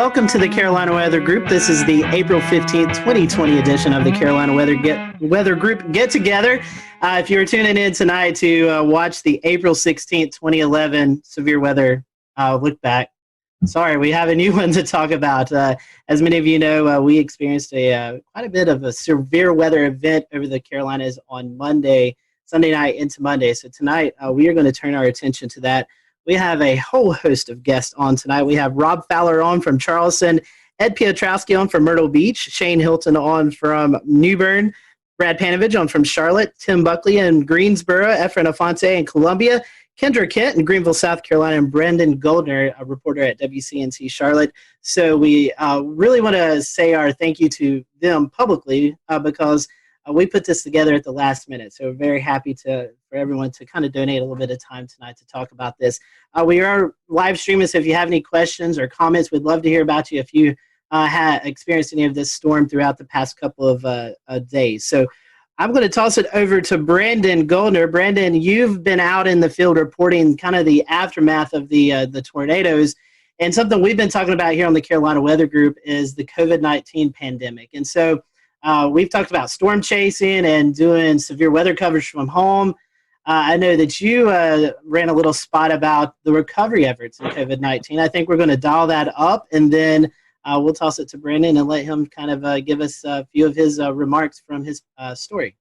welcome to the Carolina Weather Group. This is the April 15th, 2020 edition of the Carolina Weather Group Get Together. If you were tuning in tonight to watch the April 16th, 2011 severe weather look back, sorry, we have a new one to talk about. As many of you know, we experienced quite a bit of a severe weather event over the Carolinas on Sunday night into Monday. So tonight, we are going to turn our attention to that. We have a whole host of guests on tonight. We have Rob Fowler on from Charleston, Ed Piotrowski on from Myrtle Beach, Shane Hilton on from New Bern, Brad Panovich on from Charlotte, Tim Buckley in Greensboro, Efren Afonte in Columbia, Kendra Kent in Greenville, South Carolina, and Brendan Goldner, a reporter at WCNC Charlotte. So we really want to say our thank you to them publicly because we put this together at the last minute. So we're very happy for everyone to kind of donate a little bit of time tonight to talk about this. We are live streaming, so if you have any questions or comments, we'd love to hear about you if you had experienced any of this storm throughout the past couple of days. So I'm going to toss it over to Brandon Goldner. Brandon, you've been out in the field reporting kind of the aftermath of the tornadoes. And something we've been talking about here on the Carolina Weather Group is the COVID-19 pandemic. And so we've talked about storm chasing and doing severe weather coverage from home. I know that you ran a little spot about the recovery efforts in COVID-19. I think we're going to dial that up, and then we'll toss it to Brandon and let him kind of give us a few of his remarks from his story.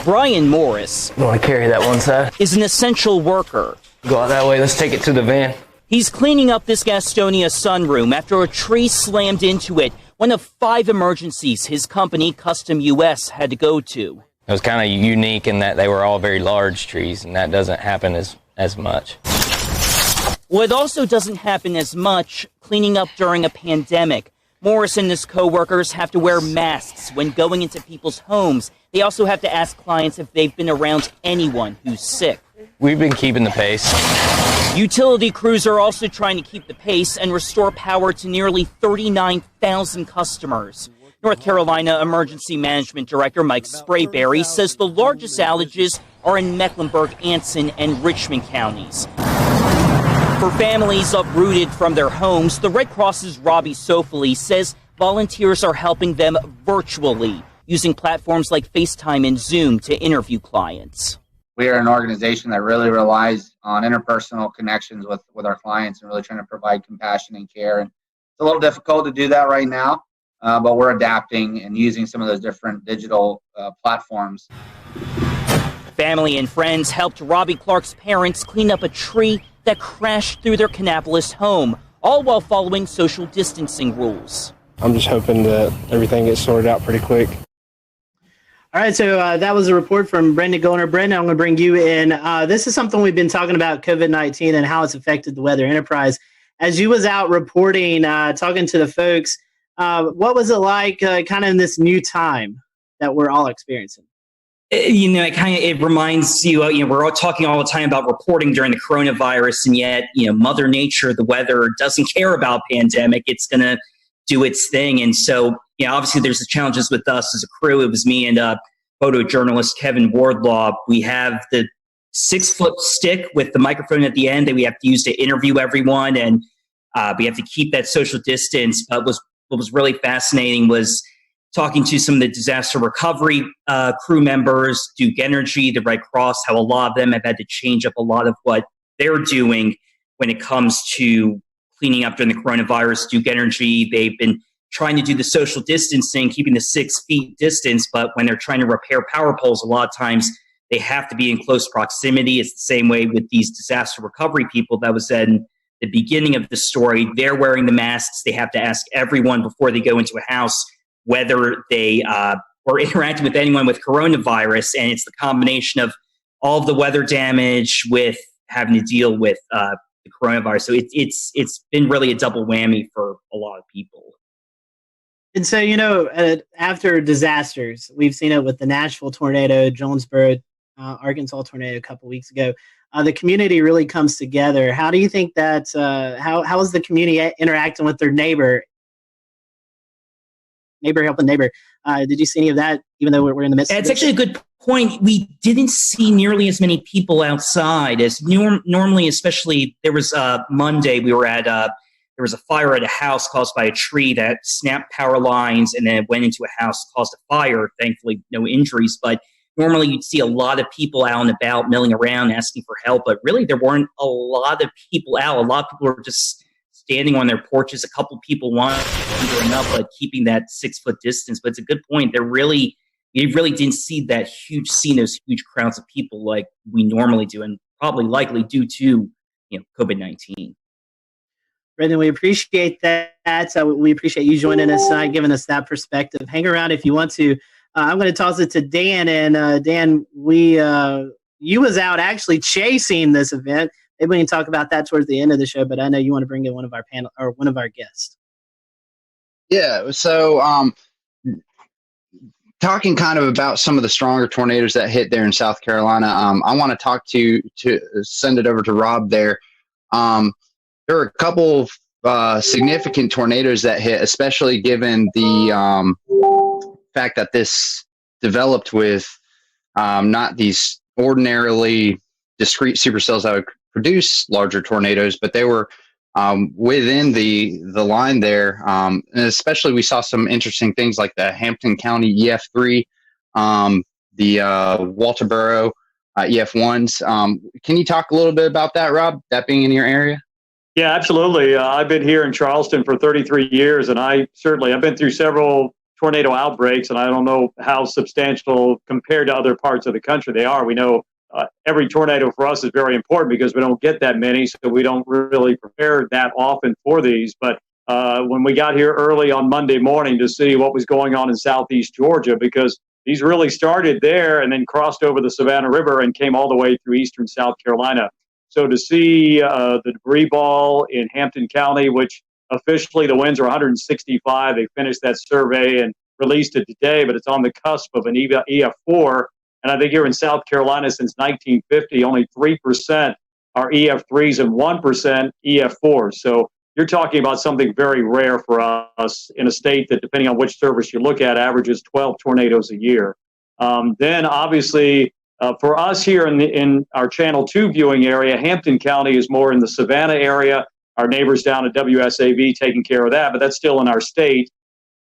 Brian Morris I carry that one side. is an essential worker. Go out that way. Let's take it to the van. He's cleaning up this Gastonia sunroom after a tree slammed into it, one of 5 emergencies his company, Custom US, had to go to. It was kind of unique in that they were all very large trees, and that doesn't happen as much. Well, it also doesn't happen as much cleaning up during a pandemic. Morris and his co-workers have to wear masks when going into people's homes. They also have to ask clients if they've been around anyone who's sick. We've been keeping the pace. Utility crews are also trying to keep the pace and restore power to nearly 39,000 customers. North Carolina Emergency Management Director Mike Sprayberry says the largest outages are in Mecklenburg, Anson, and Richmond counties. For families uprooted from their homes, the Red Cross's Robbie Sofoli says volunteers are helping them virtually, using platforms like FaceTime and Zoom to interview clients. We are an organization that really relies on interpersonal connections with our clients and really trying to provide compassion and care. And it's a little difficult to do that right now, but we're adapting and using some of those different digital platforms. Family and friends helped Robbie Clark's parents clean up a tree that crashed through their Kannapolis home, all while following social distancing rules. I'm just hoping that everything gets sorted out pretty quick. All right, so that was a report from Brendan Goldner. Brendan, I'm going to bring you in. This is something we've been talking about, COVID-19 and how it's affected the weather enterprise. As you was out reporting, talking to the folks, what was it like kind of in this new time that we're all experiencing? It reminds you, we're all talking all the time about reporting during the coronavirus, and yet, Mother Nature, the weather, doesn't care about pandemic. It's going to do its thing. And so, obviously there's the challenges with us as a crew. It was me and photojournalist Kevin Wardlaw. We have the 6-foot stick with the microphone at the end that we have to use to interview everyone. And we have to keep that social distance. But what was really fascinating was talking to some of the disaster recovery crew members, Duke Energy, the Red Cross, how a lot of them have had to change up a lot of what they're doing when it comes to cleaning up during the coronavirus. Duke Energy, they've been trying to do the social distancing, keeping the 6 feet distance, but when they're trying to repair power poles, a lot of times they have to be in close proximity. It's the same way with these disaster recovery people. That was in the beginning of the story. They're wearing the masks. They have to ask everyone before they go into a house whether they were interacting with anyone with coronavirus. And it's the combination of all of the weather damage with having to deal with the coronavirus. So it's been really a double whammy for a lot of people. And so, after disasters, we've seen it with the Nashville tornado, Jonesboro, Arkansas tornado a couple weeks ago. The community really comes together. How do you think that, how is the community interacting with their neighbor helping neighbor? Did you see any of that, even though we're in the midst of It's actually a good point. We didn't see nearly as many people outside as normally, especially there was Monday, we were at there was a fire at a house caused by a tree that snapped power lines and then it went into a house, caused a fire. Thankfully, no injuries. But normally you'd see a lot of people out and about milling around asking for help. But really, there weren't a lot of people out. A lot of people were just standing on their porches. A couple people wandering up, but keeping that 6 foot distance. But it's a good point. You really didn't see those huge crowds of people like we normally do, and probably likely due to COVID-19. Brendan, we appreciate that. We appreciate you joining us tonight, giving us that perspective. Hang around if you want to. I'm going to toss it to Dan. And Dan, you was out actually chasing this event. Maybe we can talk about that towards the end of the show. But I know you want to bring in one of our panel or one of our guests. Yeah. So, talking kind of about some of the stronger tornadoes that hit there in South Carolina, I want to send it over to Rob there. There were a couple of significant tornadoes that hit, especially given the fact that this developed with not these ordinarily discrete supercells that would produce larger tornadoes, but they were within the line there. And especially we saw some interesting things like the Hampton County EF3, the Walterboro EF1s. Can you talk a little bit about that, Rob, that being in your area? Yeah, absolutely. I've been here in Charleston for 33 years, and I've been through several tornado outbreaks, and I don't know how substantial compared to other parts of the country they are. We know every tornado for us is very important because we don't get that many, so we don't really prepare that often for these. But when we got here early on Monday morning to see what was going on in southeast Georgia, because these really started there and then crossed over the Savannah River and came all the way through eastern South Carolina. So to see the debris ball in Hampton County, which officially the winds are 165, they finished that survey and released it today, but it's on the cusp of an EF4. And I think here in South Carolina since 1950, only 3% are EF3s and 1% EF4s. So you're talking about something very rare for us in a state that, depending on which service you look at, averages 12 tornadoes a year. Then obviously, for us here in our Channel 2 viewing area, Hampton County is more in the Savannah area. Our neighbors down at WSAV taking care of that, but that's still in our state.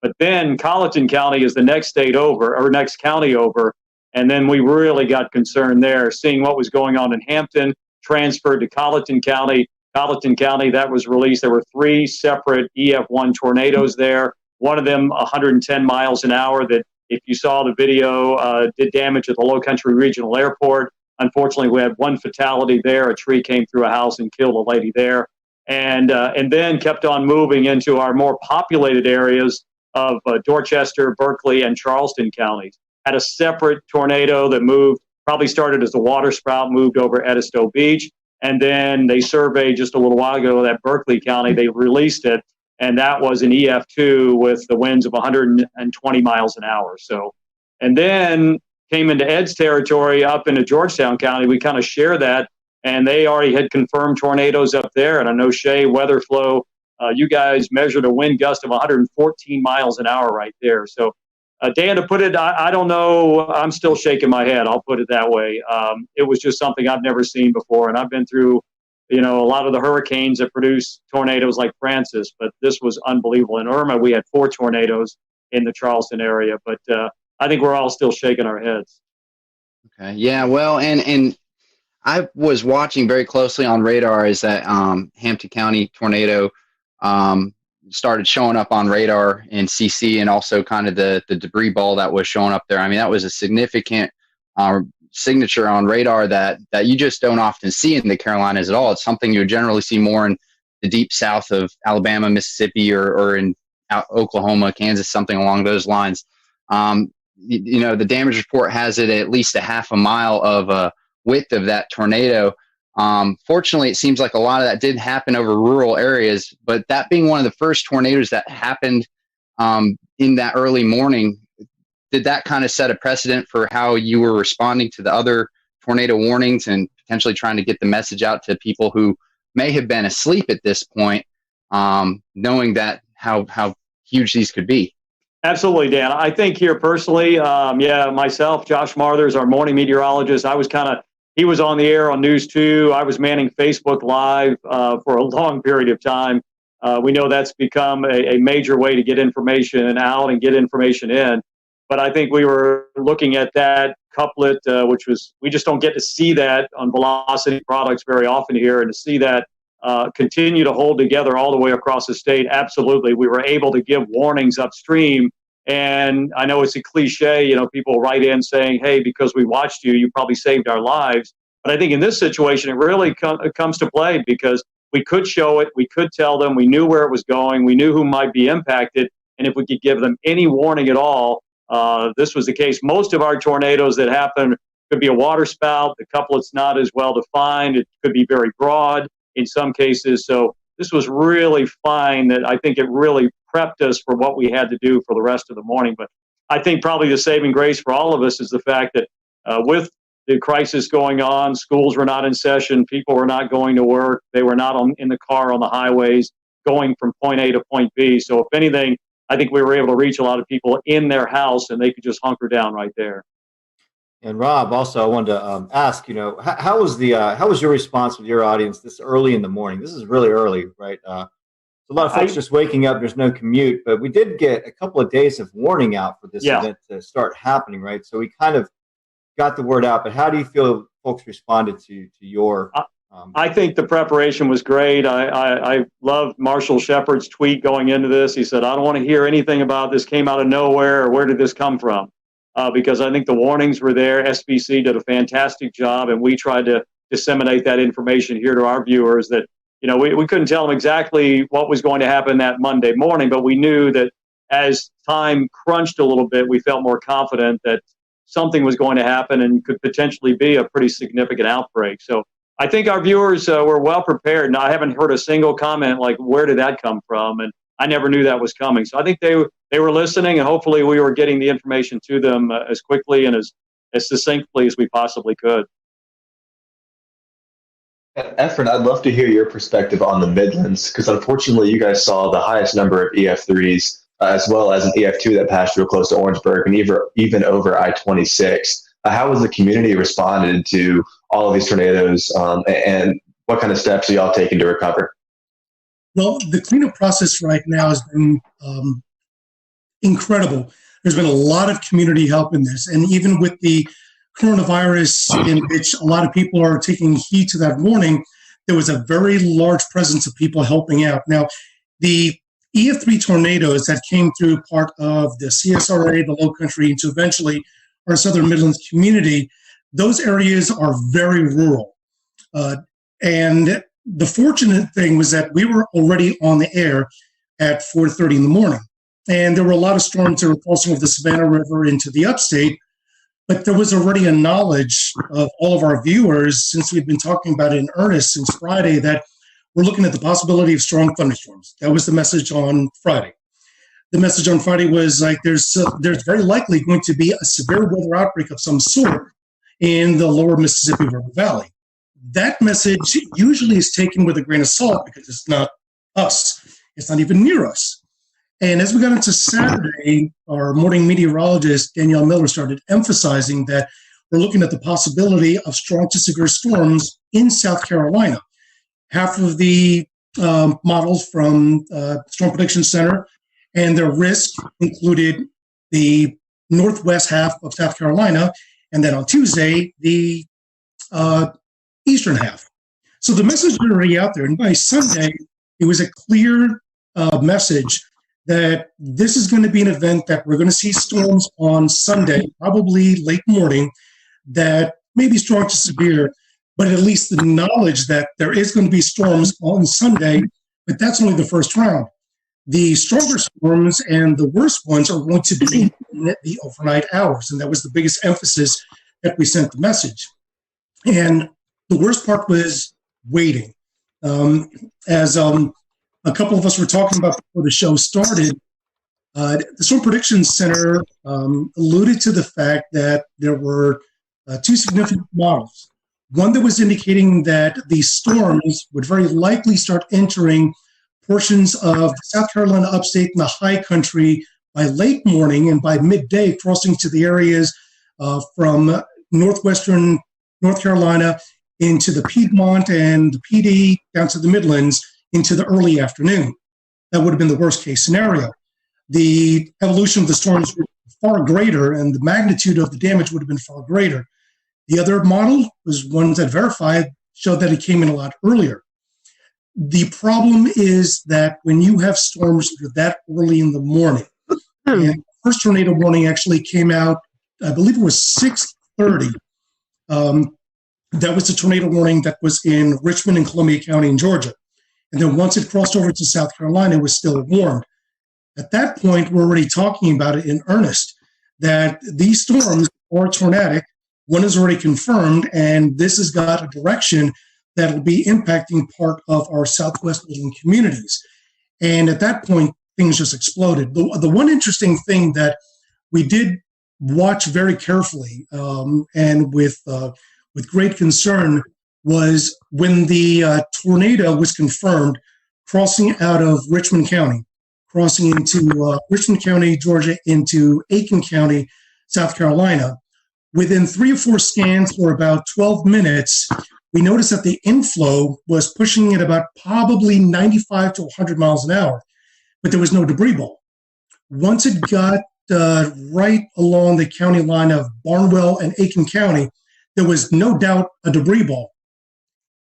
But then Colleton County is the next state over, or next county over. And then we really got concerned there, seeing what was going on in Hampton, transferred to Colleton County. Colleton County, that was released. There were 3 separate EF1 tornadoes there. One of them 110 miles an hour that, if you saw the video, did damage at the Low Country Regional Airport. Unfortunately, we had one fatality there. A tree came through a house and killed a lady there. And then kept on moving into our more populated areas of Dorchester, Berkeley, and Charleston counties. Had a separate tornado that moved, probably started as a water spout, moved over Edisto Beach. And then they surveyed just a little while ago that Berkeley County, they released it. And that was an EF2 with the winds of 120 miles an hour. So, and then came into Ed's territory up into Georgetown County. We kind of share that, and they already had confirmed tornadoes up there. And I know Shea Weatherflow, you guys measured a wind gust of 114 miles an hour right there. So, Dan, to put it, I don't know. I'm still shaking my head. I'll put it that way. It was just something I've never seen before, and I've been through a lot of the hurricanes that produce tornadoes like Francis, but this was unbelievable. In Irma, we had 4 tornadoes in the Charleston area, but I think we're all still shaking our heads. Okay. Yeah. Well, and I was watching very closely on radar as that Hampton County tornado started showing up on radar in CC, and also kind of the debris ball that was showing up there. I mean, that was a significant signature on radar that you just don't often see in the Carolinas at all. It's something you generally see more in the deep south of Alabama, Mississippi, or in Oklahoma, Kansas, something along those lines. The damage report has it at least a half a mile of width of that tornado. Fortunately, it seems like a lot of that did happen over rural areas, but that being one of the first tornadoes that happened in that early morning, did that kind of set a precedent for how you were responding to the other tornado warnings and potentially trying to get the message out to people who may have been asleep at this point, knowing that how huge these could be? Absolutely, Dan. I think here personally, myself, Josh Marthers, our morning meteorologist, he was on the air on News 2. I was manning Facebook Live for a long period of time. We know that's become a major way to get information out and get information in. But I think we were looking at that couplet, which was, we just don't get to see that on Velocity products very often here, and to see that continue to hold together all the way across the state. Absolutely. We were able to give warnings upstream. And I know it's a cliche, people write in saying, hey, because we watched you, you probably saved our lives. But I think in this situation, it really comes to play, because we could show it, we could tell them, we knew where it was going, we knew who might be impacted. And if we could give them any warning at all, this was the case. Most of our tornadoes that happen could be a water spout. The couplet's not as well defined. It could be very broad in some cases. So this was really fine. That I think it really prepped us for what we had to do for the rest of the morning. But I think probably the saving grace for all of us is the fact that with the crisis going on, schools were not in session, people were not going to work, they were not in the car on the highways going from point A to point B. So if anything, I think we were able to reach a lot of people in their house, and they could just hunker down right there. And Rob, also, I wanted to ask, how was your response with your audience this early in the morning? This is really early, right? A lot of folks just waking up. There's no commute, but we did get a couple of days of warning out for this event to start happening, right? So we kind of got the word out. But how do you feel folks responded to your? I think the preparation was great. I loved Marshall Shepard's tweet going into this. He said, "I don't want to hear anything about this. Came out of nowhere, or where did this come from?" Because I think the warnings were there. SBC did a fantastic job, and we tried to disseminate that information here to our viewers. That we couldn't tell them exactly what was going to happen that Monday morning, but we knew that as time crunched a little bit, we felt more confident that something was going to happen and could potentially be a pretty significant outbreak. So I think our viewers were well prepared. And I haven't heard a single comment like, where did that come from? And I never knew that was coming. So I think they were listening, and hopefully we were getting the information to them as quickly and as succinctly as we possibly could. Efren, I'd love to hear your perspective on the Midlands, because unfortunately you guys saw the highest number of EF3s as well as an EF2 that passed real close to Orangeburg and even over I-26. How has the community responded to all of these tornadoes, and what kind of steps are y'all taking to recover? Well, the cleanup process right now has been incredible. There's been a lot of community help in this, and even with the coronavirus, in which a lot of people are taking heed to that warning, there was a very large presence of people helping out. Now, the EF3 tornadoes that came through part of the CSRA, the Low Country, into eventually our Southern Midlands community, those areas are very rural. And the fortunate thing was that we were already on the air at 4:30 in the morning. And there were a lot of storms that were crossing over the Savannah River into the upstate, but there was already a knowledge of all of our viewers, since we've been talking about it in earnest since Friday, that we're looking at the possibility of strong thunderstorms. That was the message on Friday. The message on Friday was like, there's very likely going to be a severe weather outbreak of some sort in the lower Mississippi River Valley. That message usually is taken with a grain of salt, because it's not us. It's not even near us. And as we got into Saturday, our morning meteorologist, Danielle Miller, started emphasizing that we're looking at the possibility of strong to severe storms in South Carolina. Half of the models from Storm Prediction Center and their risk included the northwest half of South Carolina, and then on Tuesday, the eastern half. So the message was already out there. And by Sunday, it was a clear message that this is going to be an event that we're going to see storms on Sunday, probably late morning, that may be strong to severe, but at least the knowledge that there is going to be storms on Sunday, but that's only the first round. The stronger storms and the worst ones are going to be in the overnight hours, and that was the biggest emphasis that we sent the message. And the worst part was waiting. As a couple of us were talking about before the show started, the Storm Prediction Center alluded to the fact that there were two significant models. One that was indicating that these storms would very likely start entering portions of South Carolina upstate and the high country by late morning, and by midday crossing to the areas from northwestern North Carolina into the Piedmont and the PD down to the Midlands into the early afternoon. that would have been the worst case scenario. The evolution of the storms were far greater, and the magnitude of the damage would have been far greater. The other model was ones that verified showed that it came in a lot earlier. The problem is that when you have storms that early in the morning, and the first tornado warning actually came out, I believe it was 6:30. That was the tornado warning that was in Richmond and Columbia County in Georgia. And then once it crossed over to South Carolina, it was still warned. At that point, we're already talking about it in earnest, that these storms are tornadic. One is already confirmed, and this has got a direction that will be impacting part of our Southwest Midland communities. And at that point, things just exploded. The one interesting thing that we did watch very carefully and with great concern was when the tornado was confirmed crossing out of Richmond County, crossing into Richmond County, Georgia, into Aiken County, South Carolina. Within 3 or 4 scans for about 12 minutes, we noticed that the inflow was pushing at about probably 95 to 100 miles an hour, but there was no debris ball. Once it got right along the county line of Barnwell and Aiken County, there was no doubt a debris ball.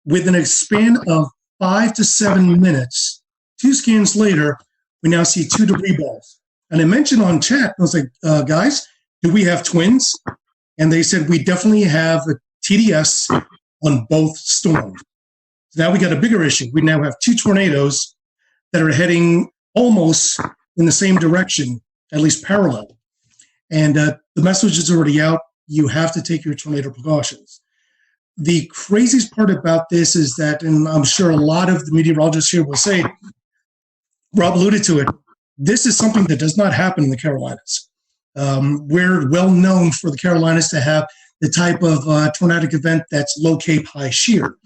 Within a span of 5 to 7 minutes, 2 scans later, we now see 2 debris balls. And I mentioned on chat, I was like, guys, do we have twins? And they said, we definitely have a TDS on both storms. So now we got a bigger issue. We now have 2 tornadoes that are heading almost in the same direction, at least parallel. And the message is already out. You have to take your tornado precautions. The craziest part about this is that, and I'm sure a lot of the meteorologists here will say, Rob alluded to it, this is something that does not happen in the Carolinas. We're well known for the Carolinas to have the type of tornadic event that's low cape, high shear,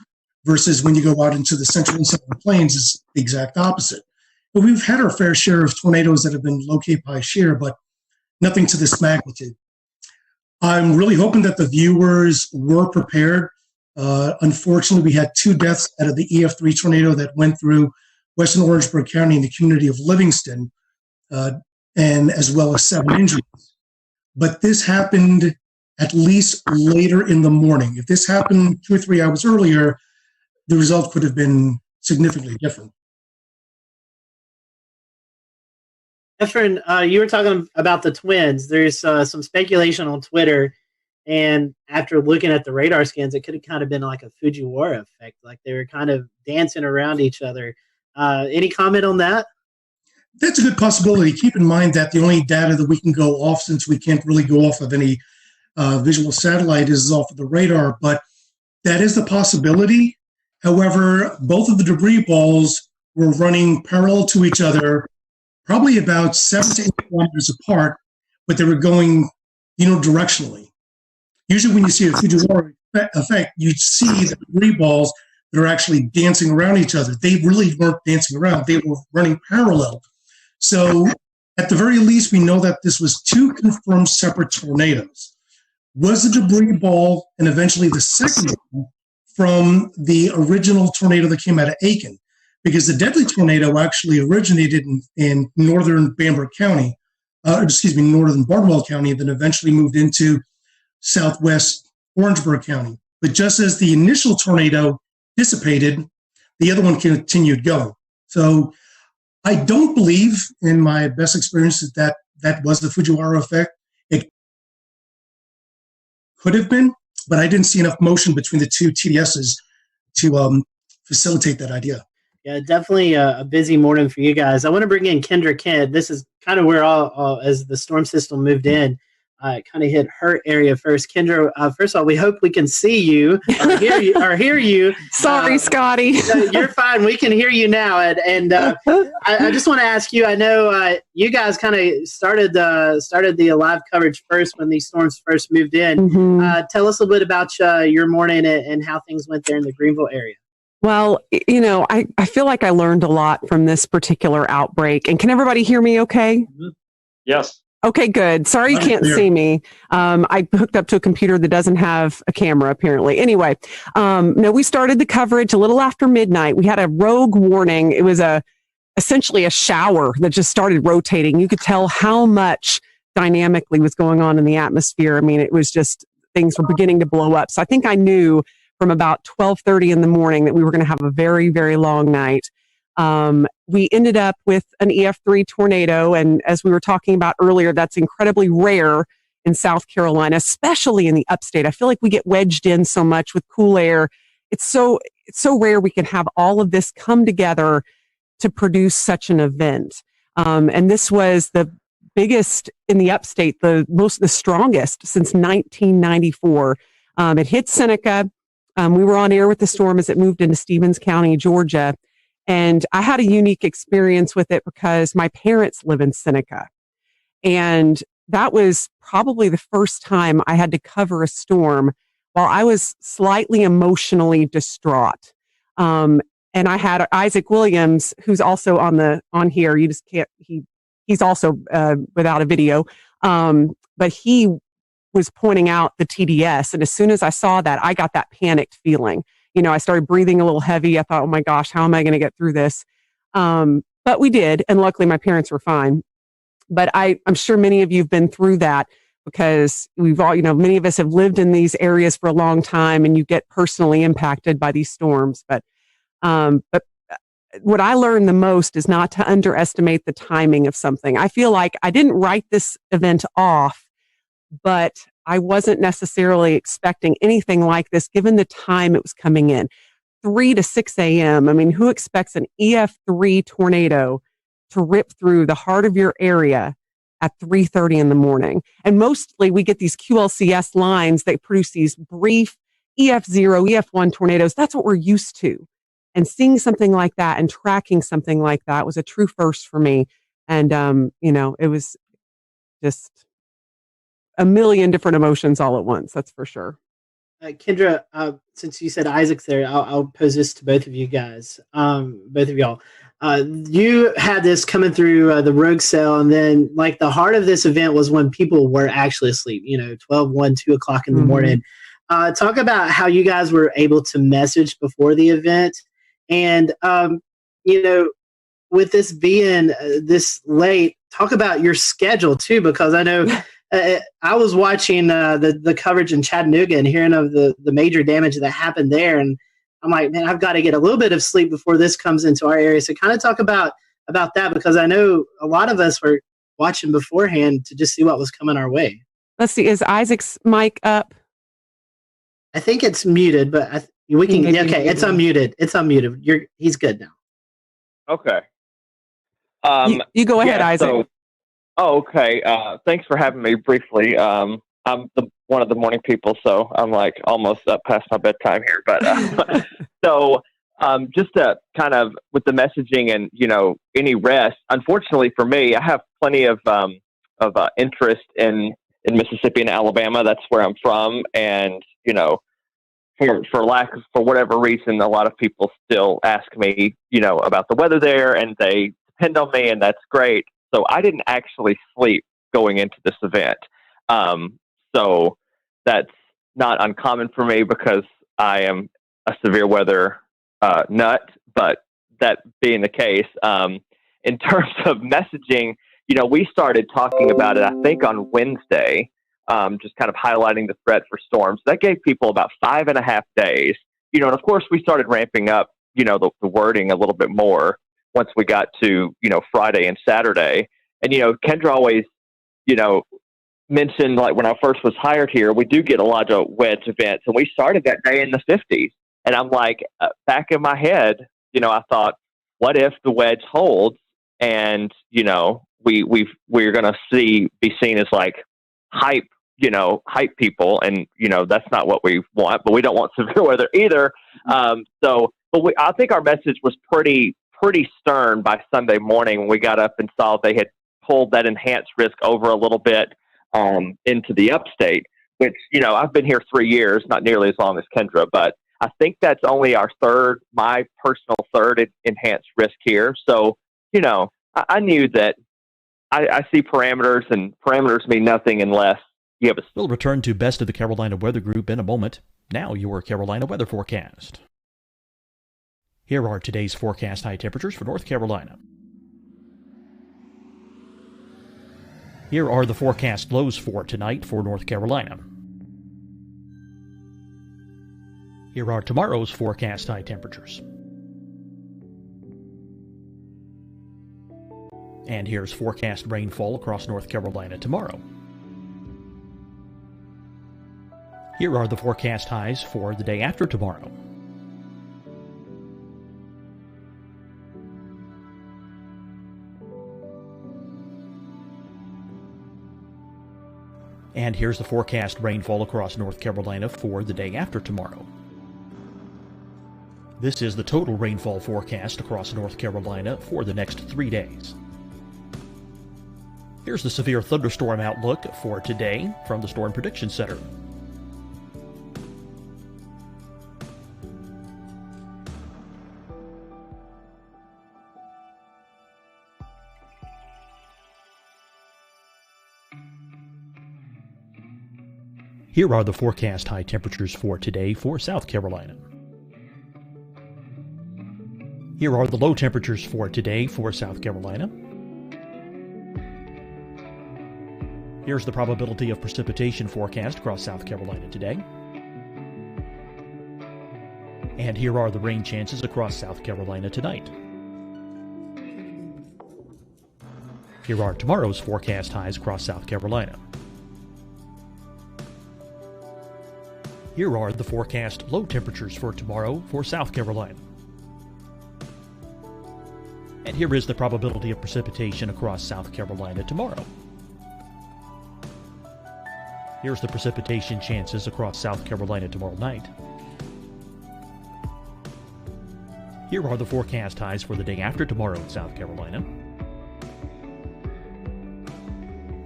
versus when you go out into the central and southern plains, it's the exact opposite. But we've had our fair share of tornadoes that have been low cape, high shear, but nothing to this magnitude. I'm really hoping that the viewers were prepared. Unfortunately, we had 2 deaths out of the EF3 tornado that went through western Orangeburg County in the community of Livingston, and as well as 7 injuries. But this happened at least later in the morning. If this happened 2 or 3 hours earlier, the result could have been significantly different. Efren, you were talking about the twins. There's some speculation on Twitter, and after looking at the radar scans, it could have kind of been like a Fujiwara effect, like they were kind of dancing around each other. Any comment on that? That's a good possibility. Keep in mind that the only data that we can go off, since we can't really go off of any visual satellite, is off of the radar, but that is the possibility. However, both of the debris balls were running parallel to each other, probably about 7 to 8 kilometers apart, but they were going, directionally. Usually when you see a Fujiwara effect, you'd see the debris balls that are actually dancing around each other. They really weren't dancing around. They were running parallel. So at the very least, we know that this was 2 confirmed separate tornadoes. Was the debris ball and eventually the second one from the original tornado that came out of Aiken? Because the deadly tornado actually originated in northern Bamberg County, northern Barnwell County, and then eventually moved into southwest Orangeburg County. But just as the initial tornado dissipated, the other one continued going. So I don't believe, in my best experience, that was the Fujiwara effect. It could have been, but I didn't see enough motion between the 2 TDSs to facilitate that idea. Yeah, definitely a busy morning for you guys. I want to bring in Kendra Kent. This is kind of where as the storm system moved in, it kind of hit her area first. Kendra, first of all, we hope we can see you or hear you. Sorry, Scotty. You're fine. We can hear you now. And I just want to ask you, I know you guys kind of started the live coverage first when these storms first moved in. Mm-hmm. Tell us a little bit about your morning and how things went there in the Greenville area. Well, I feel like I learned a lot from this particular outbreak. And can everybody hear me okay? Mm-hmm. Yes. Okay, good. Sorry you can't see me. I hooked up to a computer that doesn't have a camera, apparently. Anyway, no, we started the coverage a little after midnight. We had a rogue warning. It was a essentially a shower that just started rotating. You could tell how much dynamically was going on in the atmosphere. I mean, it was just, things were beginning to blow up. So I think I knew from about 12:30 in the morning that we were going to have a very, very long night. We ended up with an EF3 tornado. And as we were talking about earlier, that's incredibly rare in South Carolina, especially in the upstate. I feel like we get wedged in so much with cool air. It's so rare we can have all of this come together to produce such an event. And this was the biggest in the upstate, the strongest since 1994. It hit Seneca. We were on air with the storm as it moved into Stevens County, Georgia. And I had a unique experience with it because my parents live in Seneca. And that was probably the first time I had to cover a storm while I was slightly emotionally distraught. And I had Isaac Williams, who's also on here. You just can't, he's also without a video. But he was pointing out the TDS. And as soon as I saw that, I got that panicked feeling. I started breathing a little heavy. I thought, oh my gosh, how am I going to get through this? But we did. And luckily my parents were fine. But I'm sure many of you have been through that because we've all, many of us have lived in these areas for a long time and you get personally impacted by these storms. But what I learned the most is not to underestimate the timing of something. I feel like I didn't write this event off, but I wasn't necessarily expecting anything like this given the time it was coming in. 3 to 6 a.m. I mean, who expects an EF3 tornado to rip through the heart of your area at 3:30 in the morning? And mostly we get these QLCS lines that produce these brief EF0, EF1 tornadoes. That's what we're used to. And seeing something like that and tracking something like that was a true first for me. And, it was just a million different emotions all at once. That's for sure. Kendra, since you said Isaac's there, I'll pose this to both of you guys, both of y'all. You had this coming through the rogue cell, and then like the heart of this event was when people were actually asleep, 12, 1, 2 o'clock in the morning. Talk about how you guys were able to message before the event. And, with this being this late, talk about your schedule too, because I know I was watching the coverage in Chattanooga and hearing of the major damage that happened there. And I'm like, man, I've got to get a little bit of sleep before this comes into our area. So kind of talk about that, because I know a lot of us were watching beforehand to just see what was coming our way. Let's see. Is Isaac's mic up? I think it's muted, but we can. Okay, it's unmuted. It's unmuted. He's good now. Okay. You go ahead, Isaac. Okay. Thanks for having me briefly. I'm one of the morning people, so I'm like almost up past my bedtime here. But so just to kind of with the messaging and any rest. Unfortunately for me, I have plenty of interest in Mississippi and Alabama. That's where I'm from, and for whatever reason, a lot of people still ask me, about the weather there, and they depend on me, and that's great. So I didn't actually sleep going into this event. So that's not uncommon for me because I am a severe weather nut. But that being the case, in terms of messaging, we started talking about it, I think, on Wednesday. Just kind of highlighting the threat for storms. That gave people about 5.5 days, and of course we started ramping up, the wording a little bit more once we got to, Friday and Saturday. And, Kendra always, mentioned, like when I first was hired here, we do get a lot of wedge events, and we started that day in the 50s. And I'm like, back in my head, I thought, what if the wedge holds and, we're going to be seen as like hype people, and that's not what we want, but we don't want severe weather either. I think our message was pretty stern by Sunday morning when we got up and saw they had pulled that enhanced risk over a little bit into the upstate, which I've been here 3 years, not nearly as long as Kendra, but I think that's only my personal third enhanced risk here. So I knew that I see parameters, and parameters mean nothing unless We'll return to Best of the Carolina Weather Group in a moment. Now your Carolina weather forecast. Here are today's forecast high temperatures for North Carolina. Here are the forecast lows for tonight for North Carolina. Here are tomorrow's forecast high temperatures. And here's forecast rainfall across North Carolina tomorrow. Here are the forecast highs for the day after tomorrow. And here's the forecast rainfall across North Carolina for the day after tomorrow. This is the total rainfall forecast across North Carolina for the next 3 days. Here's the severe thunderstorm outlook for today from the Storm Prediction Center. Here are the forecast high temperatures for today for South Carolina. Here are the low temperatures for today for South Carolina. Here's the probability of precipitation forecast across South Carolina today. And here are the rain chances across South Carolina tonight. Here are tomorrow's forecast highs across South Carolina. Here are the forecast low temperatures for tomorrow for South Carolina. And here is the probability of precipitation across South Carolina tomorrow. Here's the precipitation chances across South Carolina tomorrow night. Here are the forecast highs for the day after tomorrow in South Carolina.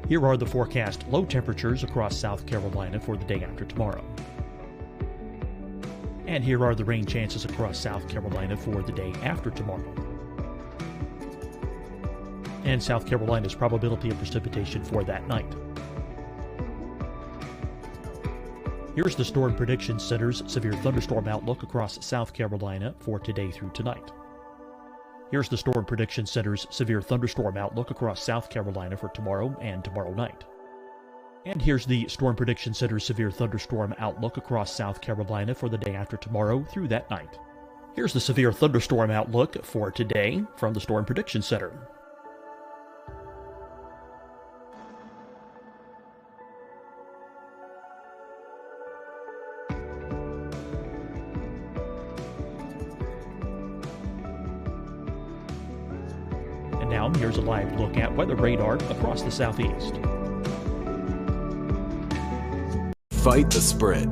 Here are the forecast low temperatures across South Carolina for the day after tomorrow. And here are the rain chances across South Carolina for the day after tomorrow. And South Carolina's probability of precipitation for that night. Here's the Storm Prediction Center's severe thunderstorm outlook across South Carolina for today through tonight. Here's the Storm Prediction Center's severe thunderstorm outlook across South Carolina for tomorrow and tomorrow night. And here's the Storm Prediction Center's severe thunderstorm outlook across South Carolina for the day after tomorrow through that night. Here's the severe thunderstorm outlook for today from the Storm Prediction Center. And now here's a live look at weather radar across the southeast. Fight the spread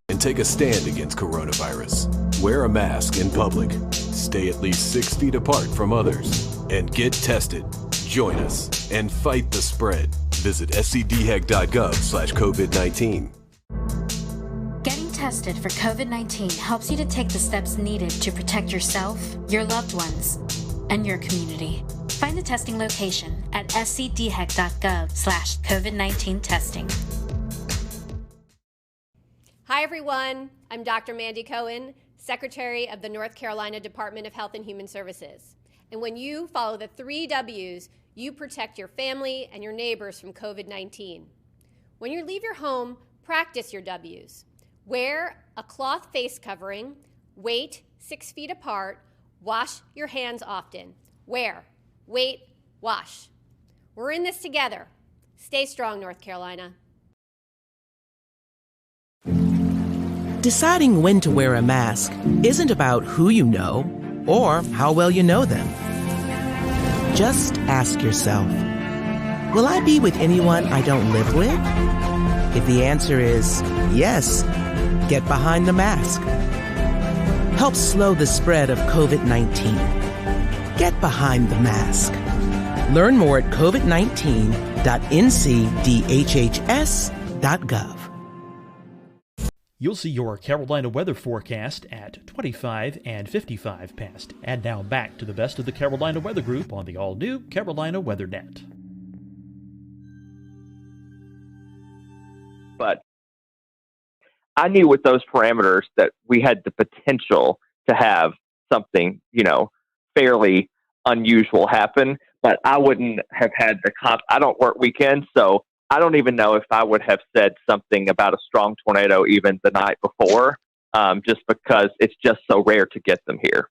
and take a stand against coronavirus. Wear a mask in public. Stay at least 6 feet apart from others. And get tested. Join us and fight the spread. Visit scdhec.gov/COVID-19. Getting tested for COVID-19 helps you to take the steps needed to protect yourself, your loved ones, and your community. Find the testing location at scdhec.gov/COVID-19 testing. Hi, everyone. I'm Dr. Mandy Cohen, Secretary of the North Carolina Department of Health and Human Services. And when you follow the 3 W's, you protect your family and your neighbors from COVID-19. When you leave your home, practice your W's. Wear a cloth face covering, wait 6 feet apart, wash your hands often. Wear, wait, wash. We're in this together. Stay strong, North Carolina. Deciding when to wear a mask isn't about who you know or how well you know them. Just ask yourself, will I be with anyone I don't live with? If the answer is yes, get behind the mask. Help slow the spread of COVID-19. Get behind the mask. Learn more at covid19.ncdhhs.gov. You'll see your Carolina weather forecast at 25 and 55 past. And now back to the best of the Carolina Weather Group on the all-new Carolina WeatherNet. But I knew with those parameters that we had the potential to have something, fairly unusual happen. but I wouldn't have had the I don't work weekends, so I don't even know if I would have said something about a strong tornado even the night before, just because it's just so rare to get them here.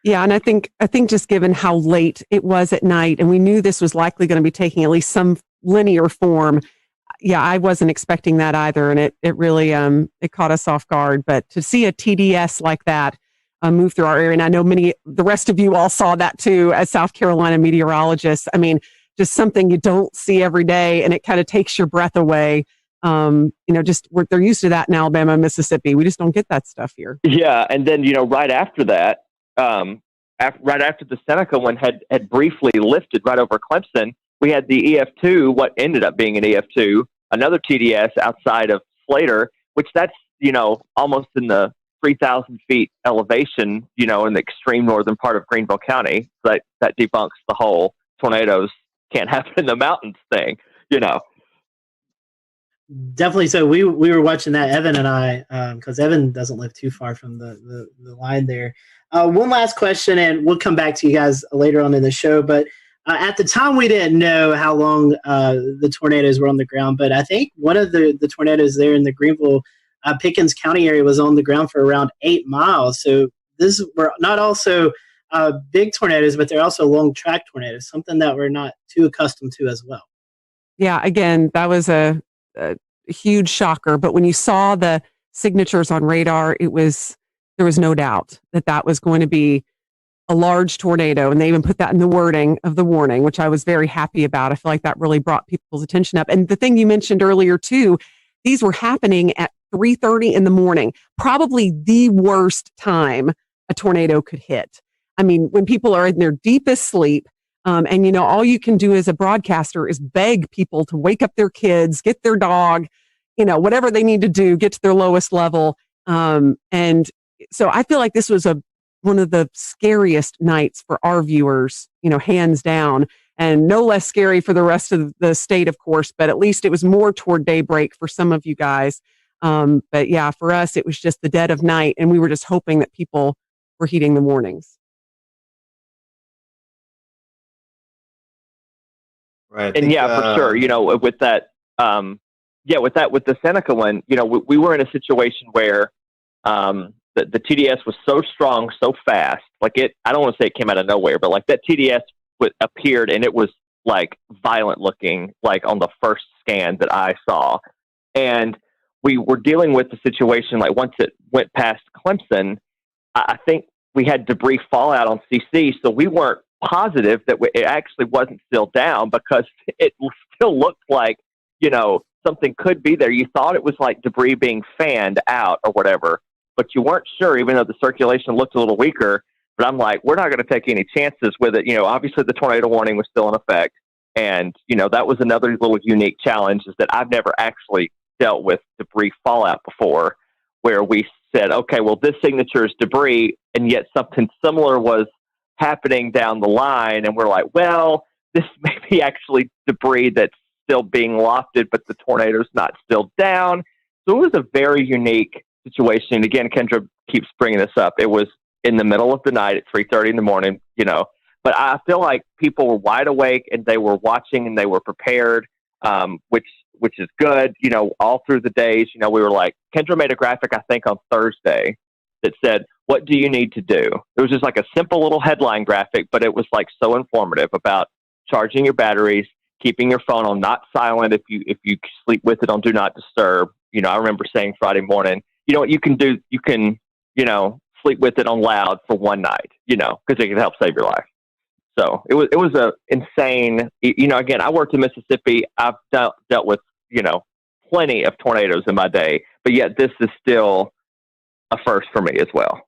Yeah, and I think just given how late it was at night, and we knew this was likely going to be taking at least some linear form. Yeah, I wasn't expecting that either, and it really it caught us off guard. But to see a TDS like that move through our area, and I know the rest of you all saw that too as South Carolina meteorologists. I mean, just something you don't see every day, and it kind of takes your breath away. They're used to that in Alabama and Mississippi. We just don't get that stuff here. Yeah, and then right after that, right after the Seneca one had briefly lifted right over Clemson, we had the EF2, what ended up being an EF2, another TDS outside of Slater, which that's, almost in the 3,000 feet elevation, in the extreme northern part of Greenville County. That debunks the whole tornadoes can't happen in the mountains thing, Definitely. So we were watching that, Evan and I, because Evan doesn't live too far from the line there. One last question, and we'll come back to you guys later on in the show. But at the time, we didn't know how long the tornadoes were on the ground. But I think one of the tornadoes there in the Greenville, Pickens County area was on the ground for around 8 miles. So this were not also big tornadoes, but they're also long track tornadoes, something that we're not too accustomed to as well. Yeah, again, that was a huge shocker. But when you saw the signatures on radar, there was no doubt that was going to be a large tornado. And they even put that in the wording of the warning, which I was very happy about. I feel like that really brought people's attention up. And the thing you mentioned earlier too, these were happening at 3:30 in the morning, probably the worst time a tornado could hit. I mean, when people are in their deepest sleep, and all you can do as a broadcaster is beg people to wake up their kids, get their dog, whatever they need to do, get to their lowest level. And so I feel like this was one of the scariest nights for our viewers, hands down, and no less scary for the rest of the state, of course, but at least it was more toward daybreak for some of you guys. But yeah, for us, it was just the dead of night, and we were just hoping that people were heeding the warnings. Right. And for sure, with that, with the Seneca one, we were in a situation where the TDS was so strong, so fast. I don't want to say it came out of nowhere, but that TDS appeared and it was violent looking, on the first scan that I saw. And we were dealing with the situation, once it went past Clemson, I think we had debris fallout on CC, so we weren't positive that it actually wasn't still down because it still looked like, something could be there. You thought it was debris being fanned out or whatever, but you weren't sure, even though the circulation looked a little weaker. But I'm we're not going to take any chances with it. Obviously the tornado warning was still in effect. And, that was another little unique challenge, is that I've never actually dealt with debris fallout before, where we said, okay, well, this signature is debris, and yet something similar was happening down the line. And we're well, this may be actually debris that's still being lofted, but the tornado's not still down. So it was a very unique situation. Again, Kendra keeps bringing this up. It was in the middle of the night at 3:30 in the morning, but I feel like people were wide awake and they were watching and they were prepared, which is good. All through the days, we were Kendra made a graphic, I think on Thursday, that said, what do you need to do? It was just a simple little headline graphic, but it was so informative about charging your batteries, keeping your phone on not silent if you sleep with it on do not disturb. I remember saying Friday morning, what you can do, you can, sleep with it on loud for one night, because it can help save your life. So it was a insane, again, I worked in Mississippi. I've dealt with, plenty of tornadoes in my day, but yet this is still a first for me as well.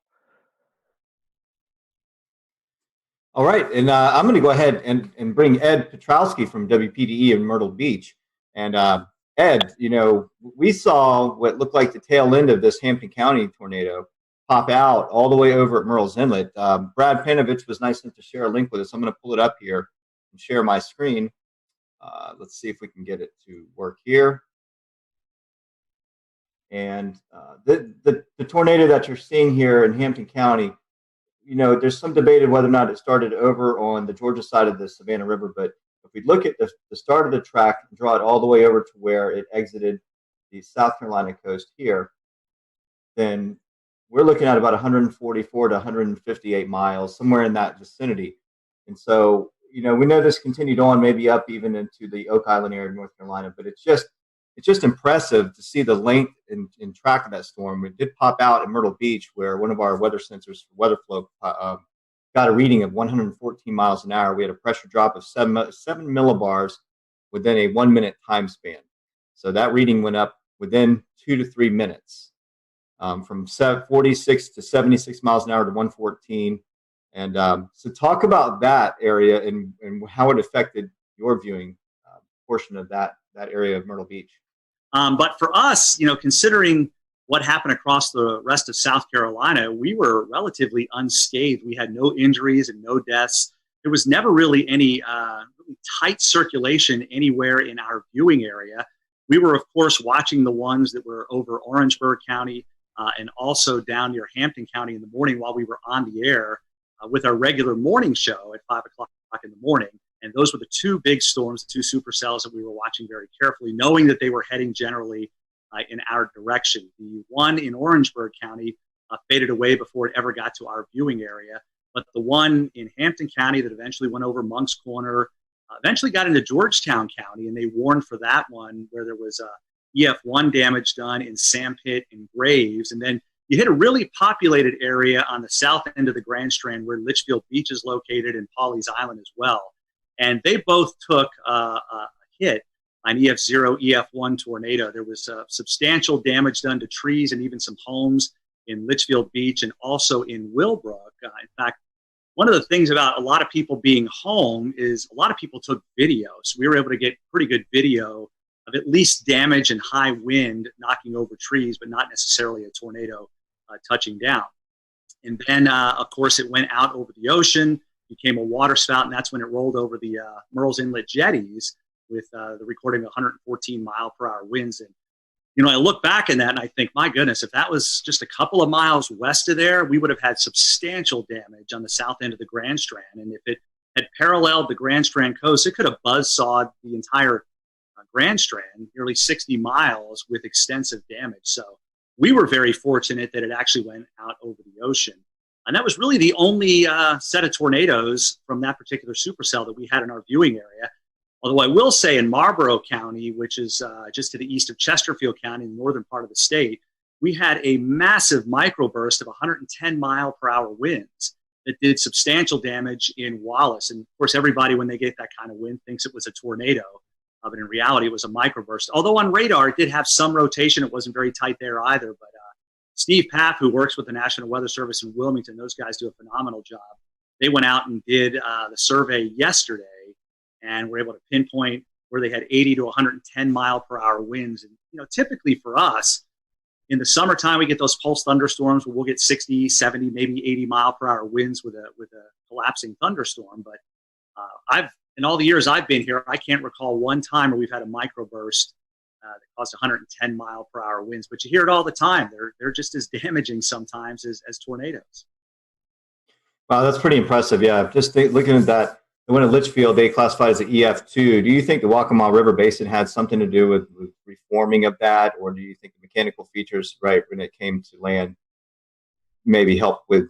All right, and I'm going to go ahead and bring Ed Petrowski from WPDE in Myrtle Beach. And Ed, we saw what looked like the tail end of this Hampton County tornado pop out all the way over at Murrells Inlet. Brad Panovich was nice enough to share a link with us. I'm going to pull it up here and share my screen. Let's see if we can get it to work here. And the tornado that you're seeing here in Hampton County, there's some debate of whether or not it started over on the Georgia side of the Savannah River, but if we look at the start of the track and draw it all the way over to where it exited the South Carolina coast here, then we're looking at about 144 to 158 miles, somewhere in that vicinity. And so, we know this continued on, maybe up even into the Oak Island area of North Carolina, but it's just impressive to see the length and track of that storm. It did pop out at Myrtle Beach, where one of our weather sensors for weather flow got a reading of 114 miles an hour. We had a pressure drop of 7 millibars within a 1 minute time span. So that reading went up within 2 to 3 minutes, from 46 to 76 miles an hour to 114. And so talk about that area and how it affected your viewing portion of that area of Myrtle Beach. But for us, considering what happened across the rest of South Carolina, we were relatively unscathed. We had no injuries and no deaths. There was never really any really tight circulation anywhere in our viewing area. We were, of course, watching the ones that were over Orangeburg County and also down near Hampton County in the morning while we were on the air with our regular morning show at 5 o'clock in the morning. And those were the two big storms, the two supercells that we were watching very carefully, knowing that they were heading generally in our direction. The one in Orangeburg County faded away before it ever got to our viewing area. But the one in Hampton County that eventually went over Monk's Corner, eventually got into Georgetown County, and they warned for that one where there was EF1 damage done in Sandpit and Graves. And then you hit a really populated area on the south end of the Grand Strand where Litchfield Beach is located and Pawleys Island as well. And they both took a hit on EF0, EF1 tornado. There was substantial damage done to trees and even some homes in Litchfield Beach and also in Willbrook. In fact, one of the things about a lot of people being home is a lot of people took video. So we were able to get pretty good video of at least damage and high wind knocking over trees, but not necessarily a tornado touching down. And then, of course, it went out over the ocean, became a water spout, and that's when it rolled over the Murrells Inlet jetties with the recording of 114 mile per hour winds. And, I look back in that and I think, my goodness, if that was just a couple of miles west of there, we would have had substantial damage on the south end of the Grand Strand. And if it had paralleled the Grand Strand coast, it could have buzzsawed the entire Grand Strand, nearly 60 miles with extensive damage. So we were very fortunate that it actually went out over the ocean. And that was really the only set of tornadoes from that particular supercell that we had in our viewing area. Although I will say in Marlborough County, which is just to the east of Chesterfield County in the northern part of the state, we had a massive microburst of 110 mile per hour winds that did substantial damage in Wallace. And of course, everybody, when they get that kind of wind, thinks it was a tornado. But in reality, it was a microburst. Although on radar, it did have some rotation. It wasn't very tight there either. But Steve Paff, who works with the National Weather Service in Wilmington, those guys do a phenomenal job. They went out and did the survey yesterday and were able to pinpoint where they had 80 to 110 mile per hour winds. And, typically for us, in the summertime, we get those pulse thunderstorms where we'll get 60, 70, maybe 80 mile per hour winds with a collapsing thunderstorm. But in all the years I've been here, I can't recall one time where we've had a microburst that caused 110 mile per hour winds. But you hear it all the time. They're just as damaging sometimes as tornadoes. Wow, that's pretty impressive. Yeah, just looking at that, the one at Litchfield, they classified as an EF2. Do you think the Waccamaw River Basin had something to do with reforming of that, or do you think the mechanical features, right, when it came to land, maybe helped with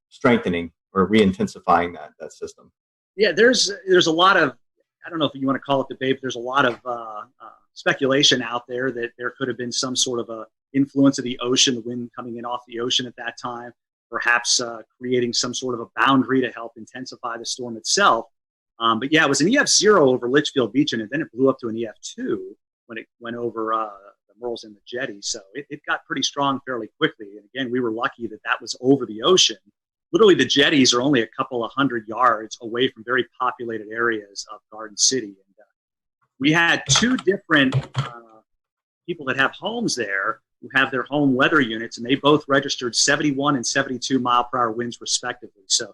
strengthening or re-intensifying that system? Yeah, there's a lot of, I don't know if you want to call it debate, but there's a lot of speculation out there that there could have been some sort of a influence of the ocean, the wind coming in off the ocean at that time, perhaps creating some sort of a boundary to help intensify the storm itself. But yeah, it was an EF0 over Litchfield Beach, and then it blew up to an EF2 when it went over the Murrells and the jetty. So it got pretty strong fairly quickly. And again, we were lucky that was over the ocean. Literally, the jetties are only a couple of 100 yards away from very populated areas of Garden City. And we had two different people that have homes there who have their home weather units, and they both registered 71 and 72 mile per hour winds respectively. So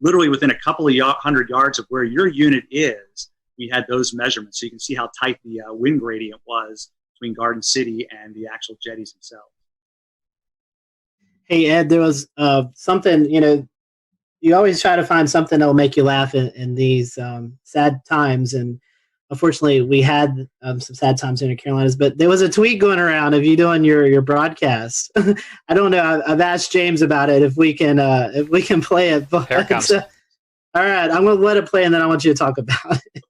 literally within a couple of 100 yards of where your unit is, we had those measurements. So you can see how tight the wind gradient was between Garden City and the actual jetties themselves. Hey, Ed, there was something, you always try to find something that'll make you laugh in these sad times. And unfortunately, we had some sad times in the Carolinas. But there was a tweet going around of you doing your broadcast. I don't know. I've asked James about it if we can play it. But, Here it comes. all right, I'm going to let it play, and then I want you to talk about it.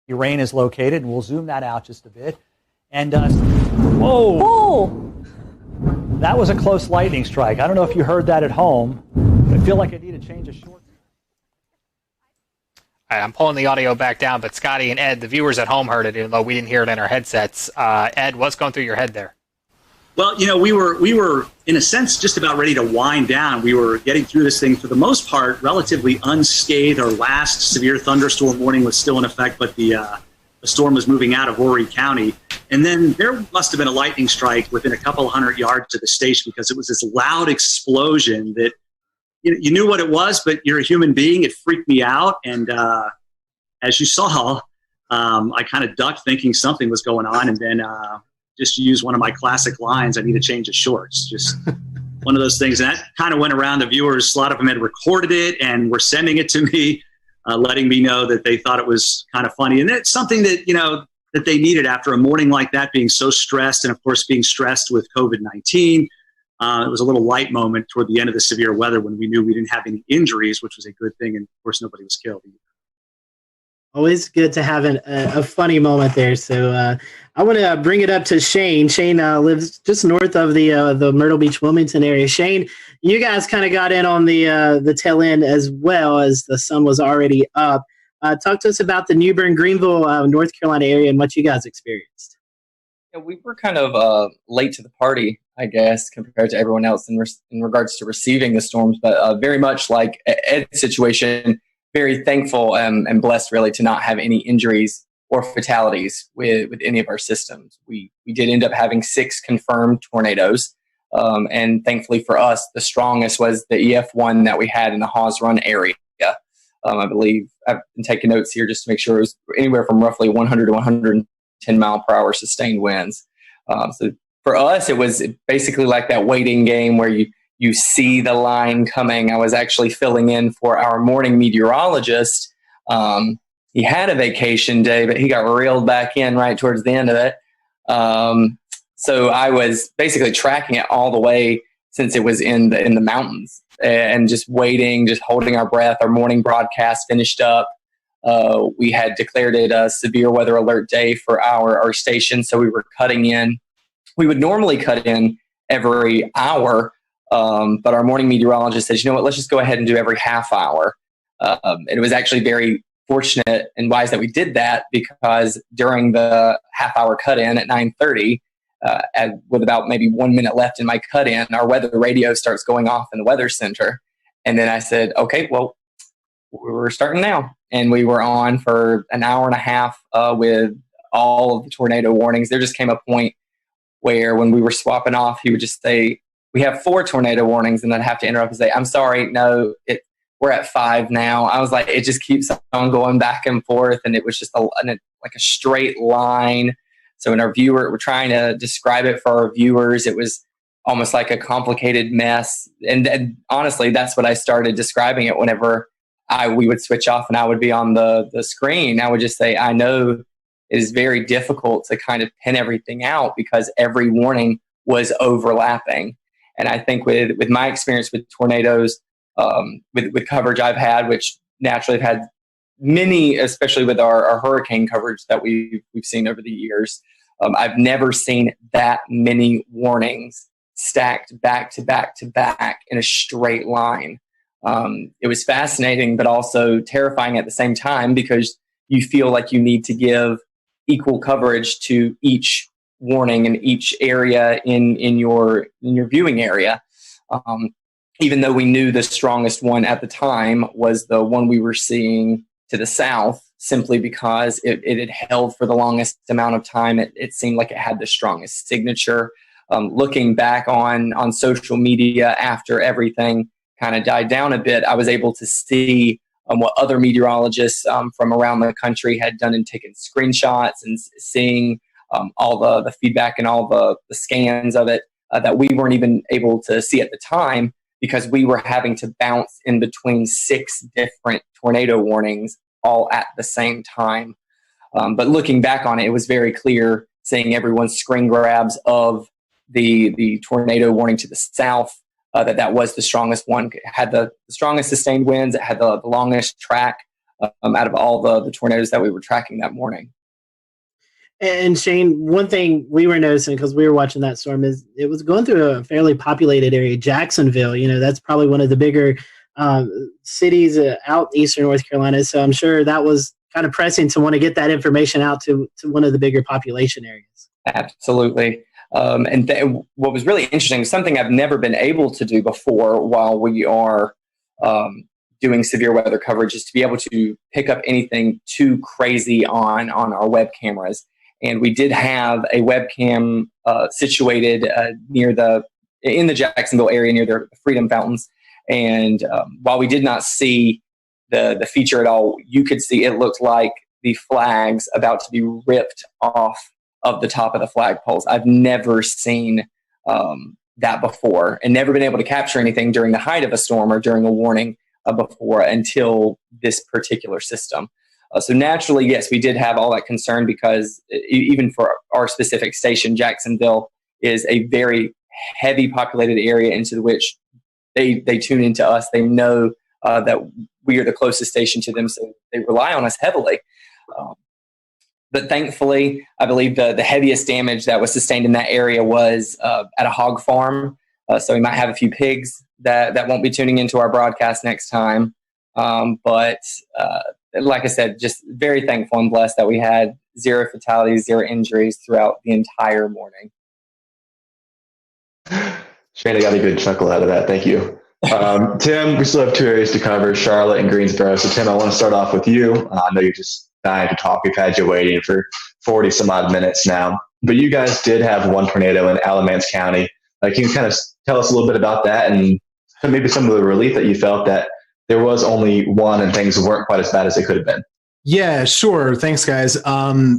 Your rain is located, and we'll zoom that out just a bit. And whoa! Oh! That was a close lightning strike. I don't know if you heard that at home, but I feel like I need to change a short. All right, I'm pulling the audio back down, but Scotty and Ed, the viewers at home heard it, even though we didn't hear it in our headsets. Ed, what's going through your head there? Well, we were in a sense just about ready to wind down. We were getting through this thing for the most part relatively unscathed. Our last severe thunderstorm warning was still in effect, but the storm was moving out of Horry County. And then there must have been a lightning strike within a couple hundred yards to the station, because it was this loud explosion that you knew what it was, but you're a human being. It freaked me out. And as you saw, I kind of ducked thinking something was going on, and then just used one of my classic lines, I need to change the shorts. Just one of those things. And that kind of went around the viewers. A lot of them had recorded it and were sending it to me, letting me know that they thought it was kind of funny. And it's something that, that they needed after a morning like that, being so stressed, and of course being stressed with COVID-19. It was a little light moment toward the end of the severe weather when we knew we didn't have any injuries, which was a good thing. And of course, nobody was killed either. Always good to have a funny moment there. So I want to bring it up to Shane. Shane lives just north of the Myrtle Beach, Wilmington area. Shane, you guys kind of got in on the tail end as well, as the sun was already up. Talk to us about the New Bern, Greenville, North Carolina area and what you guys experienced. Yeah, we were kind of late to the party, I guess, compared to everyone else in regards to receiving the storms, but very much like Ed's situation, very thankful and blessed really to not have any injuries or fatalities with any of our systems. We did end up having 6 confirmed tornadoes. And thankfully for us, the strongest was the EF1 that we had in the Hawes Run area. I believe I've been taking notes here just to make sure it was anywhere from roughly 100 to 110 mile per hour sustained winds. So for us, it was basically like that waiting game where you see the line coming. I was actually filling in for our morning meteorologist. He had a vacation day, but he got reeled back in right towards the end of it. So I was basically tracking it all the way since it was in the mountains, and just waiting, just holding our breath. Our morning broadcast finished up. We had declared it a severe weather alert day for our station, so we were cutting in. We would normally cut in every hour, but our morning meteorologist says, you know what, let's just go ahead and do every half hour. It was actually very fortunate and wise that we did that, because during the half hour cut in at 9:30, with about maybe 1 minute left in my cut in, our weather radio starts going off in the weather center. And then I said, okay, well, we're starting now. And we were on for an hour and a half with all of the tornado warnings. There just came a point where when we were swapping off, he would just say, we have 4 tornado warnings. And I'd have to interrupt and say, I'm sorry, no, we're at 5 now. I was like, it just keeps on going back and forth. And it was just like a straight line. So when we're trying to describe it for our viewers, it was almost like a complicated mess. And honestly, that's what I started describing it whenever we would switch off and I would be on the screen. I would just say, I know it is very difficult to kind of pin everything out because every warning was overlapping. And I think with my experience with tornadoes, with coverage I've had, which naturally have had many, especially with our hurricane coverage that we've seen over the years, I've never seen that many warnings stacked back to back to back in a straight line. It was fascinating, but also terrifying at the same time, because you feel like you need to give equal coverage to each warning in each area in your viewing area. Even though we knew the strongest one at the time was the one we were seeing to the south, simply because it had held for the longest amount of time. It seemed like it had the strongest signature. Looking back on social media after everything kind of died down a bit, I was able to see what other meteorologists from around the country had done and taken screenshots, and seeing all the feedback and all the scans of it that we weren't even able to see at the time, because we were having to bounce in between 6 different tornado warnings all at the same time. But looking back on it, it was very clear seeing everyone's screen grabs of the tornado warning to the south, that was the strongest one. It had the strongest sustained winds. It had the longest track out of all the tornadoes that we were tracking that morning. And Shane, one thing we were noticing because we were watching that storm is it was going through a fairly populated area. Jacksonville, that's probably one of the bigger cities out eastern North Carolina. So I'm sure that was kind of pressing to want to get that information out to one of the bigger population areas. Absolutely. What was really interesting, something I've never been able to do before while we are doing severe weather coverage, is to be able to pick up anything too crazy on our web cameras. And we did have a webcam situated in the Jacksonville area near the Freedom Fountains. And while we did not see the feature at all, you could see it looked like the flags about to be ripped off of the top of the flagpoles. I've never seen that before, and never been able to capture anything during the height of a storm or during a warning before until this particular system. So naturally, yes, we did have all that concern because even for our specific station, Jacksonville is a very heavy populated area into which they tune into us. They know that we are the closest station to them, so they rely on us heavily. But thankfully, I believe the heaviest damage that was sustained in that area was at a hog farm. So we might have a few pigs that won't be tuning into our broadcast next time. But like I said, just very thankful and blessed that we had 0 fatalities, 0 injuries throughout the entire morning. Shane, I got a good chuckle out of that. Thank you. Tim, we still have 2 areas to cover, Charlotte and Greensboro. So Tim, I want to start off with you. I know you're just dying to talk. We've had you waiting for 40 some odd minutes now, but you guys did have 1 tornado in Alamance County. Can you kind of tell us a little bit about that and maybe some of the relief that you felt that there was only 1 and things weren't quite as bad as they could have been? Yeah, sure. Thanks, guys.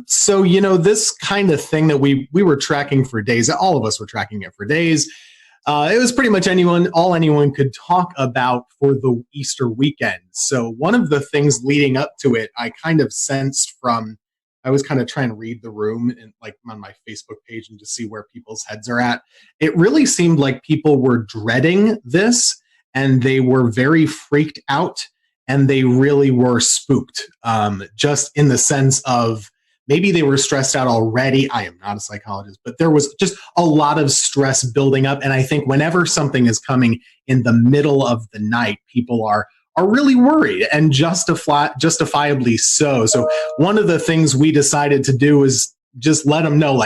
So, this kind of thing that we were tracking for days, all of us were tracking it for days. It was pretty much all anyone could talk about for the Easter weekend. So one of the things leading up to it, I kind of sensed I was kind of trying to read the room and on my Facebook page and to see where people's heads are at. It really seemed like people were dreading this and they were very freaked out and they really were spooked, just in the sense of maybe they were stressed out already. I am not a psychologist, but there was just a lot of stress building up. And I think whenever something is coming in the middle of the night, people are really worried, and justifiably so. So one of the things we decided to do is just let them know,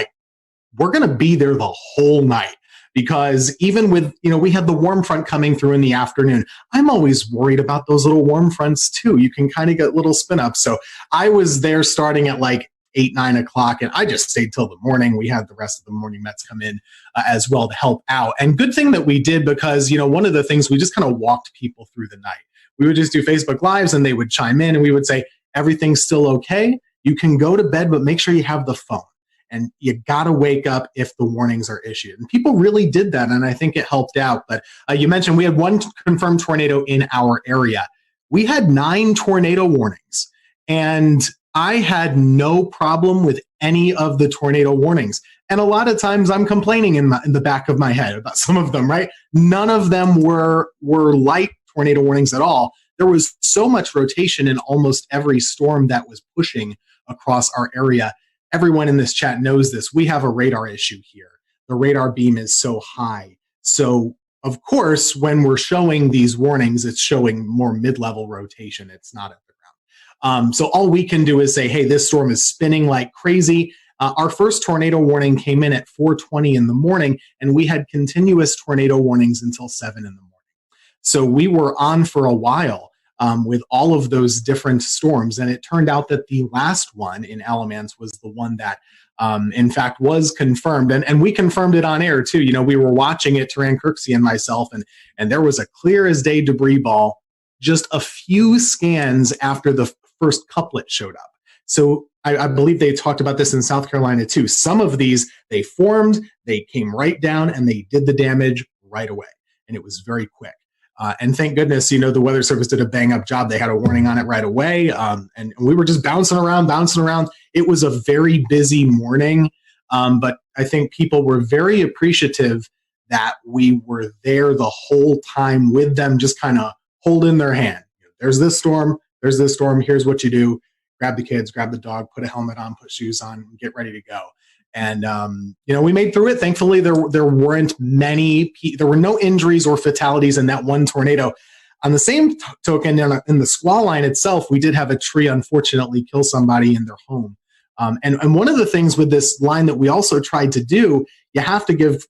we're going to be there the whole night. Because even with, we had the warm front coming through in the afternoon. I'm always worried about those little warm fronts too. You can kind of get little spin ups. So I was there starting at 8, 9 o'clock, and I just stayed till the morning. We had the rest of the morning Mets come in as well to help out. And good thing that we did, because, one of the things, we just kind of walked people through the night. We would just do Facebook Lives and they would chime in and we would say, everything's still okay. You can go to bed, but make sure you have the phone. And you got to wake up if the warnings are issued. And people really did that, and I think it helped out. But you mentioned we had 1 confirmed tornado in our area. We had 9 tornado warnings, and I had no problem with any of the tornado warnings. And a lot of times I'm complaining in the back of my head about some of them, right? None of them were light tornado warnings at all. There was so much rotation in almost every storm that was pushing across our area. Everyone in this chat knows this. We have a radar issue here. The radar beam is so high. So, of course, when we're showing these warnings, it's showing more mid-level rotation. It's not at the ground. So all we can do is say, hey, this storm is spinning like crazy. Our first tornado warning came in at 4:20 in the morning, and we had continuous tornado warnings until 7 in the morning. So we were on for a while. With all of those different storms. And it turned out that the last one in Alamance was the one that, in fact, was confirmed. And we confirmed it on air, too. We were watching it, Taran Kirksey and myself, and there was a clear as day debris ball just a few scans after the first couplet showed up. So I believe they talked about this in South Carolina, too. Some of these, they formed, they came right down, and they did the damage right away. And it was very quick. And thank goodness, the Weather Service did a bang up job. They had a warning on it right away. And we were just bouncing around. It was a very busy morning. But I think people were very appreciative that we were there the whole time with them, just kind of holding their hand. There's this storm. Here's what you do. Grab the kids, grab the dog, put a helmet on, put shoes on, and get ready to go. And, we made through it. Thankfully, there weren't there were no injuries or fatalities in that one tornado. On the same token, in the squall line itself, we did have a tree, unfortunately, kill somebody in their home. And one of the things with this line that we also tried to do, you have to give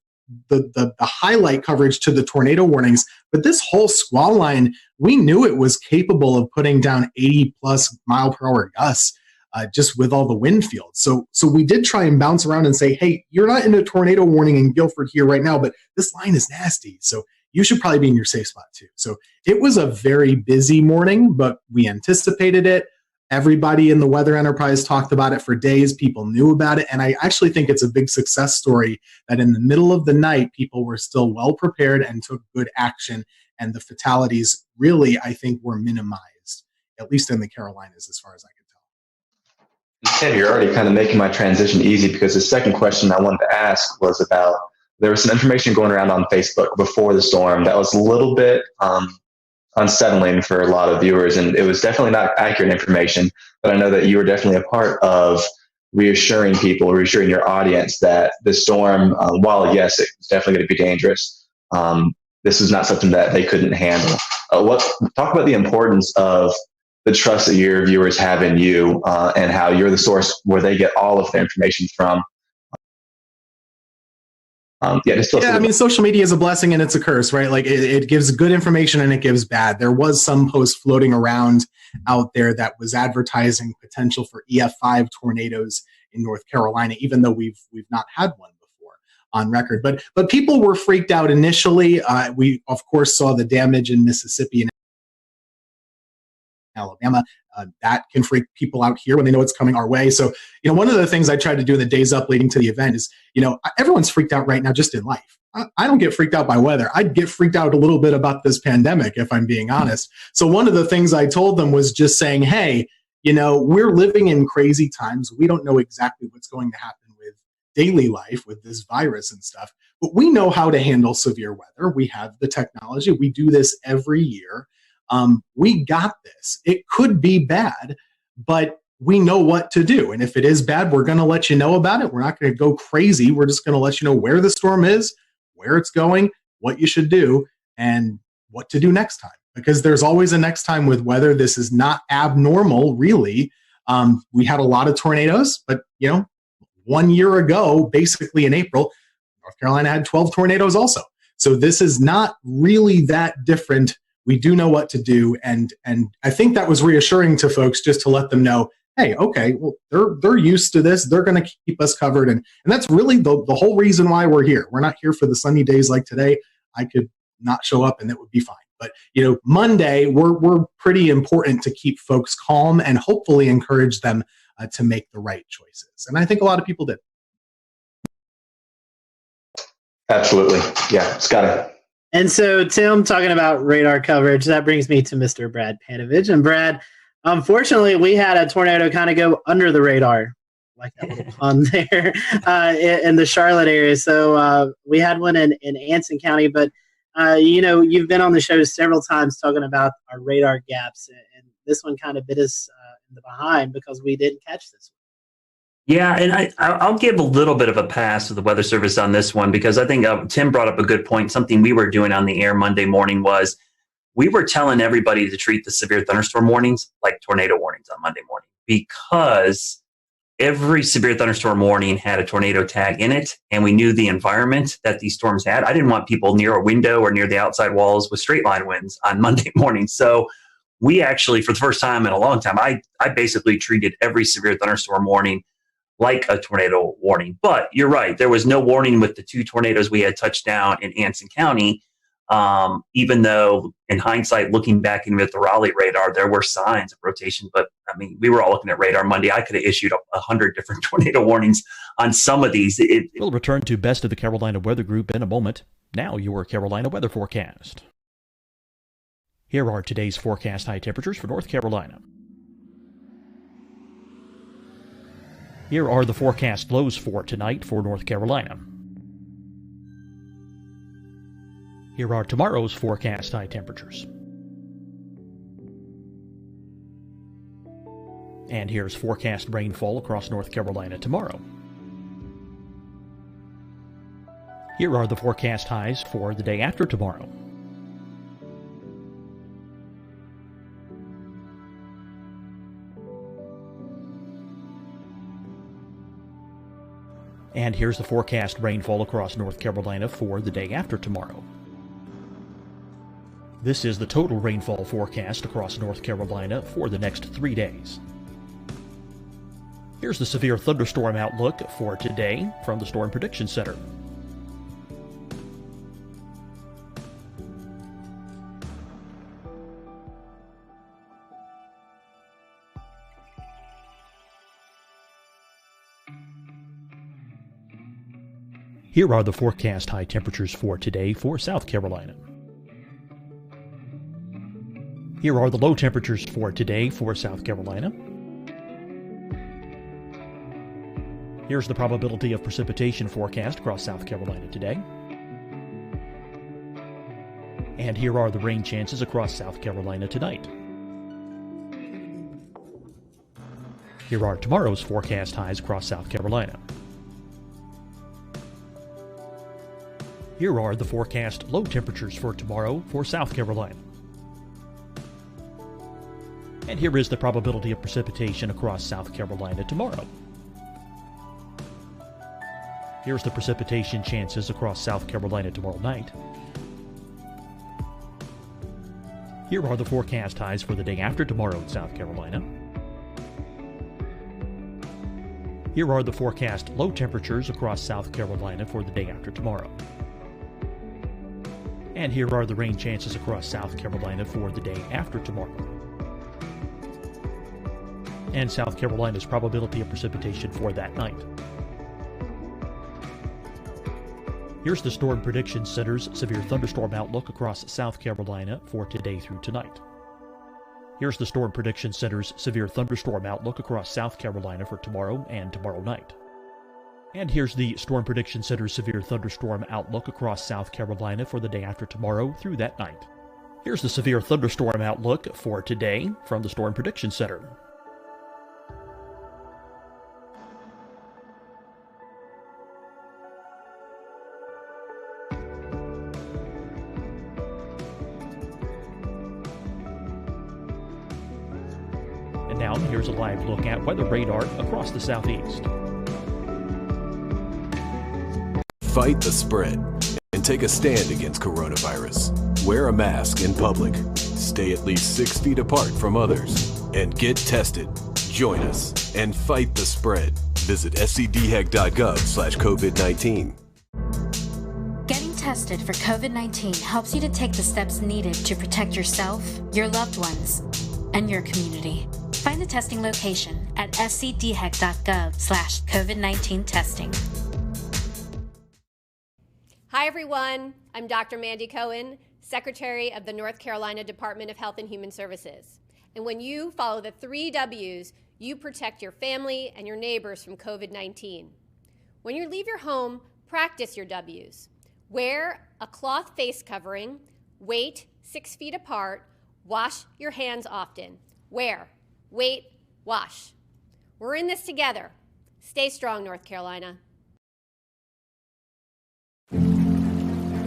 the highlight coverage to the tornado warnings. But this whole squall line, we knew it was capable of putting down 80 plus mile per hour gusts. Just with all the wind fields. So we did try and bounce around and say, hey, you're not in a tornado warning in Guilford here right now, but this line is nasty. So you should probably be in your safe spot too. So it was a very busy morning, but we anticipated it. Everybody in the weather enterprise talked about it for days. People knew about it. And I actually think it's a big success story that in the middle of the night, people were still well prepared and took good action. And the fatalities really, I think, were minimized, at least in the Carolinas, as far as I can tell. Ted, you're already kind of making my transition easy, because the second question I wanted to ask was about, there was some information going around on Facebook before the storm that was a little bit unsettling for a lot of viewers, and it was definitely not accurate information, but I know that you were definitely a part of reassuring your audience that the storm, while yes, it's definitely going to be dangerous, this is not something that they couldn't handle. Talk about the importance of the trust that your viewers have in you, and how you're the source where they get all of their information from. Social media is a blessing and it's a curse, right? Like it gives good information and it gives bad. There was some post floating around out there that was advertising potential for EF5 tornadoes in North Carolina, even though we've not had one before on record. But people were freaked out initially. We of course saw the damage in Mississippi and Alabama. That can freak people out here when they know it's coming our way. So, one of the things I tried to do in the days up leading to the event is, everyone's freaked out right now just in life. I don't get freaked out by weather. I'd get freaked out a little bit about this pandemic, if I'm being honest. So one of the things I told them was just saying, hey, we're living in crazy times. We don't know exactly what's going to happen with daily life with this virus and stuff, but we know how to handle severe weather. We have the technology. We do this every year. We got this. It could be bad, but we know what to do. And if it is bad, we're going to let you know about it. We're not going to go crazy. We're just going to let you know where the storm is, where it's going, what you should do, and what to do next time. Because there's always a next time with weather. This is not abnormal, really. We had a lot of tornadoes, but 1 year ago, basically in April, North Carolina had 12 tornadoes also. So this is not really that different. We do know what to do, and I think that was reassuring to folks, just to let them know, hey, okay, well, they're used to this. They're going to keep us covered, and that's really the whole reason why we're here. We're not here for the sunny days like today. I could not show up, and it would be fine. But Monday, we're pretty important to keep folks calm and hopefully encourage them to make the right choices. And I think a lot of people did. Absolutely, yeah, Scotty. And so, Tim, talking about radar coverage, that brings me to Mr. Brad Panovich. And Brad, unfortunately, we had a tornado kind of go under the radar, like that little pun there, in the Charlotte area. So we had one in Anson County. But, you've been on the show several times talking about our radar gaps. And this one kind of bit us in the behind because we didn't catch this one. Yeah, and I'll give a little bit of a pass to the Weather Service on this one, because I think Tim brought up a good point. Something we were doing on the air Monday morning was we were telling everybody to treat the severe thunderstorm warnings like tornado warnings on Monday morning, because every severe thunderstorm warning had a tornado tag in it, and we knew the environment that these storms had. I didn't want people near a window or near the outside walls with straight line winds on Monday morning. So we actually, for the first time in a long time, I basically treated every severe thunderstorm warning like a tornado warning. But you're right, there was no warning with the 2 tornadoes we had touched down in Anson County, even though in hindsight, looking back in with the Raleigh radar, there were signs of rotation. But I mean, we were all looking at radar Monday. I could have issued 100 different tornado warnings on some of these. We'll return to Best of the Carolina Weather Group in a moment. Now your Carolina weather forecast. Here are today's forecast high temperatures for North Carolina. Here are the forecast lows for tonight for North Carolina. Here are tomorrow's forecast high temperatures. And here's forecast rainfall across North Carolina tomorrow. Here are the forecast highs for the day after tomorrow. And here's the forecast rainfall across North Carolina for the day after tomorrow. This is the total rainfall forecast across North Carolina for the next 3 days. Here's the severe thunderstorm outlook for today from the Storm Prediction Center. Here are the forecast high temperatures for today for South Carolina. Here are the low temperatures for today for South Carolina. Here's the probability of precipitation forecast across South Carolina today. And here are the rain chances across South Carolina tonight. Here are tomorrow's forecast highs across South Carolina. Here are the forecast low temperatures for tomorrow for South Carolina. And here is the probability of precipitation across South Carolina tomorrow. Here's the precipitation chances across South Carolina tomorrow night. Here are the forecast highs for the day after tomorrow in South Carolina. Here are the forecast low temperatures across South Carolina for the day after tomorrow. And here are the rain chances across South Carolina for the day after tomorrow. And South Carolina's probability of precipitation for that night. Here's the Storm Prediction Center's severe thunderstorm outlook across South Carolina for today through tonight. Here's the Storm Prediction Center's severe thunderstorm outlook across South Carolina for tomorrow and tomorrow night. And here's the Storm Prediction Center's severe thunderstorm outlook across South Carolina for the day after tomorrow through that night. Here's the severe thunderstorm outlook for today from the Storm Prediction Center. And now here's a live look at weather radar across the southeast. Fight the spread and take a stand against coronavirus. Wear a mask in public. Stay at least 6 feet apart from others. And get tested. Join us and fight the spread. Visit scdhec.gov/COVID-19. Getting tested for COVID-19 helps you to take the steps needed to protect yourself, your loved ones, and your community. Find the testing location at scdhec.gov/COVID-19 testing. Hi, everyone. I'm Dr. Mandy Cohen, Secretary of the North Carolina Department of Health and Human Services. And when you follow the 3 W's, you protect your family and your neighbors from COVID-19. When you leave your home, practice your W's. Wear a cloth face covering, wait 6 feet apart, wash your hands often. Wear, wait, wash. We're in this together. Stay strong, North Carolina.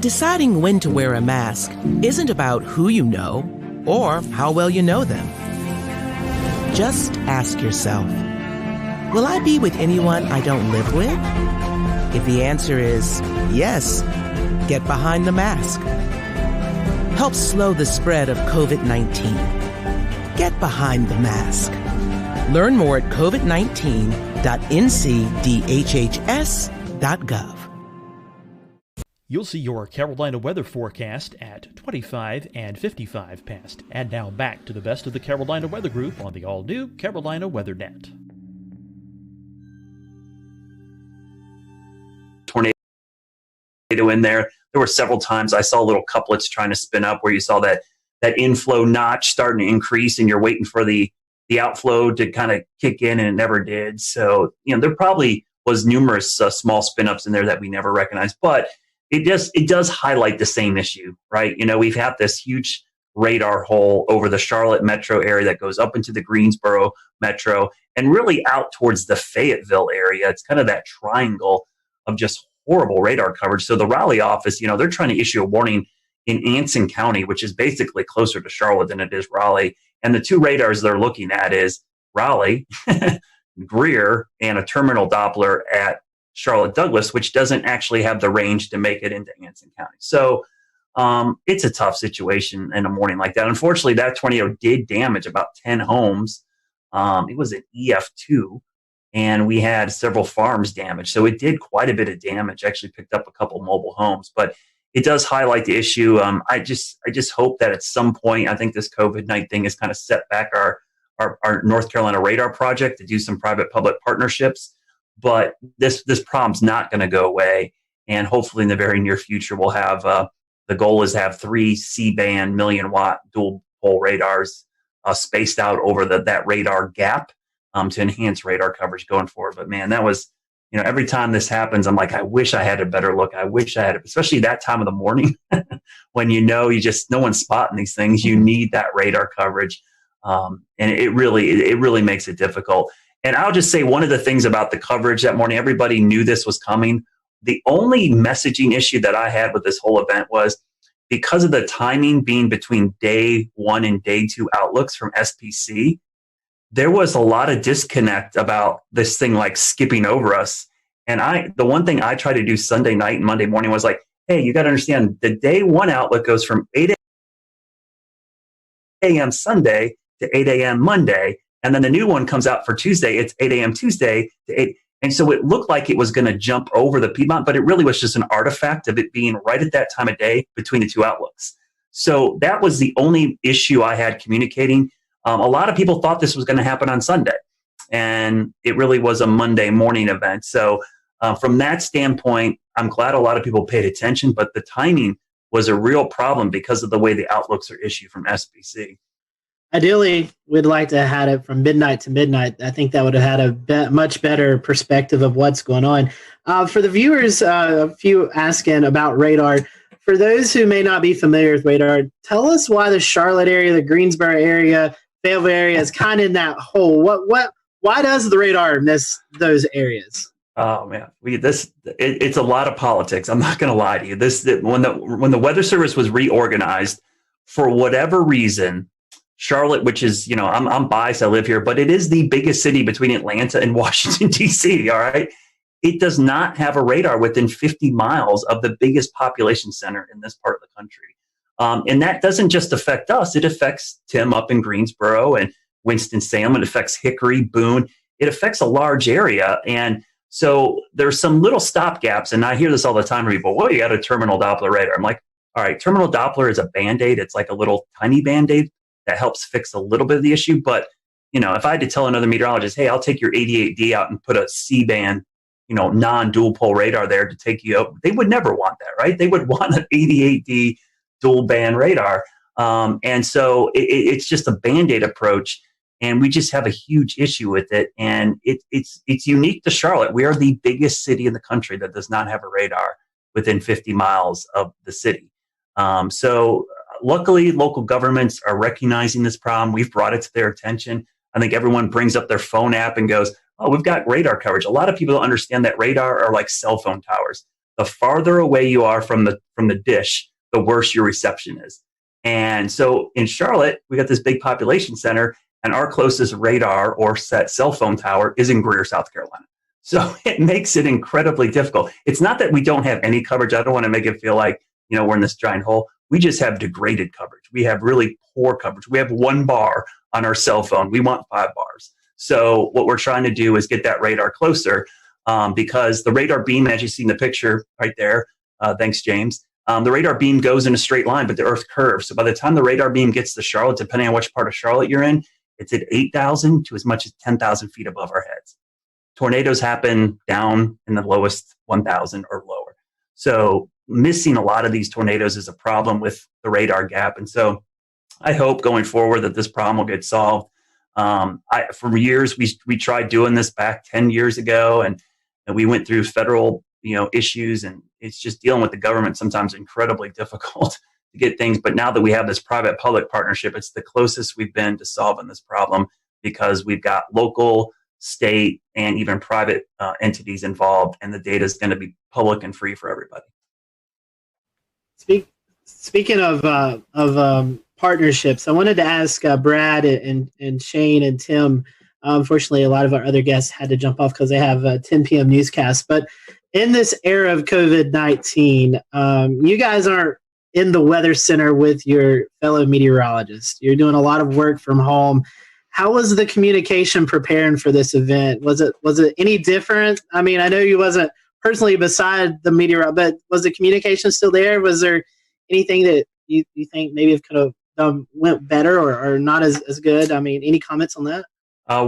Deciding when to wear a mask isn't about who you know or how well you know them. Just ask yourself, will I be with anyone I don't live with? If the answer is yes, get behind the mask. Help slow the spread of COVID-19. Get behind the mask. Learn more at covid19.ncdhhs.gov. You'll see your Carolina weather forecast at 25 and 55 past. And now back to the best of the Carolina Weather Group on the all-new Carolina WeatherNet. Tornado in there. There were several times I saw little couplets trying to spin up where you saw that inflow notch starting to increase, and you're waiting for the outflow to kind of kick in, and it never did. So, there probably was numerous small spin-ups in there that we never recognized, but it does highlight the same issue, right? We've had this huge radar hole over the Charlotte metro area that goes up into the Greensboro metro and really out towards the Fayetteville area. It's kind of that triangle of just horrible radar coverage. So the Raleigh office, they're trying to issue a warning in Anson County, which is basically closer to Charlotte than it is Raleigh. And the two radars they're looking at is Raleigh, Greer, and a terminal Doppler at Charlotte Douglas, which doesn't actually have the range to make it into Anson County. So it's a tough situation in a morning like that. Unfortunately, that tornado did damage about 10 homes. It was an EF2, and we had several farms damaged. So it did quite a bit of damage, actually picked up a couple mobile homes. But it does highlight the issue. I just hope that at some point, I think this COVID-19 thing has kind of set back our North Carolina radar project to do some private-public partnerships. But this problem's not going to go away. And hopefully in the very near future, we'll have the goal is to have 3 C-band million-watt dual-pole radars spaced out over that radar gap to enhance radar coverage going forward. But, man, that was, every time this happens, I'm like, I wish I had a better look. I wish I had, especially that time of the morning when no one's spotting these things. You need that radar coverage. And it really makes it difficult. And I'll just say one of the things about the coverage that morning, everybody knew this was coming. The only messaging issue that I had with this whole event was because of the timing being between day 1 and day 2 outlooks from SPC, there was a lot of disconnect about this thing like skipping over us. And the one thing I tried to do Sunday night and Monday morning was like, hey, you got to understand the day 1 outlook goes from 8 a.m. Sunday to 8 a.m. Monday. And then the new one comes out for Tuesday. It's 8 a.m. Tuesday to 8. And so it looked like it was going to jump over the Piedmont, but it really was just an artifact of it being right at that time of day between the two outlooks. So that was the only issue I had communicating. A lot of people thought this was going to happen on Sunday, and it really was a Monday morning event. So from that standpoint, I'm glad a lot of people paid attention, but the timing was a real problem because of the way the outlooks are issued from SPC. Ideally, we'd like to have had it from midnight to midnight. I think that would have had a much better perspective of what's going on. For the viewers, a few asking about radar. For those who may not be familiar with radar, tell us why the Charlotte area, the Greensboro area, Fayetteville area is kind of in that hole. Why does the radar miss those areas? Oh man, it's a lot of politics. I'm not going to lie to you. When the Weather Service was reorganized, for whatever reason, Charlotte, which is, I'm biased, I live here, but it is the biggest city between Atlanta and Washington, D.C., all right? It does not have a radar within 50 miles of the biggest population center in this part of the country. And that doesn't just affect us. It affects Tim up in Greensboro and Winston-Salem. It affects Hickory, Boone. It affects a large area. And so there's some little stopgaps. And I hear this all the time from people, well, you got a terminal Doppler radar. I'm like, all right, terminal Doppler is a Band-Aid. It's like a little tiny Band-Aid that helps fix a little bit of the issue. But, if I had to tell another meteorologist, hey, I'll take your 88D out and put a C-band, non-dual pole radar there to take you up, they would never want that, right? They would want an 88D dual band radar. And so it's just a Band-Aid approach. And we just have a huge issue with it. And it's unique to Charlotte. We are the biggest city in the country that does not have a radar within 50 miles of the city. So luckily, local governments are recognizing this problem. We've brought it to their attention. I think everyone brings up their phone app and goes, oh, we've got radar coverage. A lot of people don't understand that radar are like cell phone towers. The farther away you are from the dish, the worse your reception is. And so in Charlotte, we got this big population center, and our closest radar or set cell phone tower is in Greer, South Carolina. So it makes it incredibly difficult. It's not that we don't have any coverage. I don't want to make it feel like, we're in this giant hole. We just have degraded coverage. We have really poor coverage. We have 1 bar on our cell phone. We want 5 bars. So what we're trying to do is get that radar closer because the radar beam, as you see in the picture right there, thanks, James, the radar beam goes in a straight line, but the Earth curves. So by the time the radar beam gets to Charlotte, depending on which part of Charlotte you're in, it's at 8,000 to as much as 10,000 feet above our heads. Tornadoes happen down in the lowest 1,000 or lower. So missing a lot of these tornadoes is a problem with the radar gap. And so I hope going forward that this problem will get solved. For years, we tried doing this back 10 years ago, and we went through federal, issues, and it's just dealing with the government sometimes incredibly difficult to get things. But now that we have this private-public partnership, it's the closest we've been to solving this problem, because we've got local, state, and even private entities involved, and the data is going to be public and free for everybody. Speaking of partnerships, I wanted to ask Brad and Shane and Tim. Unfortunately, a lot of our other guests had to jump off because they have a 10 p.m. newscast. But in this era of COVID-19, you guys aren't in the weather center with your fellow meteorologists. You're doing a lot of work from home. How was the communication preparing for this event? Was it any different? I mean, I know you wasn't personally beside the meteorologist, but was the communication still there? Was there anything that you think maybe it could have went better or not as good? I mean, any comments on that?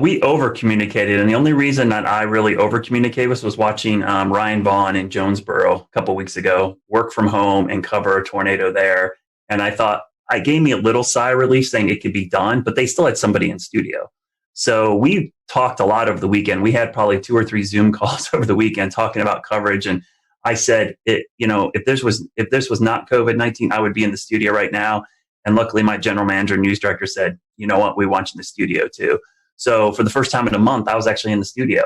We over-communicated, and the only reason that I really over-communicated was watching Ryan Vaughn in Jonesboro a couple weeks ago work from home and cover a tornado there. And I thought, it gave me a little sigh of relief saying it could be done, but they still had somebody in studio. So we talked a lot over the weekend. We had probably 2 or 3 Zoom calls over the weekend talking about coverage. And I said, if this was not COVID-19, I would be in the studio right now. And luckily, my general manager and news director said, you know what, we want you in the studio too. So for the first time in a month, I was actually in the studio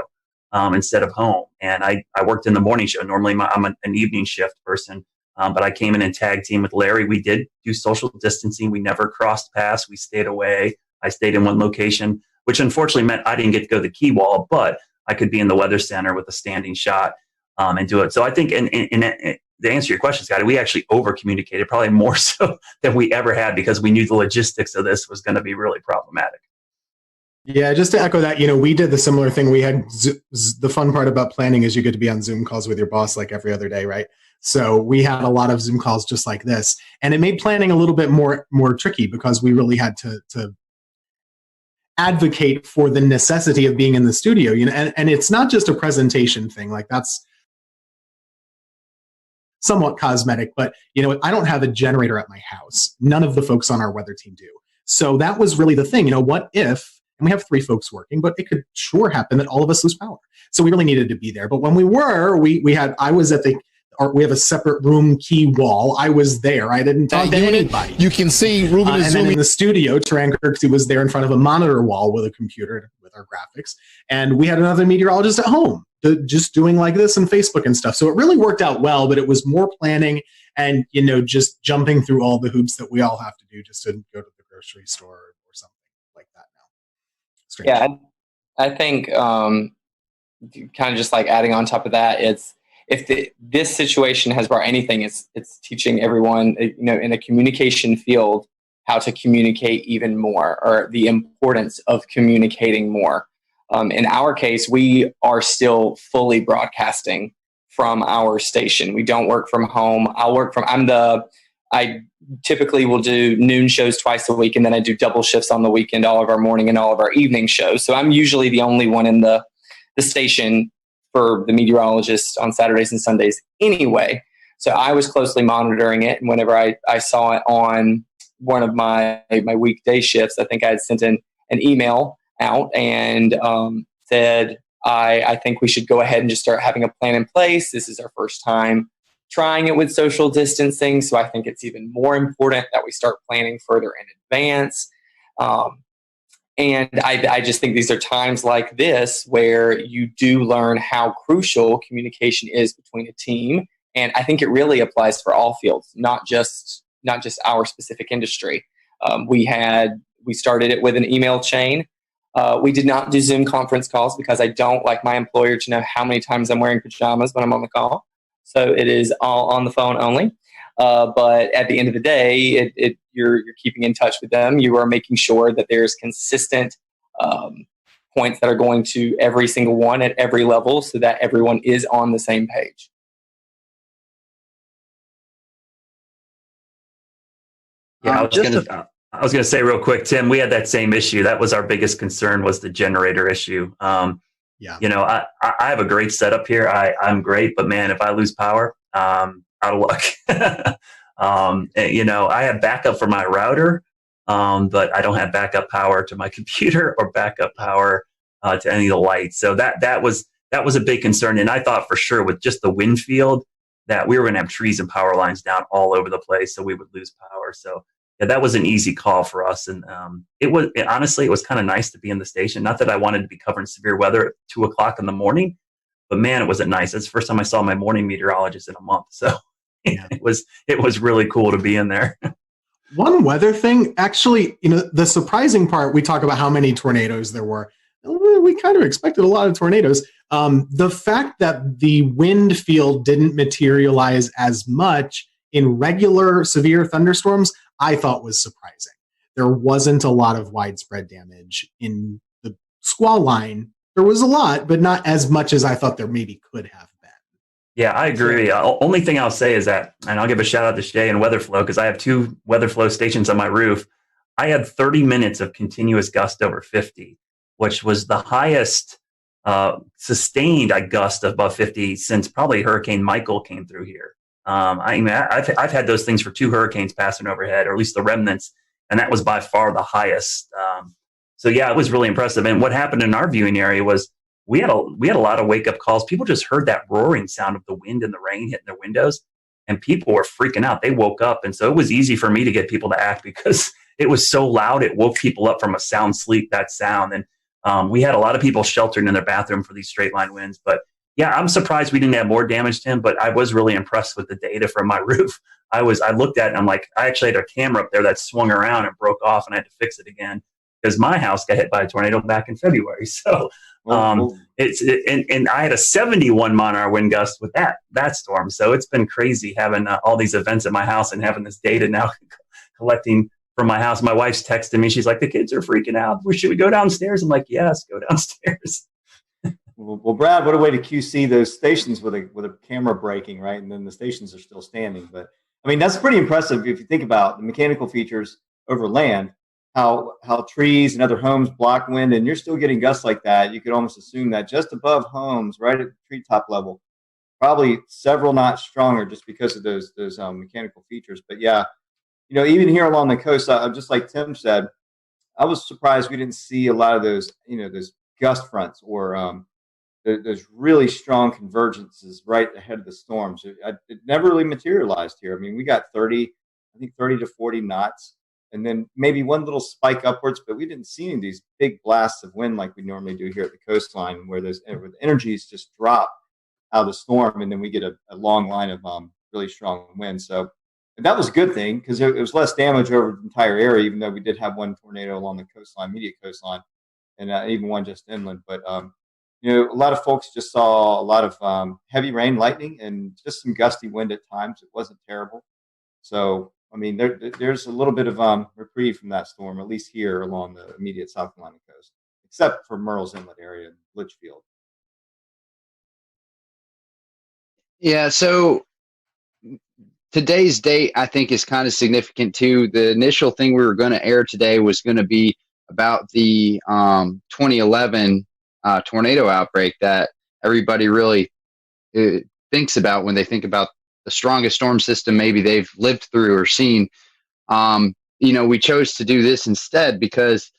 instead of home. And I worked in the morning show. Normally, I'm an evening shift person, but I came in and tag team with Larry. We did do social distancing. We never crossed paths. We stayed away. I stayed in one location, which unfortunately meant I didn't get to go to the key wall, but I could be in the weather center with a standing shot and do it. So I think, to answer your question, Scotty, we actually over-communicated, probably more so than we ever had, because we knew the logistics of this was going to be really problematic. Yeah, just to echo that, we did the similar thing. We had the fun part about planning is you get to be on Zoom calls with your boss like every other day, right? So we had a lot of Zoom calls just like this, and it made planning a little bit more tricky, because we really had to advocate for the necessity of being in the studio. And it's not just a presentation thing, like that's somewhat cosmetic, but I don't have a generator at my house. None of the folks on our weather team do. So that was really the thing. What if? And we have 3 folks working, but it could sure happen that all of us lose power. So we really needed to be there. But when we were, I was at we have a separate room key wall. I was there. I didn't talk to anybody. You can see Ruben is and zooming. then in the studio, Taran Kirksey was there in front of a monitor wall with a computer with our graphics. And we had another meteorologist at home just doing like this and Facebook and stuff. So it really worked out well, but it was more planning and, just jumping through all the hoops that we all have to do just to go to the grocery store or something like that now. Strange. Yeah, I think kind of just like adding on top of that, this situation has brought anything, it's teaching everyone, in a communication field, how to communicate even more, or the importance of communicating more. In our case, we are still fully broadcasting from our station. We don't work from home. I typically will do noon shows twice a week, and then I do double shifts on the weekend, all of our morning and all of our evening shows. So I'm usually the only one in the station for the meteorologists on Saturdays and Sundays anyway. So I was closely monitoring it. And whenever I saw it on one of my weekday shifts, I think I had sent an email out and said, I think we should go ahead and just start having a plan in place. This is our first time trying it with social distancing. So I think it's even more important that we start planning further in advance. And I just think these are times like this where you do learn how crucial communication is between a team. And I think it really applies for all fields, not just our specific industry. We started it with an email chain. We did not do Zoom conference calls because I don't like my employer to know how many times I'm wearing pajamas when I'm on the call. So it is all on the phone only. But at the end of the day, you're keeping in touch with them. You are making sure that there's consistent points that are going to every single one at every level so that everyone is on the same page. Yeah, I was going to say real quick, Tim, we had that same issue. That was our biggest concern, was the generator issue. Yeah. I have a great setup here. I'm great, but man, if I lose power, out of luck. I have backup for my router, but I don't have backup power to my computer or backup power to any of the lights. So that was a big concern. And I thought for sure with just the wind field that we were going to have trees and power lines down all over the place, so we would lose power. So yeah, that was an easy call for us. And honestly, it was kind of nice to be in the station. Not that I wanted to be covering severe weather at 2:00 in the morning, but man, it wasn't nice. It's the first time I saw my morning meteorologist in a month. So yeah. it was really cool to be in there. One weather thing, actually, the surprising part, we talk about how many tornadoes there were. We kind of expected a lot of tornadoes. The fact that the wind field didn't materialize as much in regular severe thunderstorms, I thought was surprising. There wasn't a lot of widespread damage in the squall line. There was a lot, but not as much as I thought there maybe could have been. Yeah, I agree. Only thing I'll say is that, and I'll give a shout out to Shay and WeatherFlow, because I have 2 WeatherFlow stations on my roof. I had 30 minutes of continuous gust over 50, which was the highest sustained gust above 50 since probably Hurricane Michael came through here. I've had those things for 2 hurricanes passing overhead, or at least the remnants, and that was by far the highest. So yeah, it was really impressive. And what happened in our viewing area was we had a lot of wake up calls. People just heard that roaring sound of the wind and the rain hitting their windows, and people were freaking out. They woke up, and so it was easy for me to get people to act because it was so loud. It woke people up from a sound sleep. That sound, and we had a lot of people sheltered in their bathroom for these straight line winds. But yeah, I'm surprised we didn't have more damage, Tim, but I was really impressed with the data from my roof. I looked at it and I'm like, I actually had a camera up there that swung around and broke off, and I had to fix it again because my house got hit by a tornado back in February. So and I had a 71 mile-an-hour wind gust with that storm. So it's been crazy having all these events at my house and having this data now collecting from my house. My wife's texting me. She's like, the kids are freaking out. Should we go downstairs? I'm like, yes, go downstairs. Well, Brad, what a way to QC those stations with a camera breaking, right? And then the stations are still standing. But I mean, that's pretty impressive if you think about the mechanical features over land, how trees and other homes block wind, and you're still getting gusts like that. You could almost assume that just above homes, right at the treetop level, probably several knots stronger just because of those mechanical features. But yeah, even here along the coast, just like Tim said, I was surprised we didn't see a lot of those, those gust fronts or there's really strong convergences right ahead of the storms. It never really materialized here. I mean, we got 30 to 40 knots, and then maybe one little spike upwards, but we didn't see any of these big blasts of wind like we normally do here at the coastline, where the energies just drop out of the storm, and then we get a long line of really strong winds. So that was a good thing because it was less damage over the entire area, even though we did have one tornado along the coastline, immediate coastline, and even one just inland. But a lot of folks just saw a lot of heavy rain, lightning, and just some gusty wind at times. It wasn't terrible. So, I mean, there's a little bit of reprieve from that storm, at least here along the immediate South Carolina coast, except for Murrells Inlet area and Litchfield. Yeah, so today's date, I think, is kind of significant, too. The initial thing we were going to air today was going to be about the 2011 tornado outbreak that everybody really thinks about when they think about the strongest storm system maybe they've lived through or seen. We chose to do this instead because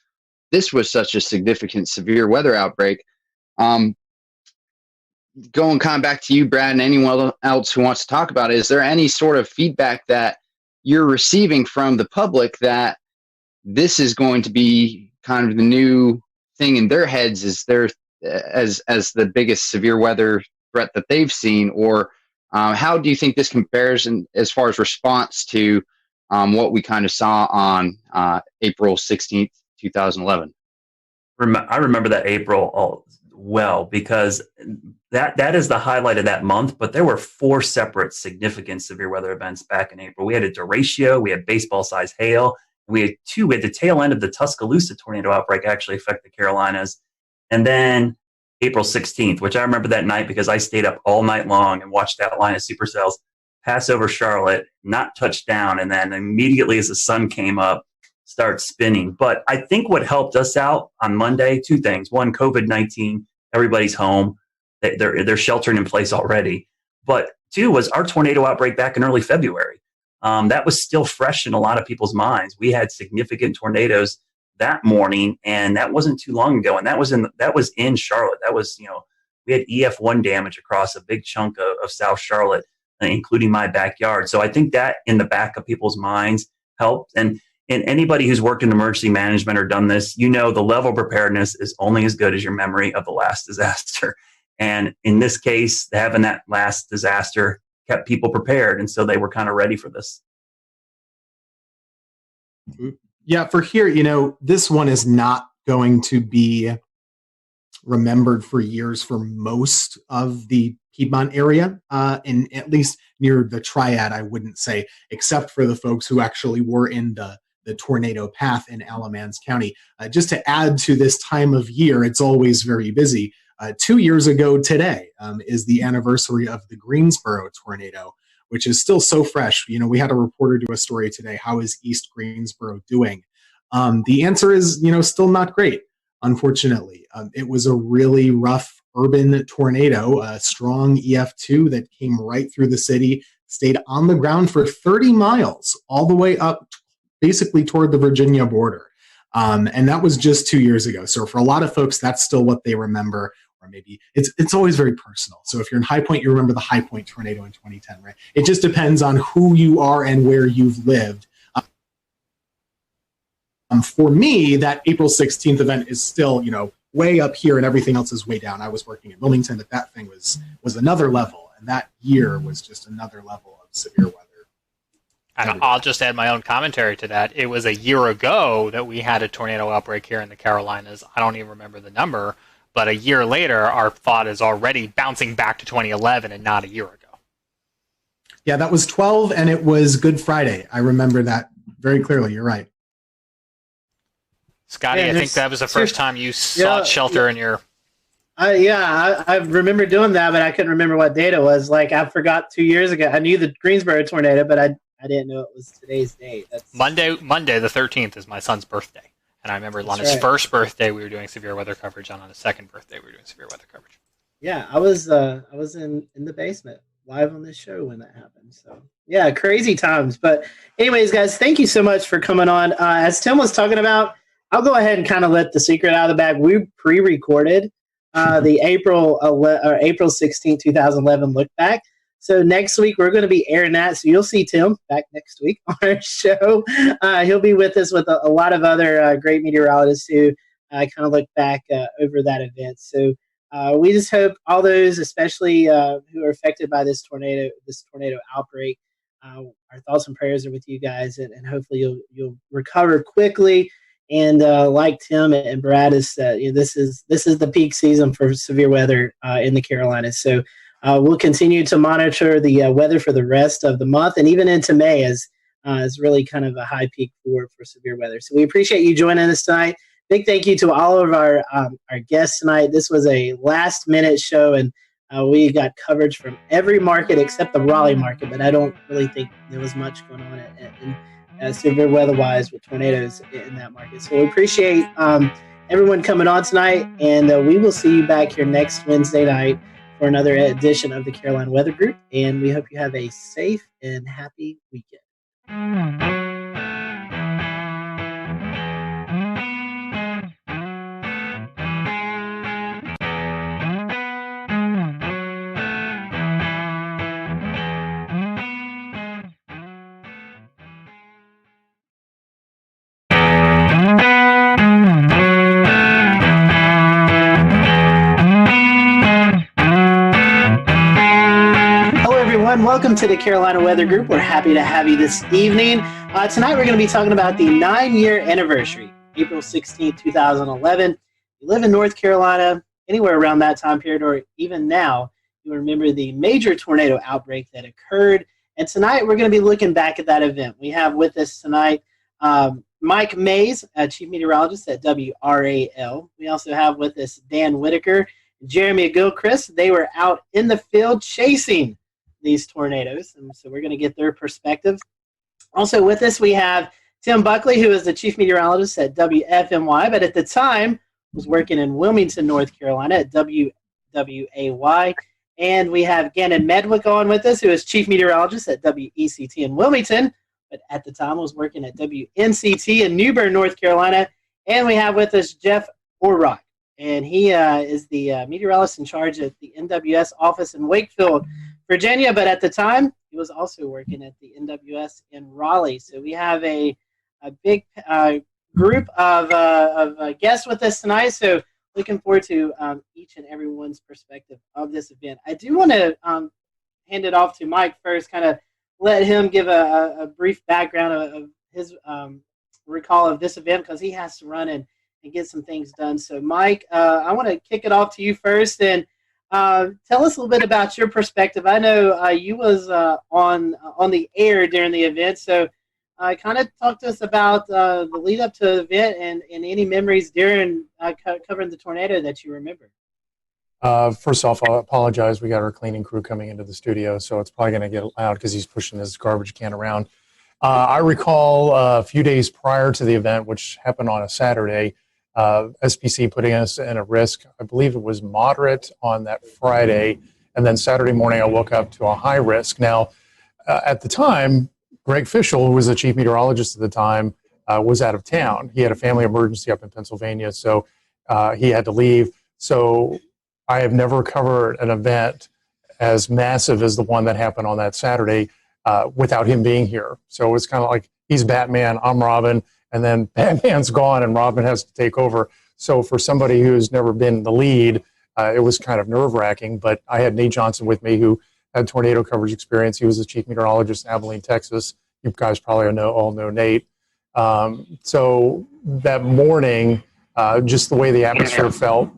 this was such a significant severe weather outbreak. Going kind of back to you, Brad, and anyone else who wants to talk about it, is there any sort of feedback that you're receiving from the public that this is going to be kind of the new thing in their heads as the biggest severe weather threat that they've seen? Or how do you think this compares as far as response to what we kind of saw on April 16th, 2011? I remember that April well, because that is the highlight of that month, but there were 4 separate significant severe weather events back in April. We had a derecho, we had baseball-sized hail, and we had the tail end of the Tuscaloosa tornado outbreak actually affect the Carolinas. And then April 16th, which I remember that night because I stayed up all night long and watched that line of supercells pass over Charlotte, not touch down, and then immediately as the sun came up, start spinning. But I think what helped us out on Monday, 2 things. One, COVID-19, everybody's home. They're sheltering in place already. But 2 was our tornado outbreak back in early February. that was still fresh in a lot of people's minds. We had significant tornadoes that morning, and that wasn't too long ago. And that was in Charlotte. That was, we had EF1 damage across a big chunk of South Charlotte, including my backyard. So I think that in the back of people's minds helped. And anybody who's worked in emergency management or done this, the level of preparedness is only as good as your memory of the last disaster. And in this case, having that last disaster kept people prepared. And so they were kind of ready for this. Yeah, for here, this one is not going to be remembered for years for most of the Piedmont area, and at least near the Triad, I wouldn't say, except for the folks who actually were in the tornado path in Alamance County. Just to add to this time of year, it's always very busy. 2 years ago today is the anniversary of the Greensboro tornado, which is still so fresh. We had a reporter do a story today. How is East Greensboro doing? The answer is, still not great, unfortunately. It was a really rough urban tornado, a strong EF2 that came right through the city, stayed on the ground for 30 miles, all the way up basically toward the Virginia border. And that was just 2 years ago. So for a lot of folks, that's still what they remember. Or maybe it's always very personal. So if you're in High Point, you remember the High Point tornado in 2010, right? It just depends on who you are and where you've lived. For me, that April 16th event is still, way up here and everything else is way down. I was working in Wilmington, but that thing was another level. And that year was just another level of severe weather. And I'll just add my own commentary to that. It was a year ago that we had a tornado outbreak here in the Carolinas. I don't even remember the number. But a year later, our thought is already bouncing back to 2011 and not a year ago. Yeah, that was 12, and it was Good Friday. I remember that very clearly. You're right. Scotty, I think that was the first time you sought shelter in your... I remember doing that, but I couldn't remember what date it was. Like, I forgot 2 years ago. I knew the Greensboro tornado, but I didn't know it was today's date. That's... Monday the 13th is my son's birthday. And I remember on his first birthday, we were doing severe weather coverage, and on his second birthday, we were doing severe weather coverage. Yeah, I was in the basement live on this show when that happened. So yeah, crazy times. But anyways, guys, thank you so much for coming on. As Tim was talking about, I'll go ahead and kind of let the secret out of the bag. We pre-recorded the April 16, 2011 look back. So next week, we're going to be airing that. So you'll see Tim back next week on our show. He'll be with us with a lot of other great meteorologists who kind of look back over that event. So we just hope all those, especially who are affected by this tornado outbreak, our thoughts and prayers are with you guys, and hopefully you'll recover quickly. And like Tim and Brad has said, this is the peak season for severe weather in the Carolinas. So we'll continue to monitor the weather for the rest of the month and even into May as really kind of a high peak for severe weather. So we appreciate you joining us tonight. Big thank you to all of our guests tonight. This was a last-minute show, and we got coverage from every market except the Raleigh market, but I don't really think there was much going on in severe weather-wise with tornadoes in that market. So we appreciate everyone coming on tonight, and we will see you back here next Wednesday night for another edition of the Carolina Weather Group, and we hope you have a safe and happy weekend. Welcome to the Carolina Weather Group. We're happy to have you this evening. Tonight we're going to be talking about the 9-year anniversary, April 16, 2011. If you live in North Carolina, anywhere around that time period, or even now, you remember the major tornado outbreak that occurred. And tonight we're going to be looking back at that event. We have with us tonight Mike Mays, Chief Meteorologist at WRAL. We also have with us Dan Whitaker, Jeremy Gilchrist. They were out in the field chasing these tornadoes, and so we're going to get their perspective. Also with us, we have Tim Buckley, who is the Chief Meteorologist at WFMY, but at the time was working in Wilmington, North Carolina at WWAY. And we have Gannon Medwick on with us, who is chief meteorologist at WECT in Wilmington, but at the time was working at WNCT in New Bern, North Carolina. And we have with us Jeff Orrock, and he is the meteorologist in charge at the NWS office in Wakefield, Virginia, but at the time, he was also working at the NWS in Raleigh. So we have a big group of guests with us tonight, so looking forward to each and everyone's perspective of this event. I do want to hand it off to Mike first, kind of let him give a brief background of his recall of this event, because he has to run and get some things done. So Mike, I want to kick it off to you first, and tell us a little bit about your perspective. I know you was on the air during the event, so kind of talk to us about the lead up to the event and any memories during covering the tornado that you remember. First off, I'll apologize. We got our cleaning crew coming into the studio, so it's probably going to get loud because he's pushing his garbage can around. I recall a few days prior to the event, which happened on a Saturday, SPC putting us in a risk. I believe it was moderate on that Friday, and then Saturday morning I woke up to a high risk. Now, at the time, Greg Fischel, who was the chief meteorologist at the time, was out of town. He had a family emergency up in Pennsylvania, so he had to leave. So I have never covered an event as massive as the one that happened on that Saturday without him being here. So it's kind of like he's Batman, I'm Robin, and then Batman's gone and Robin has to take over. So for somebody who's never been the lead, it was kind of nerve-wracking. But I had Nate Johnson with me, who had tornado coverage experience. He was the chief meteorologist in Abilene, Texas. You guys probably all know Nate. So that morning, just the way the atmosphere felt,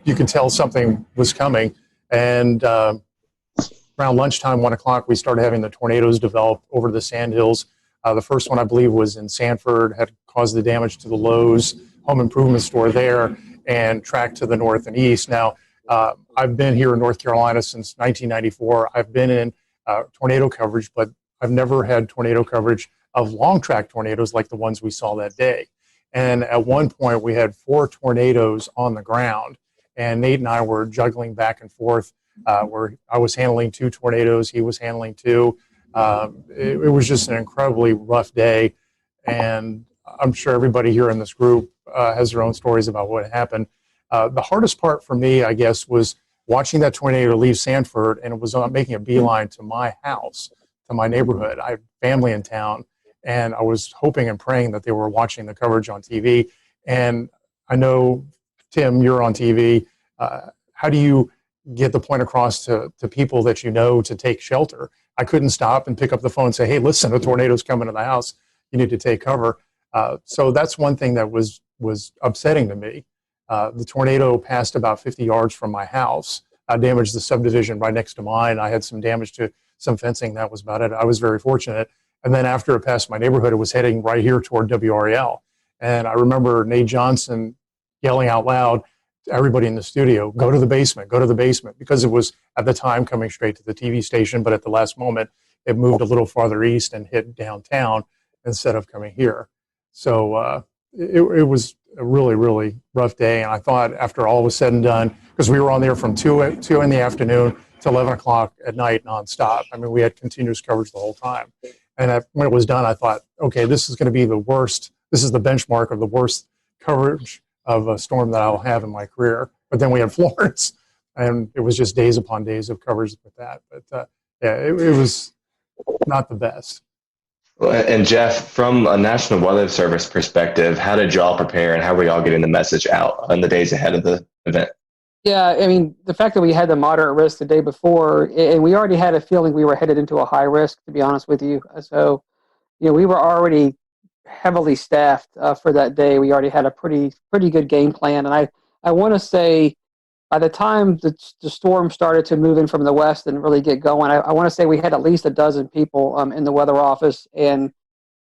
you could tell something was coming. And around lunchtime, 1 o'clock, we started having the tornadoes develop over the Sandhills. The first one, I believe, was in Sanford, had caused the damage to the Lowe's home improvement store there and tracked to the north and east. Now, I've been here in North Carolina since 1994. I've been in tornado coverage, but I've never had tornado coverage of long track tornadoes like the ones we saw that day. And at one point, we had 4 tornadoes on the ground, and Nate and I were juggling back and forth, where I was handling 2 tornadoes, he was handling 2. It was just an incredibly rough day, and I'm sure everybody here in this group has their own stories about what happened. The hardest part for me, I guess, was watching that tornado leave Sanford, and it was making a beeline to my house, to my neighborhood. I have family in town, and I was hoping and praying that they were watching the coverage on TV. And I know, Tim, you're on TV. How do you get the point across to people that you know to take shelter? I couldn't stop and pick up the phone and say, hey, listen, a tornado's coming to the house. You need to take cover. So that's one thing that was upsetting to me. The tornado passed about 50 yards from my house. I damaged the subdivision right next to mine. I had some damage to some fencing. That was about it. I was very fortunate. And then after it passed my neighborhood, it was heading right here toward WRAL. And I remember Nate Johnson yelling out loud to everybody in the studio, go to the basement, because it was at the time coming straight to the TV station, but at the last moment, it moved a little farther east and hit downtown instead of coming here. So it was a really, really rough day. And I thought after all was said and done, because we were on there from 2 in the afternoon to 11 o'clock at night nonstop. I mean, we had continuous coverage the whole time. And when it was done, I thought, okay, this is going to be the worst. This is the benchmark of the worst coverage of a storm that I'll have in my career. But then we had Florence, and it was just days upon days of coverage with that. But yeah, it was not the best. Well, and Jeff, from a National Weather Service perspective, how did y'all prepare, and how were y'all getting the message out in the days ahead of the event? Yeah, I mean, the fact that we had the moderate risk the day before, and we already had a feeling we were headed into a high risk, to be honest with you. So, we were already heavily staffed for that day. We already had a pretty good game plan. And I want to say by the time the storm started to move in from the west and really get going, I want to say we had at least a dozen people in the weather office, and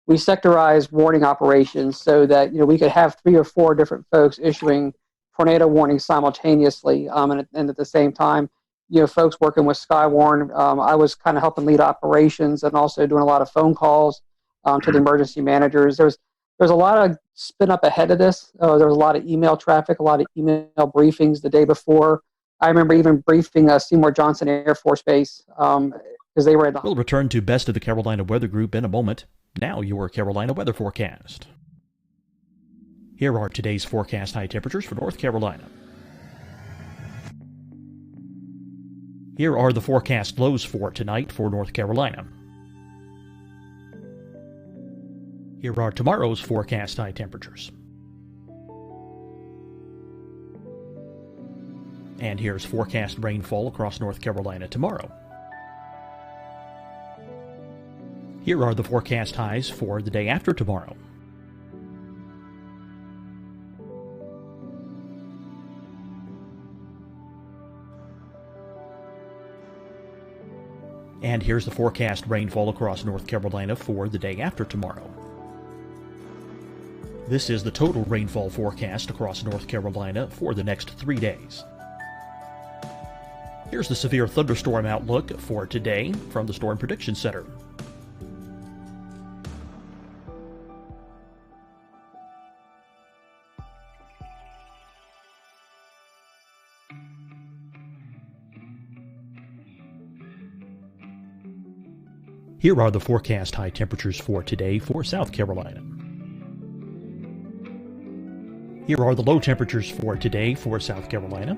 we sectorized warning operations so that we could have 3 or 4 different folks issuing tornado warnings simultaneously, and at the same time, folks working with Skywarn. I was kind of helping lead operations and also doing a lot of phone calls to the emergency managers. There's a lot of spin up ahead of this. There was a lot of email traffic, a lot of email briefings the day before. I remember even briefing Seymour Johnson Air Force Base because they were at the... We'll return to Best of the Carolina Weather Group in a moment. Now your Carolina weather forecast. Here are today's forecast high temperatures for North Carolina. Here are the forecast lows for tonight for North Carolina. Here are tomorrow's forecast high temperatures. And here's forecast rainfall across North Carolina tomorrow. Here are the forecast highs for the day after tomorrow. And here's the forecast rainfall across North Carolina for the day after tomorrow. This is the total rainfall forecast across North Carolina for the next 3 days. Here's the severe thunderstorm outlook for today from the Storm Prediction Center. Here are the forecast high temperatures for today for South Carolina. Here are the low temperatures for today for South Carolina.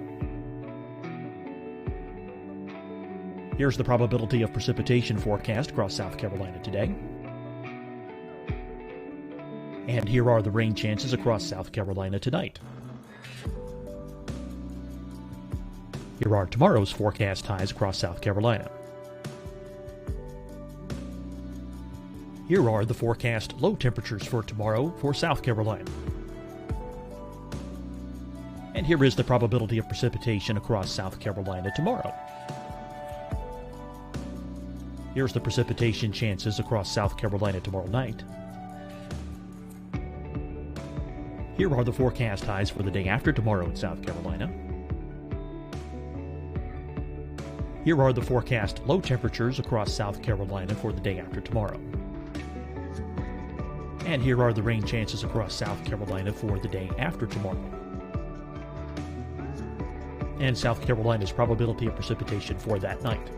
Here's the probability of precipitation forecast across South Carolina today. And here are the rain chances across South Carolina tonight. Here are tomorrow's forecast highs across South Carolina. Here are the forecast low temperatures for tomorrow for South Carolina. And here is the probability of precipitation across South Carolina tomorrow. Here's the precipitation chances across South Carolina tomorrow night. Here are the forecast highs for the day after tomorrow in South Carolina. Here are the forecast low temperatures across South Carolina for the day after tomorrow. And here are the rain chances across South Carolina for the day after tomorrow. And South Carolina's probability of precipitation for that night.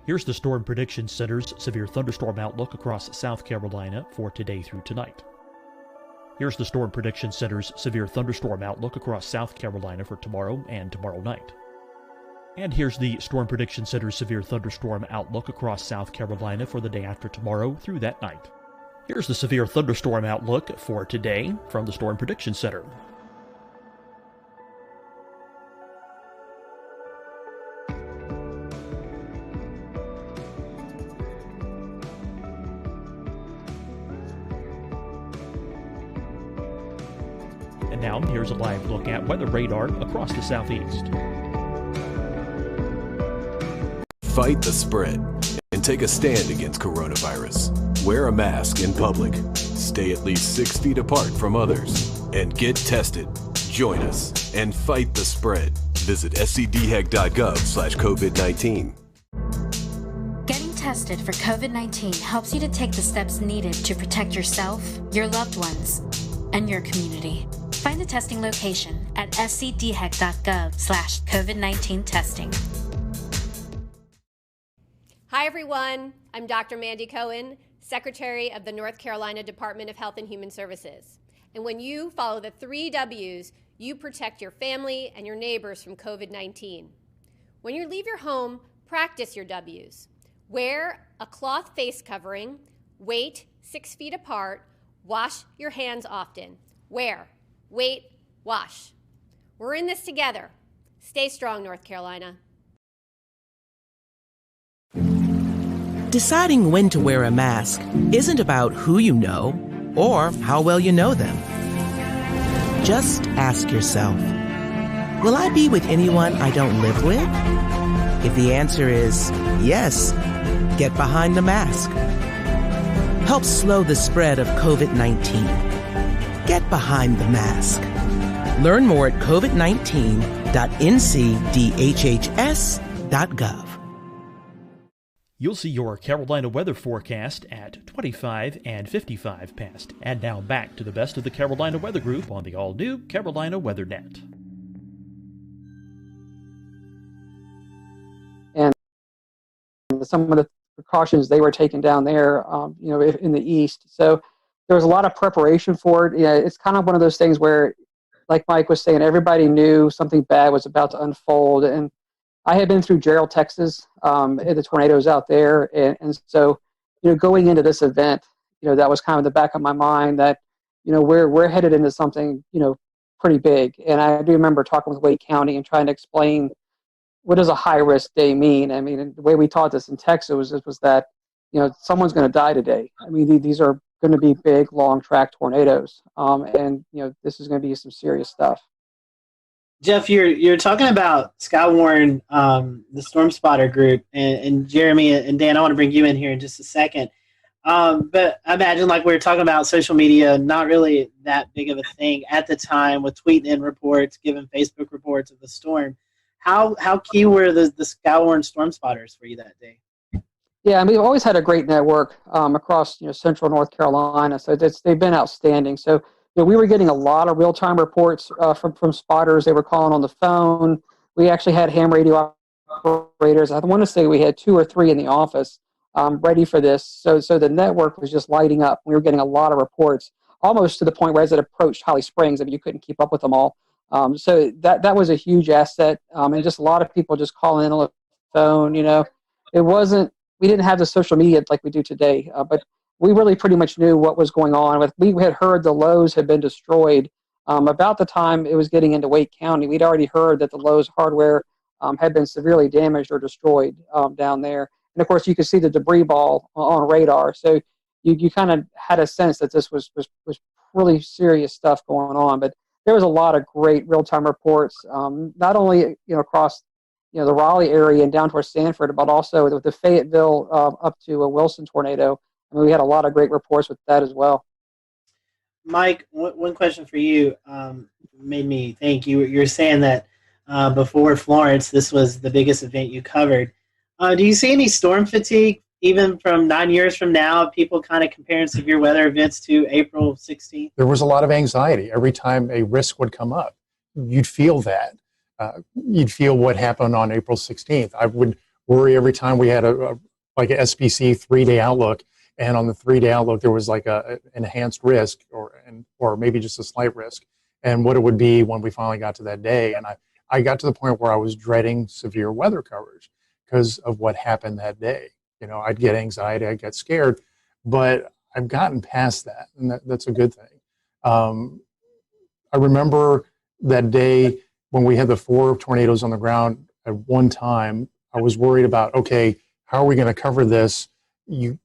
Here's the Storm Prediction Center's severe thunderstorm outlook across South Carolina for today through tonight. Here's the Storm Prediction Center's severe thunderstorm outlook across South Carolina for tomorrow and tomorrow night. And here's the Storm Prediction Center's severe thunderstorm outlook across South Carolina for the day after tomorrow through that night. Here's the severe thunderstorm outlook for today from the Storm Prediction Center. And now here's a live look at weather radar across the southeast. Fight the spread and take a stand against coronavirus. Wear a mask in public. Stay at least 6 feet apart from others. And get tested. Join us and fight the spread. Visit scdhec.gov/COVID-19. Getting tested for COVID-19 helps you to take the steps needed to protect yourself, your loved ones, and your community. Find the testing location at scdhec.gov/COVID-19 testing. Hi, everyone. I'm Dr. Mandy Cohen, Secretary of the North Carolina Department of Health and Human Services. And when you follow the 3 W's, you protect your family and your neighbors from COVID-19. When you leave your home, practice your W's. Wear a cloth face covering, wait 6 feet apart, wash your hands often. Wear, wait, wash. We're in this together. Stay strong, North Carolina. Deciding when to wear a mask isn't about who you know or how well you know them. Just ask yourself, will I be with anyone I don't live with? If the answer is yes, get behind the mask. Help slow the spread of COVID-19. Get behind the mask. Learn more at covid19.ncdhhs.gov. You'll see your Carolina weather forecast at 25 and 55 past. And now back to the best of the Carolina Weather Group on the all-new Carolina WeatherNet. And some of the precautions they were taking down there, in the east. So there was a lot of preparation for it. Yeah, it's kind of one of those things where, like Mike was saying, everybody knew something bad was about to unfold. And I had been through Gerald, Texas, the tornadoes out there, and so going into this event, that was kind of the back of my mind that we're headed into something pretty big. And I do remember talking with Wake County and trying to explain what does a high risk day mean. I mean, the way we taught this in Texas was that someone's going to die today. I mean, these are going to be big, long track tornadoes, and this is going to be some serious stuff. Jeff, you're talking about Skywarn, the Storm Spotter group, and Jeremy and Dan. I want to bring you in here in just a second. But I imagine, like we were talking about, social media not really that big of a thing at the time, with tweeting in reports, giving Facebook reports of the storm. How key were the Skywarn Storm Spotters for you that day? Yeah, I mean, we've always had a great network across central North Carolina, so they've been outstanding. So we were getting a lot of real-time reports from spotters. They were calling on the phone. We actually had ham radio operators. I want to say we had 2 or 3 in the office ready for this. So the network was just lighting up. We were getting a lot of reports, almost to the point where as it approached Holly Springs, I mean, you couldn't keep up with them all. So that was a huge asset, and just a lot of people just calling in on the phone. We didn't have the social media like we do today, but we really pretty much knew what was going on. We had heard the Lowe's had been destroyed. About the time it was getting into Wake County, we'd already heard that the Lowe's hardware had been severely damaged or destroyed down there. And of course, you could see the debris ball on radar. So you kind of had a sense that this was really serious stuff going on. But there was a lot of great real-time reports, not only across the Raleigh area and down towards Sanford, but also with the Fayetteville up to a Wilson tornado. I mean, we had a lot of great reports with that as well. Mike, one question for you made me think. You're saying that before Florence, this was the biggest event you covered. Do you see any storm fatigue, even from 9 years from now, people kind of comparing severe weather events to April 16th? There was a lot of anxiety every time a risk would come up. You'd feel that. You'd feel what happened on April 16th. I would worry every time we had a SPC 3-day outlook, and on the 3-day outlook there was like an enhanced risk or maybe just a slight risk, and what it would be when we finally got to that day. And I got to the point where I was dreading severe weather coverage because of what happened that day. I'd get anxiety, I'd get scared, but I've gotten past that, and that's a good thing. I remember that day when we had the 4 tornadoes on the ground at one time. I was worried about, okay, how are we going to cover this? You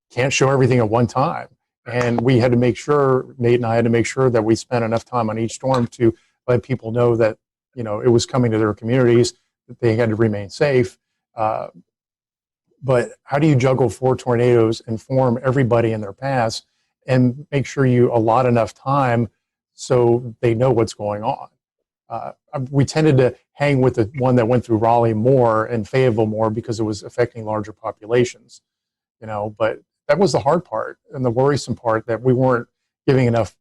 can't show everything at one time. And we had to make sure, Nate and I had to make sure that we spent enough time on each storm to let people know that, it was coming to their communities, that they had to remain safe. But how do you juggle 4 tornadoes, inform everybody in their paths, and make sure you allot enough time so they know what's going on? We tended to hang with the one that went through Raleigh more and Fayetteville more because it was affecting larger populations, but that was the hard part and the worrisome part, that we weren't giving enough,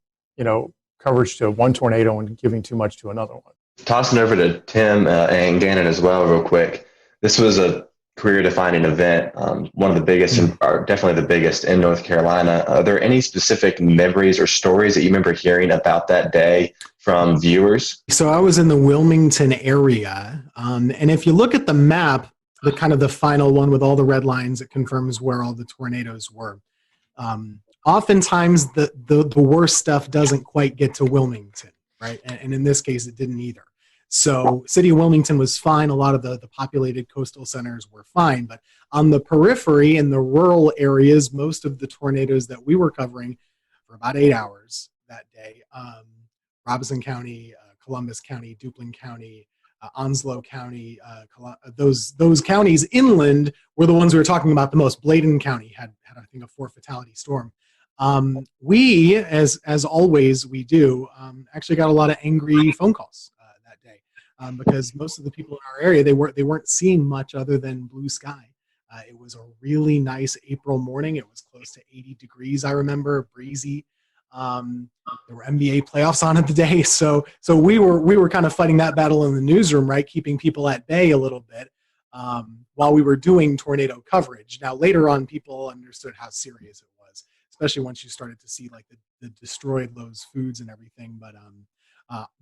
coverage to one tornado and giving too much to another one. Tossing over to Tim and Gannon as well real quick. This was a career-defining event, one of the biggest, or definitely the biggest in North Carolina. Are there any specific memories or stories that you remember hearing about that day from viewers? So I was in the Wilmington area, and if you look at the map, the kind of the final one with all the red lines, it confirms where all the tornadoes were. Oftentimes, the worst stuff doesn't quite get to Wilmington, right? And in this case, it didn't either. So city of Wilmington was fine. A lot of the populated coastal centers were fine. But on the periphery in the rural areas, most of the tornadoes that we were covering for about 8 hours that day, Robeson County, Columbus County, Duplin County, Onslow County, those counties inland were the ones we were talking about the most. Bladen County had I think, a 4 fatality storm. We, as always we do, actually got a lot of angry phone calls that day because most of the people in our area, they weren't seeing much other than blue sky. It was a really nice April morning. It was close to 80 degrees, I remember, breezy. There were NBA playoffs on at the day, so we were kind of fighting that battle in the newsroom, right, keeping people at bay a little bit while we were doing tornado coverage. Now later on, people understood how serious it was, especially once you started to see like the destroyed Lowe's foods and everything. But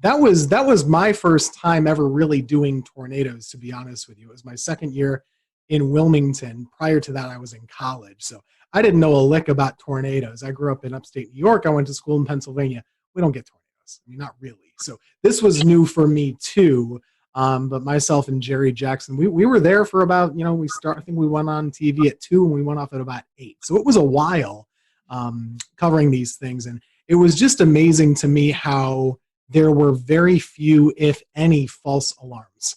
that was my first time ever really doing tornadoes, to be honest with you. It was my second year in Wilmington. Prior to that, I was in college, so I didn't know a lick about tornadoes. I grew up in upstate New York. I went to school in Pennsylvania. We don't get tornadoes. I mean, not really. So this was new for me too. But myself and Jerry Jackson, we were there for about, I think we went on TV at 2 and we went off at about 8. So it was a while covering these things. And it was just amazing to me how there were very few, if any, false alarms.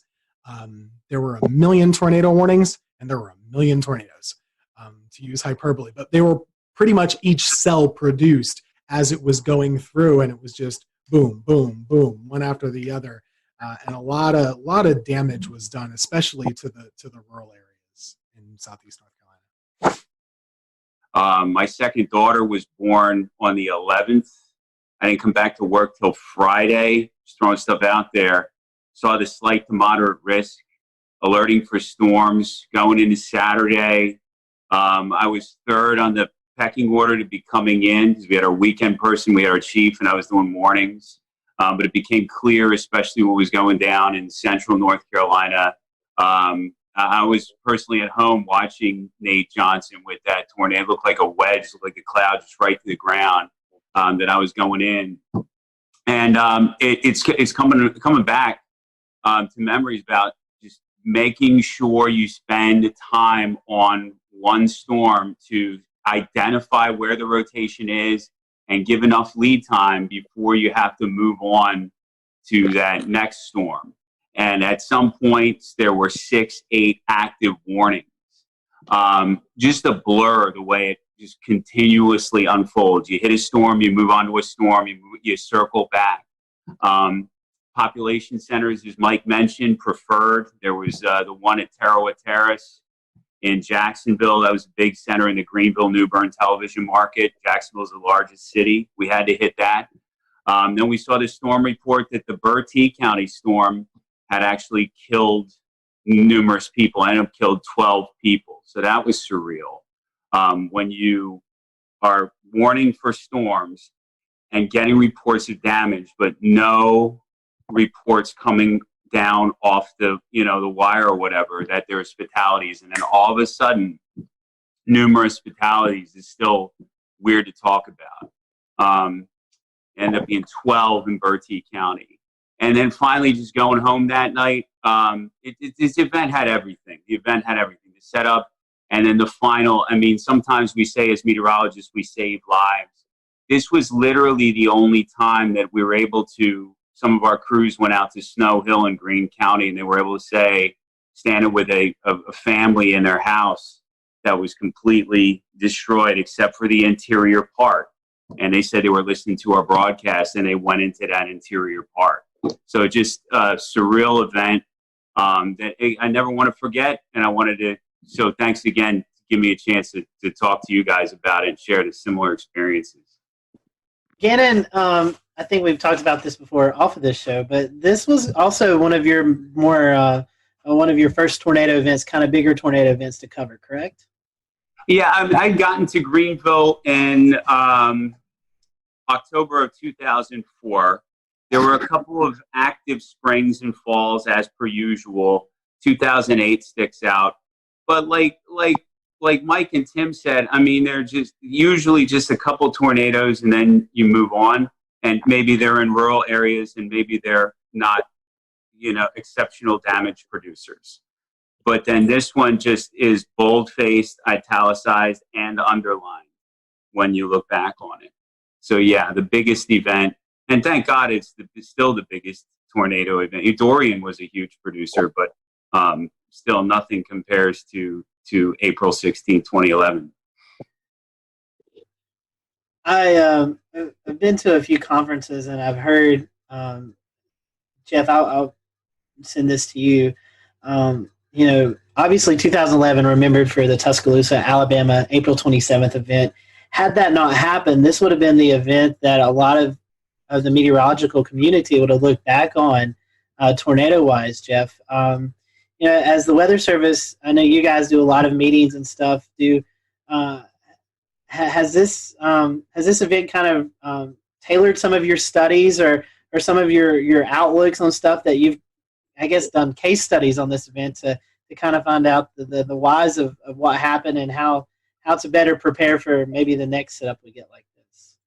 There were a million tornado warnings and there were a million tornadoes, to use hyperbole. But they were pretty much each cell produced as it was going through, and it was just boom, boom, boom, one after the other. And a lot of damage was done, especially to the rural areas in southeast North Carolina. My second daughter was born on the 11th. I didn't come back to work till Friday, just throwing stuff out there. Saw the slight to moderate risk, alerting for storms going into Saturday. I was third on the pecking order to be coming in because we had our weekend person, we had our chief, and I was doing mornings. But it became clear, especially what was going down in central North Carolina. I was personally at home watching Nate Johnson with that tornado. It looked like a wedge, looked like a cloud just right to the ground that I was going in. And it's coming back to memories about just making sure you spend time on one storm to identify where the rotation is and give enough lead time before you have to move on to that next storm. And at some points, there were 6, 8 active warnings. Just a blur the way it just continuously unfolds. You hit a storm, you move on to a storm, you circle back. Population centers, as Mike mentioned, preferred. There was the one at Tarawa Terrace in Jacksonville. That was a big center in the Greenville-New Bern television market. Jacksonville is the largest city. We had to hit that. Then we saw the storm report that the Bertie County storm had actually killed numerous people. Ended up killed 12 people. So that was surreal. When you are warning for storms and getting reports of damage, but no reports coming down off the wire or whatever, that there's fatalities, and then all of a sudden numerous fatalities is still weird to talk about. End up being 12 in Bertie County. And then finally just going home that night, this event had everything. The event had everything. The setup, and then the final. I mean, sometimes we say as meteorologists we save lives. This was literally the only time that we were able to, some of our crews went out to Snow Hill in Greene County, and they were able to say, standing with a family in their house that was completely destroyed except for the interior part. And they said they were listening to our broadcast and they went into that interior part. So just a surreal event that I never want to forget. And I wanted to, so thanks again to give me a chance to talk to you guys about it and share the similar experiences. Gannon, I think we've talked about this before off of this show, but this was also one of your one of your first tornado events, kind of bigger tornado events to cover, correct? Yeah, I'd gotten to Greenville in October of 2004. There were a couple of active springs and falls as per usual. 2008 sticks out. But like Mike and Tim said, I mean, they're just usually just a couple tornadoes and then you move on. And maybe they're in rural areas and maybe they're not, exceptional damage producers. But then this one just is bold-faced, italicized, and underlined when you look back on it. So yeah, the biggest event, and thank God it's still the biggest tornado event. Dorian was a huge producer, but still nothing compares to April 16, 2011. I've been to a few conferences and I've heard, Jeff, I'll send this to you. obviously 2011 remembered for the Tuscaloosa, Alabama, April 27th event. Had that not happened, this would have been the event that a lot of the meteorological community would have looked back on tornado-wise, Jeff. As the Weather Service, I know you guys do a lot of meetings and stuff. Has this event kind of tailored some of your studies or some of your outlooks on stuff that you've, I guess, done case studies on this event to kind of find out the whys of what happened and how to better prepare for maybe the next setup we get like this?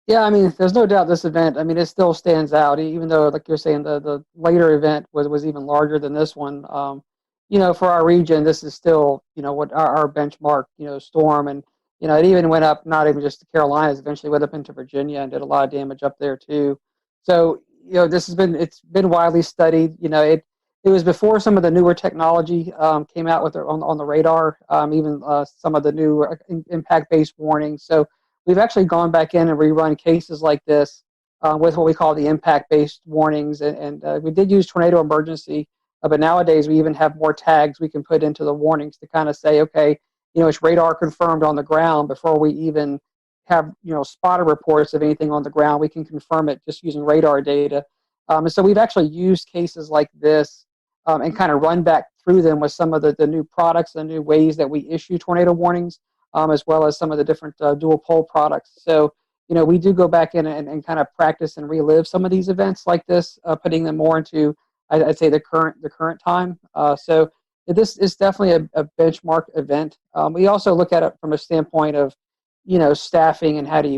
Yeah, I mean, there's no doubt this event, I mean, it still stands out, even though, like you're saying, the later event was even larger than this one. For our region, this is still, what our benchmark, storm. And, it even went up, not even just the Carolinas, eventually went up into Virginia and did a lot of damage up there too. So, it's been widely studied. It was before some of the newer technology came out with on the radar, even some of the new impact-based warnings. So we've actually gone back in and rerun cases like this with what we call the impact-based warnings. And we did use tornado emergency, but nowadays we even have more tags we can put into the warnings to kind of say, okay, it's radar confirmed on the ground before we even have, spotter reports of anything on the ground. We can confirm it just using radar data. And so we've actually used cases like this and kind of run back through them with some of the new products, the new ways that we issue tornado warnings, as well as some of the different dual pole products. So, we do go back in and kind of practice and relive some of these events like this, putting them more into, I'd say, the current time. So this is definitely a benchmark event. We also look at it from a standpoint of, staffing and how do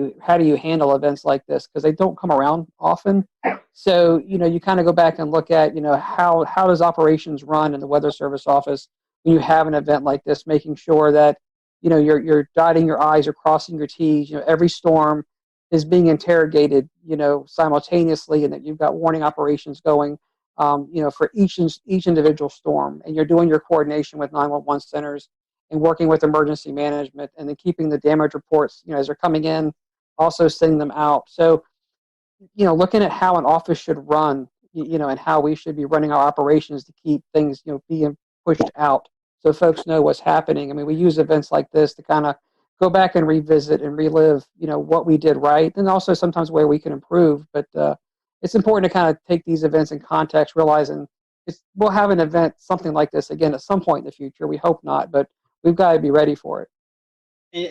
you handle events like this, because they don't come around often. So, you kind of go back and look at, how does operations run in the Weather Service office when you have an event like this, making sure that, you're dotting your I's, you're crossing your T's. Every storm is being interrogated, simultaneously, and that you've got warning operations going, for each individual storm, and you're doing your coordination with 911 centers and working with emergency management, and then keeping the damage reports, as they're coming in, also sending them out. So, looking at how an office should run, and how we should be running our operations to keep things, being pushed out so folks know what's happening. I mean, we use events like this to kind of go back and revisit and relive, what we did right, and also sometimes where we can improve. But it's important to kind of take these events in context, realizing we'll have an event, something like this again at some point in the future. We hope not, but we've got to be ready for it.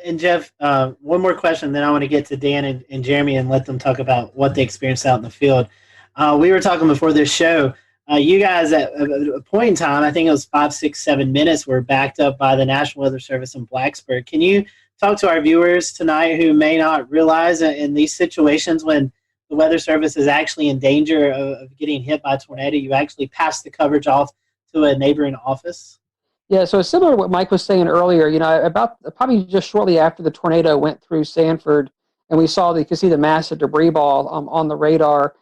And Jeff, one more question, then I want to get to Dan and Jeremy and let them talk about what they experienced out in the field. We were talking before this show. You guys, at a point in time, I think it was 5, 6, 7 minutes, were backed up by the National Weather Service in Blacksburg. Can you talk to our viewers tonight who may not realize in these situations when the Weather Service is actually in danger of getting hit by a tornado, you actually pass the coverage off to a neighboring office? Yeah, so it's similar to what Mike was saying earlier. About probably just shortly after the tornado went through Sanford, and you could see the massive debris ball on the radar.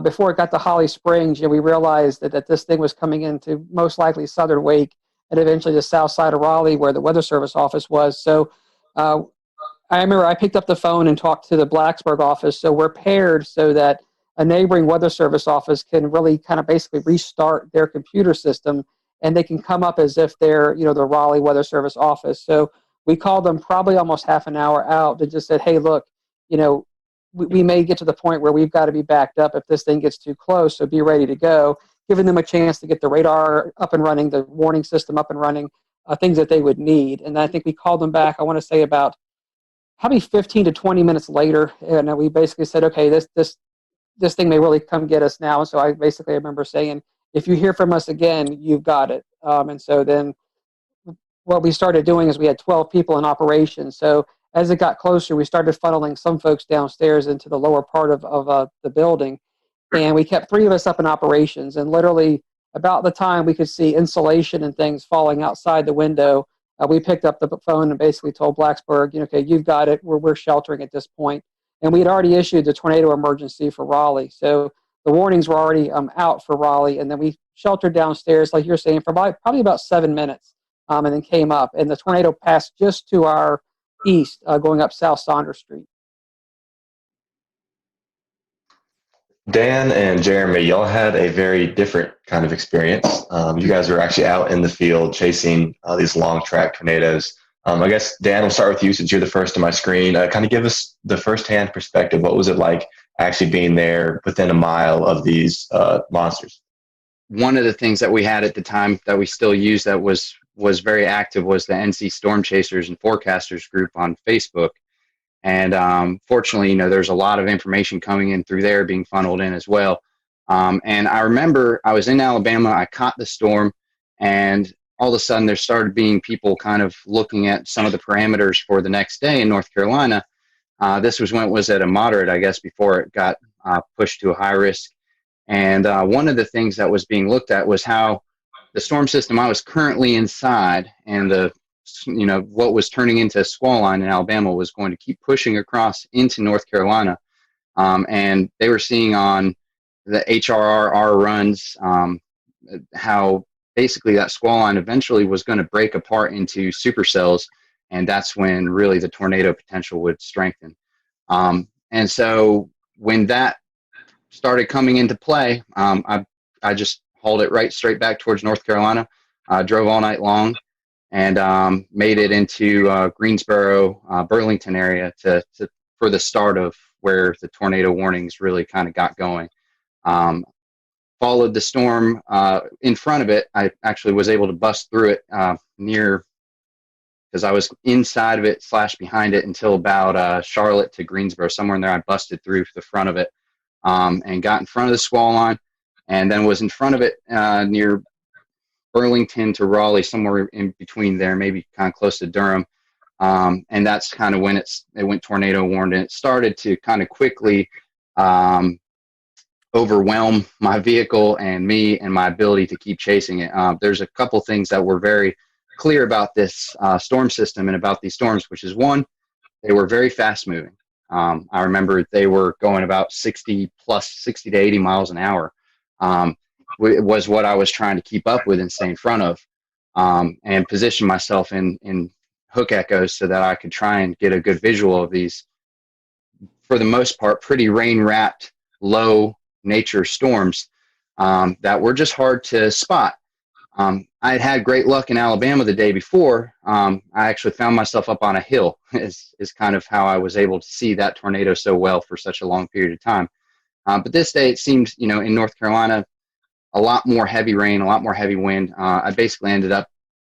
Before it got to Holly Springs, we realized that this thing was coming into most likely southern Wake and eventually the south side of Raleigh, where the Weather Service office was. So I remember I picked up the phone and talked to the Blacksburg office, so we're paired so that a neighboring Weather Service office can really kind of basically restart their computer system, and they can come up as if they're, the Raleigh Weather Service office. So we called them probably almost half an hour out and just said, hey, look, we may get to the point where we've got to be backed up if this thing gets too close, so be ready to go, giving them a chance to get the radar up and running, the warning system up and running, things that they would need. And I think we called them back, I want to say about probably 15 to 20 minutes later, and we basically said, okay, this thing may really come get us now. And so I remember saying, if you hear from us again, you've got it. And so then what we started doing is we had 12 people in operation. So as it got closer, we started funneling some folks downstairs into the lower part of the building. And we kept 3 of us up in operations. And literally about the time we could see insulation and things falling outside the window, we picked up the phone and basically told Blacksburg, okay, you've got it. We're sheltering at this point. And we had already issued the tornado emergency for Raleigh. So the warnings were already out for Raleigh. And then we sheltered downstairs, like you're saying, for probably about 7 minutes, and then came up. And the tornado passed just to our east, going up South Saunders Street. Dan and Jeremy, y'all had a very different kind of experience. You guys were actually out in the field chasing these long track tornadoes. I guess, Dan, we'll start with you since you're the first on my screen. Kind of give us the firsthand perspective. What was it like actually being there within a mile of these monsters? One of the things that we had at the time that we still use that was very active was the NC Storm Chasers and Forecasters group on Facebook. And fortunately, there's a lot of information coming in through there being funneled in as well. And I remember I was in Alabama, I caught the storm, and all of a sudden there started being people kind of looking at some of the parameters for the next day in North Carolina. This was when it was at a moderate, I guess, before it got pushed to a high risk. And one of the things that was being looked at was how the storm system I was currently inside and what was turning into a squall line in Alabama was going to keep pushing across into North Carolina. And they were seeing on the HRR runs how basically that squall line eventually was going to break apart into supercells, and that's when really the tornado potential would strengthen. And so when that started coming into play, I just hauled it right straight back towards North Carolina, drove all night long, and made it into Greensboro, Burlington area for the start of where the tornado warnings really kind of got going. Followed the storm in front of it. I actually was able to bust through it because I was inside of it / behind it until about Charlotte to Greensboro. Somewhere in there, I busted through the front of it and got in front of the squall line, and then was in front of it near Burlington to Raleigh, somewhere in between there, maybe kind of close to Durham. And that's kind of when it went tornado warned, and it started to kind of quickly overwhelm my vehicle and me and my ability to keep chasing it. There's a couple things that were very clear about this storm system and about these storms, which is one, they were very fast moving. I remember they were going about 60 to 80 miles an hour. It was what I was trying to keep up with and stay in front of, and position myself in hook echoes so that I could try and get a good visual of these, for the most part, pretty rain-wrapped, low nature storms that were just hard to spot. I had had great luck in Alabama the day before. I actually found myself up on a hill is kind of how I was able to see that tornado so well for such a long period of time. But this day it seemed, in North Carolina, a lot more heavy rain, a lot more heavy wind. I basically ended up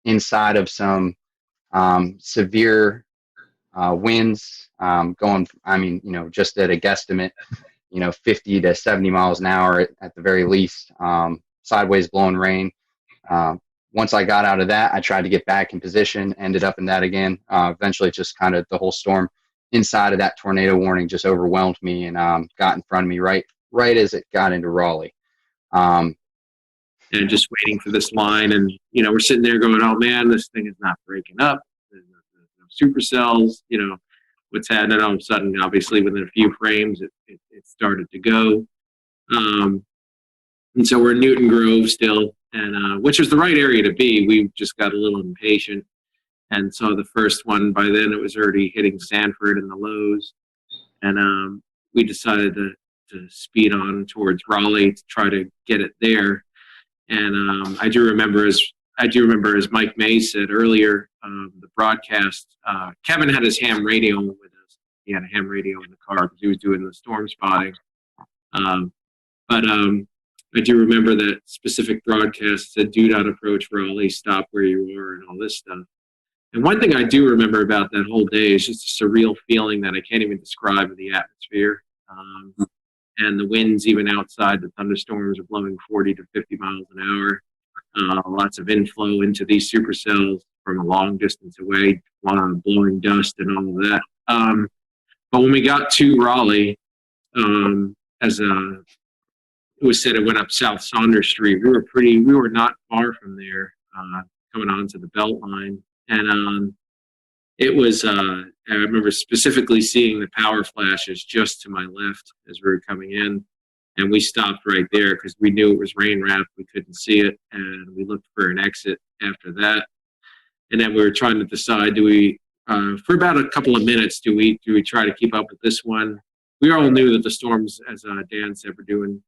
inside of some severe winds going, just at a guesstimate, 50 to 70 miles an hour at the very least, sideways blowing rain. Once I got out of that, I tried to get back in position, ended up in that again. Eventually just kind of the whole storm inside of that tornado warning just overwhelmed me and got in front of me right as it got into Raleigh. And just waiting for this line, and we're sitting there going, "Oh man, this thing is not breaking up. There's no supercells. What's happening?" All of a sudden, obviously, within a few frames, it started to go. And so we're in Newton Grove still, and which was the right area to be. We just got a little impatient, and so the first one, by then it was already hitting Sanford and the lows, and we decided to speed on towards Raleigh to try to get it there. And I do remember, as Mike Mays said earlier, the broadcast, Kevin had his ham radio with us. He had a ham radio in the car because he was doing the storm spotting. But I do remember that specific broadcast said, "Do not approach Raleigh, stop where you are," and all this stuff. And one thing I do remember about that whole day is just a surreal feeling that I can't even describe in the atmosphere. And the winds, even outside, the thunderstorms are blowing 40 to 50 miles an hour. Lots of inflow into these supercells from a long distance away, blowing dust and all of that. But when we got to Raleigh, as it was said, it went up South Saunders Street. We were not far from there, coming onto the Beltline. And it was, I remember specifically seeing the power flashes just to my left as we were coming in. And we stopped right there because we knew it was rain wrapped. We couldn't see it. And we looked for an exit after that. And then we were trying to decide, do we, for about a couple of minutes, do we try to keep up with this one we all knew that the storms, as Dan said, were doing,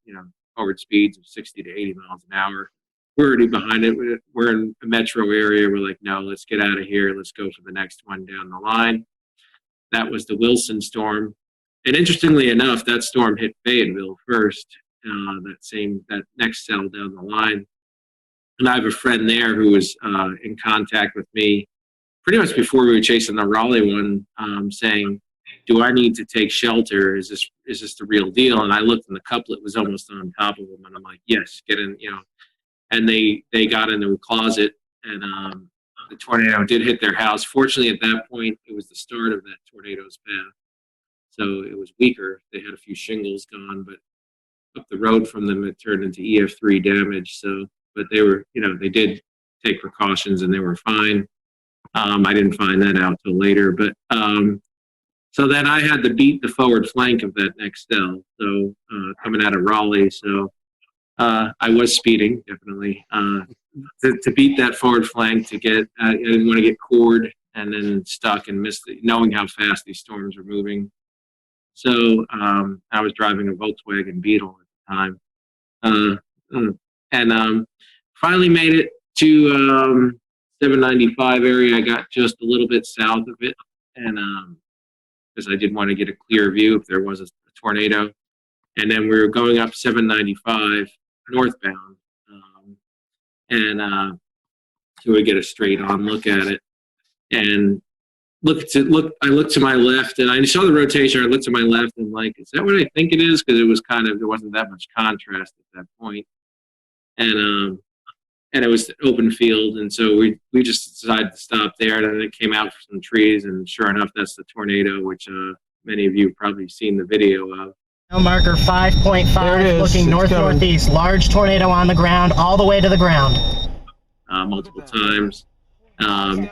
forward speeds of 60 to 80 miles an hour. We're already behind it. We're in a metro area. We're like, no, let's get out of here. Let's go for the next one down the line. That was the Wilson storm. And interestingly enough, that storm hit Fayetteville first, that next cell down the line. And I have a friend there who was in contact with me pretty much before we were chasing the Raleigh one, saying, do I need to take shelter? Is this the real deal? And I looked, and the couplet was almost on top of them. And I'm like, yes, get in, And they got into a closet, and the tornado did hit their house. Fortunately, at that point, it was the start of that tornado's path. So it was weaker. They had a few shingles gone, but up the road from them, it turned into EF3 damage. So, but they were, they did take precautions, and they were fine. I didn't find that out till later, but so then I had to beat the forward flank of that next cell. So coming out of Raleigh, so I was speeding definitely to beat that forward flank to get. I didn't want to get cored and then stuck and miss knowing how fast these storms were moving. So I was driving a Volkswagen Beetle at the time, and finally made it to 795 area. I got just a little bit south of it, and because I did want to get a clear view if there was a tornado. And then we were going up 795 northbound, so we get a straight on look at it. And I looked to my left, and I saw the rotation. I looked to my left, and like, is that what I think it is? Because it was there wasn't that much contrast at that point. And it was open field, and so we just decided to stop there. And then it came out for some trees, and sure enough, that's the tornado, which many of you have probably seen the video of. Marker 5.5, looking north-northeast. Large tornado on the ground, all the way to the ground. Multiple times.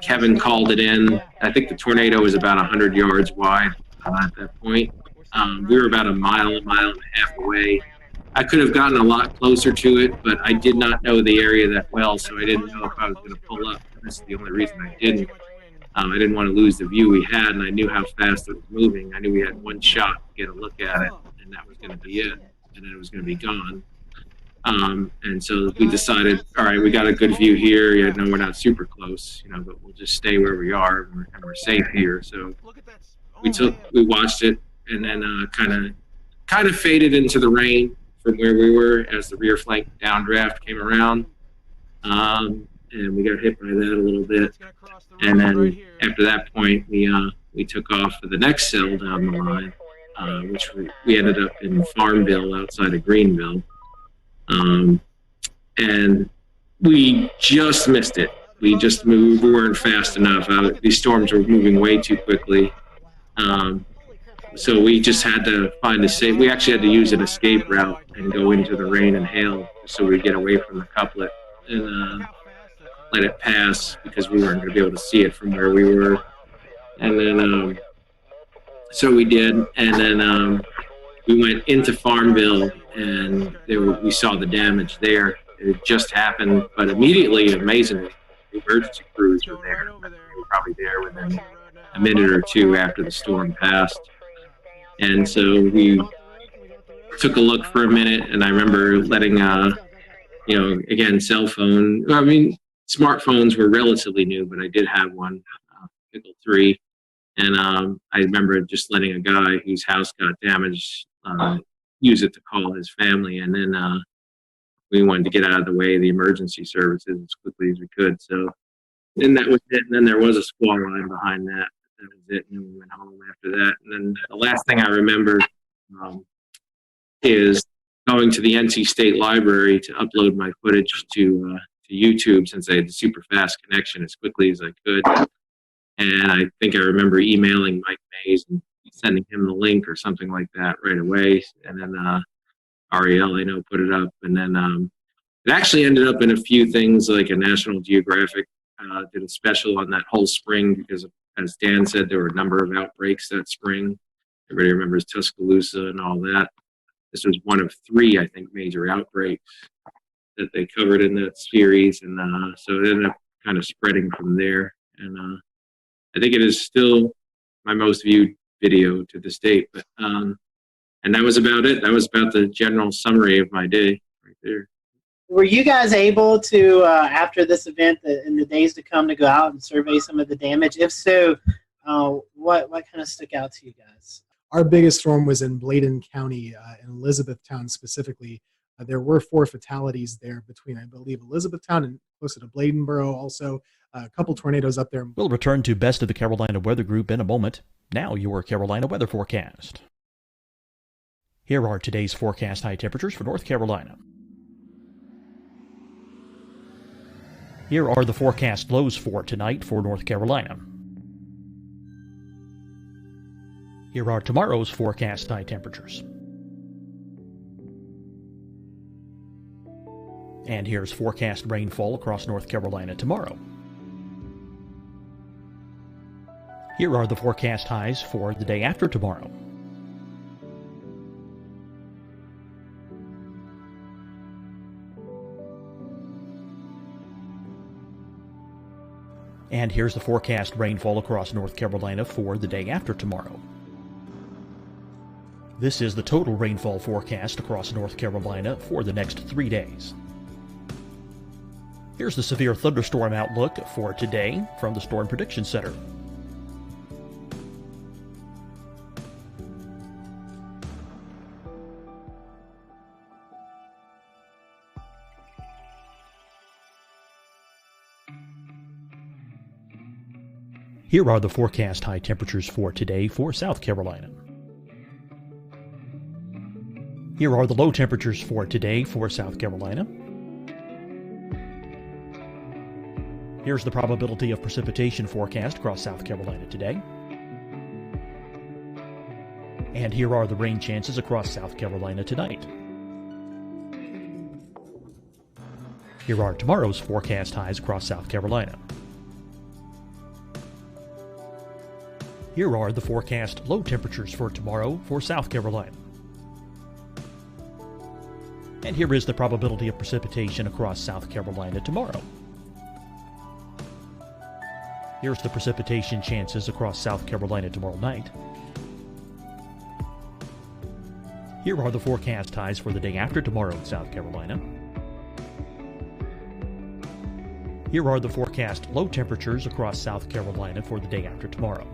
Kevin called it in. I think the tornado was about 100 yards wide at that point. We were about a mile and a half away. I could have gotten a lot closer to it, but I did not know the area that well, so I didn't know if I was going to pull up. That's the only reason I didn't. I didn't want to lose the view we had, and I knew how fast it was moving. I knew we had one shot to get a look at it, and that was going to be it, and then it was going to be gone. And so we decided, all right, we got a good view here. Yeah, no, we're not super close, but we'll just stay where we are, and we're safe here. So we watched it, and then kind of faded into the rain from where we were as the rear flank downdraft came around. And we got hit by that a little bit. And then after that point, we took off for the next cell down the line, which we ended up in Farmville outside of Greenville. And we just missed it. We weren't fast enough. These storms were moving way too quickly. So we just had to find we actually had to use an escape route and go into the rain and hail so we get away from the couplet and let it pass because we weren't going to be able to see it from where we were. And then, so we did. And then we went into Farmville, and we saw the damage there. It just happened, but immediately, amazingly, the emergency crews were there. They were probably there within a minute or two after the storm passed. And so we took a look for a minute, and I remember letting, again, cell phone. I mean, smartphones were relatively new, but I did have one, Pickle 3. And I remember just letting a guy whose house got damaged use it to call his family. And then we wanted to get out of the way of the emergency services as quickly as we could. So then that was it. And then there was a squall line behind that. That was it. And then we went home after that. And then the last thing I remember is going to the NC State Library to upload my footage to YouTube, since I had the super fast connection, as quickly as I could. And I think I remember emailing Mike Mays and sending him the link or something like that right away. And then Ariel, I know, put it up. And then it actually ended up in a few things, like a National Geographic did a special on that whole spring because, as Dan said, there were a number of outbreaks that spring. Everybody remembers Tuscaloosa and all that. This was one of 3, I think, major outbreaks that they covered in that series. And so it ended up kind of spreading from there. And I think it is still my most viewed video to this date. But And that was about it. That was about the general summary of my day right there. Were you guys able to, after this event, in the days to come, to go out and survey some of the damage? If so, what kind of stuck out to you guys? Our biggest storm was in Bladen County, in Elizabethtown specifically. There were 4 fatalities there between, I believe, Elizabethtown and closer to Bladenboro. Also, a couple tornadoes up there. We'll return to Best of the Carolina Weather Group in a moment. Now your Carolina weather forecast. Here are today's forecast high temperatures for North Carolina. Here are the forecast lows for tonight for North Carolina. Here are tomorrow's forecast high temperatures. And here's forecast rainfall across North Carolina tomorrow. Here are the forecast highs for the day after tomorrow. And here's the forecast rainfall across North Carolina for the day after tomorrow. This is the total rainfall forecast across North Carolina for the next 3 days. Here's the severe thunderstorm outlook for today from the Storm Prediction Center. Here are the forecast high temperatures for today for South Carolina. Here are the low temperatures for today for South Carolina. Here's the probability of precipitation forecast across South Carolina today. And here are the rain chances across South Carolina tonight. Here are tomorrow's forecast highs across South Carolina. Here are the forecast low temperatures for tomorrow for South Carolina. And here is the probability of precipitation across South Carolina tomorrow. Here's the precipitation chances across South Carolina tomorrow night. Here are the forecast highs for the day after tomorrow in South Carolina. Here are the forecast low temperatures across South Carolina for the day after tomorrow.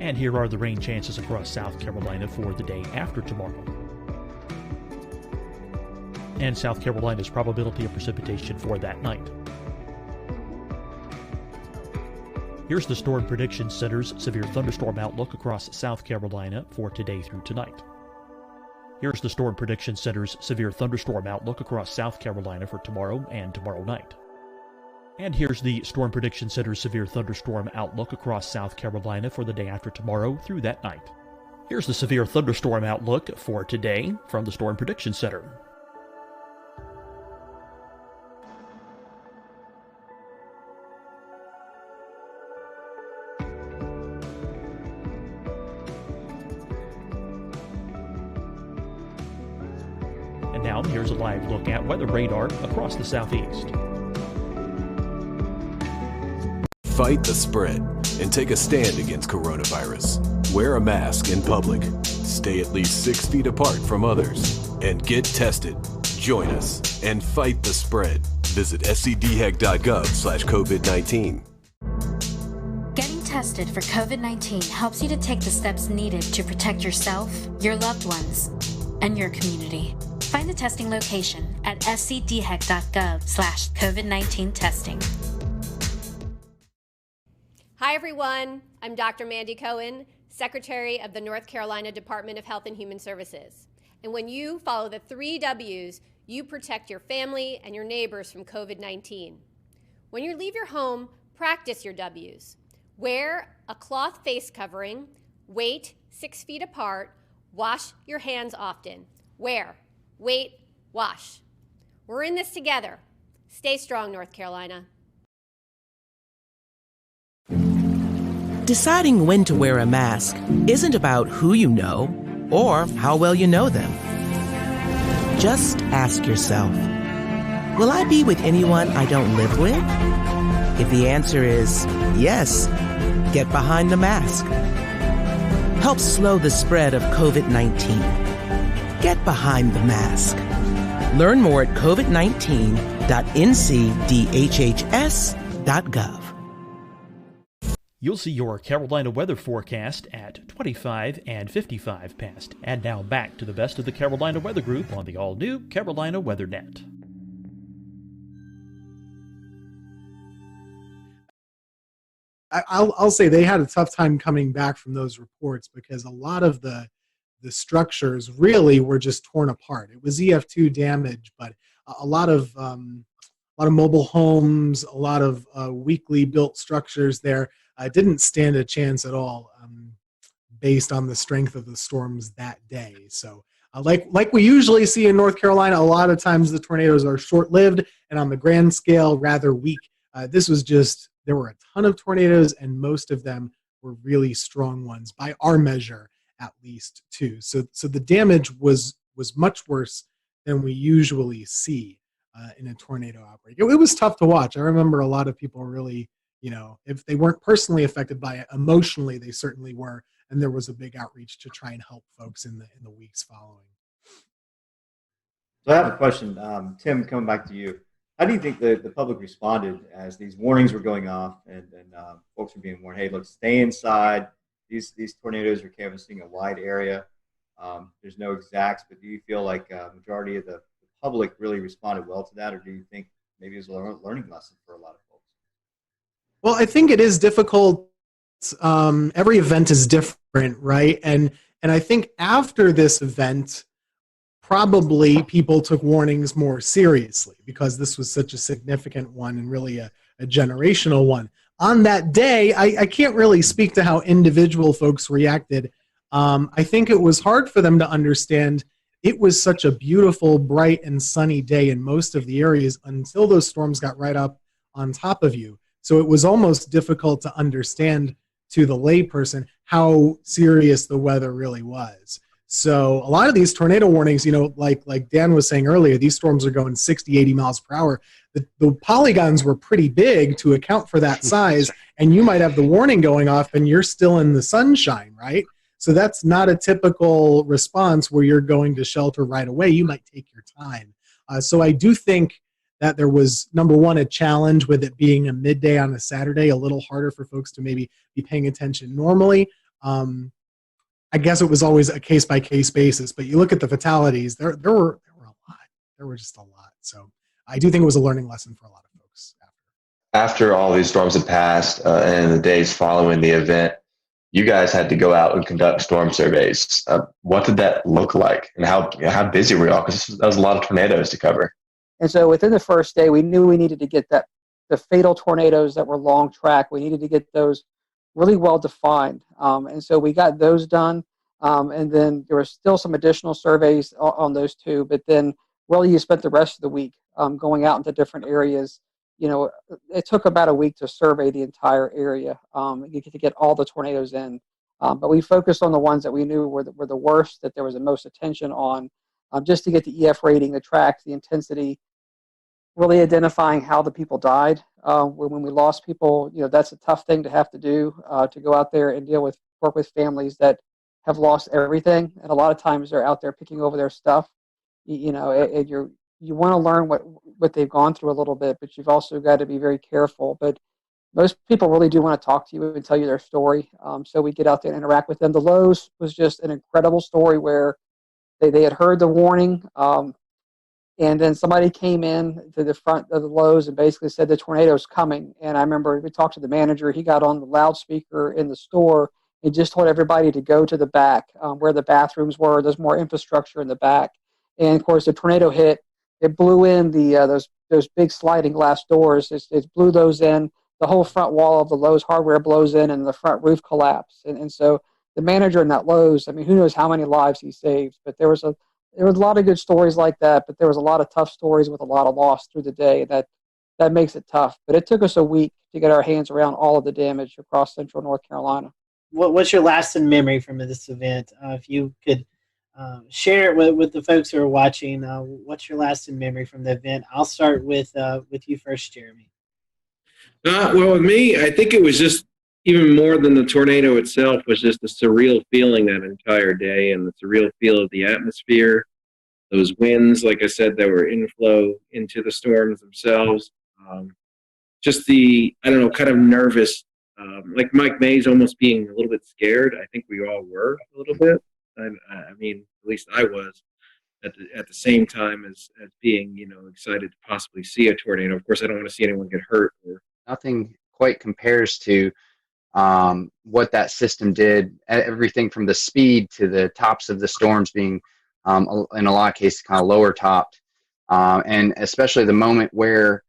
And here are the rain chances across South Carolina for the day after tomorrow. And South Carolina's probability of precipitation for that night. Here's the Storm Prediction Center's severe thunderstorm outlook across South Carolina for today through tonight. Here's the Storm Prediction Center's severe thunderstorm outlook across South Carolina for tomorrow and tomorrow night. And here's the Storm Prediction Center's severe thunderstorm outlook across South Carolina for the day after tomorrow through that night. Here's the severe thunderstorm outlook for today from the Storm Prediction Center. And now here's a live look at weather radar across the southeast. Fight the spread and take a stand against coronavirus. Wear a mask in public. Stay at least 6 feet apart from others. And get tested. Join us and fight the spread. Visit scdhec.gov/COVID-19. Getting tested for COVID-19 helps you to take the steps needed to protect yourself, your loved ones, and your community. Find the testing location at scdhec.gov/COVID-19 testing. Hi, everyone. I'm Dr. Mandy Cohen, Secretary of the North Carolina Department of Health and Human Services. And when you follow the 3 W's, you protect your family and your neighbors from COVID-19. When you leave your home, practice your W's. Wear a cloth face covering, wait 6 feet apart, wash your hands often. Wear, wait, wash. We're in this together. Stay strong, North Carolina. Deciding when to wear a mask isn't about who you know or how well you know them. Just ask yourself, will I be with anyone I don't live with? If the answer is yes, get behind the mask. help slow the spread of COVID-19. Get behind the mask. Learn more at covid19.ncdhhs.gov. You'll see your Carolina weather forecast at 25 and 55 past. And now back to the best of the Carolina Weather Group on the all-new Carolina Weather Net. I'll say they had a tough time coming back from those reports because a lot of the structures really were just torn apart. It was EF2 damage, but a lot of mobile homes, a lot of weakly built structures there didn't stand a chance at all based on the strength of the storms that day. So like we usually see in North Carolina, a lot of times the tornadoes are short-lived and on the grand scale rather weak. This was just, there were a ton of tornadoes and most of them were really strong ones by our measure at least too. So the damage was much worse than we usually see in a tornado outbreak. It was tough to watch. I remember a lot of people really, if they weren't personally affected by it, emotionally they certainly were, and there was a big outreach to try and help folks in the weeks following. So I have a question, Tim, coming back to you. How do you think the public responded as these warnings were going off and folks were being warned, hey, look, stay inside. These tornadoes are canvassing a wide area. There's no exacts, but do you feel like a majority of the public really responded well to that, or do you think maybe it was a learning lesson for a lot of folks? Well, I think it is difficult. Every event is different, right? And I think after this event, probably people took warnings more seriously because this was such a significant one and really a generational one. On that day, I can't really speak to how individual folks reacted. I think it was hard for them to understand. It was such a beautiful, bright, and sunny day in most of the areas until those storms got right up on top of you. So it was almost difficult to understand to the layperson how serious the weather really was. So a lot of these tornado warnings, like Dan was saying earlier, these storms are going 60, 80 miles per hour. The polygons were pretty big to account for that size, and you might have the warning going off and you're still in the sunshine, right? So that's not a typical response where you're going to shelter right away. You might take your time. So I do think that there was, number one, a challenge with it being a midday on a Saturday, a little harder for folks to maybe be paying attention normally. I guess it was always a case-by-case basis, but you look at the fatalities, there were a lot. There were just a lot. So I do think it was a learning lesson for a lot of folks. After all these storms had passed and the days following the event, you guys had to go out and conduct storm surveys. What did that look like, and how busy were y'all? Because that was a lot of tornadoes to cover. And so within the first day, we knew we needed to get the fatal tornadoes that were long track. We needed to get those really well defined. And so we got those done. And then there were still some additional surveys on those two. But then really you spent the rest of the week going out into different areas. It took about a week to survey the entire area to get all the tornadoes in. But we focused on the ones that we knew were the worst, that there was the most attention on, just to get the EF rating, the tracks, the intensity, really identifying how the people died. When we lost people, that's a tough thing to have to do, to go out there and work with families that have lost everything. And a lot of times they're out there picking over their stuff, and you want to learn what they've gone through a little bit, but you've also got to be very careful. But most people really do want to talk to you and tell you their story. So we get out there and interact with them. The Lowe's was just an incredible story where they had heard the warning, and then somebody came in to the front of the Lowe's and basically said the tornado's coming. And I remember we talked to the manager. He got on the loudspeaker in the store and just told everybody to go to the back where the bathrooms were. There's more infrastructure in the back. And, of course, the tornado hit. It blew in those big sliding glass doors. It blew those in. The whole front wall of the Lowe's hardware blows in, and the front roof collapsed. And so the manager in that Lowe's, I mean, who knows how many lives he saved. But there was a lot of good stories like that, but there was a lot of tough stories with a lot of loss through the day. That makes it tough. But it took us a week to get our hands around all of the damage across central North Carolina. What's your lasting memory from this event? If you could share it with the folks who are watching, what's your lasting memory from the event? I'll start with you first, Jeremy. Well, with me, I think it was just, even more than the tornado itself was just a surreal feeling that entire day, and the surreal feel of the atmosphere, those winds, like I said, that were inflow into the storms themselves. Just the, I don't know, kind of nervous, like Mike Mays almost being a little bit scared. I think we all were a little bit. I mean, at least I was at the same time as being, excited to possibly see a tornado. Of course, I don't want to see anyone get hurt. Nothing quite compares to what that system did. Everything from the speed to the tops of the storms being, in a lot of cases, kind of lower topped, and especially the moment where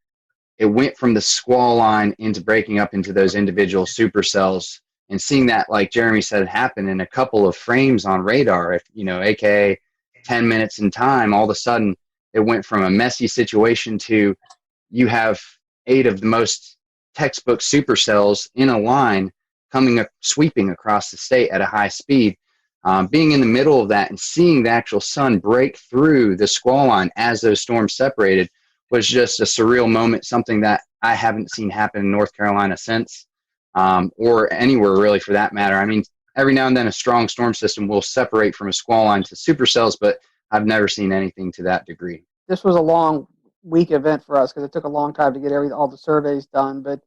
it went from the squall line into breaking up into those individual supercells, and seeing that, like Jeremy said, happen in a couple of frames on radar, aka 10 minutes in time. All of a sudden, it went from a messy situation to you have 8 of the most textbook supercells in a line sweeping across the state at a high speed. Being in the middle of that and seeing the actual sun break through the squall line as those storms separated was just a surreal moment, something that I haven't seen happen in North Carolina since, or anywhere really for that matter. I mean, every now and then a strong storm system will separate from a squall line to supercells, but I've never seen anything to that degree. This was a long week event for us because it took a long time to get all the surveys done. But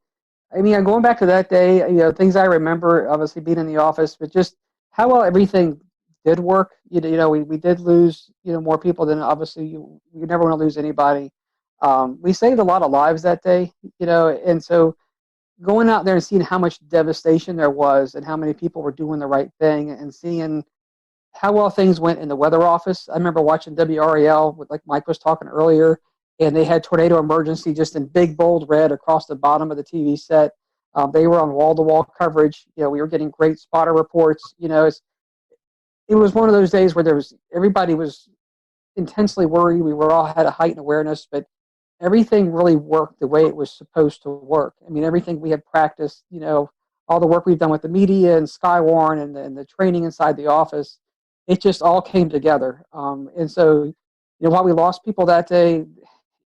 I mean, going back to that day, things I remember, obviously being in the office, but just how well everything did work. We did lose, more people than obviously you never want to lose anybody. We saved a lot of lives that day, and so going out there and seeing how much devastation there was and how many people were doing the right thing and seeing how well things went in the weather office. I remember watching WRAL, like Mike was talking earlier, and they had tornado emergency just in big, bold red across the bottom of the TV set. They were on wall-to-wall coverage. We were getting great spotter reports. It was one of those days where everybody was intensely worried. We all had a heightened awareness, but everything really worked the way it was supposed to work. I mean, everything we had practiced, all the work we've done with the media and Skywarn and the training inside the office, it just all came together. And so, while we lost people that day,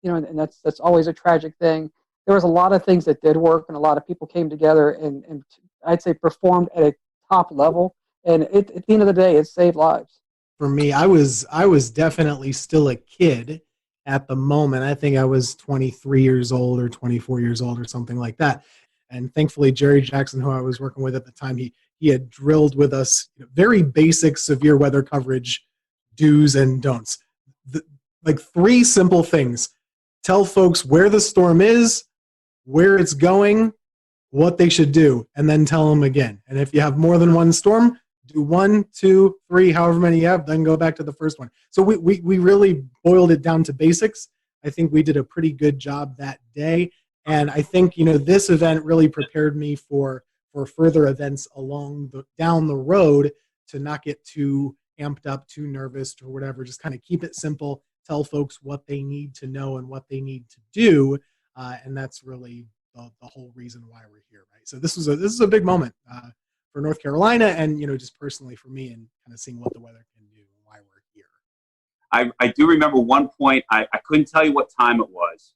and that's always a tragic thing, there was a lot of things that did work, and a lot of people came together and I'd say performed at a top level. And at the end of the day, it saved lives. For me, I was definitely still a kid at the moment. I think I was 23 years old or 24 years old or something like that. And thankfully, Jerry Jackson, who I was working with at the time, he had drilled with us very basic severe weather coverage do's and don'ts. Like 3 simple things. Tell folks where the storm is, where it's going, what they should do, and then tell them again. And if you have more than one storm, do 1, 2, 3, however many you have, then go back to the first one. So we really boiled it down to basics. I think we did a pretty good job that day. And I think, this event really prepared me for further events down the road, to not get too amped up, too nervous or whatever. Just kind of keep it simple, tell folks what they need to know and what they need to do. And that's really the whole reason why we're here, right? So this is a big moment for North Carolina, and just personally for me, and kind of seeing what the weather can do and why we're here. I do remember one point. I couldn't tell you what time it was,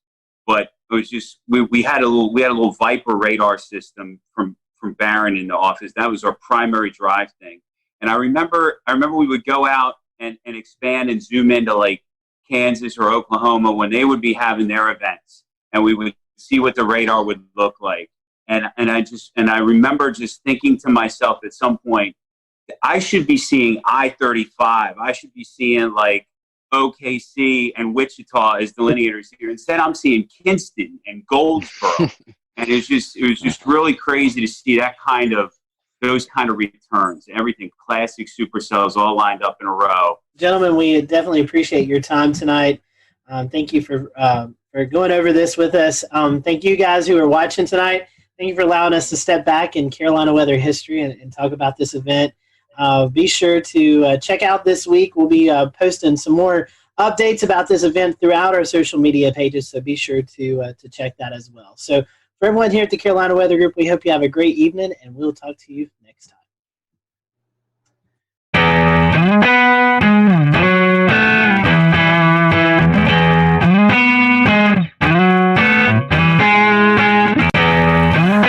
but it was just we had a little Viper radar system from Barron in the office. That was our primary drive thing. And I remember we would go out and expand and zoom into like Kansas or Oklahoma when they would be having their events, and we would see what the radar would look like. And I remember just thinking to myself at some point, I should be seeing I-35. I should be seeing like OKC and Wichita as delineators here. Instead, I'm seeing Kinston and Goldsboro. And it was just really crazy to see those kind of returns. Everything, classic supercells all lined up in a row. Gentlemen, we definitely appreciate your time tonight. Thank you for going over this with us. Thank you guys who are watching tonight. Thank you for allowing us to step back in Carolina weather history and talk about this event. Be sure to check out this week. We'll be posting some more updates about this event throughout our social media pages, so be sure to check that as well. So for everyone here at the Carolina Weather Group, we hope you have a great evening, and we'll talk to you next time.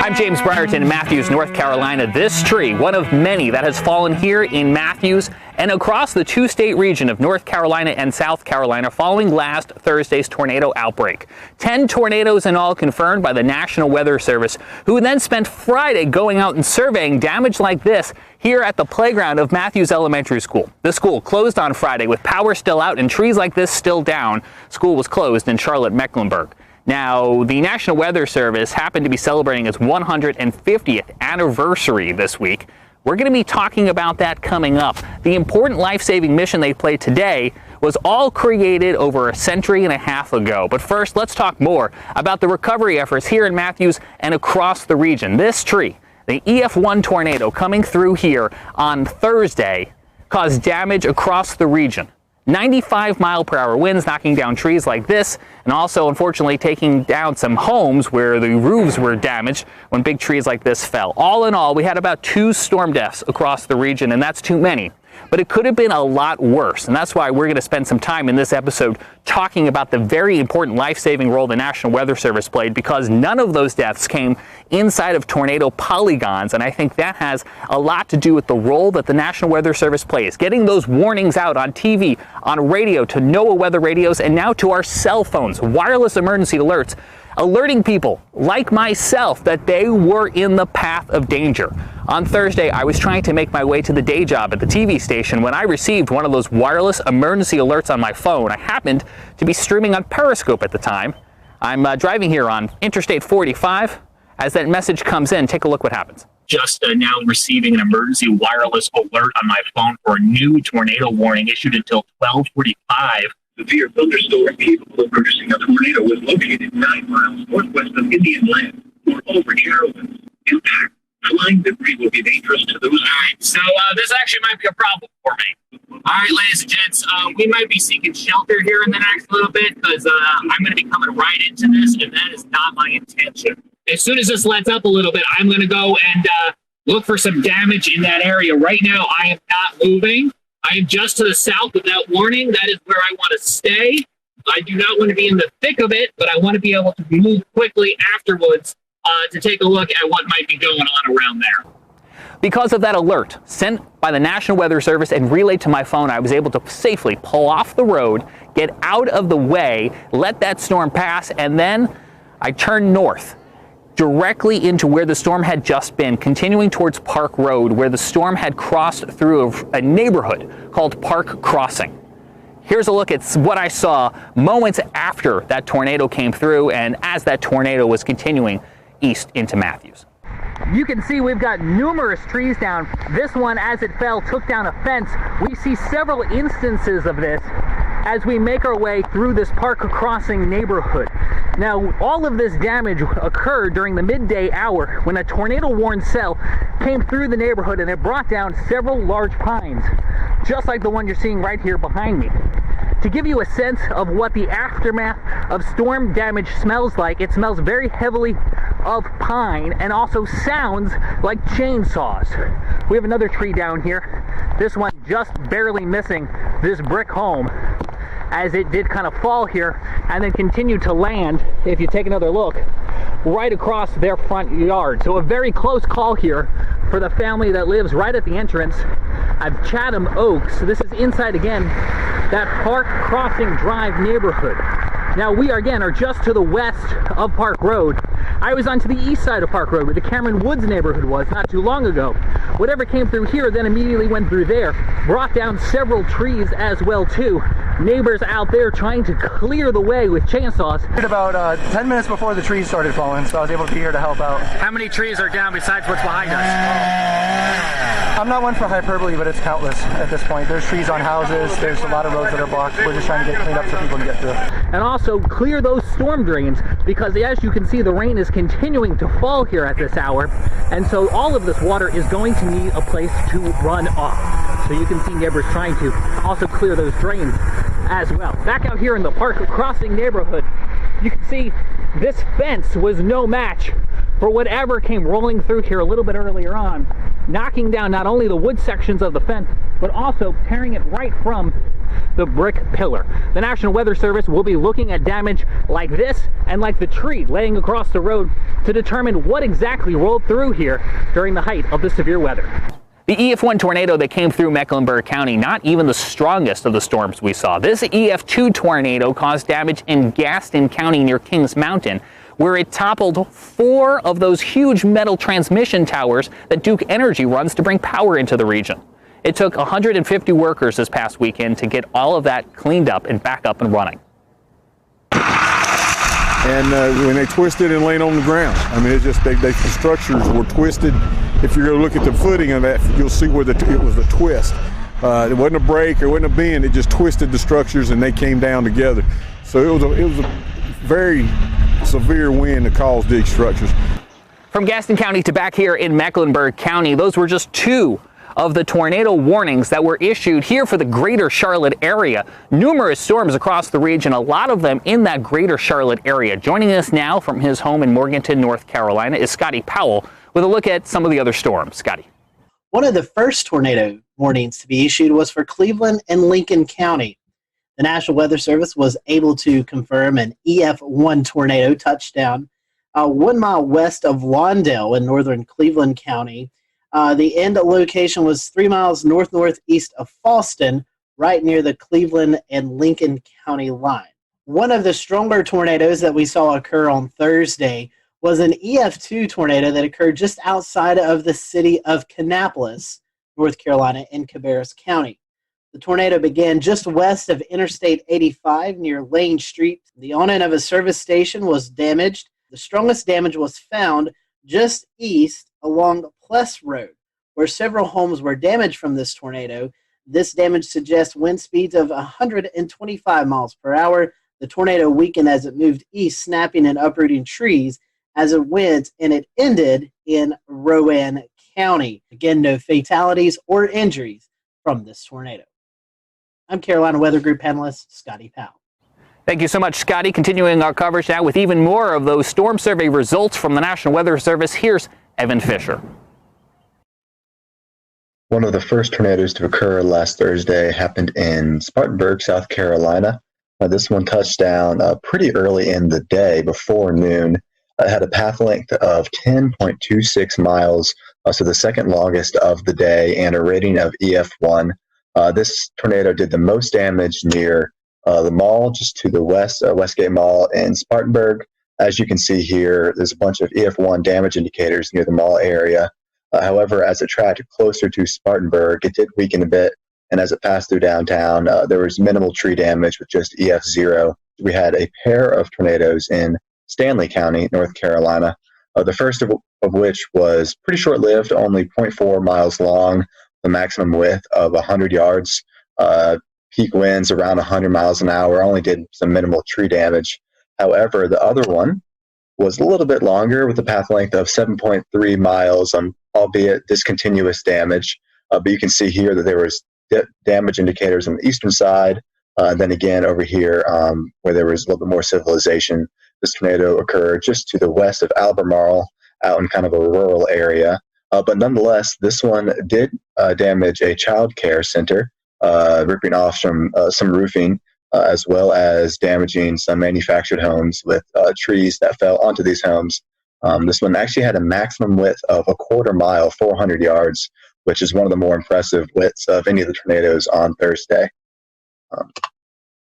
I'm James James Brierton in Matthews, North Carolina. This tree, one of many that has fallen here in Matthews and across the two-state region of North Carolina and South Carolina following last Thursday's tornado outbreak. 10 tornadoes in all confirmed by the National Weather Service, who then spent Friday going out and surveying damage like this here at the playground of Matthews Elementary School. The school closed on Friday with power still out and trees like this still down. School was closed in Charlotte, Mecklenburg. Now, the National Weather Service happened to be celebrating its 150th anniversary this week. We're going to be talking about that coming up. The important life-saving mission they played today was all created over a century and a half ago. But first, let's talk more about the recovery efforts here in Matthews and across the region. This tree, the EF1 tornado coming through here on Thursday, caused damage across the region. 95-mile-per-hour winds knocking down trees like this, and also, unfortunately, taking down some homes where the roofs were damaged when big trees like this fell. All in all, we had about 2 storm deaths across the region, and that's too many. But it could have been a lot worse, and that's why we're going to spend some time in this episode talking about the very important life-saving role the National Weather Service played, because none of those deaths came inside of tornado polygons, and I think that has a lot to do with the role that the National Weather Service plays, getting those warnings out on TV, on radio, to NOAA weather radios, and now to our cell phones, wireless emergency alerts, alerting people like myself that they were in the path of danger. On Thursday, I was trying to make my way to the day job at the TV station when I received one of those wireless emergency alerts on my phone. I happened to be streaming on Periscope at the time. I'm driving here on Interstate 45. As that message comes in, take a look what happens. Just now receiving an emergency wireless alert on my phone for a new tornado warning issued until 12:45. Severe thunderstorm capable of producing a tornado was located 9 miles northwest of Indian Land or over Carolyn. Impact. Flying debris will be dangerous to those. All right, so this actually might be a problem for me. All right, ladies and gents, we might be seeking shelter here in the next little bit because I'm going to be coming right into this, and that is not my intention. As soon as this lets up a little bit, I'm going to go and look for some damage in that area. Right now, I am not moving. I am just to the south of that warning. That is where I want to stay. I do not want to be in the thick of it, but I want to be able to move quickly afterwards to take a look at what might be going on around there. Because of that alert sent by the National Weather Service and relayed to my phone, I was able to safely pull off the road, get out of the way, let that storm pass, and then I turned north, directly into where the storm had just been, continuing towards Park Road, where the storm had crossed through a neighborhood called Park Crossing. Here's a look at what I saw moments after that tornado came through and as that tornado was continuing east into Matthews. You can see we've got numerous trees down. This one, as it fell, took down a fence. We see several instances of this as we make our way through this Park Crossing neighborhood. Now, all of this damage occurred during the midday hour when a tornado-warned cell came through the neighborhood and it brought down several large pines, just like the one you're seeing right here behind me. To give you a sense of what the aftermath of storm damage smells like, it smells very heavily of pine and also sounds like chainsaws. We have another tree down here. This one just barely missing this brick home as it did kind of fall here and then continue to land, if you take another look, right across their front yard. So a very close call here for the family that lives right at the entrance of Chatham Oaks. This is inside, again, that Park Crossing Drive neighborhood. Now we are just to the west of Park Road. I was onto the east side of Park Road where the Cameron Woods neighborhood was not too long ago. Whatever came through here then immediately went through there, brought down several trees as well too. Neighbors out there trying to clear the way with chainsaws. About 10 minutes before the trees started falling, so I was able to be here to help out. How many trees are down besides what's behind us? I'm not one for hyperbole, but it's countless at this point. There's trees on houses, there's a lot of roads that are blocked. We're just trying to get cleaned up so people can get through. And also clear those storm drains, because as you can see, the rain is continuing to fall here at this hour, and so all of this water is going to need a place to run off. So you can see neighbors trying to also clear those drains as well. Back out here in the Park Crossing neighborhood, you can see this fence was no match for whatever came rolling through here a little bit earlier on, knocking down not only the wood sections of the fence, but also tearing it right from the brick pillar. The National Weather Service will be looking at damage like this and like the tree laying across the road to determine what exactly rolled through here during the height of the severe weather. The EF1 tornado that came through Mecklenburg County, not even the strongest of the storms we saw. This EF2 tornado caused damage in Gaston County near Kings Mountain, where it toppled 4 of those huge metal transmission towers that Duke Energy runs to bring power into the region. It took 150 workers this past weekend to get all of that cleaned up and back up and running. And when they twisted and laid on the ground, I mean, it just the structures were twisted. If you go look at the footing of that, you'll see where it was a twist. It wasn't a break, it wasn't a bend. It just twisted the structures and they came down together. So it was a very severe wind that caused these structures. From Gaston County to back here in Mecklenburg County, those were just 2 of the tornado warnings that were issued here for the greater Charlotte area. Numerous storms across the region, a lot of them in that greater Charlotte area. Joining us now from his home in Morganton, North Carolina, is Scotty Powell with a look at some of the other storms. Scotty. One of the first tornado warnings to be issued was for Cleveland and Lincoln County. The National Weather Service was able to confirm an EF1 tornado touchdown 1 mile west of Wandale in northern Cleveland County. The end location was 3 miles northeast of Fallston, right near the Cleveland and Lincoln County line. One of the stronger tornadoes that we saw occur on Thursday was an EF2 tornado that occurred just outside of the city of Kannapolis, North Carolina, in Cabarrus County. The tornado began just west of Interstate 85 near Lane Street. The awning of a service station was damaged. The strongest damage was found just east along Pless Road, where several homes were damaged from this tornado. This damage suggests wind speeds of 125 miles per hour. The tornado weakened as it moved east, snapping and uprooting trees as it went, and it ended in Rowan County. Again, no fatalities or injuries from this tornado. I'm Carolina Weather Group panelist Scotty Powell. Thank you so much, Scotty. Continuing our coverage now with even more of those storm survey results from the National Weather Service. Here's Evan Fisher. One of the first tornadoes to occur last Thursday happened in Spartanburg, South Carolina. This one touched down pretty early in the day, before noon. It had a path length of 10.26 miles, so the second longest of the day, and a rating of EF1. This tornado did the most damage near the mall, just to the west, Westgate Mall in Spartanburg. As you can see here, there's a bunch of EF1 damage indicators near the mall area. However, as it tracked closer to Spartanburg, it did weaken a bit, and as it passed through downtown, there was minimal tree damage with just EF0. We had a pair of tornadoes in Stanley County, North Carolina, the first of which was pretty short-lived, only 0.4 miles long, the maximum width of 100 yards. Peak winds around 100 miles an hour, only did some minimal tree damage. However, the other one was a little bit longer with a path length of 7.3 miles, albeit discontinuous damage. But you can see here that there was damage indicators on the eastern side. Then again over here where there was a little bit more civilization, this tornado occurred just to the west of Albemarle, out in kind of a rural area. But nonetheless, this one did damage a child care center, ripping off some roofing, as well as damaging some manufactured homes with trees that fell onto these homes. This one actually had a maximum width of a quarter mile, 400 yards, which is one of the more impressive widths of any of the tornadoes on Thursday.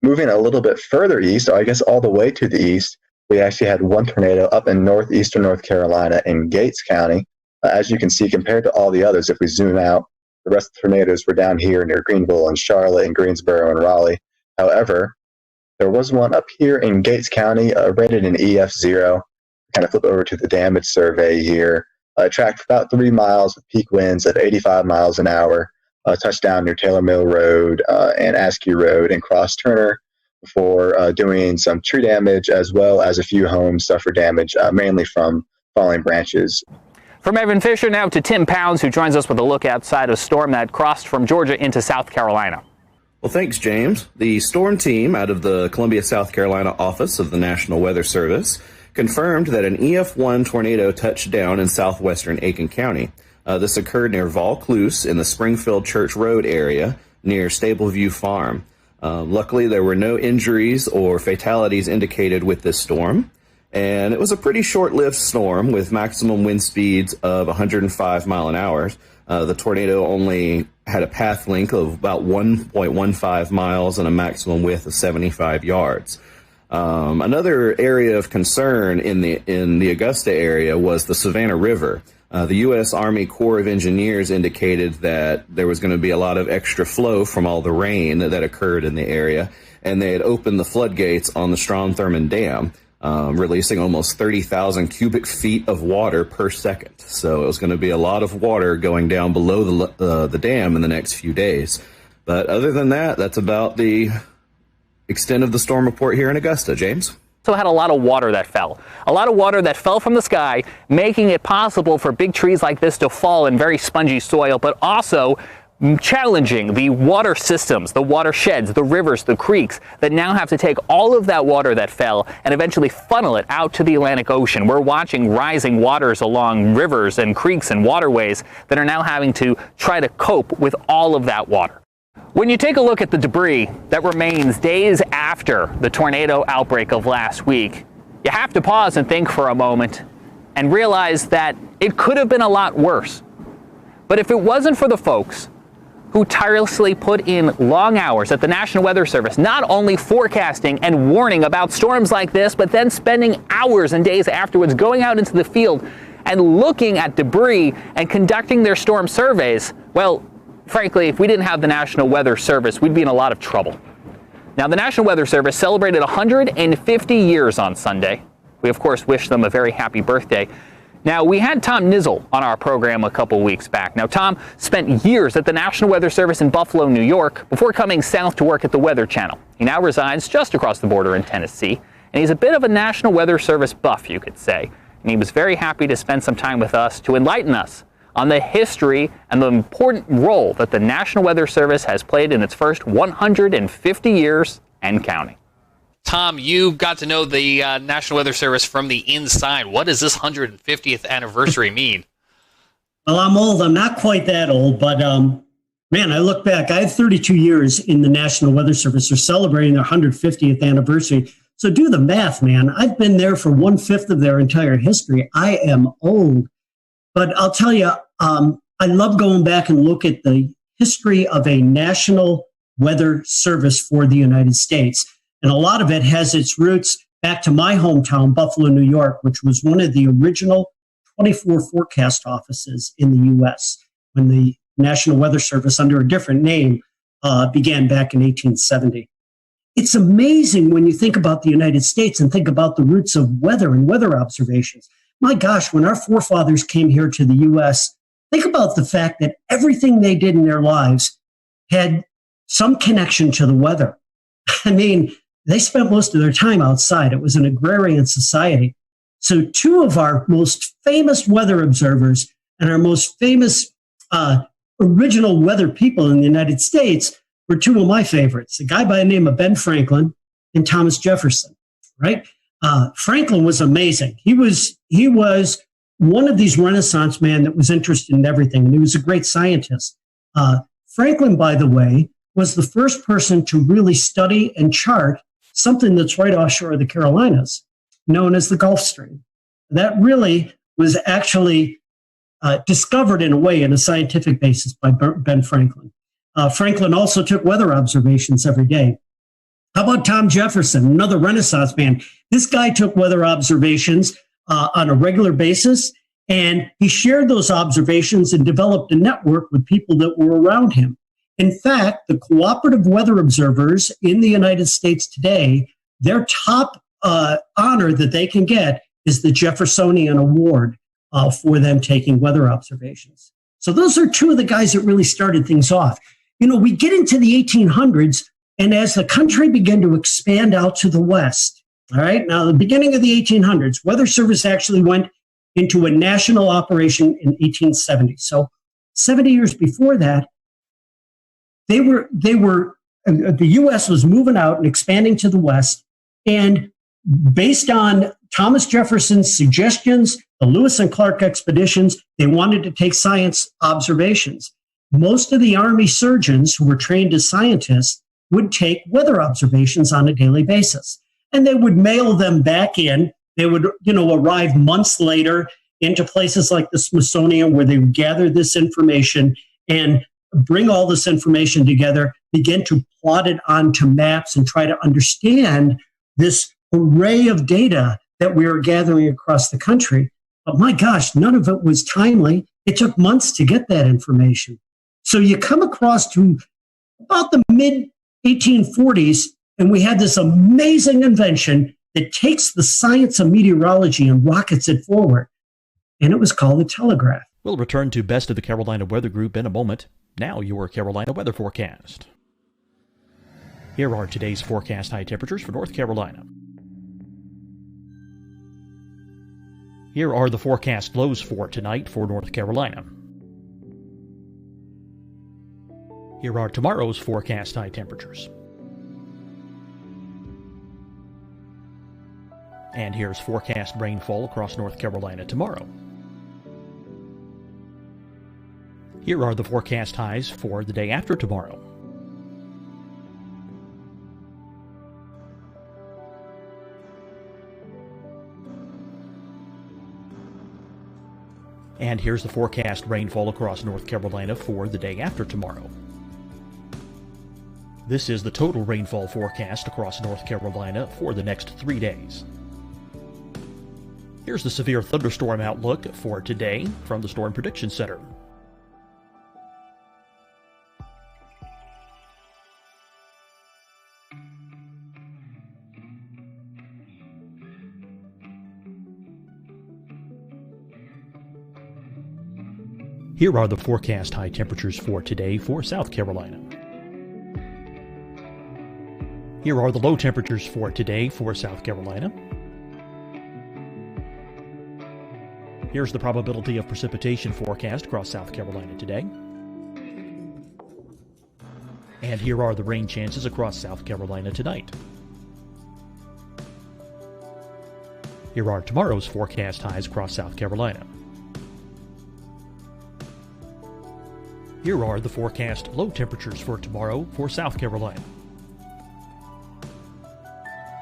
Moving a little bit further east, I guess all the way to the east, we actually had one tornado up in northeastern North Carolina in Gates County. As you can see, compared to all the others, if we zoom out, the rest of the tornadoes were down here near Greenville and Charlotte and Greensboro and Raleigh. However, there was one up here in Gates County, rated an EF0. Kind of flip over to the damage survey here. Tracked about 3 miles with peak winds at 85 miles an hour. Touched down near Taylor Mill Road and Askew Road, and crossed Turner before doing some tree damage, as well as a few homes suffered damage, mainly from falling branches. From Evan Fisher now to Tim Pounds, who joins us with a look outside a storm that crossed from Georgia into South Carolina. Well, thanks, James. The storm team out of the Columbia, South Carolina office of the National Weather Service confirmed that an EF1 tornado touched down in southwestern Aiken County. This occurred near Vaucluse in the Springfield Church Road area near Stableview Farm. Luckily, there were no injuries or fatalities indicated with this storm, and it was a pretty short-lived storm with maximum wind speeds of 105 mile an hour. The tornado only had a path length of about 1.15 miles and a maximum width of 75 yards. Another area of concern in the Augusta area was the Savannah River. The U.S. Army Corps of Engineers indicated that there was going to be a lot of extra flow from all the rain that occurred in the area, and they had opened the floodgates on the Strom-Thurmond Dam, releasing almost 30,000 cubic feet of water per second. So it was going to be a lot of water going down below the dam in the next few days. But other than that, that's about the extent of the storm report here in Augusta. James? Also had a lot of water that fell. A lot of water that fell from the sky, making it possible for big trees like this to fall in very spongy soil, but also challenging the water systems, the watersheds, the rivers, the creeks that now have to take all of that water that fell and eventually funnel it out to the Atlantic Ocean. We're watching rising waters along rivers and creeks and waterways that are now having to try to cope with all of that water. When you take a look at the debris that remains days after the tornado outbreak of last week, you have to pause and think for a moment and realize that it could have been a lot worse. But if it wasn't for the folks who tirelessly put in long hours at the National Weather Service, not only forecasting and warning about storms like this, but then spending hours and days afterwards going out into the field and looking at debris and conducting their storm surveys, well, frankly, if we didn't have the National Weather Service, we'd be in a lot of trouble. Now, the National Weather Service celebrated 150 years on Sunday. We, of course, wish them a very happy birthday. Now, we had Tom Nizzle on our program a couple weeks back. Now, Tom spent years at the National Weather Service in Buffalo, New York, before coming south to work at the Weather Channel. He now resides just across the border in Tennessee, and he's a bit of a National Weather Service buff, you could say. And he was very happy to spend some time with us to enlighten us on the history and the important role that the National Weather Service has played in its first 150 years and counting. Tom, you got to know the National Weather Service from the inside. What does this 150th anniversary mean? Well, I'm old. I'm not quite that old, but man, I look back. I have 32 years in the National Weather Service. They're celebrating their 150th anniversary. So do the math, man. I've been there for 1/5 of their entire history. I am old. But I'll tell you, I love going back and look at the history of a National Weather Service for the United States. And a lot of it has its roots back to my hometown, Buffalo, New York, which was one of the original 24 forecast offices in the U.S. when the National Weather Service, under a different name, began back in 1870. It's amazing when you think about the United States and think about the roots of weather and weather observations. My gosh, when our forefathers came here to the U.S., think about the fact that everything they did in their lives had some connection to the weather. I mean, they spent most of their time outside. It was an agrarian society. So two of our most famous weather observers and our most famous original weather people in the United States were two of my favorites, a guy by the name of Ben Franklin and Thomas Jefferson, right? Franklin was amazing. He was one of these Renaissance men that was interested in everything, and he was a great scientist. Franklin, by the way, was the first person to really study and chart something that's right offshore of the Carolinas, known as the Gulf Stream. That really was actually discovered in a way in a scientific basis by Ben Franklin. Franklin also took weather observations every day. How about Tom Jefferson, another Renaissance man? This guy took weather observations on a regular basis, and he shared those observations and developed a network with people that were around him. In fact, the cooperative weather observers in the United States today, their top honor that they can get is the Jeffersonian Award for them taking weather observations. So those are two of the guys that really started things off. You know, we get into the 1800s, and as the country began to expand out to the west, all right, now the beginning of the 1800s, Weather Service actually went into a national operation in 1870. So 70 years before that, the U.S. was moving out and expanding to the west, and based on Thomas Jefferson's suggestions, the Lewis and Clark expeditions, they wanted to take science observations. Most of the Army surgeons who were trained as scientists would take weather observations on a daily basis. And they would mail them back in. They would, arrive months later into places like the Smithsonian where they would gather this information and bring all this information together, begin to plot it onto maps and try to understand this array of data that we were gathering across the country. But my gosh, none of it was timely. It took months to get that information. So you come across to about the mid 1840s, and we had this amazing invention that takes the science of meteorology and rockets it forward. And it was called the telegraph. We'll return to Best of the Carolina Weather Group in a moment. Now your Carolina weather forecast. Here are today's forecast high temperatures for North Carolina. Here are the forecast lows for tonight for North Carolina. Here are tomorrow's forecast high temperatures. And here's forecast rainfall across North Carolina tomorrow. Here are the forecast highs for the day after tomorrow. And here's the forecast rainfall across North Carolina for the day after tomorrow. This is the total rainfall forecast across North Carolina for the next 3 days. Here's the severe thunderstorm outlook for today from the Storm Prediction Center. Here are the forecast high temperatures for today for South Carolina. Here are the low temperatures for today for South Carolina. Here's the probability of precipitation forecast across South Carolina today. And here are the rain chances across South Carolina tonight. Here are tomorrow's forecast highs across South Carolina. Here are the forecast low temperatures for tomorrow for South Carolina.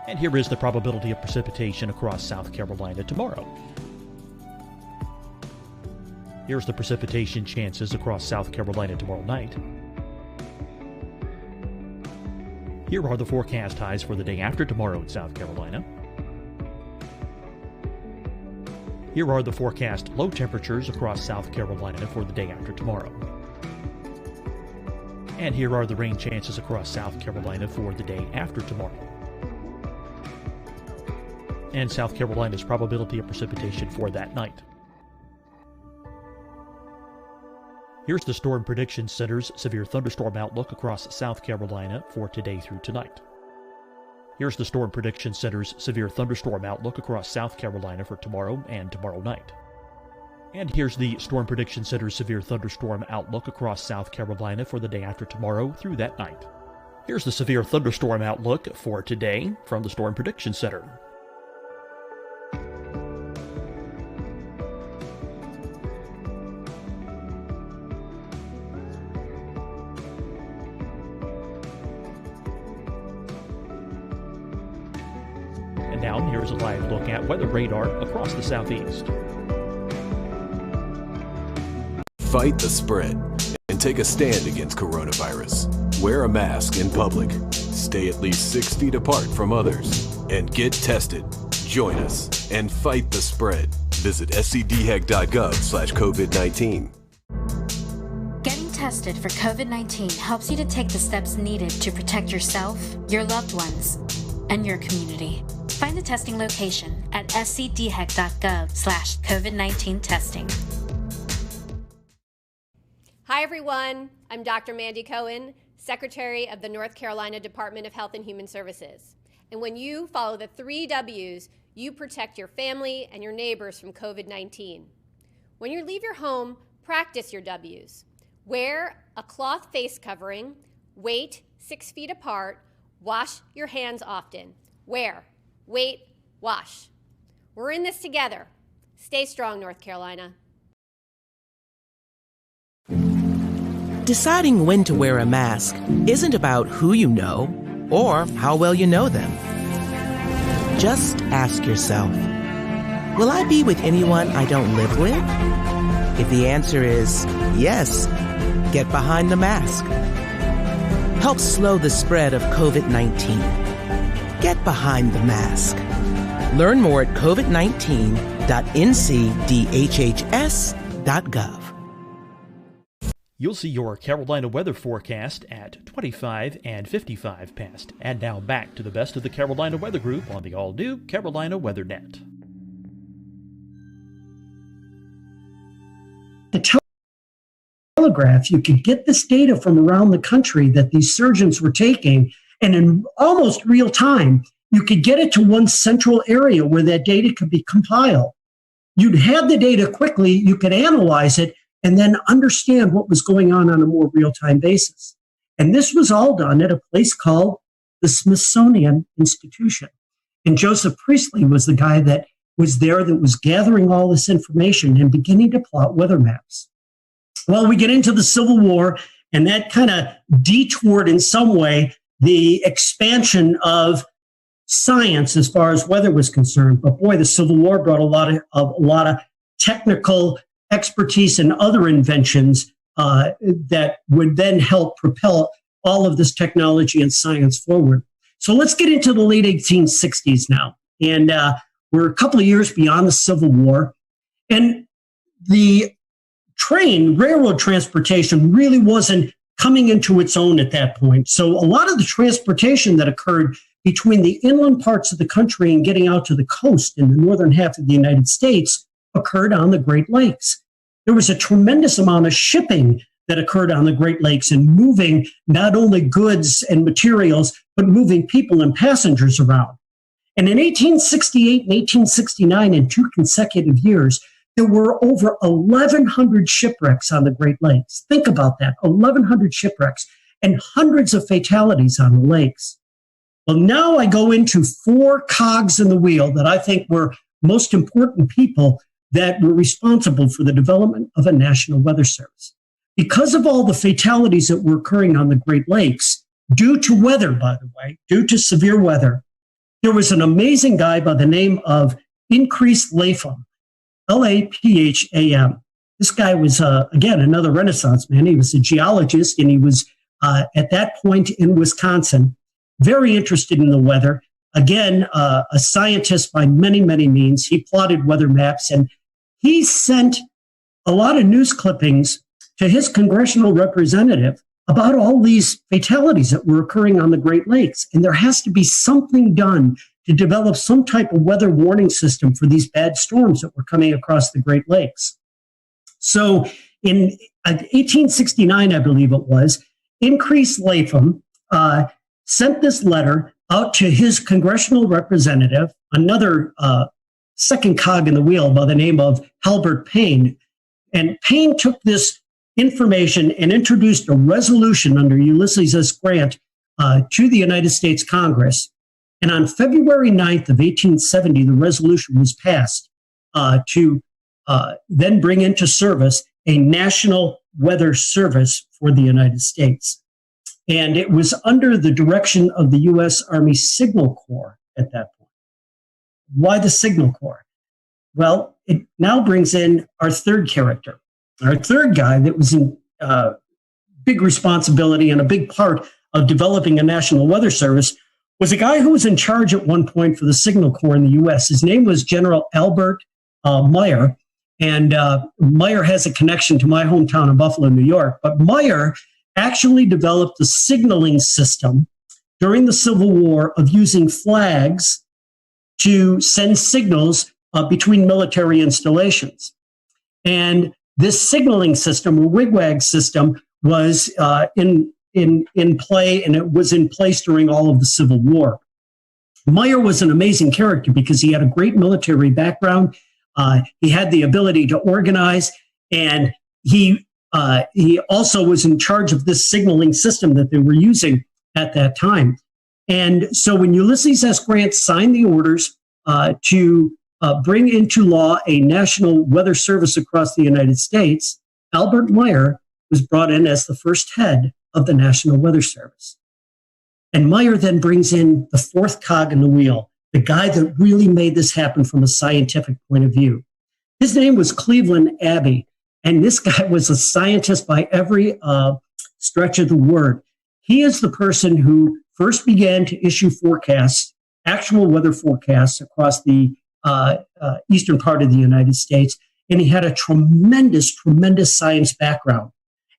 And here is the probability of precipitation across South Carolina tomorrow. Here's the precipitation chances across South Carolina tomorrow night. Here are the forecast highs for the day after tomorrow in South Carolina. Here are the forecast low temperatures across South Carolina for the day after tomorrow. And here are the rain chances across South Carolina for the day after tomorrow. And South Carolina's probability of precipitation for that night. Here's the Storm Prediction Center's severe thunderstorm outlook across South Carolina for today through tonight. Here's the Storm Prediction Center's severe thunderstorm outlook across South Carolina for tomorrow and tomorrow night. And here's the Storm Prediction Center's severe thunderstorm outlook across South Carolina for the day after tomorrow through that night. Here's the severe thunderstorm outlook for today from the Storm Prediction Center. And now here's a live look at weather radar across the southeast. Fight the spread and take a stand against coronavirus. Wear a mask in public. Stay at least 6 feet apart from others. And get tested. Join us and fight the spread. Visit scdhec.gov/COVID-19. Getting tested for COVID-19 helps you to take the steps needed to protect yourself, your loved ones, and your community. Find the testing location at scdhec.gov/COVID-19 testing. Hi, everyone. I'm Dr. Mandy Cohen, Secretary of the North Carolina Department of Health and Human Services. And when you follow the 3 W's, you protect your family and your neighbors from COVID-19. When you leave your home, practice your W's. Wear a cloth face covering, wait 6 feet apart, wash your hands often. Wear, wait, wash. We're in this together. Stay strong, North Carolina. Deciding when to wear a mask isn't about who you know or how well you know them. Just ask yourself, will I be with anyone I don't live with? If the answer is yes, get behind the mask. Help slow the spread of COVID-19. Get behind the mask. Learn more at covid19.ncdhhs.gov. You'll see your Carolina weather forecast at 25 and 55 past. And now back to the best of the Carolina Weather Group on the all-new Carolina WeatherNet. The Telegraph, you could get this data from around the country that these surgeons were taking, and in almost real time, you could get it to one central area where that data could be compiled. You'd have the data quickly, you could analyze it, and then understand what was going on a more real-time basis. And this was all done at a place called the Smithsonian Institution. And Joseph Priestley was the guy that was there that was gathering all this information and beginning to plot weather maps. Well, we get into the Civil War, and that kind of detoured in some way the expansion of science as far as weather was concerned. But boy, the Civil War brought a lot of technical expertise and other inventions that would then help propel all of this technology and science forward. So let's get into the late 1860s now. And we're a couple of years beyond the Civil War. And the railroad transportation really wasn't coming into its own at that point. So a lot of the transportation that occurred between the inland parts of the country and getting out to the coast in the northern half of the United States occurred on the Great Lakes. There was a tremendous amount of shipping that occurred on the Great Lakes and moving not only goods and materials, but moving people and passengers around. And in 1868 and 1869, in 2 consecutive years, there were over 1,100 shipwrecks on the Great Lakes. Think about that, 1,100 shipwrecks and hundreds of fatalities on the lakes. Well, now I go into 4 cogs in the wheel that I think were most important people that were responsible for the development of a national weather service. Because of all the fatalities that were occurring on the Great Lakes, due to weather, by the way, due to severe weather, there was an amazing guy by the name of Increase Lapham, Lapham. This guy was, again, another Renaissance man. He was a geologist, and he was, at that point in Wisconsin, very interested in the weather. Again, a scientist by many, many means. He plotted weather maps, and he sent a lot of news clippings to his congressional representative about all these fatalities that were occurring on the Great Lakes. And there has to be something done to develop some type of weather warning system for these bad storms that were coming across the Great Lakes. So in 1869, I believe it was, Increase Lapham sent this letter out to his congressional representative, another second cog in the wheel by the name of Halbert Payne. And Payne took this information and introduced a resolution under Ulysses S. Grant to the United States Congress. And on February 9th of 1870, the resolution was passed to then bring into service a national weather service for the United States. And it was under the direction of the U.S. Army Signal Corps at that point. Why the Signal Corps? Well, it now brings in our third character. Our third guy that was in big responsibility and a big part of developing a national weather service was a guy who was in charge at one point for the Signal Corps in the U.S. His name was General Albert Meyer. And Meyer has a connection to my hometown of Buffalo, New York. But Meyer actually developed a signaling system during the Civil War of using flags to send signals between military installations. And this signaling system, or wigwag system, was in play, and it was in place during all of the Civil War. Meyer was an amazing character because he had a great military background. He had the ability to organize, and he also was in charge of this signaling system that they were using at that time. And so when Ulysses S. Grant signed the orders to bring into law a national weather service across the United States, Albert Meyer was brought in as the first head of the National Weather Service. And Meyer then brings in the fourth cog in the wheel, the guy that really made this happen from a scientific point of view. His name was Cleveland Abbey, and this guy was a scientist by every stretch of the word. He is the person who first began to issue forecasts, actual weather forecasts across the eastern part of the United States, and he had a tremendous science background.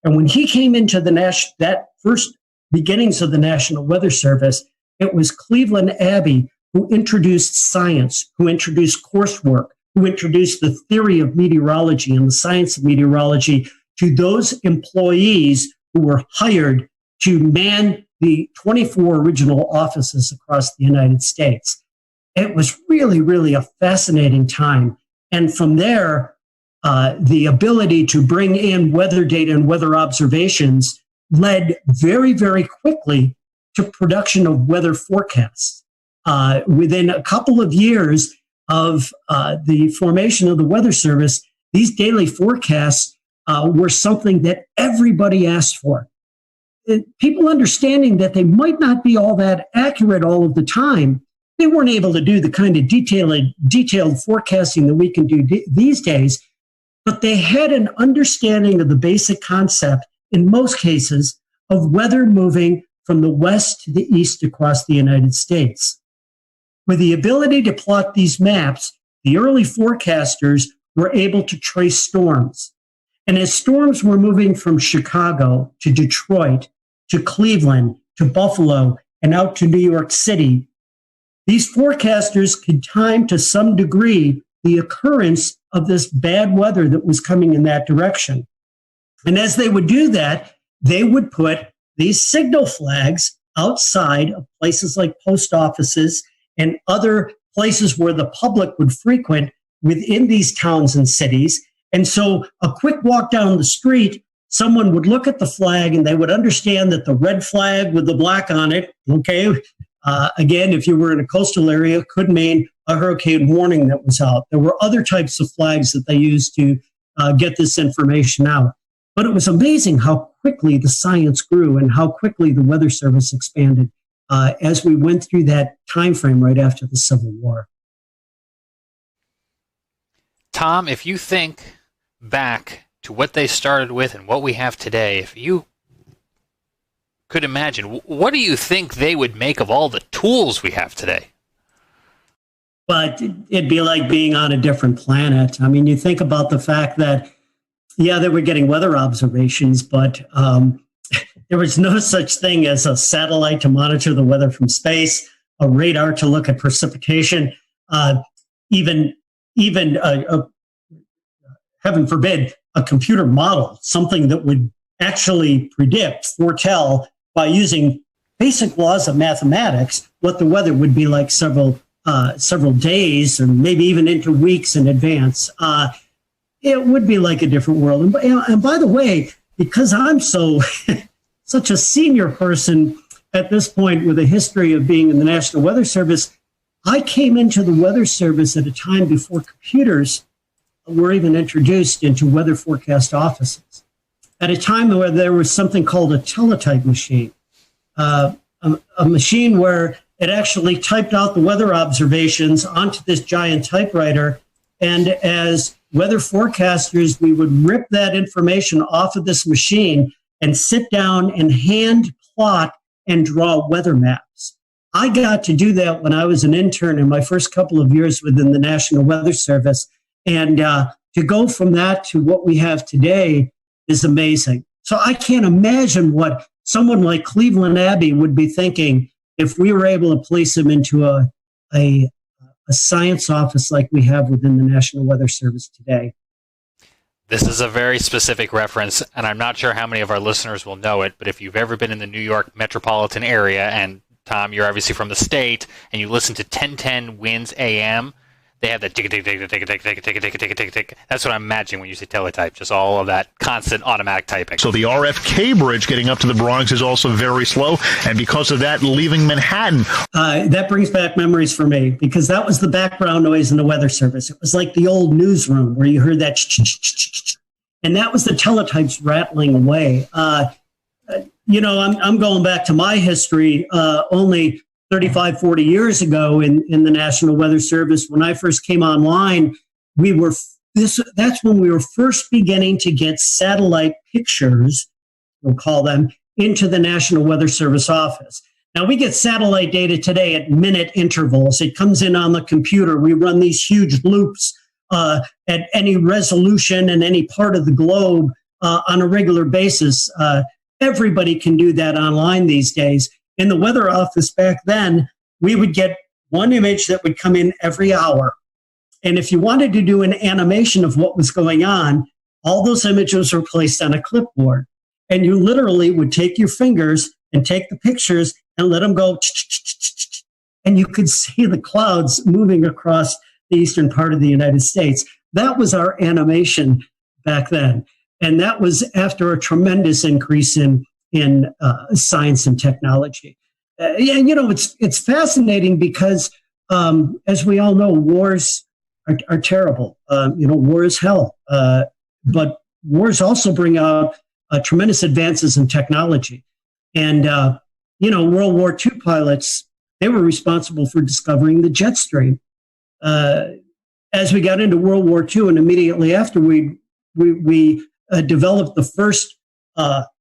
And when he came into that first beginnings of the National Weather Service, it was Cleveland Abbey who introduced science, who introduced coursework, who introduced the theory of meteorology and the science of meteorology to those employees who were hired to man the 24 original offices across the United States. It was really, really a fascinating time. And from there, the ability to bring in weather data and weather observations led very, very quickly to production of weather forecasts. Within a couple of years of the formation of the Weather Service, these daily forecasts were something that everybody asked for. People understanding that they might not be all that accurate all of the time, they weren't able to do the kind of detailed forecasting that we can do these days, but they had an understanding of the basic concept, in most cases, of weather moving from the west to the east across the United States. With the ability to plot these maps, the early forecasters were able to trace storms. And as storms were moving from Chicago to Detroit to Cleveland to Buffalo and out to New York City, these forecasters could time to some degree the occurrence of this bad weather that was coming in that direction. And as they would do that, they would put these signal flags outside of places like post offices and other places where the public would frequent within these towns and cities. And so a quick walk down the street, someone would look at the flag and they would understand that the red flag with the black on it, okay, again, if you were in a coastal area, could mean a hurricane warning that was out. There were other types of flags that they used to get this information out. But it was amazing how quickly the science grew and how quickly the Weather Service expanded as we went through that time frame right after the Civil War. Tom, if you think back to what they started with and what we have today, if you could imagine, what do you think they would make of all the tools we have today? But it'd be like being on a different planet. I mean, you think about the fact that, yeah, they were getting weather observations, but there was no such thing as a satellite to monitor the weather from space, a radar to look at precipitation, even heaven forbid, a computer model, something that would actually foretell by using basic laws of mathematics what the weather would be like several days or maybe even into weeks in advance. It would be like a different world. And by the way, because I'm such a senior person at this point with a history of being in the National Weather Service, I came into the Weather Service at a time before computers were even introduced into weather forecast offices. At a time where there was something called a teletype machine, a machine where it actually typed out the weather observations onto this giant typewriter. And as weather forecasters, we would rip that information off of this machine and sit down and hand plot and draw weather maps. I got to do that when I was an intern in my first couple of years within the National Weather Service. And to go from that to what we have today is amazing. So I can't imagine what someone like Cleveland Abbey would be thinking if we were able to place him into a science office like we have within the National Weather Service today. This is a very specific reference, and I'm not sure how many of our listeners will know it, but if you've ever been in the New York metropolitan area, and Tom, you're obviously from the state, and you listen to 1010 Winds AM, they have that tick tick tick tick tick tick tick tick tick tick tick. That's what I'm imagining when you say teletype. Just all of that constant automatic typing. So the RFK bridge getting up to the Bronx is also very slow, and because of that, leaving Manhattan. That brings back memories for me, because that was the background noise in the Weather Service. It was like the old newsroom where you heard that, and that was the teletypes rattling away. I'm going back to my history only 35, 40 years ago in the National Weather Service. When I first came online, that's when we were first beginning to get satellite pictures, we'll call them, into the National Weather Service office. Now, we get satellite data today at minute intervals. It comes in on the computer. We run these huge loops at any resolution in any part of the globe on a regular basis. Everybody can do that online these days. In the weather office back then, we would get one image that would come in every hour. And if you wanted to do an animation of what was going on, all those images were placed on a clipboard. And you literally would take your fingers and take the pictures and let them go, and you could see the clouds moving across the eastern part of the United States. That was our animation back then. And that was after a tremendous increase in science and technology. It's fascinating because, as we all know, wars are terrible. War is hell. But wars also bring out tremendous advances in technology. And, World War II pilots, they were responsible for discovering the jet stream. As we got into World War II and immediately after, we developed the first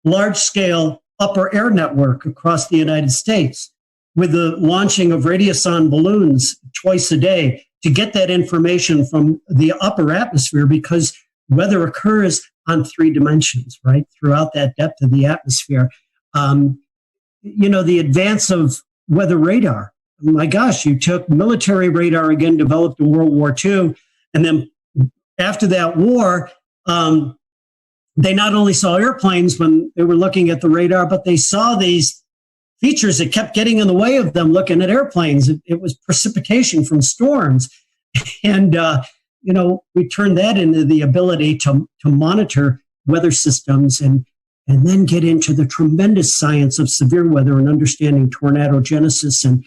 large-scale upper air network across the United States with the launching of radiosonde balloons twice a day to get that information from the upper atmosphere, because weather occurs on 3 dimensions, right, throughout that depth of the atmosphere. The advance of weather radar. My gosh, you took military radar, again, developed in World War II, and then after that war, they not only saw airplanes when they were looking at the radar, but they saw these features that kept getting in the way of them looking at airplanes. It was precipitation from storms. And, we turned that into the ability to monitor weather systems and then get into the tremendous science of severe weather and understanding tornado genesis and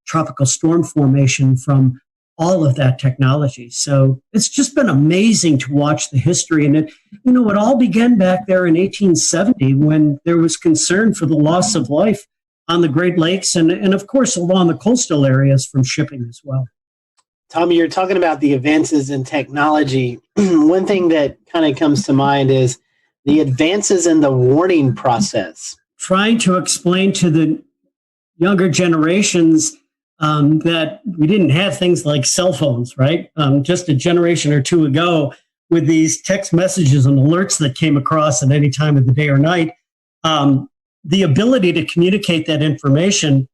tropical storm formation from all of that technology. So it's just been amazing to watch the history. And it all began back there in 1870 when there was concern for the loss of life on the Great Lakes and of course, along the coastal areas from shipping as well. Tommy, you're talking about the advances in technology. One thing that kind of comes to mind is the advances in the warning process. Trying to explain to the younger generations that we didn't have things like cell phones, right? Just a generation or two ago, with these text messages and alerts that came across at any time of the day or night, the ability to communicate that information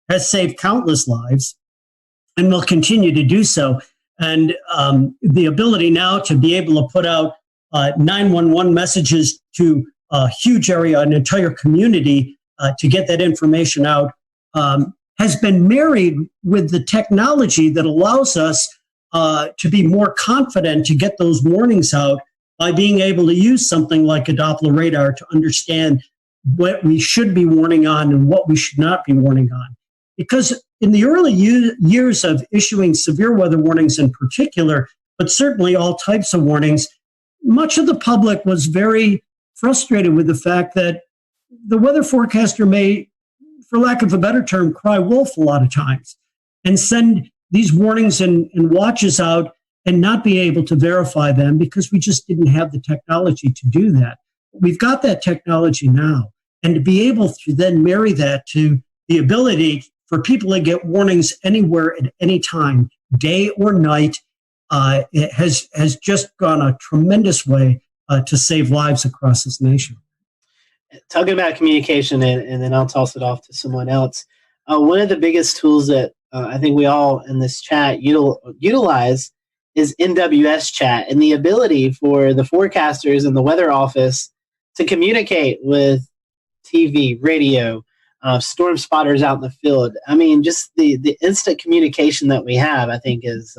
has saved countless lives and will continue to do so. And the ability now to be able to put out 911 messages to a huge area, an entire community, to get that information out, has been married with the technology that allows us to be more confident to get those warnings out by being able to use something like a Doppler radar to understand what we should be warning on and what we should not be warning on. Because in the early years of issuing severe weather warnings in particular, but certainly all types of warnings, much of the public was very frustrated with the fact that the weather forecaster may, for lack of a better term, cry wolf a lot of times and send these warnings and watches out and not be able to verify them because we just didn't have the technology to do that. We've got that technology now. And to be able to then marry that to the ability for people to get warnings anywhere at any time, day or night, it has just gone a tremendous way to save lives across this nation. Talking about communication, and then I'll toss it off to someone else. One of the biggest tools that I think we all in this chat utilize is NWS chat, and the ability for the forecasters and the weather office to communicate with TV, radio, storm spotters out in the field. I mean, just the instant communication that we have, I think, is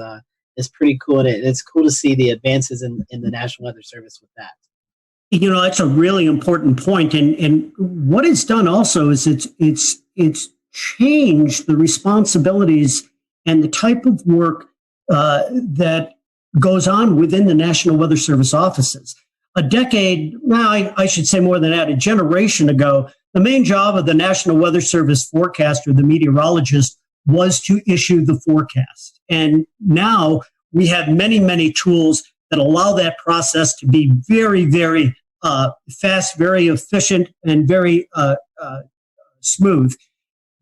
pretty cool. And it's cool to see the advances in the National Weather Service with that. You know, that's a really important point. And what it's done also is it's changed the responsibilities and the type of work that goes on within the National Weather Service offices. A decade, now I should say more than that, a generation ago, the main job of the National Weather Service forecaster, the meteorologist, was to issue the forecast. And now we have many, many tools that allow that process to be very, very fast, very efficient, and very smooth.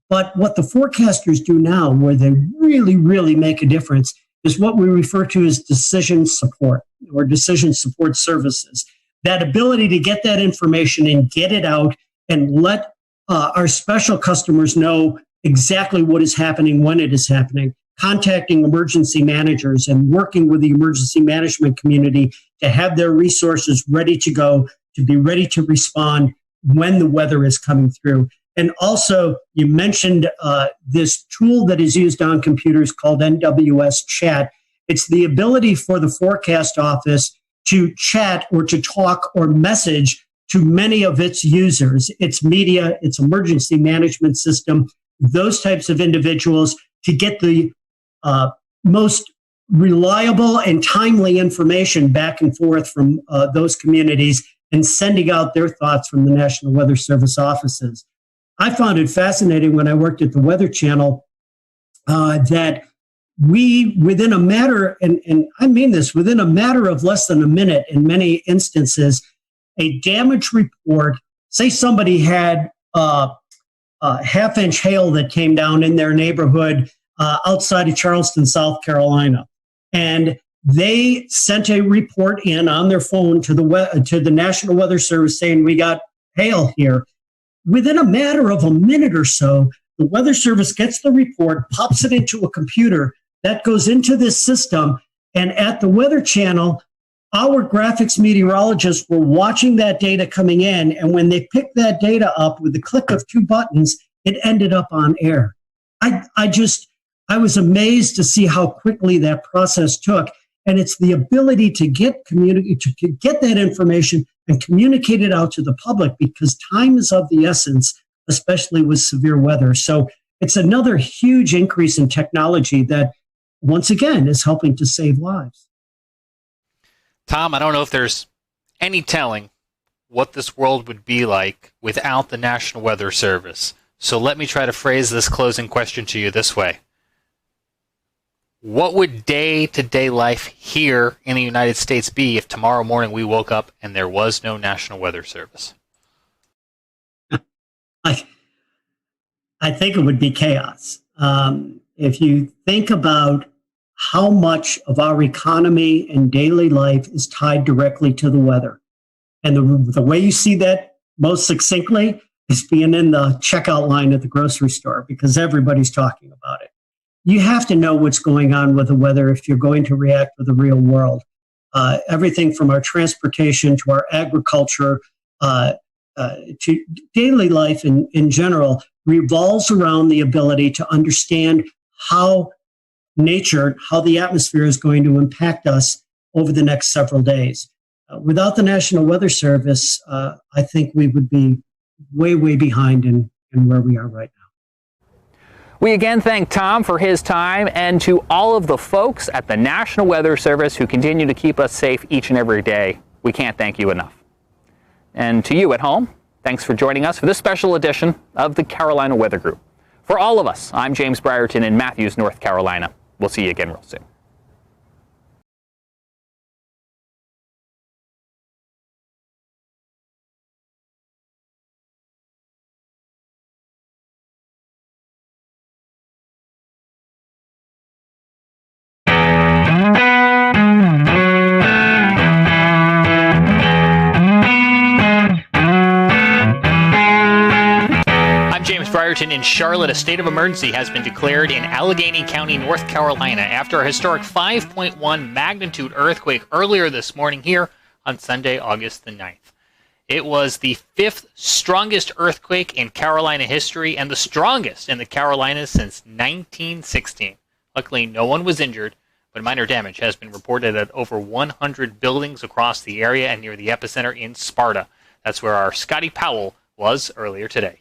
But what the forecasters do now, where they really, really make a difference, is what we refer to as decision support or decision support services. That ability to get that information and get it out and let our special customers know exactly what is happening, when it is happening, contacting emergency managers and working with the emergency management community to have their resources ready to go, to be ready to respond when the weather is coming through. And also, you mentioned this tool that is used on computers called NWS Chat. It's the ability for the forecast office to chat or to talk or message to many of its users, its media, its emergency management system, those types of individuals, to get the most reliable and timely information back and forth from those communities and sending out their thoughts from the National Weather Service offices. I found it fascinating when I worked at the Weather Channel that we, within a matter, and I mean this, within a matter of less than a minute in many instances, a damage report, say somebody had a half-inch hail that came down in their neighborhood outside of Charleston, South Carolina, and they sent a report in on their phone to the National Weather Service saying, we got hail here. Within a matter of a minute or so, the Weather Service gets the report, pops it into a computer that goes into this system, and at the Weather Channel, our graphics meteorologists were watching that data coming in, and when they picked that data up with the click of 2 buttons, it ended up on air. I was amazed to see how quickly that process took, and it's the ability to get that information and communicate it out to the public, because time is of the essence, especially with severe weather. So it's another huge increase in technology that, once again, is helping to save lives. Tom, I don't know if there's any telling what this world would be like without the National Weather Service. So let me try to phrase this closing question to you this way. What would day-to-day life here in the United States be if tomorrow morning we woke up and there was no National Weather Service? I think it would be chaos. If you think about how much of our economy and daily life is tied directly to the weather, and the way you see that most succinctly is being in the checkout line at the grocery store, because everybody's talking about it. You have to know what's going on with the weather if you're going to react with the real world. Everything from our transportation to our agriculture to daily life in general revolves around the ability to understand how nature, how the atmosphere is going to impact us over the next several days. Without the National Weather Service, I think we would be way, way behind in where we are right now. We again thank Tom for his time, and to all of the folks at the National Weather Service who continue to keep us safe each and every day. We can't thank you enough. And to you at home, thanks for joining us for this special edition of the Carolina Weather Group. For all of us, I'm James Brierton in Matthews, North Carolina. We'll see you again real soon. In Charlotte, a state of emergency has been declared in Allegheny County, North Carolina, after a historic 5.1 magnitude earthquake earlier this morning here on Sunday, August the 9th. It was the 5th strongest earthquake in Carolina history and the strongest in the Carolinas since 1916. Luckily, no one was injured, but minor damage has been reported at over 100 buildings across the area and near the epicenter in Sparta. That's where our Scotty Powell was earlier today.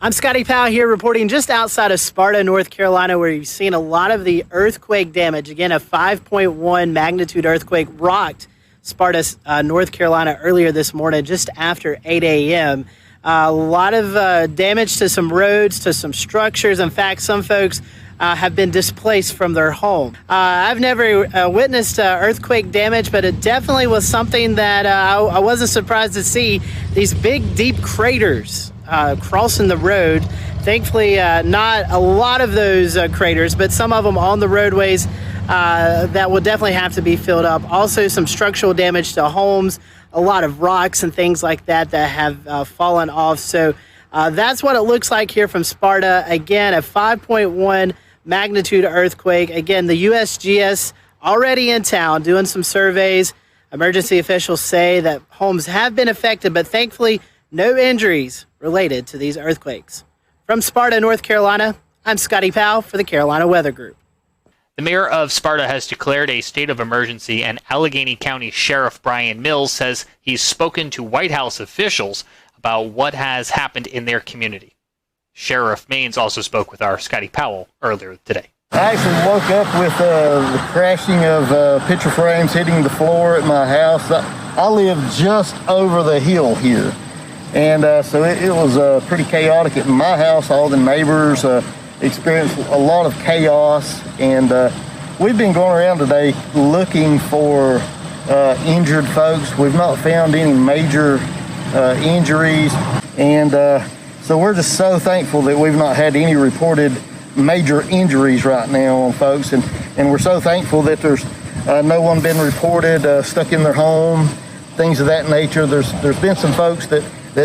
I'm Scotty Powell here reporting just outside of Sparta, North Carolina, where you've seen a lot of the earthquake damage. Again, a 5.1 magnitude earthquake rocked Sparta, North Carolina earlier this morning, just after 8 a.m. A lot of damage to some roads, to some structures. In fact, some folks have been displaced from their home. I've never witnessed earthquake damage, but it definitely was something that I wasn't surprised to see. These big, deep craters crossing the road. Thankfully, not a lot of those craters, but some of them on the roadways that will definitely have to be filled up. Also, some structural damage to homes, a lot of rocks and things like that that have fallen off. So that's what it looks like here from Sparta. Again, a 5.1 magnitude earthquake. Again, the USGS already in town doing some surveys. Emergency officials say that homes have been affected, but thankfully no injuries related to these earthquakes. From Sparta, North Carolina, I'm Scotty Powell for the Carolina Weather Group. The mayor of Sparta has declared a state of emergency, and Allegheny County Sheriff Brian Mills says he's spoken to White House officials about what has happened in their community. Sheriff Maines also spoke with our Scotty Powell earlier today. I actually woke up with the crashing of picture frames hitting the floor at my house. I live just over the hill here, and so it was pretty chaotic at my house. All the neighbors experienced a lot of chaos, and we've been going around today looking for injured folks. We've not found any major injuries, and so we're just so thankful that we've not had any reported major injuries right now on folks, and we're so thankful that there's no one been reported stuck in their home, things of that nature. There's been some folks that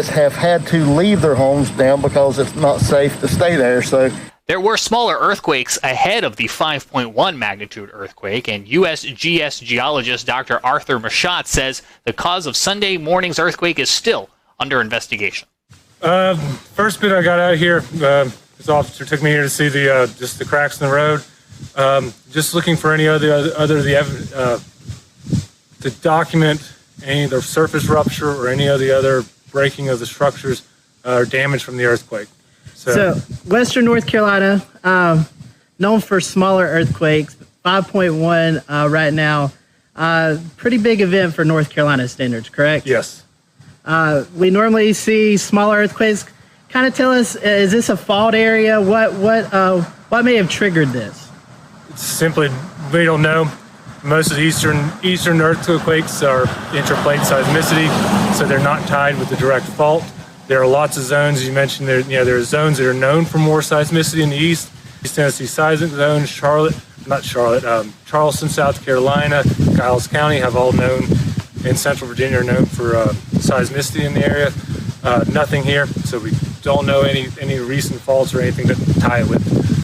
have had to leave their homes now because it's not safe to stay there. So there were smaller earthquakes ahead of the 5.1 magnitude earthquake, and USGS geologist Dr. Arthur Machat says the cause of Sunday morning's earthquake is still under investigation. First bit I got out of here, this officer took me here to see just the cracks in the road. Just looking for any to document any of the surface rupture or any of the other breaking of the structures or damage from the earthquake. So Western North Carolina, known for smaller earthquakes, 5.1 right now. Pretty big event for North Carolina standards, correct? Yes. We normally see smaller earthquakes. Kind of tell us, is this a fault area? What may have triggered this? It's simply, we don't know. Most of the eastern earthquakes are intraplate seismicity, so they're not tied with the direct fault. There are lots of zones, as you mentioned, there are zones that are known for more seismicity in the east. East Tennessee seismic zone, Charleston, South Carolina, Giles County have all known, and Central Virginia are known for seismicity in the area. Nothing here, so we don't know any recent faults or anything to tie it with.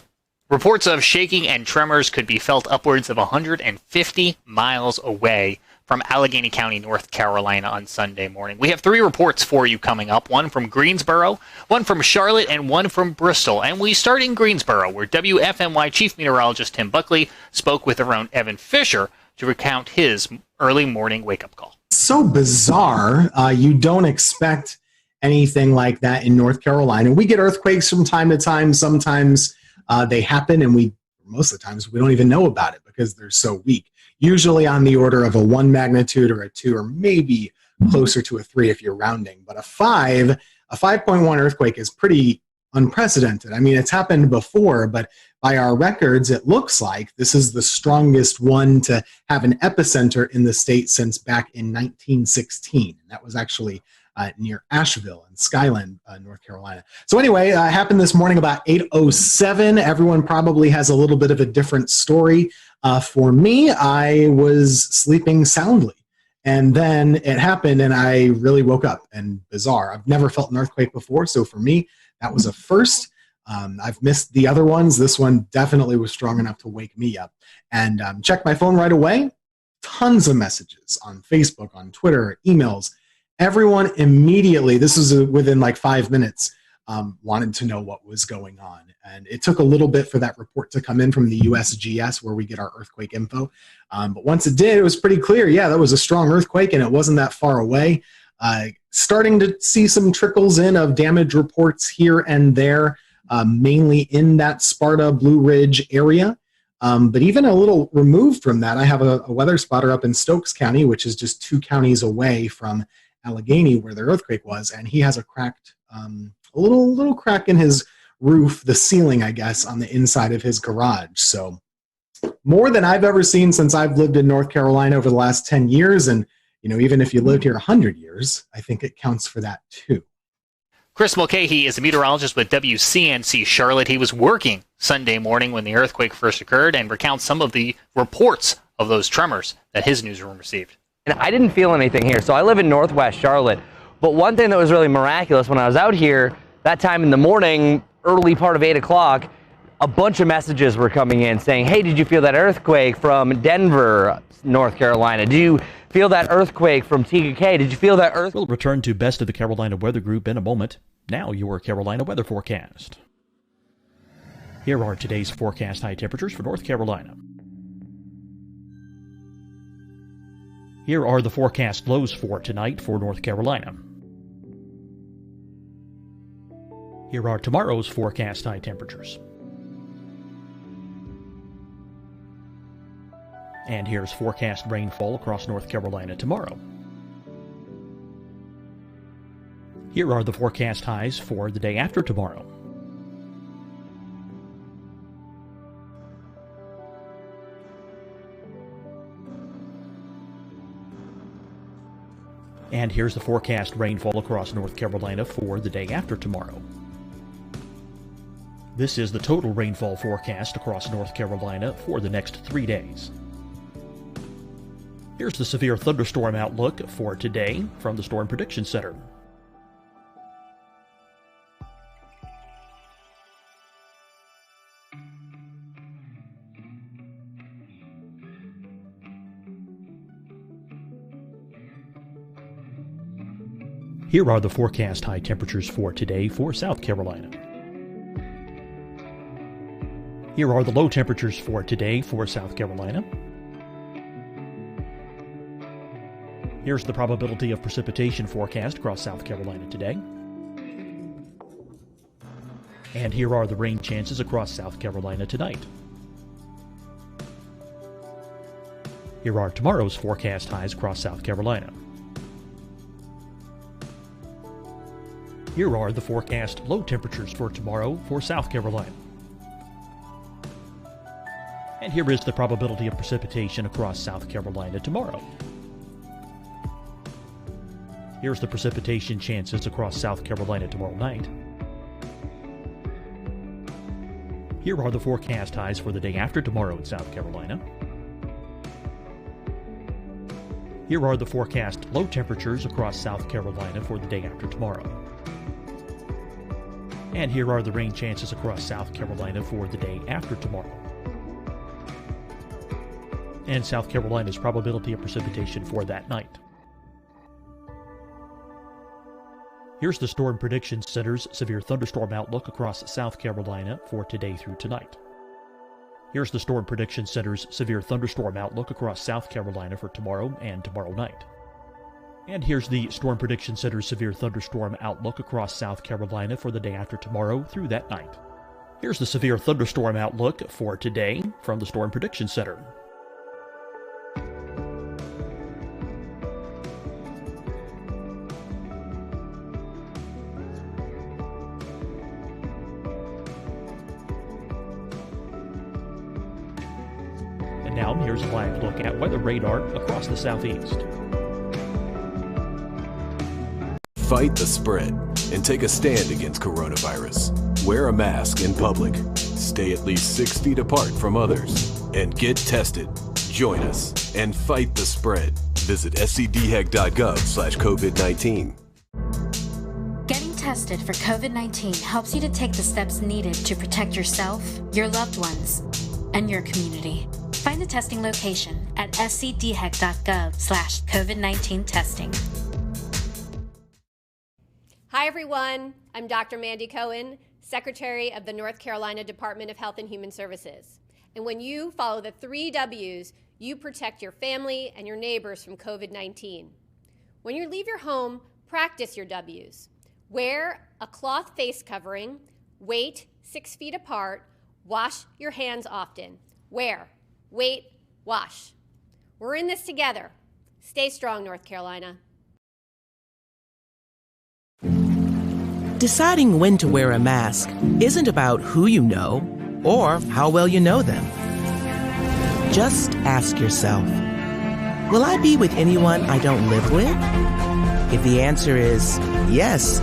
Reports of shaking and tremors could be felt upwards of 150 miles away from Allegheny County, North Carolina on Sunday morning. We have 3 reports for you coming up, one from Greensboro, one from Charlotte, and one from Bristol. And we start in Greensboro, where WFMY Chief Meteorologist Tim Buckley spoke with our own Evan Fisher to recount his early morning wake-up call. So bizarre. You don't expect anything like that in North Carolina. We get earthquakes from time to time. Sometimes they happen, and most of the times we don't even know about it because they're so weak. Usually on the order of a 1 magnitude or a 2, or maybe closer to a 3 if you're rounding. But a 5.1 earthquake is pretty unprecedented. I mean, it's happened before, but by our records, it looks like this is the strongest one to have an epicenter in the state since back in 1916. And that was actually near Asheville in Skyland, North Carolina. So anyway, it happened this morning about 8:07. Everyone probably has a little bit of a different story. For me, I was sleeping soundly, and then it happened, and I really woke up. And bizarre, I've never felt an earthquake before, so for me, that was a first. I've missed the other ones. This one definitely was strong enough to wake me up. And checked my phone right away. Tons of messages on Facebook, on Twitter, emails. everyone immediately, this was within like 5 minutes, wanted to know what was going on. And it took a little bit for that report to come in from the USGS, where we get our earthquake info. But once it did, it was pretty clear. Yeah, that was a strong earthquake, and it wasn't that far away. Starting to see some trickles in of damage reports here and there, mainly in that Sparta Blue Ridge area. But even a little removed from that, I have a weather spotter up in Stokes County, which is just 2 counties away from Allegheny, where the earthquake was, and he has a cracked, a little crack in his roof, the ceiling, I guess, on the inside of his garage. So more than I've ever seen since I've lived in North Carolina over the last 10 years. And, you know, even if you lived here 100 years, I think it counts for that too. Chris Mulcahy is a meteorologist with WCNC Charlotte. He was working Sunday morning when the earthquake first occurred and recounts some of the reports of those tremors that his newsroom received. And I didn't feel anything here. So I live in Northwest Charlotte. But one thing that was really miraculous when I was out here, that time in the morning, early part of 8 o'clock, a bunch of messages were coming in saying, hey, did you feel that earthquake from Denver, North Carolina? Do you feel that earthquake from TKK? Did you feel that earthquake? We'll return to Best of the Carolina Weather Group in a moment. Now your Carolina weather forecast. Here are today's forecast high temperatures for North Carolina. Here are the forecast lows for tonight for North Carolina. Here are tomorrow's forecast high temperatures. And here's forecast rainfall across North Carolina tomorrow. Here are the forecast highs for the day after tomorrow. And here's the forecast rainfall across North Carolina for the day after tomorrow. This is the total rainfall forecast across North Carolina for the next 3 days. Here's the severe thunderstorm outlook for today from the Storm Prediction Center. Here are the forecast high temperatures for today for South Carolina. Here are the low temperatures for today for South Carolina. Here's the probability of precipitation forecast across South Carolina today. And here are the rain chances across South Carolina tonight. Here are tomorrow's forecast highs across South Carolina. Here are the forecast low temperatures for tomorrow for South Carolina. And here is the probability of precipitation across South Carolina tomorrow. Here's the precipitation chances across South Carolina tomorrow night. Here are the forecast highs for the day after tomorrow in South Carolina. Here are the forecast low temperatures across South Carolina for the day after tomorrow. And here are the rain chances across South Carolina for the day after tomorrow. And South Carolina's probability of precipitation for that night. Here's the Storm Prediction Center's severe thunderstorm outlook across South Carolina for today through tonight. Here's the Storm Prediction Center's severe thunderstorm outlook across South Carolina for tomorrow and tomorrow night. And here's the Storm Prediction Center's severe thunderstorm outlook across South Carolina for the day after tomorrow through that night. Here's the severe thunderstorm outlook for today from the Storm Prediction Center. And now here's a live look at weather radar across the southeast. Fight the spread and take a stand against coronavirus. Wear a mask in public. Stay at least 6 feet apart from others. And get tested. Join us and fight the spread. Visit scdhec.gov/COVID-19. Getting tested for COVID-19 helps you to take the steps needed to protect yourself, your loved ones, and your community. Find the testing location at scdhec.gov/COVID-19 testing. Hi, everyone. I'm Dr. Mandy Cohen, Secretary of the North Carolina Department of Health and Human Services. And when you follow the 3 W's, you protect your family and your neighbors from COVID-19. When you leave your home, practice your W's. Wear a cloth face covering, wait 6 feet apart, wash your hands often. Wear, wait, wash. We're in this together. Stay strong, North Carolina. Deciding when to wear a mask isn't about who you know or how well you know them. Just ask yourself, will I be with anyone I don't live with? If the answer is yes,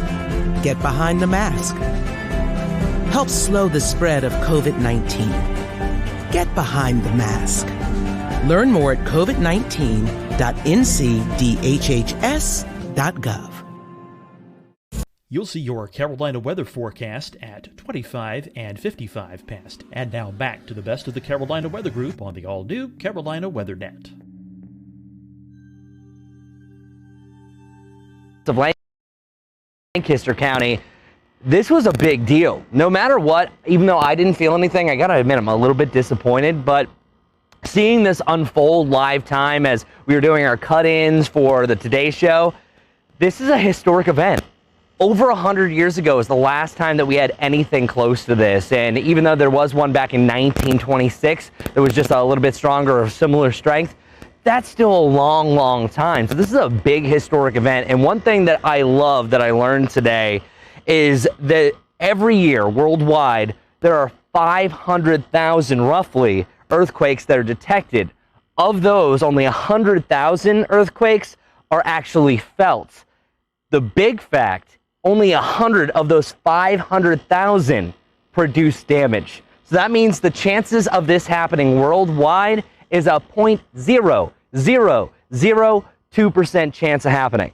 get behind the mask. Help slow the spread of COVID-19. Get behind the mask. Learn more at covid19.ncdhhs.gov. You'll see your Carolina weather forecast at 25 and 55 past. And now back to the best of the Carolina Weather Group on the all-new Carolina Weather Net. Of Lancaster County, this was a big deal. No matter what, even though I didn't feel anything, I gotta admit I'm a little bit disappointed, but seeing this unfold live time as we were doing our cut-ins for the Today Show, this is a historic event. Over 100 years ago is the last time that we had anything close to this, and even though there was one back in 1926 that was just a little bit stronger or similar strength, that's still a long, long time. So this is a big historic event, and one thing that I love that I learned today is that every year worldwide there are 500,000 roughly earthquakes that are detected. Of those, only 100,000 earthquakes are actually felt. The big fact, only 100 of those 500,000 produce damage. So that means the chances of this happening worldwide is a 0.0002% chance of happening.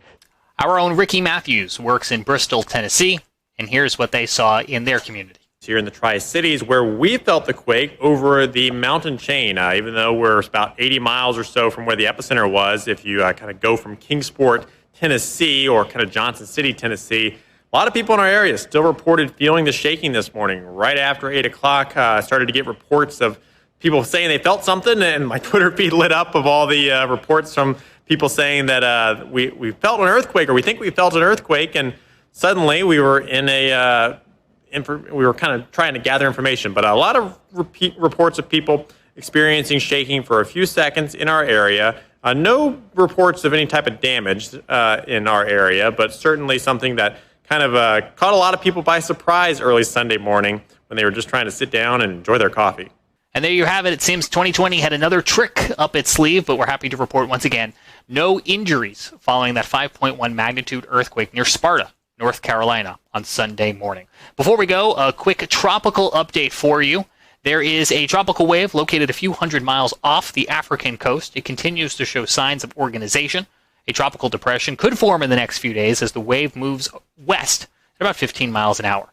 Our own Ricky Matthews works in Bristol, Tennessee, and here's what they saw in their community. Here in the Tri-Cities, where we felt the quake over the mountain chain, even though we're about 80 miles or so from where the epicenter was. If you kind of go from Kingsport, Tennessee, or kind of Johnson City, Tennessee, a lot of people in our area still reported feeling the shaking this morning. Right after 8 o'clock, started to get reports of people saying they felt something, and my Twitter feed lit up of all the reports from people saying that we felt an earthquake, or we think we felt an earthquake, and suddenly we were in a we were kind of trying to gather information. But a lot of reports of people experiencing shaking for a few seconds in our area. No reports of any type of damage in our area, but certainly something that kind of caught a lot of people by surprise early Sunday morning when they were just trying to sit down and enjoy their coffee. And there you have it. It seems 2020 had another trick up its sleeve, but we're happy to report once again, no injuries following that 5.1 magnitude earthquake near Sparta, North Carolina on Sunday morning. Before we go, a quick tropical update for you. There is a tropical wave located a few hundred miles off the African coast. It continues to show signs of organization. A tropical depression could form in the next few days as the wave moves west at about 15 miles an hour.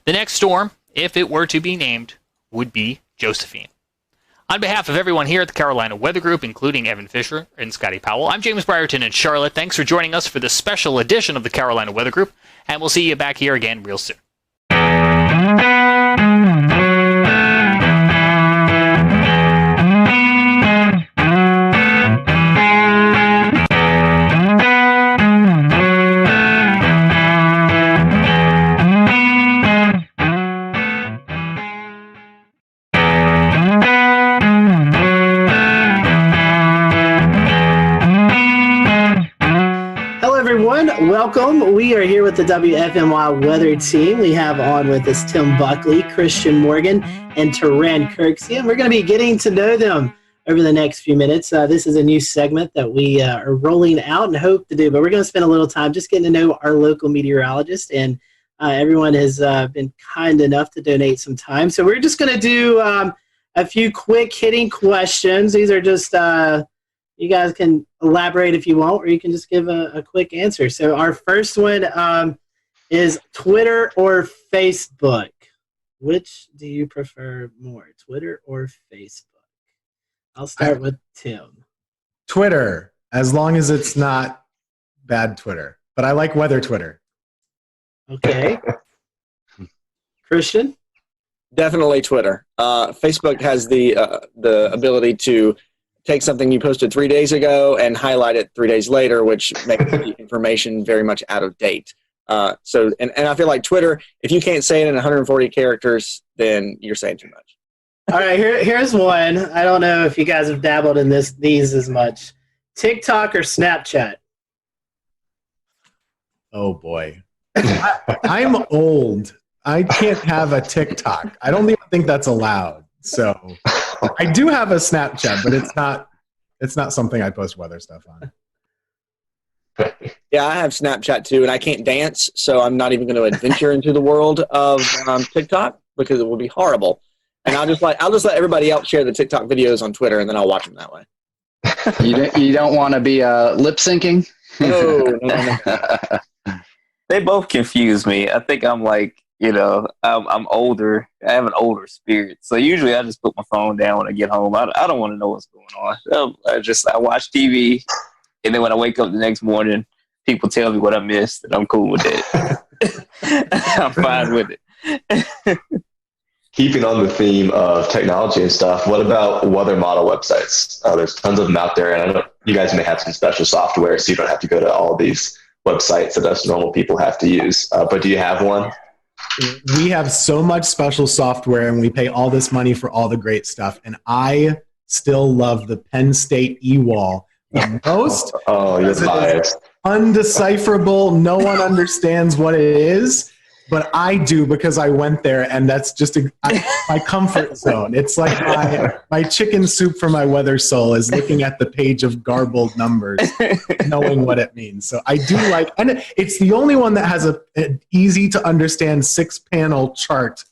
The next storm, if it were to be named, would be Josephine. On behalf of everyone here at the Carolina Weather Group, including Evan Fisher and Scotty Powell, I'm James Brierton in Charlotte. Thanks for joining us for this special edition of the Carolina Weather Group, and we'll see you back here again real soon. Welcome. We are here with the WFMY weather team. We have on with us Tim Buckley, Christian Morgan, and Teran Kirksey, and we're going to be getting to know them over the next few minutes. This is a new segment that we are rolling out and hope to do, but we're going to spend a little time just getting to know our local meteorologist, and everyone has been kind enough to donate some time. So we're just going to do a few quick hitting questions. These are just you guys can elaborate if you want, or you can just give a quick answer. So our first one is Twitter or Facebook? Which do you prefer more, Twitter or Facebook? I'll start with Tim. Twitter, as long as it's not bad Twitter. But I like weather Twitter. Okay. Christian? Definitely Twitter. Facebook has the ability to take something you posted 3 days ago and highlight it 3 days later, which makes the information very much out of date. So I feel like Twitter, if you can't say it in 140 characters, then you're saying too much. All right, here's one. I don't know if you guys have dabbled in these as much. TikTok or Snapchat? Oh, boy. I'm old. I can't have a TikTok. I don't even think that's allowed. So I do have a Snapchat, but it's not something I post weather stuff on. Yeah, I have Snapchat too, and I can't dance, so I'm not even going to adventure into the world of TikTok because it will be horrible. And I'll just let everybody else share the TikTok videos on Twitter, and then I'll watch them that way. You don't want to be lip syncing? No. They both confuse me. I think I'm like, I'm older. I have an older spirit. So usually I just put my phone down when I get home. I don't want to know what's going on. I watch TV, and then when I wake up the next morning, people tell me what I missed, and I'm cool with it. I'm fine with it. Keeping on the theme of technology and stuff, what about weather model websites? There's tons of them out there, and I know you guys may have some special software, so you don't have to go to all these websites that us normal people have to use. But do you have one? We have so much special software, and we pay all this money for all the great stuff. And I still love the Penn State e-wall the most. Oh, you're biased. Undecipherable. No one understands what it is. But I do, because I went there, and that's just my comfort zone. It's like my chicken soup for my weather soul is looking at the page of garbled numbers, knowing what it means. So I do like, and it's the only one that has an easy to understand 6-panel chart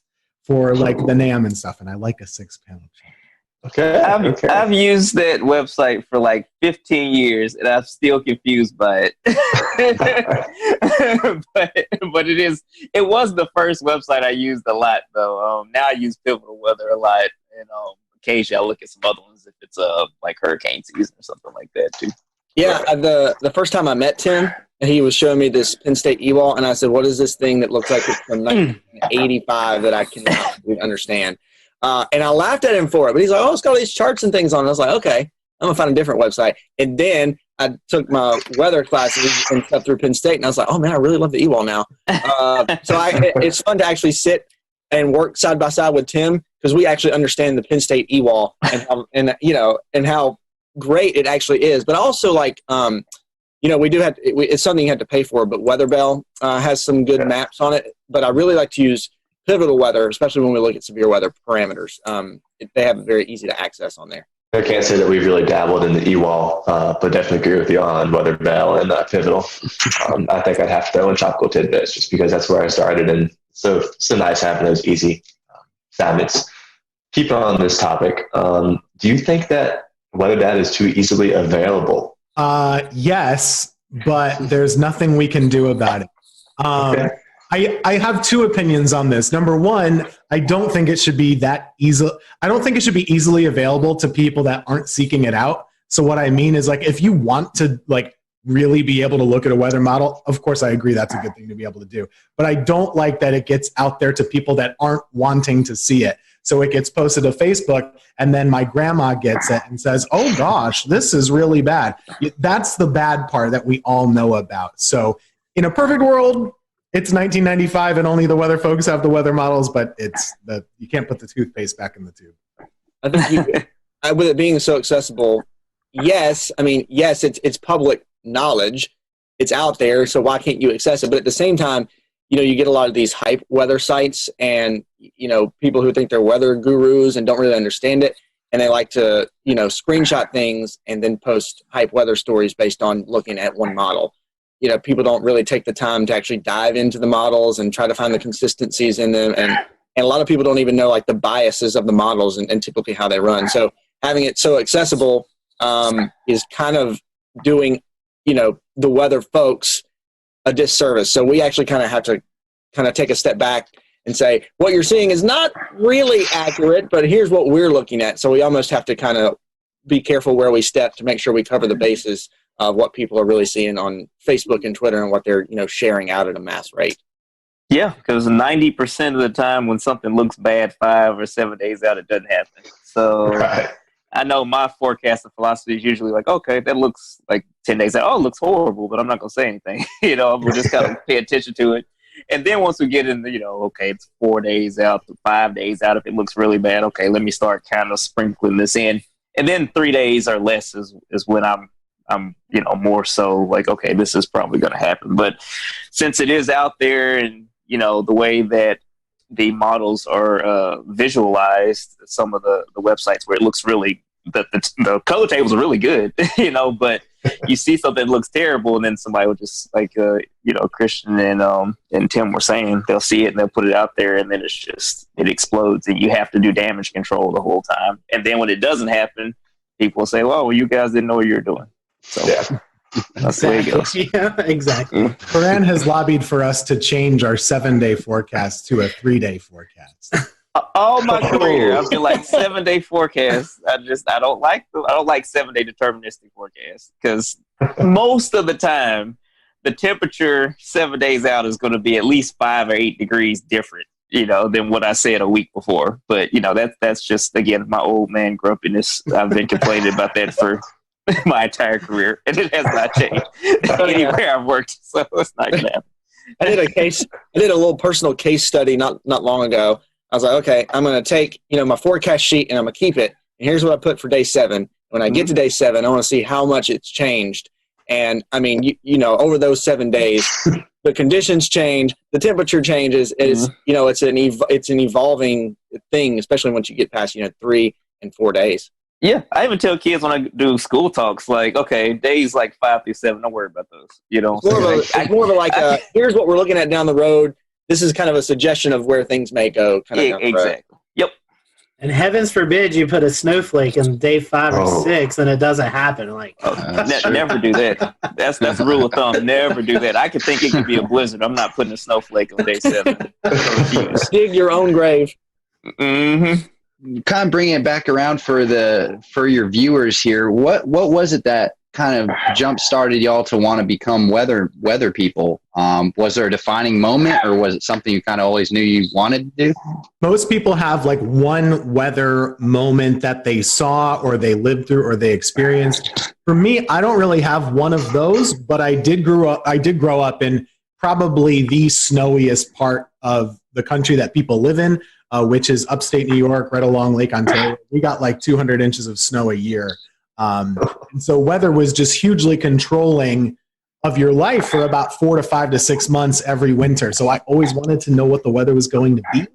for like the NAM and stuff, and I like a 6-panel chart. Okay. I've used that website for like 15 years, and I'm still confused by it. but it was the first website I used a lot, though. Now I use Pivotal Weather a lot, and occasionally I look at some other ones if it's like hurricane season or something like that too. Yeah, the first time I met Tim, he was showing me this Penn State e-wall, and I said, "What is this thing that looks like it's from 1985 that I cannot understand?" And I laughed at him for it, but he's like, "Oh, it's got all these charts and things on it." I was like, "Okay, I'm gonna find a different website." And then I took my weather classes and stuff through Penn State, and I was like, "Oh man, I really love the e-wall now." It's fun to actually sit and work side by side with Tim, because we actually understand the Penn State e-wall and how great it actually is. But also, like, we do have it's something you have to pay for, but WeatherBell has some good maps on it. But I really like to use Pivotal Weather, especially when we look at severe weather parameters. They have it very easy to access on there. I can't say that we've really dabbled in the e-wall, but definitely agree with you on WeatherBell and Pivotal. I think I'd have to throw in Tropical Tidbits just because that's where I started, and so nice having those easy savvets. Keep on this topic. Do you think that weather data is too easily available? Yes, but there's nothing we can do about it. Okay. I have two opinions on this. Number one, I don't think it should be that easy. I don't think it should be easily available to people that aren't seeking it out. So what I mean is, like, if you want to like really be able to look at a weather model, of course I agree that's a good thing to be able to do. But I don't like that it gets out there to people that aren't wanting to see it. So it gets posted to Facebook, and then my grandma gets it and says, "Oh gosh, this is really bad." That's the bad part that we all know about. So in a perfect world, it's 1995 and only the weather folks have the weather models, but you can't put the toothpaste back in the tube. I think with it being so accessible, yes, it's public knowledge. It's out there, so why can't you access it? But at the same time, you get a lot of these hype weather sites and, people who think they're weather gurus and don't really understand it. And they like to, screenshot things and then post hype weather stories based on looking at one model. People don't really take the time to actually dive into the models and try to find the consistencies in them. And a lot of people don't even know like the biases of the models and typically how they run. So having it so accessible is kind of doing, the weather folks a disservice. So we actually kind of have to take a step back and say, what you're seeing is not really accurate, but here's what we're looking at. So we almost have to kind of be careful where we step to make sure we cover the bases of what people are really seeing on Facebook and Twitter and what they're, sharing out at a mass rate. Yeah, because 90% of the time when something looks bad 5 or 7 days out, it doesn't happen. So I know my forecasting philosophy is usually like, okay, that looks like 10 days out. Oh, it looks horrible, but I'm not going to say anything. We'll just kind of pay attention to it. And then once we get in, okay, it's 4 days out, 5 days out. If it looks really bad, okay, let me start kind of sprinkling this in. And then 3 days or less is when I'm more so like, okay, this is probably going to happen. But since it is out there and, the way that the models are visualized, some of the websites where it looks really, the color tables are really good, but you see something that looks terrible and then somebody will just like, Christian and Tim were saying, they'll see it and they'll put it out there and then it explodes and you have to do damage control the whole time. And then when it doesn't happen, people will say, well, you guys didn't know what you were doing. So that's the way it goes. Yeah, exactly. Corinne has lobbied for us to change our 7-day forecast to a 3-day forecast. All my career, I've been like 7-day forecast. I don't like 7-day deterministic forecasts because most of the time the temperature 7 days out is going to be at least 5 or 8 degrees different, than what I said a week before. But that's just again my old man grumpiness. I've been complaining about that for my entire career, and it has not changed anywhere I've worked. So it's not gonna happen. I did a little personal case study not long ago. I was like, okay, I'm going to take, my forecast sheet and I'm going to keep it. And here's what I put for day 7. When I get to day 7, I want to see how much it's changed. And I mean, over those 7 days, the conditions change, the temperature changes. It's an evolving thing, especially once you get past, 3 and 4 days. Yeah, I even tell kids when I do school talks, like, okay, days like 5 through 7, don't worry about those. It's more of a here's what we're looking at down the road. This is kind of a suggestion of where things may go. Exactly. Yep. And heavens forbid you put a snowflake in day 5 or 6 and it doesn't happen. Never do that. That's the rule of thumb. Never do that. I could think it could be a blizzard. I'm not putting a snowflake on day 7. Dig your own grave. Mm-hmm. Kind of bringing it back around for your viewers here. What was it that kind of jump started y'all to want to become weather people? Was there a defining moment, or was it something you kind of always knew you wanted to do? Most people have like one weather moment that they saw or they lived through or they experienced. For me, I don't really have one of those, but I did grow up in probably the snowiest part of the country that people live in, which is upstate New York, right along Lake Ontario. We got like 200 inches of snow a year. And so weather was just hugely controlling of your life for about 4 to 5 to 6 months every winter. So I always wanted to know what the weather was going to be.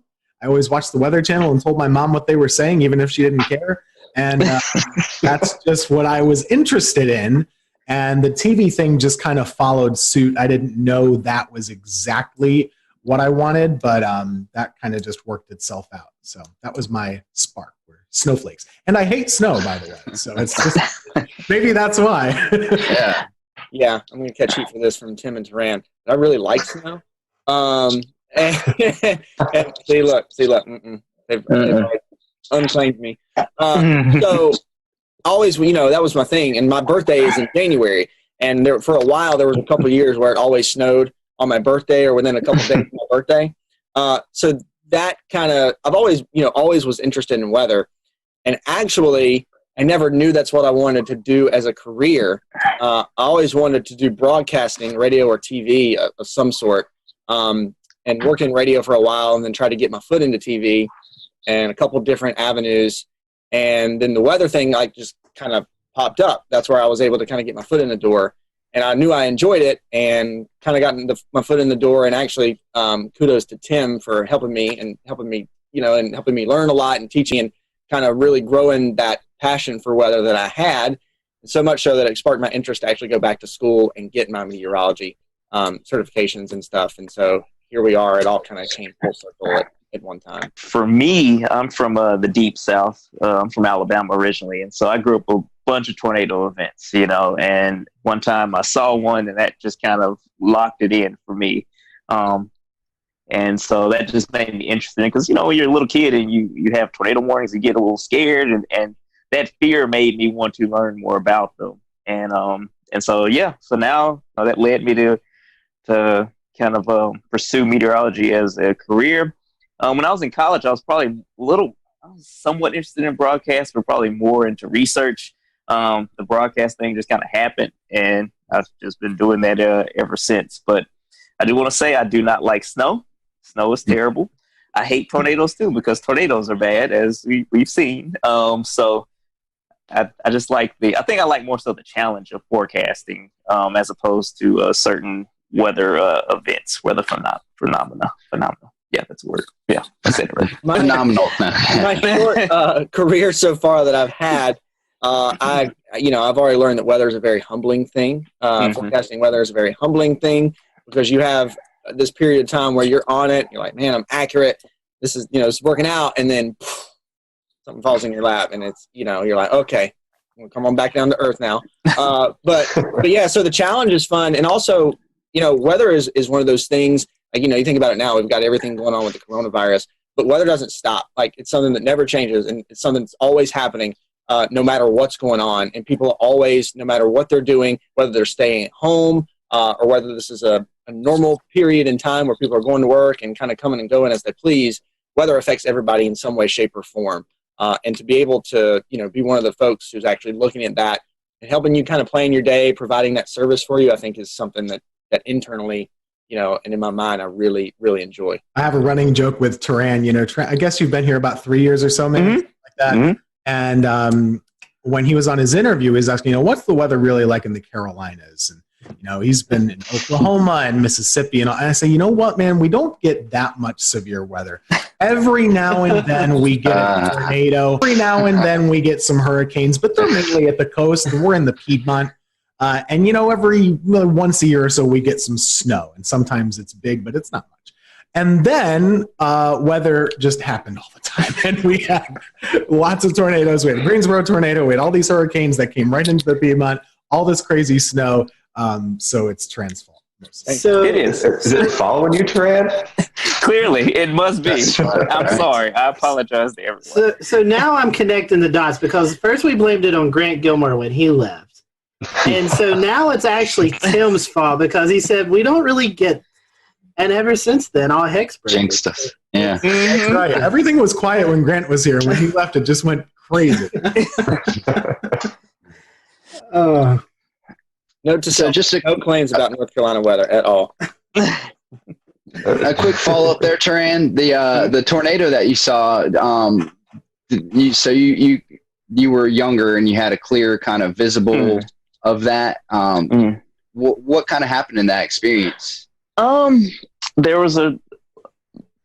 I always watched the Weather Channel and told my mom what they were saying, even if she didn't care. And that's just what I was interested in. And the TV thing just kind of followed suit. I didn't know that was exactly what I wanted, but that kind of just worked itself out. So that was my spark. Snowflakes. And I hate snow, by the way. So it's just, maybe that's why. Yeah, I'm going to catch heat for this from Tim and Taran. I really like snow. And see, look. They've unclaimed me. So always, that was my thing. And my birthday is in January. And for a while, there was a couple of years where it always snowed on my birthday or within a couple of days of my birthday. So that kind of, I've always was interested in weather. And actually, I never knew that's what I wanted to do as a career. I always wanted to do broadcasting, radio or TV of some sort, and work in radio for a while and then try to get my foot into TV and a couple of different avenues. And then the weather thing just kind of popped up. That's where I was able to kind of get my foot in the door. And I knew I enjoyed it and kind of got my foot in the door. And actually, kudos to Tim for helping me and helping me learn a lot and teaching and kind of really growing that passion for weather that I had. So much so that it sparked my interest to actually go back to school and get my meteorology certifications and stuff. And so here we are. It all kind of came full circle at one time. For me, I'm from the deep South. I'm from Alabama originally. And so I grew up a bunch of tornado events, and one time I saw one and that just kind of locked it in for me. And so that just made me interested because, when you're a little kid and you have tornado warnings, you get a little scared and that fear made me want to learn more about them. And so, so now that led me to kind of pursue meteorology as a career. When I was in college, I was somewhat interested in broadcast, but probably more into research. The broadcast thing just kind of happened, and I've just been doing that ever since. But I do want to say I do not like snow. Snow is terrible. I hate tornadoes too, because tornadoes are bad, as we've seen. So I just like I think I like more so the challenge of forecasting as opposed to certain weather events, weather phenomena. Yeah, that's a word. Yeah, I said it right. Phenomenal. My short career so far that I've had, I've already learned that weather is a very humbling thing. Forecasting weather is a very humbling thing, because you have this period of time where you're on it. You're like, man, I'm accurate. This is, it's working out. And then something falls in your lap, and it's, you're like, okay, we'll come on back down to earth now. But yeah, so the challenge is fun. And also, weather is one of those things, like, you think about it now, we've got everything going on with the coronavirus, but weather doesn't stop. Like, it's something that never changes, and it's something that's always happening, no matter what's going on. And people are always, no matter what they're doing, whether they're staying at home, or whether this is a normal period in time where people are going to work and kind of coming and going as they please, weather affects everybody in some way, shape, or form. And to be able to, be one of the folks who's actually looking at that and helping you kind of plan your day, providing that service for you, I think is something that internally, and in my mind, I really, really enjoy. I have a running joke with Turan. I guess you've been here about 3 years or so, maybe, like that. Mm-hmm. And when he was on his interview, he was asking, what's the weather really like in the Carolinas? And he's been in Oklahoma and Mississippi, and I say, you know what, man, we don't get that much severe weather. Every now and then we get a tornado. Every now and then we get some hurricanes, but they're mainly at the coast, and we're in the Piedmont. And every once a year or so we get some snow, and sometimes it's big, but it's not much. And then weather just happened all the time, and we had lots of tornadoes. We had a Greensboro tornado. We had all these hurricanes that came right into the Piedmont, all this crazy snow. So it's Turan's fault. So it is. Is it following you, Turan? Clearly, it must be. I'm sorry. I apologize to everyone. So now I'm connecting the dots, because first we blamed it on Grant Gilmore when he left. And so now it's actually Tim's fault, because he said we don't really get, and ever since then, all heck's broken. Jinxed us. Yeah. That's right. Everything was quiet when Grant was here. When he left, it just went crazy. Note to self, no claims about North Carolina weather at all. A quick follow-up there, Turan. The tornado that you saw, you were younger and you had a clear kind of visible of that. What kind of happened in that experience? There was I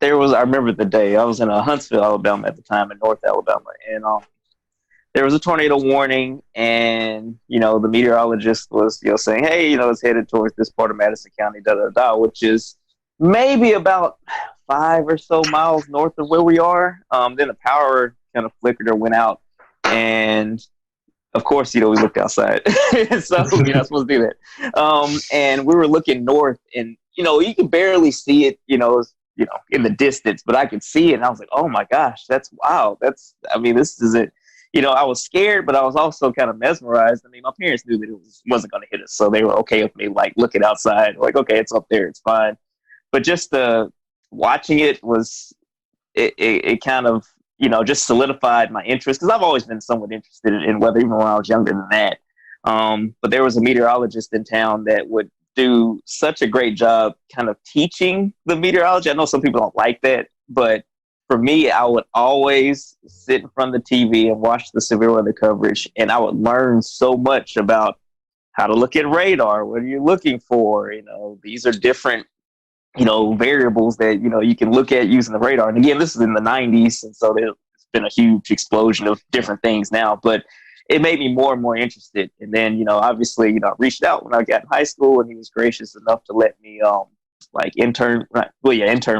remember the day. I was in Huntsville, Alabama at the time, in North Alabama, and there was a tornado warning, and the meteorologist was saying, hey, it's headed towards this part of Madison County, which is maybe about 5 or so miles north of where we are. Then the power kind of flickered or went out, and of course, we looked outside, so you're not supposed to do that. And we were looking north, and you can barely see it, in the distance, but I could see it, and I was like, oh my gosh, that's wow. This is it. I was scared, but I was also kind of mesmerized. My parents knew that it wasn't going to hit us, so they were okay with me, like, looking outside, like, okay, it's up there, it's fine. But just watching it was, it kind of, just solidified my interest, because I've always been somewhat interested in weather, even when I was younger than that. But there was a meteorologist in town that would do such a great job kind of teaching the meteorology. I know some people don't like that, but for me, I would always sit in front of the TV and watch the severe weather coverage, and I would learn so much about how to look at radar. What are you looking for? These are different, variables that, you can look at using the radar. And again, this is in the 90s, and so there's been a huge explosion of different things now, but it made me more and more interested. And then, obviously, I reached out when I got in high school, and he was gracious enough to let me, intern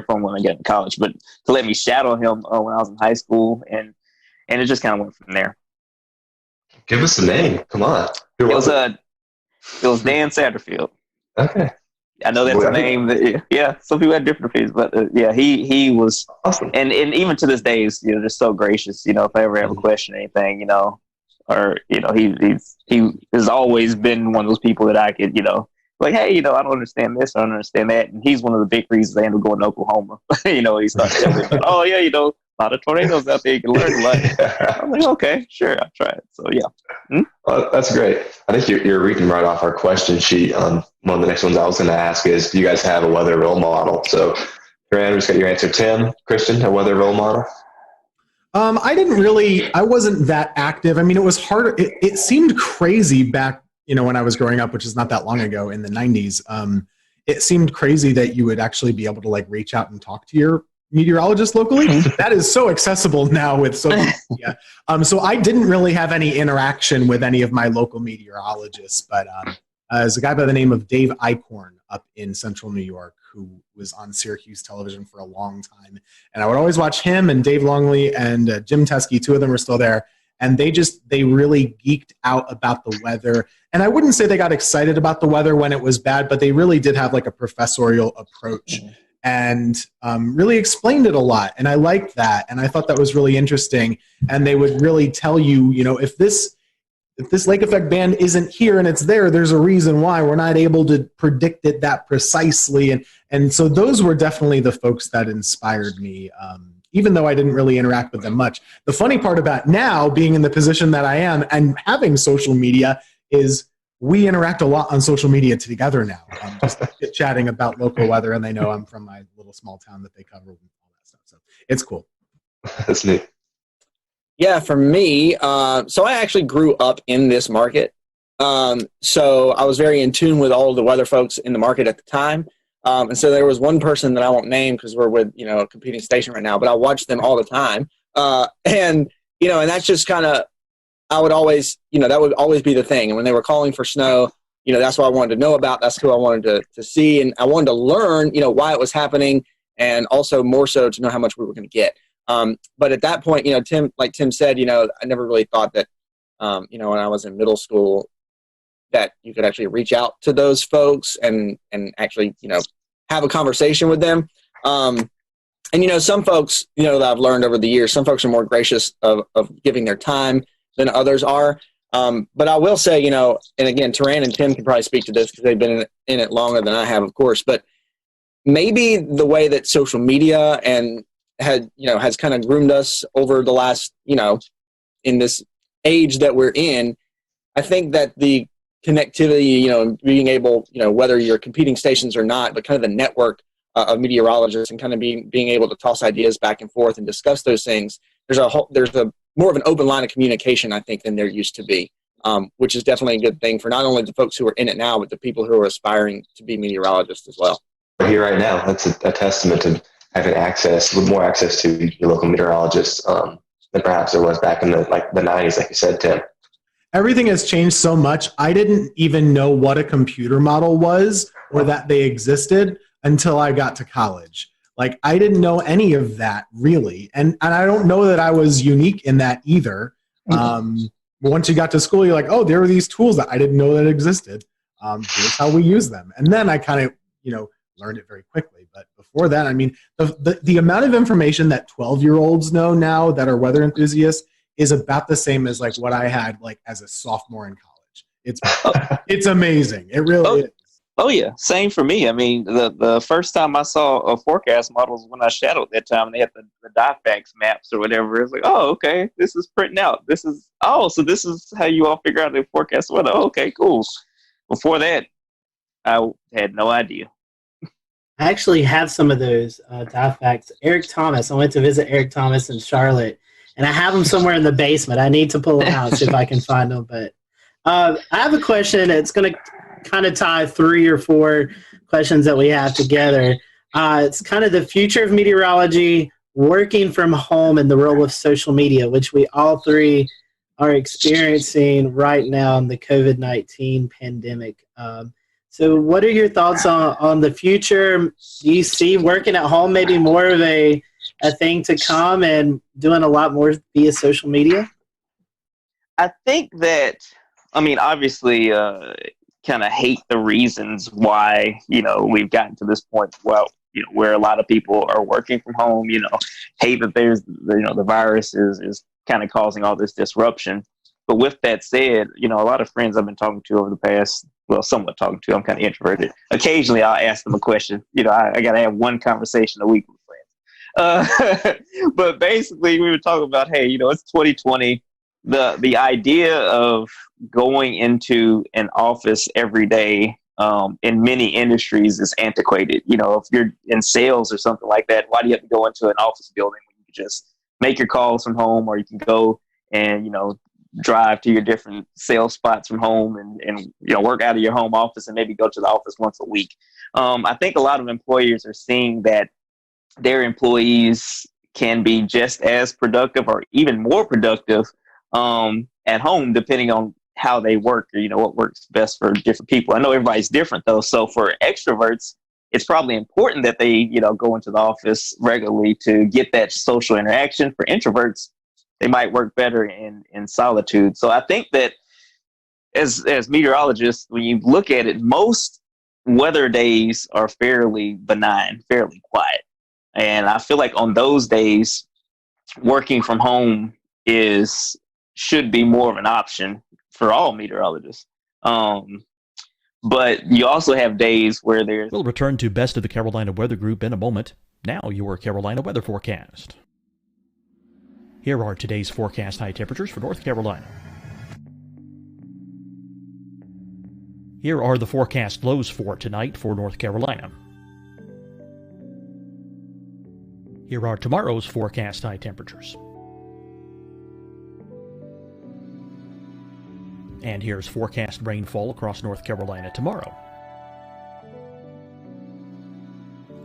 from when I got in college, but to let me shadow him when I was in high school, and it just kind of went from there. Give us a name. Come on. It was Dan Satterfield. Okay. I know that's a name that, some people had different opinions, but he was awesome. And even to this day, he's, just so gracious, if I ever have a question or anything, he has always been one of those people that I could, like, hey, I don't understand this, I don't understand that, and he's one of the big reasons I ended up going to Oklahoma. He started telling me about, oh yeah, a lot of tornadoes out there, you can learn a lot. I'm like, okay, sure, I'll try it. So yeah. Well, that's great. I think you're reading right off our question sheet. One of the next ones I was going to ask is, do you guys have a weather role model? So, Rand, just got your answer. Tim, Christian, a weather role model? I wasn't that active. I mean, it was hard. It seemed crazy back, when I was growing up, which is not that long ago in the 90s. It seemed crazy that you would actually be able to like reach out and talk to your meteorologist locally. That is so accessible now with social media. So I didn't really have any interaction with any of my local meteorologists, but there's a guy by the name of Dave Eichhorn up in central New York who was on Syracuse television for a long time. And I would always watch him and Dave Longley and Jim Teskey. Two of them are still there. And they really geeked out about the weather. And I wouldn't say they got excited about the weather when it was bad, but they really did have like a professorial approach and really explained it a lot. And I liked that. And I thought that was really interesting. And they would really tell you, if this lake effect band isn't here and it's there's a reason why. We're not able to predict it that precisely. And so those were definitely the folks that inspired me, even though I didn't really interact with them much. The funny part about now being in the position that I am and having social media is we interact a lot on social media together now, just chatting about local weather, and they know I'm from my little small town that they cover and all that stuff. So it's cool. That's neat. Yeah, for me, so I actually grew up in this market. So I was very in tune with all of the weather folks in the market at the time. And so there was one person that I won't name because we're with, a competing station right now, but I watched them all the time. And that's just kind of, I would always, that would always be the thing. And when they were calling for snow, that's what I wanted to know about. That's who I wanted to see. And I wanted to learn, why it was happening, and also more so to know how much we were going to get. But at that point, Tim, like Tim said, I never really thought that, when I was in middle school, that you could actually reach out to those folks and actually, have a conversation with them. And, some folks, that I've learned over the years, some folks are more gracious of giving their time than others are. But I will say, and again, Taran and Tim can probably speak to this because they've been in it longer than I have, of course, but maybe the way that social media and has kind of groomed us over the last, in this age that we're in, I think that the connectivity, being able, whether you're competing stations or not, but kind of the network of meteorologists and kind of being able to toss ideas back and forth and discuss those things, there's a more of an open line of communication, I think, than there used to be, which is definitely a good thing for not only the folks who are in it now, but the people who are aspiring to be meteorologists as well. Here right now, that's a testament to having more access to your local meteorologist than perhaps there was back in the 90s, like you said, Tim. Everything has changed so much. I didn't even know what a computer model was or that they existed until I got to college. Like, I didn't know any of that really. And I don't know that I was unique in that either. Once you got to school, you're like, oh, there are these tools that I didn't know that existed. Here's how we use them. And then I kind of, learned it very quickly. But before that, I mean, the amount of information that 12-year-olds know now that are weather enthusiasts is about the same as like what I had like as a sophomore in college. It's amazing. It really is. Oh yeah, same for me. I mean, the first time I saw a forecast model was when I shadowed that time, and they had the DIFAX maps or whatever. It's like, oh, okay, this is printing out. So this is how you all figure out the forecast weather. Oh, okay, cool. Before that, I had no idea. I actually have some of those DIFAX. Eric Thomas. I went to visit Eric Thomas in Charlotte, and I have them somewhere in the basement. I need to pull them out, see if I can find them. But I have a question. It's going to kind of tie 3 or 4 questions that we have together. It's kind of the future of meteorology, working from home, and the role of social media, which we all 3 are experiencing right now in the COVID-19 pandemic. So what are your thoughts on the future? Do you see working at home maybe more of a thing to come and doing a lot more via social media? I think that, obviously, kind of hate the reasons why, we've gotten to this point, where a lot of people are working from home, hate that there's, the virus is kind of causing all this disruption. But with that said, a lot of friends I've been talking to over the past, well, somewhat talking to. I'm kind of introverted. Occasionally, I'll ask them a question. I got to have one conversation a week with friends. But basically, we were talking about, hey, it's 2020. The idea of going into an office every day in many industries is antiquated. If you're in sales or something like that, why do you have to go into an office building when you can just make your calls from home, or you can go and, drive to your different sales spots from home and work out of your home office and maybe go to the office once a week. I think a lot of employers are seeing that their employees can be just as productive or even more productive at home, depending on how they work or, what works best for different people. I know everybody's different though. So for extroverts, it's probably important that they, go into the office regularly to get that social interaction. For introverts, they might work better in solitude. So I think that as meteorologists, when you look at it, most weather days are fairly benign, fairly quiet. And I feel like on those days, working from home should be more of an option for all meteorologists. But you also have days where We'll return to Best of the Carolina Weather Group in a moment. Now your Carolina weather forecast. Here are today's forecast high temperatures for North Carolina. Here are the forecast lows for tonight for North Carolina. Here are tomorrow's forecast high temperatures. And here's forecast rainfall across North Carolina tomorrow.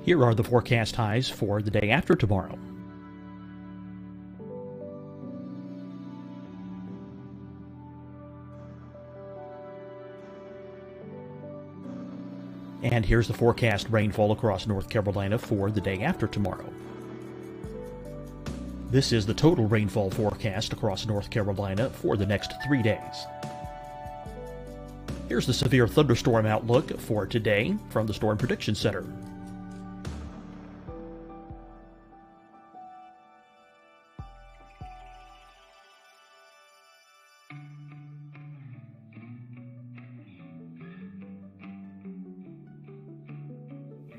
Here are the forecast highs for the day after tomorrow. And here's the forecast rainfall across North Carolina for the day after tomorrow. This is the total rainfall forecast across North Carolina for the next 3 days. Here's the severe thunderstorm outlook for today from the Storm Prediction Center.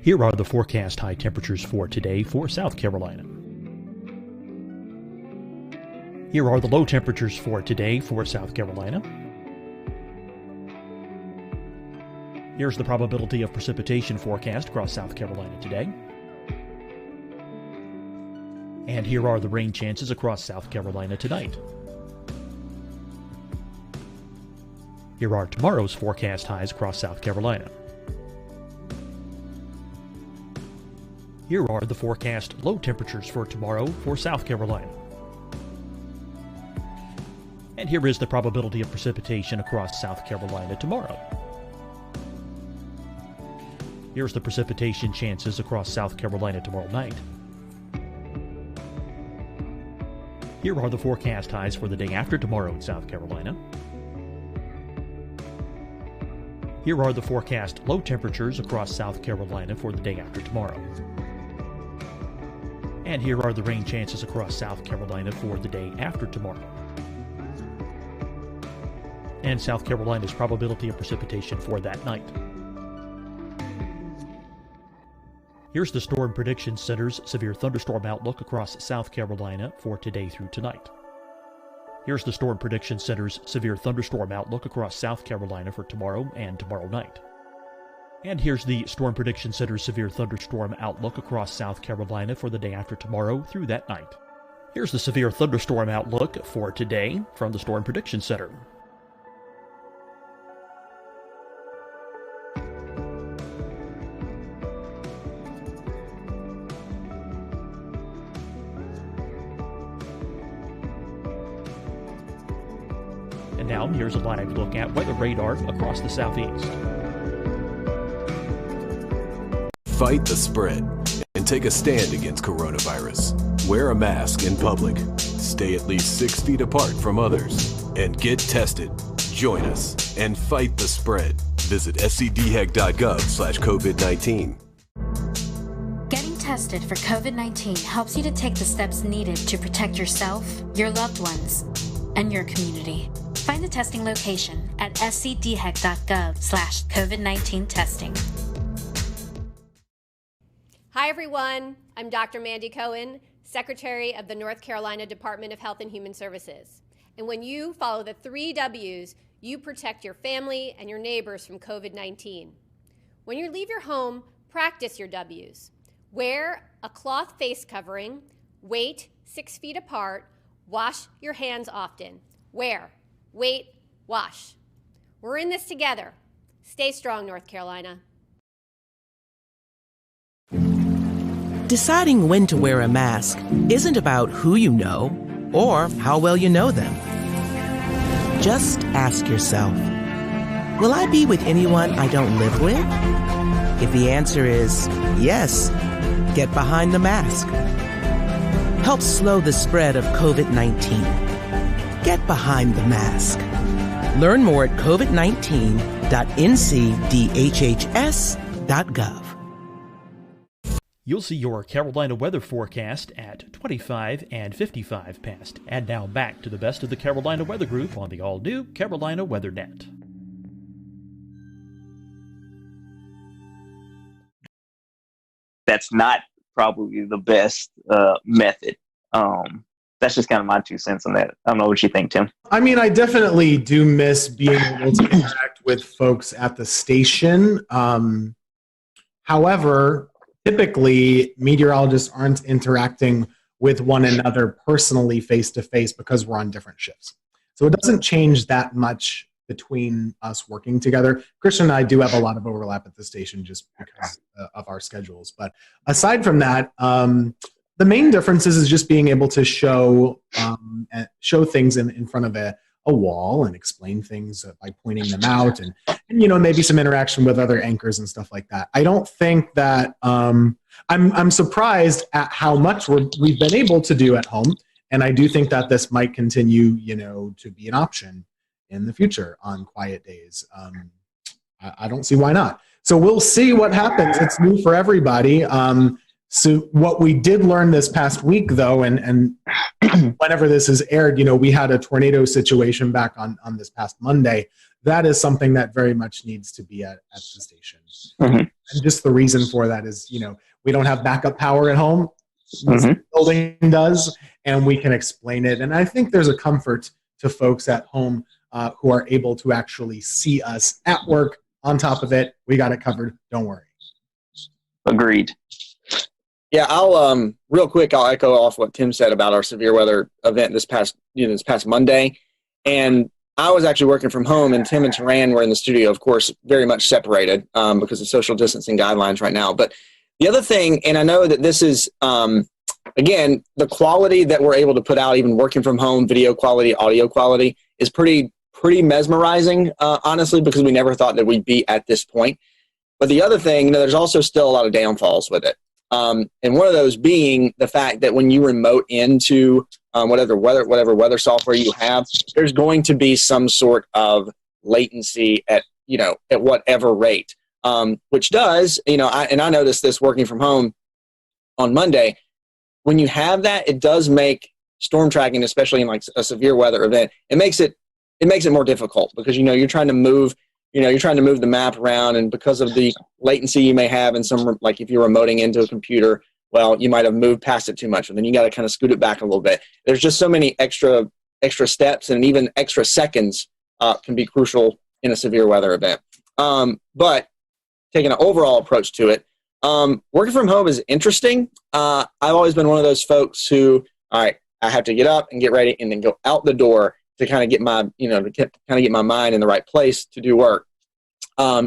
Here are the forecast high temperatures for today for South Carolina. Here are the low temperatures for today for South Carolina. Here's the probability of precipitation forecast across South Carolina today. And here are the rain chances across South Carolina tonight. Here are tomorrow's forecast highs across South Carolina. Here are the forecast low temperatures for tomorrow for South Carolina. And here is the probability of precipitation across South Carolina tomorrow. Here's the precipitation chances across South Carolina tomorrow night. Here are the forecast highs for the day after tomorrow in South Carolina. Here are the forecast low temperatures across South Carolina for the day after tomorrow. And here are the rain chances across South Carolina for the day after tomorrow. And South Carolina's probability of precipitation for that night. Here's the Storm Prediction Center's severe thunderstorm outlook across South Carolina for today through tonight. Here's the Storm Prediction Center's severe thunderstorm outlook across South Carolina for tomorrow and tomorrow night. And here's the Storm Prediction Center's severe thunderstorm outlook across South Carolina for the day after tomorrow through that night. Here's the severe thunderstorm outlook for today from the Storm Prediction Center. And now here's a live look at weather radar across the southeast. Fight the spread and take a stand against coronavirus. Wear a mask in public. Stay at least 6 feet apart from others. And get tested. Join us and fight the spread. Visit scdhec.gov/COVID-19. Getting tested for COVID-19 helps you to take the steps needed to protect yourself, your loved ones, and your community. Find the testing location at scdhec.gov/COVID-19 testing. Hi, everyone. I'm Dr. Mandy Cohen, Secretary of the North Carolina Department of Health and Human Services. And when you follow the 3 W's, you protect your family and your neighbors from COVID-19. When you leave your home, practice your W's. Wear a cloth face covering, wait 6 feet apart, wash your hands often. Wear, wait, wash. We're in this together. Stay strong, North Carolina. Deciding when to wear a mask isn't about who you know or how well you know them. Just ask yourself, will I be with anyone I don't live with? If the answer is yes, get behind the mask. Help slow the spread of COVID-19. Get behind the mask. Learn more at covid19.ncdhhs.gov. You'll see your Carolina weather forecast at 25 and 55 past. And now back to the best of the Carolina Weather Group on the all-new Carolina Weather Net. That's not probably the best method. That's just kind of my 2 cents on that. I don't know what you think, Tim. I mean, I definitely do miss being able to interact with folks at the station. However, typically meteorologists aren't interacting with one another personally face-to-face because we're on different shifts. So it doesn't change that much between us working together. Christian and I do have a lot of overlap at the station just because of our schedules. But aside from that, the main difference is just being able to show things in front of a wall and explain things by pointing them out and maybe some interaction with other anchors and stuff like that. I don't think that I'm surprised at how much we've been able to do at home, and I do think that this might continue to be an option in the future on quiet days. I don't see why not. So we'll see what happens. It's new for everybody. So what we did learn this past week, though, and whenever this is aired, we had a tornado situation back on this past Monday. That is something that very much needs to be at the station. Mm-hmm. And just the reason for that is, we don't have backup power at home. Mm-hmm. The building does, and we can explain it. And I think there's a comfort to folks at home who are able to actually see us at work. On top of it, we got it covered. Don't worry. Agreed. Yeah, I'll real quick. I'll echo off what Tim said about our severe weather event this past Monday, and I was actually working from home, and Tim and Taran were in the studio, of course, very much separated because of social distancing guidelines right now. But the other thing, and I know that this is again the quality that we're able to put out, even working from home, video quality, audio quality, is pretty mesmerizing, honestly, because we never thought that we'd be at this point. But the other thing, there's also still a lot of downfalls with it. And one of those being the fact that when you remote into whatever weather software you have, there's going to be some sort of latency at whatever rate, which does, I noticed this working from home on Monday. When you have that, it does make storm tracking, especially in like a severe weather event, it makes it more difficult because, you're trying to move the map around, and because of the latency you may have in some, like if you're remoting into a computer, well, you might have moved past it too much, and then you got to kind of scoot it back a little bit. There's just so many extra steps, and even extra seconds can be crucial in a severe weather event. But taking an overall approach to it, working from home is interesting. I've always been one of those folks who, all right, I have to get up and get ready and then go out the door to kind of get my, get my mind in the right place to do work.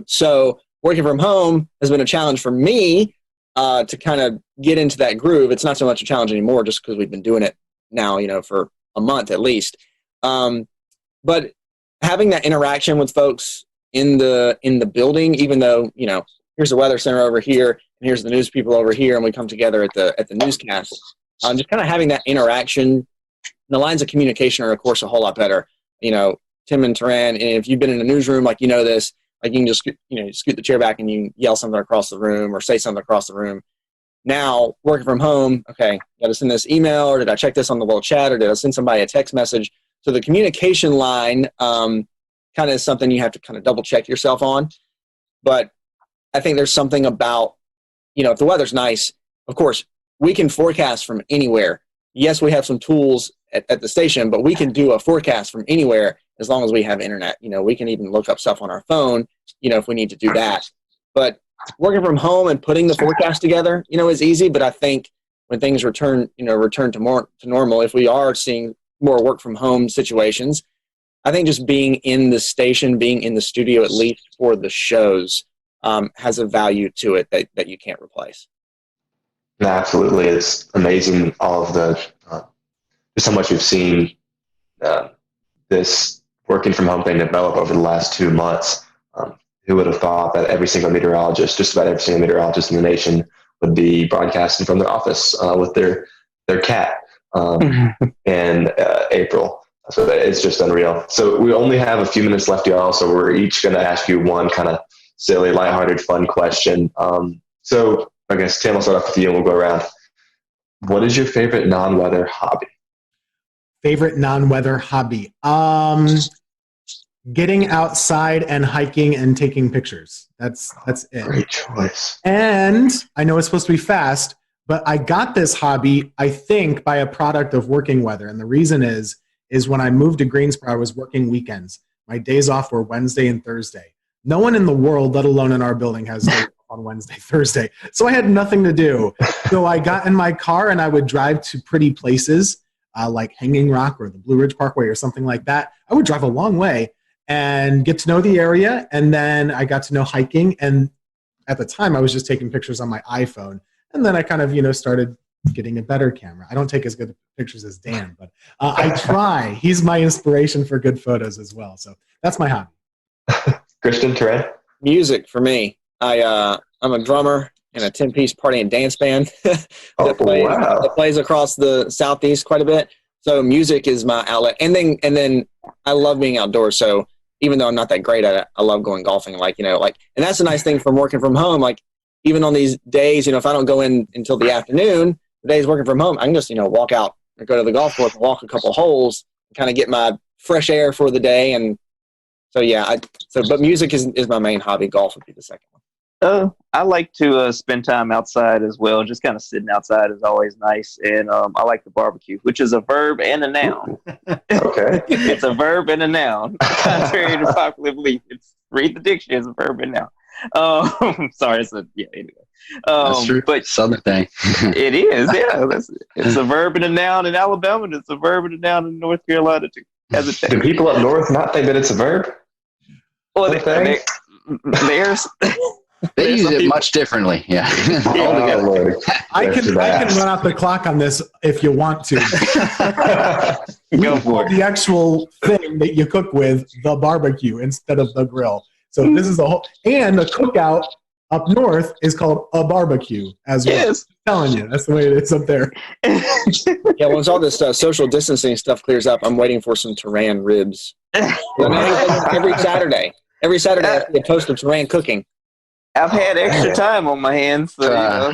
So working from home has been a challenge for me to kind of get into that groove. It's not so much a challenge anymore just because we've been doing it now, for a month at least. But having that interaction with folks in the building, even though, here's the weather center over here and here's the news people over here, and we come together at the newscast, just kind of having that interaction. The lines of communication are, of course, a whole lot better. Tim and Taran, and if you've been in a newsroom, like this, like you can just scoot the chair back and you yell something across the room or say something across the room. Now, working from home, okay, got to send this email, or did I check this on the little chat, or did I send somebody a text message? So the communication line kind of is something you have to kind of double check yourself on. But I think there's something about, if the weather's nice, of course, we can forecast from anywhere. Yes, we have some tools at the station, but we can do a forecast from anywhere as long as we have internet. We can even look up stuff on our phone, if we need to do that. But working from home and putting the forecast together, is easy. But I think when things return to normal, if we are seeing more work from home situations, I think just being in the station, being in the studio, at least for the shows, has a value to it that you can't replace. Absolutely. It's amazing all of the, just how much we've seen this working from home thing develop over the last 2 months. Who would have thought that every single meteorologist, just about every single meteorologist in the nation, would be broadcasting from their office with their cat in April. So it's just unreal. So we only have a few minutes left, y'all. So we're each going to ask you one kind of silly, lighthearted, fun question. So I guess, Tim, I'll start off with you and we'll go around. What is your favorite non-weather hobby? Favorite non-weather hobby? Getting outside and hiking and taking pictures. That's it. Great choice. And I know it's supposed to be fast, but I got this hobby, I think, by a product of working weather. And the reason is when I moved to Greensboro, I was working weekends. My days off were Wednesday and Thursday. No one in the world, let alone in our building, has days off on Wednesday, Thursday. So I had nothing to do. So I got in my car and I would drive to pretty places like Hanging Rock or the Blue Ridge Parkway or something like that. I would drive a long way and get to know the area. And then I got to know hiking. And at the time, I was just taking pictures on my iPhone. And then I kind of, started getting a better camera. I don't take as good pictures as Dan, but I try. He's my inspiration for good photos as well. So that's my hobby. Christian, Terrain? Music for me. I'm a drummer in a 10-piece party and dance band that plays across the Southeast quite a bit. So music is my outlet. And then I love being outdoors. So even though I'm not that great at it, I love going golfing. And that's a nice thing from working from home. Like, even on these days, if I don't go in until the afternoon, the days working from home, I can just, walk out or go to the golf course and walk a couple holes and kind of get my fresh air for the day. And so, yeah, but music is my main hobby. Golf would be the second one. I like to spend time outside as well. Just kind of sitting outside is always nice. And I like to barbecue, which is a verb and a noun. Okay. It's a verb and a noun. Contrary to popular belief. Read the dictionary, it's a verb and noun. Sorry, anyway. That's true. But Southern thing. It is, yeah. It's a verb and a noun in Alabama, and it's a verb and a noun in North Carolina too. Do people up north not think that it's a verb? Well, there's they use it much differently. Yeah. I can run out the clock on this if you want to. Go for it. The actual thing that you cook with, the barbecue instead of the grill. So this is and the cookout up north is called a barbecue as well. Yes. I'm telling you, that's the way it is up there. Yeah, once all this social distancing stuff clears up, I'm waiting for some Terrain ribs. Every Saturday I have to post of Terrain cooking. I've had extra time on my hands. So, our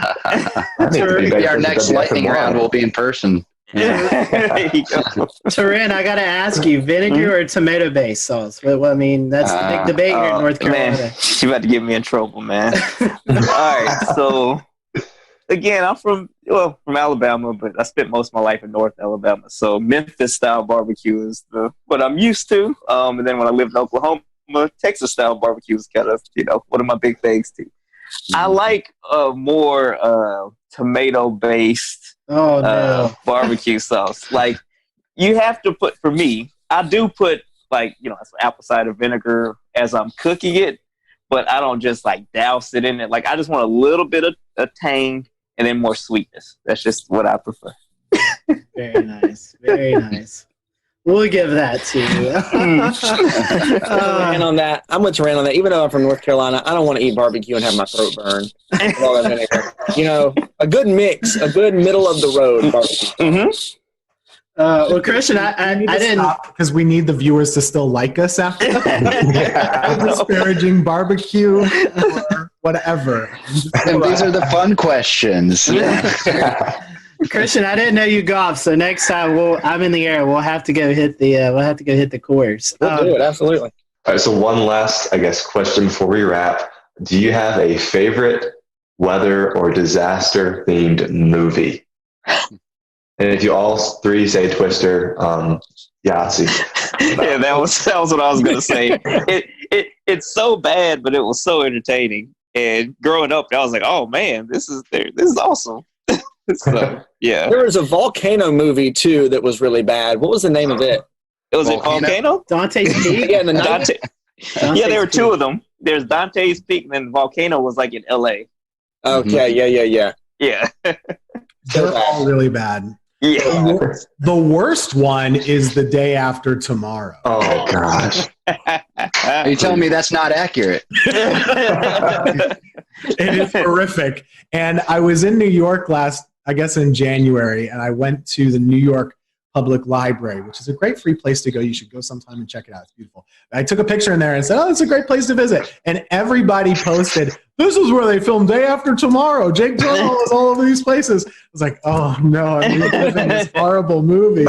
next lightning round will be in person. There you go. Terrain, I got to ask you, vinegar or tomato-based sauce? Well, I mean, that's the big debate here in North Carolina. Man, you about to get me in trouble, man. All right, so again, I'm from Alabama, but I spent most of my life in North Alabama. So Memphis-style barbecue is what I'm used to. And then when I lived in Oklahoma, Texas-style barbecue is kind of, one of my big things too. I like more tomato-based barbecue sauce. Like, you have to put, for me, I do put some apple cider vinegar as I'm cooking it, but I don't just douse it in it. Like, I just want a little bit of tang and then more sweetness. That's just what I prefer. Very nice. Very nice. We'll give that to you. And on that, I'm with Terrain on that. Even though I'm from North Carolina, I don't want to eat barbecue and have my throat burn. A good mix, a good middle of the road barbecue. Mm-hmm. Well, Christian, I didn't, because we need the viewers to still like us after that. Disparaging barbecue or whatever. And these are the fun questions. Christian, I didn't know you golf, so next time I'm in the air. We'll have to go hit the course. We'll do it, absolutely. All right, so one last, I guess, question before we wrap. Do you have a favorite weather or disaster themed movie? And if you all three say Twister, Yahtzee. Yeah, that was what I was gonna say. It's so bad, but it was so entertaining. And growing up, I was like, "Oh man, this is awesome." So yeah, there was a volcano movie too that was really bad. What was the name of it? It was Volcano? Dante's Peak. Yeah, yeah, there were two of them. There's Dante's Peak, and then Volcano was like in L.A. Okay, yeah. They're all really bad. Yeah. The worst one is The Day After Tomorrow. Oh gosh. Are you telling me that's not accurate? It is horrific. And I was in New York in January, and I went to the New York Public Library, which is a great free place to go. You should go sometime and check it out. It's beautiful. I took a picture in there and said, "Oh, it's a great place to visit." And everybody posted, "This is where they filmed Day After Tomorrow. Jake Gyllenhaal is all over these places." I was like, "Oh no, I'm reliving this horrible movie."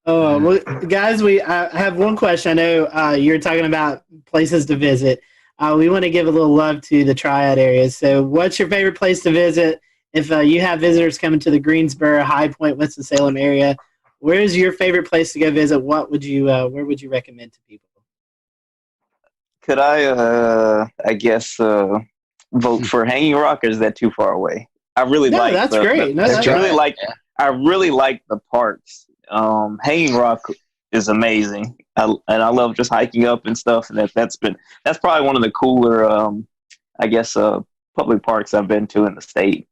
Oh, well, guys, I have one question. I know you're talking about places to visit. We want to give a little love to the Triad areas. So what's your favorite place to visit? If you have visitors coming to the Greensboro, High Point, Winston-Salem area, where is your favorite place to go visit? Where would you recommend to people? Could I guess, vote for Hanging Rock, or is that too far away? I really like. That's great. I really like the parks. Hanging Rock is amazing, and I love just hiking up and stuff. And that's probably one of the cooler, public parks I've been to in the state.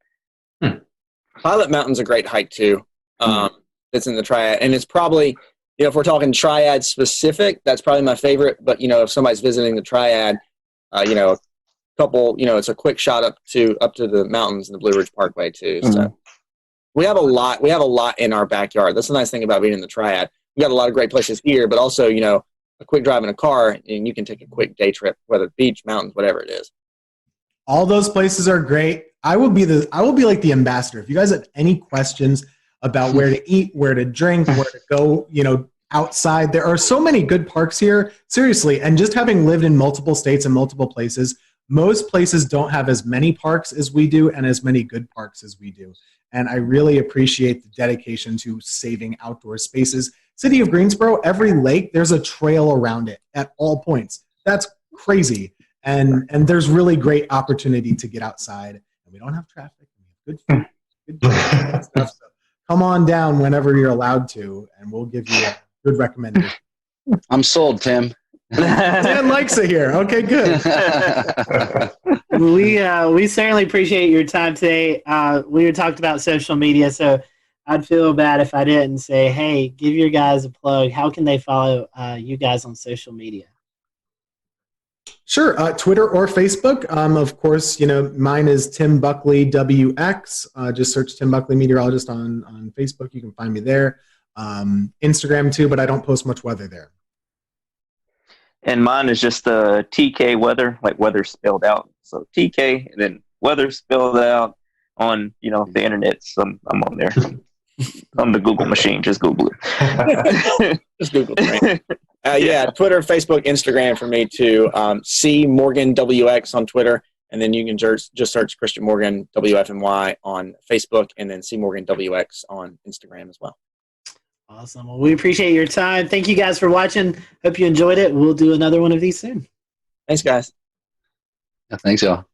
Pilot Mountain's a great hike too. It's in the Triad, and it's probably, if we're talking Triad specific, that's probably my favorite. But if somebody's visiting the Triad, a couple, it's a quick shot up to the mountains and the Blue Ridge Parkway too. So we have a lot in our backyard. That's the nice thing about being in the Triad. We got a lot of great places here, but also a quick drive in a car, and you can take a quick day trip, whether beach, mountains, whatever it is. All those places are great. I will be like the ambassador. If you guys have any questions about where to eat, where to drink, where to go, outside, there are so many good parks here. Seriously, and just having lived in multiple states and multiple places, most places don't have as many parks as we do and as many good parks as we do. And I really appreciate the dedication to saving outdoor spaces. City of Greensboro, every lake, there's a trail around it at all points. That's crazy. And there's really great opportunity to get outside. And we don't have traffic. We have good food, good stuff. So come on down whenever you're allowed to, and we'll give you a good recommendation. I'm sold, Tim. Dan likes it here. Okay, good. We certainly appreciate your time today. We talked about social media, so I'd feel bad if I didn't say, hey, give your guys a plug. How can they follow you guys on social media? Sure. Twitter or Facebook. Of course, mine is Tim Buckley WX. Just search Tim Buckley Meteorologist on Facebook. You can find me there. Instagram too, but I don't post much weather there. And mine is just TK Weather, like weather spelled out. So TK and then weather spelled out on the internet. So I'm on there. On the Google machine. Just Google it. Just Google it. Right? Twitter, Facebook, Instagram for me too. C Morgan WX on Twitter, and then you can just search Christian Morgan WFNY on Facebook, and then C Morgan WX on Instagram as well. Awesome. Well, we appreciate your time. Thank you guys for watching. Hope you enjoyed it. We'll do another one of these soon. Thanks, guys. Yeah, thanks, y'all.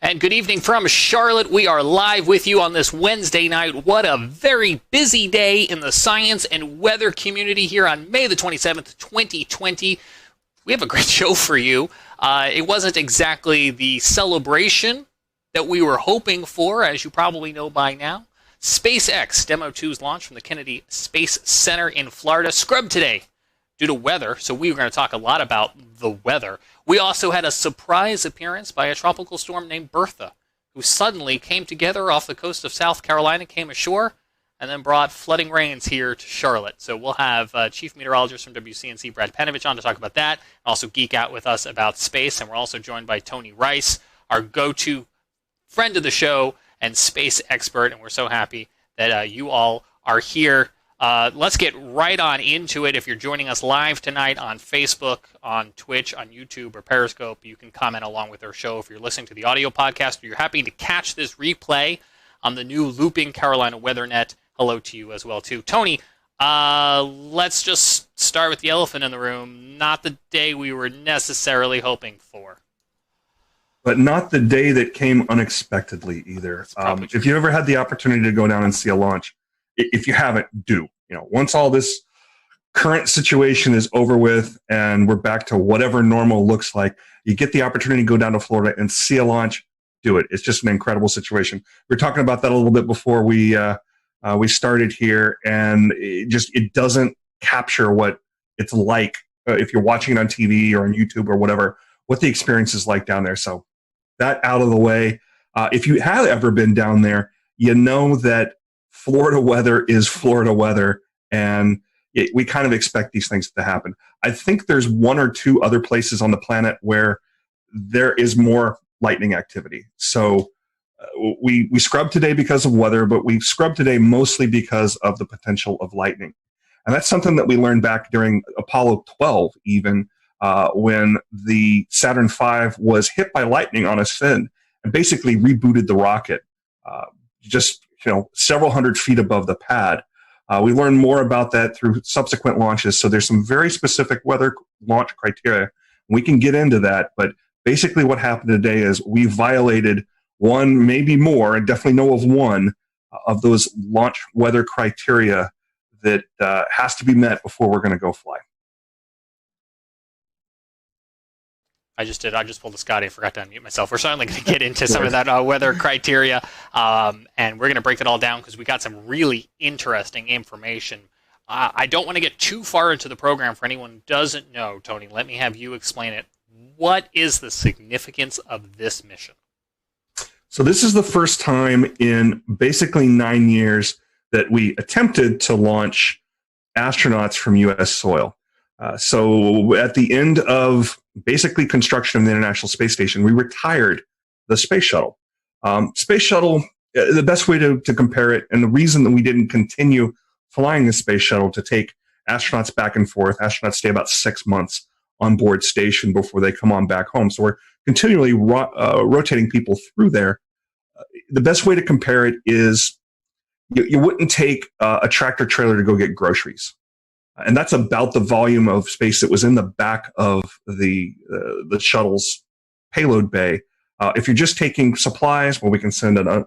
And good evening from Charlotte. We are live with you on this Wednesday night. What a very busy day in the science and weather community here on May the 27th, 2020. We have a great show for you. It wasn't exactly the celebration that we were hoping for, as you probably know by now. SpaceX Demo 2's launch from the Kennedy Space Center in Florida scrubbed today due to weather, so we were going to talk a lot about the weather. We also had a surprise appearance by a tropical storm named Bertha, who suddenly came together off the coast of South Carolina, came ashore, and then brought flooding rains here to Charlotte. So we'll have Chief Meteorologist from WCNC, Brad Panovich, on to talk about that, and also geek out with us about space. And we're also joined by Tony Rice, our go-to friend of the show and space expert, and we're so happy that you all are here. Let's get right on into it. If you're joining us live tonight on Facebook, on Twitch, on YouTube, or Periscope, you can comment along with our show. If you're listening to the audio podcast or you're happy to catch this replay on the new Looping Carolina WeatherNet, hello to you as well, too. Tony, let's just start with the elephant in the room. Not the day we were necessarily hoping for. But not the day that came unexpectedly either. If you ever had the opportunity to go down and see a launch, if you haven't, do. Once all this current situation is over with and we're back to whatever normal looks like, you get the opportunity to go down to Florida and see a launch, do it. It's just an incredible situation. We were talking about that a little bit before we started here, and it doesn't capture what it's like if you're watching it on TV or on YouTube or whatever, what the experience is like down there. So that out of the way. If you have ever been down there, you know that Florida weather is Florida weather, and we kind of expect these things to happen. I think there's one or two other places on the planet where there is more lightning activity. So we scrubbed today because of weather, but we scrubbed today mostly because of the potential of lightning. And that's something that we learned back during Apollo 12, even when the Saturn V was hit by lightning on its fin and basically rebooted the rocket. Several hundred feet above the pad. We learned more about that through subsequent launches. So there's some very specific weather launch criteria. We can get into that, but basically what happened today is we violated one, maybe more, and definitely know of one of those launch weather criteria that has to be met before we're going to go fly. I just did. I just pulled a Scotty. I forgot to unmute myself. We're certainly going to get into some of that weather criteria, and we're going to break it all down because we got some really interesting information. I don't want to get too far into the program for anyone who doesn't know, Tony. Let me have you explain it. What is the significance of this mission? So this is the first time in basically 9 years that we attempted to launch astronauts from U.S. soil. So at the end of basically construction of the International Space Station, we retired the space shuttle. Space shuttle, the best way to compare it, and the reason that we didn't continue flying the space shuttle to take astronauts back and forth, astronauts stay about 6 months on board station before they come on back home. So we're continually rotating people through there. The best way to compare it is you wouldn't take a tractor trailer to go get groceries. And that's about the volume of space that was in the back of the shuttle's payload bay. If you're just taking supplies, well, we can send an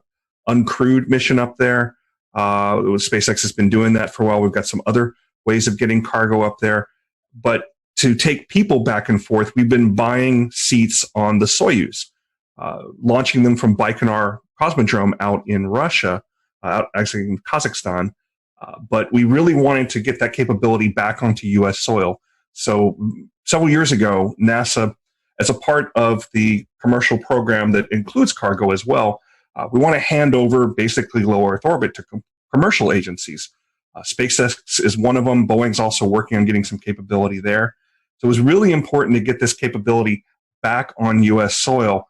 uncrewed mission up there. SpaceX has been doing that for a while. We've got some other ways of getting cargo up there. But to take people back and forth, we've been buying seats on the Soyuz, launching them from Baikonur Cosmodrome out in Russia, actually in Kazakhstan. But we really wanted to get that capability back onto U.S. soil. So several years ago, NASA, as a part of the commercial program that includes cargo as well, we want to hand over basically low Earth orbit to commercial agencies. SpaceX is one of them. Boeing's also working on getting some capability there. So it was really important to get this capability back on U.S. soil.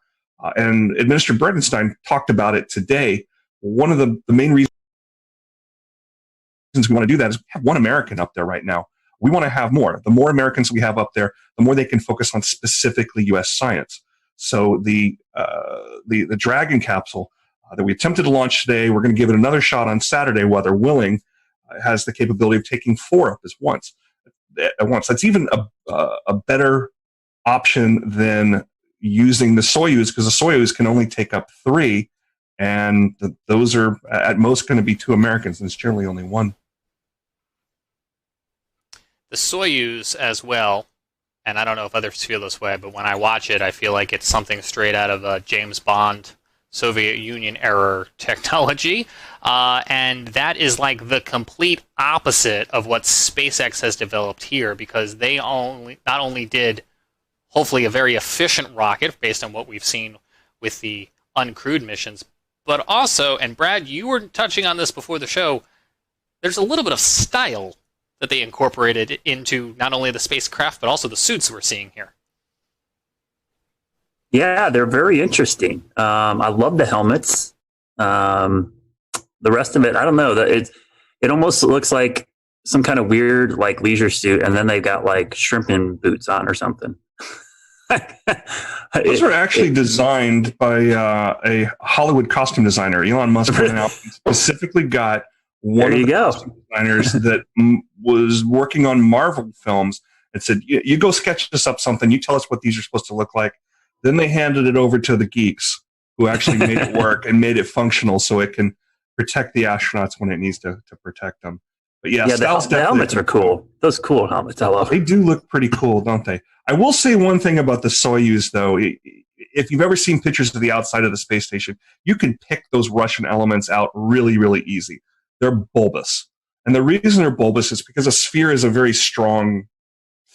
And Administrator Bredenstein talked about it today. One of the main reasons we want to do that is we have one American up there right now. We want to have more. The more Americans we have up there, the more they can focus on specifically U.S. science. So the Dragon capsule that we attempted to launch today, we're going to give it another shot on Saturday, weather willing. Has the capability of taking 4 up at once. That's even a better option than using the Soyuz, because the Soyuz can only take up 3, and those are at most going to be 2 Americans, and it's generally only 1. The Soyuz as well, and I don't know if others feel this way, but when I watch it, I feel like it's something straight out of James Bond, Soviet Union era technology, and that is like the complete opposite of what SpaceX has developed here, because they not only did hopefully a very efficient rocket based on what we've seen with the uncrewed missions, but also, and Brad, you were touching on this before the show, there's a little bit of style that they incorporated into not only the spacecraft, but also the suits we're seeing here. Yeah, they're very interesting. I love the helmets. The rest of it, I don't know. It almost looks like some kind of weird like leisure suit, and then they've got like shrimping boots on or something. Those were actually designed by a Hollywood costume designer. Elon Musk went out and specifically got one of the costume designers that was working on Marvel films and said, you go sketch us up something. You tell us what these are supposed to look like. Then they handed it over to the geeks who actually made it work and made it functional so it can protect the astronauts when it needs to protect them. But yeah, the helmets are cool. Those cool helmets, I love. They do look pretty cool, don't they? I will say one thing about the Soyuz, though. If you've ever seen pictures of the outside of the space station, you can pick those Russian elements out really, really easy. They're bulbous. And the reason they're bulbous is because a sphere is a very strong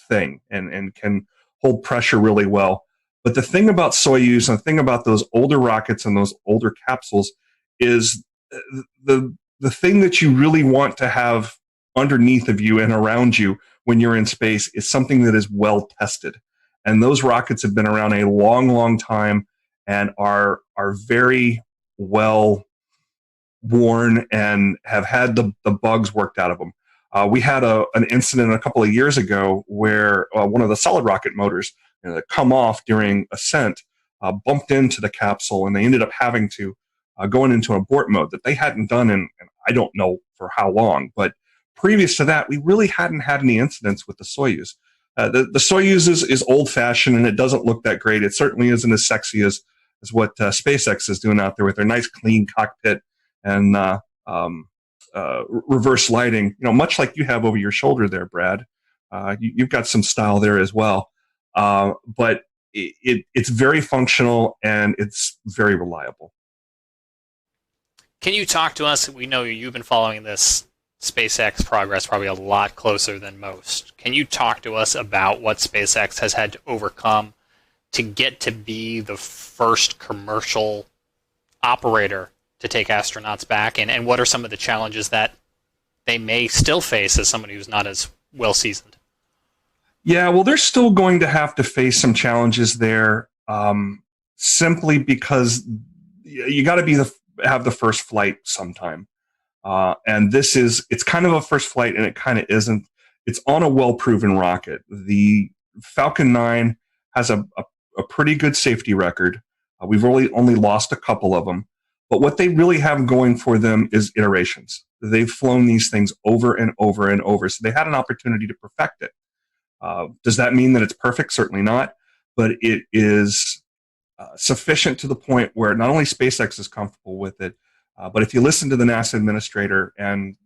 thing and can hold pressure really well. But the thing about Soyuz and the thing about those older rockets and those older capsules is the thing that you really want to have underneath of you and around you when you're in space is something that is well tested. And those rockets have been around a long, long time and are very well worn and have had the bugs worked out of them. We had an incident a couple of years ago where one of the solid rocket motors that come off during ascent bumped into the capsule, and they ended up having to go into abort mode that they hadn't done in I don't know for how long. But previous to that, we really hadn't had any incidents with the Soyuz. The Soyuz is old-fashioned, and it doesn't look that great. It certainly isn't as sexy as what SpaceX is doing out there with their nice, clean cockpit and reverse lighting. Much like you have over your shoulder there, Brad. You've got some style there as well. But it's very functional, and it's very reliable. Can you talk to us? We know you've been following this SpaceX progress probably a lot closer than most. Can you talk to us about what SpaceX has had to overcome to get to be the first commercial operator to take astronauts back, and what are some of the challenges that they may still face as somebody who's not as well seasoned? Yeah, well, they're still going to have to face some challenges there, simply because you got to have the first flight sometime. And it's kind of a first flight, and it kind of isn't. It's on a well-proven rocket. The Falcon 9 has a pretty good safety record. We've only lost a couple of them. But what they really have going for them is iterations. They've flown these things over and over and over, so they had an opportunity to perfect it. Does that mean that it's perfect? Certainly not. But it is sufficient to the point where not only SpaceX is comfortable with it, but if you listen to the NASA administrator and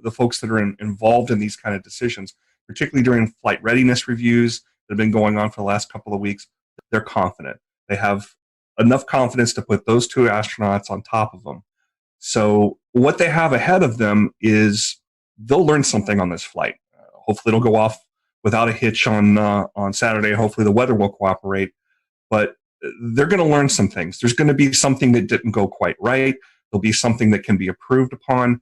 the folks that are involved in these kind of decisions, particularly during flight readiness reviews that have been going on for the last couple of weeks, they're confident. They have enough confidence to put those two astronauts on top of them. So what they have ahead of them is they'll learn something on this flight. Hopefully it'll go off without a hitch on Saturday. Hopefully the weather will cooperate. But they're going to learn some things. There's going to be something that didn't go quite right. There'll be something that can be improved upon.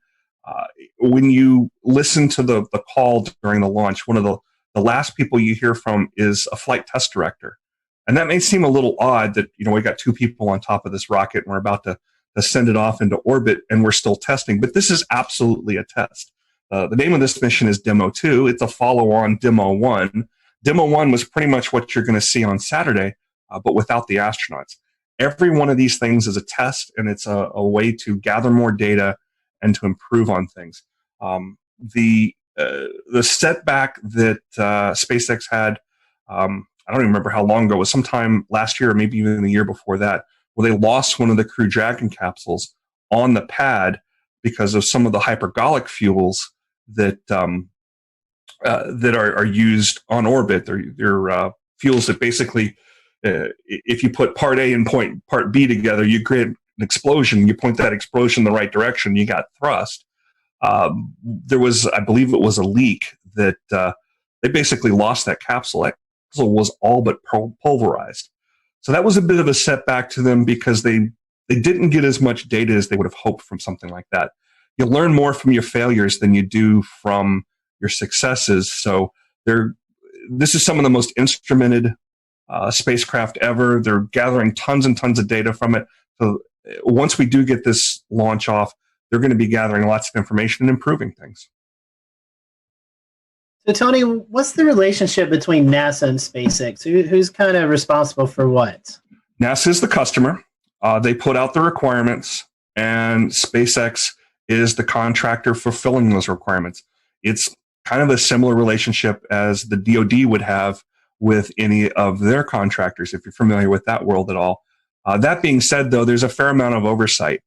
When you listen to the call during the launch, one of the last people you hear from is a flight test director. And that may seem a little odd that, we got two people on top of this rocket and we're about to send it off into orbit and we're still testing. But this is absolutely a test. The name of this mission is Demo 2. It's a follow-on Demo 1. Demo 1 was pretty much what you're going to see on Saturday, but without the astronauts. Every one of these things is a test, and it's a way to gather more data and to improve on things. The setback that SpaceX had, I don't even remember how long ago, it was sometime last year or maybe even the year before that, where they lost one of the Crew Dragon capsules on the pad because of some of the hypergolic fuels that are used on orbit. They're fuels that basically, if you put part A and part B together, you create an explosion. You point that explosion in the right direction, you got thrust. There was, I believe it was a leak that they basically lost that capsule. That capsule was all but pulverized. So that was a bit of a setback to them because they didn't get as much data as they would have hoped from something like that. you learn more from your failures than you do from your successes. So this is some of the most instrumented spacecraft ever. They're gathering tons and tons of data from it. So once we do get this launch off, they're going to be gathering lots of information and improving things. So, Tony, what's the relationship between NASA and SpaceX? Who's kind of responsible for what? NASA is the customer. They put out the requirements, and SpaceX is the contractor fulfilling those requirements. It's kind of a similar relationship as the DoD would have with any of their contractors, if you're familiar with that world at all. That being said, though, there's a fair amount of oversight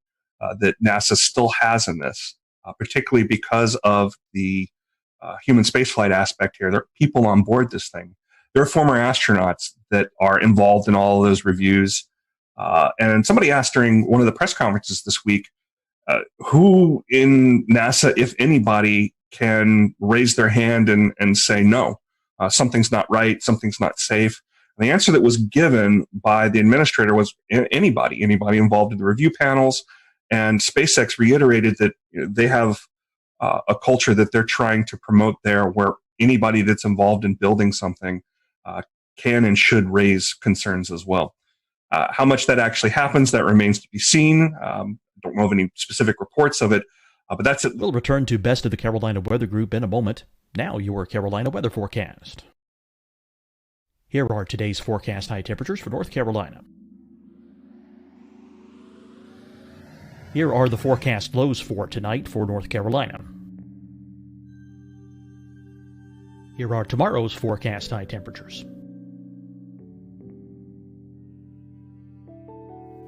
that NASA still has in this, particularly because of the human spaceflight aspect here. There are people on board this thing. There are former astronauts that are involved in all of those reviews. And somebody asked during one of the press conferences this week, who in NASA, if anybody, can raise their hand and say, no, something's not right, something's not safe. And the answer that was given by the administrator was anybody involved in the review panels. And SpaceX reiterated that they have a culture that they're trying to promote there, where anybody that's involved in building something can and should raise concerns as well. How much that actually happens, that remains to be seen. Don't know of any specific reports of it, but that's it. We'll return to Best of the Carolina Weather Group in a moment. Now your Carolina weather forecast. Here are today's forecast high temperatures for North Carolina. Here are the forecast lows for tonight for North Carolina. Here are tomorrow's forecast high temperatures.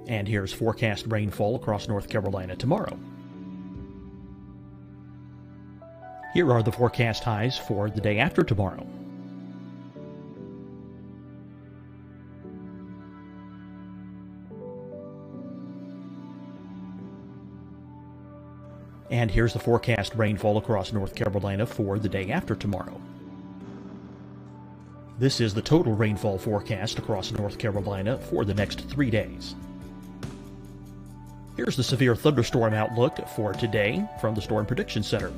And here's forecast rainfall across North Carolina tomorrow. Here are the forecast highs for the day after tomorrow. And here's the forecast rainfall across North Carolina for the day after tomorrow. This is the total rainfall forecast across North Carolina for the next 3 days. Here's the severe thunderstorm outlook for today from the Storm Prediction Center.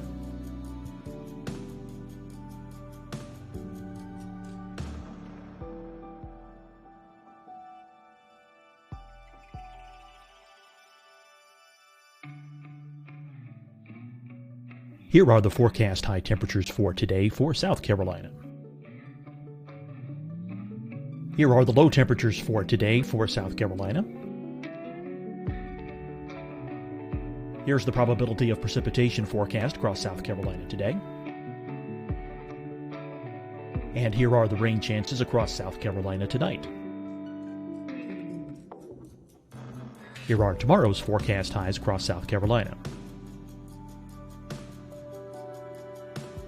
Here are the forecast high temperatures for today for South Carolina. Here are the low temperatures for today for South Carolina. Here's the probability of precipitation forecast across South Carolina today. And here are the rain chances across South Carolina tonight. Here are tomorrow's forecast highs across South Carolina.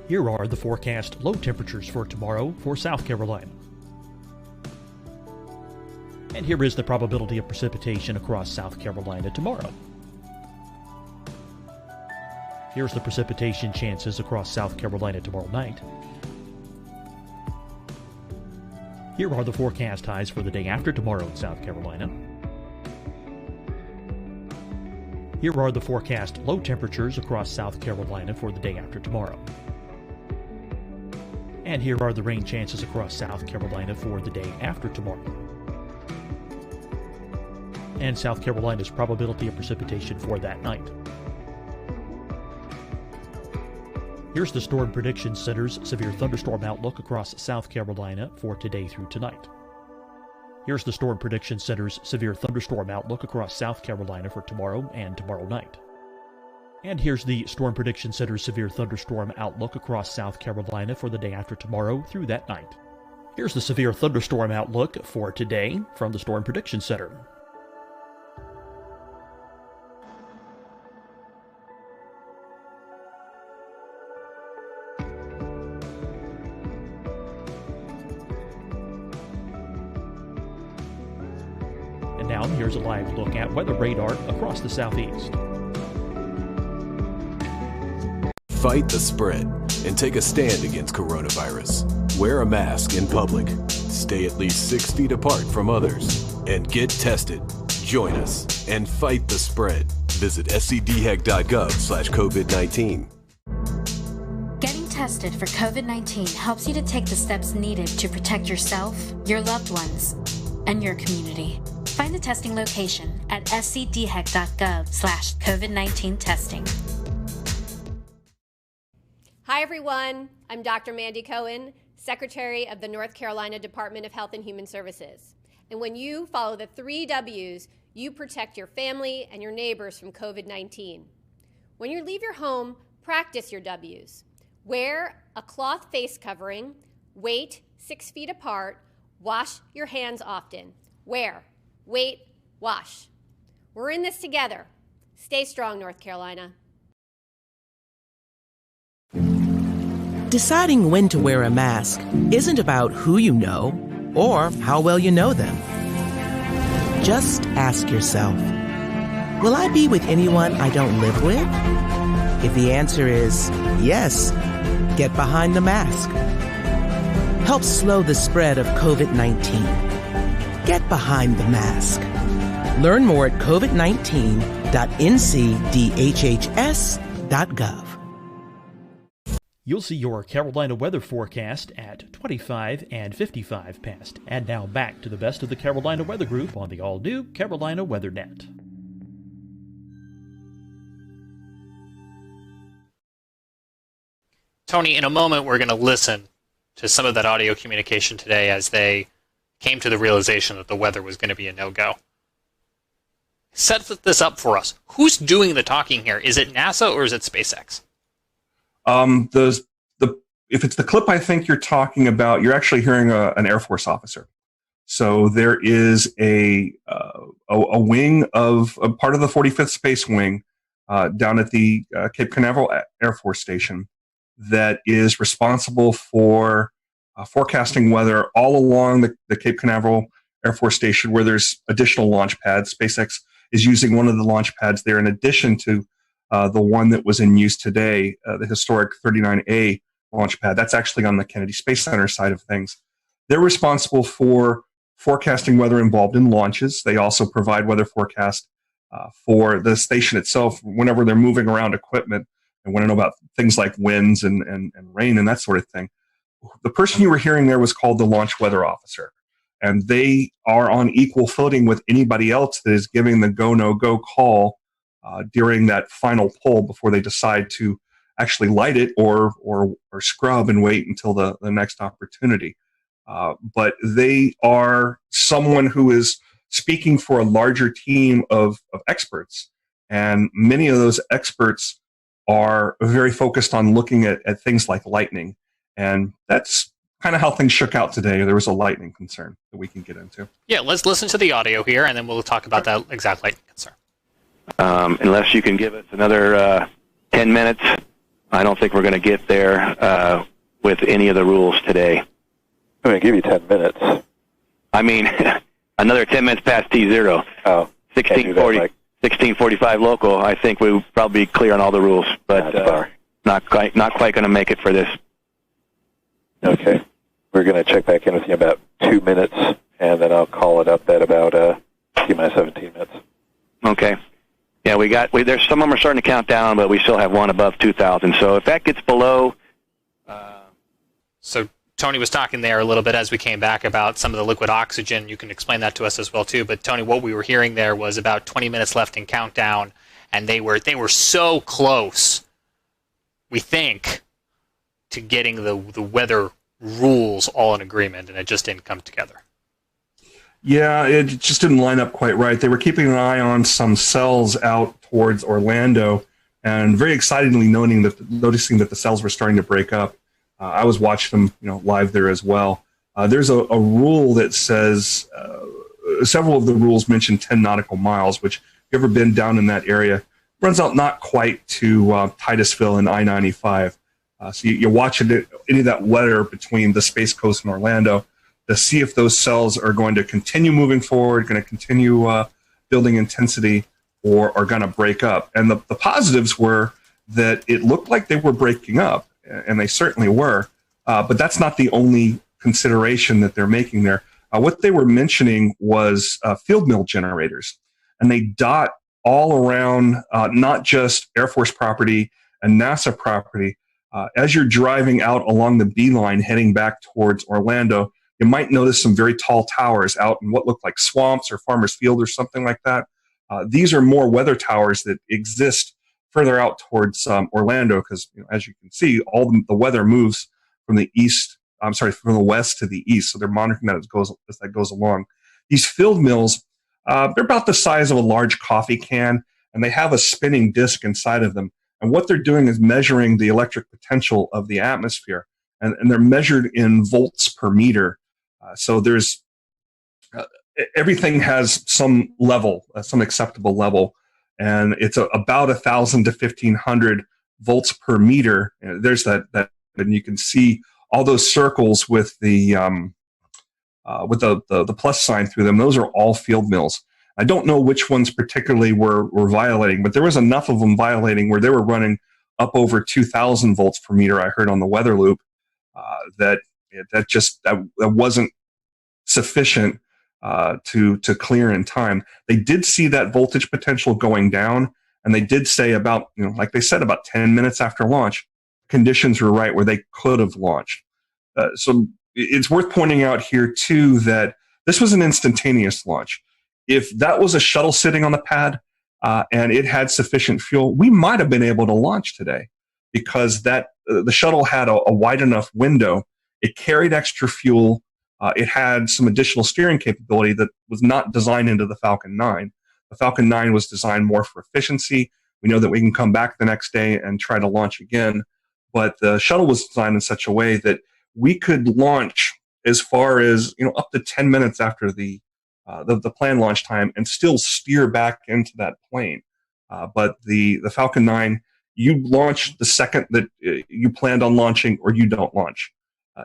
Here are the forecast low temperatures for tomorrow for South Carolina. And here is the probability of precipitation across South Carolina tomorrow. Here's the precipitation chances across South Carolina tomorrow night. Here are the forecast highs for the day after tomorrow in South Carolina. Here are the forecast low temperatures across South Carolina for the day after tomorrow. And here are the rain chances across South Carolina for the day after tomorrow. And South Carolina's probability of precipitation for that night. Here's the Storm Prediction Center's severe thunderstorm outlook across South Carolina for today through tonight. Here's the Storm Prediction Center's severe thunderstorm outlook across South Carolina for tomorrow and tomorrow night. And here's the Storm Prediction Center's severe thunderstorm outlook across South Carolina for the day after tomorrow through that night. Here's the severe thunderstorm outlook for today from the Storm Prediction Center. And now here's a live look at weather radar across the southeast. Fight the spread and take a stand against coronavirus. Wear a mask in public. Stay at least 6 feet apart from others. And get tested. Join us and fight the spread. Visit scdhec.gov/COVID-19. Getting tested for COVID-19 helps you to take the steps needed to protect yourself, your loved ones, and your community. Find the testing location at scdhec.gov/COVID-19 testing. Hi, everyone. I'm Dr. Mandy Cohen, Secretary of the North Carolina Department of Health and Human Services. And when you follow the 3 W's, you protect your family and your neighbors from COVID-19. When you leave your home, practice your W's. Wear a cloth face covering, wait 6 feet apart, wash your hands often. Wear, wait, wash. We're in this together. Stay strong, North Carolina. Deciding when to wear a mask isn't about who you know or how well you know them. Just ask yourself, will I be with anyone I don't live with? If the answer is yes, get behind the mask. Help slow the spread of COVID-19. Get behind the mask. Learn more at covid19.ncdhhs.gov. You'll see your Carolina weather forecast at 25 and 55 past. And now back to the best of the Carolina Weather Group on the all-new Carolina WeatherNet. Tony, in a moment we're going to listen to some of that audio communication today as they came to the realization that the weather was going to be a no-go. Set this up for us. Who's doing the talking here? Is it NASA or is it SpaceX? If it's the clip I think you're talking about, you're actually hearing an Air Force officer. So there is a wing of a part of the 45th Space Wing down at the Cape Canaveral Air Force Station that is responsible for forecasting weather all along the Cape Canaveral Air Force Station, where there's additional launch pads. SpaceX is using one of the launch pads there in addition to the one that was in use today, the historic 39A launch pad. That's actually on the Kennedy Space Center side of things. They're responsible for forecasting weather involved in launches. They also provide weather forecast for the station itself whenever they're moving around equipment and want to know about things like winds and rain and that sort of thing. The person you were hearing there was called the launch weather officer. And they are on equal footing with anybody else that is giving the go, no go call during that final pull before they decide to actually light it or scrub and wait until the next opportunity. But they are someone who is speaking for a larger team of experts. And many of those experts are very focused on looking at things like lightning. And that's kind of how things shook out today. There was a lightning concern that we can get into. Yeah, let's listen to the audio here, and then we'll talk about that exact lightning concern. Unless you can give us another 10 minutes, I don't think we're going to get there with any of the rules today. I'm going to give you 10 minutes. I mean, another 10 minutes past T0. Oh, 16:45 local. I think we'll probably be clear on all the rules, but not quite going to make it for this. Okay. We're going to check back in with you in about 2 minutes, and then I'll call it up at about T-minus 17 minutes. Okay. Yeah, there's some of them are starting to count down, but we still have one above 2,000. So if that gets below... So Tony was talking there a little bit as we came back about some of the liquid oxygen. You can explain that to us as well, too. But, Tony, what we were hearing there was about 20 minutes left in countdown, and they were so close, we think, to getting the weather rules all in agreement, and it just didn't come together. Yeah, it just didn't line up quite right. They were keeping an eye on some cells out towards Orlando, and very excitedly noticing that the cells were starting to break up. I was watching them, live there as well. There's a rule that says several of the rules mention 10 nautical miles, which, if you've ever been down in that area, runs out not quite to Titusville and I-95. So you watch any of that weather between the Space Coast and Orlando to see if those cells are going to continue moving forward, going to continue building intensity, or are going to break up. And the positives were that it looked like they were breaking up, and they certainly were, but that's not the only consideration that they're making there. What they were mentioning was field mill generators, and they dot all around, not just Air Force property and NASA property. As you're driving out along the beeline heading back towards Orlando, you might notice some very tall towers out in what look like swamps or Farmers Field or something like that. These are more weather towers that exist further out towards Orlando because, as you can see, all the weather moves from the west to the east. So they're monitoring that as that goes along. These field mills, they're about the size of a large coffee can, and they have a spinning disc inside of them. And what they're doing is measuring the electric potential of the atmosphere, and they're measured in volts per meter. So there's everything has some level, some acceptable level, and it's about 1,000 to 1,500 volts per meter. There's that, and you can see all those circles with the plus sign through them. Those are all field mills. I don't know which ones particularly were violating, but there was enough of them violating where they were running up over 2,000 volts per meter. I heard on the weather loop that wasn't sufficient to clear in time. They did see that voltage potential going down, and they did say about, like they said, about 10 minutes after launch, conditions were right where they could have launched. So it's worth pointing out here too that this was an instantaneous launch. If that was a shuttle sitting on the pad and it had sufficient fuel, we might have been able to launch today because the shuttle had a wide enough window. It carried extra fuel. It had some additional steering capability that was not designed into the Falcon 9. The Falcon 9 was designed more for efficiency. We know that we can come back the next day and try to launch again. But the shuttle was designed in such a way that we could launch as far as up to 10 minutes after the planned launch time and still steer back into that plane. But the Falcon 9, you launch the second that you planned on launching, or you don't launch.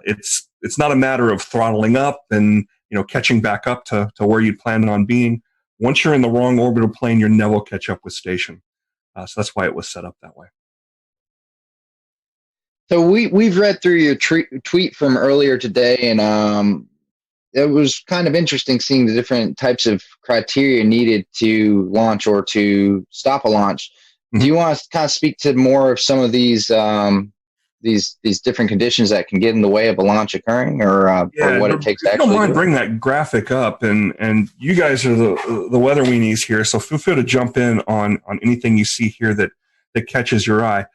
It's not a matter of throttling up and catching back up to where you planned on being. Once you're in the wrong orbital plane, you never catch up with station. So that's why it was set up that way. So we've read through your tweet from earlier today, and it was kind of interesting seeing the different types of criteria needed to launch or to stop a launch. Mm-hmm. Do you want to kind of speak to more of some of these different conditions that can get in the way of a launch occurring, or what it takes to actually? I don't mind bring that graphic up, and you guys are the weather weenies here, so feel free to jump in on anything you see here that catches your eye.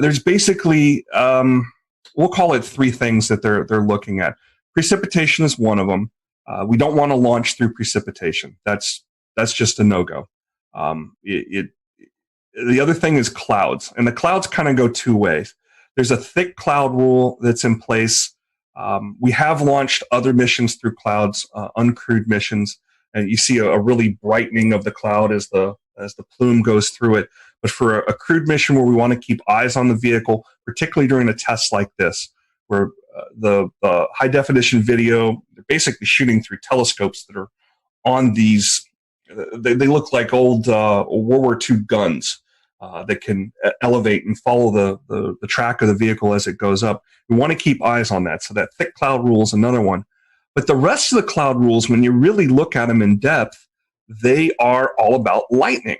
There's basically we'll call it three things that they're looking at. Precipitation is one of them. We don't want to launch through precipitation. That's just a no-go. The other thing is clouds, and the clouds kind of go two ways. There's a thick cloud rule that's in place. We have launched other missions through clouds, uncrewed missions, and you see a really brightening of the cloud as the plume goes through it. But for a crewed mission where we want to keep eyes on the vehicle, particularly during a test like this, where the high definition video, they're basically shooting through telescopes that are on these. They look like old World War II guns that can elevate and follow the track of the vehicle as it goes up. We want to keep eyes on that. So that thick cloud rule is another one. But the rest of the cloud rules, when you really look at them in depth, they are all about lightning.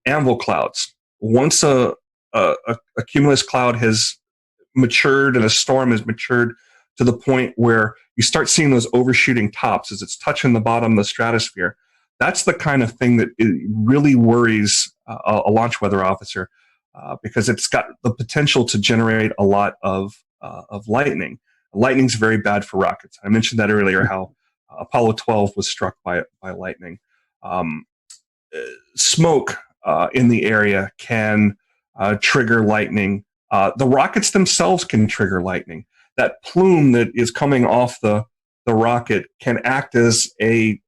Anvil clouds. Once a cumulus cloud has matured and a storm has matured to the point where you start seeing those overshooting tops as it's touching the bottom of the stratosphere, that's the kind of thing that really worries a launch weather officer because it's got the potential to generate a lot of lightning. Lightning's very bad for rockets. I mentioned that earlier, how Apollo 12 was struck by lightning. Smoke in the area can trigger lightning. The rockets themselves can trigger lightning. That plume that is coming off the rocket can act as a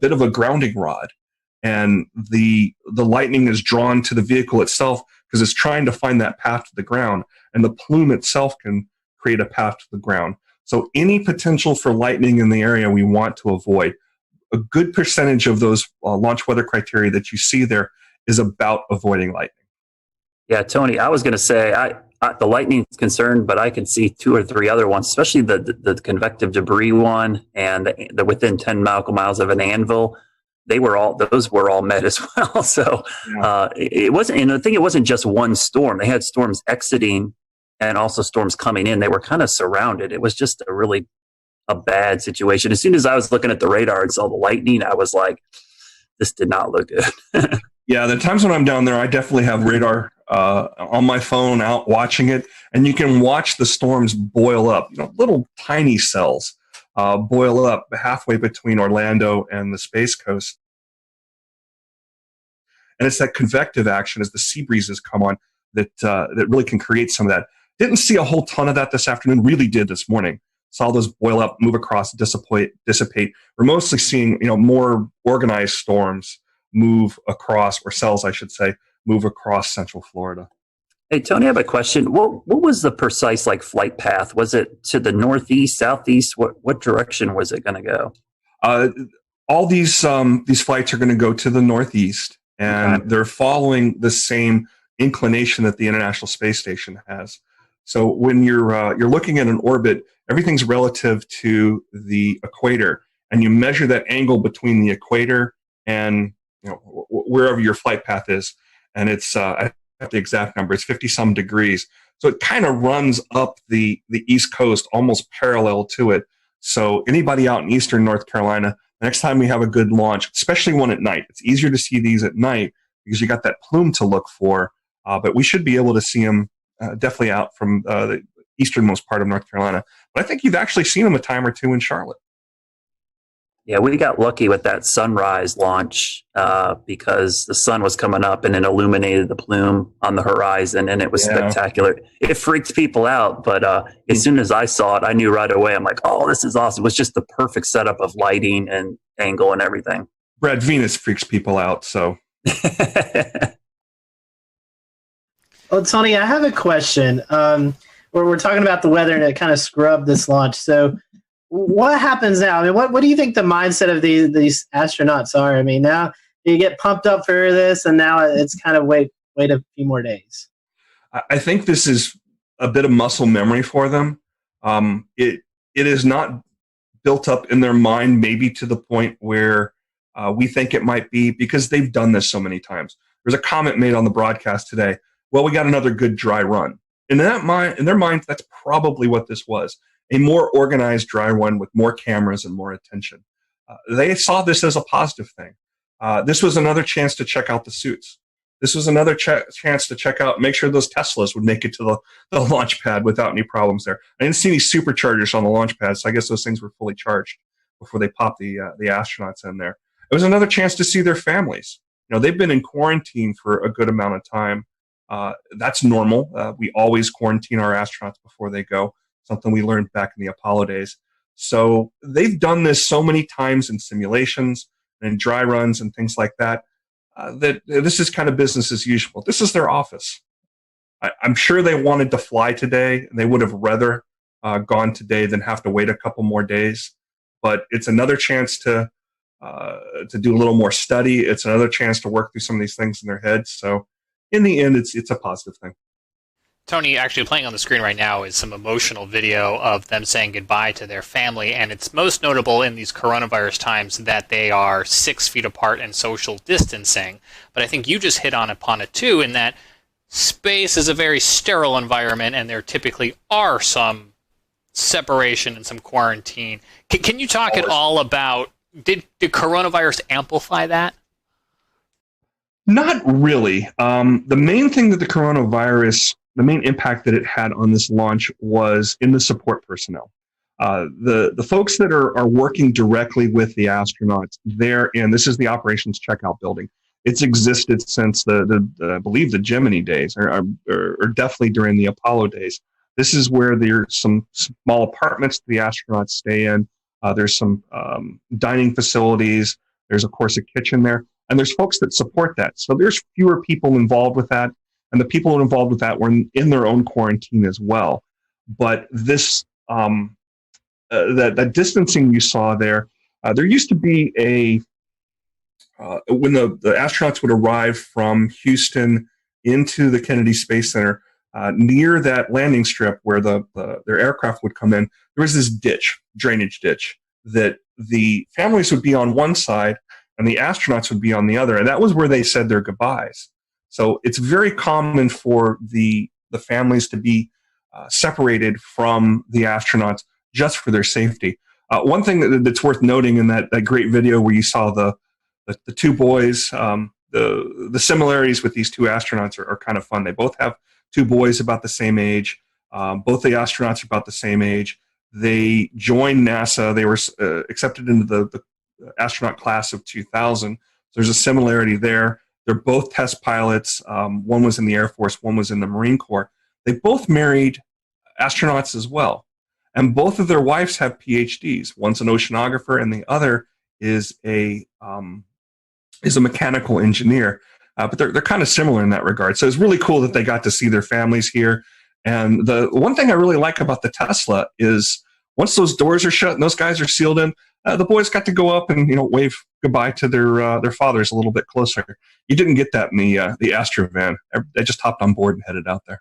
bit of a grounding rod, and the lightning is drawn to the vehicle itself because it's trying to find that path to the ground, and the plume itself can create a path to the ground. So any potential for lightning in the area we want to avoid. A good percentage of those launch weather criteria that you see there is about avoiding lightning. Yeah, Tony, I was going to say the lightning is concerned, but I can see two or three other ones, especially the convective debris one and the within 10 nautical miles of an anvil. those were all met as well. So it wasn't, and I think it wasn't just one storm. They had storms exiting and also storms coming in. They were kind of surrounded. It was just a bad situation. As soon as I was looking at the radar and saw the lightning, I was like, this did not look good. Yeah, the times when I'm down there, I definitely have radar on my phone out watching it, and you can watch the storms boil up. Little tiny cells boil up halfway between Orlando and the Space Coast. And it's that convective action as the sea breezes come on that really can create some of that. Didn't see a whole ton of that this afternoon. Really did this morning. Saw those boil up, move across, dissipate. We're mostly seeing more organized storms move across, or cells, I should say, move across Central Florida. Hey, Tony, I have a question. What was the precise flight path? Was it to the northeast, southeast? What direction was it going to go? All these flights are going to go to the northeast, and they're following the same inclination that the International Space Station has. So when you're looking at an orbit, everything's relative to the equator, and you measure that angle between the equator and wherever your flight path is, and it's I have the exact number. It's 50-some degrees. So it kind of runs up the East Coast, almost parallel to it. So anybody out in eastern North Carolina, the next time we have a good launch, especially one at night, it's easier to see these at night because you got that plume to look for. But we should be able to see them definitely out from the easternmost part of North Carolina. But I think you've actually seen them a time or two in Charlotte. Yeah, we got lucky with that sunrise launch because the sun was coming up and it illuminated the plume on the horizon, and it was spectacular. It freaked people out, but as soon as I saw it, I knew right away. I'm like, oh, this is awesome. It was just the perfect setup of lighting and angle and everything. Brad, Venus freaks people out, so. Well, Tony, I have a question. We're talking about the weather and it kind of scrubbed this launch. So what happens now? I mean, what do you think the mindset of these astronauts are? I mean, now you get pumped up for this, and now it's kind of wait a few more days. I think this is a bit of muscle memory for them. It is not built up in their mind, maybe to the point where we think it might be, because they've done this so many times. There's a comment made on the broadcast today. Well, we got another good dry run. In their minds, that's probably what this was. A more organized dry run with more cameras and more attention. They saw this as a positive thing. This was another chance to check out the suits. This was another chance to check out, make sure those Teslas would make it to the launch pad without any problems there. I didn't see any superchargers on the launch pad, so I guess those things were fully charged before they popped the astronauts in there. It was another chance to see their families. They've been in quarantine for a good amount of time. That's normal. We always quarantine our astronauts before they go. Something we learned back in the Apollo days. So they've done this so many times in simulations and dry runs and things like that, that this is kind of business as usual. This is their office. I'm sure they wanted to fly today, and they would have rather gone today than have to wait a couple more days. But it's another chance to do a little more study. It's another chance to work through some of these things in their heads. So in the end, it's a positive thing. Tony, actually playing on the screen right now is some emotional video of them saying goodbye to their family, and it's most notable in these coronavirus times that they are 6 feet apart and social distancing. But I think you just hit upon it too, in that space is a very sterile environment, and there typically are some separation and some quarantine. Can you talk at all about, did coronavirus amplify that? Not really. The main thing that the main impact that it had on this launch was in the support personnel. The folks that are working directly with the astronauts there, and this is the operations checkout building. It's existed since I believe the Gemini days, or definitely during the Apollo days. This is where there's some small apartments the astronauts stay in. There's some dining facilities. There's, of course, a kitchen there. And there's folks that support that. So there's fewer people involved with that. And the people involved with that were in their own quarantine as well. But this, that distancing you saw there, there used to be when the astronauts would arrive from Houston into the Kennedy Space Center, near that landing strip where their aircraft would come in, there was this drainage ditch, that the families would be on one side, and the astronauts would be on the other. And that was where they said their goodbyes. So it's very common for the families to be separated from the astronauts just for their safety. One thing that's worth noting in that great video where you saw the two boys, the similarities with these two astronauts are kind of fun. They both have two boys about the same age. Both the astronauts are about the same age. They joined NASA. They were accepted into the astronaut class of 2000. There's a similarity there. They're both test pilots. One was in the Air Force, one was in the Marine Corps. They both married astronauts as well. And both of their wives have PhDs. One's an oceanographer, and the other is a mechanical engineer. But they're kind of similar in that regard. So it's really cool that they got to see their families here. And the one thing I really like about the Tesla is once those doors are shut and those guys are sealed in, the boys got to go up and wave goodbye to their fathers a little bit closer. You didn't get that in the Astro van. They just hopped on board and headed out there.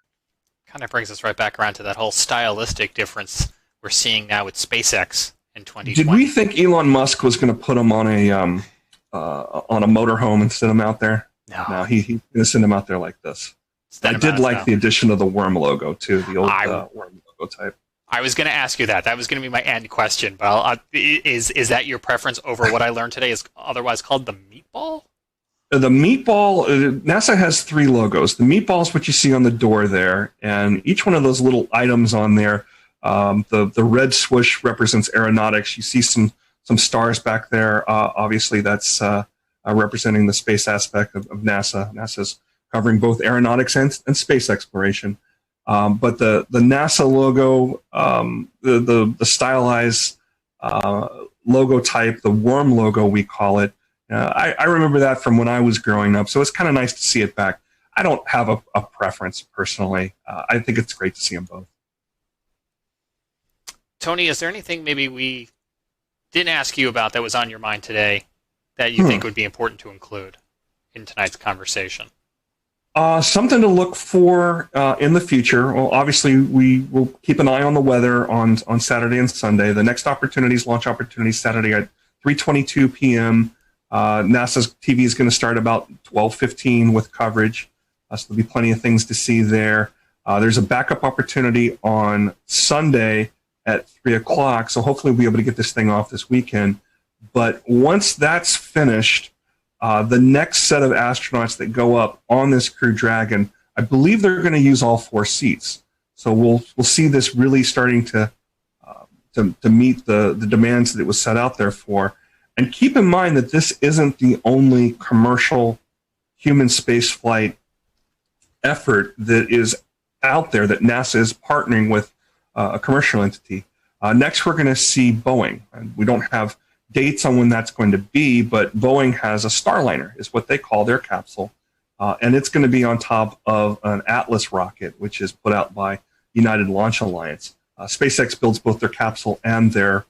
Kind of brings us right back around to that whole stylistic difference we're seeing now with SpaceX in 2020. Did we think Elon Musk was going to put them on a motorhome and send them out there? No, he's going to send them out there like this. I did like the addition of the worm logo too, the old worm logo type. I was going to ask you that. That was going to be my end question. But is that your preference over what I learned today is otherwise called the meatball? The meatball, NASA has three logos. The meatball is what you see on the door there, and each one of those little items on there, the red swoosh represents aeronautics. You see some stars back there. Obviously, that's representing the space aspect of NASA. NASA's covering both aeronautics and space exploration. But the NASA logo, the stylized logo type, the worm logo we call it, I remember that from when I was growing up, so it's kind of nice to see it back. I don't have a preference personally. I think it's great to see them both. Tony, is there anything maybe we didn't ask you about that was on your mind today that you think would be important to include in tonight's conversation? Something to look for in the future. Well, obviously, we will keep an eye on the weather on Saturday and Sunday. The next launch opportunities, Saturday at 3:22 p.m. NASA's TV is going to start about 12:15 with coverage. So there'll be plenty of things to see there. There's a backup opportunity on Sunday at 3 o'clock. So hopefully we'll be able to get this thing off this weekend. But once that's finished, the next set of astronauts that go up on this Crew Dragon, I believe they're going to use all four seats. So we'll see this really starting to meet the demands that it was set out there for. And keep in mind that this isn't the only commercial human spaceflight effort that is out there that NASA is partnering with a commercial entity. Next, we're going to see Boeing. And we don't have dates on when that's going to be, but Boeing has a Starliner, is what they call their capsule. And it's going to be on top of an Atlas rocket, which is put out by United Launch Alliance. SpaceX builds both their capsule and their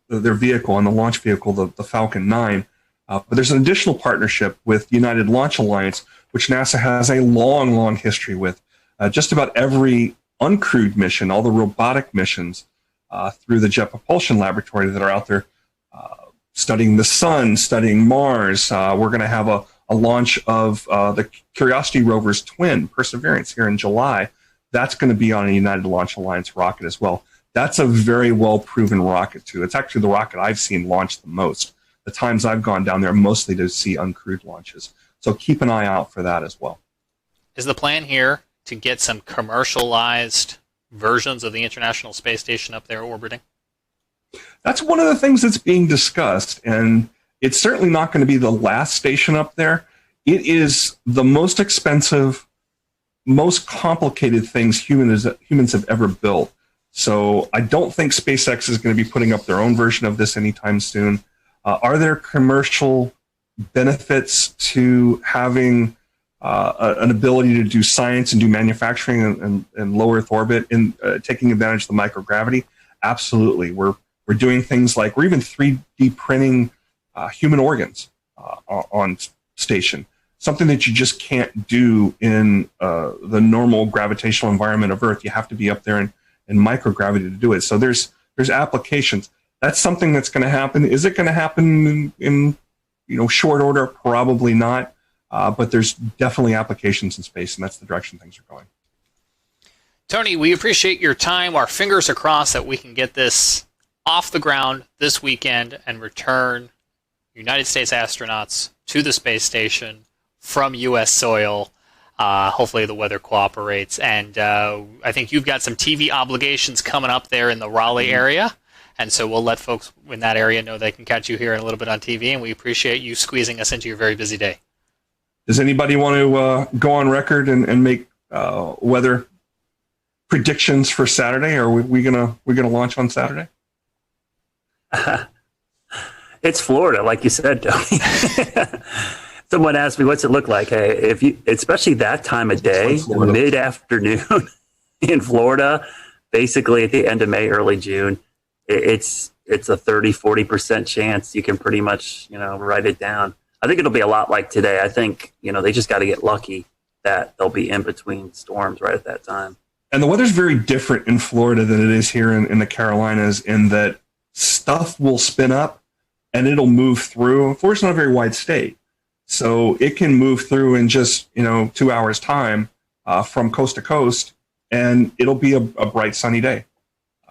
vehicle, and the launch vehicle, the Falcon 9. But there's an additional partnership with United Launch Alliance, which NASA has a long, long history with. Just about every uncrewed mission, all the robotic missions through the Jet Propulsion Laboratory that are out there studying the sun, studying Mars. We're going to have a launch of the Curiosity rover's twin, Perseverance, here in July. That's going to be on a United Launch Alliance rocket as well. That's a very well-proven rocket, too. It's actually the rocket I've seen launch the most. The times I've gone down there, mostly to see uncrewed launches. So keep an eye out for that as well. Is the plan here to get some commercialized versions of the International Space Station up there orbiting? That's one of the things that's being discussed, and it's certainly not going to be the last station up there. It is the most expensive, most complicated things humans have ever built. So I don't think SpaceX is going to be putting up their own version of this anytime soon. Are there commercial benefits to having an ability to do science and do manufacturing in low Earth orbit, in taking advantage of the microgravity? Absolutely. We're doing things like we're even 3D printing human organs on station, something that you just can't do in the normal gravitational environment of Earth. You have to be up there in microgravity to do it. So there's applications. That's something that's going to happen. Is it going to happen in short order? Probably not. But there's definitely applications in space, and that's the direction things are going. Tony, we appreciate your time. Our fingers are crossed that we can get this off the ground this weekend and return United States astronauts to the space station from U.S. soil. Hopefully the weather cooperates. And I think you've got some TV obligations coming up there in the Raleigh area. And so we'll let folks in that area know they can catch you here in a little bit on TV. And we appreciate you squeezing us into your very busy day. Does anybody want to go on record and make weather predictions for Saturday? Or are we gonna launch on Saturday? It's Florida, like you said, Tony. Someone asked me, what's it look like? Hey, especially that time of day, mid-afternoon in Florida, basically at the end of May, early June, it's a 30-40% chance you can pretty much write it down. I think it'll be a lot like today. I think they just got to get lucky that they'll be in between storms right at that time. And the weather's very different in Florida than it is here in the Carolinas, in that stuff will spin up and it'll move through. Florida's not a very wide state, so it can move through in just 2 hours time from coast to coast, and it'll be a bright sunny day.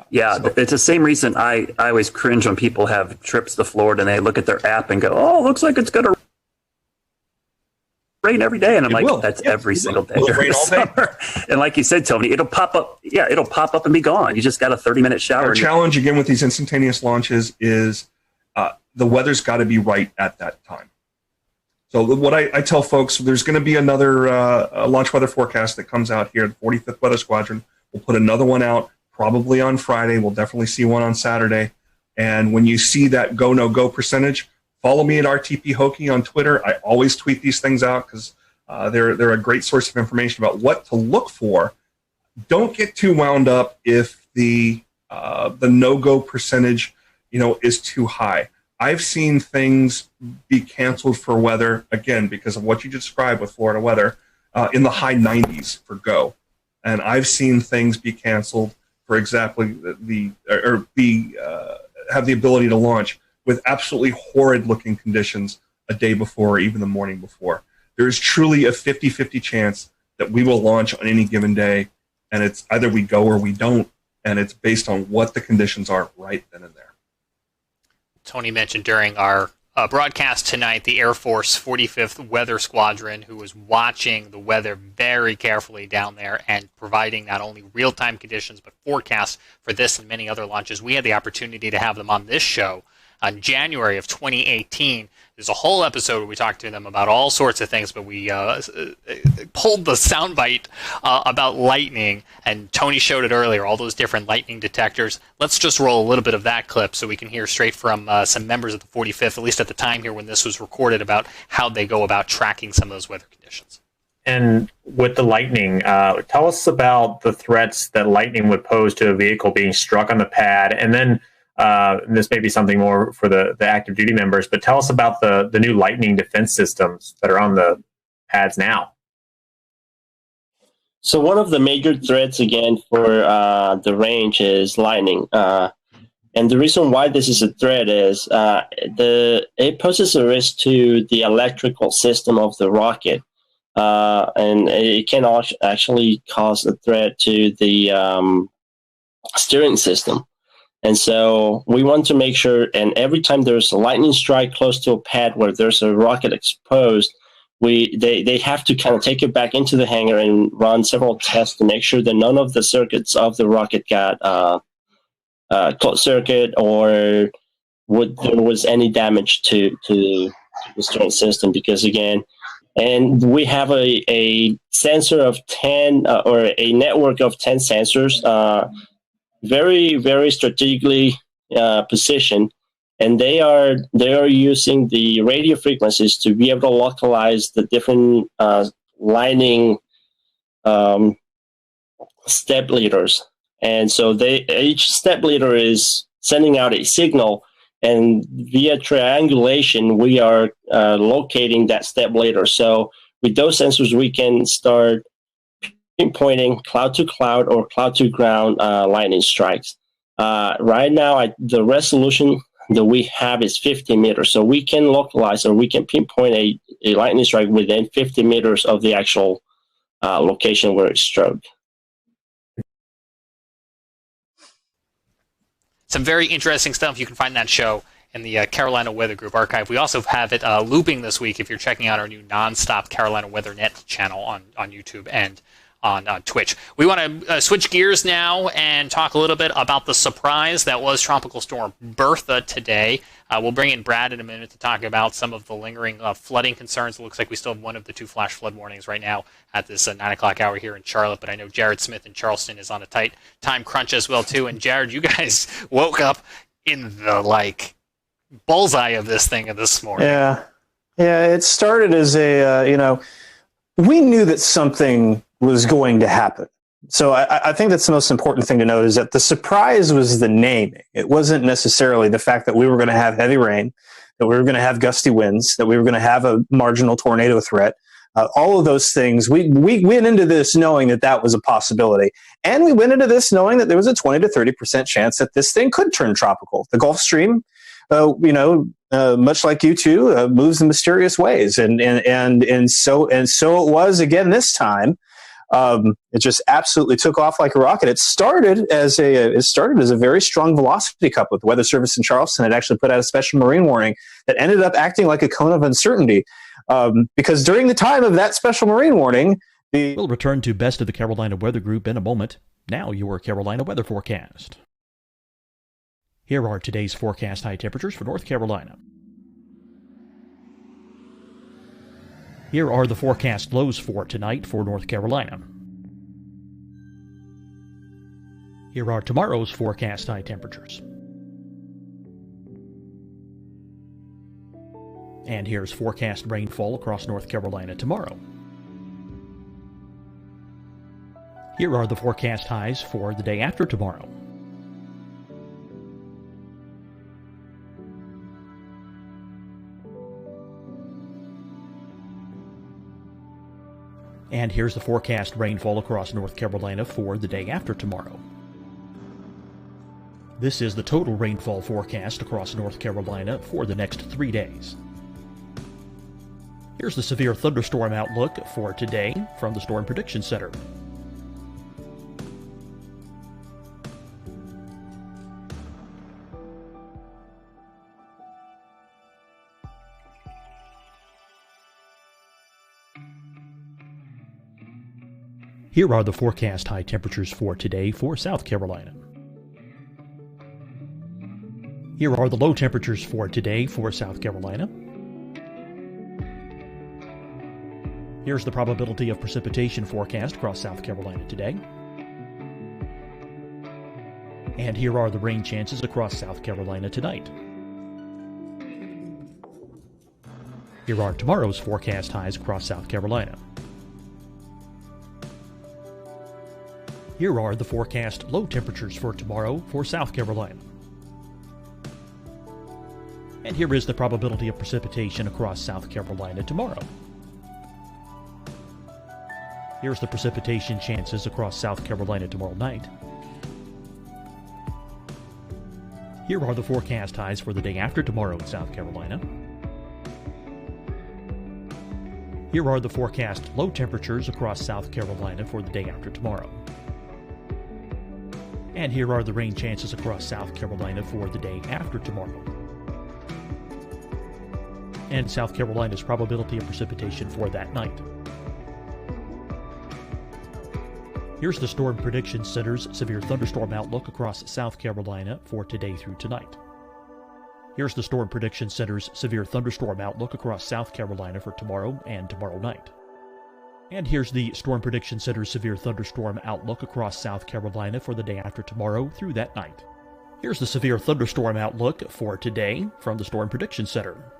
Yeah, it's the same reason I always cringe when people have trips to Florida and they look at their app and go, "Oh, looks like it's going to rain every day," and I'm like, "That's every single day during the summer." And like you said, Tony, it'll pop up. Yeah, it'll pop up and be gone. You just got a 30-minute shower. Our challenge again with these instantaneous launches is the weather's got to be right at that time. So what I tell folks, there's going to be another launch weather forecast that comes out here. The 45th Weather Squadron will put another one out probably on Friday. We'll definitely see one on Saturday. And when you see that go, no go percentage, follow me at RTP Hokie on Twitter. I always tweet these things out because they're a great source of information about what to look for. Don't get too wound up if the no-go percentage is too high. I've seen things be canceled for weather, again, because of what you described with Florida weather, in the high 90s for go. And I've seen things be canceled for exactly have the ability to launch with absolutely horrid-looking conditions a day before or even the morning before. There is truly a 50-50 chance that we will launch on any given day, and it's either we go or we don't, and it's based on what the conditions are right then and there. Tony mentioned during our broadcast tonight the Air Force 45th Weather Squadron, who was watching the weather very carefully down there and providing not only real-time conditions but forecasts for this and many other launches. We had the opportunity to have them on this show in January of 2018. There's a whole episode where we talked to them about all sorts of things, but we pulled the soundbite about lightning, and Tony showed it earlier, all those different lightning detectors. Let's just roll a little bit of that clip so we can hear straight from some members of the 45th, at least at the time here when this was recorded, about how they go about tracking some of those weather conditions. And with the lightning, tell us about the threats that lightning would pose to a vehicle being struck on the pad, and then this may be something more for the active duty members, but tell us about the new lightning defense systems that are on the pads now. So one of the major threats, again, for the range is lightning. And the reason why this is a threat is it poses a risk to the electrical system of the rocket. And it can actually cause a threat to the steering system. And so we want to make sure, and every time there's a lightning strike close to a pad where there's a rocket exposed, they have to kind of take it back into the hangar and run several tests to make sure that none of the circuits of the rocket got closed circuit or there was any damage to the steering system. Because again, and we have a sensor of 10 or a network of 10 sensors, very, very strategically positioned, and they are using the radio frequencies to be able to localize the different lightning step leaders. And so each step leader is sending out a signal, and via triangulation, we are locating that step leader. So with those sensors, we can start pinpointing cloud to cloud or cloud to ground lightning strikes. Right now, the resolution that we have is 50 meters. So we can localize or we can pinpoint a lightning strike within 50 meters of the actual location where it struck. Some very interesting stuff. You can find that show in the Carolina Weather Group archive. We also have it looping this week if you're checking out our new nonstop Carolina Weather Net channel on YouTube and on Twitch. We want to switch gears now and talk a little bit about the surprise that was Tropical Storm Bertha today. We'll bring in Brad in a minute to talk about some of the lingering flooding concerns. It looks like we still have one of the 2 flash flood warnings right now at this 9 o'clock hour here in Charlotte, but I know Jared Smith in Charleston is on a tight time crunch as well, too. And Jared, you guys woke up in the, bullseye of this thing this morning. Yeah, it started as we knew that something was going to happen. So I think that's the most important thing to note is that the surprise was the naming. It wasn't necessarily the fact that we were going to have heavy rain, that we were going to have gusty winds, that we were going to have a marginal tornado threat. All of those things, we went into this knowing that was a possibility. And we went into this knowing that there was a 20 to 30% chance that this thing could turn tropical. The Gulf Stream, much like you two, moves in mysterious ways. And so it was again this time. It just absolutely took off like a rocket. It started as a very strong velocity cup with the Weather Service in Charleston. It actually put out a special marine warning that ended up acting like a cone of uncertainty. Because during the time of that special marine warning, We'll return to Best of the Carolina Weather Group in a moment. Now your Carolina weather forecast. Here are today's forecast high temperatures for North Carolina. Here are the forecast lows for tonight for North Carolina. Here are tomorrow's forecast high temperatures. And here's forecast rainfall across North Carolina tomorrow. Here are the forecast highs for the day after tomorrow. And here's the forecast rainfall across North Carolina for the day after tomorrow. This is the total rainfall forecast across North Carolina for the next 3 days. Here's the severe thunderstorm outlook for today from the Storm Prediction Center. Here are the forecast high temperatures for today for South Carolina. Here are the low temperatures for today for South Carolina. Here's the probability of precipitation forecast across South Carolina today. And here are the rain chances across South Carolina tonight. Here are tomorrow's forecast highs across South Carolina. Here are the forecast low temperatures for tomorrow for South Carolina. And here is the probability of precipitation across South Carolina tomorrow. Here's the precipitation chances across South Carolina tomorrow night. Here are the forecast highs for the day after tomorrow in South Carolina. Here are the forecast low temperatures across South Carolina for the day after tomorrow. And here are the rain chances across South Carolina for the day after tomorrow. And South Carolina's probability of precipitation for that night. Here's the Storm Prediction Center's severe thunderstorm outlook across South Carolina for today through tonight. Here's the Storm Prediction Center's severe thunderstorm outlook across South Carolina for tomorrow and tomorrow night. And here's the Storm Prediction Center's severe thunderstorm outlook across South Carolina for the day after tomorrow through that night. Here's the severe thunderstorm outlook for today from the Storm Prediction Center.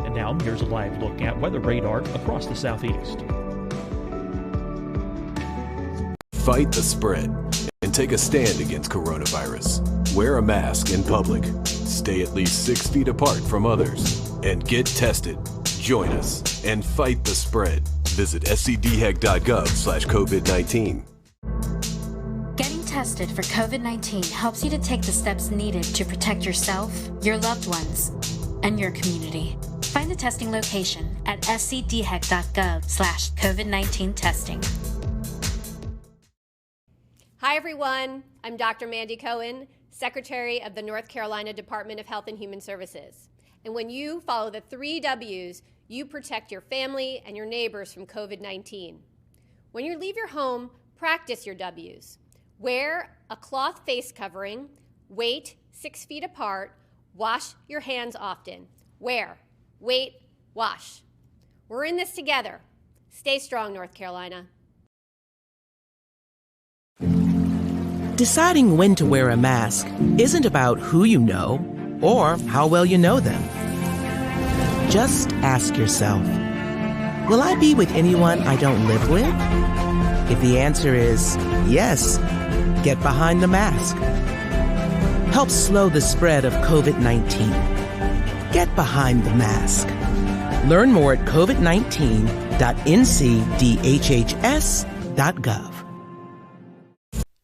And now here's a live look at weather radar across the southeast. Fight the spread and take a stand against coronavirus. Wear a mask in public. Stay at least 6 feet apart from others. And get tested. Join us and fight the spread. Visit scdhec.gov/COVID-19. Getting tested for COVID-19 helps you to take the steps needed to protect yourself, your loved ones, and your community. Find the testing location at scdhec.gov/COVID-19 testing. Hi, everyone. I'm Dr. Mandy Cohen, Secretary of the North Carolina Department of Health and Human Services. And when you follow the 3 W's, you protect your family and your neighbors from COVID-19. When you leave your home, practice your W's. Wear a cloth face covering, wait 6 feet apart, wash your hands often. Wear, wait, wash. We're in this together. Stay strong, North Carolina. Deciding when to wear a mask isn't about who you know or how well you know them. Just ask yourself, will I be with anyone I don't live with? If the answer is yes, get behind the mask. Help slow the spread of COVID-19. Get behind the mask. Learn more at covid19.ncdhhs.gov.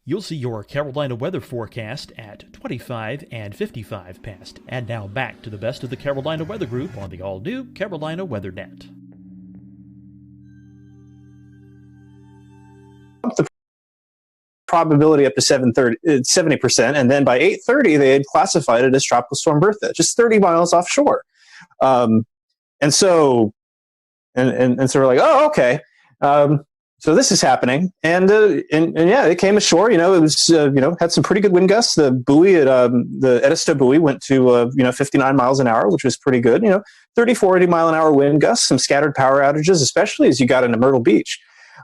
You'll see your Carolina weather forecast at 25 and 55 past. And now back to the best of the Carolina Weather Group on the all-new Carolina Weather Net. The probability up to 70%, and then by 8:30 they had classified it as Tropical Storm Bertha, just 30 miles offshore. And so we're like, oh, okay. So this is happening, and yeah, it came ashore. It was had some pretty good wind gusts. The buoy at the Edisto buoy went to 59 miles an hour, which was pretty good. 30, 40 mile an hour wind gusts, some scattered power outages, especially as you got into Myrtle Beach.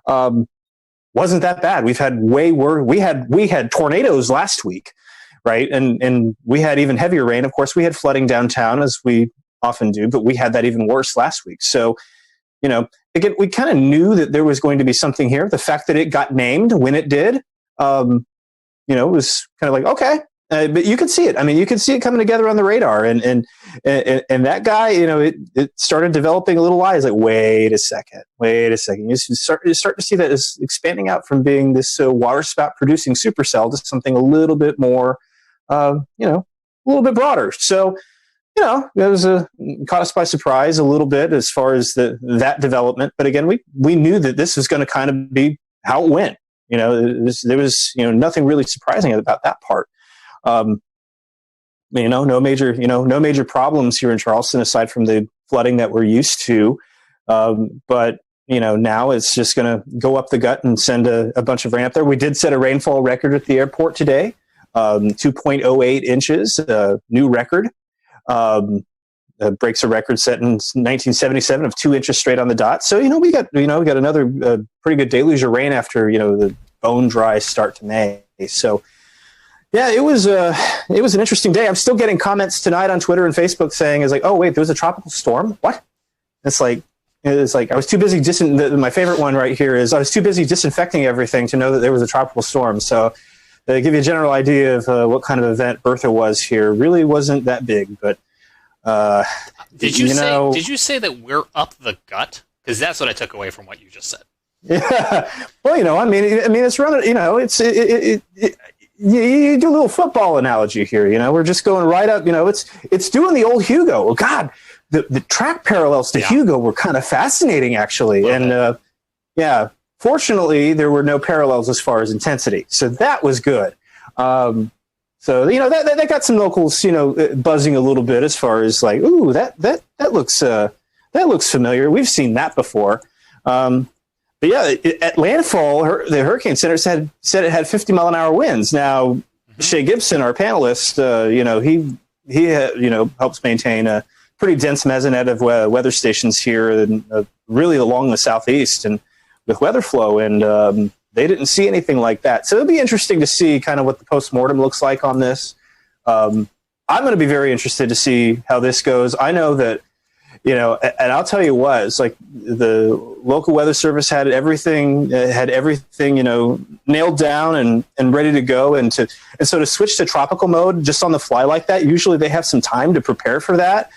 Wasn't that bad. We've had way worse. We had tornadoes last week, right? And we had even heavier rain. Of course, we had flooding downtown, as we often do, but we had that even worse last week. So, again, we kind of knew that there was going to be something here. The fact that it got named when it did, was kind of like, okay. But you could see it. I mean, you could see it coming together on the radar. And that guy, it started developing a little eyes like, wait a second. You start to see that it's expanding out from being this water spout producing supercell to something a little bit more, a little bit broader. So, it was caught us by surprise a little bit as far as that development. But again, we knew that this was going to kind of be how it went. There was nothing really surprising about that part. No major problems here in Charleston aside from the flooding that we're used to. But now it's just going to go up the gut and send a bunch of rain up there. We did set a rainfall record at the airport today, 2.08 inches, new record. Breaks a record set in 1977 of 2 inches straight on the dot. So we got another pretty good deluge of rain after the bone dry start to May. So yeah, it was an interesting day. I'm still getting comments tonight on Twitter and Facebook saying, oh wait, there was a tropical storm. What? It's like I was too busy. My favorite one right here is I was too busy disinfecting everything to know that there was a tropical storm. So to give you a general idea of what kind of event Bertha was here, really wasn't that big. But did you say that we're up the gut? Because that's what I took away from what you just said. Yeah. Well, I mean, it's rather, you do a little football analogy here. We're just going right up. It's doing the old Hugo. Oh God, the track parallels to Hugo were kind of fascinating, actually, and yeah. Fortunately, there were no parallels as far as intensity, so that was good. So that got some locals, buzzing a little bit as far as like, ooh, that looks familiar. We've seen that before. But yeah, at landfall, the Hurricane Center said it had 50 mile an hour winds. Now, Shay Gibson, our panelist, he helps maintain a pretty dense mesonet of weather stations here, and really along the southeast and with weather flow, and they didn't see anything like that. So it'll be interesting to see kind of what the postmortem looks like on this. I'm going to be very interested to see how this goes. I know that And I'll tell you what, it's like the local weather service had everything, nailed down and ready to go. And so to switch to tropical mode just on the fly like that, usually they have some time to prepare for that.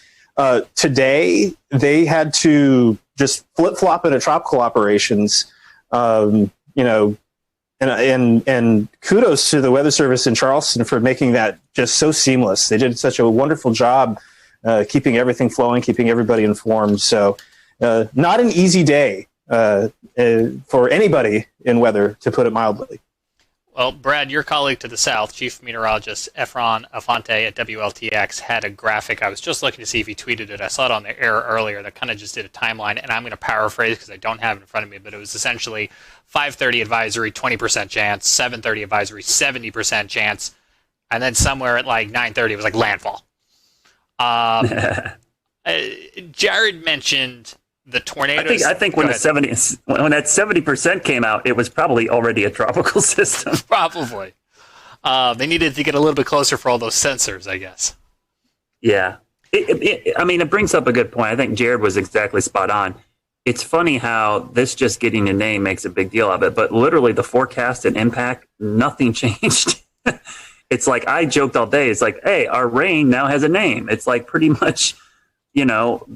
Today, they had to just flip-flop into tropical operations, and kudos to the weather service in Charleston for making that just so seamless. They did such a wonderful job keeping everything flowing, keeping everybody informed. So not an easy day for anybody in weather, to put it mildly. Well, Brad, your colleague to the south, Chief Meteorologist Efron Afante at WLTX, had a graphic. I was just looking to see if he tweeted it. I saw it on the air earlier that kind of just did a timeline, and I'm going to paraphrase because I don't have it in front of me, but it was essentially 5:30 advisory, 20% chance, 7:30 advisory, 70% chance, and then somewhere at like 9:30 it was like landfall. Jared mentioned the tornadoes. I think when that 70% came out, it was probably already a tropical system. Probably. They needed to get a little bit closer for all those sensors, I guess. Yeah. It brings up a good point. I think Jared was exactly spot on. It's funny how this just getting a name makes a big deal of it, but literally the forecast and impact, nothing changed. It's like, I joked all day. It's like, hey, our rain now has a name. It's like pretty much,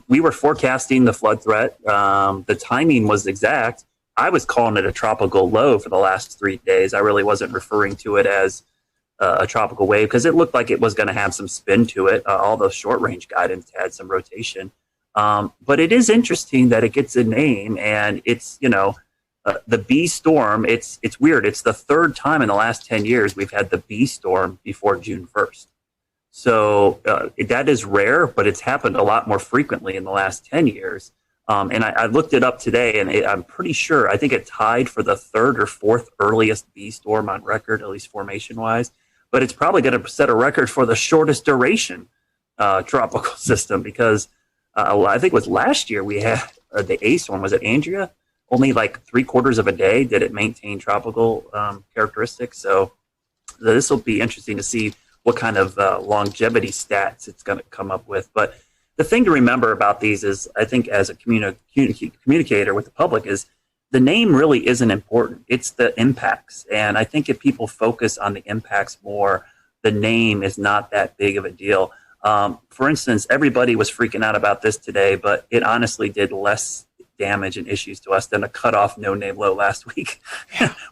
we were forecasting the flood threat. The timing was exact. I was calling it a tropical low for the last 3 days. I really wasn't referring to it as a tropical wave because it looked like it was going to have some spin to it. All the short range guidance had some rotation. But it is interesting that it gets a name, and it's, the B storm. It's weird. It's the third time in the last 10 years we've had the B storm before June 1st. So that is rare, but it's happened a lot more frequently in the last 10 years. And I looked it up today, and I'm pretty sure, I think it tied for the third or fourth earliest B storm on record, at least formation-wise. But it's probably going to set a record for the shortest duration tropical system because I think it was last year we had the A storm. Was it Andrea? Only like 3/4 of a day did it maintain tropical characteristics. So this will be interesting to see what kind of longevity stats it's going to come up with. But the thing to remember about these is, I think as a communicator with the public, is the name really isn't important. It's the impacts. And I think if people focus on the impacts more, the name is not that big of a deal. For instance, everybody was freaking out about this today, but it honestly did less damage and issues to us than a cutoff no-name low last week,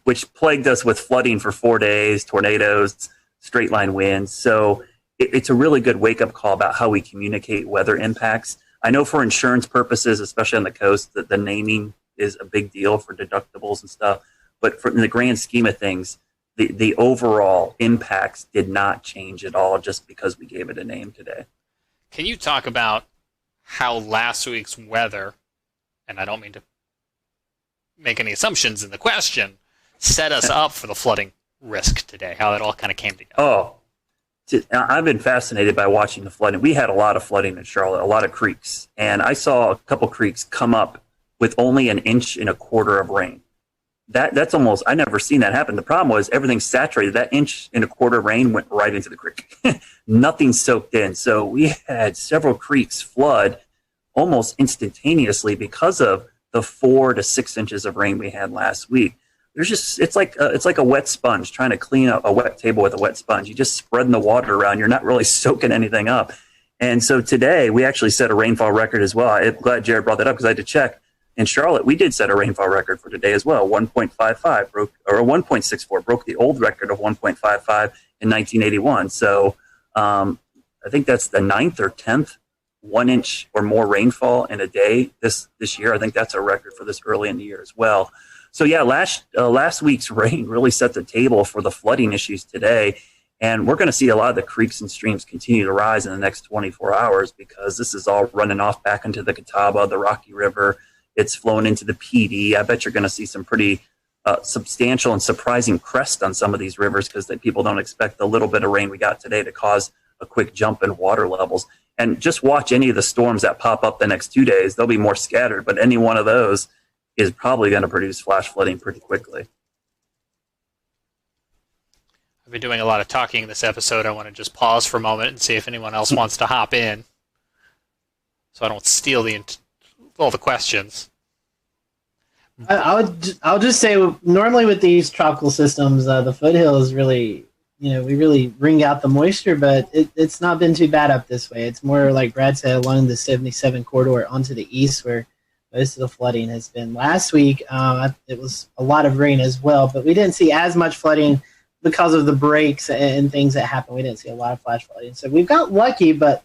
which plagued us with flooding for 4 days, tornadoes, straight line winds. So it's a really good wake-up call about how we communicate weather impacts. I know for insurance purposes, especially on the coast, that the naming is a big deal for deductibles and stuff. But in the grand scheme of things, the overall impacts did not change at all just because we gave it a name today. Can you talk about how last week's weather, and I don't mean to make any assumptions in the question, set us up for the flooding risk today, how it all kind of came together? Oh, I've been fascinated by watching the flooding. We had a lot of flooding in Charlotte, a lot of creeks, and I saw a couple creeks come up with only 1.25 inches of rain. That's almost, I never seen that happen. The problem was everything's saturated. That 1.25 inches rain went right into the creek. Nothing soaked in. So we had several creeks flood almost instantaneously because of the 4 to 6 inches of rain we had last week. There's just, it's like a wet sponge, trying to clean up a wet table with a wet sponge. You just spreading the water around. You're not really soaking anything up. And so today we actually set a rainfall record as well. I'm glad Jared brought that up because I had to check. In Charlotte, we did set a rainfall record for today as well. 1.55 broke, or 1.64 broke the old record of 1.55 in 1981. So I think that's the 9th or 10th 1 inch or more rainfall in a day this year. I think that's a record for this early in the year as well. So yeah, last week's rain really set the table for the flooding issues today. And we're going to see a lot of the creeks and streams continue to rise in the next 24 hours because this is all running off back into the Catawba, the Rocky River. It's flowing into the PD. I bet you're going to see some pretty substantial and surprising crest on some of these rivers because people don't expect the little bit of rain we got today to cause a quick jump in water levels. And just watch any of the storms that pop up the next 2 days. They'll be more scattered, but any one of those is probably going to produce flash flooding pretty quickly. I've been doing a lot of talking this episode. I want to just pause for a moment and see if anyone else wants to hop in. so I don't steal all the questions. I'll just say, normally with these tropical systems, the foothills really, we really wring out the moisture, but it's not been too bad up this way. It's more like Brad said, along the 77 corridor onto the east, where most of the flooding has been. Last week, it was a lot of rain as well, but we didn't see as much flooding because of the breaks and things that happened. We didn't see a lot of flash flooding, so we've got lucky. But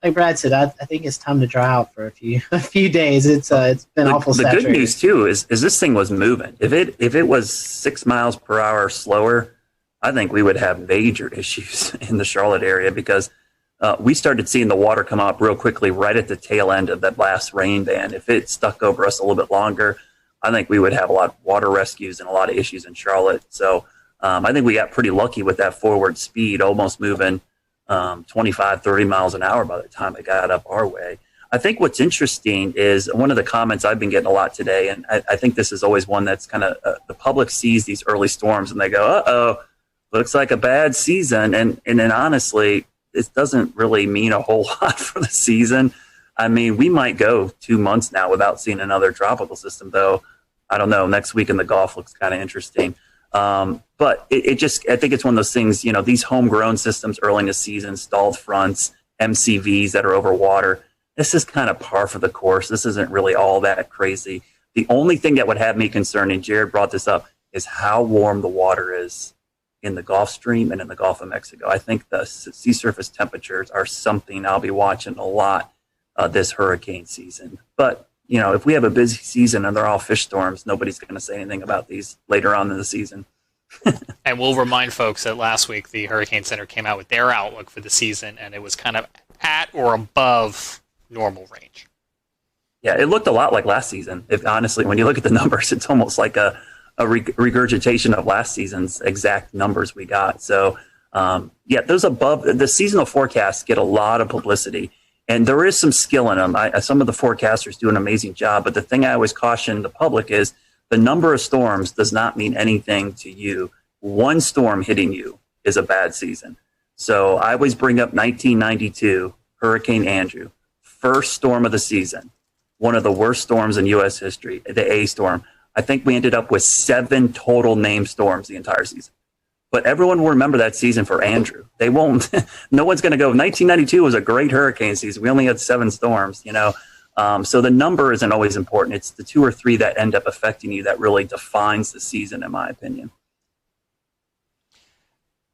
like Brad said, I think it's time to dry out for a few days. It's been awful. The saturated. good news too is this thing was moving. If it was 6 miles per hour slower, I think we would have major issues in the Charlotte area, because we started seeing the water come up real quickly right at the tail end of that last rain band. If it stuck over us a little bit longer, I think we would have a lot of water rescues and a lot of issues in Charlotte. So I think we got pretty lucky with that forward speed, almost moving 25, 30 miles an hour by the time it got up our way. I think what's interesting is one of the comments I've been getting a lot today, and I think this is always one that's kind of the public sees these early storms and they go, uh-oh, looks like a bad season. And then honestly, it doesn't really mean a whole lot for the season. I mean, we might go 2 months now without seeing another tropical system, though. I don't know. Next week in the Gulf looks kind of interesting. But I think it's one of those things, these homegrown systems early in the season, stalled fronts, MCVs that are over water. This is kind of par for the course. This isn't really all that crazy. The only thing that would have me concerned, and Jared brought this up, is how warm the water is in the Gulf Stream and in the Gulf of Mexico. I think the sea surface temperatures are something I'll be watching a lot this hurricane season. But, if we have a busy season and they're all fish storms, nobody's going to say anything about these later on in the season. And we'll remind folks that last week the Hurricane Center came out with their outlook for the season, and it was kind of at or above normal range. Yeah, it looked a lot like last season. Honestly, when you look at the numbers, it's almost like a regurgitation of last season's exact numbers we got. So, those above the seasonal forecasts get a lot of publicity, and there is some skill in them. Some of the forecasters do an amazing job, but the thing I always caution the public is the number of storms does not mean anything to you. One storm hitting you is a bad season. So I always bring up 1992, Hurricane Andrew, first storm of the season, one of the worst storms in U.S. history, the A storm. I think we ended up with 7 total named storms the entire season. But everyone will remember that season for Andrew. They won't. No one's going to go, 1992 was a great hurricane season. We only had 7 storms, So the number isn't always important. It's the 2 or 3 that end up affecting you that really defines the season, in my opinion.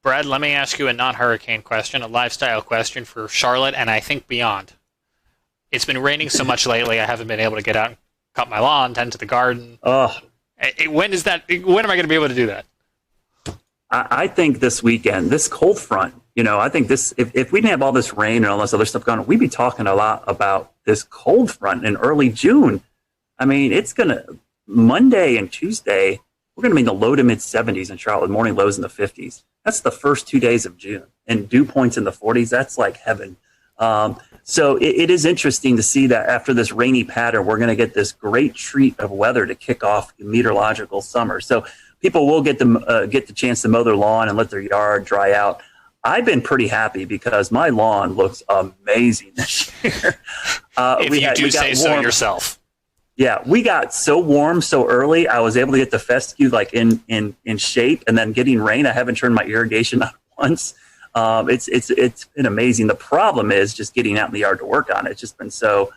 Brad, let me ask you a non-hurricane question, a lifestyle question for Charlotte and I think beyond. It's been raining so much lately, I haven't been able to get out and cut my lawn, tend to the garden. When am I going to be able to do that? I think this weekend, this cold front, I think this, if we didn't have all this rain and all this other stuff going on, we'd be talking a lot about this cold front in early June. I mean, it's going to, Monday and Tuesday, we're going to be in the low to mid 70s in Charlotte, with morning lows in the 50s. That's the first 2 days of June. And dew points in the 40s, that's like heaven. So it is interesting to see that after this rainy pattern, we're going to get this great treat of weather to kick off the meteorological summer. So people will get the chance to mow their lawn and let their yard dry out. I've been pretty happy because my lawn looks amazing this year. If you do say so yourself. Yeah, we got so warm so early. I was able to get the fescue like in shape, and then getting rain. I haven't turned my irrigation on once. It's been amazing. The problem is just getting out in the yard to work on it. It's just been so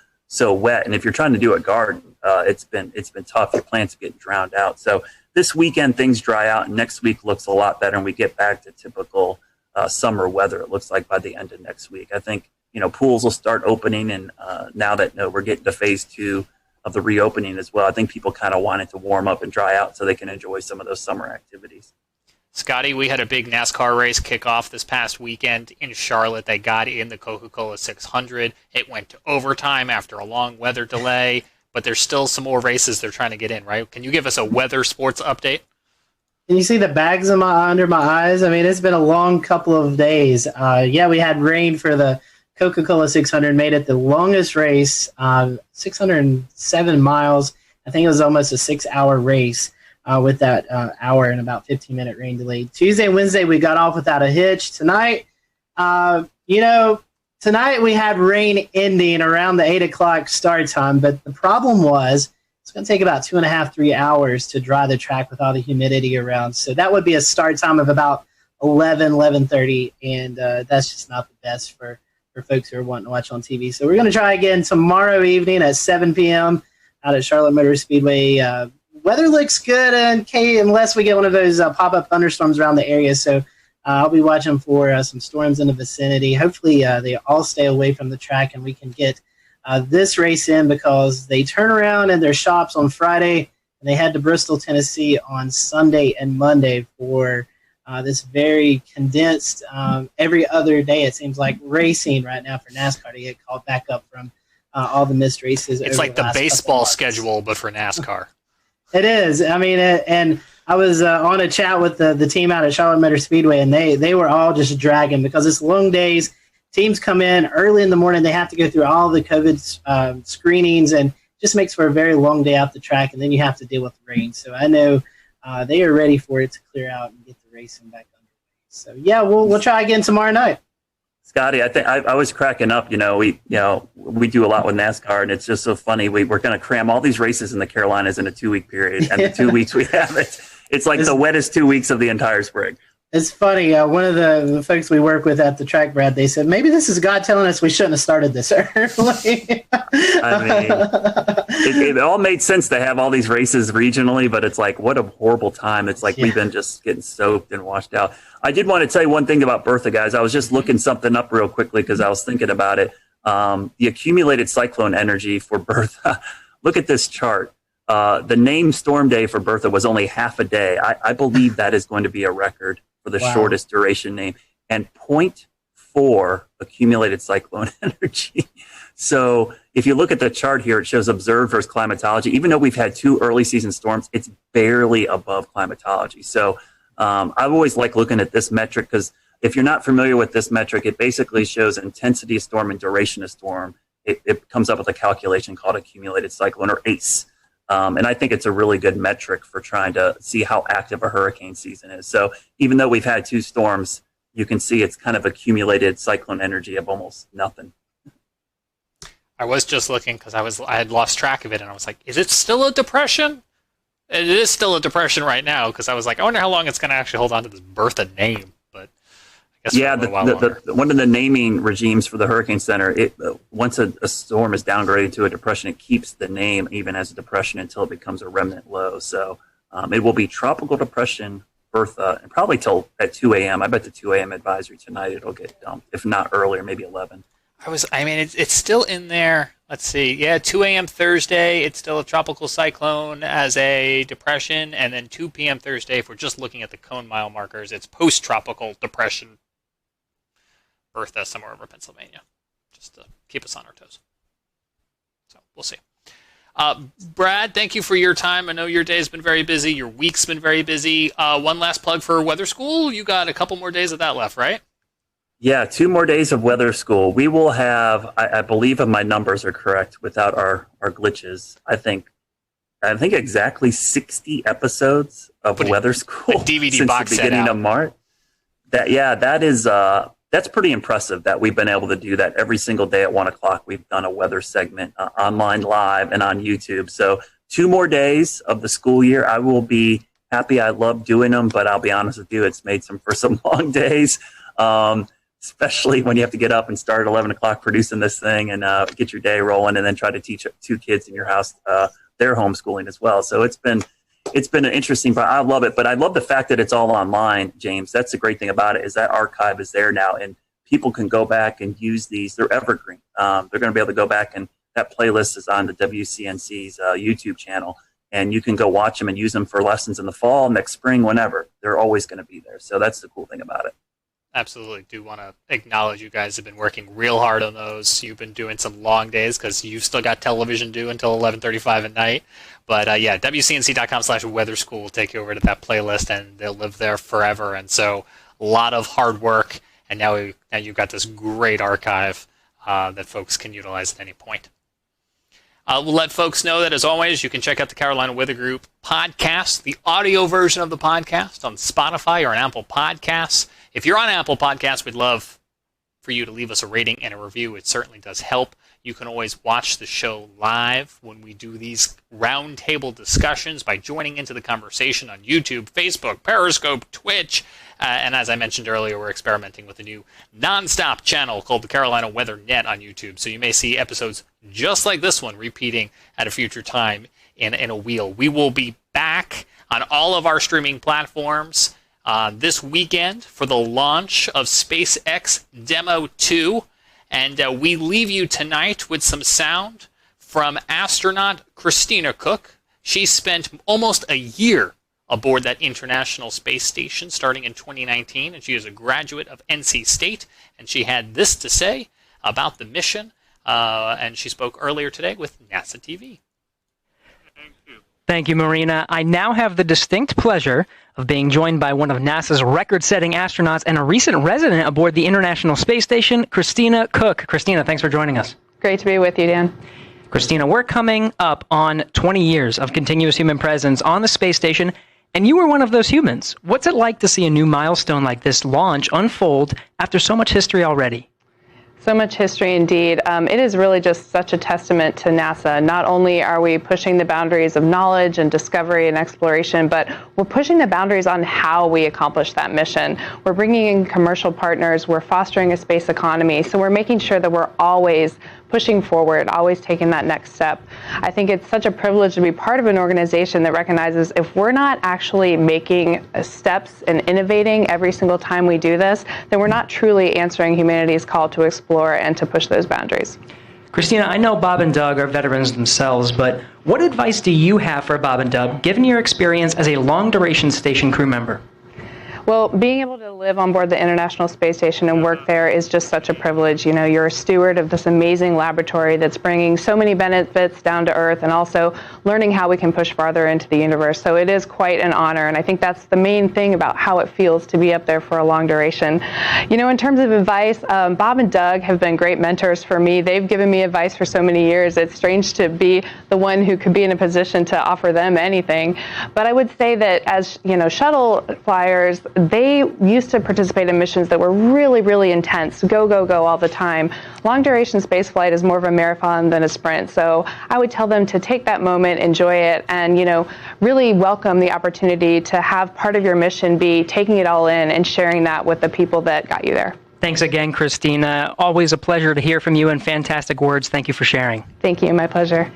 wet. And if you're trying to do a garden, it's been tough. Your plants are getting drowned out. So this weekend things dry out, and next week looks a lot better, and we get back to typical summer weather. It looks like by the end of next week. I think pools will start opening, and now that we're getting to phase 2 of the reopening as well, I think people kind of want it to warm up and dry out so they can enjoy some of those summer activities. Scotty, we had a big NASCAR race kick off this past weekend in Charlotte. They got in the Coca-Cola 600. It went to overtime after a long weather delay, but there's still some more races they're trying to get in, right? Can you give us a weather sports update? Can you see the bags under my eyes? I mean, it's been a long couple of days. We had rain for the Coca-Cola 600, made it the longest race, 607 miles. I think it was almost a 6-hour race with that hour and about 15-minute rain delay. Tuesday and Wednesday, we got off without a hitch. Tonight, tonight we had rain ending around the 8 o'clock start time, but the problem was it's going to take about 2.5, 3 hours to dry the track with all the humidity around. So that would be a start time of about 11:30, and that's just not the best for folks who are wanting to watch on TV. So we're going to try again tomorrow evening at 7 p.m. out at Charlotte Motor Speedway. Weather looks good, unless we get one of those pop-up thunderstorms around the area. So I'll be watching for some storms in the vicinity. Hopefully they all stay away from the track and we can get this race in, because they turn around in their shops on Friday and they head to Bristol, Tennessee on Sunday and Monday for this very condensed, every other day it seems like, racing right now for NASCAR to get called back up from all the missed races. It's like the baseball schedule, but for NASCAR. It is. I mean, and I was on a chat with the team out at Charlotte Motor Speedway, and they were all just dragging because it's long days. Teams come in early in the morning. They have to go through all the COVID screenings, and just makes for a very long day out the track, and then you have to deal with the rain. So I know they are ready for it to clear out and get the racing back underway. So, yeah, we'll try again tomorrow night. Scotty, I think I was cracking up. We do a lot with NASCAR, and it's just so funny. We're going to cram all these races in the Carolinas in a 2-week period, and the 2 weeks we have it's like the wettest 2 weeks of the entire spring. It's funny. One of the folks we work with at the track, Brad, they said maybe this is God telling us we shouldn't have started this early. I mean, it all made sense to have all these races regionally, but it's like, what a horrible time. It's like we've been just getting soaked and washed out. I did want to tell you one thing about Bertha, guys. I was just looking something up real quickly because I was thinking about it. The accumulated cyclone energy for Bertha. Look at this chart. The name storm day for Bertha was only half a day. I believe that is going to be a record for the shortest duration name, and 0.4 accumulated cyclone energy. So if you look at the chart here, it shows observed versus climatology. Even though we've had 2 early season storms, it's barely above climatology. So I've always liked looking at this metric, because if you're not familiar with this metric, it basically shows intensity of storm and duration of storm. It comes up with a calculation called accumulated cyclone, or ACE. And I think it's a really good metric for trying to see how active a hurricane season is. So even though we've had 2 storms, you can see it's kind of accumulated cyclone energy of almost nothing. I was just looking because I had lost track of it, and I was like, is it still a depression? It is still a depression right now, because I was like, I wonder how long it's going to actually hold on to this Bertha name. But I guess one of the naming regimes for the Hurricane Center, once a storm is downgraded to a depression, it keeps the name even as a depression until it becomes a remnant low. So it will be Tropical Depression Bertha, and probably till at 2 a.m. I bet the 2 a.m. advisory tonight it'll get dumped, if not earlier, maybe 11. It's still in there. Let's see. Yeah, 2 a.m. Thursday, it's still a tropical cyclone as a depression, and then 2 p.m. Thursday, if we're just looking at the cone mile markers, it's post-tropical depression Bertha somewhere over Pennsylvania, just to keep us on our toes. So we'll see. Brad, thank you for your time. I know your day's been very busy. Your week's been very busy. One last plug for Weather School. You got a couple more days of that left, right? Yeah, 2 more days of Weather School. We will have, I believe if my numbers are correct, without our glitches, I think exactly 60 episodes of Weather School DVD since box the beginning of March. That's pretty impressive that we've been able to do that every single day at 1 o'clock. We've done a weather segment online live and on YouTube. So 2 more days of the school year. I will be happy. I love doing them, but I'll be honest with you, it's made for some long days. Especially when you have to get up and start at 11 o'clock producing this thing and get your day rolling, and then try to teach 2 kids in your house their homeschooling as well. So it's been an interesting, but I love it. But I love the fact that it's all online, James. That's the great thing about it, is that archive is there now, and people can go back and use these. They're evergreen. They're going to be able to go back, and that playlist is on the WCNC's YouTube channel, and you can go watch them and use them for lessons in the fall, next spring, whenever. They're always going to be there. So that's the cool thing about it. Absolutely. Do want to acknowledge you guys have been working real hard on those. You've been doing some long days because you've still got television due until 11:35 at night. But WCNC.com/weather school will take you over to that playlist, and they'll live there forever. And so a lot of hard work, and now you've got this great archive that folks can utilize at any point. We'll let folks know that, as always, you can check out the Carolina Weather Group podcast, the audio version of the podcast on Spotify or on Apple Podcasts. If you're on Apple Podcasts, we'd love for you to leave us a rating and a review. It certainly does help. You can always watch the show live when we do these roundtable discussions by joining into the conversation on YouTube, Facebook, Periscope, Twitch, and as I mentioned earlier, we're experimenting with a new nonstop channel called the Carolina Weather Net on YouTube. So you may see episodes just like this one repeating at a future time in a wheel. We will be back on all of our streaming platforms this weekend for the launch of SpaceX Demo 2. And we leave you tonight with some sound from astronaut Christina Cook. She spent almost a year aboard that International Space Station starting in 2019, and she is a graduate of NC State, and she had this to say about the mission, and she spoke earlier today with NASA TV. Thank you, Marina. I now have the distinct pleasure of being joined by one of NASA's record-setting astronauts and a recent resident aboard the International Space Station, Christina Cook. Christina, thanks for joining us. Great to be with you, Dan. Christina, we're coming up on 20 years of continuous human presence on the space station, and you were one of those humans. What's it like to see a new milestone like this launch unfold after so much history already? So much history indeed. It is really just such a testament to NASA. Not only are we pushing the boundaries of knowledge and discovery and exploration, but we're pushing the boundaries on how we accomplish that mission. We're bringing in commercial partners. We're fostering a space economy. So we're making sure that we're always pushing forward, always taking that next step. I think it's such a privilege to be part of an organization that recognizes if we're not actually making steps and innovating every single time we do this, then we're not truly answering humanity's call to explore and to push those boundaries. Christina, I know Bob and Doug are veterans themselves, but what advice do you have for Bob and Doug, given your experience as a long-duration station crew member? Well, being able to live on board the International Space Station and work there is just such a privilege. You know, you're a steward of this amazing laboratory that's bringing so many benefits down to Earth and also learning how we can push farther into the universe. So it is quite an honor, and I think that's the main thing about how it feels to be up there for a long duration. You know, in terms of advice, Bob and Doug have been great mentors for me. They've given me advice for so many years. It's strange to be the one who could be in a position to offer them anything. But I would say that as, you know, shuttle flyers, they used to participate in missions that were really, really intense, go, go, go all the time. Long-duration space flight is more of a marathon than a sprint. So I would tell them to take that moment, enjoy it, and, you know, really welcome the opportunity to have part of your mission be taking it all in and sharing that with the people that got you there. Thanks again, Christina. Always a pleasure to hear from you and fantastic words. Thank you for sharing. Thank you. My pleasure.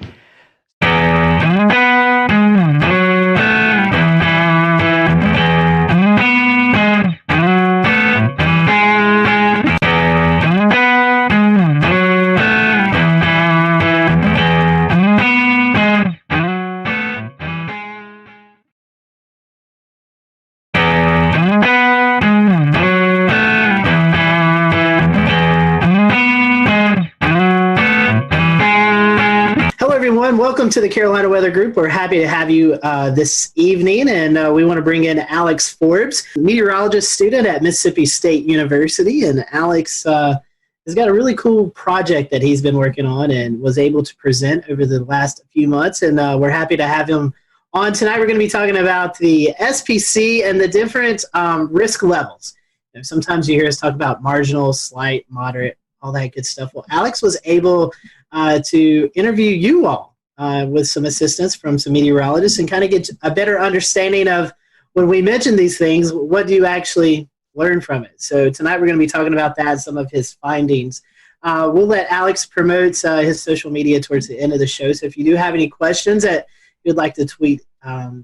Welcome to the Carolina Weather Group. We're happy to have you this evening, and we want to bring in Alex Forbes, meteorologist student at Mississippi State University. And Alex has got a really cool project that he's been working on and was able to present over the last few months, and we're happy to have him on tonight. We're going to be talking about the SPC and the different risk levels. You know, sometimes you hear us talk about marginal, slight, moderate, all that good stuff. Well, Alex was able to interview you all with some assistance from some meteorologists and kind of get a better understanding of when we mention these things, what do you actually learn from it? So tonight we're going to be talking about that, some of his findings. We'll let Alex promote his social media towards the end of the show. So if you do have any questions that you'd like to tweet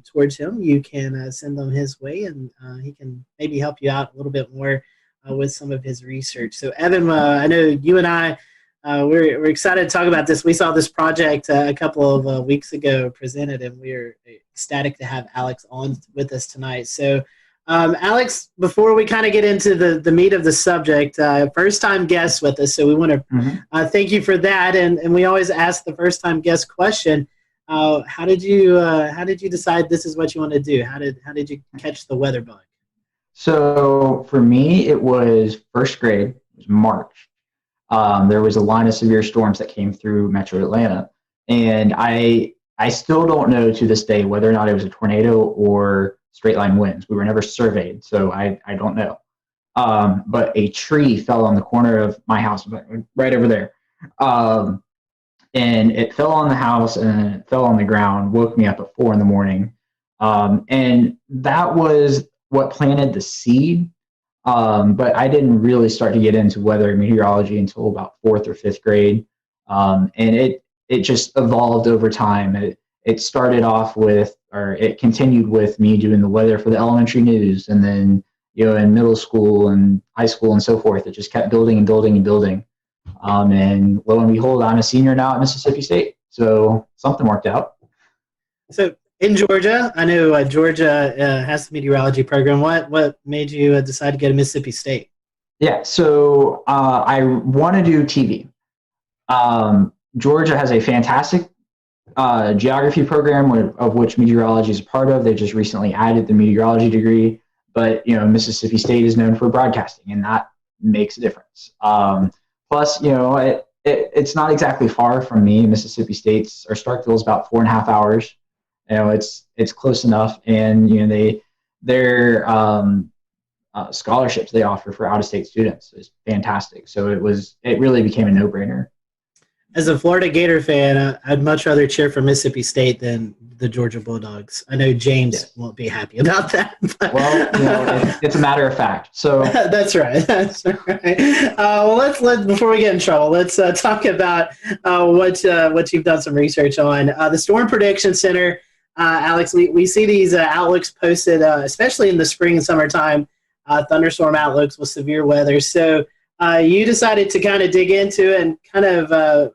towards him, you can send them his way, and he can maybe help you out a little bit more with some of his research. So Evan, I know you and I, we're excited to talk about this. We saw this project a couple of weeks ago presented, and we're ecstatic to have Alex on with us tonight. So, Alex, before we kind of get into the meat of the subject, first-time guest with us, so we want to thank you for that. And we always ask the first-time guest question: how did you decide this is what you want to do? How did you catch the weather bug? So for me, it was first grade. It was March. There was a line of severe storms that came through Metro Atlanta, and I still don't know to this day whether or not it was a tornado or straight line winds. We were never surveyed, so I don't know. but a tree fell on the corner of my house, right over there. And it fell on the house and it fell on the ground, woke me up at 4 a.m. And that was what planted the seed. But I didn't really start to get into weather meteorology until about 4th or 5th grade. And it just evolved over time. It started off with, or it continued with me doing the weather for the elementary news. And then, in middle school and high school and so forth, it just kept building and building and building. And lo and behold, I'm a senior now at Mississippi State. So something worked out. So in Georgia, I know Georgia has the meteorology program. What made you decide to go to Mississippi State? Yeah, so I want to do TV. Georgia has a fantastic geography program of which meteorology is a part of. They just recently added the meteorology degree. But, Mississippi State is known for broadcasting, and that makes a difference. Plus, it's not exactly far from me. Mississippi State's, or Starkville, is about 4.5 hours. It's close enough, and their scholarships they offer for out-of-state students is fantastic. So it really became a no-brainer. As a Florida Gator fan, I'd much rather cheer for Mississippi State than the Georgia Bulldogs. I know James won't be happy about that. Well, it's a matter of fact. So that's right. That's right. Well, let's before we get in trouble, let's talk about what you've done some research on. The Storm Prediction Center, Alex. We see these outlooks posted, especially in the spring and summertime, thunderstorm outlooks with severe weather. So you decided to kind of dig into and kind of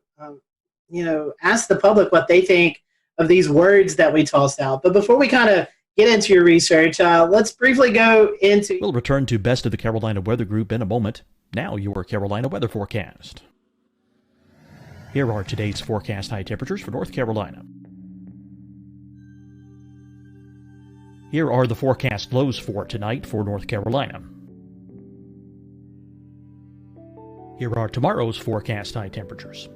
ask the public what they think of these words that we tossed out. But before we kind of get into your research, let's briefly go into... We'll return to Best of the Carolina Weather Group in a moment. Now your Carolina weather forecast. Here are today's forecast high temperatures for North Carolina. Here are the forecast lows for tonight for North Carolina. Here are tomorrow's forecast high temperatures.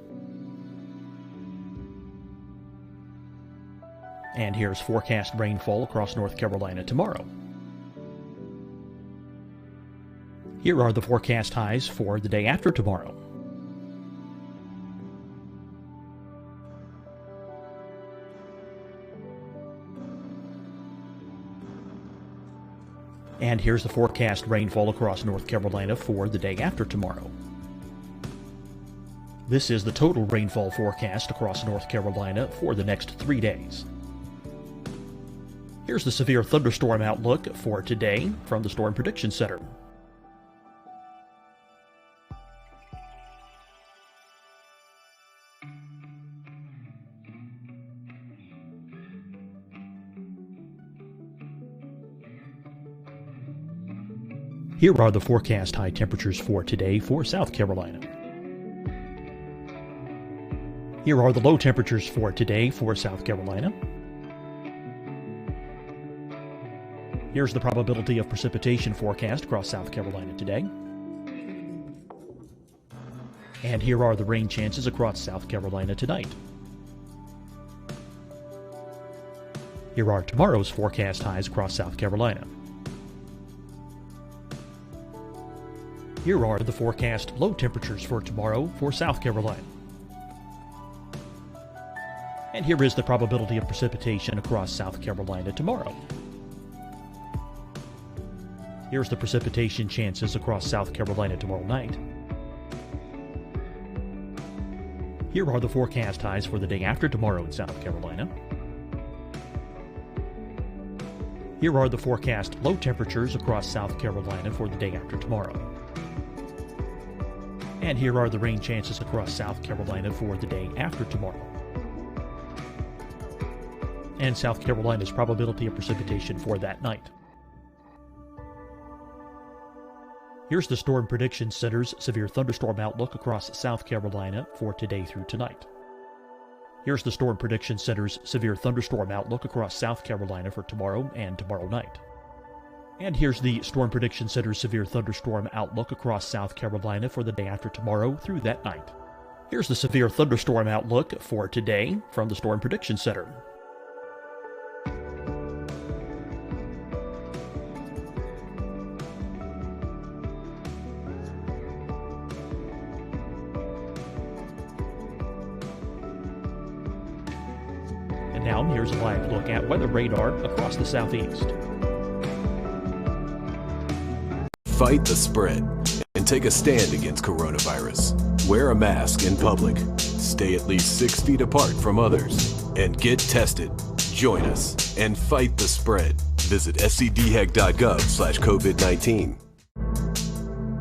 And here's forecast rainfall across North Carolina tomorrow. Here are the forecast highs for the day after tomorrow. And here's the forecast rainfall across North Carolina for the day after tomorrow. This is the total rainfall forecast across North Carolina for the next 3 days. Here's the severe thunderstorm outlook for today from the Storm Prediction Center. Here are the forecast high temperatures for today for South Carolina. Here are the low temperatures for today for South Carolina. Here's the probability of precipitation forecast across South Carolina today. And here are the rain chances across South Carolina tonight. Here are tomorrow's forecast highs across South Carolina. Here are the forecast low temperatures for tomorrow for South Carolina. And here is the probability of precipitation across South Carolina tomorrow. Here's the precipitation chances across South Carolina tomorrow night. Here are the forecast highs for the day after tomorrow in South Carolina. Here are the forecast low temperatures across South Carolina for the day after tomorrow. And here are the rain chances across South Carolina for the day after tomorrow. And South Carolina's probability of precipitation for that night. Here's the Storm Prediction Center's severe thunderstorm outlook across South Carolina for today through tonight. Here's the Storm Prediction Center's severe thunderstorm outlook across South Carolina for tomorrow and tomorrow night. And here's the Storm Prediction Center's severe thunderstorm outlook across South Carolina for the day after tomorrow through that night. Here's the severe thunderstorm outlook for today from the Storm Prediction Center. And now here's a live look at weather radar across the southeast. Fight the spread and take a stand against coronavirus. Wear a mask in public. Stay at least 6 feet apart from others. And get tested. Join us and fight the spread. Visit scdhec.gov/COVID-19.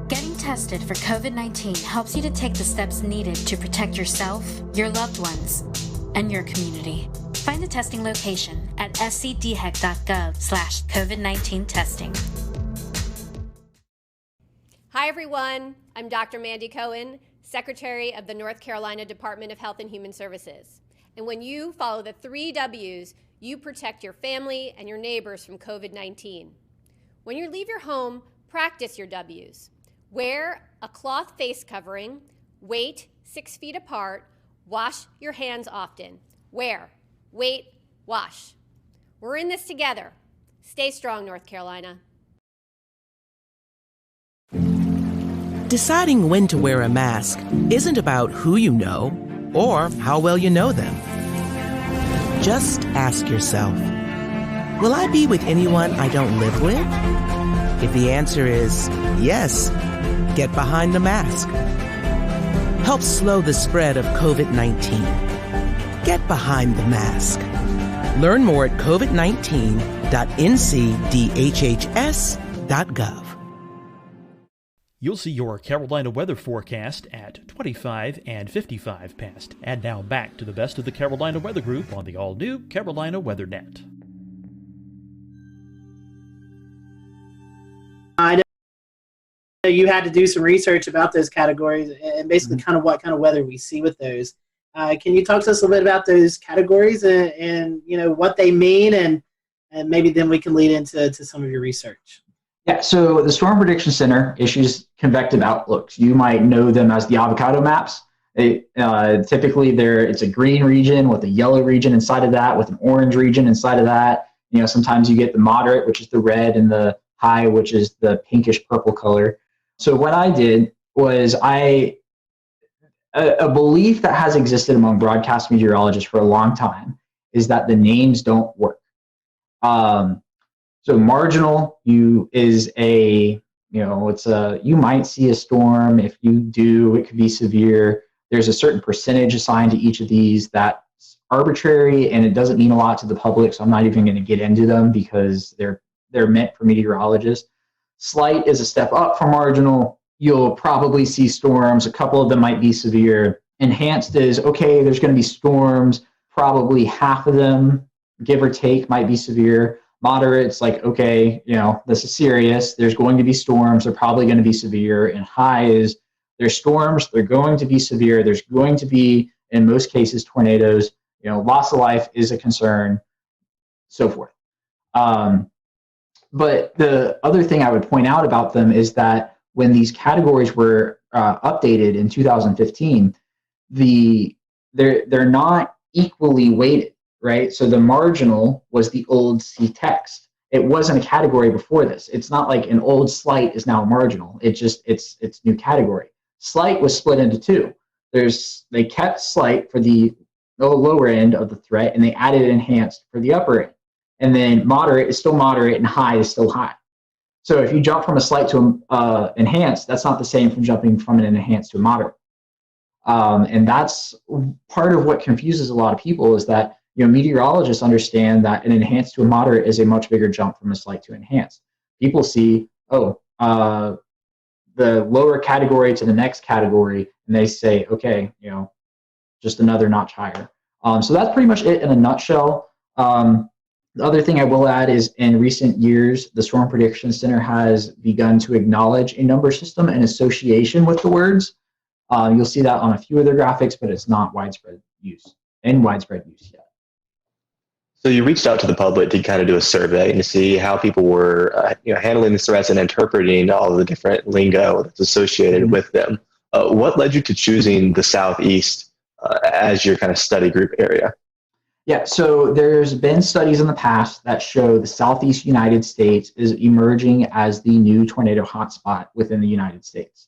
Getting tested for COVID-19 helps you to take the steps needed to protect yourself, your loved ones, and your community. Find the testing location at scdhec.gov/COVID-19 testing. Hi, everyone. I'm Dr. Mandy Cohen, Secretary of the North Carolina Department of Health and Human Services. And when you follow the 3 W's, you protect your family and your neighbors from COVID-19. When you leave your home, practice your W's. Wear a cloth face covering, wait 6 feet apart, wash your hands often. Wear, wait, wash. We're in this together. Stay strong, North Carolina. Deciding when to wear a mask isn't about who you know or how well you know them. Just ask yourself, will I be with anyone I don't live with? If the answer is yes, get behind the mask. Help slow the spread of COVID-19. Get behind the mask. Learn more at covid19.ncdhhs.gov. You'll see your Carolina weather forecast at 25 and 55 past. And now back to the best of the Carolina Weather Group on the all-new Carolina Weather Net. I know you had to do some research about those categories and basically kind of what kind of weather we see with those. Can you talk to us a little bit about those categories and you know what they mean and maybe then we can lead into some of your research? Yeah, so the Storm Prediction Center issues convective outlooks. You might know them as the avocado maps. Typically, it's a green region with a yellow region inside of that, with an orange region inside of that. You know, sometimes you get the moderate, which is the red, and the high, which is the pinkish purple color. So what I did was a belief that has existed among broadcast meteorologists for a long time is that the names don't work. So marginal you might see a storm. If you do, it could be severe. There's a certain percentage assigned to each of these that's arbitrary and it doesn't mean a lot to the public. So I'm not even going to get into them because they're meant for meteorologists. Slight is a step up from marginal. You'll probably see storms. A couple of them might be severe. Enhanced is, okay, there's going to be storms. Probably half of them, give or take, might be severe. Moderate's like, okay, you know, this is serious. There's going to be storms. They're probably going to be severe. And high is there's storms. They're going to be severe. There's going to be, in most cases, tornadoes. You know, loss of life is a concern, so forth. But the other thing I would point out about them is that when these categories were updated in 2015, they're not equally weighted. Right? So the marginal was the old C text. It wasn't a category before this. It's not like an old slight is now marginal. It's new category. Slight was split into two. They kept slight for the lower end of the threat and they added enhanced for the upper end. And then moderate is still moderate and high is still high. So if you jump from a slight to enhanced, that's not the same from jumping from an enhanced to a moderate. And that's part of what confuses a lot of people is that meteorologists understand that an enhanced to a moderate is a much bigger jump from a slight to enhanced. People see, the lower category to the next category, and they say, okay, just another notch higher. So that's pretty much it in a nutshell. The other thing I will add is in recent years, the Storm Prediction Center has begun to acknowledge a number system in association with the words. You'll see that on a few of their graphics, but it's not widespread use yet. So you reached out to the public to kind of do a survey and to see how people were handling the threats and interpreting all of the different lingo that's associated with them. What led you to choosing the Southeast as your kind of study group area? Yeah, so there's been studies in the past that show the Southeast United States is emerging as the new tornado hotspot within the United States.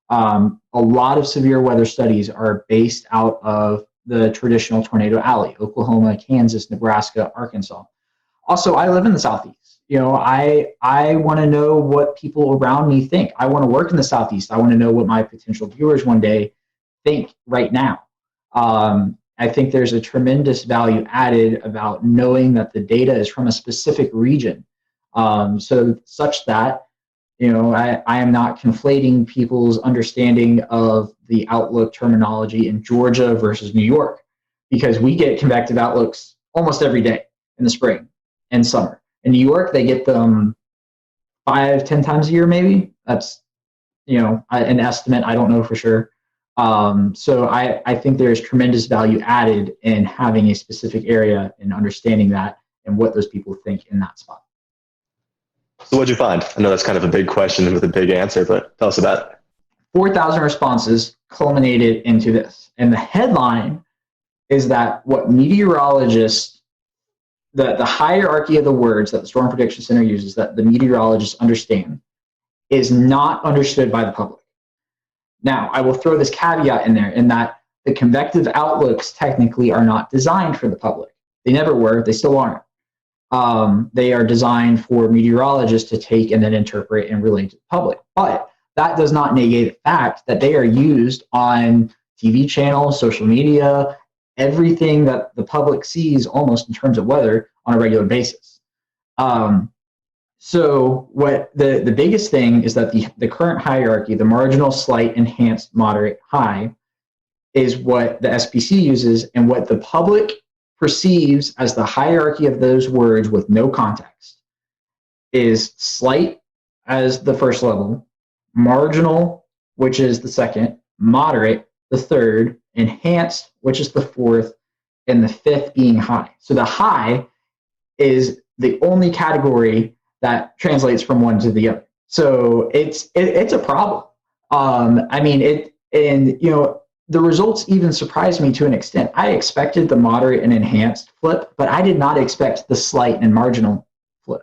A lot of severe weather studies are based out of the traditional tornado alley: Oklahoma, Kansas, Nebraska, Arkansas. Also, I live in the Southeast. I want to know what people around me think. I want to work in the Southeast. I want to know what my potential viewers one day think right now. I think there's a tremendous value added about knowing that the data is from a specific region, so such that I am not conflating people's understanding of the outlook terminology in Georgia versus New York, because we get convective outlooks almost every day in the spring and summer. In New York, they get them 5-10 times a year, maybe. That's an estimate. I don't know for sure. So I think there's tremendous value added in having a specific area and understanding that and what those people think in that spot. So what'd you find? I know that's kind of a big question with a big answer, but tell us about it. 4,000 responses culminated into this. And the headline is that what meteorologists, the hierarchy of the words that the Storm Prediction Center uses, that the meteorologists understand, is not understood by the public. Now, I will throw this caveat in there in that the convective outlooks technically are not designed for the public. They never were. They still aren't. They are designed for meteorologists to take and then interpret and relate to the public. But that does not negate the fact that they are used on TV channels, social media, everything that the public sees almost in terms of weather on a regular basis. So what the biggest thing is that the current hierarchy, the marginal, slight, enhanced, moderate, high, is what the SPC uses, and what the public perceives as the hierarchy of those words with no context is slight as the first level, marginal, which is the second, moderate, the third, enhanced, which is the fourth, and the fifth being high. So the high is the only category that translates from one to the other. So it's a problem. The results even surprised me to an extent. I expected the moderate and enhanced flip, but I did not expect the slight and marginal flip.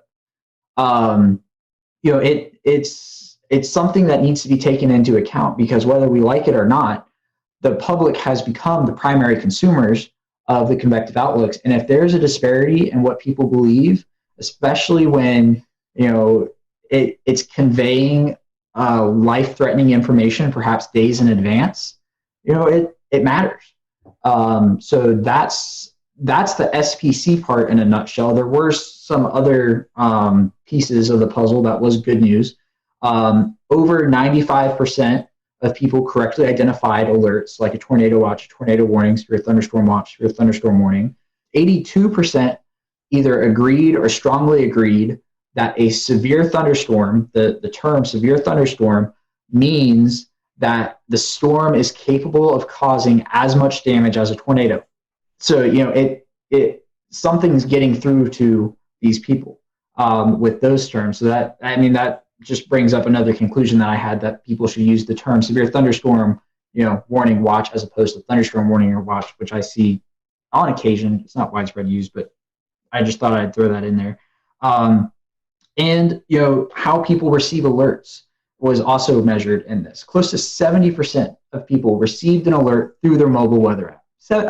It's something that needs to be taken into account, because whether we like it or not, the public has become the primary consumers of the convective outlooks. And if there's a disparity in what people believe, especially when it's conveying life-threatening information, perhaps days in advance, it matters. So that's the SPC part in a nutshell. There were some other pieces of the puzzle that was good news. Over 95% of people correctly identified alerts like a tornado watch, a tornado warning, severe thunderstorm watch, severe thunderstorm warning. 82% either agreed or strongly agreed that a severe thunderstorm, the term severe thunderstorm, means that the storm is capable of causing as much damage as a tornado. So, something's getting through to these people with those terms. So that just brings up another conclusion that I had, that people should use the term severe thunderstorm, warning watch, as opposed to thunderstorm warning or watch, which I see on occasion. It's not widespread use, but I just thought I'd throw that in there. And how people receive alerts was also measured in this. Close to 70% of people received an alert through their mobile weather app. So,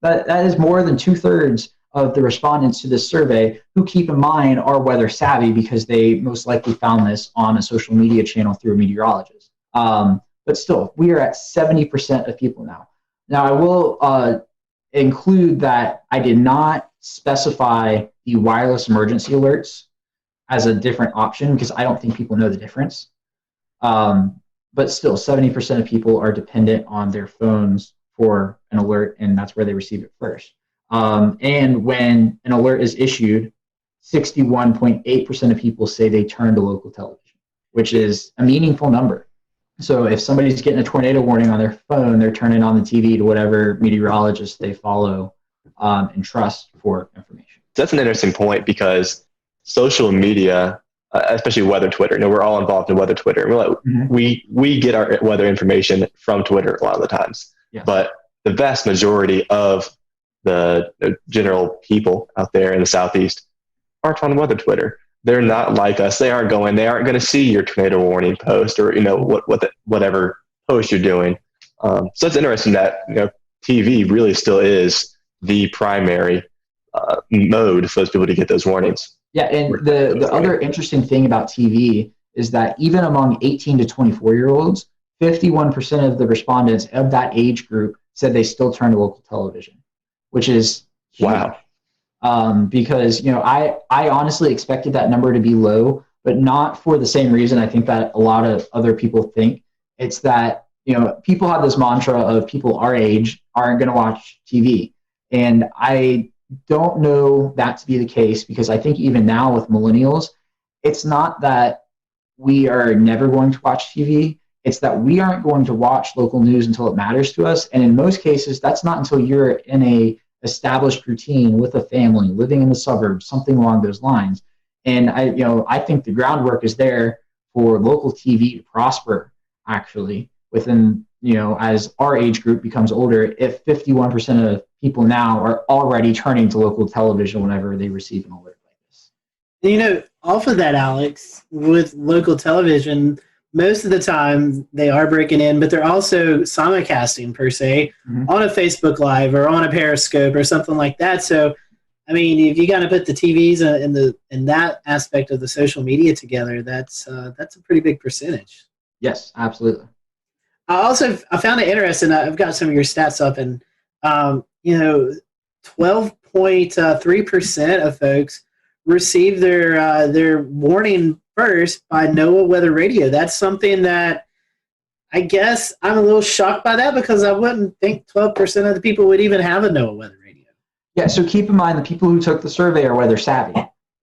that is more than 2/3 of the respondents to this survey who, keep in mind, are weather savvy, because they most likely found this on a social media channel through a meteorologist. But still, we are at 70% of people now. Now, I will include that I did not specify the wireless emergency alerts as a different option, because I don't think people know the difference. But still, 70% of people are dependent on their phones for an alert, and that's where they receive it first. And when an alert is issued, 61.8% of people say they turn to local television, which is a meaningful number. So if somebody's getting a tornado warning on their phone, they're turning on the TV to whatever meteorologist they follow and trust for information. That's an interesting point, because social media, especially weather Twitter, we're all involved in weather Twitter. We get our weather information from Twitter a lot of the times. Yeah. But the vast majority of the general people out there in the Southeast aren't on weather Twitter. They're not like us. They aren't going to see your tornado warning post or, whatever post you're doing. So it's interesting that, TV really still is the primary mode for those people to get those warnings. Yeah, and the other interesting thing about TV is that even among 18 to 24-year-olds, 51% of the respondents of that age group said they still turn to local television, which is huge. Wow. Because, I honestly expected that number to be low, but not for the same reason I think that a lot of other people think. It's that, people have this mantra of people our age aren't going to watch TV. And I don't know that to be the case, because I think even now with millennials, it's not that we are never going to watch TV. It's that we aren't going to watch local news until it matters to us. And in most cases, that's not until you're in a established routine with a family, living in the suburbs, something along those lines. And I think the groundwork is there for local TV to prosper, actually, within, as our age group becomes older, if 51% of people now are already turning to local television whenever they receive an alert like this. Off of that, Alex, with local television, most of the time they are breaking in, but they're also simulcasting per se on a Facebook Live or on a Periscope or something like that. So, I mean, if you got to put the TVs in that aspect of the social media together, that's a pretty big percentage. Yes, absolutely. I found it interesting. I've got some of your stats up, and 12.3% of folks receive their warning first by NOAA Weather Radio. That's something that I guess I'm a little shocked by that, because I wouldn't think 12% of the people would even have a NOAA Weather Radio. Yeah, so keep in mind the people who took the survey are weather savvy,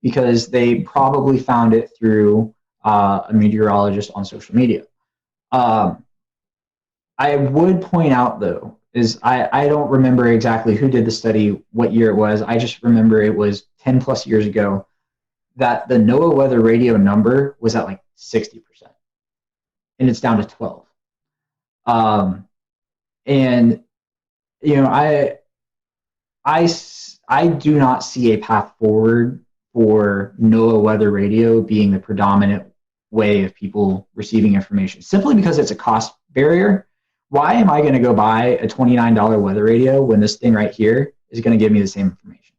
because they probably found it through a meteorologist on social media. I would point out, though, is I don't remember exactly who did the study, what year it was. I just remember it was 10 plus years ago, that the NOAA Weather Radio number was at like 60%, and it's down to 12. And I do not see a path forward for NOAA Weather Radio being the predominant way of people receiving information, simply because it's a cost barrier. Why am I going to go buy a $29 weather radio when this thing right here is going to give me the same information?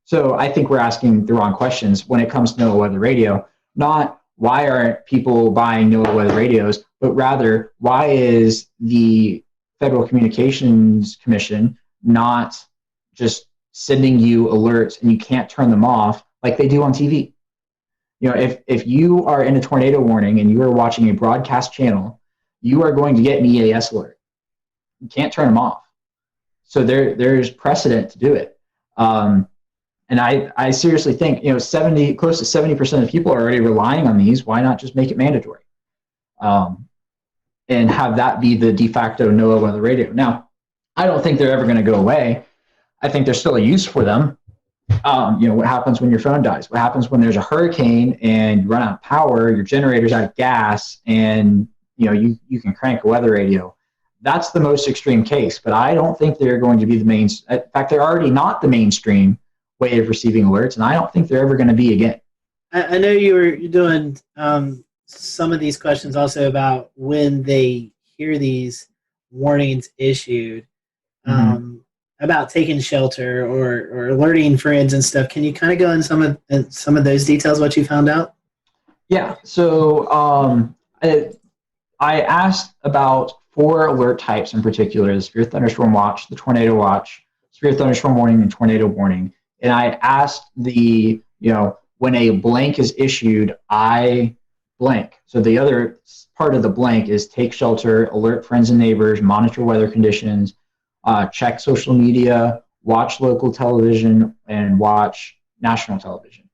So I think we're asking the wrong questions when it comes to NOAA Weather Radio. Not why aren't people buying NOAA Weather radios, but rather why is the Federal Communications Commission not just sending you alerts and you can't turn them off like they do on TV? If you are in a tornado warning and you are watching a broadcast channel, you are going to get an EAS alert. You can't turn them off. So there's precedent to do it. And I seriously think, close to 70% of people are already relying on these. Why not just make it mandatory? And have that be the de facto NOAA Weather Radio. Now, I don't think they're ever going to go away. I think there's still a use for them. What happens when your phone dies? What happens when there's a hurricane and you run out of power, your generator's out of gas, and you can crank a weather radio? That's the most extreme case, but I don't think they're going to be the main. In fact, they're already not the mainstream way of receiving alerts, and I don't think they're ever going to be again. I know you're doing some of these questions also about when they hear these warnings issued, about taking shelter or alerting friends and stuff. Can you kind of go in some of those details, what you found out? Yeah. So I asked about 4 alert types in particular: the severe thunderstorm watch, the tornado watch, severe thunderstorm warning, and tornado warning. And I asked when a blank is issued, I blank. So the other part of the blank is take shelter, alert friends and neighbors, monitor weather conditions, check social media, watch local television, and watch national television.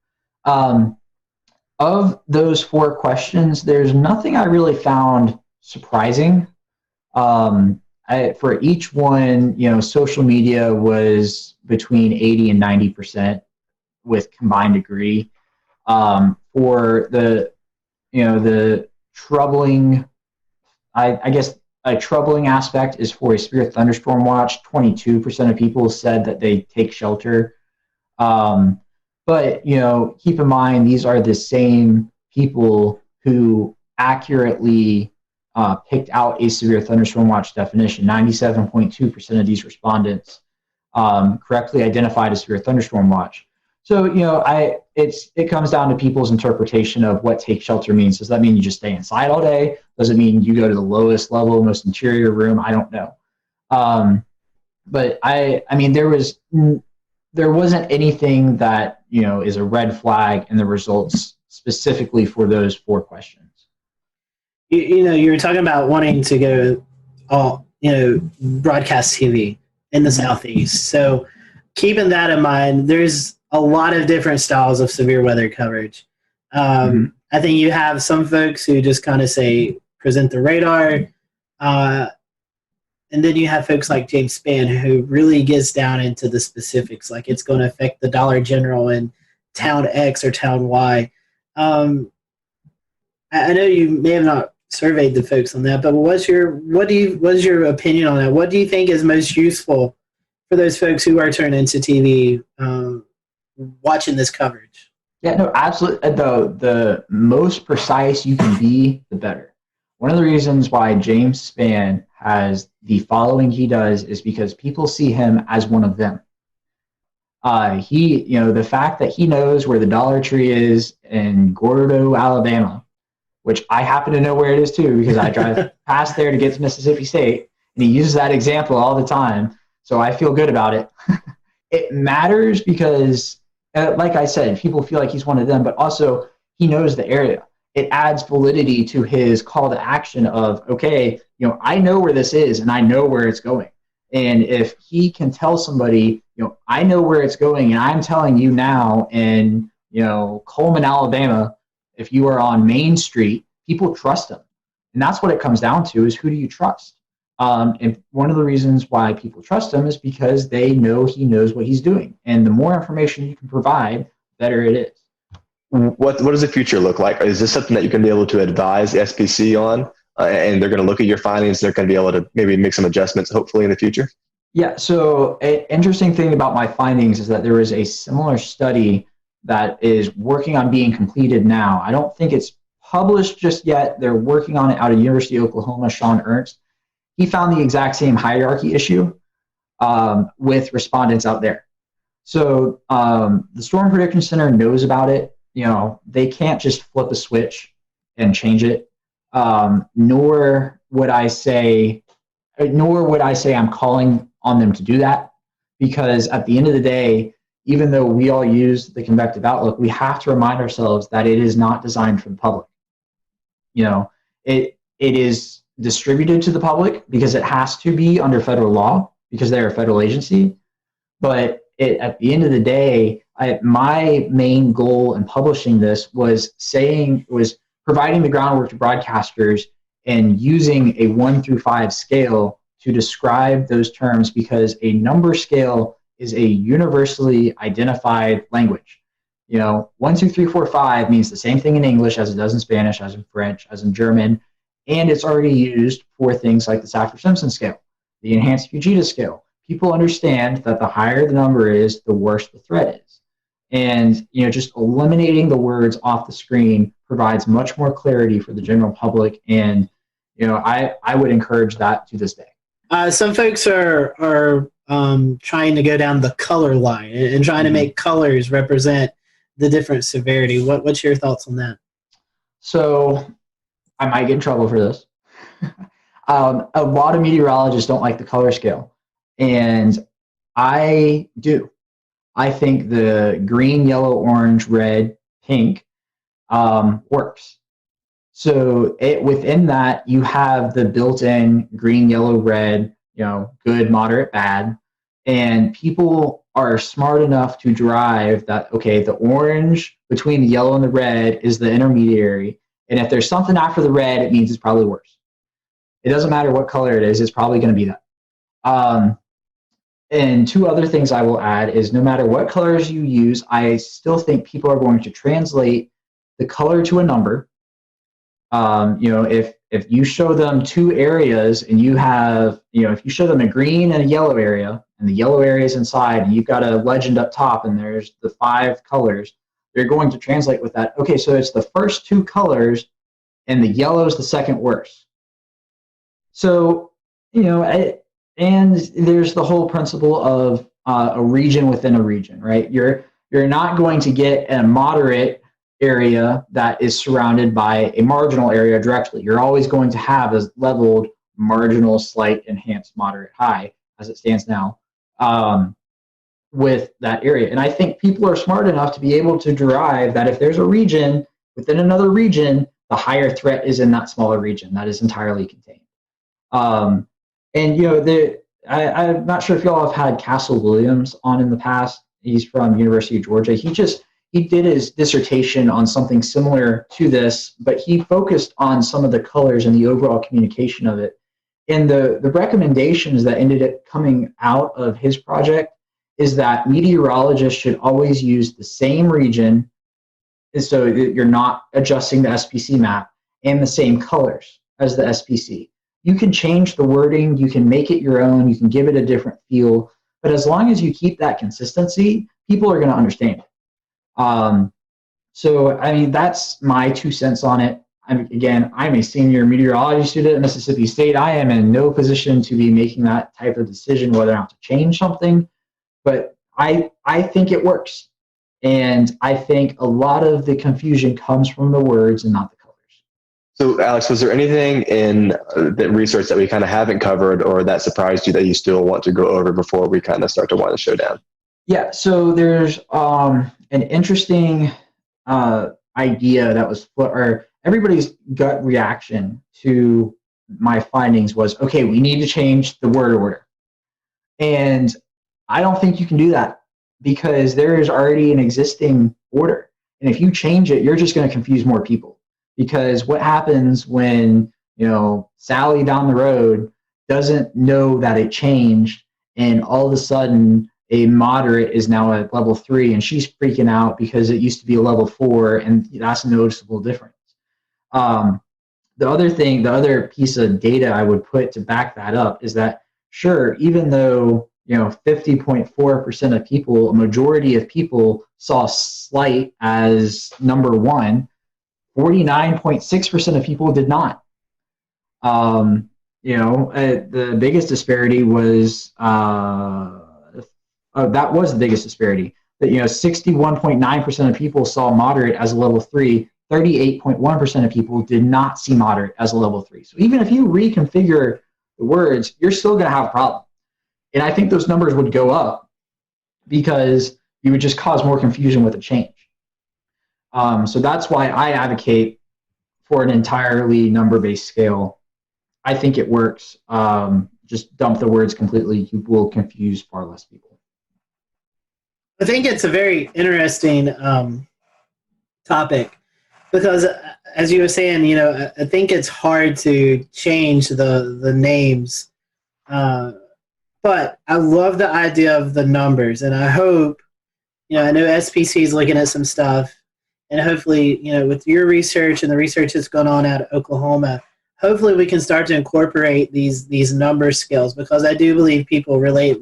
Of those 4 questions, there's nothing I really found surprising. For each one, social media was between 80 and 90% with combined degree. For the troubling, I guess a troubling aspect is for a severe thunderstorm watch. 22% of people said that they take shelter. But keep in mind, these are the same people who accurately picked out a severe thunderstorm watch definition. 97.2% of these respondents correctly identified a severe thunderstorm watch. So, it comes down to people's interpretation of what take shelter means. Does that mean you just stay inside all day? Does it mean you go to the lowest level, most interior room? I don't know. But I mean, there wasn't anything that, is a red flag in the results specifically for those 4 questions. You were talking about wanting to go broadcast TV in the Southeast. So keeping that in mind, there's a lot of different styles of severe weather coverage. I think you have some folks who just kind of say, present the radar. And then you have folks like James Spann who really gets down into the specifics, like it's going to affect the Dollar General in town X or town Y. I know you may have not surveyed the folks on that, but what's your opinion on that? What do you think is most useful for those folks who are turning into TV watching this coverage? Yeah, no, absolutely. The most precise you can be, the better. One of the reasons why James Spann has the following he does is because people see him as one of them. The fact that he knows where the Dollar Tree is in Gordo, Alabama, which I happen to know where it is too because I drive past there to get to Mississippi State, and he uses that example all the time, so I feel good about it. It matters because, like I said, people feel like he's one of them, but also he knows the area. It adds validity to his call to action of, okay, I know where this is and I know where it's going. And if he can tell somebody, I know where it's going and I'm telling you now in, Coleman, Alabama, if you are on Main Street, people trust him. And that's what it comes down to is who do you trust? And one of the reasons why people trust him is because they know he knows what he's doing. And the more information you can provide, the better it is. What does the future look like? Is this something that you can be able to advise the SPC on, and they're going to look at your findings? They're going to be able to maybe make some adjustments, hopefully, in the future? Yeah, so an interesting thing about my findings is that there is a similar study that is working on being completed now. I don't think it's published just yet. They're working on it out of University of Oklahoma, Sean Ernst. He found the exact same hierarchy issue with respondents out there. So the Storm Prediction Center knows about it. They can't just flip a switch and change it. Nor would I say I'm calling on them to do that, because at the end of the day, even though we all use the convective outlook, we have to remind ourselves that it is not designed for the public. It is distributed to the public because it has to be under federal law because they're a federal agency. But at the end of the day, my main goal in publishing this was providing the groundwork to broadcasters and using a 1 through 5 scale to describe those terms, because a number scale is a universally identified language. 1, 2, 3, 4, 5 means the same thing in English as it does in Spanish, as in French, as in German, and it's already used for things like the Saffir-Simpson scale, the enhanced Fujita scale. People understand that the higher the number is, the worse the threat is. And just eliminating the words off the screen provides much more clarity for the general public. And I would encourage that to this day. Some folks are trying to go down the color line and trying to make colors represent the different severity. What's your thoughts on that? So I might get in trouble for this. A lot of meteorologists don't like the color scale, and I do. I think the green, yellow, orange, red, pink works. So within that, you have the built-in green, yellow, red, good, moderate, bad. And people are smart enough to derive that, okay, the orange between the yellow and the red is the intermediary. And if there's something after the red, it means it's probably worse. It doesn't matter what color it is, it's probably going to be that. And 2 other things I will add is no matter what colors you use, I still think people are going to translate the color to a number. If you show them 2 areas and you have, if you show them a green and a yellow area, and the yellow area is inside, and you've got a legend up top, and there's the 5 colors, they're going to translate with that. Okay, so it's the first 2 colors, and the yellow is the second worst. So, and there's the whole principle of a region within a region, right? You're not going to get a moderate area that is surrounded by a marginal area directly. You're always going to have a leveled marginal, slight, enhanced, moderate, high, as it stands now, with that area. And I think people are smart enough to be able to derive that if there's a region within another region, the higher threat is in that smaller region that is entirely contained. And I'm not sure if y'all have had Castle Williams on in the past. He's from University of Georgia. He did his dissertation on something similar to this, but he focused on some of the colors and the overall communication of it. And the recommendations that ended up coming out of his project is that meteorologists should always use the same region, so you're not adjusting the SPC map, and the same colors as the SPC. You can change the wording, you can make it your own, you can give it a different feel, but as long as you keep that consistency, people are going to understand it. So, I mean, that's my 2 cents on it. I'm a senior meteorology student at Mississippi State. I am in no position to be making that type of decision whether or not to change something, but I think it works. And I think a lot of the confusion comes from the words and not the colors. So, Alex, was there anything in the research that we kind of haven't covered or that surprised you that you still want to go over before we kind of start to wind the show down? Yeah, so there's an interesting idea that was, or everybody's gut reaction to my findings was, okay, we need to change the word order. And I don't think you can do that because there is already an existing order. And if you change it, you're just going to confuse more people. Because what happens when, Sally down the road doesn't know that it changed and all of a sudden a moderate is now at level 3 and she's freaking out because it used to be a level 4 and that's a noticeable difference. The other piece of data I would put to back that up is that, sure, even though 50.4% of people, a majority of people saw slight as number 1, 49.6% of people did not. The biggest disparity was that was the biggest disparity. That 61.9% of people saw moderate as a level 3. 38.1% of people did not see moderate as a level 3. So even if you reconfigure the words, you're still going to have a problem. And I think those numbers would go up because you would just cause more confusion with a change. So that's why I advocate for an entirely number-based scale. I think it works. Just dump the words completely. You will confuse far less people. I think it's a very interesting topic because, as you were saying, I think it's hard to change the names. But I love the idea of the numbers, and I hope, I know SPC is looking at some stuff, and hopefully, with your research and the research that's going on out of Oklahoma, hopefully we can start to incorporate these number skills because I do believe people relate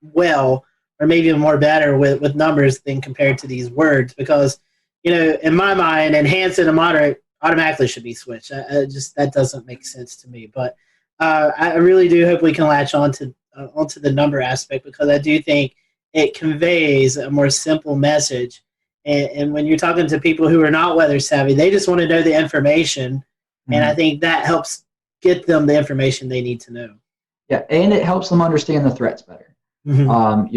well or maybe even more better with numbers than compared to these words because, in my mind, enhanced and moderate automatically should be switched. That doesn't make sense to me. But I really do hope we can latch onto the number aspect because I do think it conveys a more simple message. And when you're talking to people who are not weather savvy, they just want to know the information. Mm-hmm. And I think that helps get them the information they need to know. Yeah, and it helps them understand the threats better. Mm-hmm.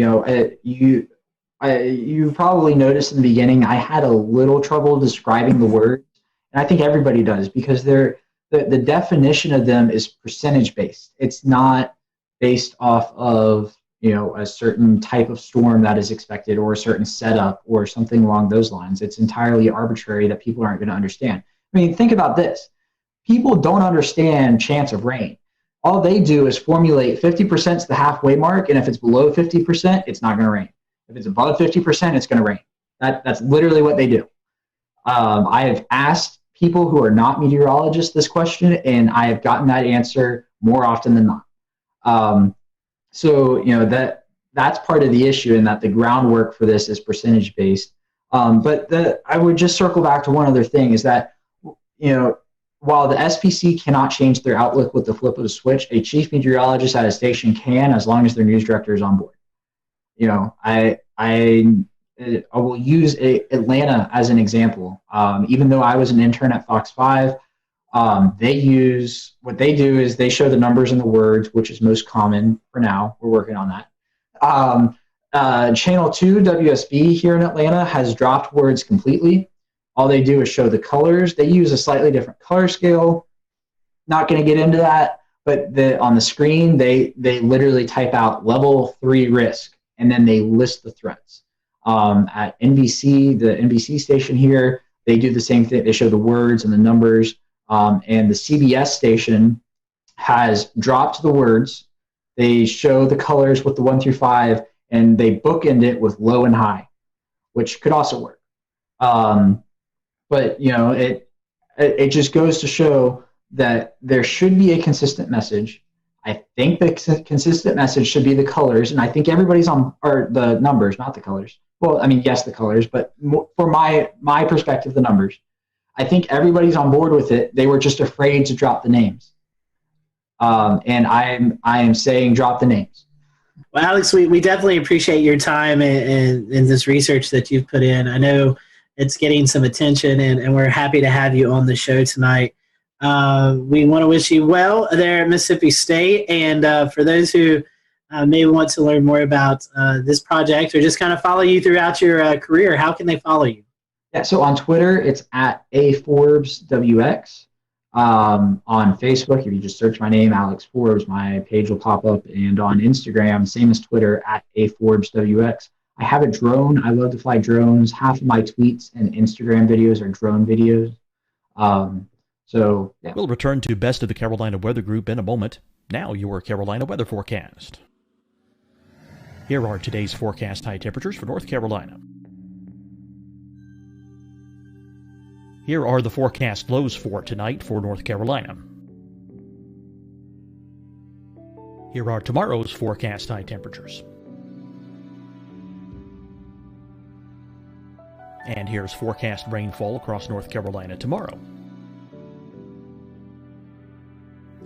You probably noticed in the beginning I had a little trouble describing the words, and I think everybody does because the definition of them is percentage based. It's not based off of a certain type of storm that is expected or a certain setup or something along those lines. It's entirely arbitrary that people aren't going to understand. I mean, think about this. People don't understand chance of rain. All they do is formulate 50% is the halfway mark, and if it's below 50%, it's not going to rain. If it's above 50%, it's going to rain. That's literally what they do. I have asked people who are not meteorologists this question, and I have gotten that answer more often than not. So that's part of the issue, in that the groundwork for this is percentage based. But I would just circle back to one other thing is that while the SPC cannot change their outlook with the flip of a switch, a chief meteorologist at a station can, as long as their news director is on board. You know, I will use Atlanta as an example. Even though I was an intern at Fox 5, what they do is they show the numbers and the words, which is most common for now. We're working on that. Channel 2, WSB here in Atlanta, has dropped words completely. All they do is show the colors. They use a slightly different color scale. Not going to get into that, but on the screen, they literally type out level 3 risk, and then they list the threats. At NBC, the NBC station here, they do the same thing. They show the words and the numbers. And the CBS station has dropped the words. They show the colors with the 1 through 5, and they bookend it with low and high, which could also work. But you know, it just goes to show that there should be a consistent message. I think the consistent message should be the colors, and I think everybody's or the numbers, not the colors. Well, I mean, yes, the colors, but for my perspective, the numbers. I think everybody's on board with it. They were just afraid to drop the names. And I am saying drop the names. Well, Alex, we definitely appreciate your time and this research that you've put in. I know it's getting some attention, and we're happy to have you on the show tonight. We want to wish you well there at Mississippi State. And for those who may want to learn more about this project or just kind of follow you throughout your career, how can they follow you? Yeah, so on Twitter, it's at @AForbesWX. On Facebook, if you just search my name, Alex Forbes, my page will pop up. And on Instagram, same as Twitter, at @AForbesWX. I have a drone. I love to fly drones. Half of my tweets and Instagram videos are drone videos. So, yeah. We'll return to Best of the Carolina Weather Group in a moment. Now, your Carolina weather forecast. Here are today's forecast high temperatures for North Carolina. Here are the forecast lows for tonight for North Carolina. Here are tomorrow's forecast high temperatures. And here's forecast rainfall across North Carolina tomorrow.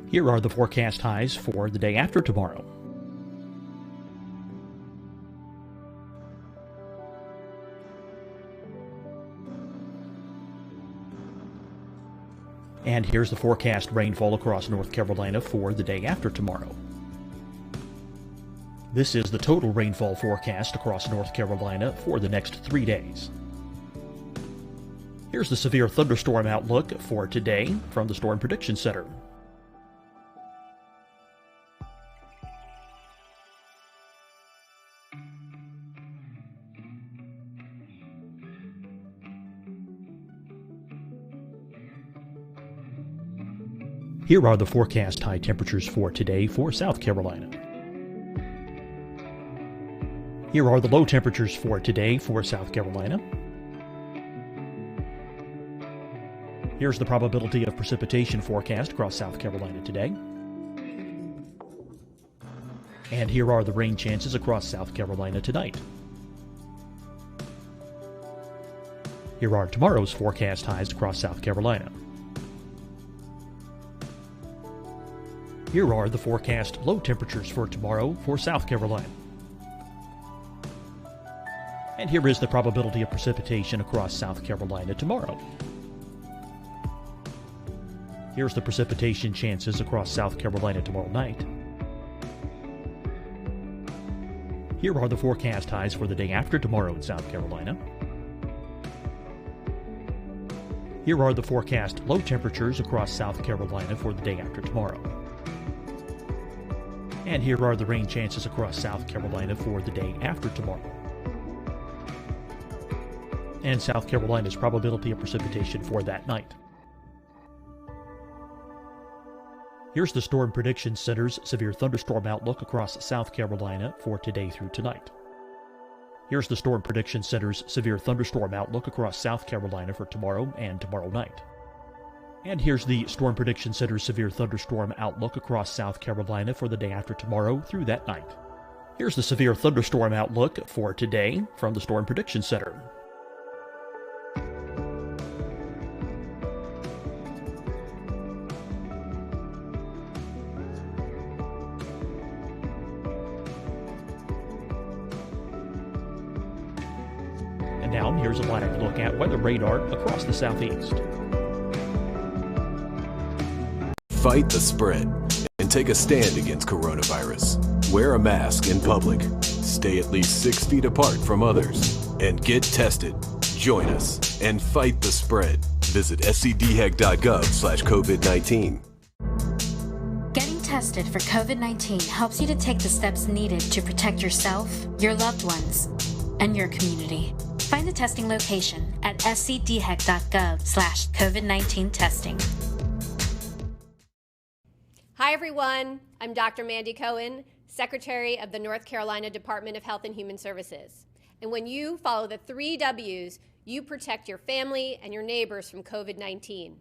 Here are the forecast highs for the day after tomorrow. And here's the forecast rainfall across North Carolina for the day after tomorrow. This is the total rainfall forecast across North Carolina for the next 3 days. Here's the severe thunderstorm outlook for today from the Storm Prediction Center. Here are the forecast high temperatures for today for South Carolina. Here are the low temperatures for today for South Carolina. Here's the probability of precipitation forecast across South Carolina today. And here are the rain chances across South Carolina tonight. Here are tomorrow's forecast highs across South Carolina. Here are the forecast low temperatures for tomorrow for South Carolina. And here is the probability of precipitation across South Carolina tomorrow. Here's the precipitation chances across South Carolina tomorrow night. Here are the forecast highs for the day after tomorrow in South Carolina. Here are the forecast low temperatures across South Carolina for the day after tomorrow. And here are the rain chances across South Carolina for the day after tomorrow. And South Carolina's probability of precipitation for that night. Here's the Storm Prediction Center's severe thunderstorm outlook across South Carolina for today through tonight. Here's the Storm Prediction Center's severe thunderstorm outlook across South Carolina for tomorrow and tomorrow night. And here's the Storm Prediction Center's severe thunderstorm outlook across South Carolina for the day after tomorrow through that night. Here's the severe thunderstorm outlook for today from the Storm Prediction Center. And now here's a live look at weather radar across the southeast. Fight the spread and take a stand against coronavirus. Wear a mask in public. Stay at least 6 feet apart from others. And get tested. Join us and fight the spread. Visit scdhec.gov/COVID-19. Getting tested for COVID-19 helps you to take the steps needed to protect yourself, your loved ones, and your community. Find the testing location at scdhec.gov/COVID-19 testing. Hi, everyone. I'm Dr. Mandy Cohen, Secretary of the North Carolina Department of Health and Human Services. And when you follow the 3 W's, you protect your family and your neighbors from COVID-19.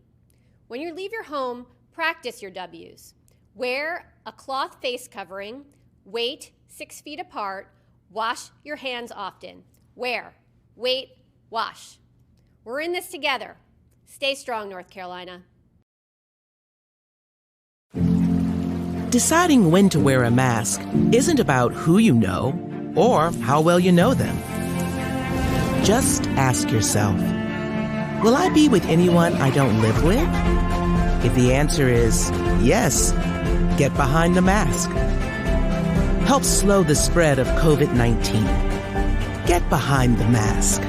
When you leave your home, practice your W's. Wear a cloth face covering, wait 6 feet apart, wash your hands often. Wear, wait, wash. We're in this together. Stay strong, North Carolina. Deciding when to wear a mask isn't about who you know or how well you know them. Just ask yourself, will I be with anyone I don't live with? If the answer is yes, get behind the mask. Help slow the spread of COVID-19. Get behind the mask.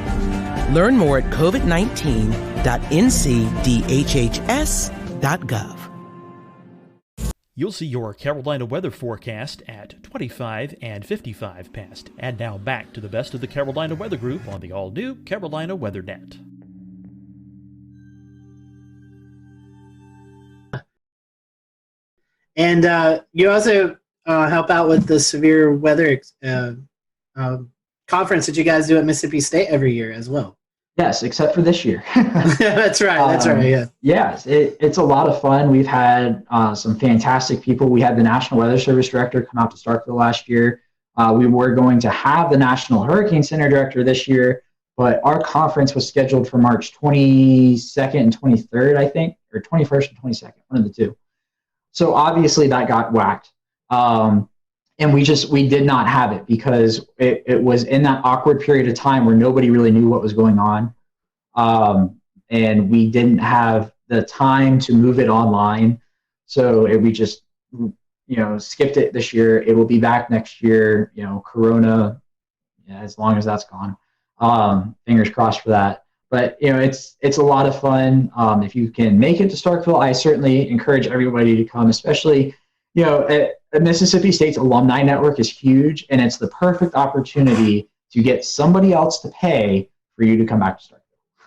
Learn more at covid19.ncdhhs.gov. You'll see your Carolina weather forecast at 25 and 55 past. And now back to the best of the Carolina Weather Group on the all-new Carolina Weather Net. And you also help out with the severe weather conference that you guys do at Mississippi State every year as well. Yes, except for this year. That's right. That's right. Yeah. Yes, it's a lot of fun. We've had some fantastic people. We had the National Weather Service director come out to Starkville last year. We were going to have the National Hurricane Center director this year, but our conference was scheduled for March 22nd and 23rd, I think, or 21st and 22nd, one of the two. So obviously that got whacked. And we did not have it because it was in that awkward period of time where nobody really knew what was going on. And we didn't have the time to move it online. So we just, skipped it this year. It will be back next year, Corona, as long as that's gone. Fingers crossed for that. But, it's a lot of fun. If you can make it to Starkville, I certainly encourage everybody to come, especially, Mississippi State's alumni network is huge, and it's the perfect opportunity to get somebody else to pay for you to come back to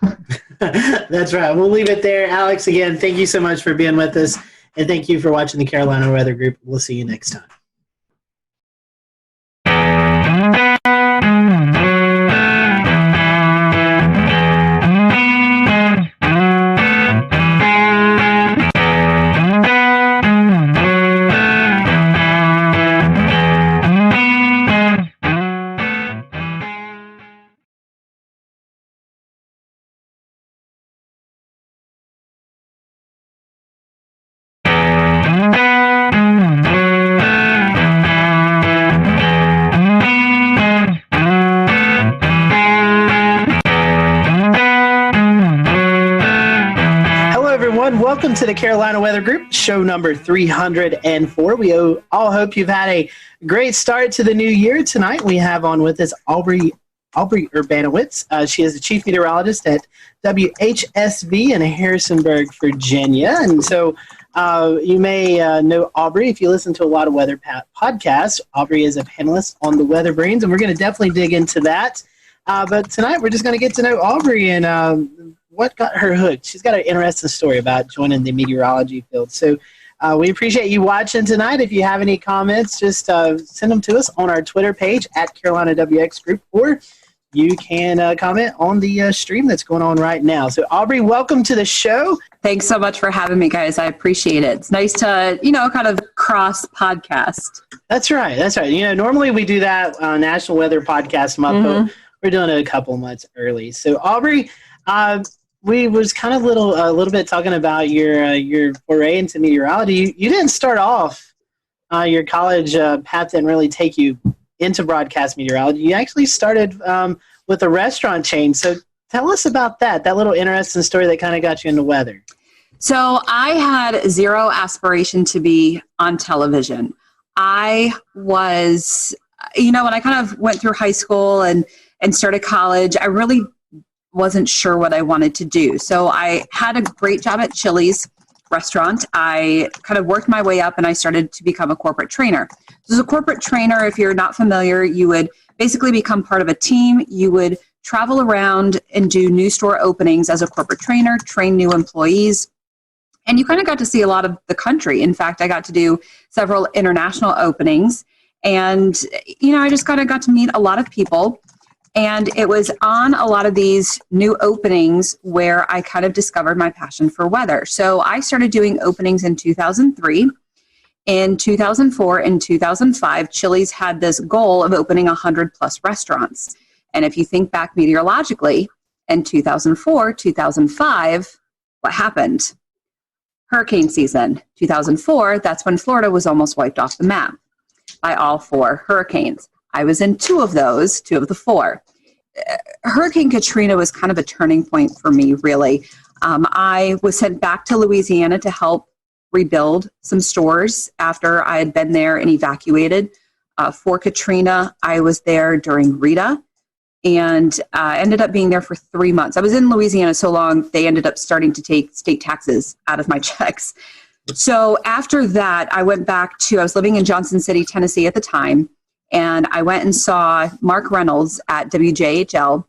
Starkville. That's right. We'll leave it there. Alex, again, thank you so much for being with us, and thank you for watching the Carolina Weather Group. We'll see you next time. Welcome to the Carolina Weather Group, show number 304. We all hope you've had a great start to the new year. Tonight we have on with us Aubrey Urbanowitz. She is the chief meteorologist at WHSV in Harrisonburg, Virginia. And so you may know Aubrey if you listen to a lot of weather podcasts. Aubrey is a panelist on the Weather Brains, and we're going to definitely dig into that. But tonight we're just going to get to know Aubrey and what got her hooked. She's got an interesting story about joining the meteorology field. So we appreciate you watching tonight. If you have any comments, just send them to us on our Twitter page at Carolina WX Group, or you can comment on the stream that's going on right now. So Aubrey, welcome to the show. Thanks so much for having me, guys. I appreciate it. It's nice to, kind of cross podcast. That's right. That's right. Normally we do that National Weather Podcast month, but we're doing it a couple months early. So Aubrey, we was kind of a little bit talking about your foray into meteorology. You didn't start off your college path didn't really take you into broadcast meteorology. You actually started with a restaurant chain. So tell us about that little interesting story that kind of got you into weather. So I had zero aspiration to be on television. I was, when I kind of went through high school and started college, I really wasn't sure what I wanted to do. So I had a great job at Chili's restaurant. I kind of worked my way up and I started to become a corporate trainer. So as a corporate trainer, if you're not familiar, you would basically become part of a team. You would travel around and do new store openings as a corporate trainer, train new employees. And you kind of got to see a lot of the country. In fact, I got to do several international openings. And, I just kind of got to meet a lot of people. And it was on a lot of these new openings where I kind of discovered my passion for weather. So I started doing openings in 2003. In 2004 and 2005, Chili's had this goal of opening 100 plus restaurants. And if you think back meteorologically, in 2004, 2005, what happened? Hurricane season. 2004, that's when Florida was almost wiped off the map by all 4 hurricanes. I was in 2 of the 4. Hurricane Katrina was kind of a turning point for me, really. I was sent back to Louisiana to help rebuild some stores after I had been there and evacuated. For Katrina, I was there during Rita and ended up being there for 3 months. I was in Louisiana so long, they ended up starting to take state taxes out of my checks. So after that, I went back I was living in Johnson City, Tennessee at the time, and I went and saw Mark Reynolds at WJHL,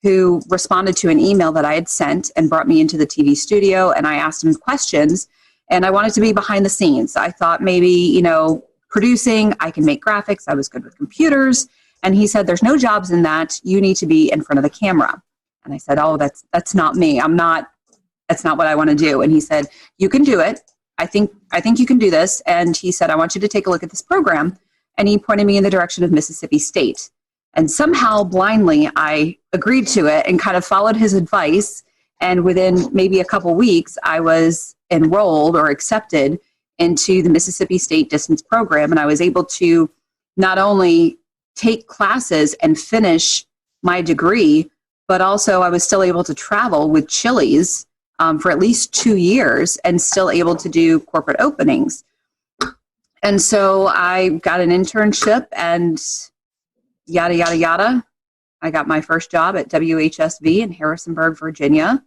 who responded to an email that I had sent and brought me into the TV studio, and I asked him questions, and I wanted to be behind the scenes. I thought maybe, producing, I can make graphics, I was good with computers, and he said, there's no jobs in that, you need to be in front of the camera. And I said, oh, that's not me, that's not what I want to do. And he said, you can do it. I think you can do this. And he said, I want you to take a look at this program. And he pointed me in the direction of Mississippi State. And somehow blindly, I agreed to it and kind of followed his advice. And within maybe a couple weeks, I was enrolled or accepted into the Mississippi State distance program. And I was able to not only take classes and finish my degree, but also I was still able to travel with Chili's for at least 2 years and still able to do corporate openings. And so I got an internship and yada, yada, yada. I got my first job at WHSV in Harrisonburg, Virginia,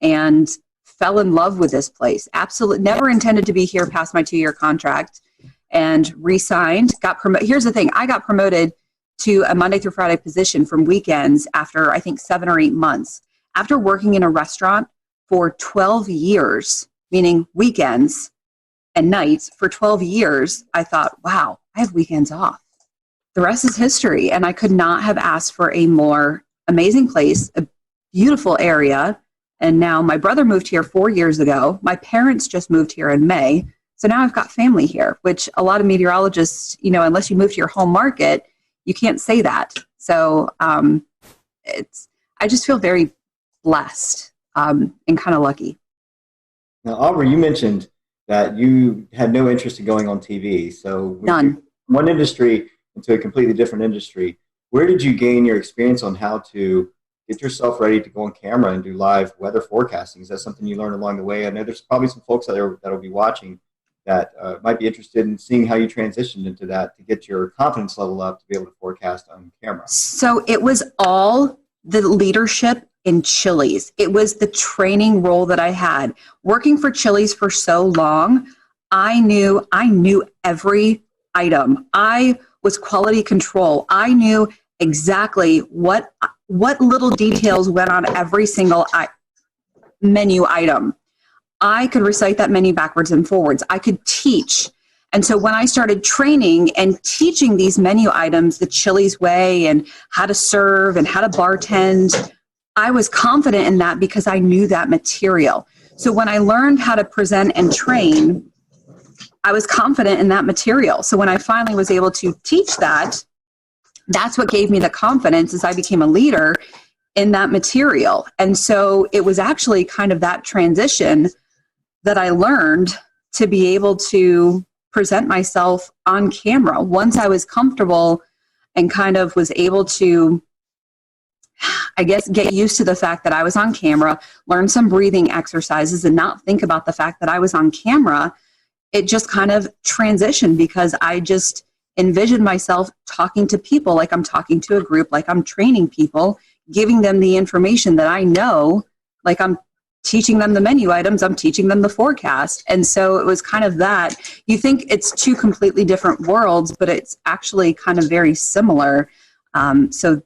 and fell in love with this place. Absolutely never intended to be here past my 2-year contract and re-signed, got promoted. Here's the thing. I got promoted to a Monday through Friday position from weekends after I think 7 or 8 months. After working in a restaurant for 12 years, meaning weekends and nights for 12 years, I thought, wow, I have weekends off. The rest is history. And I could not have asked for a more amazing place, a beautiful area. And now my brother moved here 4 years ago. My parents just moved here in May. So now I've got family here, which a lot of meteorologists, unless you move to your home market, you can't say that. So I just feel very blessed and kind of lucky. Now, Aubrey, you mentioned that you had no interest in going on TV. So none. From one industry into a completely different industry, where did you gain your experience on how to get yourself ready to go on camera and do live weather forecasting? Is that something you learned along the way? I know there's probably some folks out there that will be watching that might be interested in seeing how you transitioned into that to get your confidence level up to be able to forecast on camera. So it was all the leadership in Chili's. It was the training role that I had. Working for Chili's for so long, I knew every item. I was quality control. I knew exactly what little details went on every single menu item. I could recite that menu backwards and forwards. I could teach. And so when I started training and teaching these menu items the Chili's way and how to serve and how to bartend, I was confident in that because I knew that material. So when I learned how to present and train, I was confident in that material. So when I finally was able to teach that, that's what gave me the confidence as I became a leader in that material. And so it was actually kind of that transition that I learned to be able to present myself on camera. Once I was comfortable and kind of was able to I guess, get used to the fact that I was on camera, learn some breathing exercises, and not think about the fact that I was on camera. It just kind of transitioned because I just envisioned myself talking to people like I'm talking to a group, like I'm training people, giving them the information that I know, like I'm teaching them the menu items, I'm teaching them the forecast. And so it was kind of that. You think it's two completely different worlds, but it's actually kind of very similar. So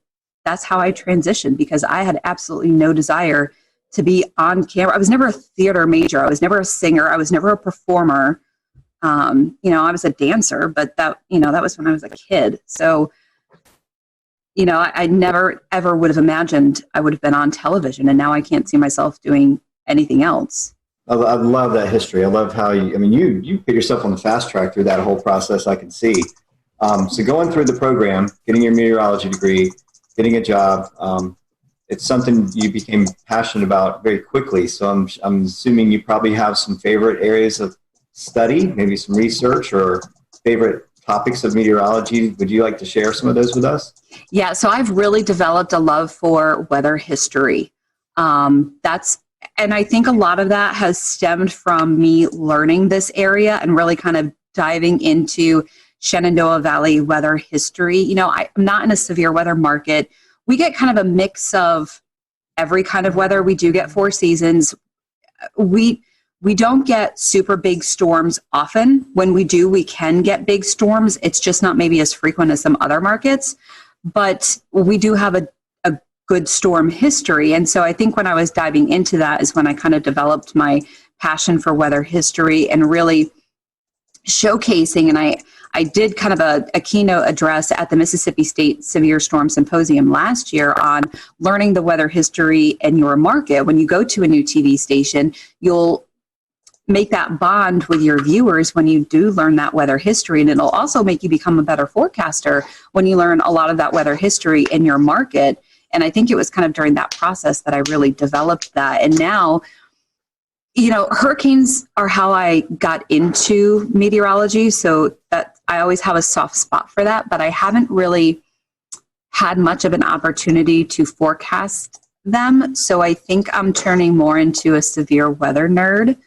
that's how I transitioned, because I had absolutely no desire to be on camera. I was never a theater major. I was never a singer. I was never a performer. I was a dancer, but that was when I was a kid. So, I never, ever would have imagined I would have been on television, and now I can't see myself doing anything else. I love that history. I love how you put yourself on the fast track through that whole process. I can see. So going through the program, getting your meteorology degree, getting a job, it's something you became passionate about very quickly. So I'm assuming you probably have some favorite areas of study, maybe some research or favorite topics of meteorology. Would you like to share some of those with us? Yeah, so I've really developed a love for weather history. And I think a lot of that has stemmed from me learning this area and really kind of diving into Shenandoah Valley weather history. I'm not in a severe weather market. We get kind of a mix of every kind of weather. We do get 4 seasons. We don't get super big storms often. When we do, we can get big storms. It's just not maybe as frequent as some other markets. But we do have a good storm history. And so I think when I was diving into that is when I kind of developed my passion for weather history and really showcasing. And I did kind of a keynote address at the Mississippi State Severe Storm Symposium last year on learning the weather history in your market. When you go to a new TV station, you'll make that bond with your viewers when you do learn that weather history. And it'll also make you become a better forecaster when you learn a lot of that weather history in your market. And I think it was kind of during that process that I really developed that. And now, hurricanes are how I got into meteorology. So that I always have a soft spot for that, but I haven't really had much of an opportunity to forecast them. So I think I'm turning more into a severe weather nerd.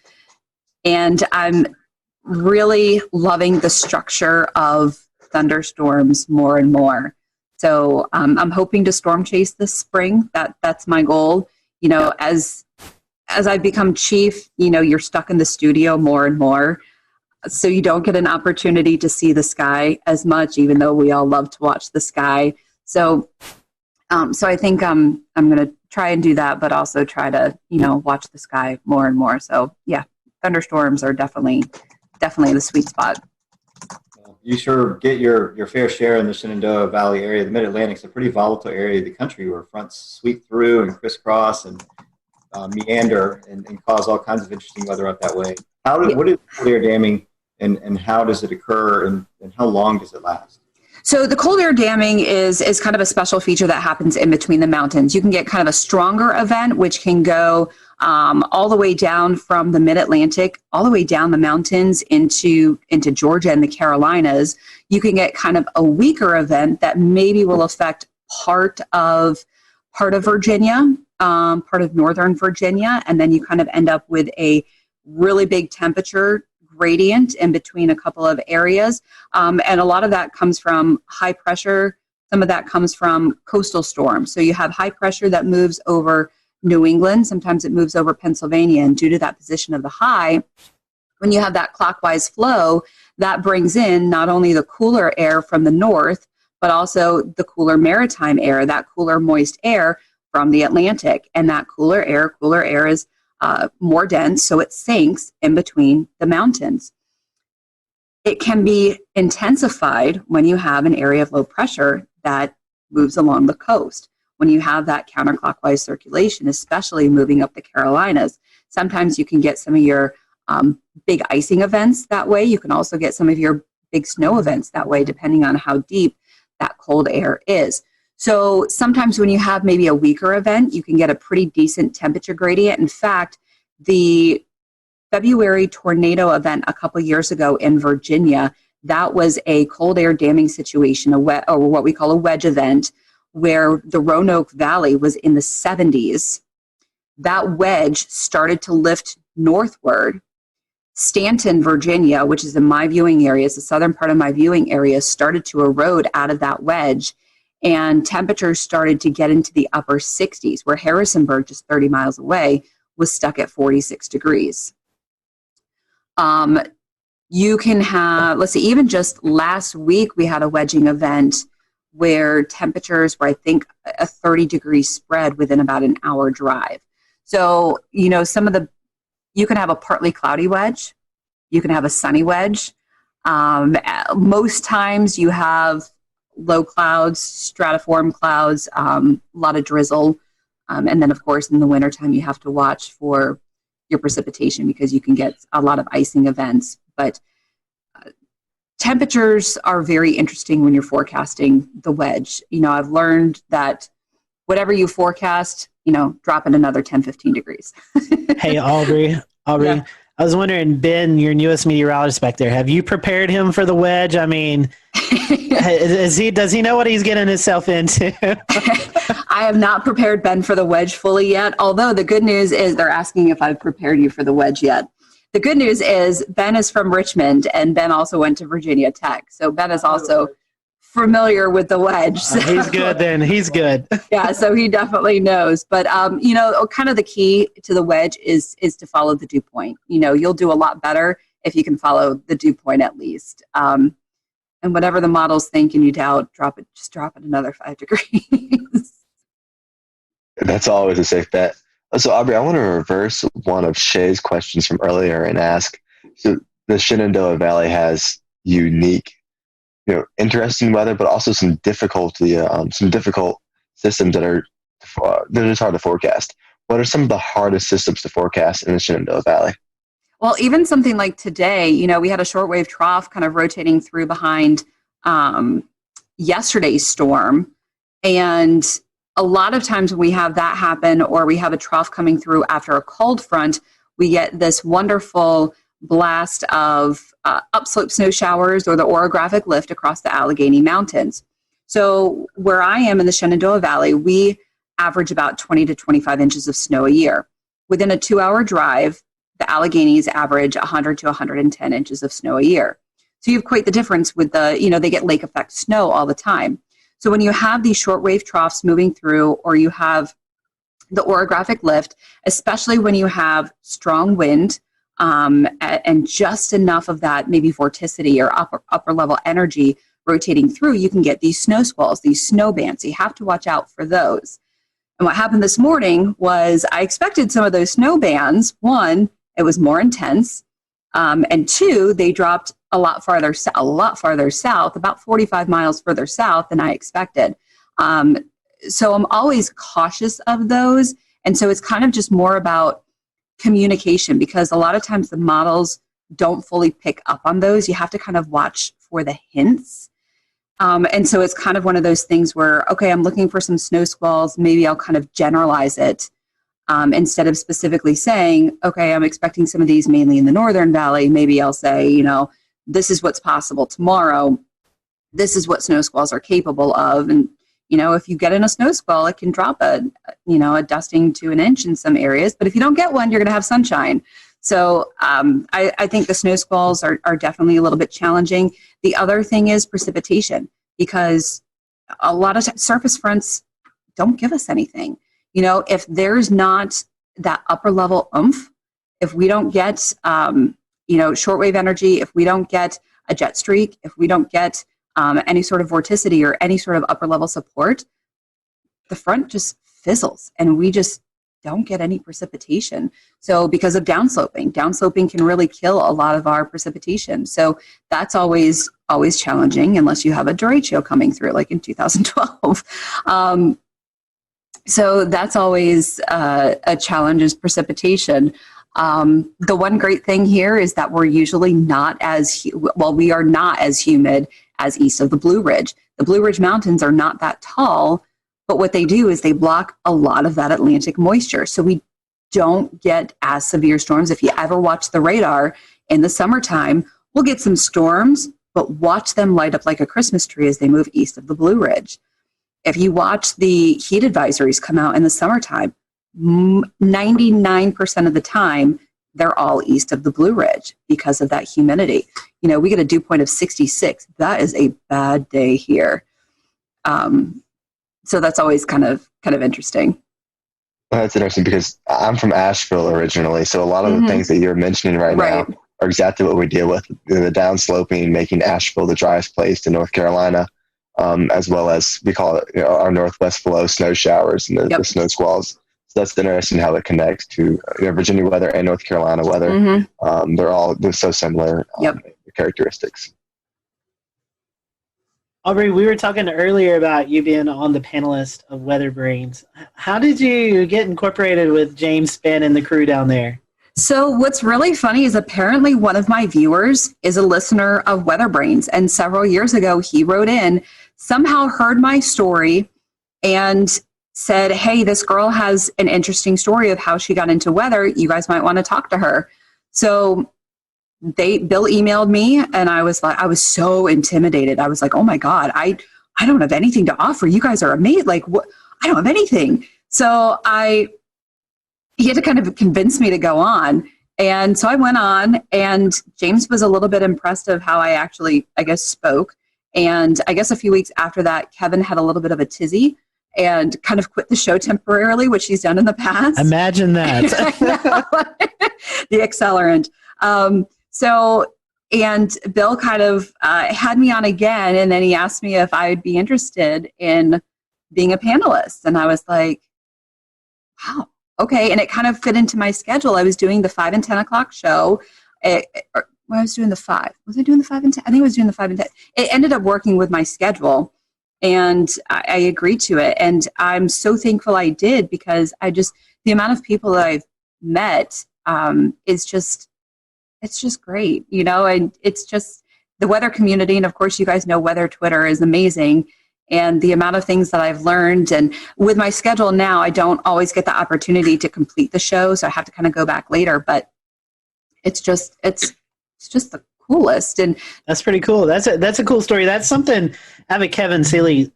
And I'm really loving the structure of thunderstorms more and more. So I'm hoping to storm chase this spring. That's my goal. As I become chief, you're stuck in the studio more and more. So you don't get an opportunity to see the sky as much, even though we all love to watch the sky. So I think I'm going to try and do that, but also try to, watch the sky more and more. So yeah, thunderstorms are definitely the sweet spot. You sure get your fair share in the Shenandoah Valley area. The Mid-Atlantic's a pretty volatile area of the country where fronts sweep through and crisscross and meander and cause all kinds of interesting weather up that way. What is cold air damming and how does it occur and how long does it last? So the cold air damming is kind of a special feature that happens in between the mountains. You can get kind of a stronger event, which can go all the way down from the Mid-Atlantic, all the way down the mountains into Georgia and the Carolinas. You can get kind of a weaker event that maybe will affect part of Virginia, part of northern Virginia, and then you kind of end up with a really big temperature gradient in between a couple of areas. And a lot of that comes from high pressure. Some of that comes from coastal storms. So you have high pressure that moves over New England. Sometimes it moves over Pennsylvania. And due to that position of the high, when you have that clockwise flow, that brings in not only the cooler air from the north, but also the cooler maritime air, that cooler moist air from the Atlantic. And that cooler air is more dense, so it sinks in between the mountains. It can be intensified when you have an area of low pressure that moves along the coast. When you have that counterclockwise circulation, especially moving up the Carolinas, sometimes you can get some of your big icing events that way. You can also get some of your big snow events that way, depending on how deep that cold air is. So sometimes when you have maybe a weaker event, you can get a pretty decent temperature gradient. In fact, the February tornado event a couple years ago in Virginia, that was a cold air damming situation, or what we call a wedge event, where the Roanoke Valley was in the 70s, that wedge started to lift northward. Stanton, Virginia, which is in my viewing area, is the southern part of my viewing area, started to erode out of that wedge, and temperatures started to get into the upper 60s, where Harrisonburg, just 30 miles away, was stuck at 46 degrees. You can have, let's see, even just last week we had a wedging event where temperatures were, I think, a 30-degree spread within about an hour drive. So, you know, you can have a partly cloudy wedge, you can have a sunny wedge. Most times you have low clouds, stratiform clouds, a lot of drizzle. And then, of course, in the wintertime, you have to watch for your precipitation because you can get a lot of icing events. But temperatures are very interesting when you're forecasting the wedge. You know, I've learned that whatever you forecast, you know, drop it another 10, 15 degrees. Hey, Aubrey, yeah. I was wondering, Ben, your newest meteorologist back there, have you prepared him for the wedge? I mean, does he know what he's getting himself into? I have not prepared Ben for the wedge fully yet, although the good news is they're asking if I've prepared you for the wedge yet. The good news is Ben is from Richmond, and Ben also went to Virginia Tech. So Ben is also familiar with the wedge. So. He's good then. He's good. Yeah, so he definitely knows. But, you know, kind of the key to the wedge is to follow the dew point. You know, you'll do a lot better if you can follow the dew point at least. And whatever the models think and you doubt, just drop it another 5 degrees. That's always a safe bet. So, Aubrey, I want to reverse one of Shay's questions from earlier and ask, so the Shenandoah Valley has unique, you know, interesting weather, but also some difficult systems that are just hard to forecast. What are some of the hardest systems to forecast in the Shenandoah Valley? Well, even something like today, you know, we had a shortwave trough kind of rotating through behind yesterday's storm. And a lot of times when we have that happen, or we have a trough coming through after a cold front, we get this wonderful blast of upslope snow showers or the orographic lift across the Allegheny Mountains. So where I am in the Shenandoah Valley, we average about 20 to 25 inches of snow a year. Within a 2-hour drive, the Alleghenies average 100 to 110 inches of snow a year. So you equate the difference with they get lake effect snow all the time. So when you have these shortwave troughs moving through, or you have the orographic lift, especially when you have strong wind, and just enough of that maybe vorticity or upper level energy rotating through, you can get these snow squalls, these snow bands. So you have to watch out for those. And what happened this morning was I expected some of those snow bands. One, it was more intense. And two, they dropped a lot farther south, about 45 miles further south than I expected. So I'm always cautious of those. And so it's kind of just more about communication, because a lot of times the models don't fully pick up on those. You have to kind of watch for the hints. And so it's kind of one of those things where, okay, I'm looking for some snow squalls. Maybe I'll kind of generalize it instead of specifically saying, okay, I'm expecting some of these mainly in the Northern Valley. Maybe I'll say, you know, this is what's possible tomorrow. This is what snow squalls are capable of. And, you know, if you get in a snow squall, it can drop a dusting to an inch in some areas. But if you don't get one, you're going to have sunshine. So I think the snow squalls are definitely a little bit challenging. The other thing is precipitation, because a lot of surface fronts don't give us anything. You know, if there's not that upper level oomph, if we don't get, shortwave energy, if we don't get a jet streak, if we don't get any sort of vorticity or any sort of upper level support, the front just fizzles and we just don't get any precipitation. So because of downsloping can really kill a lot of our precipitation. So that's always challenging unless you have a derecho coming through like in 2012. So that's always a challenge, is precipitation. The one great thing here is that we're usually we are not as humid as east of the Blue Ridge. The Blue Ridge Mountains are not that tall, but what they do is they block a lot of that Atlantic moisture. So we don't get as severe storms. If you ever watch the radar in the summertime, we'll get some storms, but watch them light up like a Christmas tree as they move east of the Blue Ridge. if you watch the heat advisories come out in the summertime, 99% of the time, they're all east of the Blue Ridge because of that humidity. You know, we get a dew point of 66. That is a bad day here. So that's always kind of interesting. Well, that's interesting because I'm from Asheville originally, so a lot of the things that you're mentioning right now are exactly what we deal with. The downsloping, making Asheville the driest place in North Carolina, as well as we call it our northwest flow snow showers and the snow squalls. So that's interesting how it connects to Virginia weather and North Carolina weather. They're so similar characteristics. Aubrey, we were talking earlier about you being on the panelist of Weather Brains. How did you get incorporated with James Spann and the crew down there? So what's really funny is apparently one of my viewers is a listener of Weather Brains, and several years ago he wrote in, somehow heard my story and said, hey, this girl has an interesting story of how she got into weather. You guys might want to talk to her. So Bill emailed me, and I was so intimidated. I was like, oh my God, I don't have anything to offer. You guys are amazing. Like, what? I don't have anything. So he had to kind of convince me to go on. And so I went on, and James was a little bit impressed of how I actually, I guess, spoke. And I guess a few weeks after that, Kevin had a little bit of a tizzy and kind of quit the show temporarily, which he's done in the past. Imagine that. The accelerant. And Bill kind of had me on again, and then he asked me if I'd be interested in being a panelist. And I was like, wow, okay. And it kind of fit into my schedule. I was doing the 5 and 10 o'clock show. I was doing the 5. Was I doing the 5 and 10? I think I was doing the 5 and 10. It ended up working with my schedule, and I agreed to it. And I'm so thankful I did, because the amount of people that I've met is just, it's just great, and it's just the weather community. And of course, you guys know Weather Twitter is amazing. And the amount of things that I've learned, and with my schedule now, I don't always get the opportunity to complete the show. So I have to kind of go back later, but it's just the coolest. And that's pretty cool. That's a cool story. That's something. I have a Kevin Seeley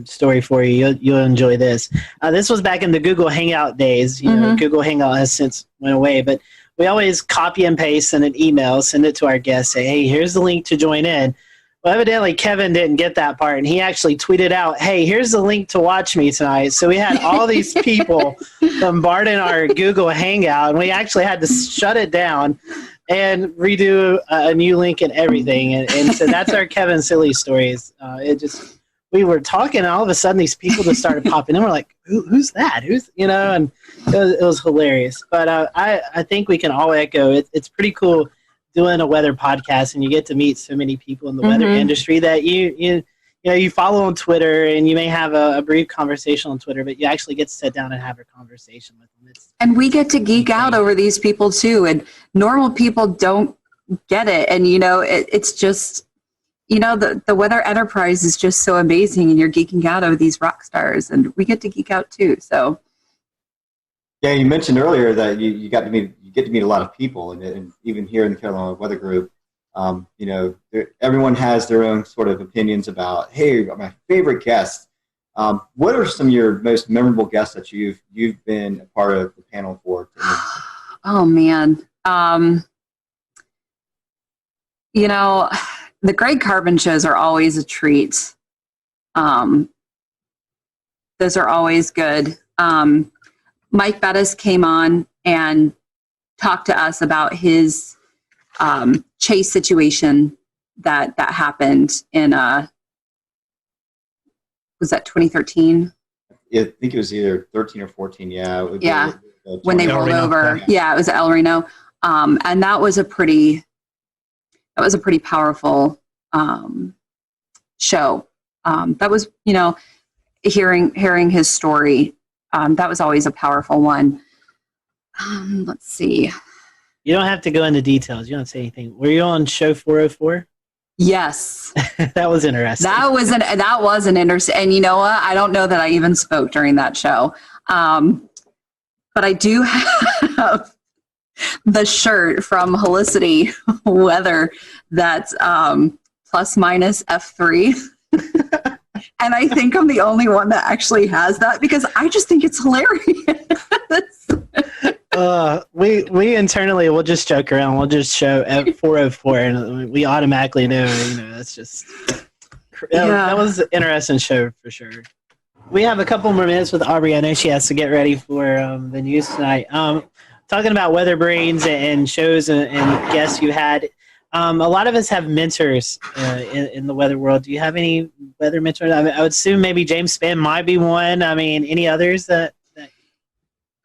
story for you. You'll enjoy this. This was back in the Google Hangout days. Google Hangout has since went away, but we always copy and paste in an email, send it to our guests, say, hey, here's the link to join in. Well, evidently Kevin didn't get that part, and he actually tweeted out, hey, here's the link to watch me tonight. So we had all these people bombarding our Google Hangout, and we actually had to shut it down and redo a new link and everything. And so that's our Kevin Seeley stories. We were talking, and all of a sudden these people just started popping in. We're like, who's that? And it was hilarious. But I think we can all echo it's pretty cool doing a weather podcast, and you get to meet so many people in the weather industry that you follow on Twitter, and you may have a brief conversation on Twitter, but you actually get to sit down and have a conversation with them. And we get to geek out over these people too, and normal people don't get it. And it's just the weather enterprise is just so amazing, and you're geeking out over these rock stars, and we get to geek out too. So yeah, you mentioned earlier that you get to meet a lot of people, and even here in the Carolina Weather Group, everyone has their own sort of opinions about, hey, my favorite guests. What are some of your most memorable guests that you've been a part of the panel for? Oh man, the Greg Carbon shows are always a treat. Those are always good. Mike Bettis came on and talked to us about his chase situation that happened in was that 2013? I think it was either 13 or 14. Yeah. When they rolled over. Yeah, it was El Reno, and that was a pretty powerful show. That was hearing his story. That was always a powerful one. Let's see. You don't have to go into details. You don't say anything. Were you on show 404? Yes. That was interesting. That was an interesting. And you know what? I don't know that I even spoke during that show. But I do have the shirt from Helicity Weather that's plus minus F3. And I think I'm the only one that actually has that because I just think it's hilarious. We internally will just joke around. We'll just show at 404, and we automatically know. That's just that was an interesting show for sure. We have a couple more minutes with Aubrey. I know she has to get ready for the news tonight. Talking about weather brains and shows and guests you had. A lot of us have mentors in the weather world. Do you have any weather mentors? I would assume maybe James Spann might be one. I mean, any others that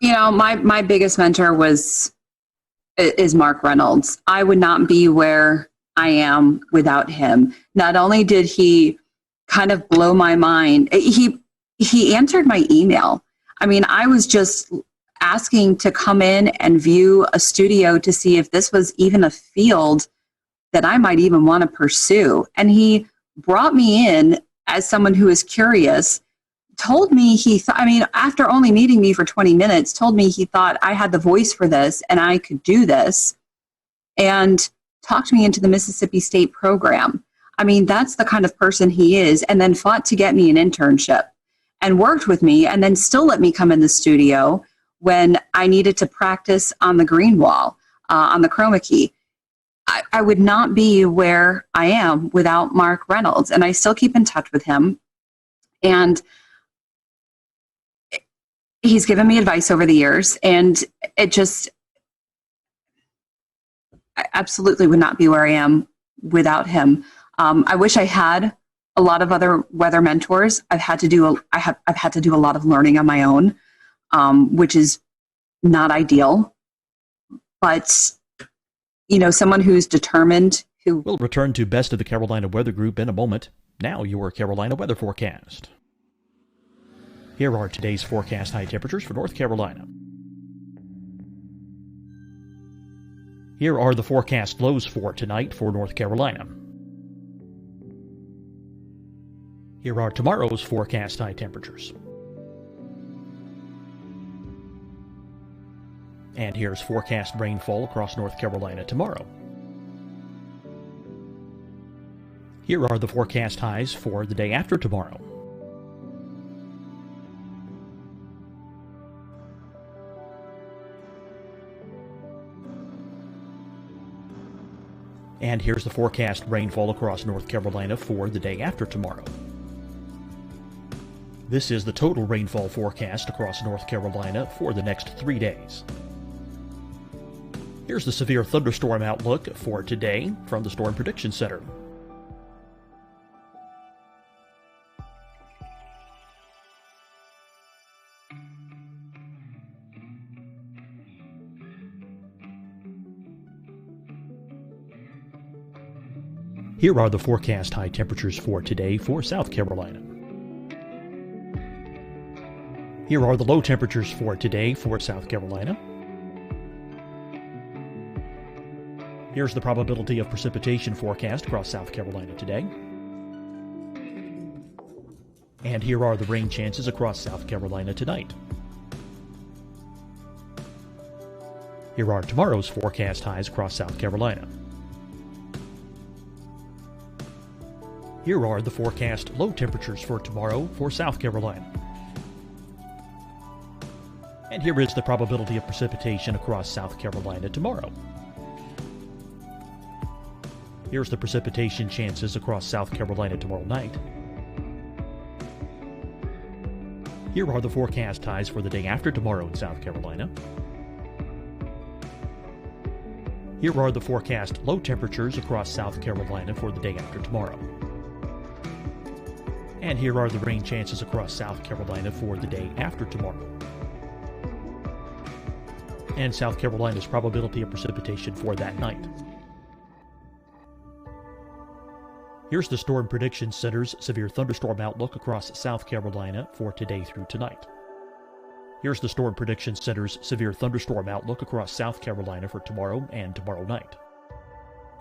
my biggest mentor is Mark Reynolds. I would not be where I am without him. Not only did he kind of blow my mind, he answered my email. I mean, I was just asking to come in and view a studio to see if this was even a field that I might even want to pursue. And he brought me in as someone who is curious, told me after only meeting me for 20 minutes, told me he thought I had the voice for this and I could do this, and talked me into the Mississippi State program. I mean, that's the kind of person he is, and then fought to get me an internship and worked with me and then still let me come in the studio when I needed to practice on the green wall, on the chroma key. I would not be where I am without Mark Reynolds, and I still keep in touch with him. And he's given me advice over the years, and I absolutely would not be where I am without him. I wish I had a lot of other weather mentors. I've had to do a lot of learning on my own, which is not ideal. But someone who's determined. We'll return to Best of the Carolina Weather Group in a moment. Now your Carolina weather forecast. Here are today's forecast high temperatures for North Carolina. Here are the forecast lows for tonight for North Carolina. Here are tomorrow's forecast high temperatures. And here's forecast rainfall across North Carolina tomorrow. Here are the forecast highs for the day after tomorrow. And here's the forecast rainfall across North Carolina for the day after tomorrow. This is the total rainfall forecast across North Carolina for the next 3 days. Here's the severe thunderstorm outlook for today from the Storm Prediction Center. Here are the forecast high temperatures for today for South Carolina. Here are the low temperatures for today for South Carolina. Here's the probability of precipitation forecast across South Carolina today. And here are the rain chances across South Carolina tonight. Here are tomorrow's forecast highs across South Carolina. Here are the forecast low temperatures for tomorrow for South Carolina. And here is the probability of precipitation across South Carolina tomorrow. Here's the precipitation chances across South Carolina tomorrow night. Here are the forecast highs for the day after tomorrow in South Carolina. Here are the forecast low temperatures across South Carolina for the day after tomorrow. And here are the rain chances across South Carolina for the day after tomorrow. And South Carolina's probability of precipitation for that night. Here's the Storm Prediction Center's severe thunderstorm outlook across South Carolina for today through tonight. Here's the Storm Prediction Center's severe thunderstorm outlook across South Carolina for tomorrow and tomorrow night.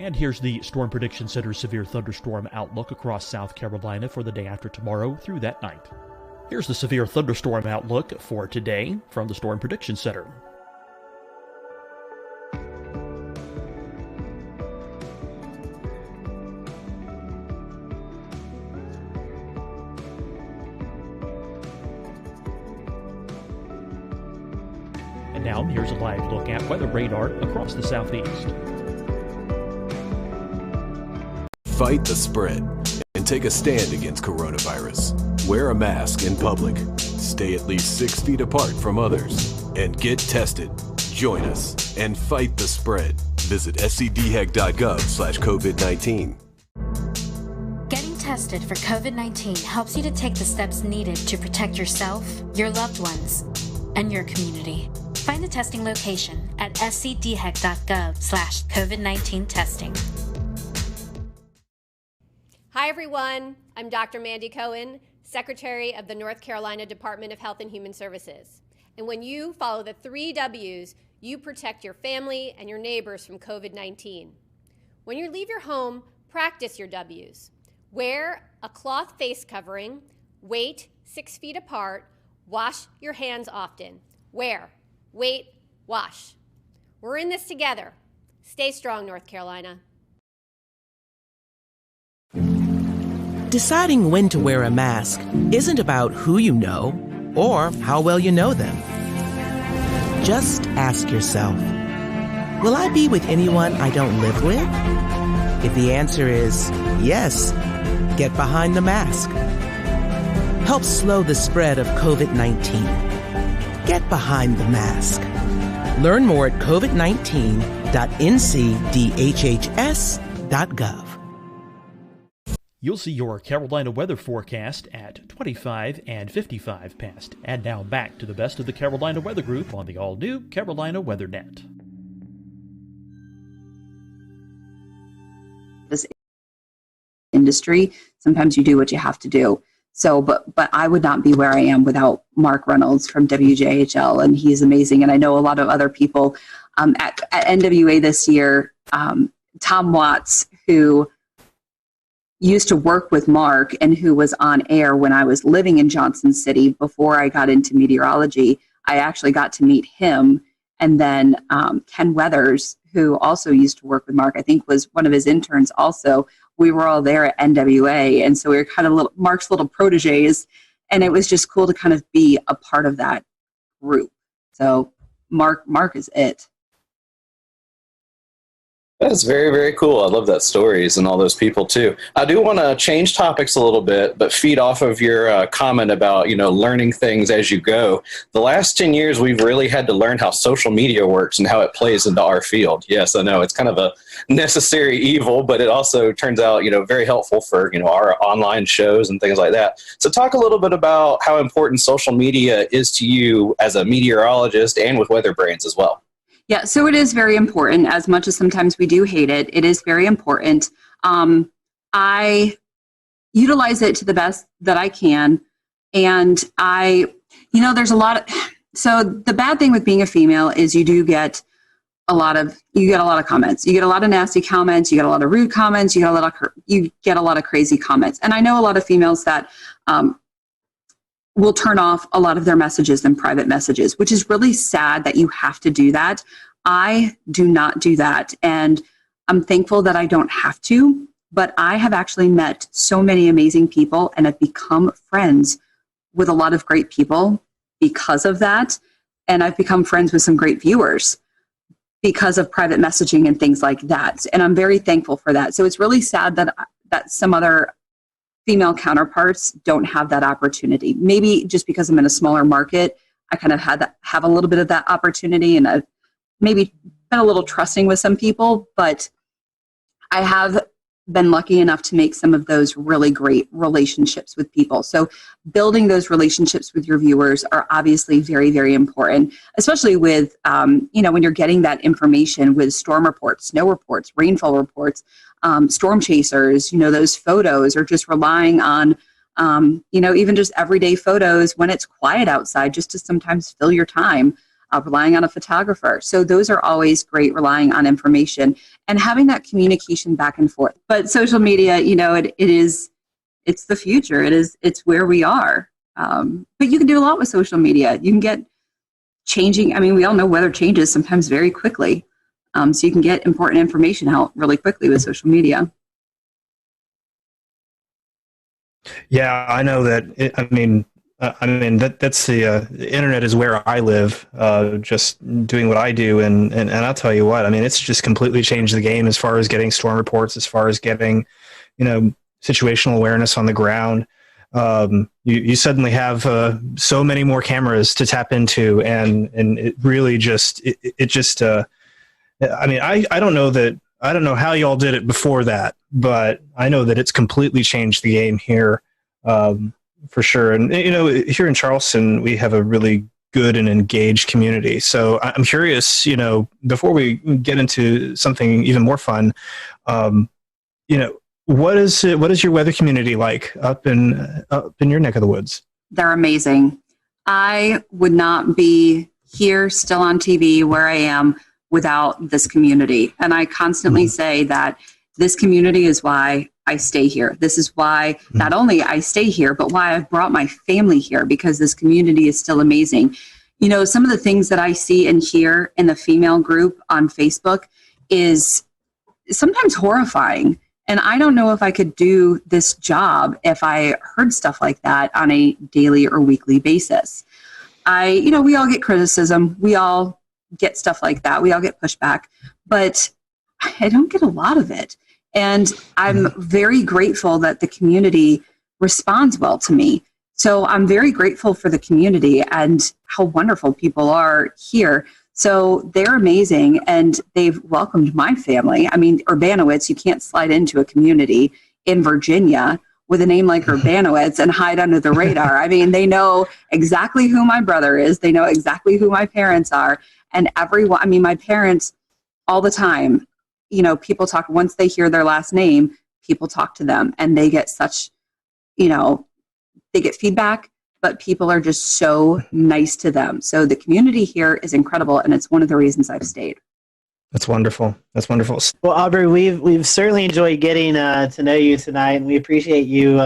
And here's the Storm Prediction Center's severe thunderstorm outlook across South Carolina for the day after tomorrow through that night. Here's the severe thunderstorm outlook for today from the Storm Prediction Center. Now, here's a live look at weather radar across the southeast. Fight the spread and take a stand against coronavirus. Wear a mask in public. Stay at least 6 feet apart from others. And get tested. Join us and fight the spread. Visit scdhec.gov/COVID-19. Getting tested for COVID-19 helps you to take the steps needed to protect yourself, your loved ones, and your community. Find the testing location at scdhec.gov/COVID-19 testing. Hi, everyone. I'm Dr. Mandy Cohen, Secretary of the North Carolina Department of Health and Human Services. And when you follow the 3 W's, you protect your family and your neighbors from COVID-19. When you leave your home, practice your W's. Wear a cloth face covering, wait 6 feet apart, wash your hands often. Wear, wait, wash. We're in this together. Stay strong, North Carolina. Deciding when to wear a mask isn't about who you know or how well you know them. Just ask yourself, will I be with anyone I don't live with? If the answer is yes, get behind the mask. Help slow the spread of COVID-19. Get behind the mask. Learn more at covid19.ncdhhs.gov. You'll see your Carolina weather forecast at 25 and 55 past. And now back to the best of the Carolina Weather Group on the all-new Carolina WeatherNet. This industry, sometimes you do what you have to do. So, but I would not be where I am without Mark Reynolds from WJHL, and he's amazing. And I know a lot of other people at NWA this year. Tom Watts, who used to work with Mark and who was on air when I was living in Johnson City before I got into meteorology. I actually got to meet him. And then Ken Weathers, who also used to work with Mark, I think was one of his interns also. We were all there at NWA. And so we were kind of Mark's little proteges. And it was just cool to kind of be a part of that group. So Mark is it. That's very, very cool. I love that stories and all those people too. I do want to change topics a little bit, but feed off of your comment about, learning things as you go. The last 10 years, we've really had to learn how social media works and how it plays into our field. Yes, I know it's kind of a necessary evil, but it also turns out, very helpful for, our online shows and things like that. So talk a little bit about how important social media is to you as a meteorologist and with weather brains as well. Yeah, so it is very important. As much as sometimes we do hate it, it is very important. I utilize it to the best that I can. And there's a lot of, so the bad thing with being a female is you get a lot of comments. You get a lot of nasty comments. You get a lot of rude comments. You get a lot of crazy comments. And I know a lot of females that will turn off a lot of their messages and private messages, which is really sad that you have to do that. I do not do that. And I'm thankful that I don't have to, but I have actually met so many amazing people and have become friends with a lot of great people because of that. And I've become friends with some great viewers because of private messaging and things like that. And I'm very thankful for that. So it's really sad that some other female counterparts don't have that opportunity. Maybe just because I'm in a smaller market, I kind of have a little bit of that opportunity, and I've maybe been a little trusting with some people, but I have been lucky enough to make some of those really great relationships with people. So building those relationships with your viewers are obviously very, very important, especially with, when you're getting that information with storm reports, snow reports, rainfall reports, storm chasers, those photos, or just relying on, even just everyday photos when it's quiet outside, just to sometimes fill your time, relying on a photographer. So those are always great, relying on information and having that communication back and forth. But social media, it's the future. It's where we are. But you can do a lot with social media. You can get changing. I mean, we all know weather changes sometimes very quickly. So you can get important information out really quickly with social media. Yeah, I know that. I mean, that's the internet is where I live, just doing what I do. And I'll tell you what, I mean, it's just completely changed the game as far as getting storm reports, as far as getting, situational awareness on the ground. You suddenly have so many more cameras to tap into, and it really just, I mean, I don't know how y'all did it before that, but I know that it's completely changed the game here. For sure. And, here in Charleston, we have a really good and engaged community. So I'm curious, before we get into something even more fun, what is your weather community like up in your neck of the woods? They're amazing. I would not be here still on TV where I am without this community. And I constantly say that this community is why I stay here. This is why not only I stay here, but why I've brought my family here, because this community is still amazing. Some of the things that I see and hear in the female group on Facebook is sometimes horrifying. And I don't know if I could do this job if I heard stuff like that on a daily or weekly basis. We all get criticism. We all get stuff like that. We all get pushback, but I don't get a lot of it. And I'm very grateful that the community responds well to me. So I'm very grateful for the community and how wonderful people are here. So they're amazing, and they've welcomed my family. I mean, Urbanowitz, you can't slide into a community in Virginia with a name like Urbanowitz and hide under the radar. I mean, they know exactly who my brother is. They know exactly who my parents are. And everyone, I mean, my parents all the time, people talk, once they hear their last name, people talk to them, and they get such, they get feedback, but people are just so nice to them. So the community here is incredible, and it's one of the reasons I've stayed. That's wonderful. That's wonderful. Well, Aubrey, we've certainly enjoyed getting to know you tonight, and we appreciate you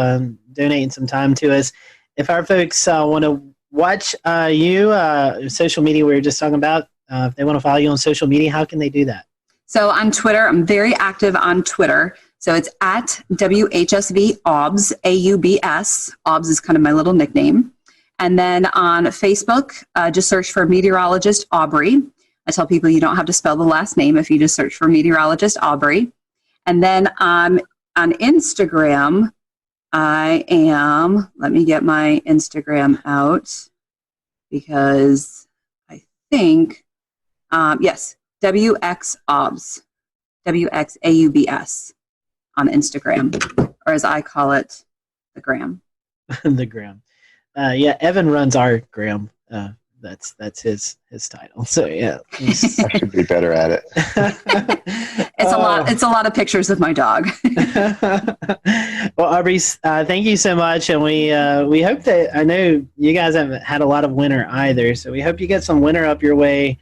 donating some time to us. If our folks want to watch social media we were just talking about, if they want to follow you on social media, how can they do that? So on Twitter, I'm very active on Twitter. So it's at WHSV OBS, AUBS. OBS is kind of my little nickname. And then on Facebook, just search for meteorologist Aubrey. I tell people you don't have to spell the last name if you just search for meteorologist Aubrey. And then on Instagram, let me get my Instagram out because I think, yes, WXAUBS, WXAUBS on Instagram, or as I call it, the gram. The gram. Evan runs our gram. That's his title. So yeah, I should be better at it. It's a lot of pictures of my dog. Well, Aubrey, thank you so much, and we hope that, I know you guys haven't had a lot of winter either, so we hope you get some winter up your way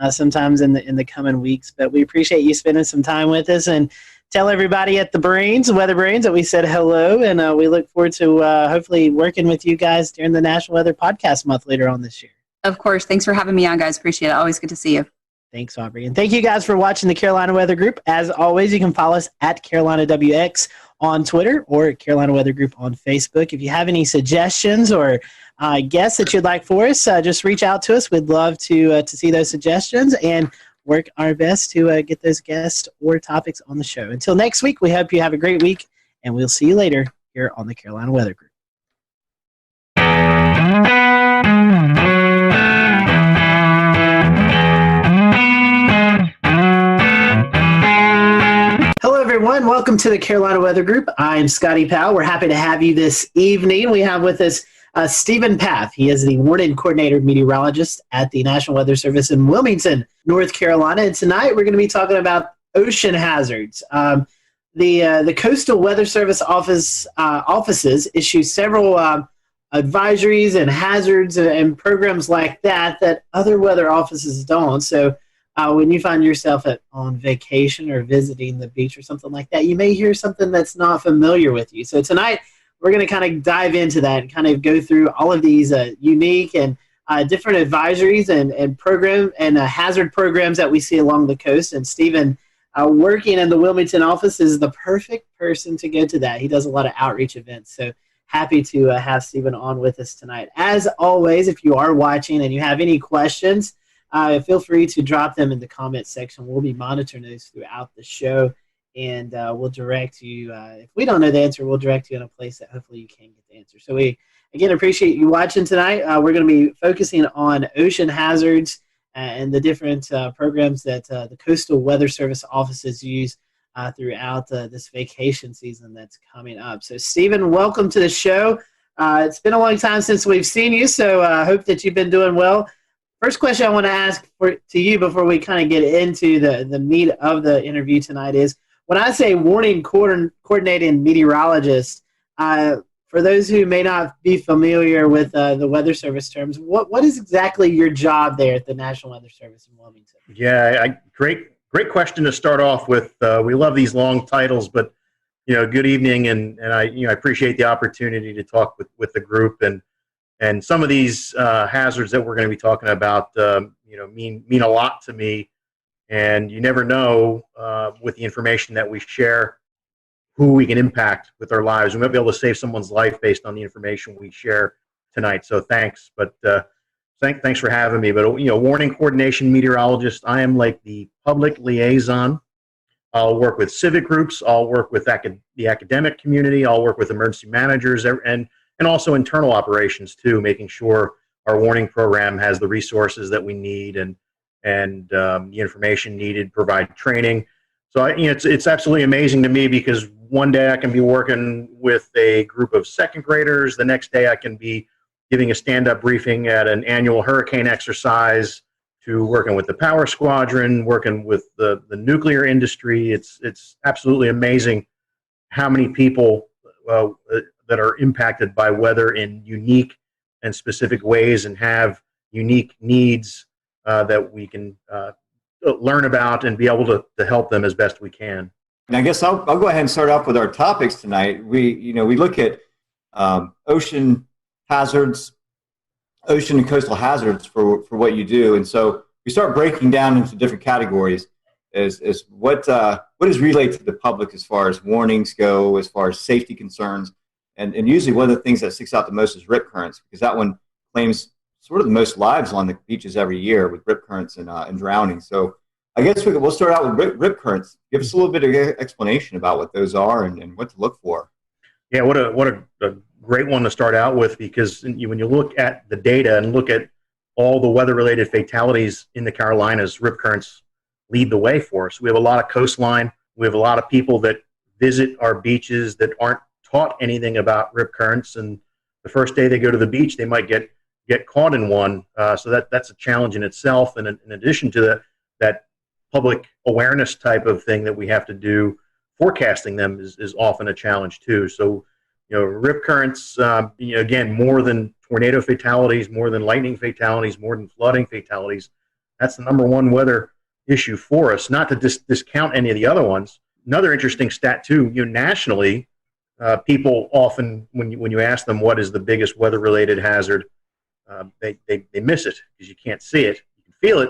sometimes in the coming weeks. But we appreciate you spending some time with us, and tell everybody at the Weather Brains, that we said hello, and we look forward to hopefully working with you guys during the National Weather Podcast Month later on this year. Of course. Thanks for having me on, guys. Appreciate it. Always good to see you. Thanks, Aubrey. And thank you guys for watching the Carolina Weather Group. As always, you can follow us at Carolina WX on Twitter or Carolina Weather Group on Facebook. If you have any suggestions or guests that you'd like for us, just reach out to us. We'd love to see those suggestions and work our best to get those guests or topics on the show. Until next week, we hope you have a great week, and we'll see you later here on the Carolina Weather Group. Hello, everyone. Welcome to the Carolina Weather Group. I'm Scotty Powell. We're happy to have you this evening. We have with us Stephen Path. He is the Warden Coordinator Meteorologist at the National Weather Service in Wilmington, North Carolina. And tonight we're going to be talking about ocean hazards. The Coastal Weather Service offices issue several advisories and hazards and programs like that other weather offices don't. So when you find yourself on vacation or visiting the beach or something like that, you may hear something that's not familiar with you. So tonight we're going to kind of dive into that and kind of go through all of these unique and different advisories and program and hazard programs that we see along the coast. And Stephen, working in the Wilmington office, is the perfect person to go to that. He does a lot of outreach events. So happy to have Stephen on with us tonight. As always, if you are watching and you have any questions, feel free to drop them in the comment section. We'll be monitoring those throughout the show, and we'll direct you. If we don't know the answer, we'll direct you in a place that hopefully you can get the answer. So we, again, appreciate you watching tonight. We're going to be focusing on ocean hazards and the different programs that the Coastal Weather Service offices use throughout this vacation season that's coming up. So, Stephen, welcome to the show. It's been a long time since we've seen you, so I hope that you've been doing well. First question I want to ask to you before we kind of get into the meat of the interview tonight is, when I say warning coordinating meteorologist, for those who may not be familiar with the Weather Service terms, what is exactly your job there at the National Weather Service in Wilmington? Yeah, great question to start off with. We love these long titles, but good evening, and I appreciate the opportunity to talk with the group, and some of these hazards that we're going to be talking about, mean a lot to me, and you never know with the information that we share who we can impact with our lives. We might be able to save someone's life based on the information we share tonight. So thanks, but thanks for having me. But warning coordination meteorologist, I am like the public liaison. I'll work with civic groups. I'll work with the academic community. I'll work with emergency managers and also internal operations too, making sure our warning program has the resources that we need and the information needed, provide training. So it's absolutely amazing to me, because one day I can be working with a group of second graders. The next day I can be giving a stand-up briefing at an annual hurricane exercise, to working with the power squadron, working with the nuclear industry. It's absolutely amazing how many people that are impacted by weather in unique and specific ways and have unique needs that we can learn about and be able to help them as best we can. And I guess I'll go ahead and start off with our topics tonight. We look at ocean hazards, ocean and coastal hazards for what you do, and so we start breaking down into different categories. Is what is relayed to the public as far as warnings go, as far as safety concerns, and usually one of the things that sticks out the most is rip currents, because that one claims sort of the most lives on the beaches every year with rip currents and drowning. So I guess we'll start out with rip currents. Give us a little bit of explanation about what those are and what to look for. Yeah, what a great one to start out with, because when you look at the data and look at all the weather-related fatalities in the Carolinas, rip currents lead the way for us. We have a lot of coastline. We have a lot of people that visit our beaches that aren't taught anything about rip currents, and the first day they go to the beach, they might get caught in one. So that's a challenge in itself. And in addition to that public awareness type of thing that we have to do, forecasting them is often a challenge too. So, rip currents, again, more than tornado fatalities, more than lightning fatalities, more than flooding fatalities, that's the number one weather issue for us, not to discount any of the other ones. Another interesting stat too, nationally, people often, when you ask them what is the biggest weather-related hazard, they miss it because you can't see it. You can feel it.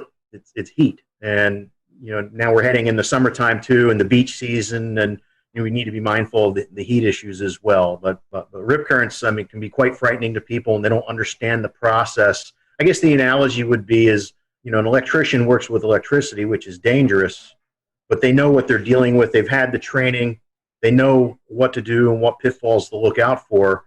It's heat. And now we're heading in the summertime too, and the beach season, and we need to be mindful of the heat issues as well. But rip currents, can be quite frightening to people, and they don't understand the process. I guess the analogy would be is, an electrician works with electricity, which is dangerous, but they know what they're dealing with. They've had the training. They know what to do and what pitfalls to look out for.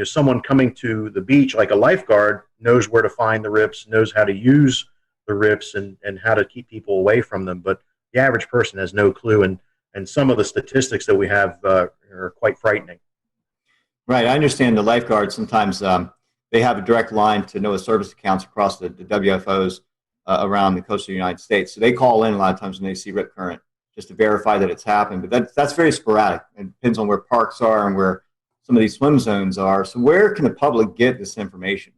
Someone coming to the beach, like a lifeguard, knows where to find the rips, knows how to use the rips and how to keep people away from them. But the average person has no clue, and some of the statistics that we have are quite frightening. Right. I understand the lifeguards sometimes they have a direct line to NOAA service accounts across the WFOs around the coastal United States. So they call in a lot of times when they see rip current just to verify that it's happened. But that's very sporadic. It depends on where parks are and where some of these swim zones are. So where can the public get this information?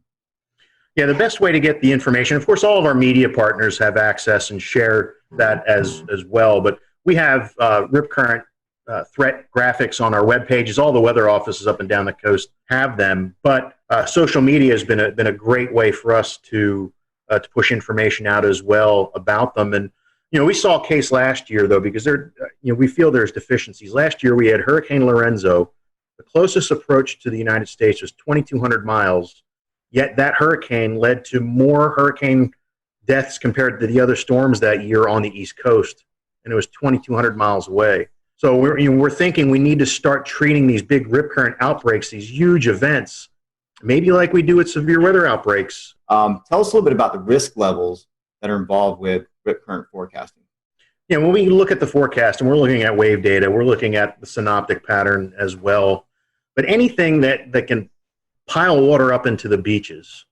Yeah, the best way to get the information, of course, all of our media partners have access and share that as well. But we have rip current threat graphics on our web pages. All the weather offices up and down the coast have them. But social media has been a great way for us to push information out as well about them. And we saw a case last year though, because we feel there's deficiencies. Last year we had Hurricane Lorenzo, the closest approach to the United States was 2,200 miles, yet that hurricane led to more hurricane deaths compared to the other storms that year on the East Coast, and it was 2,200 miles away. So we're thinking we need to start treating these big rip current outbreaks, these huge events, maybe like we do with severe weather outbreaks. Tell us a little bit about the risk levels that are involved with rip current forecasting. Yeah, when we look at the forecast and we're looking at wave data, we're looking at the synoptic pattern as well. But anything that can pile water up into the beaches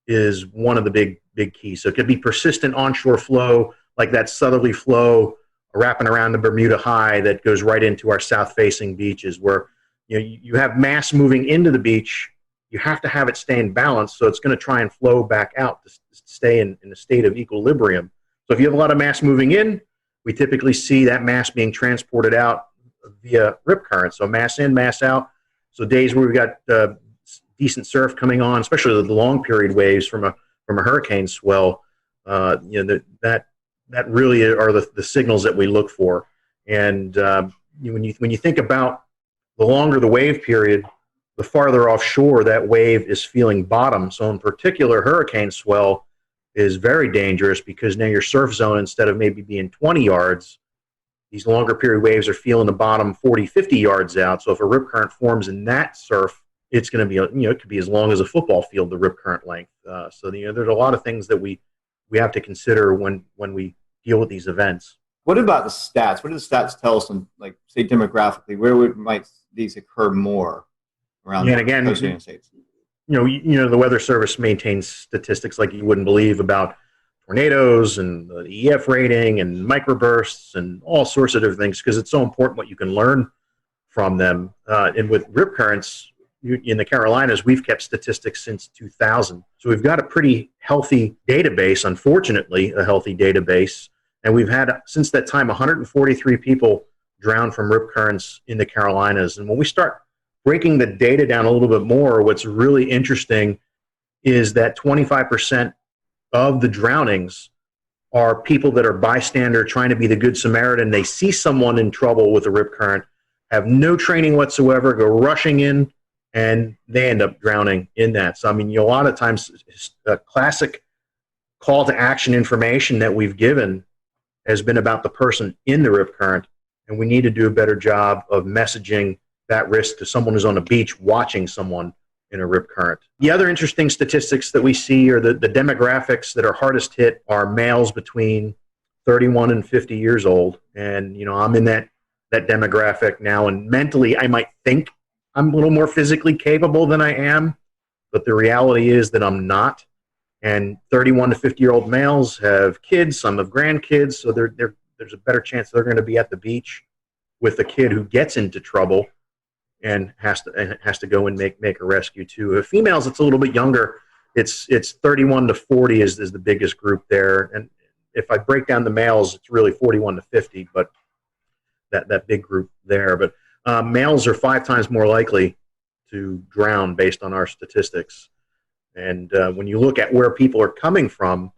is one of the big keys. So it could be persistent onshore flow, like that southerly flow wrapping around the Bermuda High that goes right into our south-facing beaches, where you have mass moving into the beach. You have to have it stay in balance, so it's going to try and flow back out to stay in a state of equilibrium. So if you have a lot of mass moving in, we typically see that mass being transported out via rip current. So mass in, mass out. So days where we've got decent surf coming on, especially the long period waves from a hurricane swell, that really are the signals that we look for. And when you think about the longer the wave period, the farther offshore that wave is feeling bottom. So in particular, hurricane swell is very dangerous because now your surf zone, instead of maybe being 20 yards, these longer period waves are feeling the bottom 40, 50 yards out. So if a rip current forms in that surf, it's going to be, it could be as long as a football field, the rip current length. So there's a lot of things that we have to consider when we deal with these events. What about the stats? What do the stats tell us on, like, say, demographically, where might these occur more around the United States? The Weather Service maintains statistics like you wouldn't believe about tornadoes and the EF rating and microbursts and all sorts of different things, because it's so important what you can learn from them. And with rip currents in the Carolinas, we've kept statistics since 2000. So we've got a pretty healthy database, unfortunately, a healthy database. And we've had, since that time, 143 people drown from rip currents in the Carolinas. And when we start breaking the data down a little bit more, what's really interesting is that 25% of the drownings are people that are bystander trying to be the good Samaritan. They see someone in trouble with a rip current, have no training whatsoever, go rushing in, and they end up drowning in that. So, a lot of times, classic call to action information that we've given has been about the person in the rip current, and we need to do a better job of messaging that risk to someone who's on a beach watching someone in a rip current. The other interesting statistics that we see are the demographics that are hardest hit are males between 31 and 50 years old. And, I'm in that demographic now, and mentally I might think I'm a little more physically capable than I am, but the reality is that I'm not. And 31 to 50-year-old males have kids, some have grandkids, so there's a better chance they're going to be at the beach with a kid who gets into trouble and has to go and make a rescue too. If females, it's a little bit younger. It's 31 to 40 is the biggest group there. And if I break down the males, it's really 41 to 50, but that big group there. But males are 5 times more likely to drown based on our statistics. And when you look at where people are coming from,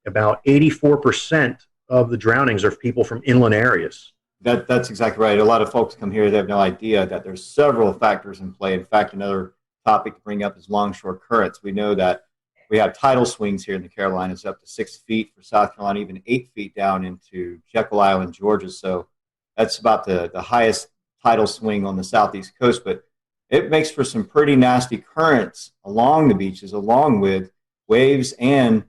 about 84% of the drownings are people from inland areas. That's exactly right. A lot of folks come here, they have no idea that there's several factors in play. In fact, another topic to bring up is longshore currents. We know that we have tidal swings here in the Carolinas up to 6 feet for South Carolina, even 8 feet down into Jekyll Island, Georgia. So that's about the highest tidal swing on the southeast coast. But it makes for some pretty nasty currents along the beaches, along with waves and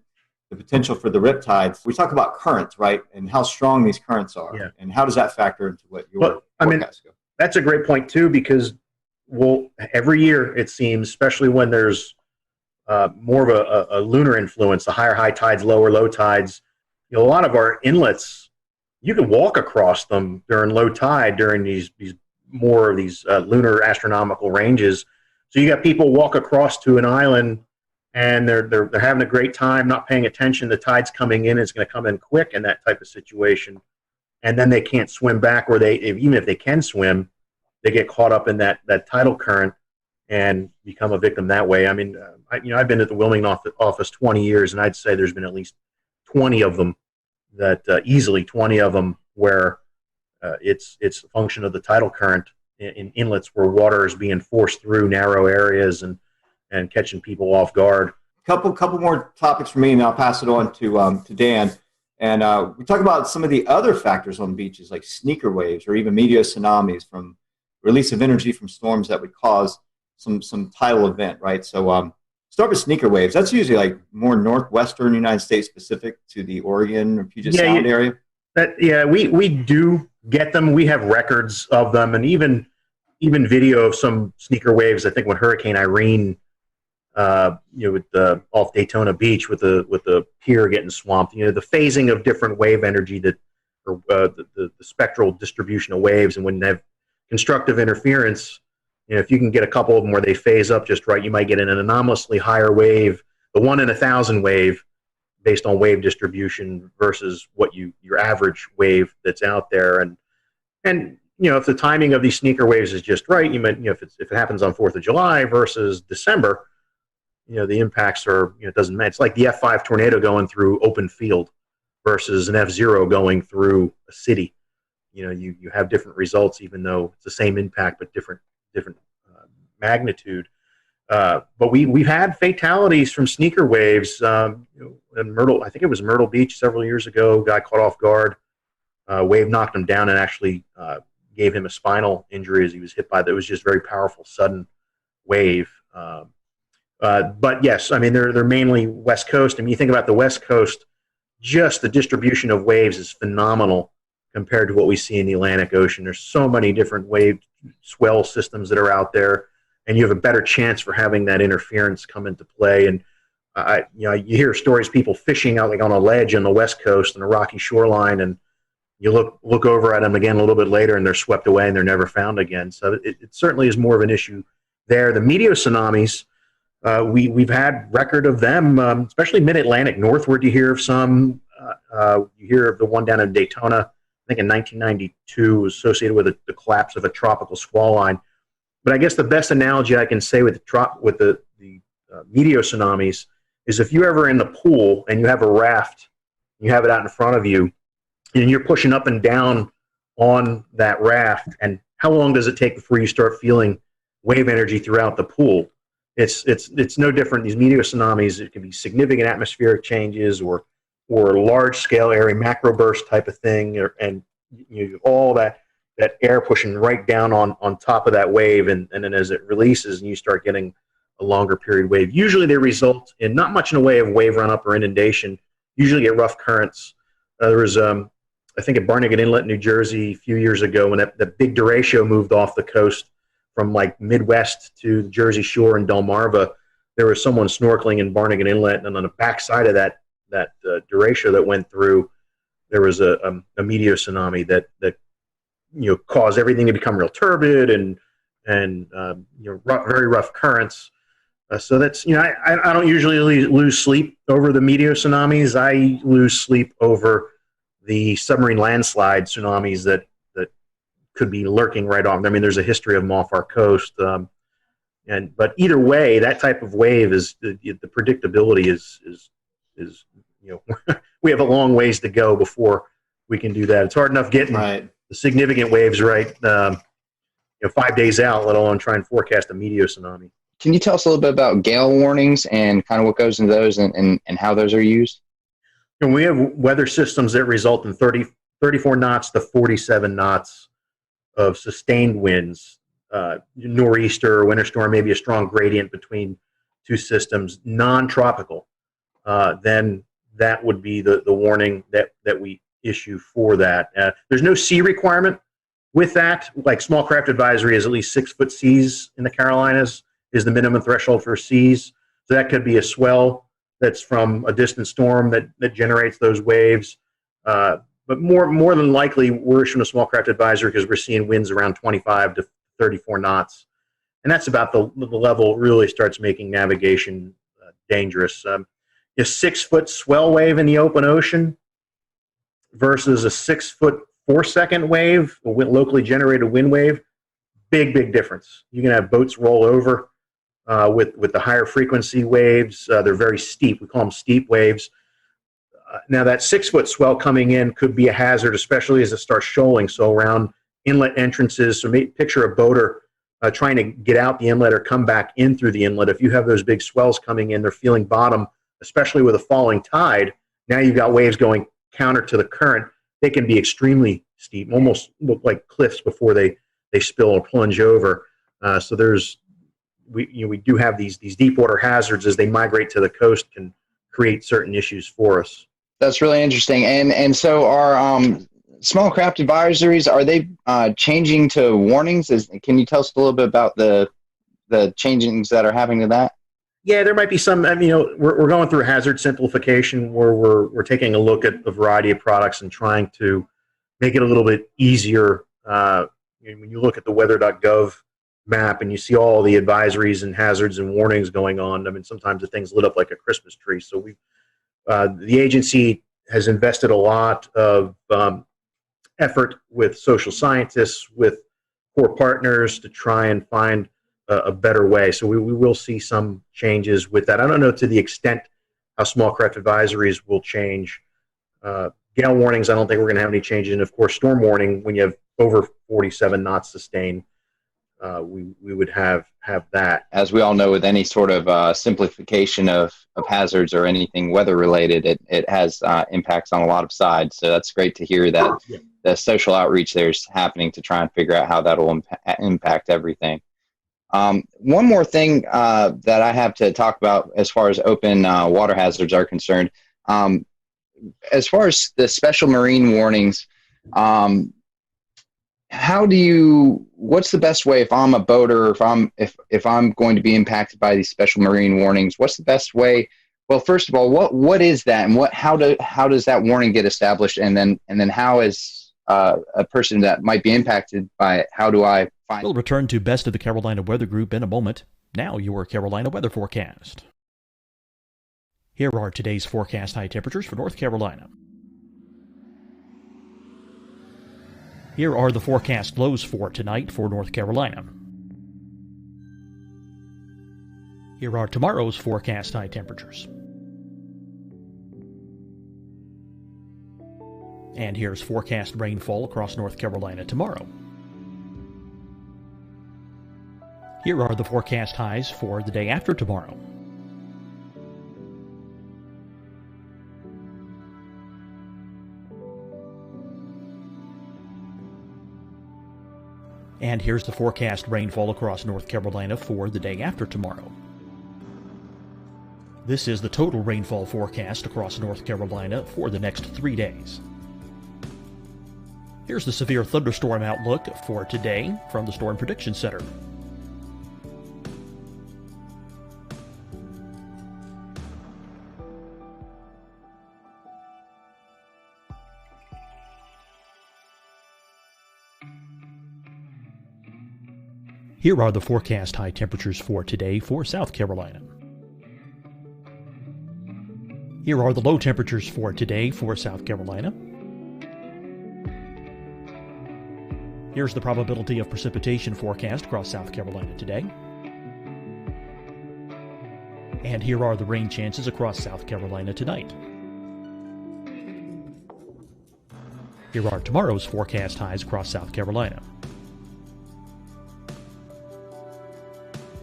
the potential for the riptides. We talk about currents, right, and how strong these currents are, yeah. And how does that factor into what your forecasts go? That's a great point too, because every year it seems, especially when there's more of a lunar influence, the higher high tides, lower low tides. A lot of our inlets, you can walk across them during low tide during these more of these lunar astronomical ranges. So you got people walk across to an island, and they're having a great time, not paying attention. The tide's coming in; it's going to come in quick in that type of situation, and then they can't swim back, or even if they can swim, they get caught up in that tidal current and become a victim that way. I've been at the Wilmington office 20 years, and I'd say there's been at least 20 of them that easily 20 of them where it's a function of the tidal current in inlets where water is being forced through narrow areas and catching people off guard. Couple more topics for me, and I'll pass it on to Dan. And we talk about some of the other factors on beaches, like sneaker waves or even meteor tsunamis from release of energy from storms that would cause some tidal event, right? So start with sneaker waves. That's usually like more northwestern United States specific to the Oregon or Puget Sound area. We do get them. We have records of them, and even video of some sneaker waves. I think when Hurricane Irene, with the off Daytona Beach with the pier getting swamped, the phasing of different wave energy the spectral distribution of waves, and when they have constructive interference, if you can get a couple of them where they phase up just right, you might get an anomalously higher wave, the 1 in 1,000 wave, based on wave distribution versus what your average wave that's out there, and if the timing of these sneaker waves is just right, you might if it happens on 4th of July versus December, the impacts are it doesn't matter. It's like the F5 tornado going through open field versus an F0 going through a city. You have different results, even though it's the same impact but different magnitude. But we've had fatalities from sneaker waves. In Myrtle, I think it was Myrtle Beach several years ago. Guy caught off guard. Wave knocked him down and actually gave him a spinal injury as he was hit by that. It was just very powerful, sudden wave. But yes, I mean they're mainly West Coast. I mean, you think about the West Coast, just the distribution of waves is phenomenal compared to what we see in the Atlantic Ocean. There's so many different wave swell systems that are out there, and you have a better chance for having that interference come into play. And you hear stories people fishing out like on a ledge on the West Coast on a rocky shoreline, and you look over at them again a little bit later, and they're swept away and they're never found again. So it certainly is more of an issue there. The meteor tsunamis, we've had record of them, especially mid-Atlantic northward. You hear of some. You hear of the one down in Daytona, I think in 1992, was associated with the collapse of a tropical squall line. But I guess the best analogy I can say with the meteor tsunamis is if you're ever in the pool and you have a raft, you have it out in front of you, and you're pushing up and down on that raft, and how long does it take before you start feeling wave energy throughout the pool? It's no different. These meteor tsunamis, it can be significant atmospheric changes or large scale area macro burst type of thing, and all that air pushing right down on top of that wave, and then as it releases and you start getting a longer period wave. Usually they result in not much in the way of wave run up or inundation. Usually get rough currents. There was I think at Barnegat Inlet, New Jersey, a few years ago, when that big derecho moved off the coast from like Midwest to the Jersey Shore and Delmarva, there was someone snorkeling in Barnegat Inlet, and on the backside of that derecho that went through, there was a meteor tsunami that caused everything to become real turbid and very rough currents. So that's I don't usually lose sleep over the meteor tsunamis. I lose sleep over the submarine landslide tsunamis that could be lurking right off. I mean, there's a history of them off our coast. But either way, that type of wave is the predictability is we have a long ways to go before we can do that. It's hard enough getting the significant waves right 5 days out, let alone try and forecast a meteor tsunami. Can you tell us a little bit about gale warnings and kind of what goes into those and how those are used? And we have weather systems that result in 34 knots to 47 knots of sustained winds, nor'easter, winter storm, maybe a strong gradient between two systems, non-tropical. Then that would be the warning that we issue for that. There's no sea requirement with that. Like small craft advisory is at least 6 foot seas in the Carolinas is the minimum threshold for seas. So that could be a swell that's from a distant storm that generates those waves. But more than likely, we're issuing a small craft advisory because we're seeing winds around 25 to 34 knots. And that's about the level it really starts making navigation dangerous. A 6 foot swell wave in the open ocean versus a 6 foot 4 second wave, a locally generated wind wave, big difference. You can have boats roll over with the higher frequency waves. They're very steep. We call them steep waves. Now that 6 foot swell coming in could be a hazard, especially as it starts shoaling. So around inlet entrances. So picture a boater trying to get out the inlet or come back in through the inlet. If you have those big swells coming in, they're feeling bottom, especially with a falling tide. Now you've got waves going counter to the current. They can be extremely steep, almost look like cliffs before they spill or plunge over. So we do have these deep water hazards as they migrate to the coast, can create certain issues for us. That's really interesting. And so our small craft advisories, are they changing to warnings? Can you tell us a little bit about the changings that are happening to that? Yeah, there might be some. We're going through hazard simplification where we're taking a look at a variety of products and trying to make it a little bit easier. When you look at the weather.gov map and you see all the advisories and hazards and warnings going on, sometimes the thing's lit up like a Christmas tree. So the agency has invested a lot of effort with social scientists, with core partners to try and find a better way. So we will see some changes with that. I don't know to the extent how small craft advisories will change. Gale warnings, I don't think we're going to have any changes. And of course, storm warning, when you have over 47 knots sustained, we would have that. As we all know, with any sort of simplification of hazards or anything weather related, it has impacts on a lot of sides. So that's great to hear that the social outreach there's happening to try and figure out how that will impact everything. One more thing that I have to talk about as far as open water hazards are concerned, as far as the special marine warnings, what's the best way if I'm a boater, if I'm going to be impacted by these special marine warnings, what's the best way? Well, first of all, what is that, and how does that warning get established, and then how is a person that might be impacted by it, how do I find? We'll return to Best of the Carolina Weather Group in a moment. Now your Carolina weather forecast. Here are today's forecast high temperatures for North Carolina. Here are the forecast lows for tonight for North Carolina. Here are tomorrow's forecast high temperatures. And here's forecast rainfall across North Carolina tomorrow. Here are the forecast highs for the day after tomorrow. And here's the forecast rainfall across North Carolina for the day after tomorrow. This is the total rainfall forecast across North Carolina for the next 3 days. Here's the severe thunderstorm outlook for today from the Storm Prediction Center. Here are the forecast high temperatures for today for South Carolina. Here are the low temperatures for today for South Carolina. Here's the probability of precipitation forecast across South Carolina today. And here are the rain chances across South Carolina tonight. Here are tomorrow's forecast highs across South Carolina.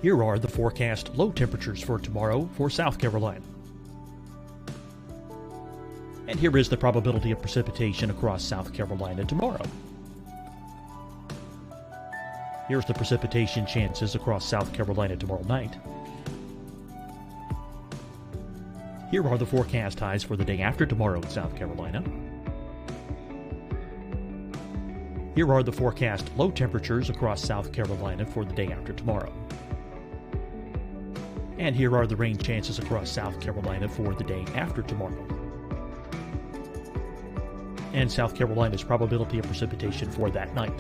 Here are the forecast low temperatures for tomorrow for South Carolina. And here is the probability of precipitation across South Carolina tomorrow. Here's the precipitation chances across South Carolina tomorrow night. Here are the forecast highs for the day after tomorrow in South Carolina. Here are the forecast low temperatures across South Carolina for the day after tomorrow. And here are the rain chances across South Carolina for the day after tomorrow. And South Carolina's probability of precipitation for that night.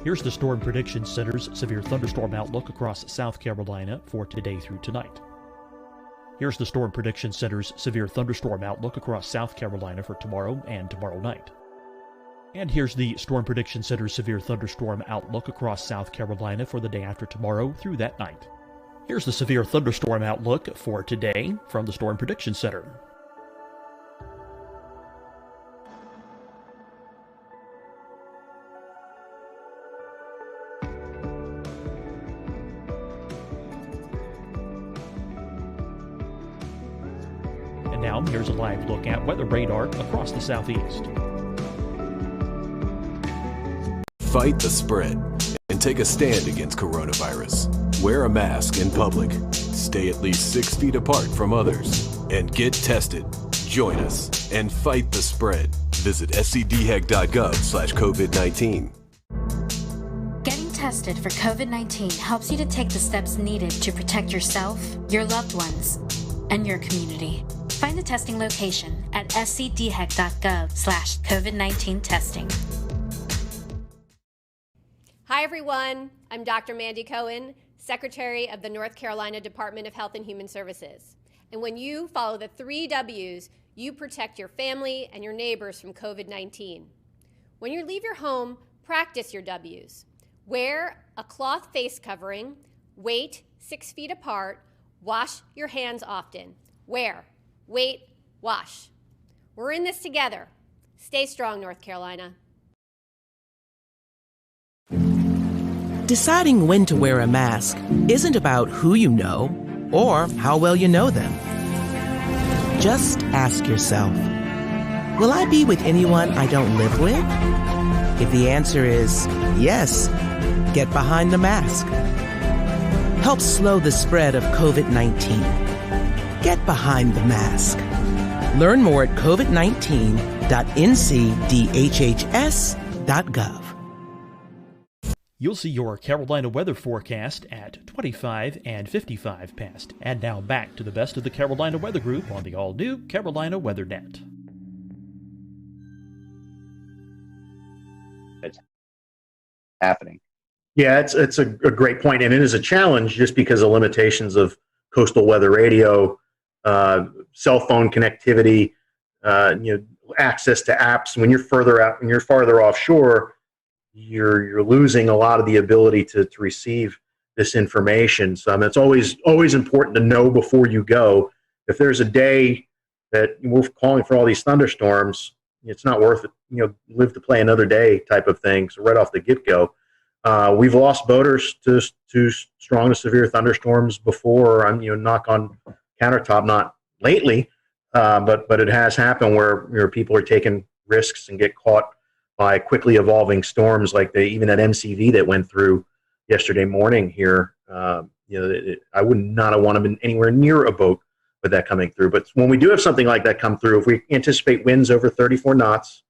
Here's the Storm Prediction Center's severe thunderstorm outlook across South Carolina for today through tonight. Here's the Storm Prediction Center's severe thunderstorm outlook across South Carolina for tomorrow and tomorrow night. And here's the Storm Prediction Center's severe thunderstorm outlook across South Carolina for the day after tomorrow through that night. Here's the severe thunderstorm outlook for today from the Storm Prediction Center. Now, here's a live look at weather radar across the southeast. Fight the spread and take a stand against coronavirus. Wear a mask in public. Stay at least 6 feet apart from others. And get tested. Join us and fight the spread. Visit scdhec.gov/COVID-19. Getting tested for COVID-19 helps you to take the steps needed to protect yourself, your loved ones, and your community. Find the testing location at scdhec.gov/COVID-19 testing. Hi, everyone. I'm Dr. Mandy Cohen, Secretary of the North Carolina Department of Health and Human Services. And when you follow the 3 W's, you protect your family and your neighbors from COVID-19. When you leave your home, practice your W's. Wear a cloth face covering, wait 6 feet apart, wash your hands often. Wear, wait, wash. We're in this together. Stay strong, North Carolina. Deciding when to wear a mask isn't about who you know or how well you know them. Just ask yourself, will I be with anyone I don't live with? If the answer is yes, get behind the mask. Help slow the spread of COVID-19. Get behind the mask. Learn more at covid19.ncdhhs.gov. You'll see your Carolina weather forecast at 25 and 55 past. And now back to the best of the Carolina Weather Group on the all-new Carolina WeatherNet. It's happening. Yeah, it's a great point, and it is a challenge just because of limitations of coastal weather radio, cell phone connectivity, access to apps. When you're further out, when you're farther offshore, you're losing a lot of the ability to receive this information. So it's always important to know before you go. If there's a day that we're calling for all these thunderstorms, it's not worth it. Live to play another day type of thing. So right off the get-go, we've lost boaters to strong to severe thunderstorms before. I'm knock on countertop, not lately, but it has happened where people are taking risks and get caught by quickly evolving storms like even that MCV that went through yesterday morning here. I would not have wanted to been anywhere near a boat with that coming through. But when we do have something like that come through, if we anticipate winds over 34 knots,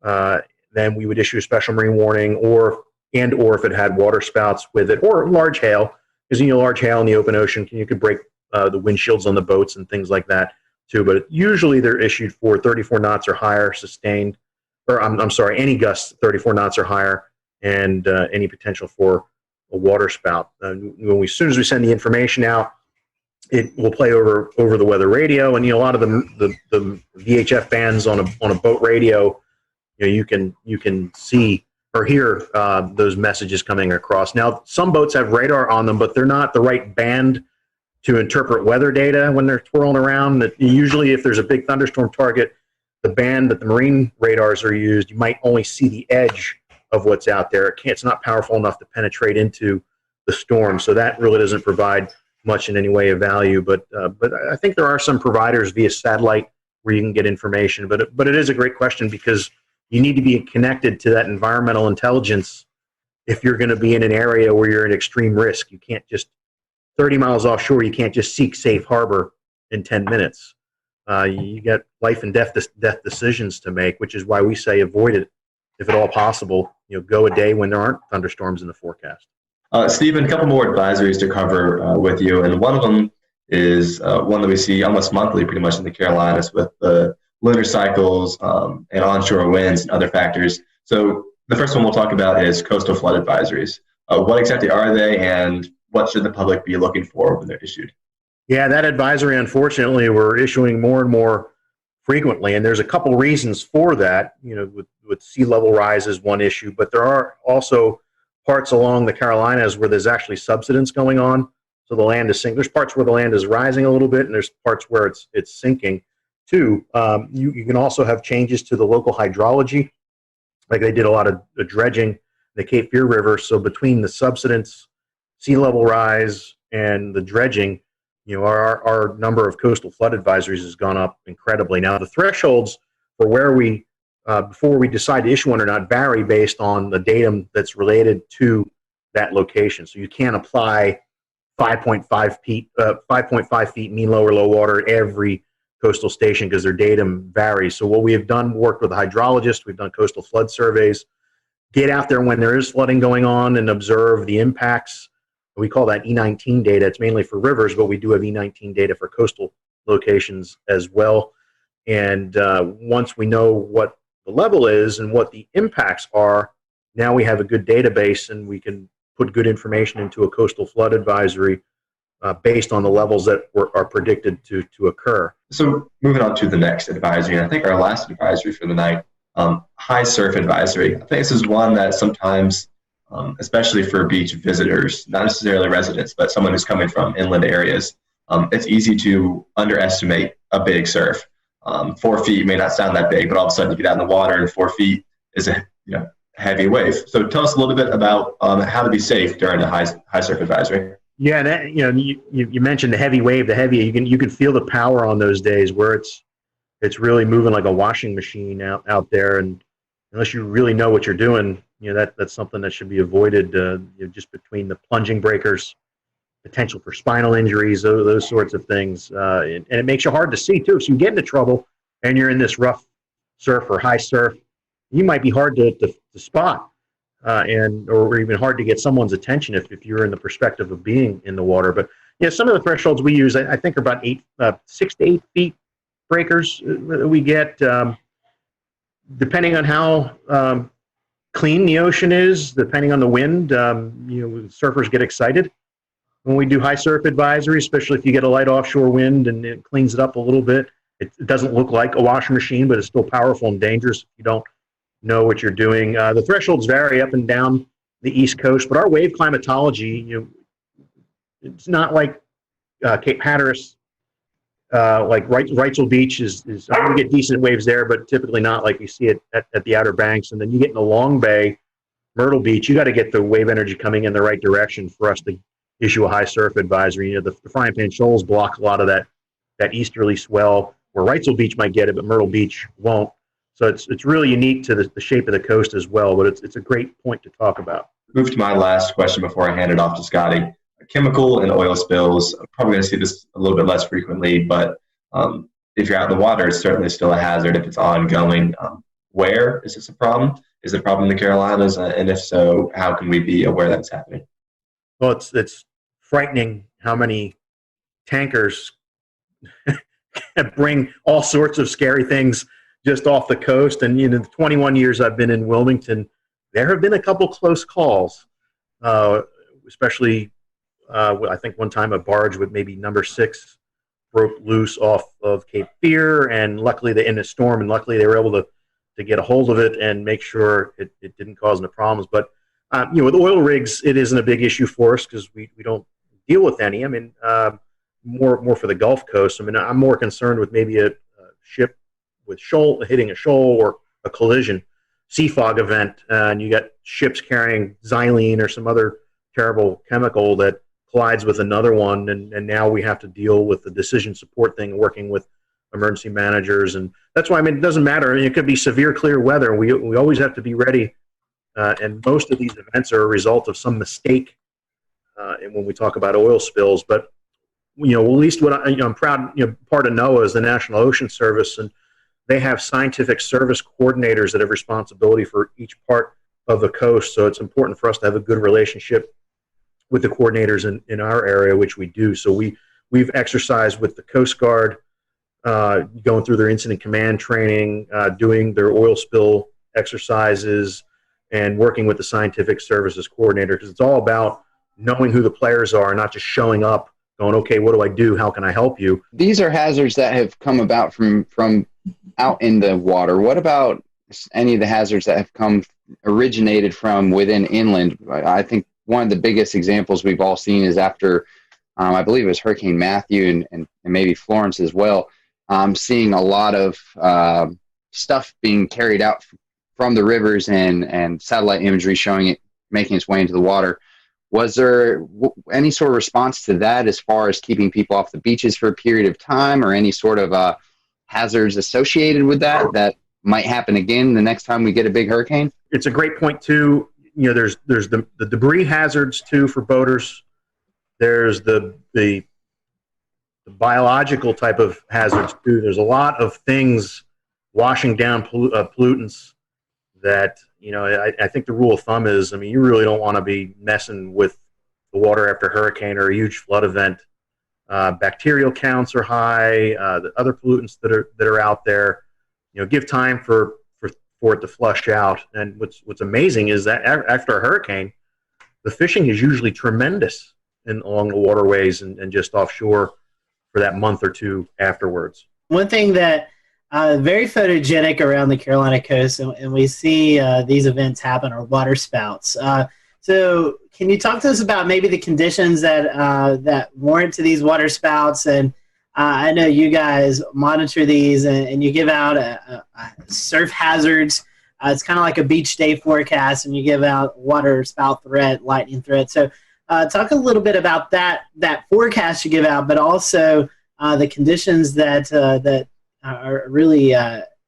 then we would issue a special marine warning, or if it had water spouts with it, or large hail, because large hail in the open ocean, you could break the windshields on the boats and things like that too. But usually they're issued for 34 knots or higher sustained. Or I'm sorry, any gusts 34 knots or higher, and any potential for a water spout. As soon as we send the information out, it will play over the weather radio, and a lot of the VHF bands on a boat radio, you can see or hear those messages coming across. Now, some boats have radar on them, but they're not the right band to interpret weather data when they're twirling around. That usually, if there's a big thunderstorm target, the band that the marine radars are used, you might only see the edge of what's out there. It's not powerful enough to penetrate into the storm, so that really doesn't provide much in any way of value. But I think there are some providers via satellite where you can get information. But it is a great question, because you need to be connected to that environmental intelligence if you're going to be in an area where you're at extreme risk. You can't just 30 miles offshore. You can't just seek safe harbor in 10 minutes. You got life and death decisions to make, which is why we say avoid it if at all possible. Go a day when there aren't thunderstorms in the forecast. Stephen, a couple more advisories to cover with you, and one of them is one that we see almost monthly pretty much in the Carolinas with the lunar cycles and onshore winds and other factors. So the first one we'll talk about is coastal flood advisories. What exactly are they, and what should the public be looking for when they're issued? Yeah, that advisory, unfortunately, we're issuing more and more frequently, and there's a couple reasons for that. With sea level rise is one issue, but there are also parts along the Carolinas where there's actually subsidence going on, so the land is sinking. There's parts where the land is rising a little bit, and there's parts where it's sinking too. You can also have changes to the local hydrology, like they did a lot of dredging in the Cape Fear River. So between the subsidence, sea level rise, and the dredging, our number of coastal flood advisories has gone up incredibly. Now, the thresholds for where we, before we decide to issue one or not, vary based on the datum that's related to that location. So you can't apply 5.5 feet mean low or low water at every coastal station because their datum varies. So what we have done, worked with a hydrologist, we've done coastal flood surveys, get out there when there is flooding going on and observe the impacts. We call that E19 data. It's mainly for rivers, but we do have E19 data for coastal locations as well. And once we know what the level is and what the impacts are, now we have a good database and we can put good information into a coastal flood advisory based on the levels that are predicted to occur. So moving on to the next advisory, and I think our last advisory for the night, high surf advisory. I think this is one that sometimes, especially for beach visitors, not necessarily residents, but someone who's coming from inland areas, it's easy to underestimate a big surf. 4 feet may not sound that big, but all of a sudden you get out in the water and 4 feet is a heavy wave. So tell us a little bit about how to be safe during the high surf advisory. Yeah, and you mentioned the heavy wave, the heavy. You can feel the power on those days where it's really moving like a washing machine out there, and unless you really know what you're doing, that's something that should be avoided. Just between the plunging breakers, potential for spinal injuries, those sorts of things, and it makes you hard to see too. So you get into trouble, and you're in this rough surf or high surf, you might be hard to spot, or even hard to get someone's attention if you're in the perspective of being in the water. But some of the thresholds we use, I think, are about 6 to 8 feet breakers we get, depending on how clean the ocean is, depending on the wind. Surfers get excited when we do high surf advisory, especially if you get a light offshore wind and it cleans it up a little bit. It doesn't look like a washing machine, but it's still powerful and dangerous if you don't know what you're doing. The thresholds vary up and down the East Coast, but our wave climatology, it's not like Cape Hatteras, like Wrightsville Beach is you get decent waves there, but typically not like you see it at the Outer Banks. And then you get in the Long Bay, Myrtle Beach, you got to get the wave energy coming in the right direction for us to issue a high surf advisory. The frying pan shoals block a lot of that easterly swell, where Wrightsville Beach might get it, but Myrtle Beach won't. So it's really unique to the shape of the coast as well, but it's a great point to talk about. Move to my last question before I hand it off to Scotty. Chemical and oil spills, I'm probably going to see this a little bit less frequently, but if you're out in the water, it's certainly still a hazard if it's ongoing. Where is this a problem? Is it a problem in the Carolinas? And if so, how can we be aware that it's happening? Well, it's frightening how many tankers bring all sorts of scary things just off the coast. And in the 21 years I've been in Wilmington, there have been a couple close calls, especially I think one time a barge with maybe number 6 broke loose off of Cape Fear, and luckily in a storm, and luckily they were able to get a hold of it and make sure it didn't cause any problems. But with oil rigs, it isn't a big issue for us because we don't deal with any. I mean, more for the Gulf Coast. I mean, I'm more concerned with maybe a ship with hitting a shoal or a collision, sea fog event, and you got ships carrying xylene or some other terrible chemical that collides with another one, and now we have to deal with the decision support thing, working with emergency managers. And that's why, I mean, it doesn't matter. I mean, it could be severe clear weather. We always have to be ready, and most of these events are a result of some mistake. And when we talk about oil spills, but at least what I'm proud. Part of NOAA is the National Ocean Service, and they have scientific service coordinators that have responsibility for each part of the coast. So it's important for us to have a good relationship with the coordinators in our area, which we do. So we've exercised with the Coast Guard, going through their incident command training, doing their oil spill exercises, and working with the scientific services coordinator, because it's all about knowing who the players are, not just showing up going, okay, what do I do? How can I help you? These are hazards that have come about from out in the water. What about any of the hazards that have originated from within inland? I think one of the biggest examples we've all seen is after, I believe it was Hurricane Matthew and maybe Florence as well, seeing a lot of stuff being carried out from the rivers and satellite imagery showing it making its way into the water. Was there any sort of response to that as far as keeping people off the beaches for a period of time, or any sort of hazards associated with that might happen again the next time we get a big hurricane? It's a great point too. There's the debris hazards too for boaters. There's the biological type of hazards too. There's a lot of things washing down pollutants that, I think the rule of thumb is, you really don't want to be messing with the water after a hurricane or a huge flood event. Bacterial counts are high. The other pollutants that are out there, give time for it to flush out. And what's amazing is that after a hurricane, the fishing is usually tremendous along the waterways and just offshore for that month or two afterwards. One thing that very photogenic around the Carolina coast, and we see these events happen, are water spouts. So can you talk to us about maybe the conditions that warrant to these water spouts? And I know you guys monitor these and you give out surf hazards. It's kind of like a beach day forecast, and you give out water spout threat, lightning threat. So talk a little bit about that forecast you give out, but also the conditions that are really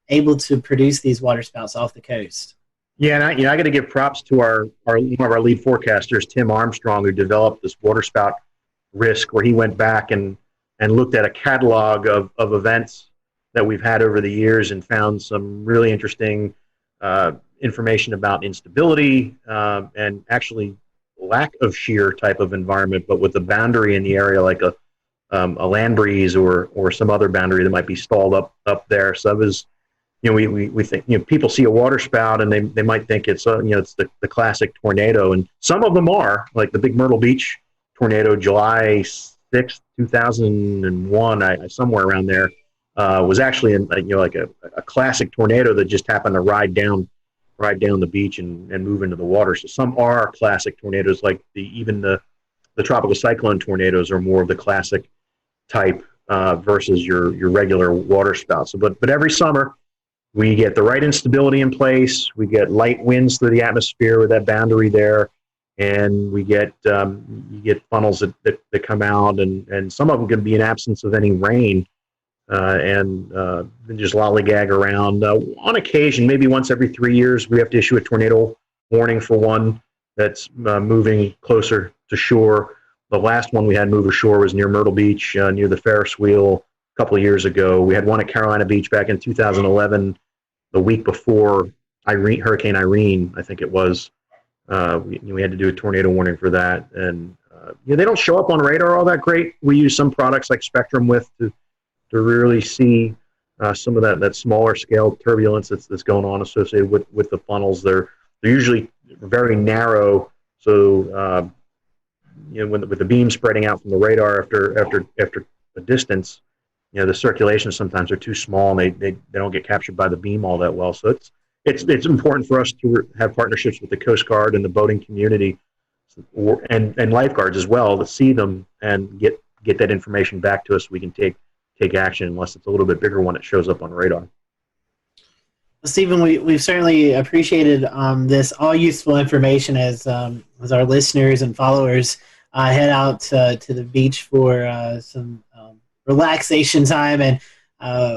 able to produce these water spouts off the coast. Yeah, and I got to give props to one of our lead forecasters, Tim Armstrong, who developed this water spout risk, where he went back and looked at a catalog of events that we've had over the years and found some really interesting information about instability and actually lack of shear type of environment, but with a boundary in the area like a land breeze or some other boundary that might be stalled up there. So it was, we think, people see a water spout and they might think it's it's the classic tornado, and some of them are, like the big Myrtle Beach tornado, July 6th, 2001, somewhere around there, was actually like a classic tornado that just happened to ride down the beach and move into the water. So some are classic tornadoes, like even the tropical cyclone tornadoes are more of the classic type versus your regular water spouts. So, but every summer we get the right instability in place. We get light winds through the atmosphere with that boundary there, and we get you get funnels that come out, and some of them can be in absence of any rain, and just lollygag around. On occasion, maybe once every 3 years, we have to issue a tornado warning for one that's moving closer to shore. The last one we had move ashore was near Myrtle Beach, near the Ferris wheel, a couple of years ago. We had one at Carolina Beach back in 2011, the week before Hurricane Irene, I think it was. We had to do a tornado warning for that. And they don't show up on radar all that great. We use some products like Spectrum to really see some of that smaller scale turbulence that's going on associated with the funnels. They're usually very narrow, so with the beam spreading out from the radar after a distance, the circulations sometimes are too small and they don't get captured by the beam all that well. So it's important for us to have partnerships with the Coast Guard and the boating community and lifeguards as well to see them and get that information back to us so we can take action, unless it's a little bit bigger one that shows up on radar. Stephen, we've certainly appreciated this all useful information as our listeners and followers head out to the beach for some relaxation time, and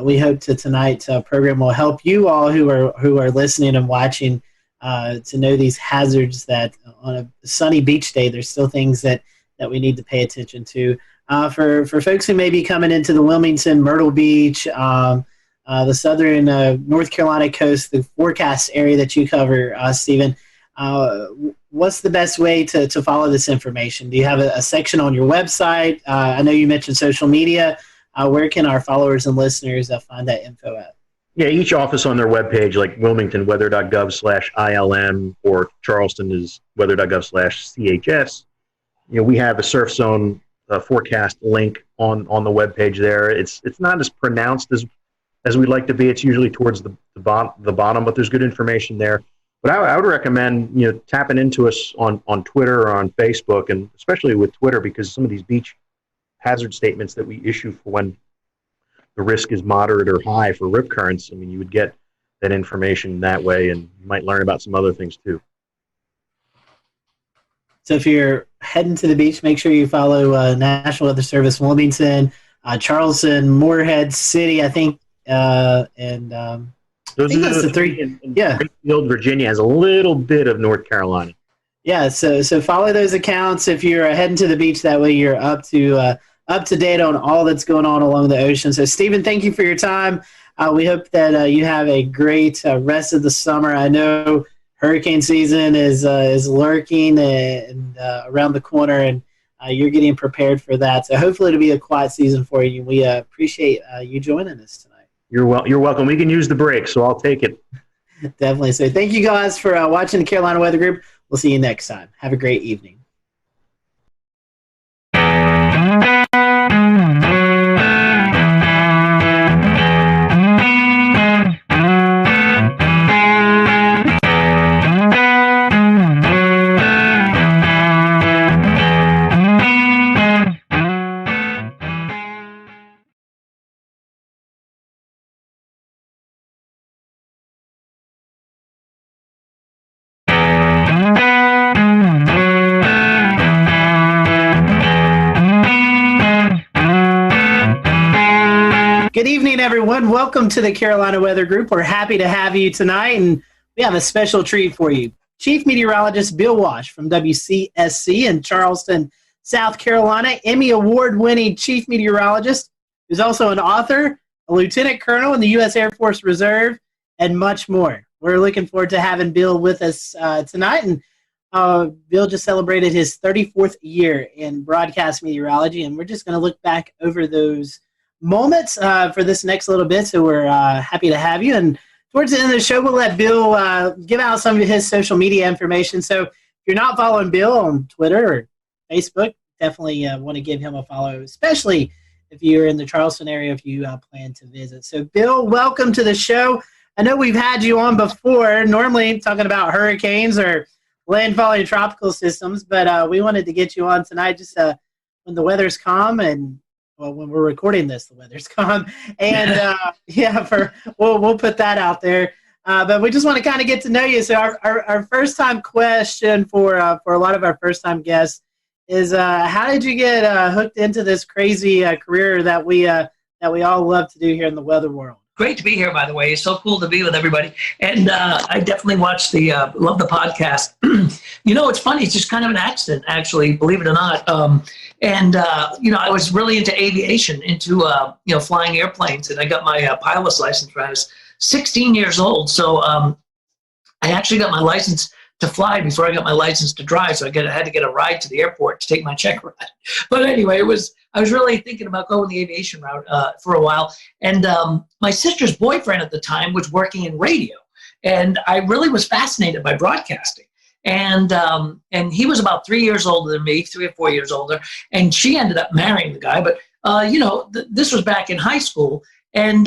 we hope tonight's program will help you all who are listening and watching to know these hazards, that on a sunny beach day there's still things that we need to pay attention to. For folks who may be coming into the Wilmington, Myrtle Beach, the southern North Carolina coast, the forecast area that you cover, Stephen, what's the best way to follow this information? Do you have a section on your website? I know you mentioned social media. Where can our followers and listeners find that info at? Yeah, each office on their webpage, like Wilmington, weather.gov/ILM, or Charleston is weather.gov/CHS. We have a surf zone forecast link on the webpage there. It's not as pronounced as we'd like to be. It's usually towards the bottom, but there's good information there. But I would recommend tapping into us on Twitter or on Facebook, and especially with Twitter, because some of these beach hazard statements that we issue for when the risk is moderate or high for rip currents, you would get that information that way, and you might learn about some other things too. So if you're heading to the beach, make sure you follow National Weather Service Wilmington, Charleston, Moorhead City, I think, and those I think are that's the the three. And Yeah. Springfield, Virginia has a little bit of North Carolina. Yeah, so follow those accounts if you're heading to the beach. That way you're up to date on all that's going on along the ocean. So, Stephen, thank you for your time. We hope that you have a great rest of the summer. I know hurricane season is lurking and around the corner, and you're getting prepared for that. So hopefully it'll be a quiet season for you. We appreciate you joining us tonight. You're welcome. We can use the break, so I'll take it. Definitely. So thank you guys for watching the Carolina Weather Group. We'll see you next time. Have a great evening. Good evening, everyone. Welcome to the Carolina Weather Group. We're happy to have you tonight, and we have a special treat for you. Chief Meteorologist Bill Walsh from WCSC in Charleston, South Carolina, Emmy Award-winning Chief Meteorologist, who's also an author, a Lieutenant Colonel in the U.S. Air Force Reserve, and much more. We're looking forward to having Bill with us tonight, and Bill just celebrated his 34th year in broadcast meteorology, and we're just going to look back over those moments for this next little bit. So we're happy to have you. And towards the end of the show, we'll let Bill give out some of his social media information. So if you're not following Bill on Twitter or Facebook, definitely want to give him a follow, especially if you're in the Charleston area, if you plan to visit. So Bill, welcome to the show. I know we've had you on before, normally talking about hurricanes or landfalling tropical systems, but we wanted to get you on tonight just when the weather's calm and when we're recording this, the weather's calm, and we'll put that out there. But we just want to kind of get to know you. So our first time question for a lot of our first time guests is how did you get hooked into this crazy career that we all love to do here in the weather world? Great to be here, by the way. It's so cool to be with everybody. And I definitely watch love the podcast. It's funny. It's just kind of an accident, actually, believe it or not. I was really into aviation, into, flying airplanes. And I got my pilot's license when I was 16 years old. So I actually got my license to fly before I got my license to drive. So I had to get a ride to the airport to take my check ride. But anyway, I was really thinking about going the aviation route for a while. And my sister's boyfriend at the time was working in radio. And I really was fascinated by broadcasting. And he was about 3 years older than me, 3 or 4 years older. And she ended up marrying the guy. But, this was back in high school. And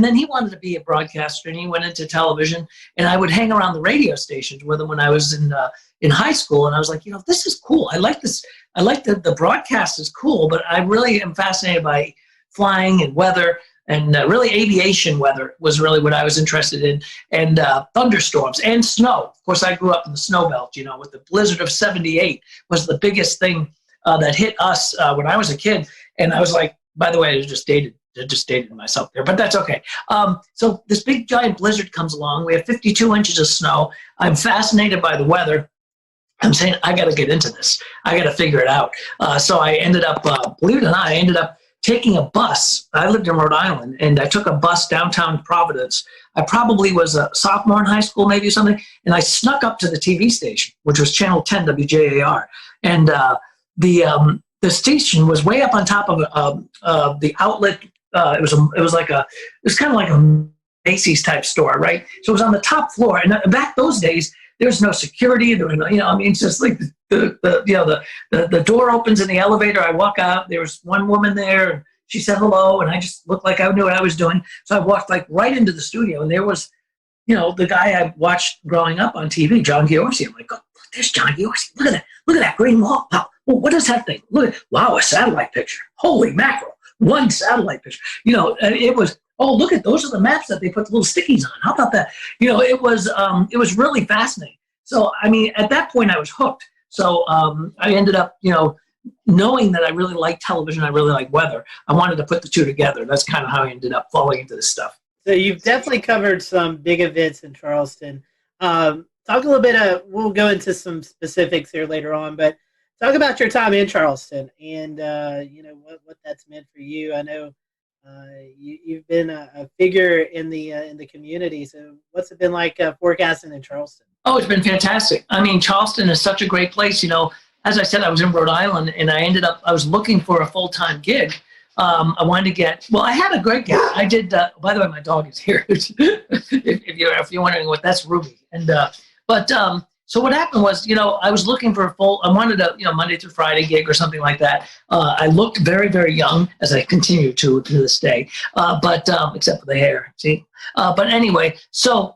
then he wanted to be a broadcaster, and he went into television. And I would hang around the radio stations with him when I was in high school. And I was like, this is cool. I like this. I like the broadcast is cool, but I really am fascinated by flying and weather, and really aviation weather was really what I was interested in, and thunderstorms and snow. Of course, I grew up in the snow belt, with the blizzard of '78 was the biggest thing that hit us when I was a kid. And I was like, by the way, I just dated myself there, but that's okay. So this big giant blizzard comes along. We have 52 inches of snow. I'm fascinated by the weather. I'm saying, I got to get into this. I got to figure it out. So I ended up, believe it or not, I ended up taking a bus. I lived in Rhode Island, and I took a bus downtown Providence. I probably was a sophomore in high school, maybe something, and I snuck up to the TV station, which was Channel 10 WJAR. And the station was way up on top of the outlet. It was kind of like a Macy's type store, right? So it was on the top floor, and back those days, there's no security. There were no, it's just like the door opens in the elevator. I walk out. There was one woman there, and she said hello, and I just looked like I knew what I was doing. So I walked right into the studio, and there was, the guy I watched growing up on TV, John Giorgi. I'm like, oh, there's John Giorgi. Look at that green wall. Wow, what is that thing? Wow, a satellite picture. Holy mackerel. One satellite picture. It was, oh, look at those are the maps that they put the little stickies on. How about that? It was really fascinating. So, at that point I was hooked. So I ended up, knowing that I really like television, I really like weather. I wanted to put the two together. That's kind of how I ended up falling into this stuff. So you've definitely covered some big events in Charleston. Talk a little bit. We'll go into some specifics here later on, but talk about your time in Charleston and what that's meant for you. I know you've been a figure in the community. So what's it been like forecasting in Charleston? Oh, it's been fantastic. I mean, Charleston is such a great place. As I said, I was in Rhode Island, and I was looking for a full-time gig. I wanted to I had a great gig. I did, by the way, my dog is here. if you're wondering what, that's Ruby. And, so what happened was, I was looking for I wanted a, Monday through Friday gig or something like that. I looked very, very young, as I continue to this day, except for the hair, see? But anyway, so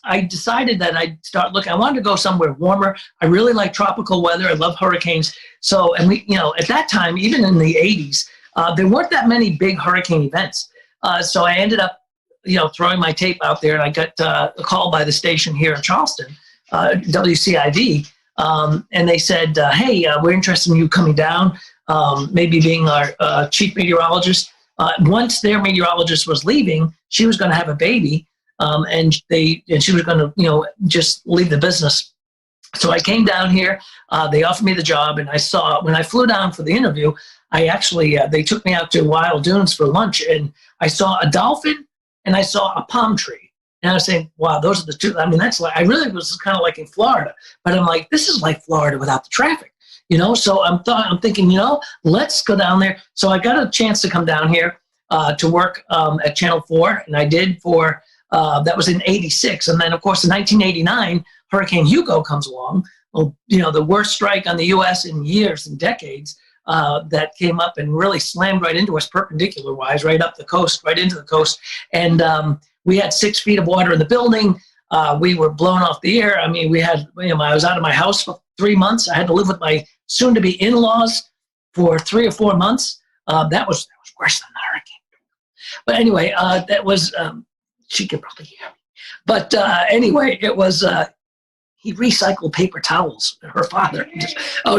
I decided that I'd start looking. I wanted to go somewhere warmer. I really like tropical weather. I love hurricanes. So, and we, at that time, even in the 80s, there weren't that many big hurricane events. So I ended up, throwing my tape out there, and I got a call by the station here in Charleston, WCID, and they said, hey, we're interested in you coming down, maybe being our chief meteorologist. Once their meteorologist was leaving, she was going to have a baby, and she was going to, just leave the business. So I came down here, they offered me the job, and when I flew down for the interview, I actually, they took me out to Wild Dunes for lunch, and I saw a dolphin and I saw a palm tree. And I was saying, wow, those are the two. I mean, I really was kind of like in Florida, but I'm like, this is like Florida without the traffic, So I'm thinking, let's go down there. So I got a chance to come down here to work at Channel 4, and I did for, that was in '86. And then, of course, in 1989, Hurricane Hugo comes along. Well, the worst strike on the U.S. in years and decades. That came up and really slammed right into us perpendicular-wise, right up the coast, right into the coast. And we had 6 feet of water in the building. We were blown off the air. I mean, I was out of my house for 3 months. I had to live with my soon-to-be in-laws for 3 or 4 months. That was worse than the hurricane. But anyway, that was, she could probably hear me. But anyway, it was... he recycled paper towels, her father.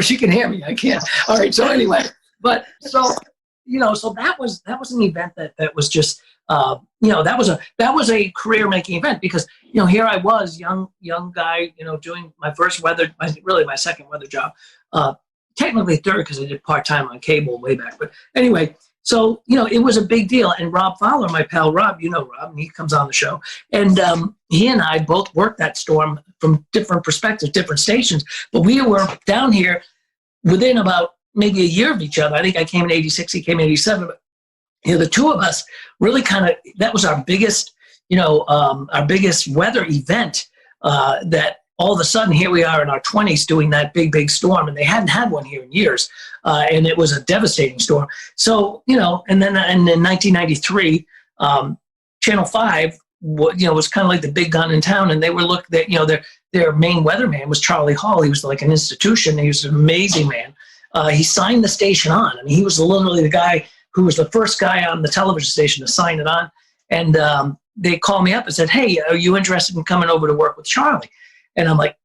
She can hear me. I can't. All right. So anyway, but so that was an event that was just, that was a career making event because, here I was young guy, doing my first weather, my second weather job, technically third because I did part-time on cable way back. But anyway, so, it was a big deal. And Rob Fowler, my pal Rob, Rob, and he comes on the show. And he and I both worked that storm from different perspectives, different stations. But we were down here within about maybe a year of each other. I think I came in '86, he came in '87. But, the two of us really that was our biggest, our biggest weather event that all of a sudden here we are in our 20s doing that big storm, and they hadn't had one here in years. And it was a devastating storm. So, and then in 1993, Channel 5, was kind of like the big gun in town, and they were their main weatherman was Charlie Hall. He was like an institution. He was an amazing man. He signed the station on. I mean, he was literally the guy who was the first guy on the television station to sign it on. And they called me up and said, hey, are you interested in coming over to work with Charlie? And I'm like,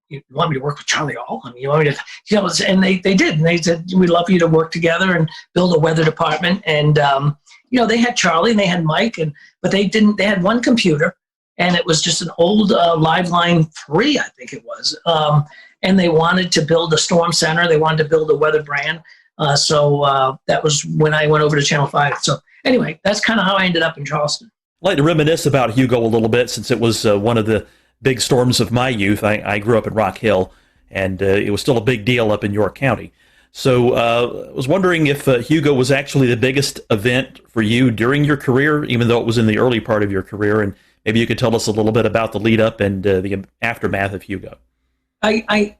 you want me to work with Charlie Hall? I mean, you want me to, and they did. And they said, we'd love for you to work together and build a weather department. And, they had Charlie and they had Mike, but they had one computer, and it was just an old Liveline 3, I think it was. And they wanted to build a storm center. They wanted to build a weather brand. So that was when I went over to Channel 5. So anyway, that's kind of how I ended up in Charleston. I'd like to reminisce about Hugo a little bit, since it was one of the big storms of my youth. I grew up in Rock Hill, and it was still a big deal up in York County. So I was wondering if Hugo was actually the biggest event for you during your career, even though it was in the early part of your career, and maybe you could tell us a little bit about the lead up and the aftermath of Hugo. I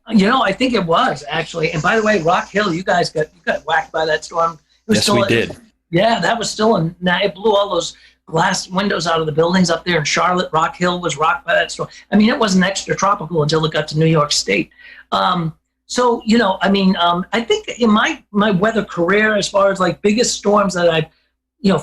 think it was actually. And by the way, Rock Hill, you guys got whacked by that storm. Yes, we did. Yeah, that was still it blew all those glass windows out of the buildings up there in Charlotte. Rock Hill was rocked by that storm. I mean, it wasn't extra tropical until it got to New York State. So, I think in my weather career, as far as like biggest storms that I've,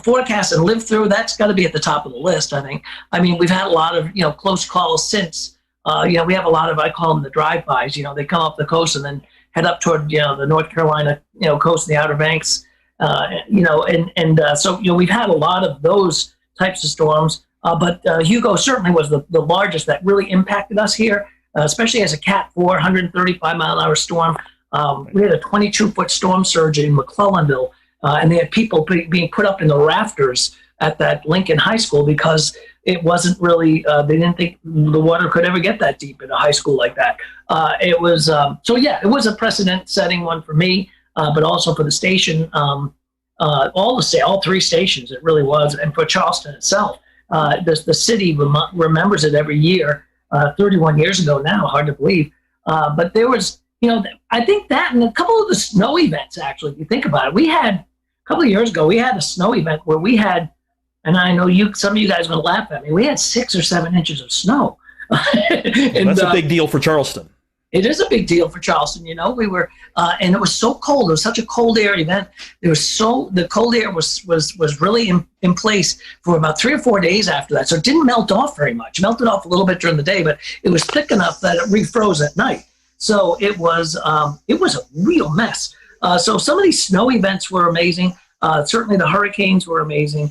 forecast and lived through, that's got to be at the top of the list, I think. I mean, we've had a lot of, close calls since, We have a lot of, I call them the drive-bys. They come up the coast and then head up toward, the North Carolina, coast and the Outer Banks. So we've had a lot of those types of storms. But Hugo certainly was the largest that really impacted us here, especially as a Cat 4, 135 mile an hour storm. We had a 22-foot storm surge in McClellanville, and they had people being put up in the rafters at that Lincoln High School because it wasn't really, they didn't think the water could ever get that deep in a high school like that. It was a precedent-setting one for me, but also for the station, all three stations, it really was, and for Charleston itself. The city remembers it every year, 31 years ago now, hard to believe. But there was, I think that and a couple of the snow events, actually, if you think about it, a couple of years ago, we had a snow event where we had, and I know some of you guys are going to laugh at me, we had 6 or 7 inches of snow. That's a big deal for Charleston. It is a big deal for Charleston. We were, and it was so cold. It was such a cold air event. The cold air was really in place for about 3 or 4 days after that. So it didn't melt off very much. It melted off a little bit during the day, but it was thick enough that it refroze at night. So it was a real mess. So some of these snow events were amazing. Certainly the hurricanes were amazing.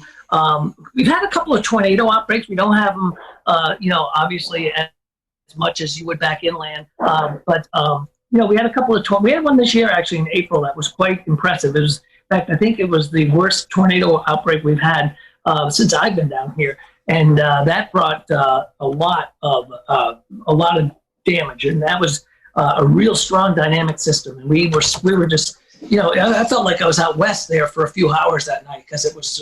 We've had a couple of tornado outbreaks. We don't have them, obviously as much as you would back inland. But we had a couple of we had one this year actually in April that was quite impressive. It was, in fact, I think it was the worst tornado outbreak we've had since I've been down here, and that brought a lot of damage, and that was a real strong dynamic system. And we were just, I felt like I was out west there for a few hours that night because it was,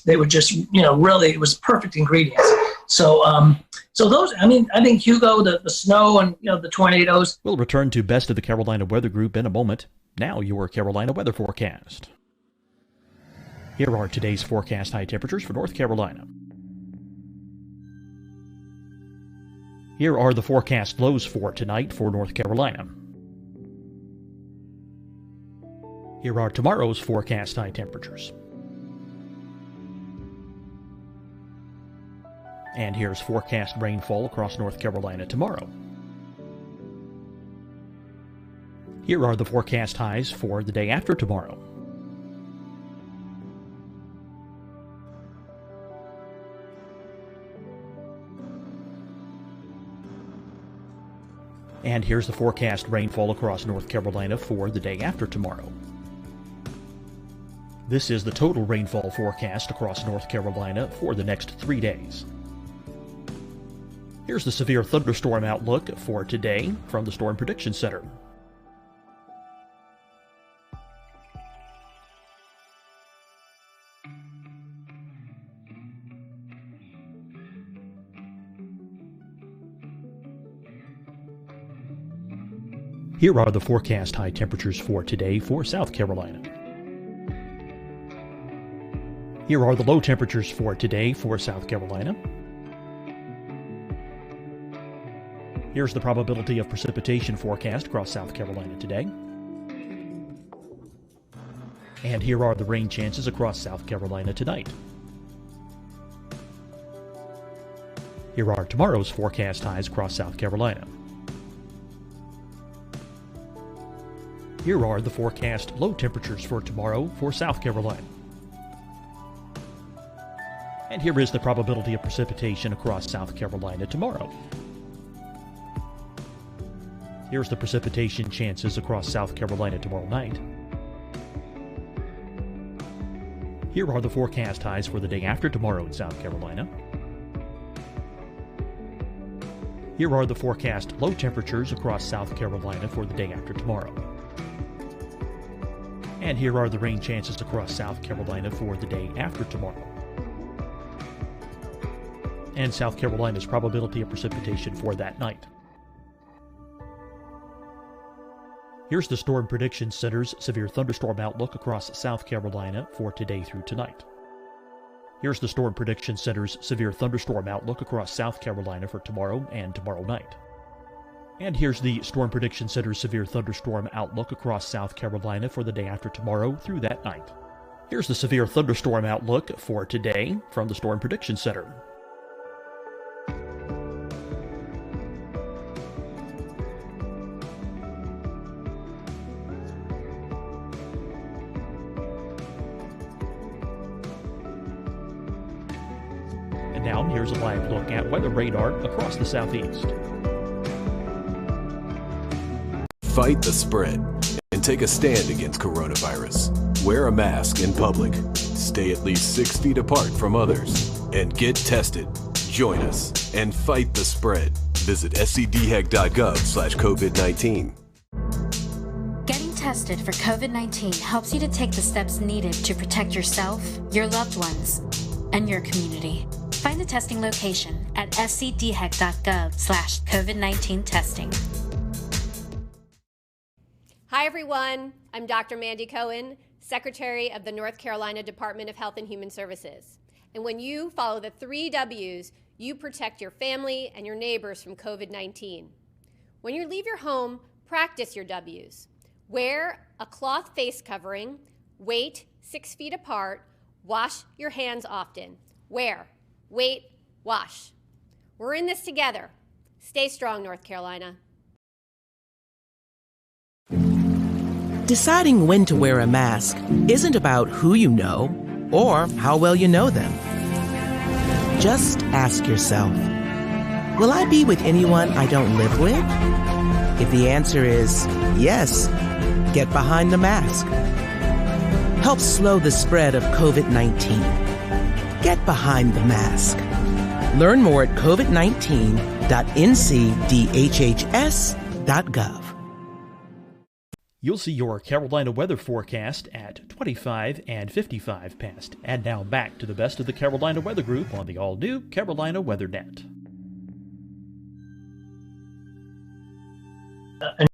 they were just, really, it was perfect ingredients. So those, I think Hugo, the snow and, the tornadoes. We'll return to Best of the Carolina Weather Group in a moment. Now your Carolina weather forecast. Here are today's forecast high temperatures for North Carolina. Here are the forecast lows for tonight for North Carolina. Here are tomorrow's forecast high temperatures. And here's forecast rainfall across North Carolina tomorrow. Here are the forecast highs for the day after tomorrow. And here's the forecast rainfall across North Carolina for the day after tomorrow. This is the total rainfall forecast across North Carolina for the next 3 days. Here's the severe thunderstorm outlook for today from the Storm Prediction Center. Here are the forecast high temperatures for today for South Carolina. Here are the low temperatures for today for South Carolina. Here's the probability of precipitation forecast across South Carolina today. And here are the rain chances across South Carolina tonight. Here are tomorrow's forecast highs across South Carolina. Here are the forecast low temperatures for tomorrow for South Carolina. And here is the probability of precipitation across South Carolina tomorrow. Here's the precipitation chances across South Carolina tomorrow night. Here are the forecast highs for the day after tomorrow in South Carolina. Here are the forecast low temperatures across South Carolina for the day after tomorrow. And here are the rain chances across South Carolina for the day after tomorrow. And South Carolina's probability of precipitation for that night. Here's the Storm Prediction Center's severe thunderstorm outlook across South Carolina for today through tonight. Here's the Storm Prediction Center's severe thunderstorm outlook across South Carolina for tomorrow and tomorrow night. And here's the Storm Prediction Center's severe thunderstorm outlook across South Carolina for the day after tomorrow through that night. Here's the severe thunderstorm outlook for today from the Storm Prediction Center. And now here's a live look at weather radar across the southeast. Fight the spread and take a stand against coronavirus. Wear a mask in public. Stay at least 6 feet apart from others. And get tested. Join us and fight the spread. Visit scdhec.gov/COVID-19. Getting tested for COVID-19 helps you to take the steps needed to protect yourself, your loved ones, and your community. Find the testing location at scdhec.gov/COVID-19 testing. Hi, everyone. I'm Dr. Mandy Cohen, Secretary of the North Carolina Department of Health and Human Services. And when you follow the 3 W's, you protect your family and your neighbors from COVID-19. When you leave your home, practice your W's. Wear a cloth face covering, wait 6 feet apart, wash your hands often. Wear, wait, wash. We're in this together. Stay strong, North Carolina. Deciding when to wear a mask isn't about who you know or how well you know them. Just ask yourself, will I be with anyone I don't live with? If the answer is yes, get behind the mask. Help slow the spread of COVID-19. Get behind the mask. Learn more at covid19.ncdhhs.gov. You'll see your Carolina weather forecast at 25 and 55 past. And now back to the best of the Carolina Weather Group on the all-new Carolina Weather Net. An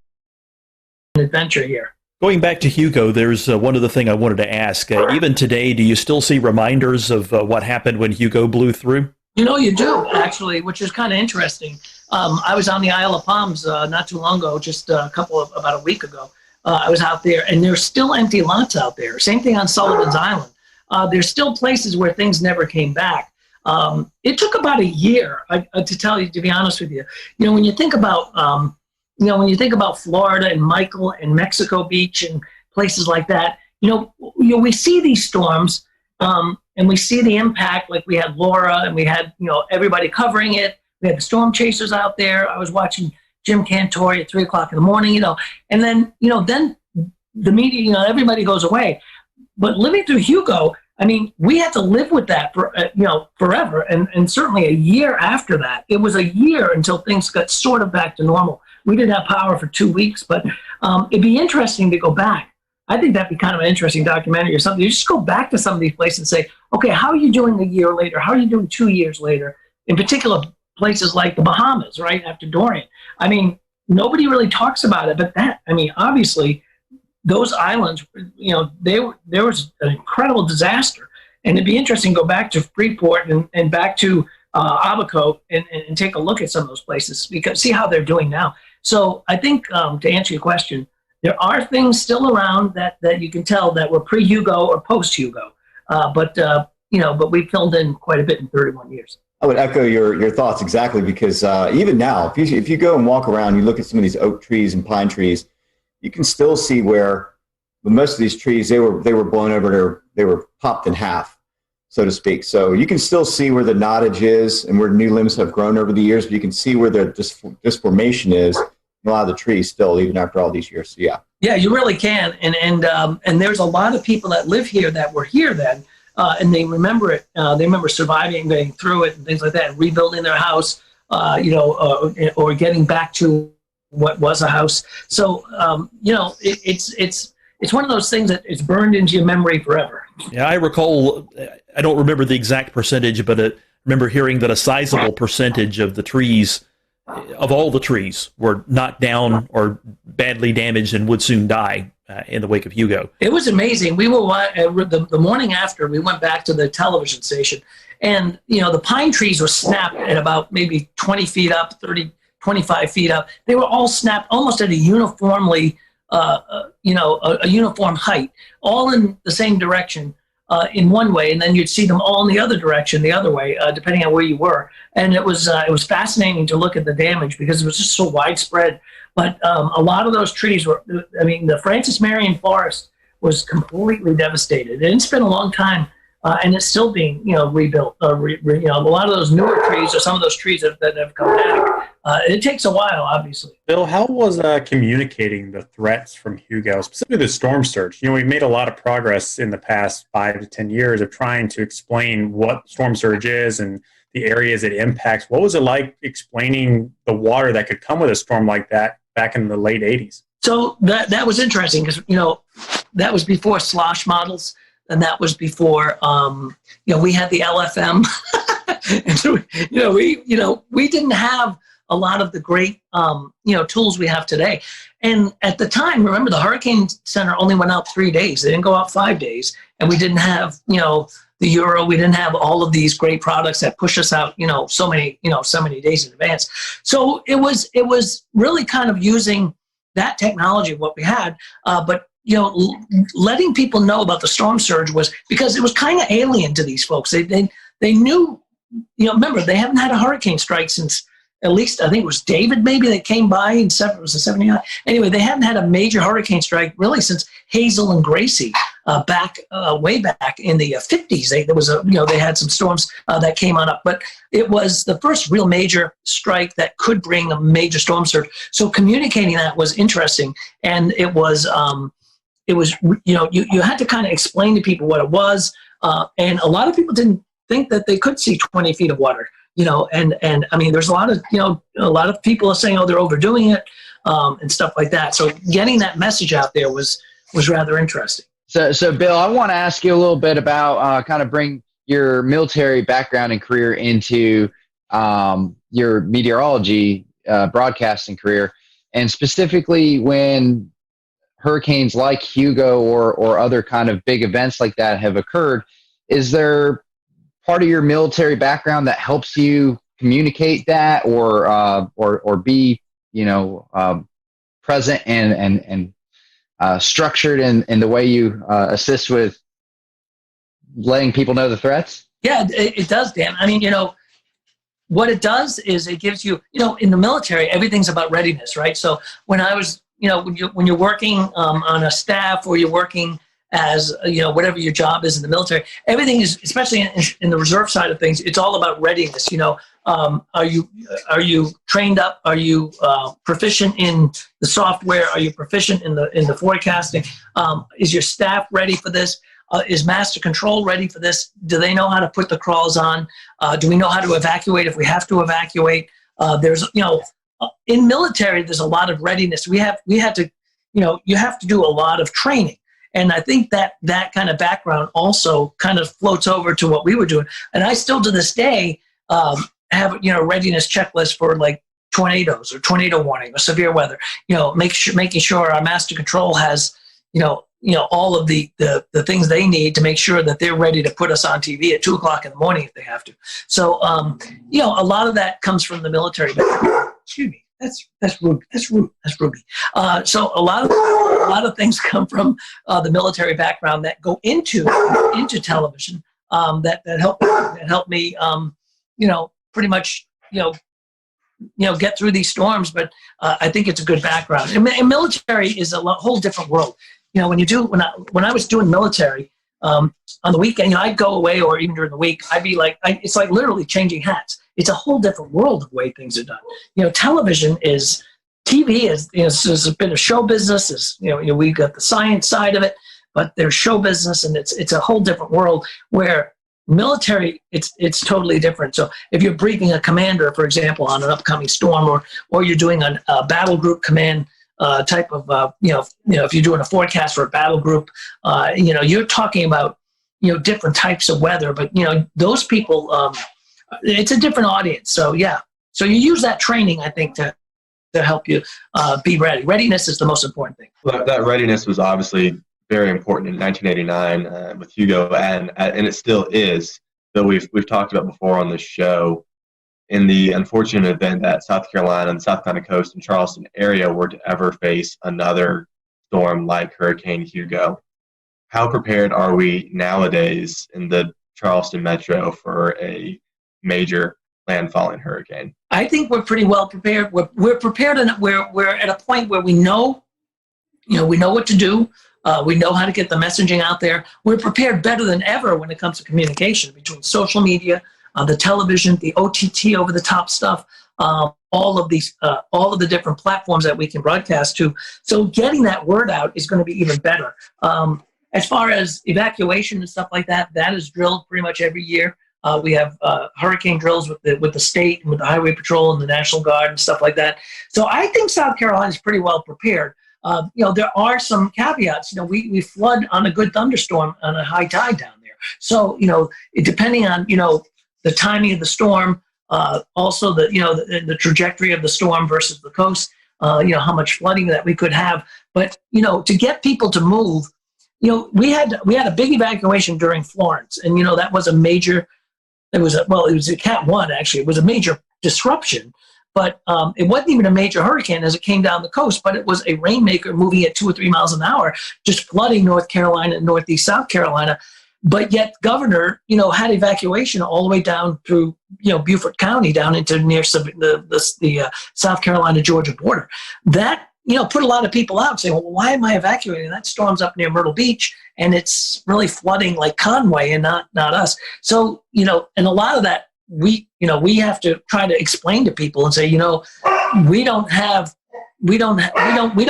adventure here. Going back to Hugo, there's one other thing I wanted to ask. Even today, do you still see reminders of what happened when Hugo blew through? You know, you do, actually, which is kind of interesting. I was on the Isle of Palms not too long ago, just about a week ago. I was out there, and there's still empty lots out there. Same thing on Sullivan's Island. There's still places where things never came back. It took about a year to be honest with you. You know, when you think about, Florida and Michael and Mexico Beach and places like that, we see these storms, and we see the impact. Like we had Laura, and we had, everybody covering it. We had the storm chasers out there. I was watching Jim Cantore at 3 o'clock in the morning, and then, then the media, everybody goes away. But living through Hugo, I mean, we had to live with that for, forever. And certainly a year after that, it was a year until things got sort of back to normal. We didn't have power for 2 weeks, but it'd be interesting to go back. I think that'd be kind of an interesting documentary or something. You just go back to some of these places and say, okay, how are you doing a year later? How are you doing 2 years later? In particular, places like the Bahamas, right after Dorian. I mean, nobody really talks about it, but obviously, those islands, there was an incredible disaster, and it'd be interesting to go back to Freeport and back to Abaco and take a look at some of those places because see how they're doing now. So I think to answer your question, there are things still around that you can tell that were pre-Hugo or post-Hugo, but we filled in quite a bit in 31 years. I would echo your thoughts exactly because even now, if you go and walk around, you look at some of these oak trees and pine trees, you can still see where most of these trees they were blown over, they were popped in half, so to speak. So you can still see where the knottage is and where new limbs have grown over the years, but you can see where the disformation is in a lot of the trees still, even after all these years. So yeah. Yeah, you really can, and there's a lot of people that live here that were here then. And they remember it. They remember surviving, getting through it, and things like that, and rebuilding their house, or getting back to what was a house. So, it's one of those things that is burned into your memory forever. Yeah, I recall. I don't remember the exact percentage, but I remember hearing that a sizable percentage of the trees, of all the trees, were knocked down or badly damaged and would soon die. In the wake of Hugo. It was amazing. We were the morning after we went back to the television station, and the pine trees were snapped at about maybe 20 feet up, 30, 25 feet up. They were all snapped almost at a uniformly, a uniform height, all in the same direction in one way, and then you'd see them all in the other direction, the other way, depending on where you were. And it was fascinating to look at the damage because it was just so widespread. But a lot of those trees were, the Francis Marion Forest was completely devastated. And it's been a long time and it's still being, rebuilt. A lot of those newer trees, or some of those trees that have come back, it takes a while, obviously. Bill, how was communicating the threats from Hugo, specifically the storm surge? We've made a lot of progress in the past 5 to 10 years of trying to explain what storm surge is and the areas it impacts. What was it like explaining the water that could come with a storm like that back in the late 80s? So that was interesting because, that was before slosh models, and that was before, we had the LFM. And so, we didn't have a lot of the great, tools we have today. And at the time, remember, the Hurricane Center only went out 3 days. They didn't go out 5 days. And we didn't have, the Euro. We didn't have all of these great products that push us out, so many days in advance. So it was really kind of using that technology, what we had, but letting people know about the storm surge was because it was kind of alien to these folks. They knew, remember, they haven't had a hurricane strike since at least, I think it was David maybe that came by in it was a 79. Anyway, they hadn't had a major hurricane strike really since Hazel and Gracie way back in the 50s. They had some storms that came on up, but it was the first real major strike that could bring a major storm surge. So communicating that was interesting, and it was you had to kind of explain to people what it was, and a lot of people didn't think that they could see 20 feet of water. And I mean, there's a lot of people are saying, oh, they're overdoing it, and stuff like that. So getting that message out there was rather interesting. So Bill, I want to ask you a little bit about kind of bring your military background and career into your meteorology broadcasting career, and specifically when hurricanes like Hugo or other kind of big events like that have occurred. Is there part of your military background that helps you communicate that or be present and structured in the way you assist with letting people know the threats? Yeah, it does, Dan. I mean, what it does is it gives you, in the military, everything's about readiness, right? So when I was, when you're working on a staff, or you're working as, whatever your job is in the military, everything is, especially in the reserve side of things, it's all about readiness. Are you trained up? Are you proficient in the software? Are you proficient in the forecasting? Is your staff ready for this? Is master control ready for this? Do they know how to put the crawls on? Do we know how to evacuate if we have to evacuate? There's, in military, there's a lot of readiness. We had to, you have to do a lot of training. And I think that kind of background also kind of floats over to what we were doing. And I still to this day have, readiness checklist for like tornadoes or tornado warning or severe weather, making sure our master control has, all of the things they need to make sure that they're ready to put us on TV at 2:00 in the morning if they have to. So, a lot of that comes from the military background. Excuse me. That's Ruby. So a lot of things come from the military background that go into television that help me pretty much get through these storms. But I think it's a good background. And military is a whole different world. When I was doing military on the weekend, I'd go away, or even during the week, I'd be like, it's like literally changing hats. It's a whole different world of the way things are done. TV has been a show business. We've got the science side of it, but there's show business, and it's a whole different world where military, it's totally different. So if you're briefing a commander, for example, on an upcoming storm, or you're doing a battle group command type of, if you're doing a forecast for a battle group, you're talking about, different types of weather, but, those people, it's a different audience. So, yeah. So you use that training, I think, to help you be ready. Readiness is the most important thing. Well, that readiness was obviously very important in 1989 with Hugo, and it still is. Though we've talked about before on this show, in the unfortunate event that South Carolina and the South Carolina coast and Charleston area were to ever face another storm like Hurricane Hugo, how prepared are we nowadays in the Charleston metro for a major landfalling hurricane? I think we're pretty well prepared. We're prepared, and we're at a point where we know what to do. We know how to get the messaging out there. We're prepared better than ever when it comes to communication between social media, the television, the OTT over-the-top stuff, all of the different platforms that we can broadcast to. So getting that word out is going to be even better. As far as evacuation and stuff like that, that is drilled pretty much every year. We have hurricane drills with the state and with the Highway Patrol and the National Guard and stuff like that. So I think South Carolina is pretty well prepared. There are some caveats. We flood on a good thunderstorm on a high tide down there. So, depending on, the timing of the storm, also the trajectory of the storm versus the coast, how much flooding that we could have. But, to get people to move, we had a big evacuation during Florence, and, that was a major, it was a Cat 1, actually. It was a major disruption. But it wasn't even a major hurricane as it came down the coast, but it was a rainmaker moving at 2 or 3 miles an hour, just flooding North Carolina and northeast South Carolina. But yet governor, had evacuation all the way down through, Beaufort County down into near the South Carolina-Georgia border. That, put a lot of people out saying, well, why am I evacuating? That storm's up near Myrtle Beach, and it's really flooding like Conway and not us. So, and a lot of that, we have to try to explain to people and say, we don't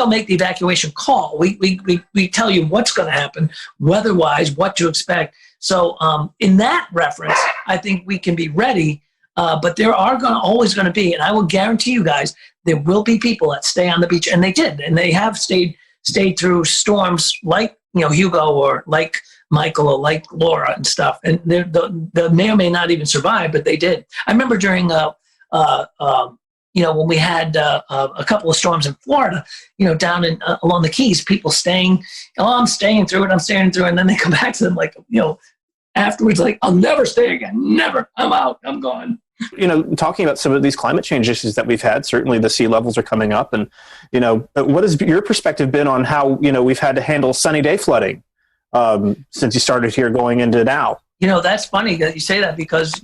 make the evacuation call. We tell you what's going to happen, weather-wise, what to expect. So in that reference, I think we can be ready. But there are always going to be, and I will guarantee you guys, there will be people that stay on the beach, and they did, and they have stayed through storms like Hugo or like Michael or like Laura and stuff, and they may or may not even survive, but they did. I remember during when we had a couple of storms in Florida, down in along the Keys, people staying. I'm staying through it, and then they come back to them like afterwards, like, I'll never stay again, never. I'm out, I'm gone. Talking about some of these climate change issues that we've had, certainly the sea levels are coming up, and what has your perspective been on how we've had to handle sunny day flooding since you started here going into now? That's funny that you say that, because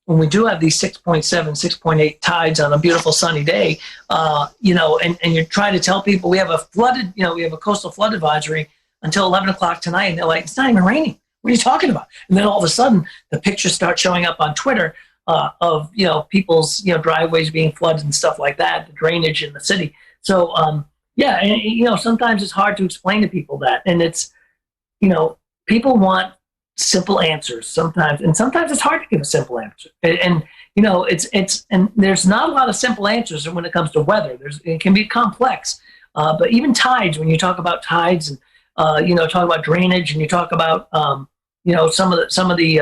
when we do have these 6.7, 6.8 tides on a beautiful sunny day, and you're trying to tell people we have a coastal flood advisory until 11 o'clock tonight, and they're like, it's not even raining. What are you talking about? And then all of a sudden, the pictures start showing up on Twitter of people's driveways being flooded and stuff like that, the drainage in the city. So sometimes it's hard to explain to people that, and it's people want simple answers sometimes, and sometimes it's hard to give a simple answer. And there's not a lot of simple answers when it comes to weather. It can be complex, but even tides. When you talk about tides and talk about drainage, and you talk about some of the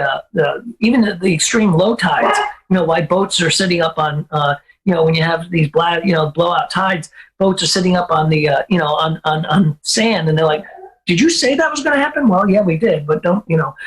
even the extreme low tides. Why boats are sitting up on when you have these blowout tides, boats are sitting up on the on sand, and they're like, did you say that was going to happen? Well, yeah, we did, but don't,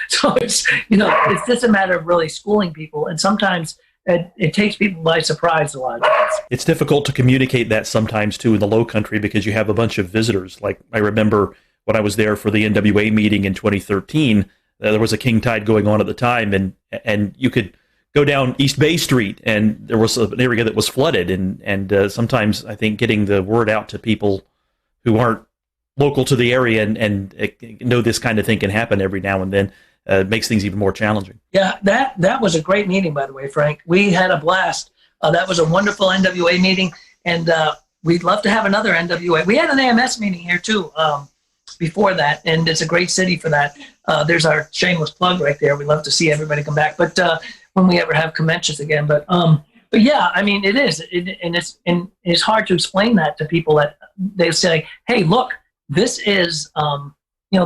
so it's, it's just a matter of really schooling people. And sometimes it takes people by surprise a lot of times. It's difficult to communicate that sometimes too in the low country, because you have a bunch of visitors. Like I remember when I was there for the NWA meeting in 2013, there was a king tide going on at the time, and you could go down East Bay Street, and there was an area that was flooded. And sometimes I think getting the word out to people who aren't local to the area and know this kind of thing can happen every now and then makes things even more challenging. Yeah, that was a great meeting, by the way, Frank. We had a blast. That was a wonderful NWA meeting, and we'd love to have another NWA. We had an AMS meeting here too before that, and it's a great city for that. There's our shameless plug right there. We'd love to see everybody come back, but when we ever have conventions again. But yeah, I mean, it is, and it's hard to explain that to people. That they say, hey, look, this is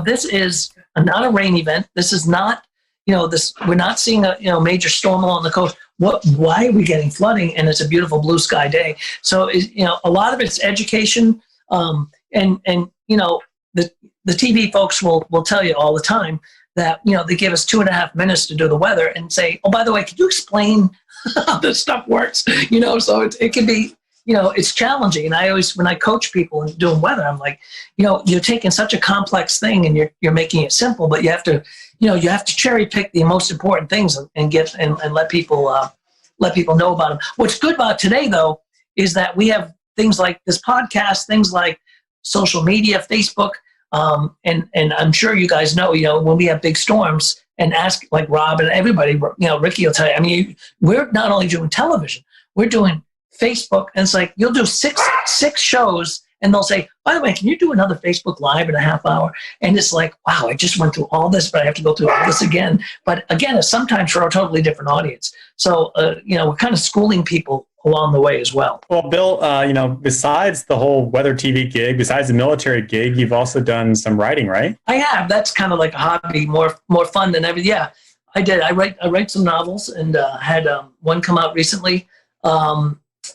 this is not a rain event. This is not this. We're not seeing a major storm along the coast. Why are we getting flooding? And it's a beautiful blue sky day. So a lot of it's education, and the TV folks will tell you all the time that they give us 2.5 minutes to do the weather and say, oh, by the way, could you explain how this stuff works? So it can be. It's challenging. And I always, when I coach people and doing weather, I'm like, you're taking such a complex thing and you're making it simple, but you have to cherry pick the most important things and let people know about them. What's good about today, though, is that we have things like this podcast, things like social media, Facebook, And I'm sure you guys know, when we have big storms, and ask like Rob and everybody, Ricky will tell you, I mean, we're not only doing television, we're doing Facebook. And it's like, you'll do six shows and they'll say, by the way, can you do another Facebook Live in a half hour? And it's like, wow, I just went through all this, but I have to go through all this again. But again, it's sometimes for a totally different audience. So, we're kind of schooling people along the way as well. Well, Bill, besides the whole weather TV gig, besides the military gig, you've also done some writing, right? I have. That's kind of like a hobby, more fun than everything. Yeah, I did. I write some novels, and had one come out recently.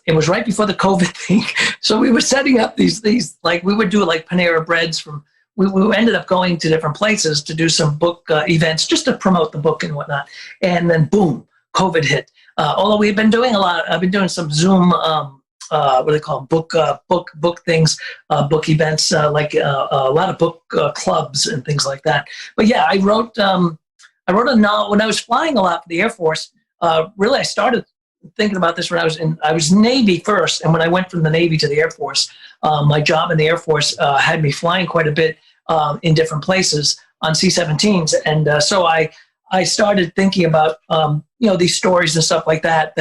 It was right before the COVID thing, so we were setting up these like we would do like Panera Breads from. We ended up going to different places to do some book events just to promote the book and whatnot, and then boom, COVID hit. Although we've been doing a lot, I've been doing some Zoom, what do they call them? book things, book events, like a lot of book clubs and things like that. But yeah, I wrote a novel when I was flying a lot for the Air Force. Really, I started thinking about this when I was Navy first, and when I went from the Navy to the Air Force, my job in the Air Force had me flying quite a bit in different places on C-17s, and so I started thinking about these stories and stuff like that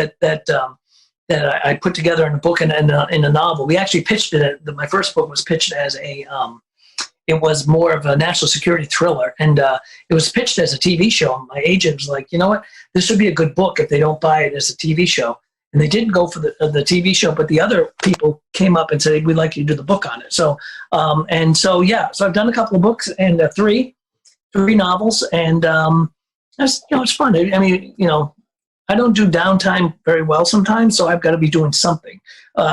I put together in a book and in a novel. We actually pitched it. My first book was pitched as it was more of a national security thriller, and it was pitched as a TV show. And my agent was like, you know what, this would be a good book if they don't buy it as a TV show. And they didn't go for the TV show, but the other people came up and said, we'd like you to do the book on it. So so I've done a couple of books and three novels, and it's fun. I mean, I don't do downtime very well sometimes, so I've got to be doing something.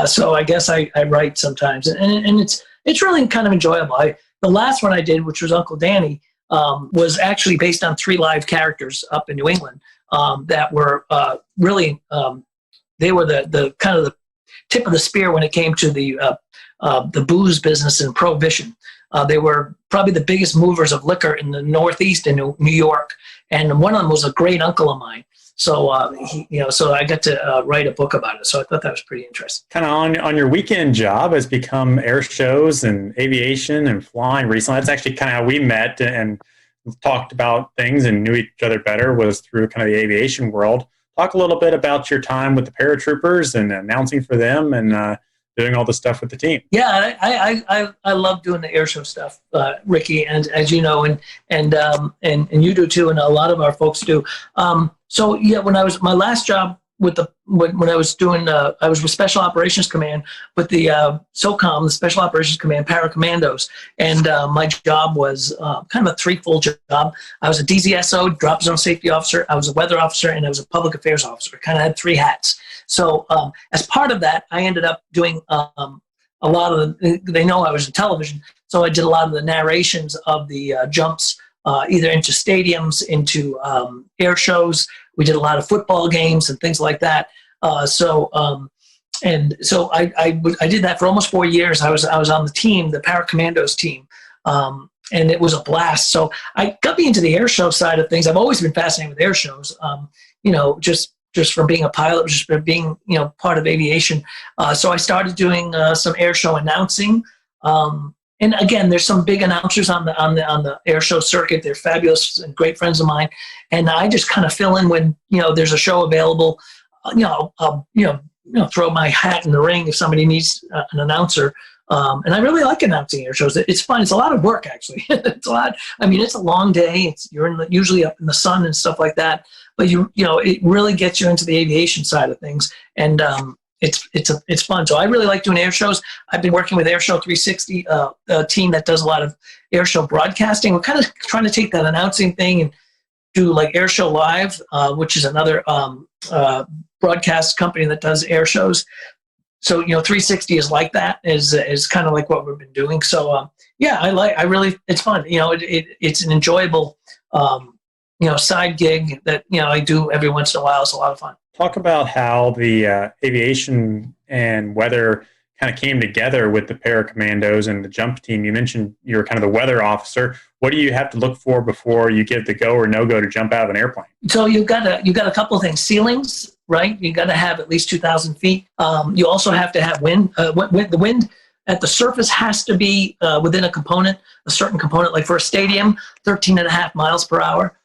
So I guess I write sometimes, and it's really kind of enjoyable. The last one I did, which was Uncle Danny, was actually based on 3 live characters up in New England that were really they were the kind of the tip of the spear when it came to the booze business and prohibition. They were probably the biggest movers of liquor in the Northeast in New York, and one of them was a great uncle of mine. So so I got to write a book about it. So I thought that was pretty interesting. Kind of on your weekend job has become air shows and aviation and flying recently. That's actually kind of how we met and talked about things and knew each other better, was through kind of the aviation world. Talk a little bit about your time with the paratroopers and announcing for them and doing all the stuff with the team. Yeah, I love doing the air show stuff, Ricky, and as you know, and you do too, and a lot of our folks do. So yeah, when I was my last job with when I was doing I was with Special Operations Command with the SOCOM, the Special Operations Command Paracommandos, and my job was kind of a threefold job. I was a DZSO, Drop Zone Safety Officer, I was a weather officer, and I was a public affairs officer. I kind of had 3 hats. So as part of that, I ended up doing a lot of they know I was in television, so I did a lot of the narrations of the jumps, either into stadiums, into air shows. We did a lot of football games and things like that. So I did that for almost 4 years. I was on the team, the Paracommandos team, and it was a blast. So I got me into the air show side of things. I've always been fascinated with air shows. Just from being a pilot, just from being part of aviation. So I started doing some air show announcing. And again, there's some big announcers on the air show circuit. They're fabulous and great friends of mine, and I just kind of fill in when there's a show available. I'll throw my hat in the ring if somebody needs an announcer. And I really like announcing air shows. It's fun. It's a lot of work, actually. It's a lot. I mean, it's a long day. You're usually up in the sun and stuff like that. But it really gets you into the aviation side of things, and it's fun. So I really like doing air shows. I've been working with Air Show 360, a team that does a lot of air show broadcasting. We're kind of trying to take that announcing thing and do like Air Show Live, which is another broadcast company that does air shows. So 360 is like that, is kind of like what we've been doing. So it's fun. It's an enjoyable side gig that I do every once in a while. It's a lot of fun. Talk about how the aviation and weather kind of came together with the Paracommandos and the jump team. You mentioned you were kind of the weather officer. What do you have to look for before you give the go or no go to jump out of an airplane? So you've got a couple of things. Ceilings, right? You got to have at least 2,000 feet. You also have to have wind. The wind that the surface has to be within a certain component, like for a stadium, 13.5 miles per hour.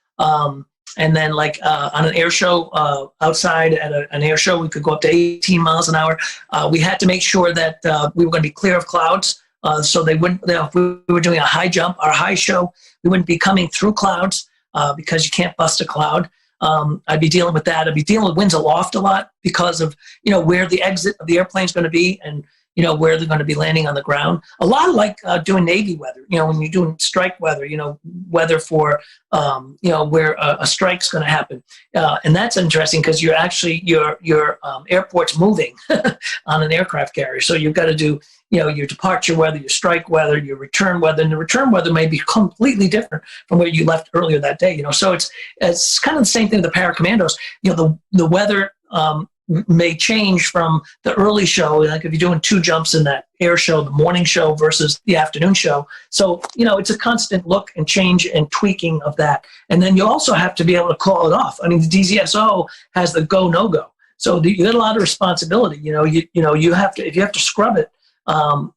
And then like on an air show outside at an air show, we could go up to 18 miles an hour. We had to make sure that we were going to be clear of clouds. So they wouldn't, if we were doing a high jump, our high show, we wouldn't be coming through clouds because you can't bust a cloud. I'd be dealing with that. I'd be dealing with winds aloft a lot because of, where the exit of the airplane is going to be and, where they're going to be landing on the ground. A lot like doing Navy weather, when you're doing strike weather, weather for, where a strike's going to happen. And that's interesting because you're actually, your airport's moving on an aircraft carrier. So you've got to do, your departure weather, your strike weather, your return weather, and the return weather may be completely different from where you left earlier that day. So it's kind of the same thing with the paracommandos. The weather may change from the early show, like if you're doing 2 jumps in that air show, the morning show versus the afternoon show. So, it's a constant look and change and tweaking of that. And then you also have to be able to call it off. I mean, the DZSO has the go, no go. So you got a lot of responsibility. You have to, if you have to scrub it,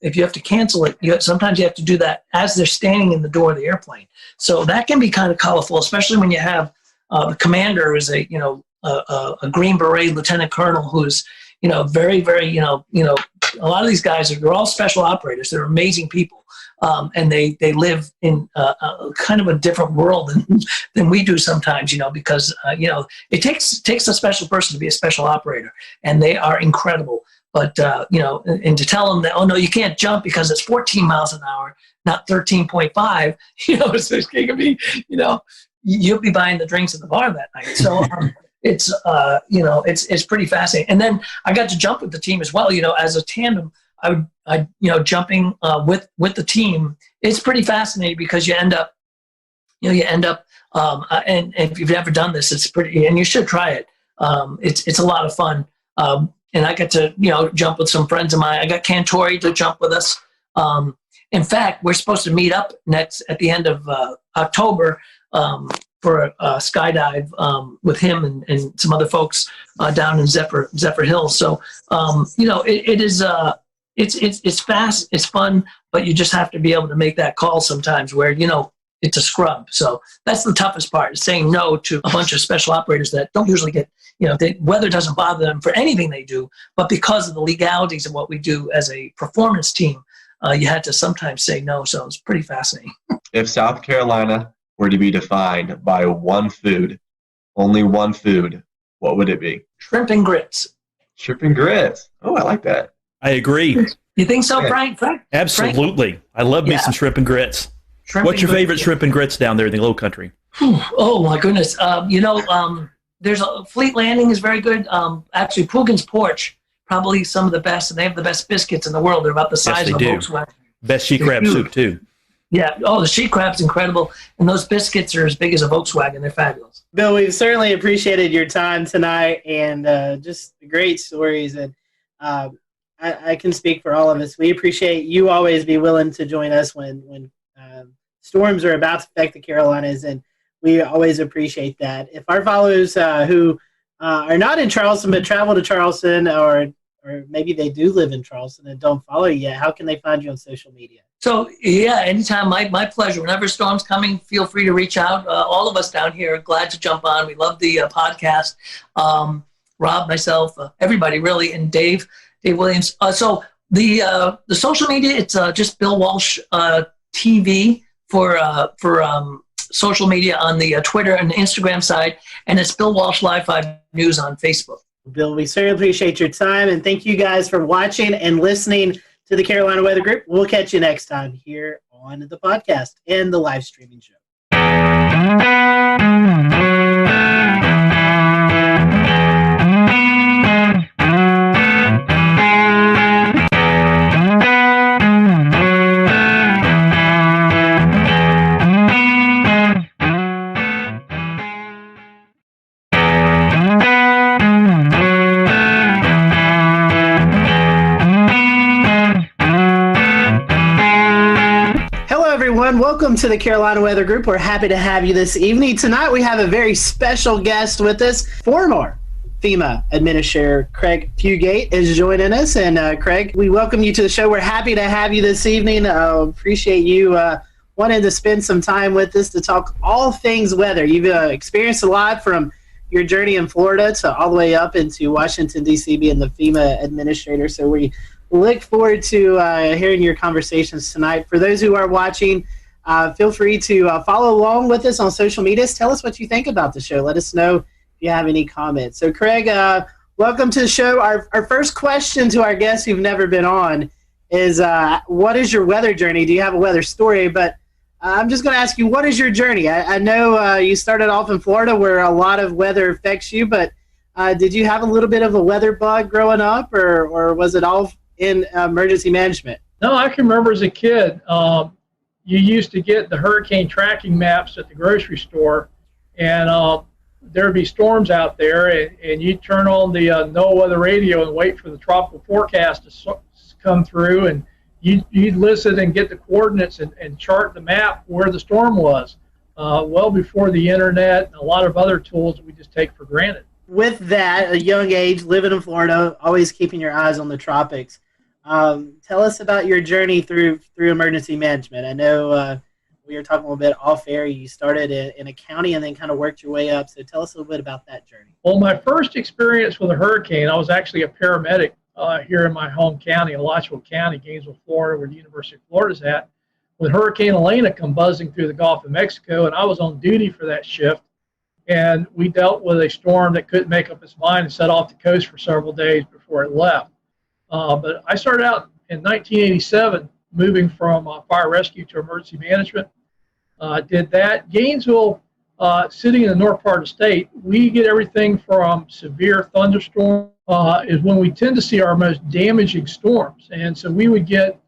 if you have to cancel it, sometimes you have to do that as they're standing in the door of the airplane. So that can be kind of colorful, especially when you have the commander is a Green Beret lieutenant colonel who's, very, very, a lot of these guys they're all special operators. They're amazing people. And they live in kind of a different world than we do sometimes, because, it takes a special person to be a special operator, and they are incredible. But, and to tell them that, oh, no, you can't jump because it's 14 miles an hour, not 13.5, so it's going to be, you'll be buying the drinks at the bar that night. So it's, it's pretty fascinating. And then I got to jump with the team as well, as a tandem. I jumping with the team, it's pretty fascinating because you end up, and if you've never done this, it's pretty, and you should try it. It's a lot of fun. And I got to, jump with some friends of mine. I got Cantore to jump with us. In fact, we're supposed to meet up at the end of October for a skydive with him and some other folks down in Zephyr Hills. So, it is, it's fast, it's fun, but you just have to be able to make that call sometimes where, it's a scrub. So that's the toughest part, is saying no to a bunch of special operators that don't usually get, the weather doesn't bother them for anything they do, but because of the legalities of what we do as a performance team, you had to sometimes say no. So it's pretty fascinating. If South Carolina were to be defined by one food, only one food, what would it be? Shrimp and grits. Shrimp and grits. Oh, I like that. I agree. You think so, Frank? Absolutely. Frank? I love me some shrimp and grits. What's your favorite shrimp and grits down there in the Low Country? Oh my goodness! There's a Fleet Landing is very good. Actually, Poogan's Porch, probably some of the best, and they have the best biscuits in the world. They're about the size of a Volkswagen. Best she crab soup too. Yeah. Oh, the she crab's incredible, and those biscuits are as big as a Volkswagen. They're fabulous. Bill, we've certainly appreciated your time tonight and just great stories. And I can speak for all of us. We appreciate you always be willing to join us when storms are about to affect the Carolinas, and we always appreciate that. If our followers who are not in Charleston but travel to Charleston, or maybe they do live in Charleston and don't follow you yet, how can they find you on social media? So, yeah, anytime, my pleasure. Whenever a storm's coming, feel free to reach out. All of us down here are glad to jump on. We love the podcast. Rob, myself, everybody really, and Dave Williams. So the social media, it's just Bill Walsh TV for social media on the Twitter and the Instagram side, and it's Bill Walsh Live 5 News on Facebook. Bill, we certainly appreciate your time, and thank you guys for watching and listening to the Carolina Weather Group. We'll catch you next time here on the podcast and the live streaming show. Welcome to the Carolina Weather Group. We're happy to have you this evening. Tonight we have a very special guest with us, former FEMA Administrator Craig Fugate is joining us. And Craig, we welcome you to the show. We're happy to have you this evening. Appreciate you wanting to spend some time with us to talk all things weather. You've experienced a lot from your journey in Florida to all the way up into Washington, D.C., being the FEMA Administrator. So we look forward to hearing your conversations tonight. For those who are watching, feel free to follow along with us on social media. Tell us what you think about the show. Let us know if you have any comments. So, Craig, welcome to the show. Our first question to our guests who've never been on is, what is your weather journey? Do you have a weather story? But I'm just going to ask you, what is your journey? I know you started off in Florida where a lot of weather affects you, but did you have a little bit of a weather bug growing up, or was it all in emergency management? No, I can remember as a kid, you used to get the hurricane tracking maps at the grocery store, and there would be storms out there, and you'd turn on the NOAA weather radio and wait for the tropical forecast to come through, and you'd listen and get the coordinates and chart the map where the storm was, well before the internet and a lot of other tools that we just take for granted. With that, a young age, living in Florida, always keeping your eyes on the tropics, tell us about your journey through emergency management. I know we were talking a little bit off air. You started in a county and then kind of worked your way up. So tell us a little bit about that journey. Well, my first experience with a hurricane, I was actually a paramedic here in my home county, Alachua County, Gainesville, Florida, where the University of Florida's at, with Hurricane Elena come buzzing through the Gulf of Mexico, and I was on duty for that shift. And we dealt with a storm that couldn't make up its mind and set off the coast for several days before it left. But I started out in 1987, moving from fire rescue to emergency management. Did that. Gainesville, sitting in the north part of the state, we get everything from severe thunderstorms is when we tend to see our most damaging storms. And so we would get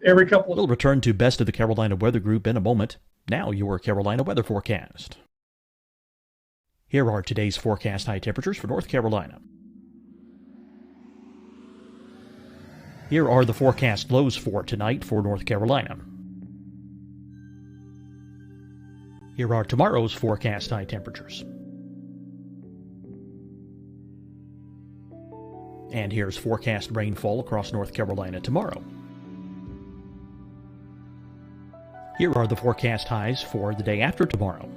every couple of... We'll return to Best of the Carolina Weather Group in a moment. Now your Carolina weather forecast. Here are today's forecast high temperatures for North Carolina. Here are the forecast lows for tonight for North Carolina. Here are tomorrow's forecast high temperatures. And here's forecast rainfall across North Carolina tomorrow. Here are the forecast highs for the day after tomorrow.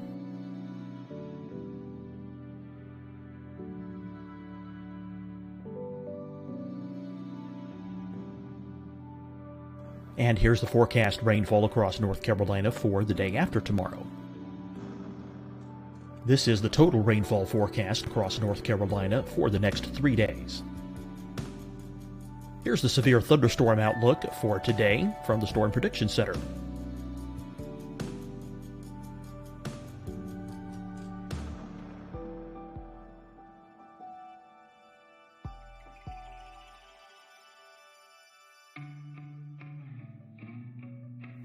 And here's the forecast rainfall across North Carolina for the day after tomorrow. This is the total rainfall forecast across North Carolina for the next 3 days. Here's the severe thunderstorm outlook for today from the Storm Prediction Center.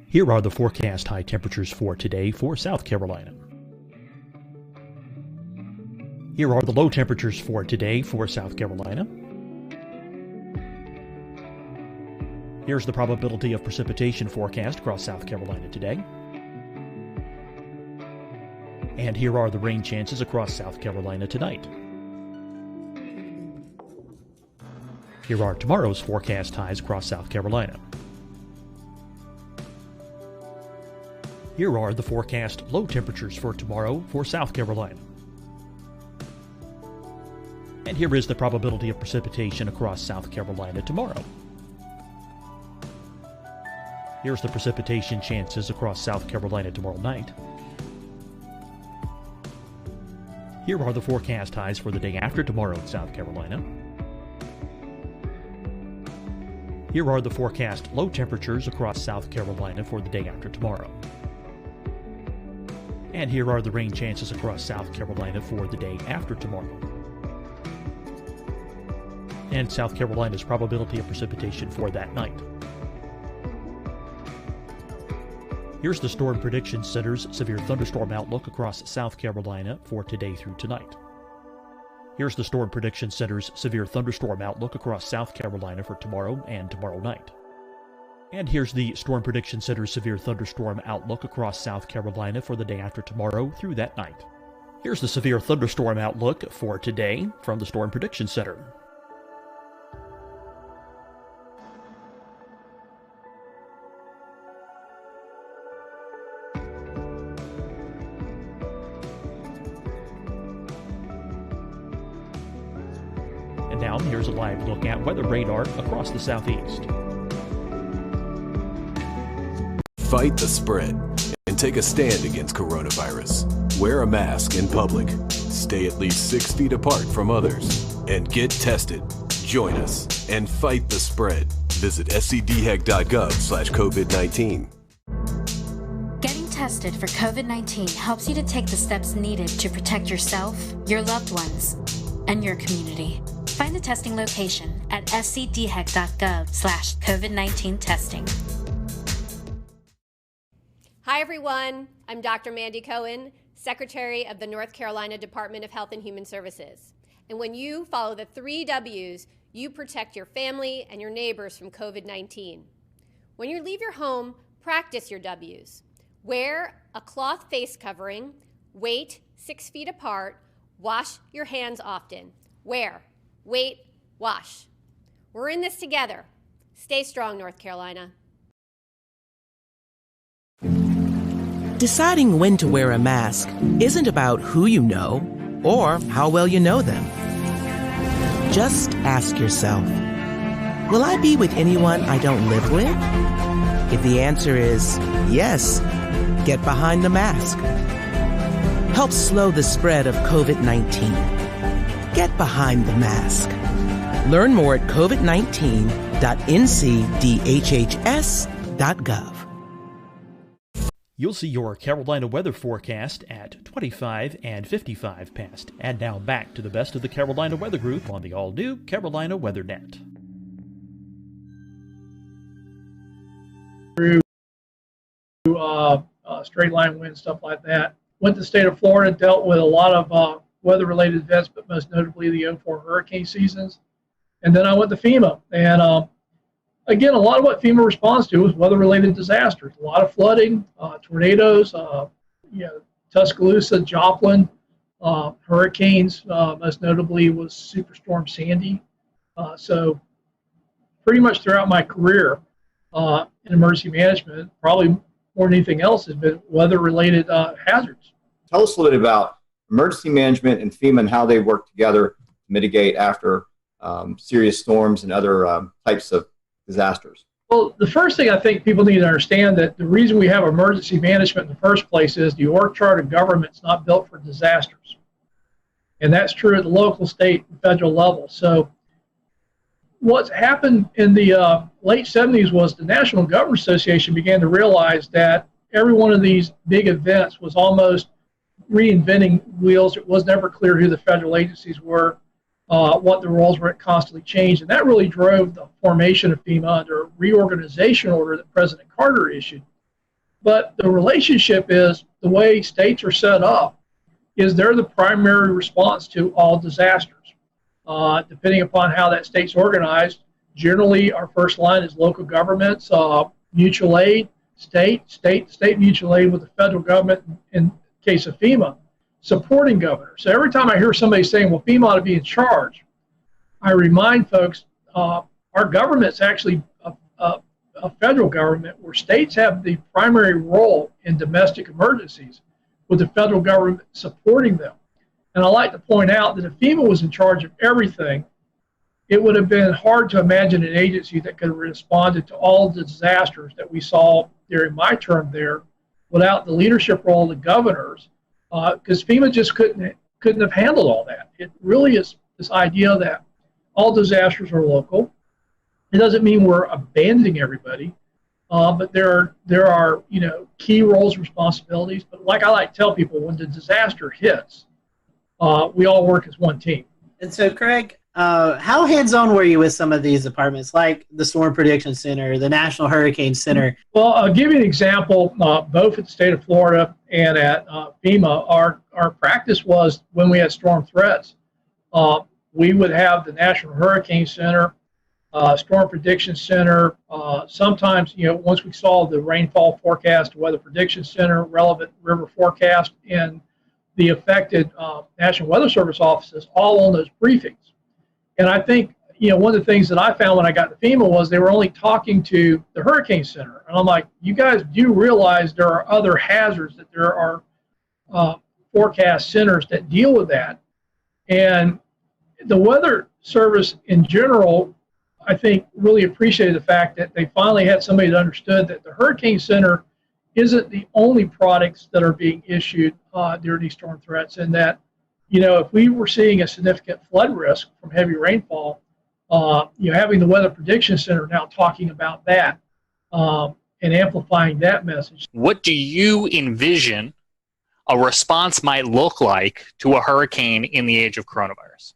Here are the forecast high temperatures for today for South Carolina. Here are the low temperatures for today for South Carolina. Here's the probability of precipitation forecast across South Carolina today. And here are the rain chances across South Carolina tonight. Here are tomorrow's forecast highs across South Carolina. Here are the forecast low temperatures for tomorrow for South Carolina. And here is the probability of precipitation across South Carolina tomorrow. Here's the precipitation chances across South Carolina tomorrow night. Here are the forecast highs for the day after tomorrow in South Carolina. Here are the forecast low temperatures across South Carolina for the day after tomorrow. And here are the rain chances across South Carolina for the day after tomorrow. And South Carolina's probability of precipitation for that night. Here's the Storm Prediction Center's severe thunderstorm outlook across South Carolina for today through tonight. Here's the Storm Prediction Center's severe thunderstorm outlook across South Carolina for tomorrow and tomorrow night. And here's the Storm Prediction Center's severe thunderstorm outlook across South Carolina for the day after tomorrow through that night. Here's the severe thunderstorm outlook for today from the Storm Prediction Center. And now here's a live look at weather radar across the southeast. Fight the spread and take a stand against coronavirus. Wear a mask in public. Stay at least 6 feet apart from others. And get tested. Join us and fight the spread. Visit scdhec.gov/COVID-19. Getting tested for COVID-19 helps you to take the steps needed to protect yourself, your loved ones, and your community. Find the testing location at scdhec.gov/COVID-19 testing. Hi, everyone. I'm Dr. Mandy Cohen, Secretary of the North Carolina Department of Health and Human Services. And when you follow the 3 W's, you protect your family and your neighbors from COVID-19. When you leave your home, practice your W's. Wear a cloth face covering, wait 6 feet apart, wash your hands often. Wear, wait, wash. We're in this together. Stay strong, North Carolina. Deciding when to wear a mask isn't about who you know or how well you know them. Just ask yourself, will I be with anyone I don't live with? If the answer is yes, get behind the mask. Help slow the spread of COVID-19. Get behind the mask. Learn more at covid19.ncdhhs.gov. You'll see your Carolina weather forecast at 25 and 55 past. And now back to the best of the Carolina Weather Group on the all-new Carolina WeatherNet. Straight line wind, stuff like that. Went to the state of Florida, dealt with a lot of weather-related events, but most notably the 04 hurricane seasons. And then I went to FEMA. And again, a lot of what FEMA responds to is weather-related disasters. A lot of flooding, tornadoes, Tuscaloosa, Joplin, hurricanes. Most notably was Superstorm Sandy. So pretty much throughout my career in emergency management, probably more than anything else, has been weather-related hazards. Tell us a little bit about emergency management and FEMA and how they work together to mitigate after serious storms and other types of disasters. Well, the first thing I think people need to understand that the reason we have emergency management in the first place is the org chart of government's not built for disasters. And that's true at the local, state, and federal level. So what's happened in the late 70s was the National Government Association began to realize that every one of these big events was almost reinventing wheels. It was never clear who the federal agencies were, what the roles were. It constantly changed. And that really drove the formation of FEMA under a reorganization order that President Carter issued. But the relationship is the way states are set up is they're the primary response to all disasters. Depending upon how that state's organized, generally our first line is local governments, mutual aid, state mutual aid with the federal government in case of FEMA, supporting governors. So every time I hear somebody saying, well, FEMA ought to be in charge, I remind folks our government's actually a federal government where states have the primary role in domestic emergencies with the federal government supporting them. And I like to point out that if FEMA was in charge of everything, it would have been hard to imagine an agency that could have responded to all the disasters that we saw during my term there without the leadership role of the governors, because FEMA just couldn't have handled all that. It really is this idea that all disasters are local. It doesn't mean we're abandoning everybody, but there are key roles and responsibilities. But like I like to tell people, when the disaster hits, we all work as one team. And so, Craig, how hands-on were you with some of these departments, like the Storm Prediction Center, the National Hurricane Center? Well, I'll give you an example. Both at the state of Florida and at FEMA, our practice was when we had storm threats, we would have the National Hurricane Center, Storm Prediction Center. Sometimes, once we saw the rainfall forecast, Weather Prediction Center, relevant river forecast, and the affected National Weather Service offices all on those briefings. And I think, one of the things that I found when I got to FEMA was they were only talking to the Hurricane Center. And I'm like, you guys do realize there are other hazards, that there are forecast centers that deal with that. And the Weather Service in general, I think, really appreciated the fact that they finally had somebody that understood that the Hurricane Center isn't the only products that are being issued during these storm threats, and that, if we were seeing a significant flood risk from heavy rainfall, having the Weather Prediction Center now talking about that and amplifying that message. What do you envision a response might look like to a hurricane in the age of coronavirus?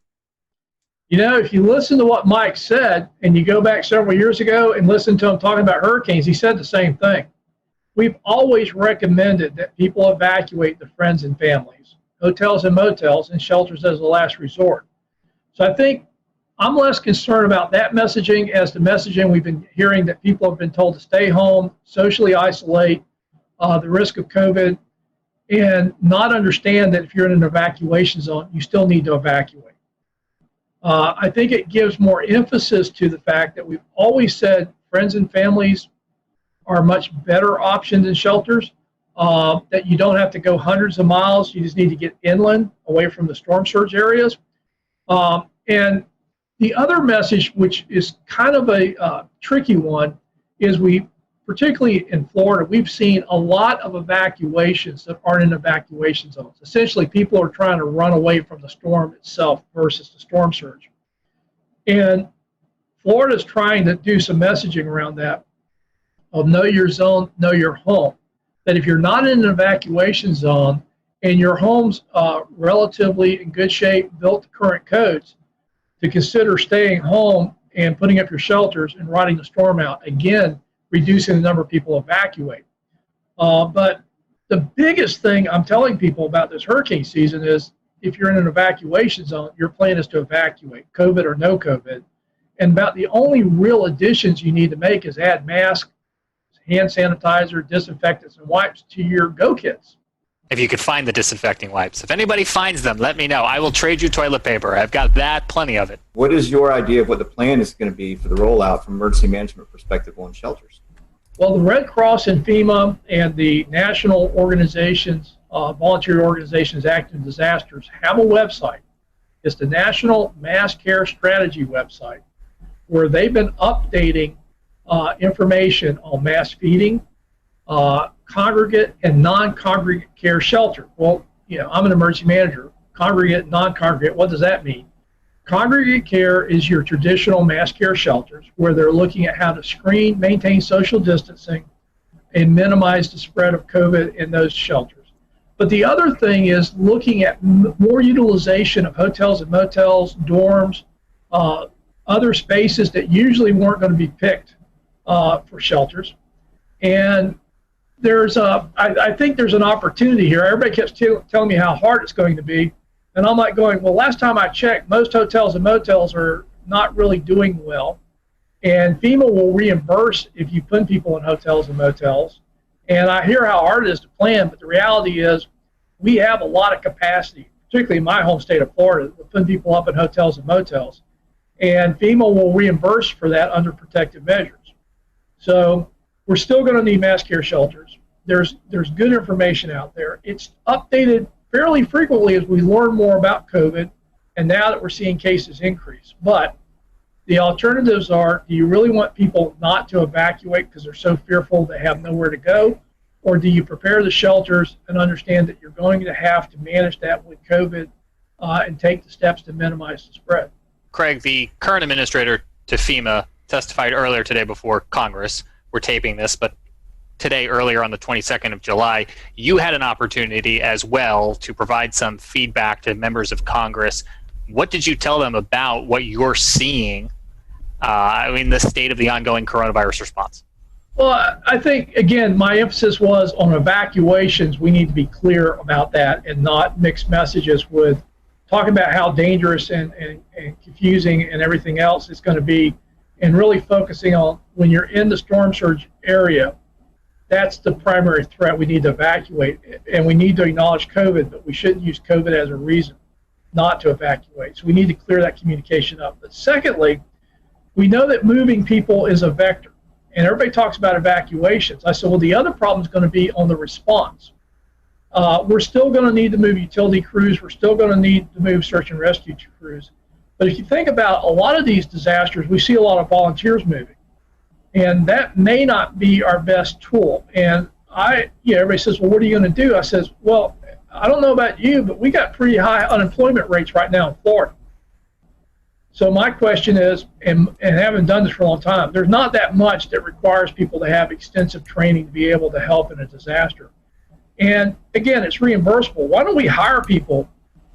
If you listen to what Mike said, and you go back several years ago and listen to him talking about hurricanes, he said the same thing. We've always recommended that people evacuate their friends and families, hotels and motels, and shelters as a last resort. So I think I'm less concerned about that messaging as the messaging we've been hearing, that people have been told to stay home, socially isolate, the risk of COVID, and not understand that if you're in an evacuation zone, you still need to evacuate. I think it gives more emphasis to the fact that we've always said friends and families are a much better option than shelters, that you don't have to go hundreds of miles. You just need to get inland, away from the storm surge areas. And the other message, which is kind of a tricky one, is particularly in Florida, we've seen a lot of evacuations that aren't in evacuation zones. Essentially, people are trying to run away from the storm itself versus the storm surge. And Florida is trying to do some messaging around that, of know your zone, know your home. That if you're not in an evacuation zone and your home's relatively in good shape, built to current codes, to consider staying home and putting up your shelters and riding the storm out. Again, reducing the number of people evacuate. But the biggest thing I'm telling people about this hurricane season is, if you're in an evacuation zone, your plan is to evacuate, COVID or no COVID. And about the only real additions you need to make is add masks, hand sanitizer, disinfectants, and wipes to your go kits. If you could find the disinfecting wipes. If anybody finds them, let me know. I will trade you toilet paper. I've got that, plenty of it. What is your idea of what the plan is going to be for the rollout from emergency management perspective on shelters? Well, the Red Cross and FEMA and the national organizations, volunteer organizations acting in disasters, have a website. It's the National Mass Care Strategy website, where they've been updating information on mass feeding, congregate and non-congregate care shelter. Well, I'm an emergency manager. Congregate, non-congregate, what does that mean? Congregate care is your traditional mass care shelters, where they're looking at how to screen, maintain social distancing, and minimize the spread of COVID in those shelters. But the other thing is looking at more utilization of hotels and motels, dorms, other spaces that usually weren't going to be picked for shelters. And I think there's an opportunity here. Everybody keeps telling me how hard it's going to be. And I'm like going, well, last time I checked, most hotels and motels are not really doing well. And FEMA will reimburse if you put people in hotels and motels. And I hear how hard it is to plan, but the reality is we have a lot of capacity, particularly in my home state of Florida, to put people up in hotels and motels. And FEMA will reimburse for that under protective measures. So we're still going to need mass care shelters. There's good information out there. It's updated fairly frequently as we learn more about COVID, and now that we're seeing cases increase. But the alternatives are, do you really want people not to evacuate because they're so fearful they have nowhere to go? Or do you prepare the shelters and understand that you're going to have to manage that with COVID and take the steps to minimize the spread? Craig, the current administrator to FEMA, testified earlier today before Congress. We're taping this, but today, earlier on the 22nd of July, you had an opportunity as well to provide some feedback to members of Congress. What did you tell them about what you're seeing in the state of the ongoing coronavirus response? Well, I think, again, my emphasis was on evacuations. We need to be clear about that and not mix messages with talking about how dangerous and confusing and everything else it's going to be, and really focusing on when you're in the storm surge area, that's the primary threat. We need to evacuate, and we need to acknowledge COVID, but we shouldn't use COVID as a reason not to evacuate. So we need to clear that communication up. But secondly, we know that moving people is a vector, and everybody talks about evacuations. I said, well, the other problem is going to be on the response. We're still going to need to move utility crews. We're still going to need to move search and rescue crews. But if you think about a lot of these disasters, we see a lot of volunteers moving. And that may not be our best tool. And everybody says, well, what are you going to do? I says, well, I don't know about you, but we got pretty high unemployment rates right now in Florida. So my question is, and having done this for a long time, there's not that much that requires people to have extensive training to be able to help in a disaster. And again, it's reimbursable. Why don't we hire people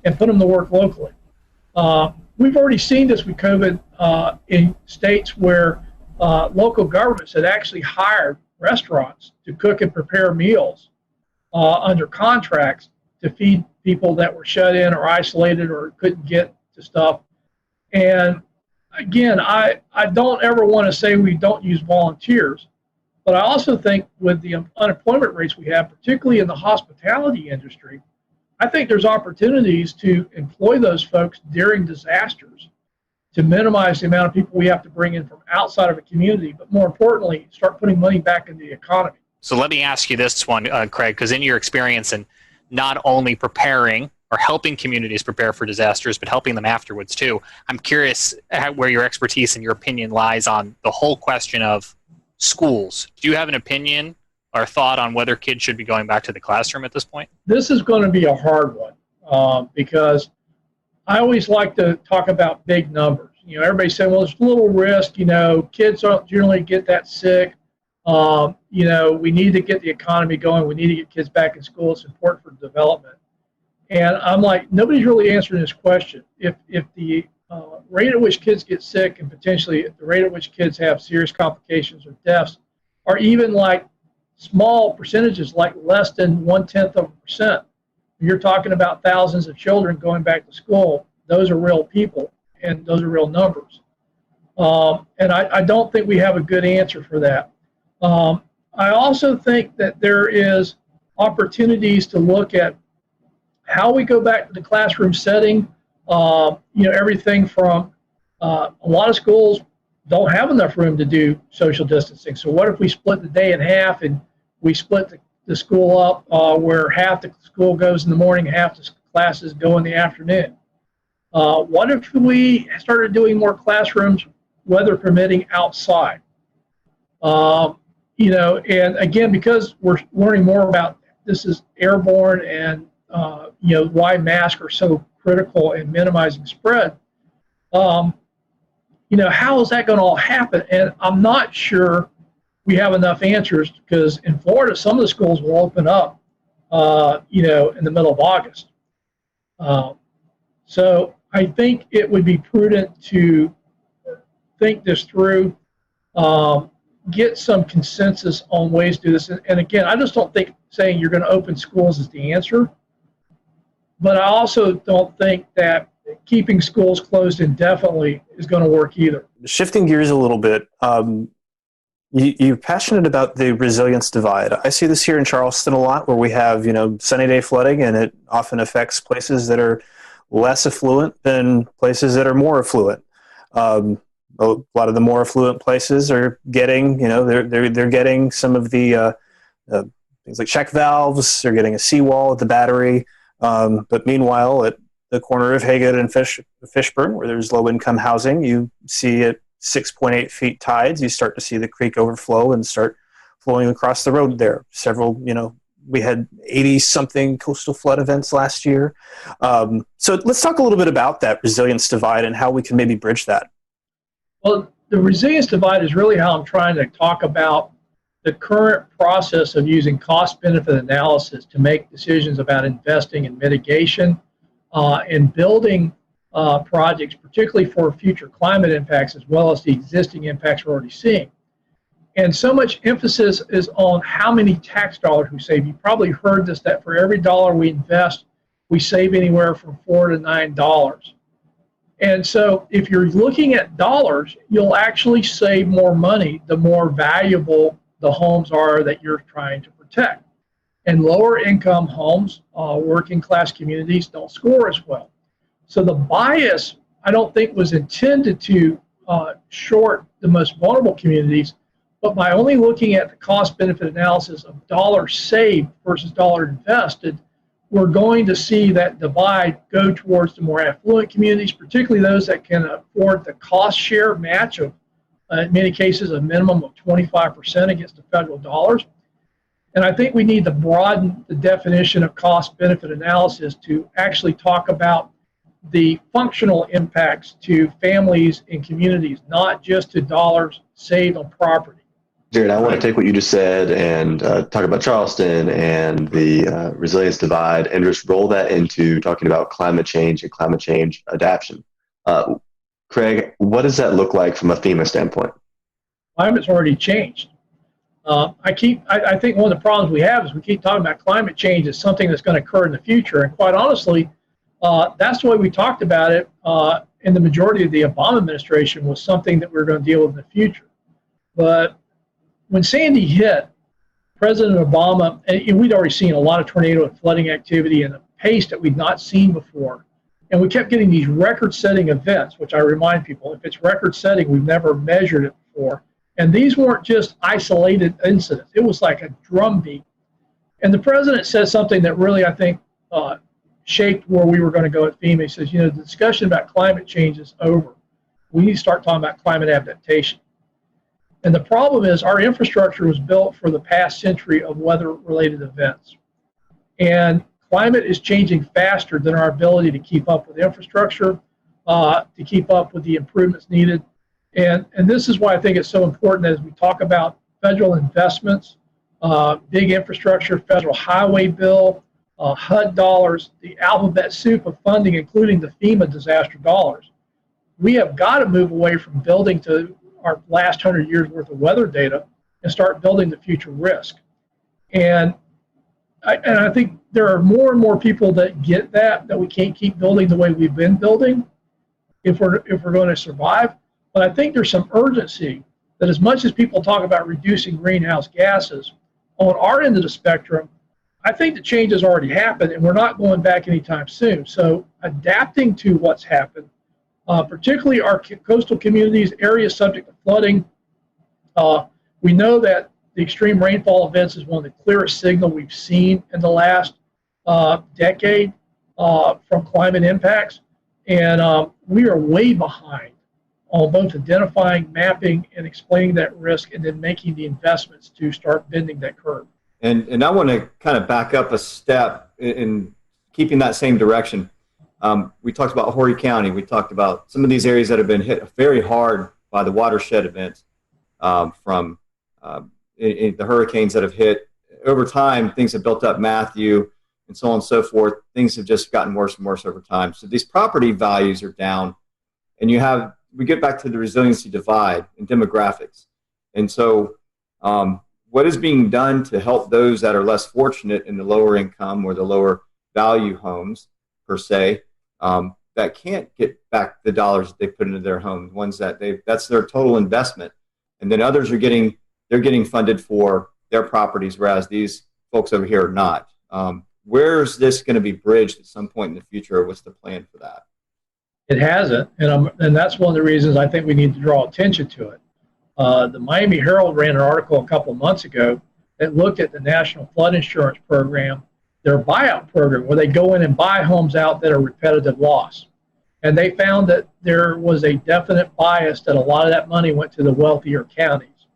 and put them to work locally? We've already seen this with COVID in states where local governments had actually hired restaurants to cook and prepare meals under contracts to feed people that were shut in or isolated or couldn't get to stuff. And again, I don't ever want to say we don't use volunteers, but I also think with the unemployment rates we have, particularly in the hospitality industry, I think there's opportunities to employ those folks during disasters to minimize the amount of people we have to bring in from outside of a community, but more importantly, start putting money back into the economy. So let me ask you this one, Craig, because in your experience in not only preparing or helping communities prepare for disasters, but helping them afterwards too, I'm curious where your expertise and your opinion lies on the whole question of schools. Do you have an opinion or thought on whether kids should be going back to the classroom at this point? This is going to be a hard one because I always like to talk about big numbers. Everybody's saying, well, there's a little risk. Kids don't generally get that sick. We need to get the economy going. We need to get kids back in school. It's important for development. And I'm like, nobody's really answering this question. If the rate at which kids get sick and potentially the rate at which kids have serious complications or deaths are even like small percentages, like less than 0.1%, you're talking about thousands of children going back to school. Those are real people, and those are real numbers. And I don't think we have a good answer for that. I also think that there is opportunities to look at how we go back to the classroom setting. Everything from a lot of schools don't have enough room to do social distancing. So what if we split the day in half and we split the school up where half the school goes in the morning, half the classes go in the afternoon? What if we started doing more classrooms, weather permitting, outside? And again, because we're learning more about this is airborne and why masks are so critical in minimizing spread. How is that going to all happen? And I'm not sure we have enough answers because in Florida, some of the schools will open up, in the middle of August. So I think it would be prudent to think this through, get some consensus on ways to do this. And again, I just don't think saying you're going to open schools is the answer. But I also don't think that keeping schools closed indefinitely is going to work either. Shifting gears a little bit, you're passionate about the resilience divide. I see this here in Charleston a lot where we have, sunny day flooding, and it often affects places that are less affluent than places that are more affluent. A lot of the more affluent places are getting, they're getting some of the things like check valves. They're getting a seawall at the battery. But meanwhile, at the corner of Haygood and Fishburne, where there's low-income housing, you see at 6.8 feet tides, you start to see the creek overflow and start flowing across the road there. Several, we had 80-something coastal flood events last year. So let's talk a little bit about that resilience divide and how we can maybe bridge that. Well, the resilience divide is really how I'm trying to talk about the current process of using cost-benefit analysis to make decisions about investing in mitigation and building projects, particularly for future climate impacts, as well as the existing impacts we're already seeing. And so much emphasis is on how many tax dollars we save. You probably heard this, that for every dollar we invest, we save anywhere from $4 to $9. And so if you're looking at dollars, you'll actually save more money the more valuable the homes are that you're trying to protect. And lower income homes, working class communities don't score as well. So the bias, I don't think, was intended to short the most vulnerable communities, but by only looking at the cost benefit analysis of dollars saved versus dollar invested, we're going to see that divide go towards the more affluent communities, particularly those that can afford the cost share match of, in many cases, a minimum of 25% against the federal dollars. And I think we need to broaden the definition of cost benefit analysis to actually talk about the functional impacts to families and communities, not just to dollars saved on property. Jared, I want to take what you just said and talk about Charleston and the resilience divide and just roll that into talking about climate change and climate change adaptation. Craig, what does that look like from a FEMA standpoint? Climate's already changed. I think one of the problems we have is we keep talking about climate change as something that's going to occur in the future. And quite honestly, that's the way we talked about it in the majority of the Obama administration, was something that we were going to deal with in the future. But when Sandy hit, President Obama, and we'd already seen a lot of tornado and flooding activity and a pace that we'd not seen before. And we kept getting these record-setting events, which I remind people, if it's record-setting, we've never measured it before. And these weren't just isolated incidents. It was like a drumbeat. And the president said something that really, I think, shaped where we were going to go at FEMA. He says, the discussion about climate change is over. We need to start talking about climate adaptation. And the problem is our infrastructure was built for the past century of weather-related events. And climate is changing faster than our ability to keep up with infrastructure, to keep up with the improvements needed. And this is why I think it's so important as we talk about federal investments, big infrastructure, federal highway bill, HUD dollars, the alphabet soup of funding, including the FEMA disaster dollars. We have got to move away from building to our last 100 years worth of weather data and start building the future risk. And I think there are more and more people that get that we can't keep building the way we've been building if we're going to survive. But I think there's some urgency that as much as people talk about reducing greenhouse gases, on our end of the spectrum, I think the change has already happened and we're not going back anytime soon. So adapting to what's happened, particularly our coastal communities, areas subject to flooding, we know that the extreme rainfall events is one of the clearest signals we've seen in the last decade from climate impacts. And we are way behind on both identifying, mapping, and explaining that risk, and then making the investments to start bending that curve. And I want to kind of back up a step in keeping that same direction. We talked about Horry County. We talked about some of these areas that have been hit very hard by the watershed events from the hurricanes that have hit. Over time, things have built up, Matthew, and so on and so forth. Things have just gotten worse and worse over time. So these property values are down, and we get back to the resiliency divide and demographics. And so what is being done to help those that are less fortunate in the lower income or the lower value homes, per se, that can't get back the dollars that they put into their home, ones that that's their total investment. And then others are getting funded for their properties, whereas these folks over here are not. Where's this going to be bridged at some point in the future, or what's the plan for that? It hasn't, and that's one of the reasons I think we need to draw attention to it. The Miami Herald ran an article a couple of months ago that looked at the National Flood Insurance Program, their buyout program, where they go in and buy homes out that are repetitive loss. And they found that there was a definite bias that a lot of that money went to the wealthier counties,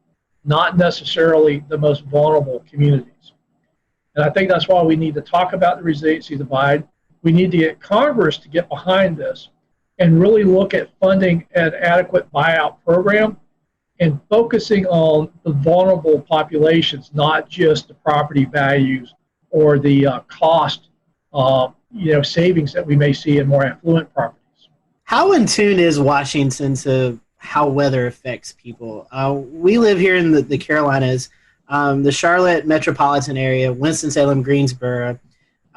not necessarily the most vulnerable communities. And I think that's why we need to talk about the resiliency divide. We need to get Congress to get behind this and really look at funding an adequate buyout program and focusing on the vulnerable populations, not just the property values or the cost savings that we may see in more affluent properties. How in tune is Washington to how weather affects people? We live here in the Carolinas, the Charlotte metropolitan area, Winston-Salem, Greensboro.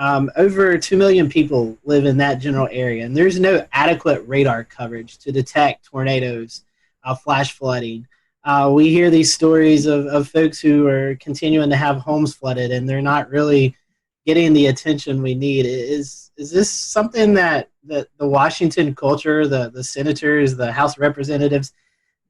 Over 2 million people live in that general area, and there's no adequate radar coverage to detect tornadoes, flash flooding. we hear these stories of folks who are continuing to have homes flooded, and they're not really getting the attention we need. Is this something that the Washington culture, the senators, the House of Representatives,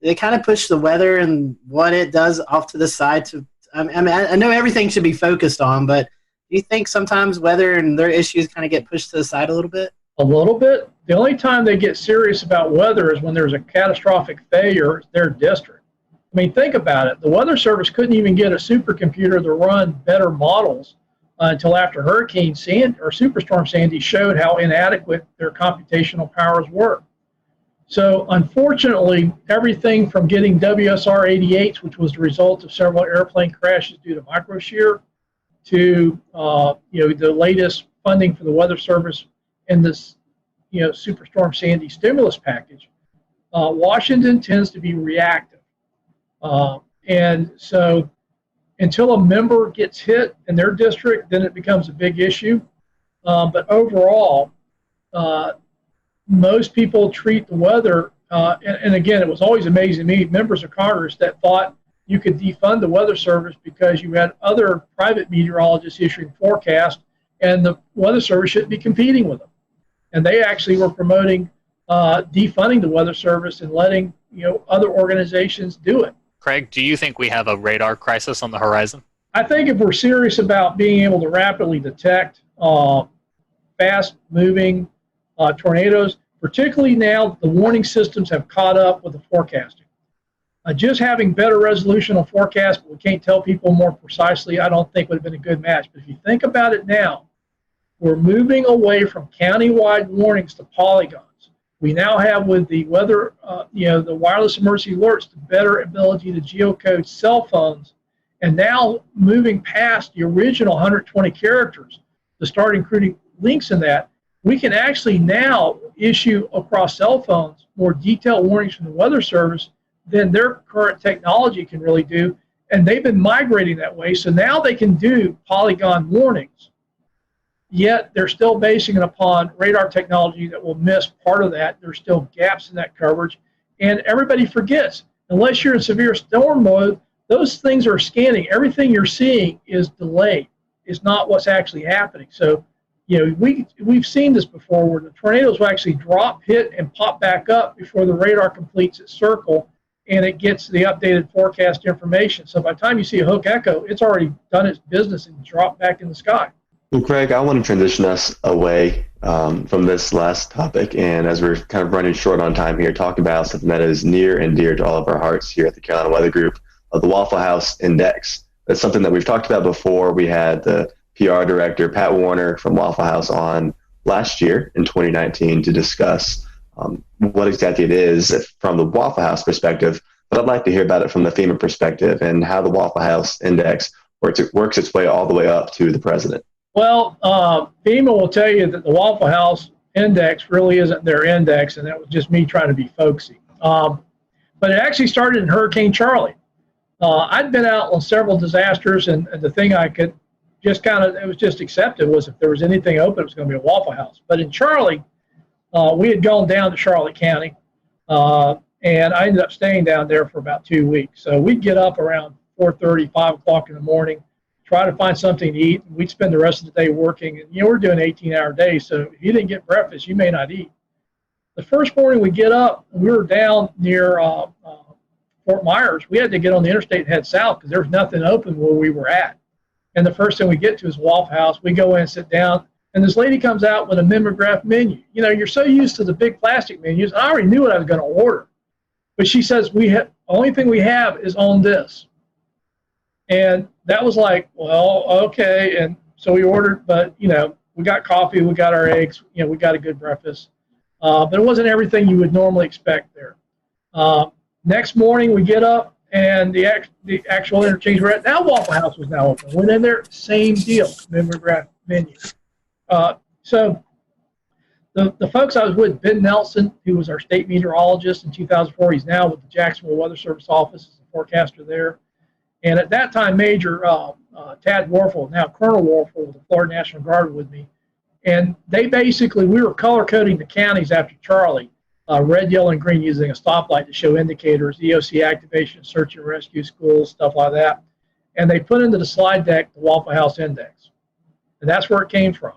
they kind of push the weather and what it does off to the side? I know everything should be focused on, but do you think sometimes weather and their issues kind of get pushed to the side a little bit? A little bit. The only time they get serious about weather is when there's a catastrophic failure in their district. I mean, think about it. The Weather Service couldn't even get a supercomputer to run better models until after Hurricane Sandy or Superstorm Sandy showed how inadequate their computational powers were. So unfortunately, everything from getting WSR-88s, which was the result of several airplane crashes due to microshear, to the latest funding for the Weather Service in this Superstorm Sandy stimulus package, Washington tends to be reactive, and so until a member gets hit in their district, then it becomes a big issue. But overall, most people treat the weather, and again, it was always amazing to me, members of Congress that thought you could defund the Weather Service because you had other private meteorologists issuing forecasts, and the Weather Service shouldn't be competing with them. And they actually were promoting defunding the Weather Service and letting other organizations do it. Craig, do you think we have a radar crisis on the horizon? I think if we're serious about being able to rapidly detect fast-moving tornadoes, particularly now that the warning systems have caught up with the forecasting. Just having better resolution on forecast, but we can't tell people more precisely, I don't think would have been a good match. But if you think about it now, we're moving away from county-wide warnings to polygons. We now have, with the weather, the wireless emergency alerts, the better ability to geocode cell phones, and now moving past the original 120 characters to start including links in that, we can actually now issue across cell phones more detailed warnings from the Weather Service than their current technology can really do, and they've been migrating that way. So now they can do polygon warnings, yet they're still basing it upon radar technology that will miss part of that. There's still gaps in that coverage, and everybody forgets, unless you're in severe storm mode, those things are scanning. Everything you're seeing is delayed. It's not what's actually happening. So, we've seen this before where the tornadoes will actually drop, hit, and pop back up before the radar completes its circle and it gets the updated forecast information. So by the time you see a hook echo, it's already done its business and dropped back in the sky. Well, Craig, I want to transition us away from this last topic, and as we're kind of running short on time here, talk about something that is near and dear to all of our hearts here at the Carolina Weather Group, the Waffle House Index. That's something that we've talked about before. We had the PR director, Pat Warner from Waffle House, on last year in 2019 to discuss what exactly it is from the Waffle House perspective, but I'd like to hear about it from the FEMA perspective and how the Waffle House Index works its way all the way up to the president. Well, FEMA will tell you that the Waffle House Index really isn't their index, and that was just me trying to be folksy. But it actually started in Hurricane Charlie. I'd been out on several disasters, and the thing I could just it was just accepted was if there was anything open, it was going to be a Waffle House. But in Charlie, we had gone down to Charlotte County, and I ended up staying down there for about 2 weeks. So we'd get up around 4:30, 5 o'clock in the morning, try to find something to eat. We'd spend the rest of the day working. And, we're doing 18-hour days, so if you didn't get breakfast, you may not eat. The first morning we get up, we were down near Fort Myers. We had to get on the interstate and head south because there was nothing open where we were at. And the first thing we get to is Waffle House. We go in and sit down, and this lady comes out with a mimeograph menu. You're so used to the big plastic menus. I already knew what I was going to order. But she says, the only thing we have is on this. And that was like, well, okay. And so we ordered, but, we got coffee, we got our eggs, we got a good breakfast. But it wasn't everything you would normally expect there. Next morning, we get up, and the actual interchange we're at, now Waffle House was now open. Went in there, same deal, mimeograph menu. So the folks I was with, Ben Nelson, who was our state meteorologist in 2004, he's now with the Jacksonville Weather Service office as a forecaster there. And at that time, Major Tad Warfel, now Colonel Warfel with the Florida National Guard, with me. And they basically, we were color coding the counties after Charlie. red, yellow, and green using a stoplight to show indicators, EOC activation, search and rescue, schools, stuff like that. And they put into the slide deck the Waffle House index. And that's where it came from.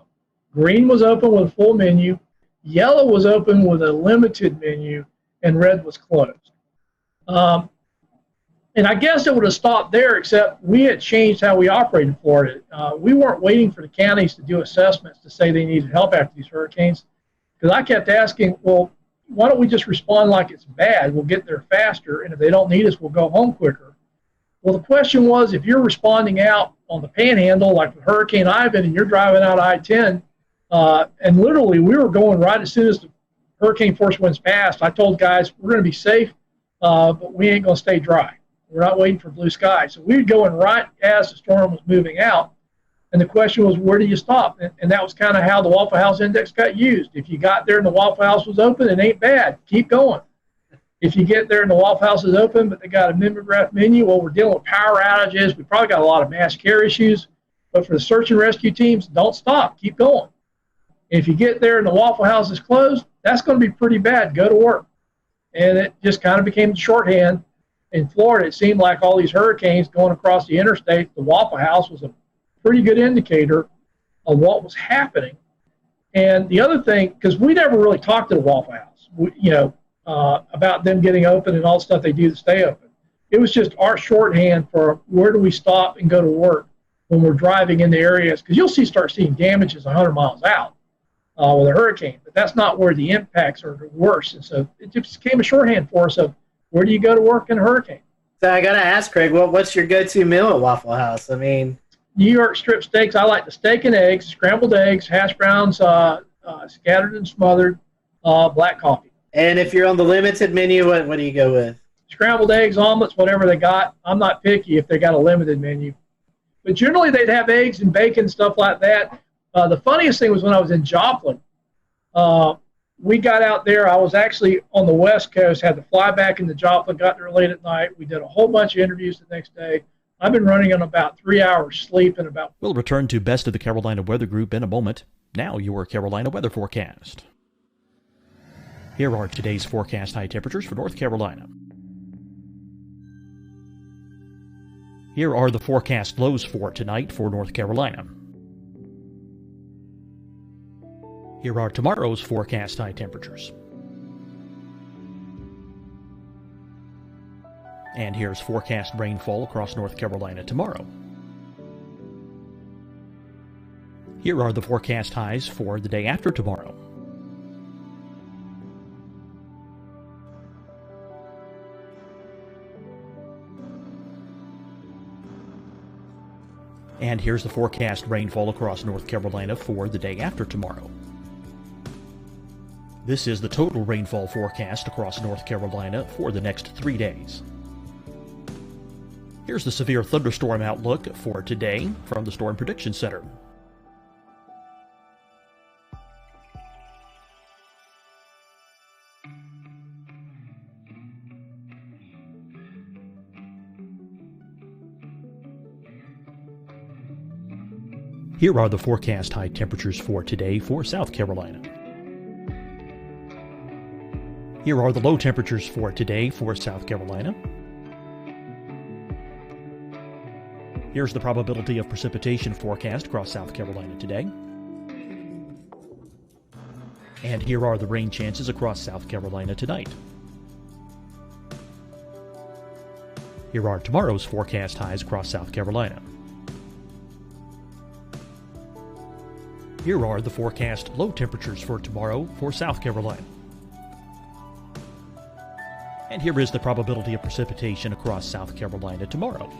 Green was open with a full menu, yellow was open with a limited menu, and red was closed. And I guess it would have stopped there, except we had changed how we operate in Florida. We weren't waiting for the counties to do assessments to say they needed help after these hurricanes, because I kept asking, well, why don't we just respond like it's bad? We'll get there faster, and if they don't need us, we'll go home quicker. Well, the question was, if you're responding out on the Panhandle, like with Hurricane Ivan, and you're driving out I-10, and literally we were going right as soon as the hurricane force winds passed, I told guys, we're going to be safe, but we ain't going to stay dry. We're not waiting for blue sky. So we were going right as the storm was moving out. And the question was, where do you stop? And that was kind of how the Waffle House Index got used. If you got there and the Waffle House was open, it ain't bad. Keep going. If you get there and the Waffle House is open, but they got a mimeograph menu, well, we're dealing with power outages. We probably got a lot of mass care issues. But for the search and rescue teams, don't stop. Keep going. If you get there and the Waffle House is closed, that's going to be pretty bad. Go to work. And it just kind of became the shorthand. In Florida, it seemed like all these hurricanes going across the interstate, the Waffle House was a pretty good indicator of what was happening. And the other thing, because we never really talked to the Waffle House, about them getting open and all the stuff they do to stay open. It was just our shorthand for where do we stop and go to work when we're driving into areas, because you'll start seeing damages 100 miles out with a hurricane, but that's not where the impacts are worse. And so it just became a shorthand for us of where do you go to work in a hurricane? So I got to ask, Craig, what's your go-to meal at Waffle House? I mean, New York strip steaks. I like the steak and eggs, scrambled eggs, hash browns, scattered and smothered, black coffee. And if you're on the limited menu, what do you go with? Scrambled eggs, omelets, whatever they got. I'm not picky if they got a limited menu. But generally they'd have eggs and bacon, stuff like that. The funniest thing was when I was in Joplin. We got out there. I was actually on the West Coast, had to fly back into Joplin, got there late at night. We did a whole bunch of interviews the next day. I've been running on about 3 hours sleep and about... We'll return to Best of the Carolina Weather Group in a moment. Now your Carolina weather forecast. Here are today's forecast high temperatures for North Carolina. Here are the forecast lows for tonight for North Carolina. Here are tomorrow's forecast high temperatures. And here's forecast rainfall across North Carolina tomorrow. Here are the forecast highs for the day after tomorrow. And here's the forecast rainfall across North Carolina for the day after tomorrow. This is the total rainfall forecast across North Carolina for the next 3 days. Here's the severe thunderstorm outlook for today from the Storm Prediction Center. Here are the forecast high temperatures for today for South Carolina. Here are the low temperatures for today for South Carolina. Here's the probability of precipitation forecast across South Carolina today. And here are the rain chances across South Carolina tonight. Here are tomorrow's forecast highs across South Carolina. Here are the forecast low temperatures for tomorrow for South Carolina. And here is the probability of precipitation across South Carolina tomorrow.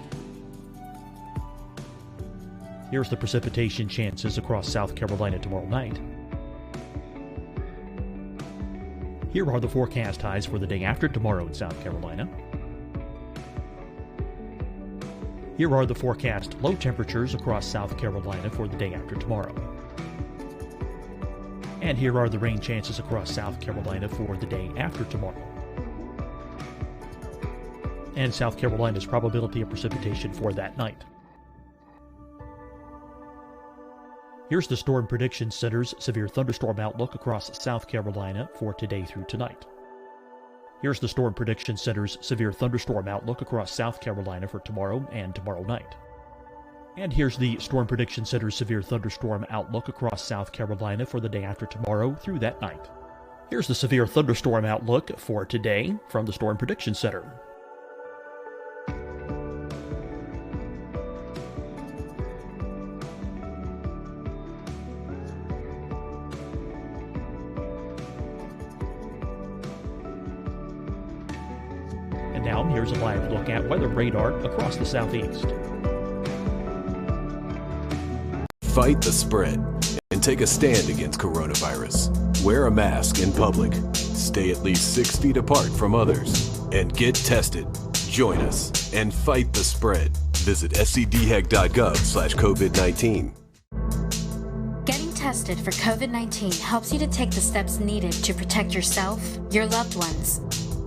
Here's the precipitation chances across South Carolina tomorrow night. Here are the forecast highs for the day after tomorrow in South Carolina. Here are the forecast low temperatures across South Carolina for the day after tomorrow. And here are the rain chances across South Carolina for the day after tomorrow. And South Carolina's probability of precipitation for that night. Here's the Storm Prediction Center's severe thunderstorm outlook across South Carolina for today through tonight. Here's the Storm Prediction Center's severe thunderstorm outlook across South Carolina for tomorrow and tomorrow night. And here's the Storm Prediction Center's severe thunderstorm outlook across South Carolina for the day after tomorrow through that night. Here's the severe thunderstorm outlook for today from the Storm Prediction Center. And now here's a live look at weather radar across the southeast. Fight the spread and take a stand against coronavirus. Wear a mask in public. Stay at least 6 feet apart from others. And get tested. Join us and fight the spread. Visit scdhec.gov/COVID-19. Getting tested for COVID-19 helps you to take the steps needed to protect yourself, your loved ones,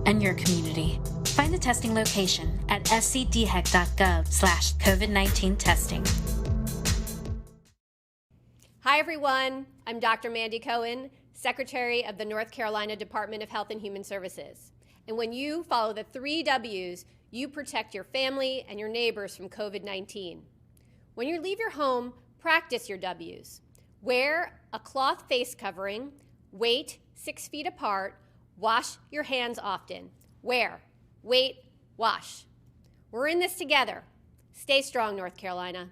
and your community. Find the testing location at scdhec.gov/COVID-19 testing. Hi, everyone. I'm Dr. Mandy Cohen, Secretary of the North Carolina Department of Health and Human Services. And when you follow the 3 W's, you protect your family and your neighbors from COVID-19. When you leave your home, practice your W's. Wear a cloth face covering, wait 6 feet apart, wash your hands often. Wear, wait, wash. We're in this together. Stay strong, North Carolina.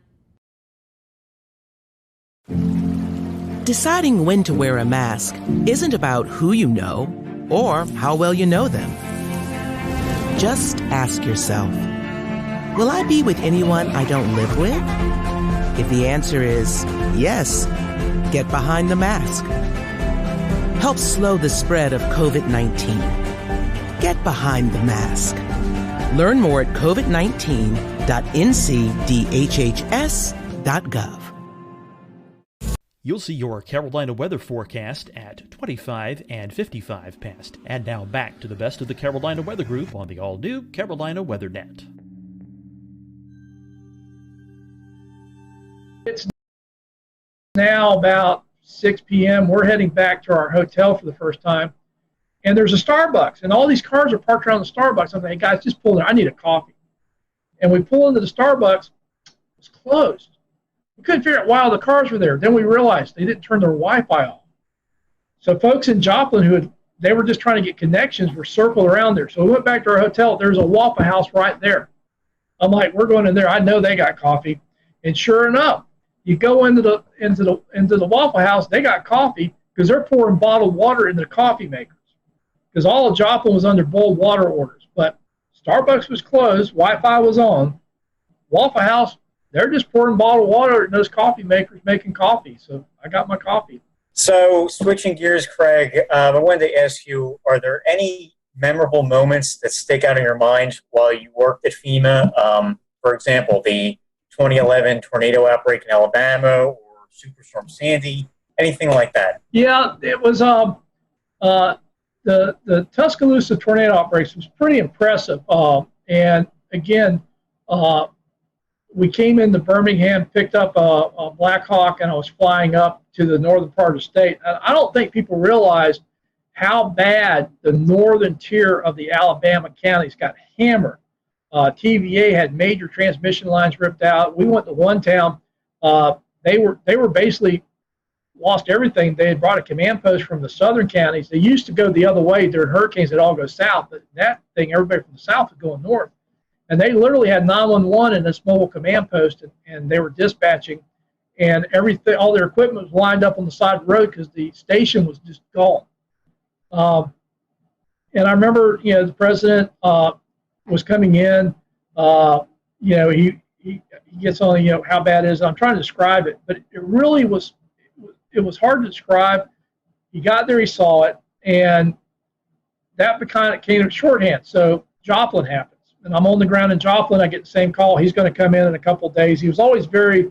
Deciding when to wear a mask isn't about who you know or how well you know them. Just ask yourself, will I be with anyone I don't live with? If the answer is yes, get behind the mask. Help slow the spread of COVID-19. Get behind the mask. Learn more at covid19.ncdhhs.gov. You'll see your Carolina weather forecast at 25 and 55 past. And now back to the best of the Carolina Weather Group on the all-new Carolina WeatherNet. It's now about 6 p.m. We're heading back to our hotel for the first time. And there's a Starbucks. And all these cars are parked around the Starbucks. I'm like, hey, guys, just pull in. I need a coffee. And we pull into the Starbucks. It's closed. We couldn't figure out why all the cars were there. Then we realized they didn't turn their Wi-Fi off. So folks in Joplin they were just trying to get connections were circled around there. So we went back to our hotel. There's a Waffle House right there. I'm like, we're going in there. I know they got coffee. And sure enough, you go into the Waffle House, they got coffee because they're pouring bottled water into the coffee makers. Because all of Joplin was under boiled water orders. But Starbucks was closed, Wi-Fi was on. Waffle House, they're just pouring bottled water in those coffee makers making coffee. So I got my coffee. So switching gears, Craig, I wanted to ask you, are there any memorable moments that stick out in your mind while you worked at FEMA? For example, the 2011 tornado outbreak in Alabama or Superstorm Sandy, anything like that? Yeah, it was the Tuscaloosa tornado outbreaks was pretty impressive. And again, we came into Birmingham, picked up a Black Hawk, and I was flying up to the northern part of the state. I don't think people realize how bad the northern tier of the Alabama counties got hammered. TVA had major transmission lines ripped out. We went to one town. They were basically lost everything. They had brought a command post from the southern counties. They used to go the other way during hurricanes. They'd all go south. But that thing, everybody from the south was going north. And they literally had 911 in this mobile command post, and they were dispatching, and everything, all their equipment was lined up on the side of the road because the station was just gone. And I remember, the president was coming in. He gets on, how bad it is. I'm trying to describe it, but it really was. It was hard to describe. He got there, he saw it, and that kind of came shorthand. So Joplin happened. And I'm on the ground in Joplin. I get the same call. He's going to come in a couple of days. He was always very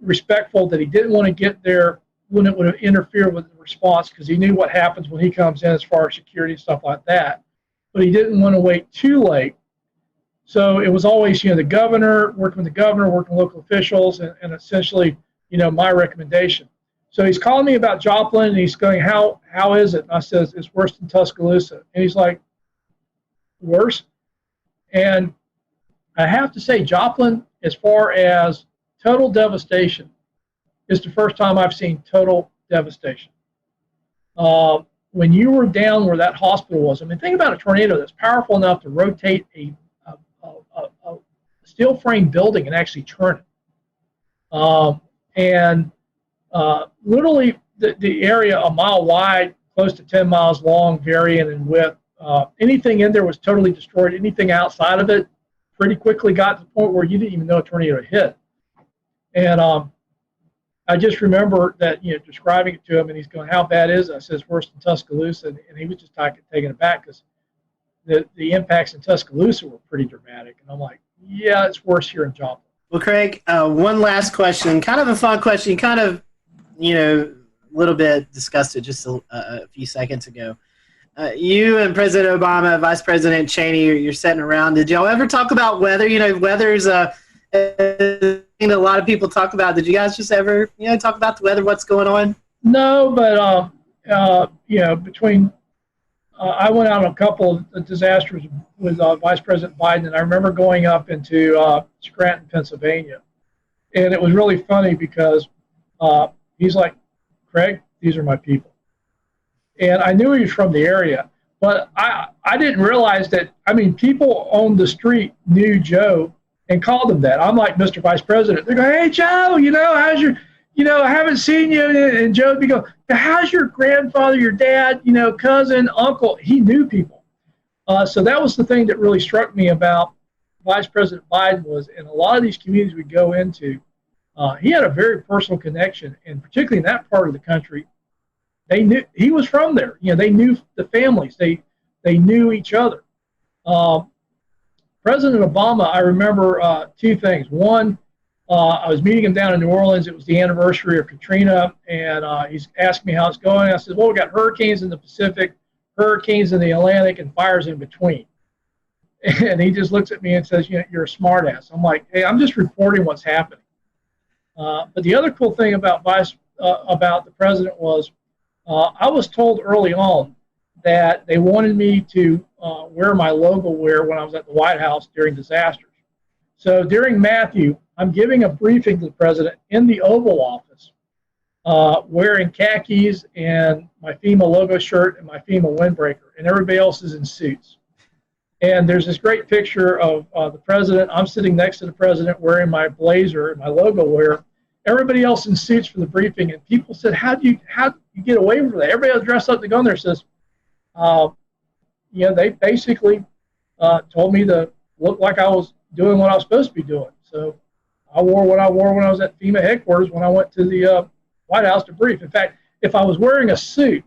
respectful that he didn't want to get there when it would interfere with the response because he knew what happens when he comes in as far as security and stuff like that. But he didn't want to wait too late. So it was always, the governor, working with the governor, working with local officials, and essentially, my recommendation. So he's calling me about Joplin, and he's going, how is it? And I said, it's worse than Tuscaloosa. And he's like, worse. And I have to say, Joplin, as far as total devastation, is the first time I've seen total devastation. When you were down where that hospital was, I mean, think about a tornado that's powerful enough to rotate a steel frame building and actually turn it. Literally the area a mile wide, close to 10 miles long, varying in width. Anything in there was totally destroyed. Anything outside of it pretty quickly got to the point where you didn't even know a tornado hit. And I just remember that, describing it to him, and he's going, "How bad is it?" I said, "It's worse than Tuscaloosa." And he was just taken aback because the impacts in Tuscaloosa were pretty dramatic. And I'm like, yeah, it's worse here in Joplin. Well, Craig, one last question, kind of a fun question. You kind of, a little bit discussed it just a few seconds ago. You and President Obama, Vice President Cheney, you're sitting around. Did y'all ever talk about weather? Weather's a thing that a lot of people talk about. Did you guys just ever, talk about the weather, what's going on? No, but, between I went out on a couple of disasters with Vice President Biden, and I remember going up into Scranton, Pennsylvania. And it was really funny because he's like, "Craig, these are my people." And I knew he was from the area, but I didn't realize that, people on the street knew Joe and called him that. I'm like, "Mr. Vice President." They go, "Hey, Joe, how's your, I haven't seen you." And Joe would be going, "How's your grandfather, your dad, cousin, uncle?" He knew people. So that was the thing that really struck me about Vice President Biden was in a lot of these communities we go into, he had a very personal connection, and particularly in that part of the country, they knew he was from there. They knew the families. They knew each other. President Obama, I remember two things. One, I was meeting him down in New Orleans. It was the anniversary of Katrina, and he's asked me how it's going. I said, "Well, we got hurricanes in the Pacific, hurricanes in the Atlantic, and fires in between." And he just looks at me and says, "You're a smart ass." I'm like, "Hey, I'm just reporting what's happening." But the other cool thing about the president was I was told early on that they wanted me to wear my logo wear when I was at the White House during disasters. So during Matthew, I'm giving a briefing to the president in the Oval Office, wearing khakis and my FEMA logo shirt and my FEMA windbreaker, and everybody else is in suits. And there's this great picture of the president. I'm sitting next to the president wearing my blazer and my logo wear. Everybody else in suits for the briefing, and people said, how do you get away from that? Everybody else dressed up to go in there says, they basically told me to look like I was doing what I was supposed to be doing. So I wore what I wore when I was at FEMA headquarters when I went to the White House to brief. In fact, if I was wearing a suit,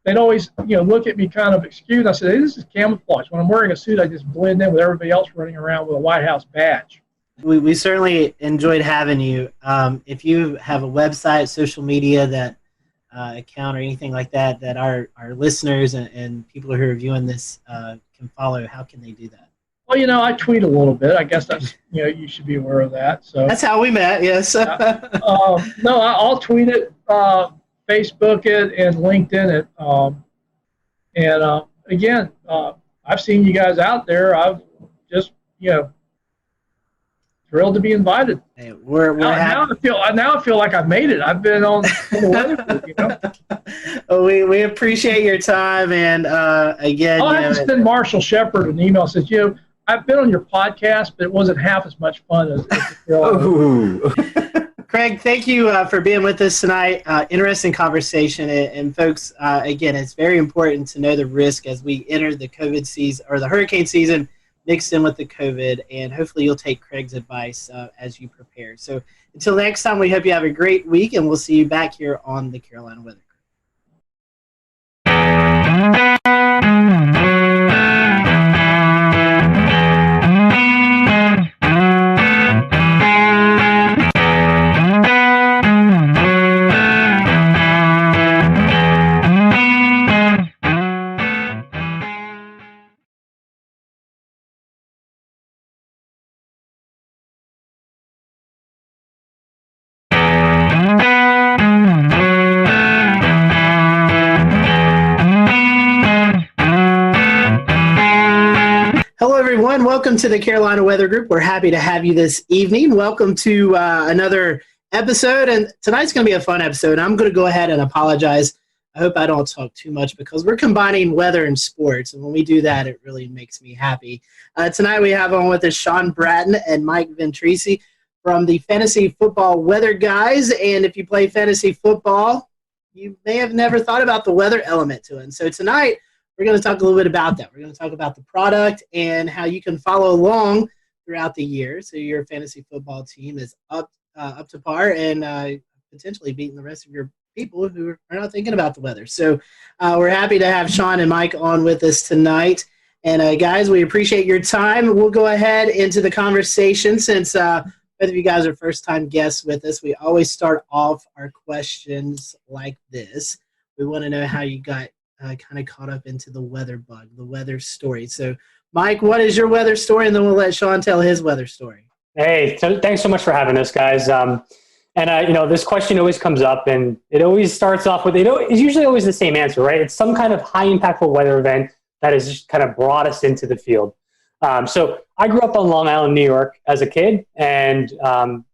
they'd always look at me kind of excused. I said, "Hey, this is camouflage. When I'm wearing a suit, I just blend in with everybody else running around with a White House badge." We certainly enjoyed having you. If you have a website, social media that account or anything like that that our listeners and people who are viewing this can follow, how can they do that? Well, I tweet a little bit. I guess that's you should be aware of that. So that's how we met. Yes. No, I'll tweet it, Facebook it, and LinkedIn it. Again, I've seen you guys out there. I've just thrilled to be invited. Hey, we're now I feel like I've made it. I've been on the weather group, Well, we appreciate your time, and again, I have to send Marshall Shepard an email that says, I've been on your podcast, but it wasn't half as much fun as Craig, thank you for being with us tonight. Interesting conversation, and folks, again, it's very important to know the risk as we enter the COVID season or the hurricane season mixed in with the COVID, and hopefully you'll take Craig's advice as you prepare. So until next time, we hope you have a great week, and we'll see you back here on the Carolina Weather. everyone. Welcome to the Carolina Weather Group. We're happy to have you this evening. Welcome to another episode, and tonight's going to be a fun episode. I'm going to go ahead and apologize. I hope I don't talk too much because we're combining weather and sports, and when we do that, it really makes me happy. Tonight we have on with us Sean Bratton and Mike Ventrisi from the Fantasy Football Weather Guys, and if you play fantasy football, you may have never thought about the weather element to it. And so tonight, we're going to talk a little bit about that. We're going to talk about the product and how you can follow along throughout the year so your fantasy football team is up to par and potentially beating the rest of your people who are not thinking about the weather. So we're happy to have Sean and Mike on with us tonight. And guys, we appreciate your time. We'll go ahead into the conversation since both of you guys are first-time guests with us. We always start off our questions like this. We want to know how you got kind of caught up into the weather bug, the weather story. So, Mike, what is your weather story? And then we'll let Sean tell his weather story. Hey, thanks so much for having us, guys. This question always comes up, and it always starts off with, it's usually always the same answer, right? It's some kind of high impactful weather event that has just kind of brought us into the field. So I grew up on Long Island, New York as a kid, and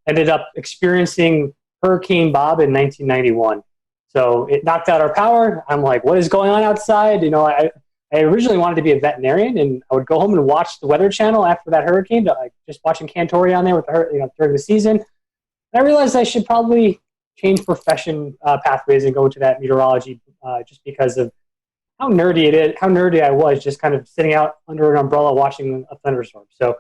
ended up experiencing Hurricane Bob in 1991. So it knocked out our power. I'm like, what is going on outside? I originally wanted to be a veterinarian, and I would go home and watch the Weather Channel after that hurricane, just watching Cantore on there with during the season. And I realized I should probably change profession pathways and go into that meteorology just because of how nerdy I was, just kind of sitting out under an umbrella watching a thunderstorm. So,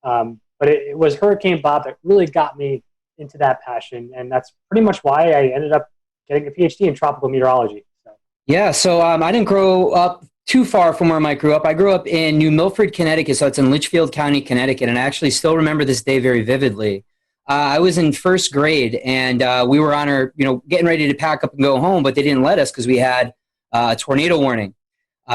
but it was Hurricane Bob that really got me into that passion, and that's pretty much why I ended up getting a PhD in tropical meteorology. So I didn't grow up too far from where Mike grew up. I grew up in New Milford, Connecticut, so it's in Litchfield County, Connecticut, and I actually still remember this day very vividly. I was in first grade, and we were on our, getting ready to pack up and go home, but they didn't let us because we had a tornado warning.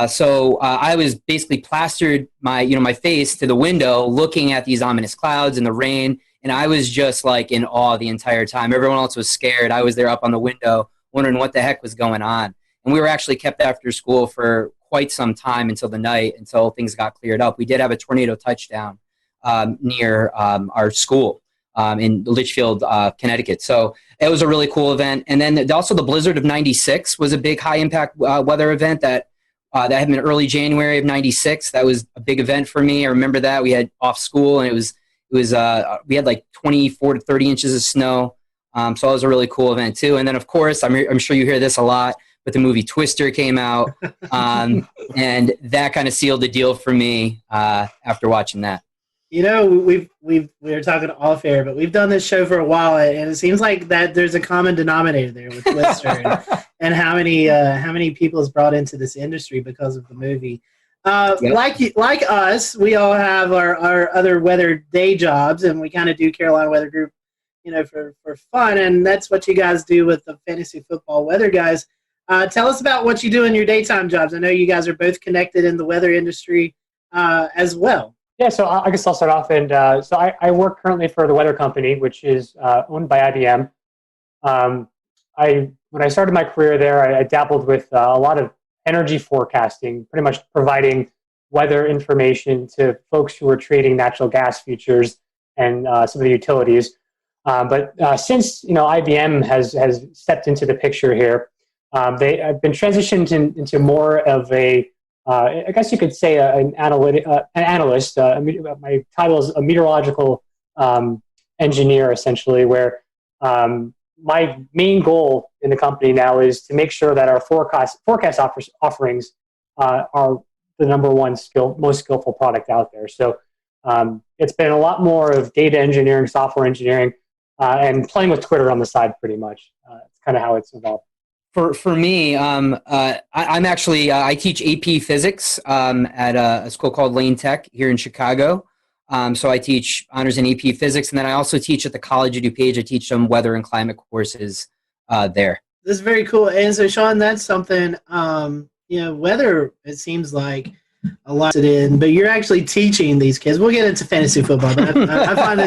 So I was basically plastered my face to the window, looking at these ominous clouds and the rain. And I was just like in awe the entire time. Everyone else was scared. I was there up on the window wondering what the heck was going on. And we were actually kept after school for quite some time until the night, until things got cleared up. We did have a tornado touchdown near our school in Litchfield, Connecticut. So it was a really cool event. And then also the blizzard of 96 was a big high impact weather event that happened in early January of 96. That was a big event for me. I remember that. We had off school, and we had like 24 to 30 inches of snow. So it was a really cool event too. And then of course, I'm sure you hear this a lot, but the movie Twister came out, and that kind of sealed the deal for me after watching that. We were talking off air, but we've done this show for a while, and it seems like that there's a common denominator there with Twister and how many people is brought into this industry because of the movie. Yep. Like us, we all have our other weather day jobs, and we kind of do Carolina Weather Group, for fun, and that's what you guys do with the Fantasy Football Weather Guys. Tell us about what you do in your daytime jobs. I know you guys are both connected in the weather industry as well. Yeah, so I guess I'll start off. And so I work currently for the Weather Company, which is owned by IBM. When I started my career there, I dabbled with a lot of energy forecasting, pretty much providing weather information to folks who are trading natural gas futures and some of the utilities. But since IBM has stepped into the picture here, I've been transitioned into more of a I guess you could say an analyst. My title is a meteorological engineer, essentially, where my main goal in the company now is to make sure that our forecast offerings are the number one most skillful product out there. So it's been a lot more of data engineering, software engineering, and playing with Twitter on the side, pretty much. It's kind of how it's evolved. For me, I'm actually I teach AP Physics at a school called Lane Tech here in Chicago. So I teach honors in AP Physics, and then I also teach at the College of DuPage. I teach some weather and climate courses there. This is very cool. And so, Sean, that's something, weather, it seems like a lot in, but you're actually teaching these kids. We'll get into fantasy football, but I find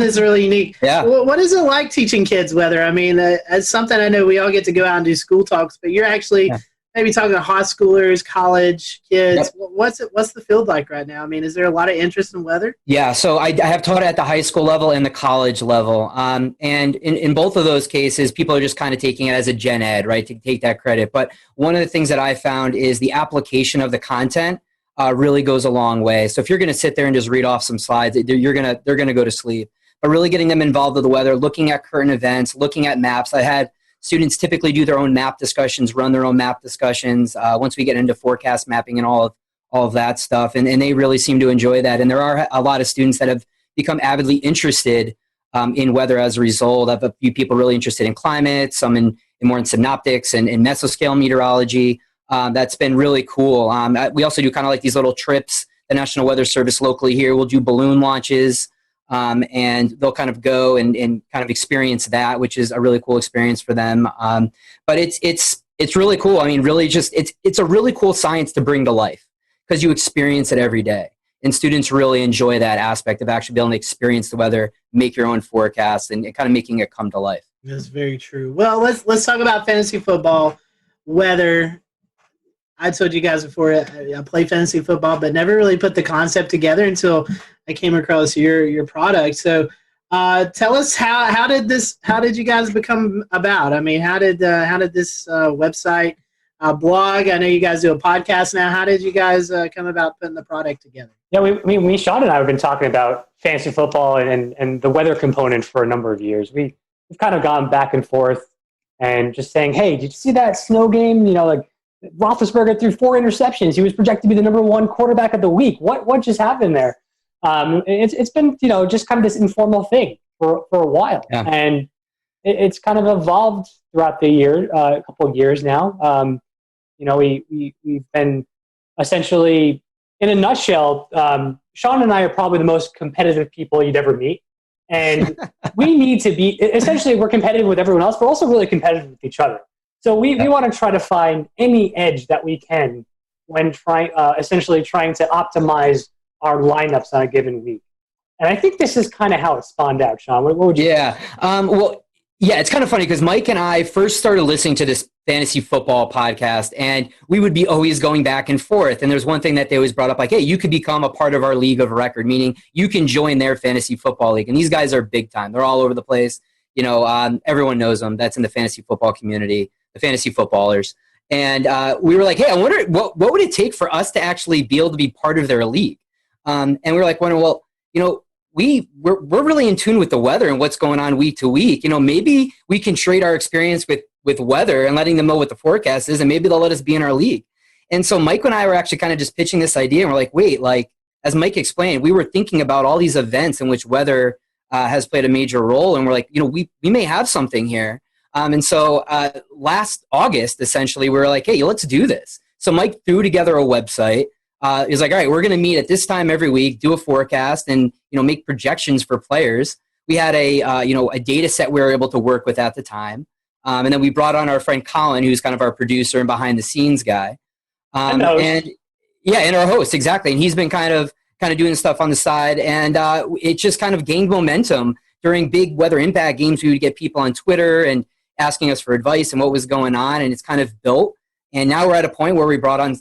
this really unique. Yeah. What is it like teaching kids weather? I mean, it's something I know we all get to go out and do school talks, but you're actually maybe talking to high schoolers, college kids. Yep. What's the field like right now? I mean, is there a lot of interest in weather? Yeah, so I have taught at the high school level and the college level. And in both of those cases, people are just kind of taking it as a gen ed, right, to take that credit. But one of the things that I found is the application of the content really goes a long way. So if you're going to sit there and just read off some slides, they're going to go to sleep. But really getting them involved with the weather, looking at current events, looking at maps. I had students typically do their own map discussions, run their own map discussions once we get into forecast mapping and all of that stuff. And they really seem to enjoy that. And there are a lot of students that have become avidly interested in weather as a result. I have a few people really interested in climate, some more in synoptics and mesoscale meteorology. That's been really cool. We also do kind of like these little trips. The National Weather Service locally here will do balloon launches. And they'll kind of go and kind of experience that, which is a really cool experience for them. But it's really cool. I mean, really just, it's a really cool science to bring to life because you experience it every day. And students really enjoy that aspect of actually being able to experience the weather, make your own forecasts, and kind of making it come to life. That's very true. Well, let's talk about fantasy football, weather. I told you guys before I play fantasy football, but never really put the concept together until I came across your product. So tell us how did you guys become about? I mean, how did this website blog? I know you guys do a podcast now. How did you guys come about putting the product together? Yeah, Sean and I have been talking about fantasy football and the weather component for a number of years. We've kind of gone back and forth and just saying, hey, did you see that snow game? You know, like Roethlisberger threw 4 interceptions. He was projected to be the #1 quarterback of the week. What just happened there? It's been, just kind of this informal thing for a while. Yeah. And it's kind of evolved throughout the year, a couple of years now. We've been essentially, in a nutshell, Sean and I are probably the most competitive people you'd ever meet. And we need to be, essentially, we're competitive with everyone else, but also really competitive with each other. So we want to try to find any edge that we can when essentially trying to optimize our lineups on a given week. And I think this is kind of how it spawned out, Sean. What would you think? It's kind of funny because Mike and I first started listening to this fantasy football podcast, and we would be always going back and forth. And there's one thing that they always brought up, like, hey, you could become a part of our league of record, meaning you can join their fantasy football league. And these guys are big time. They're all over the place. Everyone knows them. That's in the fantasy football community, the fantasy footballers. And we were like, hey, I wonder what would it take for us to actually be able to be part of their league? And we were like, well, we're really in tune with the weather and what's going on week to week. Maybe we can trade our experience with weather and letting them know what the forecast is, and maybe they'll let us be in our league. And so Mike and I were actually kind of just pitching this idea, and we're like, wait, as Mike explained, we were thinking about all these events in which weather has played a major role, and we're like, we may have something here. And so last August, essentially, we were like, hey, let's do this. So Mike threw together a website. He's like, all right, we're going to meet at this time every week, do a forecast, and make projections for players. We had a data set we were able to work with at the time, and then we brought on our friend Colin, who's kind of our producer and behind the scenes guy, and our host, exactly. And he's been kind of doing stuff on the side, and it just kind of gained momentum during big weather impact games. We would get people on Twitter and asking us for advice and what was going on, and it's kind of built. And now we're at a point where we brought on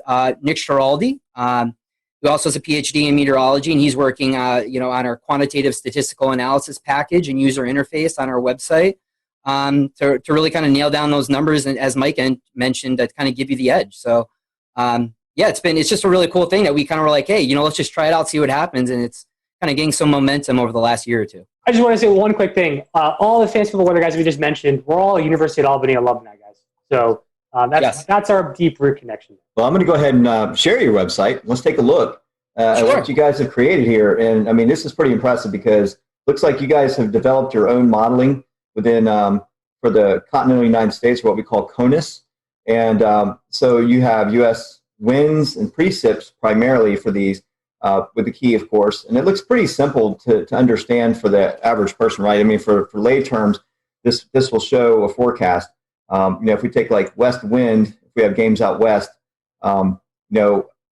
Nick Schiraldi, who also has a PhD in meteorology, and he's working on our quantitative statistical analysis package and user interface on our website to really kind of nail down those numbers, and as Mike mentioned, to kind of give you the edge. So it's just a really cool thing that we kind of were like, hey, let's just try it out, see what happens, and it's kind of getting some momentum over the last year or two. I just want to say one quick thing. All the fantasy football weather guys we just mentioned, we're all University of Albany alumni guys. So that's our deep root connection. Well, I'm going to go ahead and share your website. Let's take a look at what you guys have created here. And I mean, this is pretty impressive because it looks like you guys have developed your own modeling within for the continental United States, what we call CONUS. And so you have U.S. winds and precip primarily for these, with the key, of course. And it looks pretty simple to understand for the average person, right? I mean, for lay terms, this will show a forecast. If we take like west wind, if we have games out west, I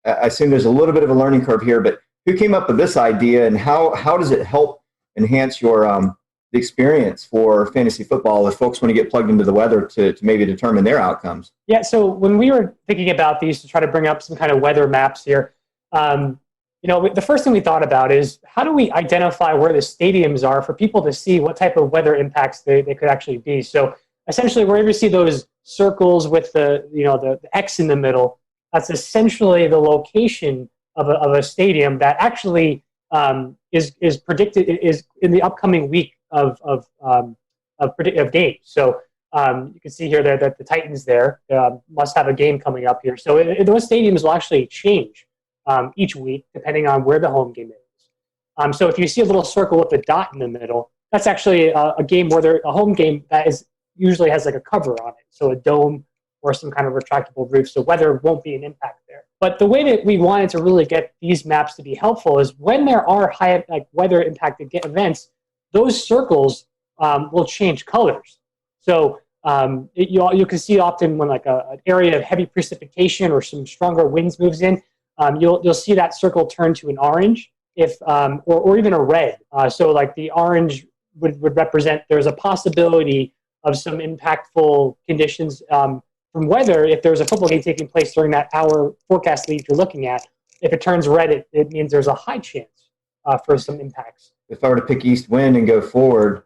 assume there's a little bit of a learning curve here, but who came up with this idea, and how does it help enhance your the experience for fantasy football if folks want to get plugged into the weather to maybe determine their outcomes? Yeah, so when we were thinking about these to try to bring up some kind of weather maps here, the first thing we thought about is how do we identify where the stadiums are for people to see what type of weather impacts they could actually be. So essentially, wherever you see those circles with the X in the middle, that's essentially the location of a stadium that actually is predicted is in the upcoming week of games. So you can see here that the Titans there must have a game coming up here. So those stadiums will actually change each week depending on where the home game is. So if you see a little circle with a dot in the middle, that's actually a game where a home game that usually has like a cover on it, so a dome or some kind of retractable roof, so weather won't be an impact there. But the way that we wanted to really get these maps to be helpful is when there are high weather impacted events, those circles will change colors. So you can see often when an area of heavy precipitation or some stronger winds moves in, you'll see that circle turn to an orange or even a red. So like the orange would represent there's a possibility of some impactful conditions from weather. If there's a football game taking place during that hour forecast lead you're looking at, if it turns red, it means there's a high chance for some impacts. If I were to pick east wind and go forward,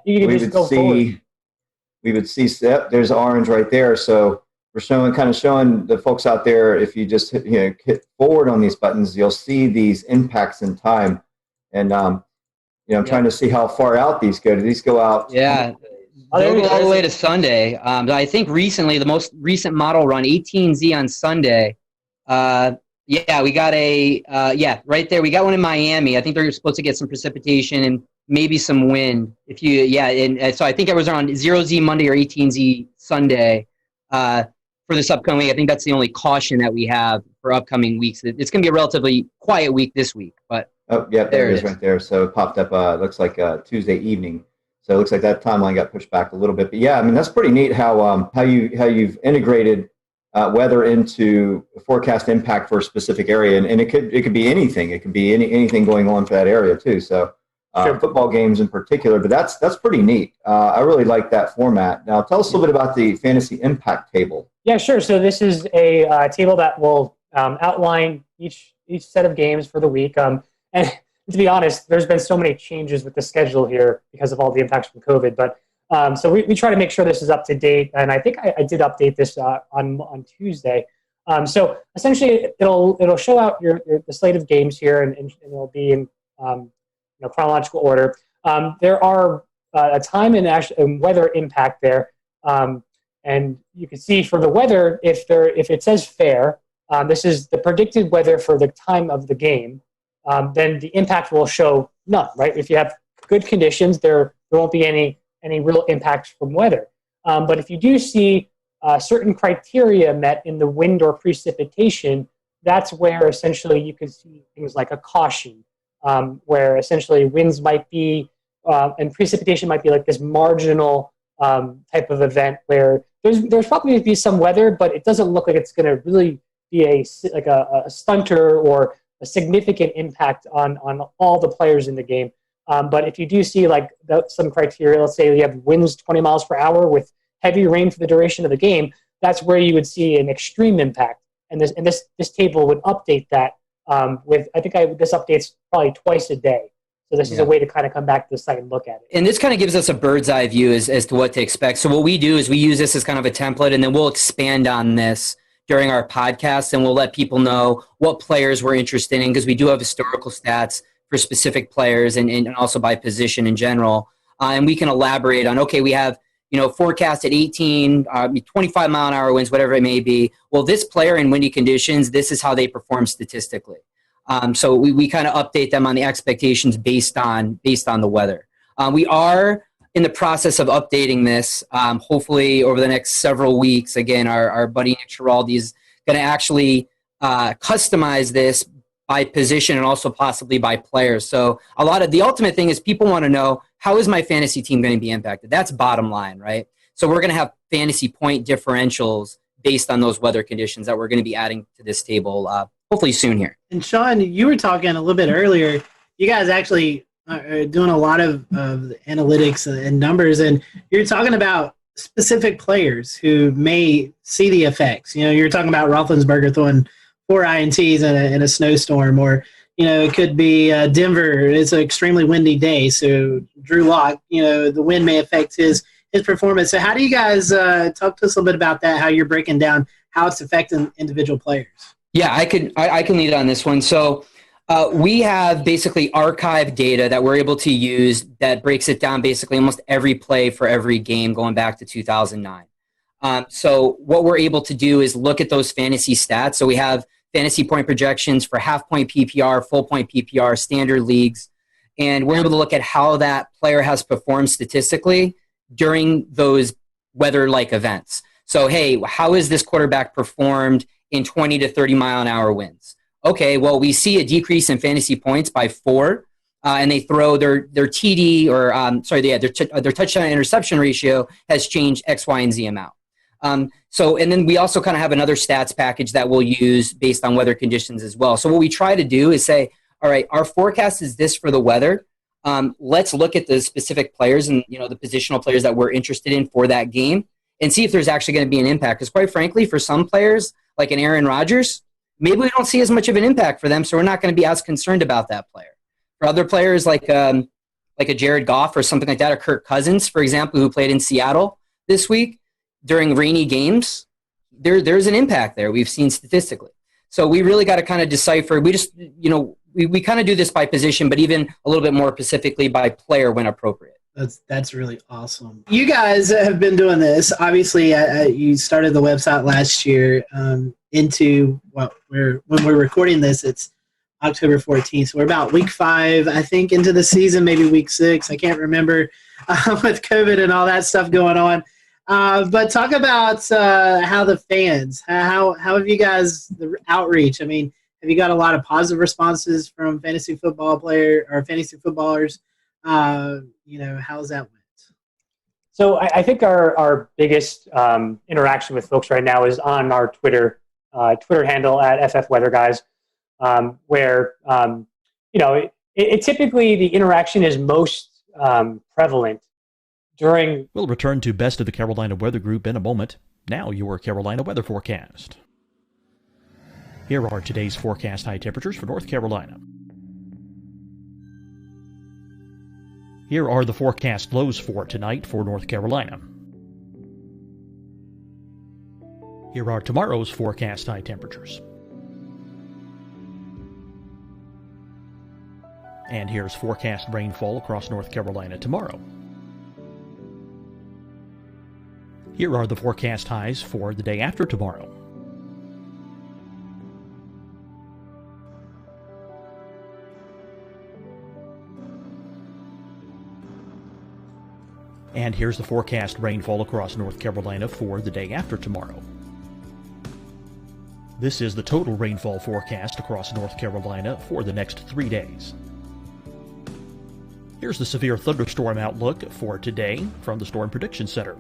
we would see there's orange right there. So we're showing the folks out there, if you just hit forward on these buttons, you'll see these impacts in time. And I'm trying to see how far out these go. Do these go out? Yeah. They'll go all the way to Sunday. I think recently, the most recent model run, 18Z on Sunday. We got right there. We got one in Miami. I think they're supposed to get some precipitation and maybe some wind. So I think it was around 0Z Monday or 18Z Sunday for this upcoming week. I think that's the only caution that we have for upcoming weeks. It's going to be a relatively quiet week this week, but there it is right there. So it popped up. Looks like Tuesday evening. So it looks like that timeline got pushed back a little bit. But yeah, I mean that's pretty neat how you've integrated weather into forecast impact for a specific area, and it could be anything. It could be anything going on for that area too. So football games in particular, but that's pretty neat. I really like that format. Now tell us a little bit about the fantasy impact table. Yeah, sure. So this is a table that will outline each set of games for the week. And to be honest, there's been so many changes with the schedule here because of all the impacts from COVID. But so we try to make sure this is up to date, and I think I did update this on Tuesday. So essentially, it'll show out the slate of games here, and it'll be in chronological order. There are a time and weather impact there, and you can see for the weather, if it says fair, this is the predicted weather for the time of the game. Then the impact will show none, right? If you have good conditions, there won't be any real impacts from weather. But if you do see certain criteria met in the wind or precipitation, that's where essentially you can see things like a caution, where essentially winds might be and precipitation might be like this marginal type of event where there's probably going to be some weather, but it doesn't look like it's going to really be a stunter or a significant impact on all the players in the game. But if you do see some criteria, let's say you have winds 20 miles per hour with heavy rain for the duration of the game, that's where you would see an extreme impact. And this table would update that this updates probably twice a day. So this is a way to kind of come back to the site and look at it. And this kind of gives us a bird's eye view as to what to expect. So what we do is we use this as kind of a template, and then we'll expand on this during our podcast, and we'll let people know what players we're interested in, because we do have historical stats for specific players and also by position in general. And we can elaborate on, okay, we have forecast at 18, 25 mile an hour winds, whatever it may be. Well, this player in windy conditions, this is how they perform statistically. So we kind of update them on the expectations based on the weather. We are in the process of updating this, hopefully over the next several weeks. Again, our buddy Nick Giraldi is going to actually customize this by position and also possibly by players. So the ultimate thing is people want to know, how is my fantasy team going to be impacted? That's bottom line, right? So we're going to have fantasy point differentials based on those weather conditions that we're going to be adding to this table hopefully soon here. And Sean, you were talking a little bit earlier. You guys actually are doing a lot of analytics and numbers, and you're talking about specific players who may see the effects. You're talking about Roethlisberger throwing 4 INTs in a snowstorm, or it could be Denver. It's an extremely windy day, so Drew Lock, the wind may affect his performance. So how do you guys talk to us a little bit about that? How you're breaking down how it's affecting individual players? Yeah, I can lead on this one. So we have basically archived data that we're able to use that breaks it down basically almost every play for every game going back to 2009. So what we're able to do is look at those fantasy stats. So we have fantasy point projections for half-point PPR, full-point PPR, standard leagues, and we're able to look at how that player has performed statistically during those weather-like events. So, hey, how has this quarterback performed in 20 to 30 mile-an-hour winds? Okay, well, we see a decrease in fantasy points by 4, and they throw their TD or their touchdown interception ratio has changed X, Y, and Z amount. And then we also kind of have another stats package that we'll use based on weather conditions as well. So what we try to do is say, all right, our forecast is this for the weather. Let's look at the specific players and the positional players that we're interested in for that game and see if there's actually going to be an impact. Because quite frankly, for some players like an Aaron Rodgers, maybe we don't see as much of an impact for them, so we're not going to be as concerned about that player. For other players like a Jared Goff or something like that, or Kirk Cousins, for example, who played in Seattle this week during rainy games, there's an impact there we've seen statistically. So we really got to kind of decipher. We just, we kind of do this by position, but even a little bit more specifically by player when appropriate. That's really awesome. You guys have been doing this. Obviously, you started the website last year. When we're recording this, it's October 14th. So we're about week 5, I think, into the season, maybe week 6. I can't remember with COVID and all that stuff going on. But talk about how the fans, how have you guys, the outreach? I mean, have you got a lot of positive responses from fantasy footballers? How's that went? So I think our biggest interaction with folks right now is on our Twitter handle at FF Weather Guys, where it typically the interaction is most prevalent during. We'll return to Best of the Carolina Weather Group in a moment. Now your Carolina weather forecast. Here are today's forecast high temperatures for North Carolina. Here are the forecast lows for tonight for North Carolina. Here are tomorrow's forecast high temperatures. And here's forecast rainfall across North Carolina tomorrow. Here are the forecast highs for the day after tomorrow. And here's the forecast rainfall across North Carolina for the day after tomorrow. This is the total rainfall forecast across North Carolina for the next 3 days. Here's the severe thunderstorm outlook for today from the Storm Prediction Center.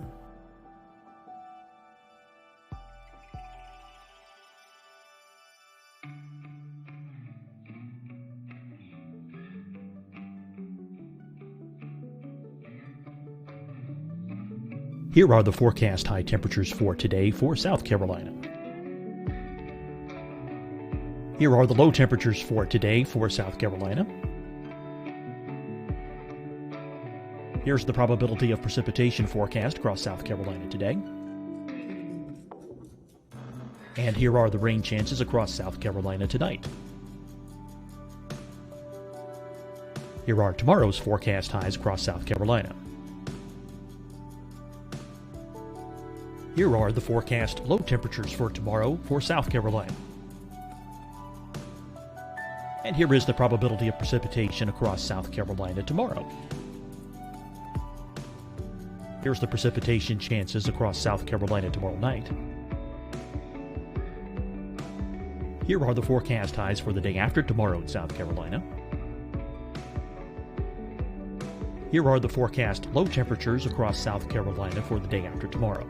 Here are the forecast high temperatures for today for South Carolina. Here are the low temperatures for today for South Carolina. Here's the probability of precipitation forecast across South Carolina today. And here are the rain chances across South Carolina tonight. Here are tomorrow's forecast highs across South Carolina. Here are the forecast low temperatures for tomorrow for South Carolina. And here is the probability of precipitation across South Carolina tomorrow. Here's the precipitation chances across South Carolina tomorrow night. Here are the forecast highs for the day after tomorrow in South Carolina. Here are the forecast low temperatures across South Carolina for the day after tomorrow.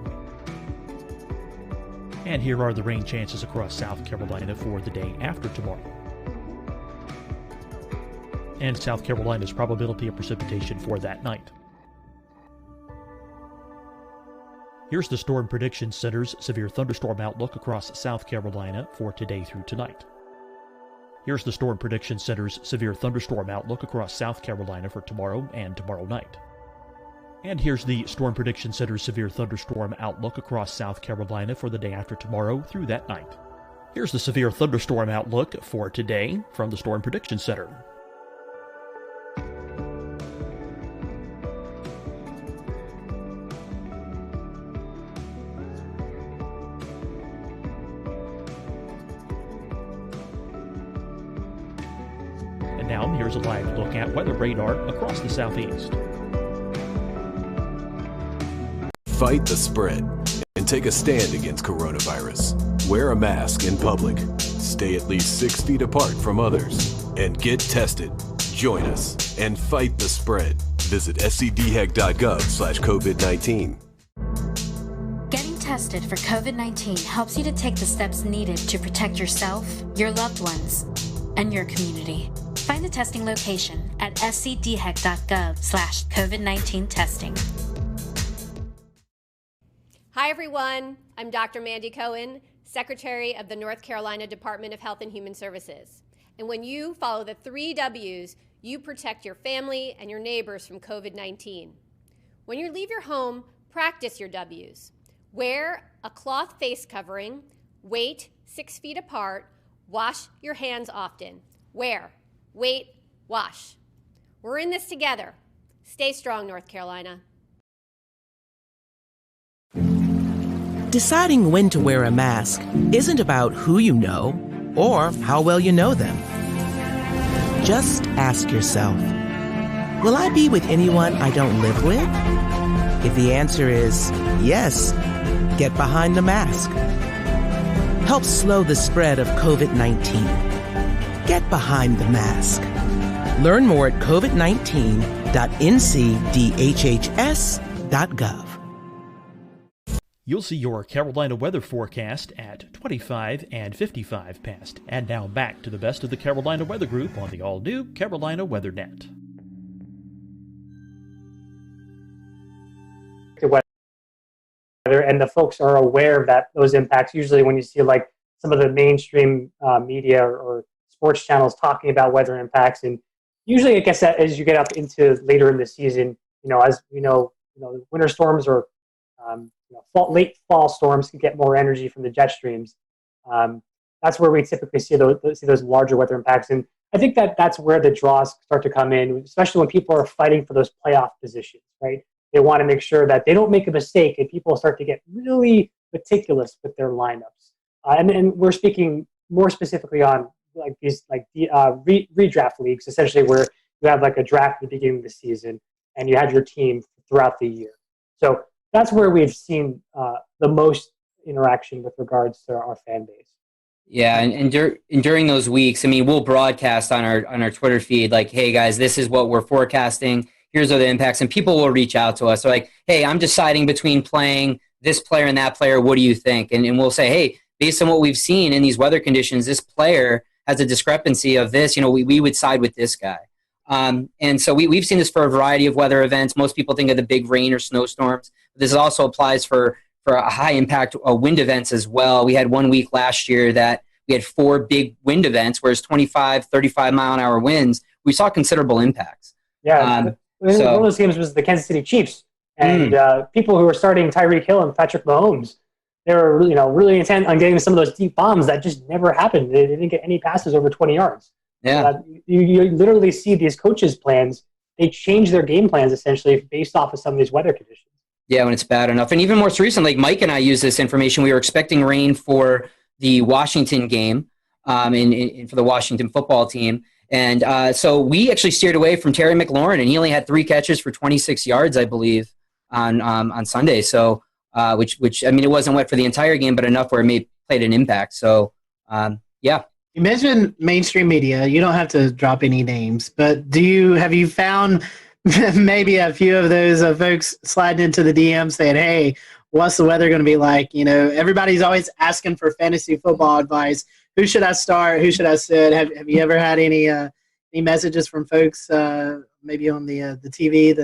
And here are the rain chances across South Carolina for the day after tomorrow. and South Carolina's probability of precipitation for that night. Here's the Storm Prediction Center's severe thunderstorm outlook across South Carolina for today through tonight. Here's the Storm Prediction Center's severe thunderstorm outlook across South Carolina for tomorrow and tomorrow night. And here's the Storm Prediction Center's severe thunderstorm outlook across South Carolina for the day after tomorrow through that night. Here's the severe thunderstorm outlook for today from the Storm Prediction Center. And now here's a live look at weather radar across the southeast. Fight the spread and take a stand against coronavirus. Wear a mask in public. Stay at least 6 feet apart from others. And get tested. Join us and fight the spread. Visit scdhec.gov/COVID-19. Getting tested for COVID-19 helps you to take the steps needed to protect yourself, your loved ones, and your community. Find the testing location at scdhec.gov/COVID-19 testing. Hi, everyone. I'm Dr. Mandy Cohen, Secretary of the North Carolina Department of Health and Human Services. And when you follow the 3 W's, you protect your family and your neighbors from COVID-19. When you leave your home, practice your W's. Wear a cloth face covering, wait 6 feet apart, wash your hands often. Wear, wait, wash. We're in this together. Stay strong, North Carolina. Deciding when to wear a mask isn't about who you know or how well you know them. Just ask yourself, will I be with anyone I don't live with? If the answer is yes, get behind the mask. Help slow the spread of COVID-19. Get behind the mask. Learn more at covid19.ncdhhs.gov. You'll see your Carolina weather forecast at 25 and 55 past. And now back to the best of the Carolina Weather Group on the all-new Carolina WeatherNet. And the folks are aware of that, those impacts. Usually when you see like some of the mainstream media or sports channels talking about weather impacts, and usually I guess that as you get up into later in the season, as we know, winter storms or late fall storms can get more energy from the jet streams. That's where we typically see those larger weather impacts. And I think that's where the draws start to come in, especially when people are fighting for those playoff positions, right? They want to make sure that they don't make a mistake and people start to get really meticulous with their lineups. And we're speaking more specifically on like these redraft leagues, essentially where you have like a draft at the beginning of the season and you have your team throughout the year. So that's where we've seen the most interaction with regards to our fan base. Yeah, and during those weeks, I mean, we'll broadcast on our Twitter feed like, hey guys, this is what we're forecasting. Here's are the impacts, and people will reach out to us. So like, hey, I'm deciding between playing this player and that player. What do you think? And we'll say, hey, based on what we've seen in these weather conditions, this player has a discrepancy of this. We would side with this guy. And so we've seen this for a variety of weather events. Most people think of the big rain or snowstorms. This also applies for a high impact wind events as well. We had 1 week last year that we had 4 big wind events, whereas 25, 35 mile an hour winds, we saw considerable impacts. Yeah. One of those games was the Kansas City Chiefs, and people who were starting Tyreek Hill and Patrick Mahomes, they were really intent on getting some of those deep bombs that just never happened. They didn't get any passes over 20 yards. Yeah, you literally see these coaches' plans. They change their game plans essentially based off of some of these weather conditions. Yeah, when it's bad enough. And even more recently, like Mike and I used this information. We were expecting rain for the Washington game and for the Washington football team. And so we actually steered away from Terry McLaurin, and he only had 3 catches for 26 yards, I believe, on Sunday. So, which I mean, it wasn't wet for the entire game, but enough where it played an impact. So, yeah. You mentioned mainstream media. You don't have to drop any names, but have you found maybe a few of those folks sliding into the DM saying, "Hey, what's the weather going to be like?" Everybody's always asking for fantasy football advice. Who should I start? Who should I sit? Have you ever had any any messages from folks maybe on the TV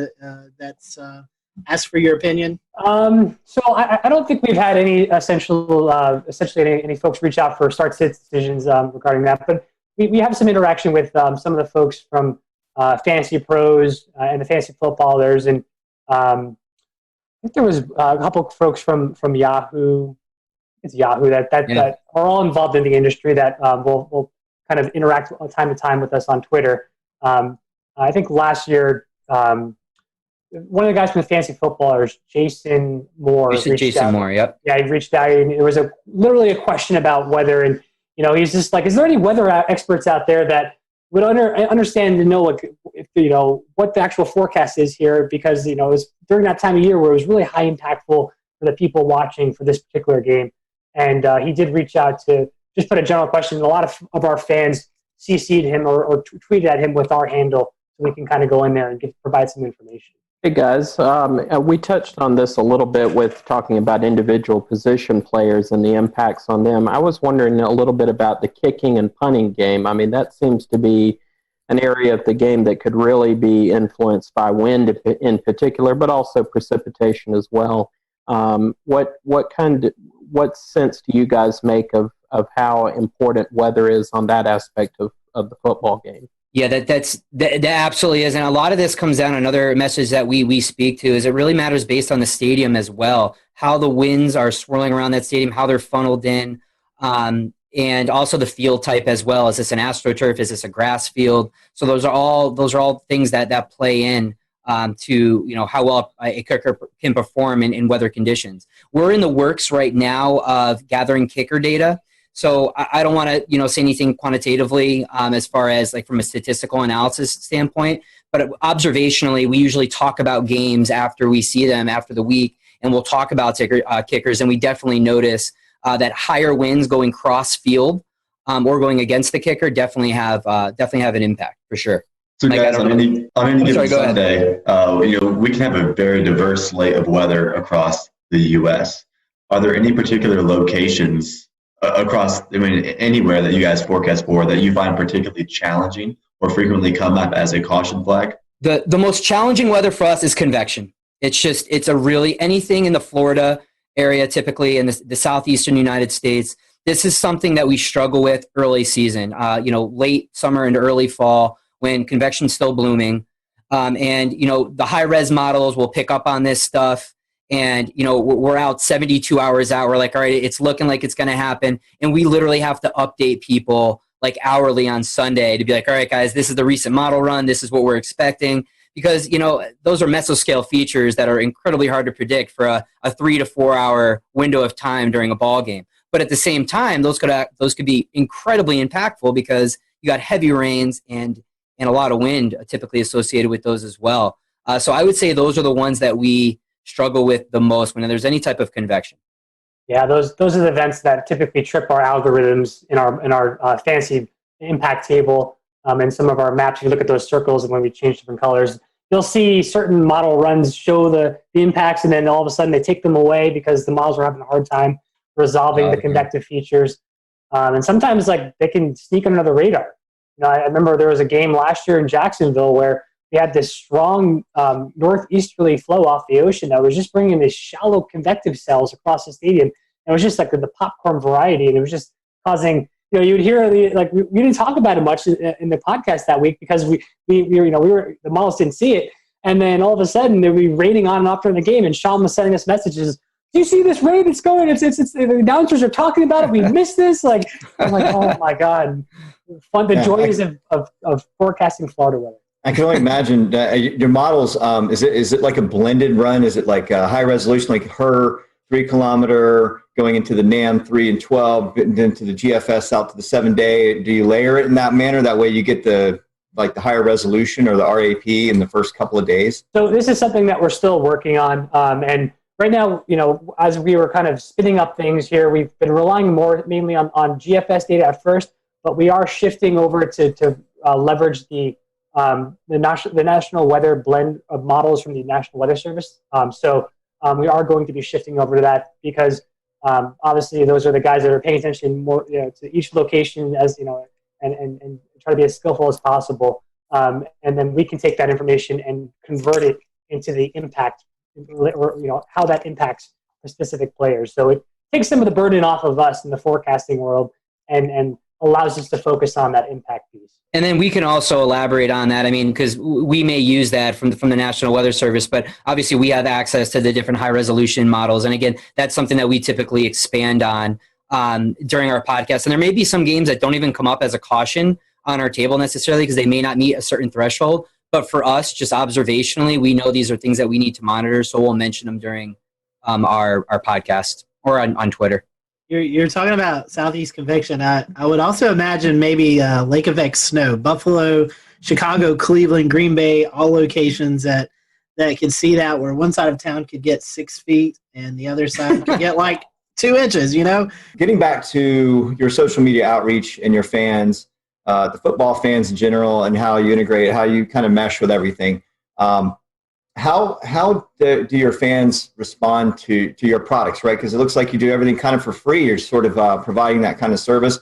that's asked for your opinion? So I don't think we've had any essentially any folks reach out for start-sit decisions regarding that, but we have some interaction with some of the folks from Fantasy Pros and the Fantasy Footballers, and I think there was a couple of folks from Yahoo. It's Yahoo that are all involved in the industry that will kind of interact time to time with us on Twitter. I think last year, one of the guys from the Fantasy Footballers, Jason Moore. Jason Moore, yep. Yeah, he reached out, and it was literally a question about weather, and he's just like, is there any weather experts out there that would understand to know, like, if, what the actual forecast is here? Because it was during that time of year where it was really high impactful for the people watching for this particular game, and he did reach out to just put a general question. A lot of our fans CC'd him or tweeted at him with our handle, so we can kind of go in there and provide some information. Hey guys, we touched on this a little bit with talking about individual position players and the impacts on them. I was wondering a little bit about the kicking and punting game. I mean, that seems to be an area of the game that could really be influenced by wind in particular, but also precipitation as well. What sense do you guys make of how important weather is on that aspect of the football game? Yeah, that absolutely is. And a lot of this comes down, another message that we speak to is it really matters based on the stadium as well, how the winds are swirling around that stadium, how they're funneled in, and also the field type as well. Is this an AstroTurf? Is this a grass field? So those are all things that play in to how well a kicker can perform in weather conditions. We're in the works right now of gathering kicker data. So I don't want to, say anything quantitatively as far as like from a statistical analysis standpoint, but observationally, we usually talk about games after we see them after the week, and we'll talk about kickers, and we definitely notice that higher winds going cross field or going against the kicker definitely have an impact for sure. So Mike, guys, on any given Sunday, we can have a very diverse slate of weather across the U.S. Are there any particular locations across, anywhere that you guys forecast for that you find particularly challenging or frequently come up as a caution flag? The most challenging weather for us is convection. It's a really anything in the Florida area, typically in the southeastern United States. This is something that we struggle with early season, late summer and early fall when convection's still blooming. And the high res models will pick up on this stuff. And, we're out 72 hours out. We're like, all right, it's looking like it's going to happen. And we literally have to update people like hourly on Sunday to be like, all right, guys, this is the recent model run. This is what we're expecting. Because, those are mesoscale features that are incredibly hard to predict for a 3 to 4 hour window of time during a ball game. But at the same time, those could be incredibly impactful because you got heavy rains and a lot of wind typically associated with those as well. So I would say those are the ones that we struggle with the most when there's any type of convection. Yeah, those are the events that typically trip our algorithms in our fantasy impact table and some of our maps. If you look at those circles and when we change different colors, you'll see certain model runs show the impacts, and then all of a sudden they take them away because the models are having a hard time resolving the convective features. And sometimes they can sneak under the radar. I remember there was a game last year in Jacksonville where we had this strong northeasterly flow off the ocean that was just bringing these shallow convective cells across the stadium. It was just like the popcorn variety, and it was just causing. You would hear we didn't talk about it much in the podcast that week because we the models didn't see it, and then all of a sudden they'd be raining on and off during the game, and Sean was sending us messages. Do you see this rain? It's going. It's the announcers are talking about it. We missed this. I'm like, oh my god, fun. The joys of forecasting Florida weather. I can only imagine your models. Is it like a blended run? Is it like a high resolution, like her 3 kilometer going into the NAM 3 and 12, and then to the GFS out to the 7-day? Do you layer it in that manner? That way you get the higher resolution or the RAP in the first couple of days. So this is something that we're still working on, and right now, as we were kind of spinning up things here, we've been relying mainly on GFS data at first, but we are shifting over to leverage the national weather blend of models from the National Weather Service. So we are going to be shifting over to that because obviously those are the guys that are paying attention more to each location as and try to be as skillful as possible. And then we can take that information and convert it into the impact, or how that impacts specific players. So it takes some of the burden off of us in the forecasting world and allows us to focus on that impact piece. And then we can also elaborate on that. I mean, because we may use that from the National Weather Service, but obviously we have access to the different high resolution models. And again, that's something that we typically expand on during our podcast. And there may be some games that don't even come up as a caution on our table necessarily because they may not meet a certain threshold. But for us, just observationally, we know these are things that we need to monitor. So we'll mention them during our podcast or on Twitter. You're talking about Southeast Convection. I would also imagine maybe lake effect snow, Buffalo, Chicago, Cleveland, Green Bay, all locations that could see that, where one side of town could get 6 feet and the other side could get like 2 inches, Getting back to your social media outreach and your fans, the football fans in general, and how you integrate, how you kind of mesh with everything. How do your fans respond to your products, right? Because it looks like you do everything kind of for free. You're sort of providing that kind of service.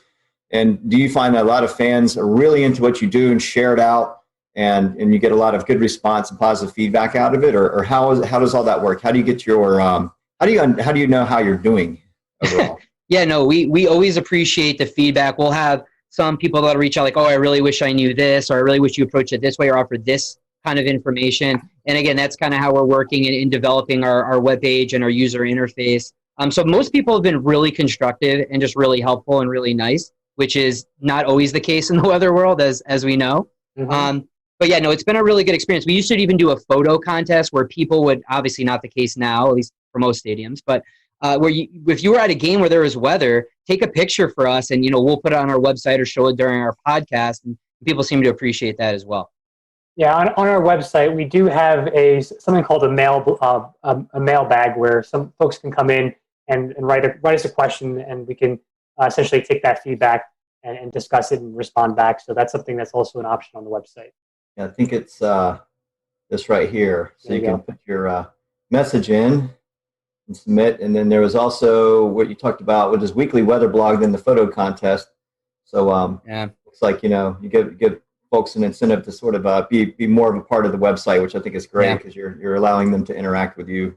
And do you find that a lot of fans are really into what you do and share it out, and you get a lot of good response and positive feedback out of it? Or how does all that work? How do you get your how do you know how you're doing overall? Yeah, no, we always appreciate the feedback. We'll have some people that'll reach out like, oh, I really wish I knew this, or I really wish you approached it this way or offered this kind of information. And again, that's kind of how we're working in developing our webpage and our user interface. So most people have been really constructive and just really helpful and really nice, which is not always the case in the weather world, as we know. Mm-hmm. But yeah, no, it's been a really good experience. We used to even do a photo contest where people would, obviously not the case now, at least for most stadiums, but if you were at a game where there was weather, take a picture for us and, we'll put it on our website or show it during our podcast. And people seem to appreciate that as well. Yeah, on our website, we do have something called a mailbag where some folks can come in and write us a question, and we can essentially take that feedback and discuss it and respond back. So that's something that's also an option on the website. Yeah, I think it's this right here. So you can put your message in and submit. And then there was also what you talked about with this weekly weather blog, then the photo contest. So looks like, you give folks an incentive to sort of be more of a part of the website, which I think is great because you're allowing them to interact with you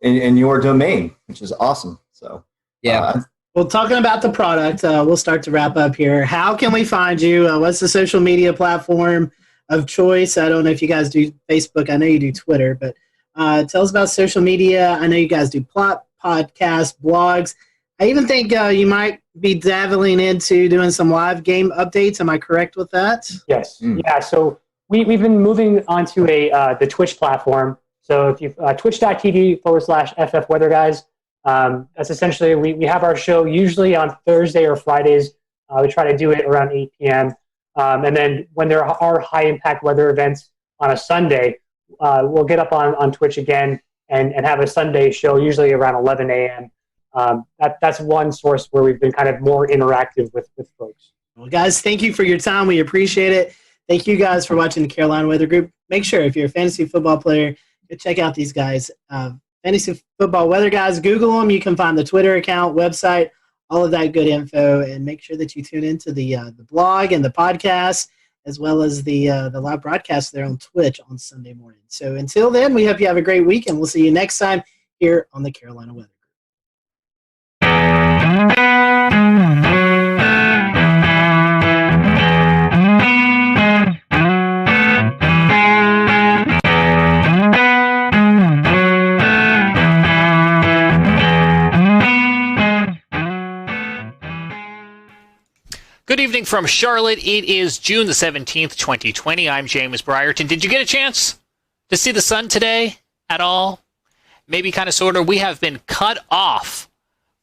in your domain, which is awesome. So well, talking about the product, we'll start to wrap up here. How can we find you? What's the social media platform of choice? I don't know if you guys do Facebook. I know you do Twitter, but tell us about social media. I know you guys do podcasts, blogs. I even think you might be dabbling into doing some live game updates. Am I correct with that? Yes. Yeah. So we've been moving onto the Twitch platform. So if you twitch.tv/FF Weather Guys, that's essentially we have our show usually on Thursday or Fridays. We try to do it around 8 p.m. And then when there are high impact weather events on a Sunday, we'll get up on Twitch again and have a Sunday show usually around 11 a.m. That's one source where we've been kind of more interactive with folks. Well, guys, thank you for your time. We appreciate it. Thank you guys for watching the Carolina Weather Group. Make sure if you're a fantasy football player, go check out these guys. Fantasy Football Weather Guys, Google them. You can find the Twitter account, website, all of that good info. And make sure that you tune into the blog and the podcast, as well as the live broadcast there on Twitch on Sunday morning. So until then, we hope you have a great week, and we'll see you next time here on the Carolina Weather Group. Good evening from Charlotte. It is June the 17th, 2020. I'm James Brierton. Did you get a chance to see the sun today at all? Maybe kind of, sort of. We have been cut off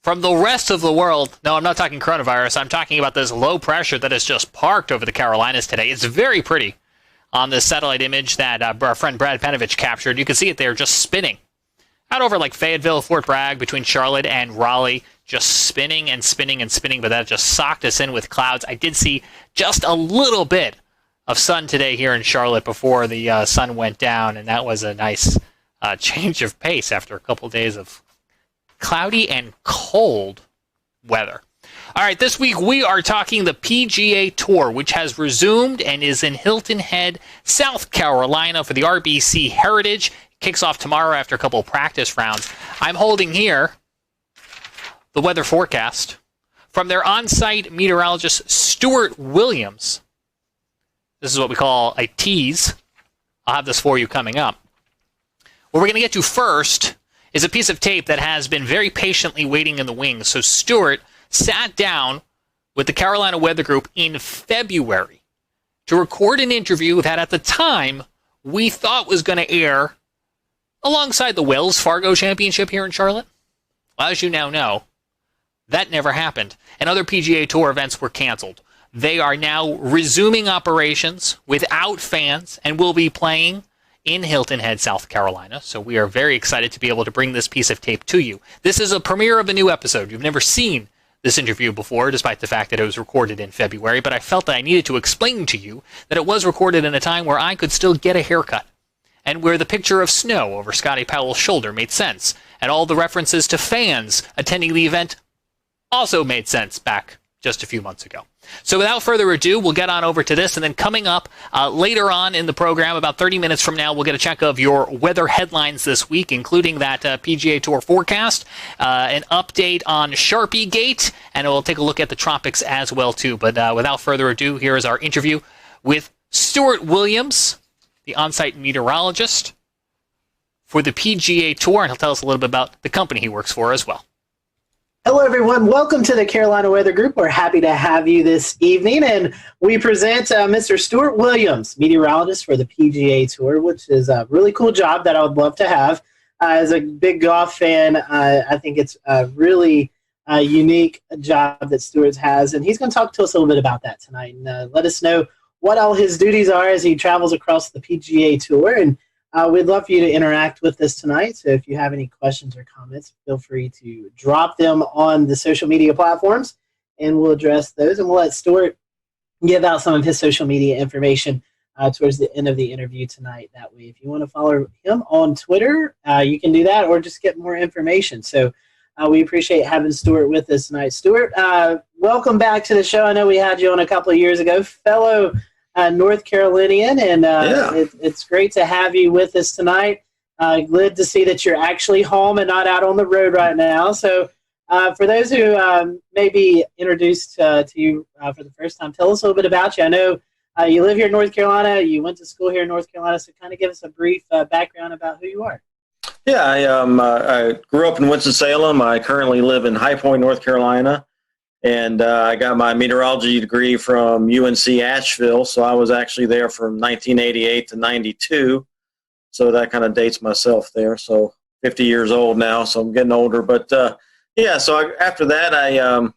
from the rest of the world. No, I'm not talking coronavirus. I'm talking about this low pressure that has just parked over the Carolinas today. It's very pretty on this satellite image that our friend Brad Panovich captured. You can see it there just spinning out over like Fayetteville, Fort Bragg, between Charlotte and Raleigh, just spinning and spinning and spinning, but that just socked us in with clouds. I did see just a little bit of sun today here in Charlotte before the sun went down, and that was a nice change of pace after a couple days of cloudy and cold weather. All right, this week we are talking the PGA Tour, which has resumed and is in Hilton Head, South Carolina for the RBC Heritage. Kicks off tomorrow after a couple of practice rounds. I'm holding here the weather forecast from their on-site meteorologist, Stuart Williams. This is what we call a tease. I'll have this for you coming up. What we're going to get to first is a piece of tape that has been very patiently waiting in the wings. So Stuart sat down with the Carolina Weather Group in February to record an interview that at the time we thought was going to air alongside the Wells Fargo Championship here in Charlotte. Well, as you now know, that never happened, and other PGA Tour events were canceled. They are now resuming operations without fans and will be playing in Hilton Head, South Carolina. So we are very excited to be able to bring this piece of tape to you. This is a premiere of a new episode. You've never seen this interview before, despite the fact that it was recorded in February, but I felt that I needed to explain to you that it was recorded in a time where I could still get a haircut, and where the picture of snow over Scotty Powell's shoulder made sense, and all the references to fans attending the event also made sense back just a few months ago. So without further ado, we'll get on over to this, and then coming up later on in the program, about 30 minutes from now, we'll get a check of your weather headlines this week, including that PGA Tour forecast, an update on Sharpie Gate, and we'll take a look at the tropics as well, too. But without further ado, here is our interview with Stuart Williams, the on-site meteorologist for the PGA Tour, and he'll tell us a little bit about the company he works for as well. Hello, everyone. Welcome to the Carolina Weather Group. We're happy to have you this evening, and we present Mr. Stuart Williams, meteorologist for the PGA Tour, which is a really cool job that I would love to have. As a big golf fan, I think it's a really unique job that Stuart has, and he's going to talk to us a little bit about that tonight and let us know what all his duties are as he travels across the PGA Tour. And we'd love for you to interact with us tonight. So if you have any questions or comments, feel free to drop them on the social media platforms, and we'll address those. And we'll let Stuart give out some of his social media information towards the end of the interview tonight. That way, if you want to follow him on Twitter, you can do that, or just get more information. So we appreciate having Stuart with us tonight. Stuart, welcome back to the show. I know we had you on a couple of years ago, fellow North Carolinian, and it's great to have you with us tonight. Glad to see that you're actually home and not out on the road right now. So for those who may be introduced to you for the first time, tell us a little bit about you. I know you live here in North Carolina. You went to school here in North Carolina, so kind of give us a brief background about who you are. Yeah, I grew up in Winston-Salem. I currently live in High Point, North Carolina. And I got my meteorology degree from UNC Asheville, so I was actually there from 1988 to 92. So that kind of dates myself there. So 50 years old now, so I'm getting older. But after that, I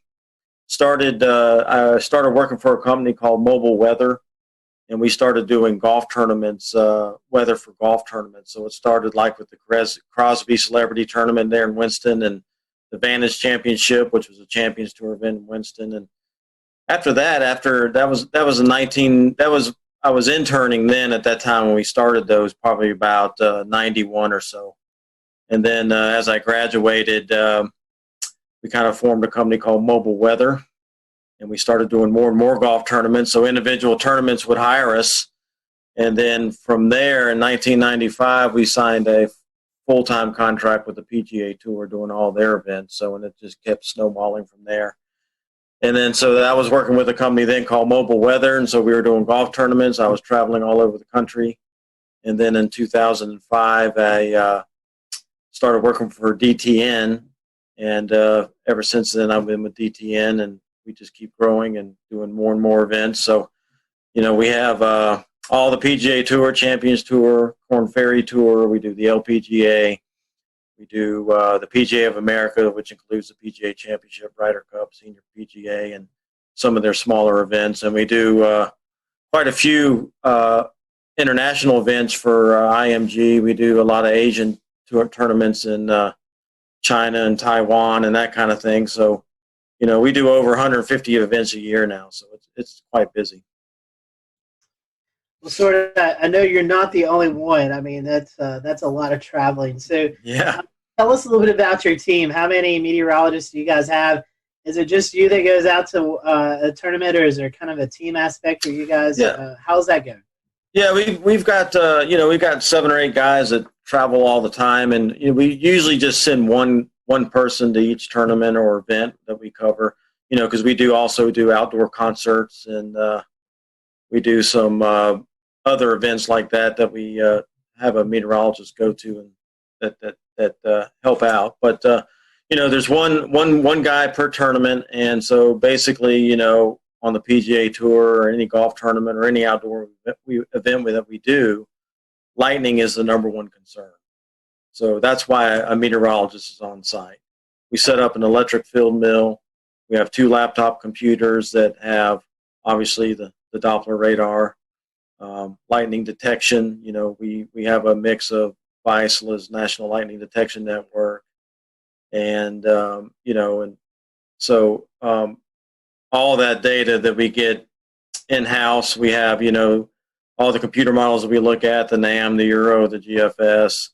started working for a company called Mobile Weather, and we started doing golf tournaments, weather for golf tournaments. So it started like with the Crosby Celebrity Tournament there in Winston, and the Vantage Championship, which was a Champions Tour event in Winston. And after that, I was interning then at that time when we started those, probably about 91 or so. And then as I graduated, we kind of formed a company called Mobile Weather, and we started doing more and more golf tournaments. So individual tournaments would hire us. And then from there in 1995, we signed a full-time contract with the PGA Tour doing all their events. So, and it just kept snowballing from there. And then, so I was working with a company then called Mobile Weather. And so we were doing golf tournaments. I was traveling all over the country. And then in 2005, I started working for DTN. And ever since then, I've been with DTN, and we just keep growing and doing more and more events. So, you know, we have all the PGA Tour, Champions Tour, Korn Ferry Tour. We do the LPGA. We do the PGA of America, which includes the PGA Championship, Ryder Cup, Senior PGA, and some of their smaller events. And we do quite a few international events for IMG. We do a lot of Asian tour tournaments in China and Taiwan and that kind of thing. So, you know, we do over 150 events a year now, so it's quite busy. Well, sort of. I know you're not the only one. I mean, that's a lot of traveling. So, yeah. Tell us a little bit about your team. How many meteorologists do you guys have, Is it just you that goes out to a tournament, or is there kind of a team aspect for you guys? Yeah. How's that going? Yeah, we've got we've got 7 or 8 guys that travel all the time, and we usually just send one person to each tournament or event that we cover. Because we also do outdoor concerts, and we do some other events like that we have a meteorologist go to and that help out. But there's one guy per tournament, and so basically, on the PGA Tour or any golf tournament or any outdoor event that we do, lightning is the number one concern. So that's why a meteorologist is on site. We set up an electric field mill. We have 2 laptop computers that have obviously the Doppler radar, lightning detection. We have a mix of VISLA's National Lightning Detection Network, and and so all that data that we get in-house, we have all the computer models that we look at, the NAM, the Euro, the GFS,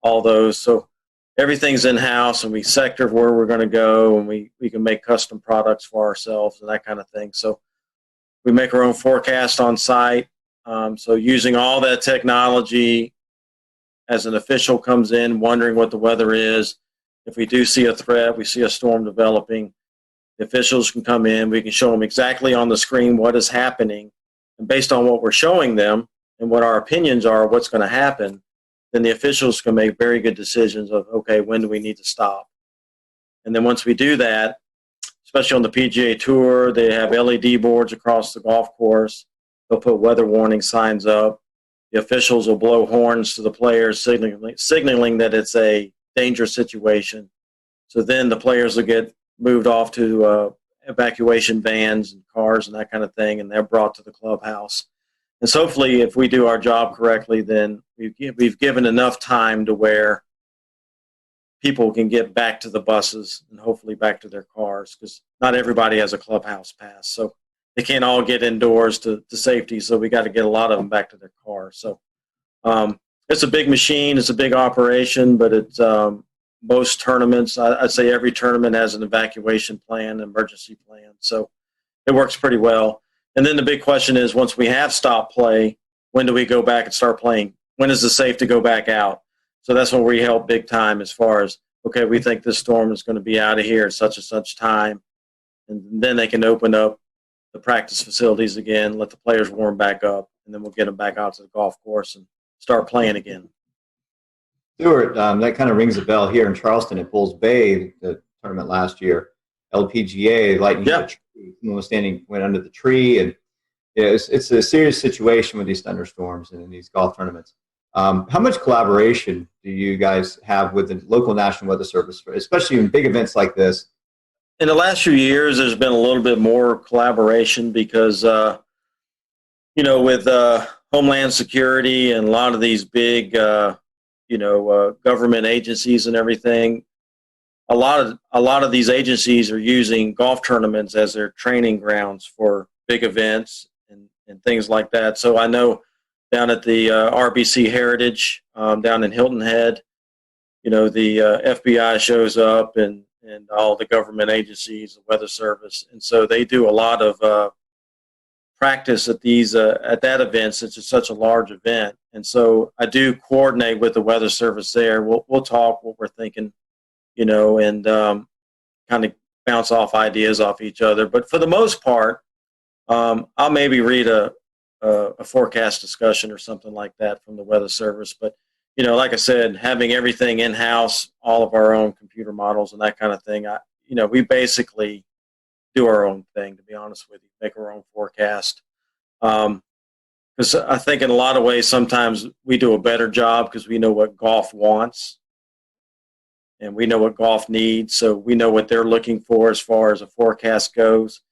all those. So everything's in-house, and we sector where we're going to go, and we can make custom products for ourselves and that kind of thing. So we make our own forecast on site. So using all that technology, as an official comes in wondering what the weather is, if we do see a threat, we see a storm developing, the officials can come in, we can show them exactly on the screen what is happening, and based on what we're showing them and what our opinions are, what's going to happen, then the officials can make very good decisions of, okay, when do we need to stop? And then once we do that, especially on the PGA Tour, they have LED boards across the golf course. They'll put weather warning signs up. The officials will blow horns to the players, signaling that it's a dangerous situation. So then the players will get moved off to evacuation vans and cars and that kind of thing, and they're brought to the clubhouse. And so hopefully, if we do our job correctly, then we've given enough time to where people can get back to the buses and hopefully back to their cars, because not everybody has a clubhouse pass. So they can't all get indoors to safety, so we got to get a lot of them back to their cars. So it's a big machine. It's a big operation, but it's most tournaments, I'd say every tournament has an evacuation plan, emergency plan. So it works pretty well. And then the big question is, once we have stopped play, when do we go back and start playing? When is it safe to go back out? So that's when we help big time as far as, okay, we think this storm is going to be out of here at such and such time. And then they can open up the practice facilities again, let the players warm back up, and then we'll get them back out to the golf course and start playing again. Stuart, that kind of rings a bell here in Charleston at Bulls Bay, the tournament last year. LPGA, lightning hit a tree. Someone was went under the tree, and it's a serious situation with these thunderstorms and in these golf tournaments. How much collaboration do you guys have with the local National Weather Service, especially in big events like this? In the last few years, there's been a little bit more collaboration because, with Homeland Security and a lot of these big, government agencies and everything, a lot of these agencies are using golf tournaments as their training grounds for big events and things like that. So I know down at the RBC Heritage down in Hilton Head, the FBI shows up and all the government agencies, the Weather Service, and so they do a lot of practice at these at that event, since it's such a large event. And so I do coordinate with the Weather Service there. We'll talk what we're thinking, and kind of bounce off ideas off each other. But for the most part, I'll maybe read a forecast discussion or something like that from the Weather Service. But like I said, having everything in-house, all of our own computer models and that kind of thing, we basically do our own thing, to be honest with you, make our own forecast. Because I think in a lot of ways, sometimes we do a better job because we know what golf wants and we know what golf needs. So we know what they're looking for as far as a forecast goes.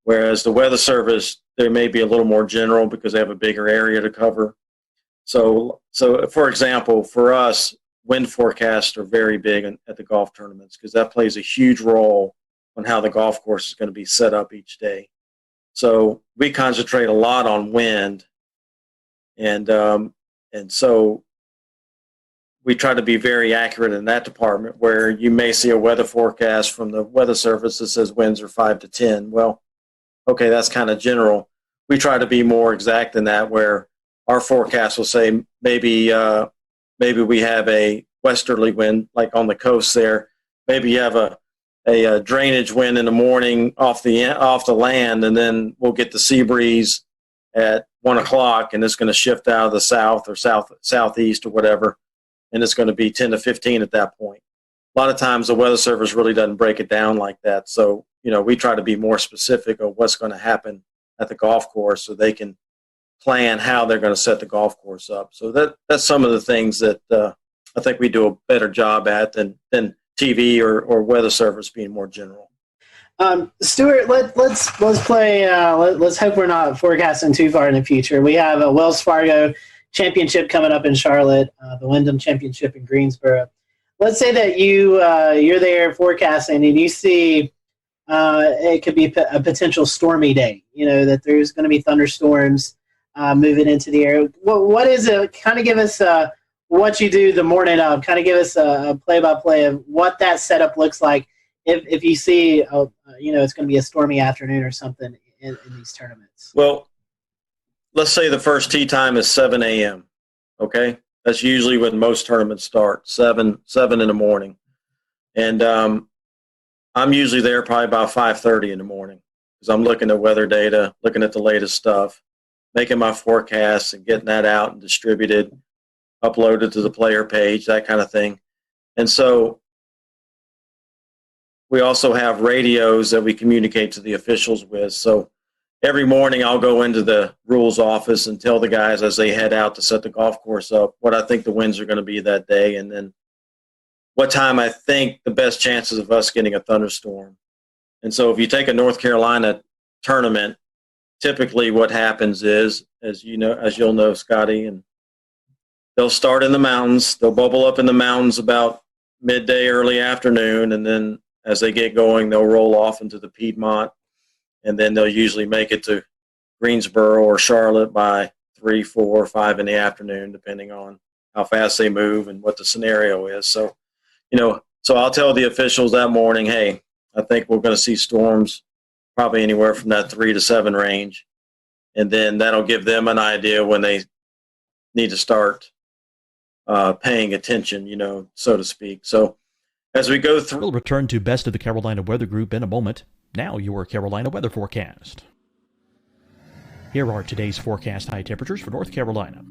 Whereas the Weather Service, they may be a little more general because they have a bigger area to cover. So for example, for us, wind forecasts are very big at the golf tournaments because that plays a huge role on how the golf course is going to be set up each day. So we concentrate a lot on wind, and so we try to be very accurate in that department, where you may see a weather forecast from the Weather Service that says winds are 5 to 10. Well, okay, that's kind of general. We try to be more exact than that, where our forecast will say maybe we have a westerly wind, like on the coast there. Maybe you have a drainage wind in the morning off the land, and then we'll get the sea breeze at 1 o'clock, and it's going to shift out of the south or southeast or whatever, and it's going to be 10 to 15 at that point. A lot of times the Weather Service really doesn't break it down like that. So, we try to be more specific of what's going to happen at the golf course, so they can plan how they're going to set the golf course up. So that's some of the things that I think we do a better job at than TV or Weather Service being more general. Stuart, let's play. Let's hope we're not forecasting too far in the future. We have a Wells Fargo Championship coming up in Charlotte, the Wyndham Championship in Greensboro. Let's say that you're there forecasting and you see it could be a potential stormy day. That there's going to be thunderstorms moving into the air. What is it? Kind of give us what you do the morning of. Kind of give us a play-by-play of what that setup looks like if you see, it's going to be a stormy afternoon or something in these tournaments. Well, let's say the first tee time is 7 a.m., okay? That's usually when most tournaments start, 7 in the morning. And I'm usually there probably about 5:30 in the morning, because I'm looking at weather data, looking at the latest stuff, making my forecasts and getting that out and distributed, uploaded to the player page, that kind of thing. And so we also have radios that we communicate to the officials with. So every morning I'll go into the rules office and tell the guys as they head out to set the golf course up what I think the winds are going to be that day, and then what time I think the best chances of us getting a thunderstorm. And so if you take a North Carolina tournament, typically what happens is, as you'll know, Scotty, and they'll start in the mountains. They'll bubble up in the mountains about midday, early afternoon, and then as they get going, they'll roll off into the Piedmont, and then they'll usually make it to Greensboro or Charlotte by 3, 4, 5 in the afternoon, depending on how fast they move and what the scenario is. So, so I'll tell the officials that morning, hey, I think we're going to see storms probably anywhere from that 3 to 7 range. And then that'll give them an idea when they need to start paying attention, so to speak. So as we go through... We'll return to Best of the Carolina Weather Group in a moment. Now your Carolina weather forecast. Here are today's forecast high temperatures for North Carolina.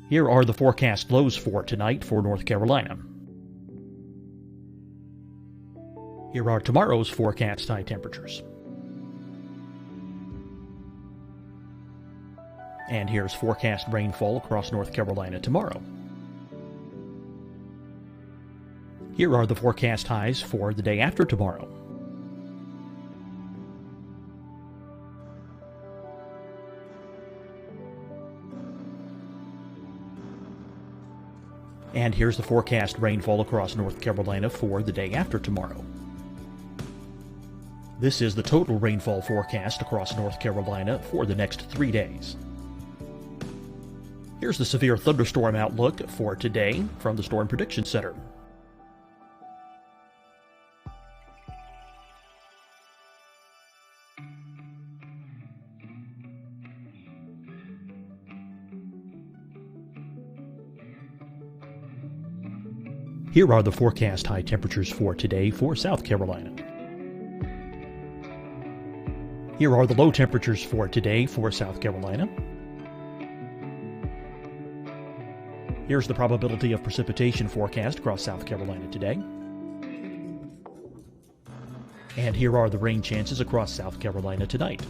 Here are the forecast lows for tonight for North Carolina. Here are tomorrow's forecast high temperatures. And here's forecast rainfall across North Carolina tomorrow. Here are the forecast highs for the day after tomorrow. And here's the forecast rainfall across North Carolina for the day after tomorrow. This is the total rainfall forecast across North Carolina for the next 3 days. Here's the severe thunderstorm outlook for today from the Storm Prediction Center. Here are the forecast high temperatures for today for South Carolina. Here are the low temperatures for today for South Carolina. Here's the probability of precipitation forecast across South Carolina today. And here are the rain chances across South Carolina tonight.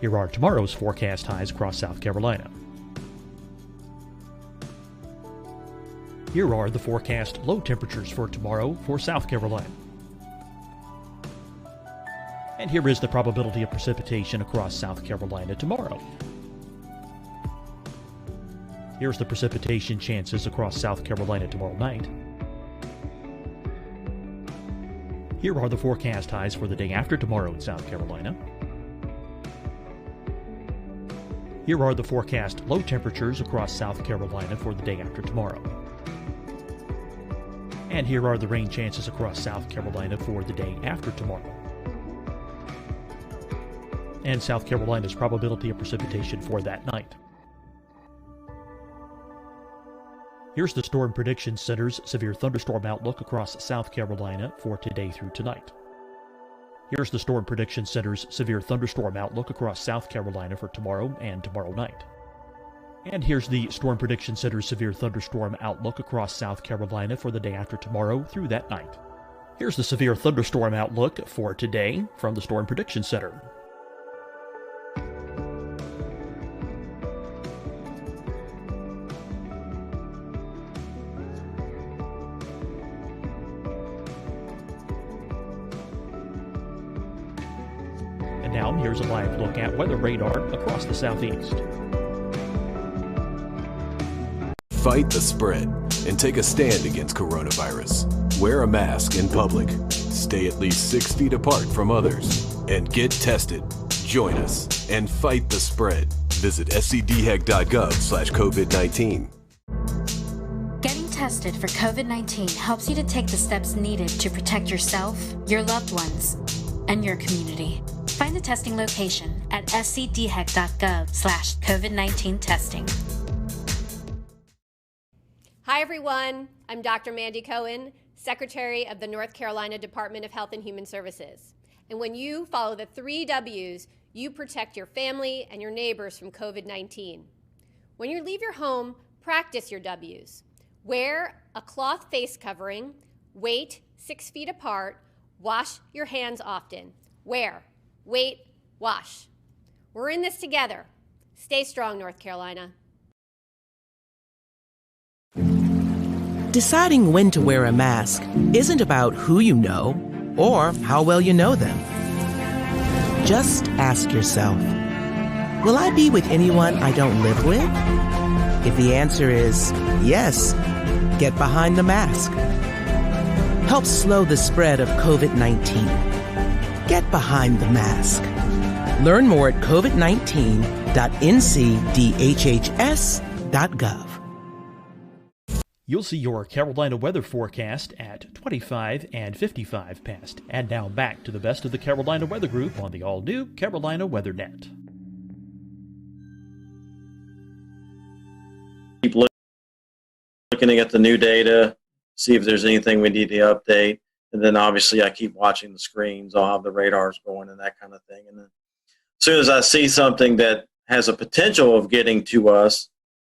Here are tomorrow's forecast highs across South Carolina. Here are the forecast low temperatures for tomorrow for South Carolina. And here is the probability of precipitation across South Carolina tomorrow. Here's the precipitation chances across South Carolina tomorrow night. Here are the forecast highs for the day after tomorrow in South Carolina. Here are the forecast low temperatures across South Carolina for the day after tomorrow. And here are the rain chances across South Carolina for the day after tomorrow. And South Carolina's probability of precipitation for that night. Here's the Storm Prediction Center's severe thunderstorm outlook across South Carolina for today through tonight. Here's the Storm Prediction Center's severe thunderstorm outlook across South Carolina for tomorrow and tomorrow night. And here's the Storm Prediction Center's severe thunderstorm outlook across South Carolina for the day after tomorrow through that night. Here's the severe thunderstorm outlook for today from the Storm Prediction Center. And now here's a live look at weather radar across the southeast. Fight the spread and take a stand against coronavirus. Wear a mask in public. Stay at least 6 feet apart from others. And get tested. Join us and fight the spread. Visit scdhec.gov/COVID-19. Getting tested for COVID-19 helps you to take the steps needed to protect yourself, your loved ones, and your community. Find the testing location at scdhec.gov/COVID-19 testing. Hi, everyone. I'm Dr. Mandy Cohen, Secretary of the North Carolina Department of Health and Human Services. And when you follow the 3 W's, you protect your family and your neighbors from COVID-19. When you leave your home, practice your W's. Wear a cloth face covering, wait 6 feet apart, wash your hands often. Wear, wait, wash. We're in this together. Stay strong, North Carolina. Deciding when to wear a mask isn't about who you know or how well you know them. Just ask yourself, will I be with anyone I don't live with? If the answer is yes, get behind the mask. Help slow the spread of COVID-19. Get behind the mask. Learn more at covid19.ncdhhs.gov. You'll see your Carolina weather forecast at 25 and 55 past. And now back to the best of the Carolina Weather Group on the all-new Carolina WeatherNet. Keep looking at the new data, see if there's anything we need to update. And then obviously I keep watching the screens. I'll have the radars going and that kind of thing. And then as soon as I see something that has a potential of getting to us,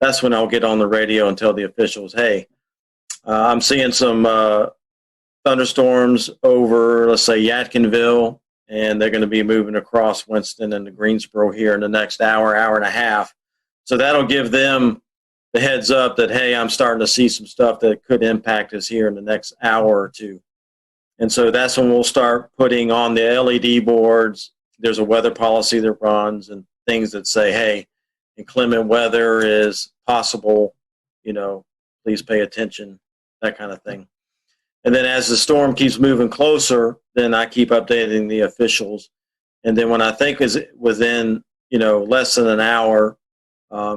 that's when I'll get on the radio and tell the officials, hey, I'm seeing some thunderstorms over, let's say, Yadkinville, and they're going to be moving across Winston and the Greensboro here in the next hour, hour and a half. So that'll give them the heads up that, hey, I'm starting to see some stuff that could impact us here in the next hour or two. And so that's when we'll start putting on the LED boards. There's a weather policy that runs and things that say, hey, inclement weather is possible, please pay attention, that kind of thing. And then as the storm keeps moving closer, then I keep updating the officials. And then when I think is within, less than an hour,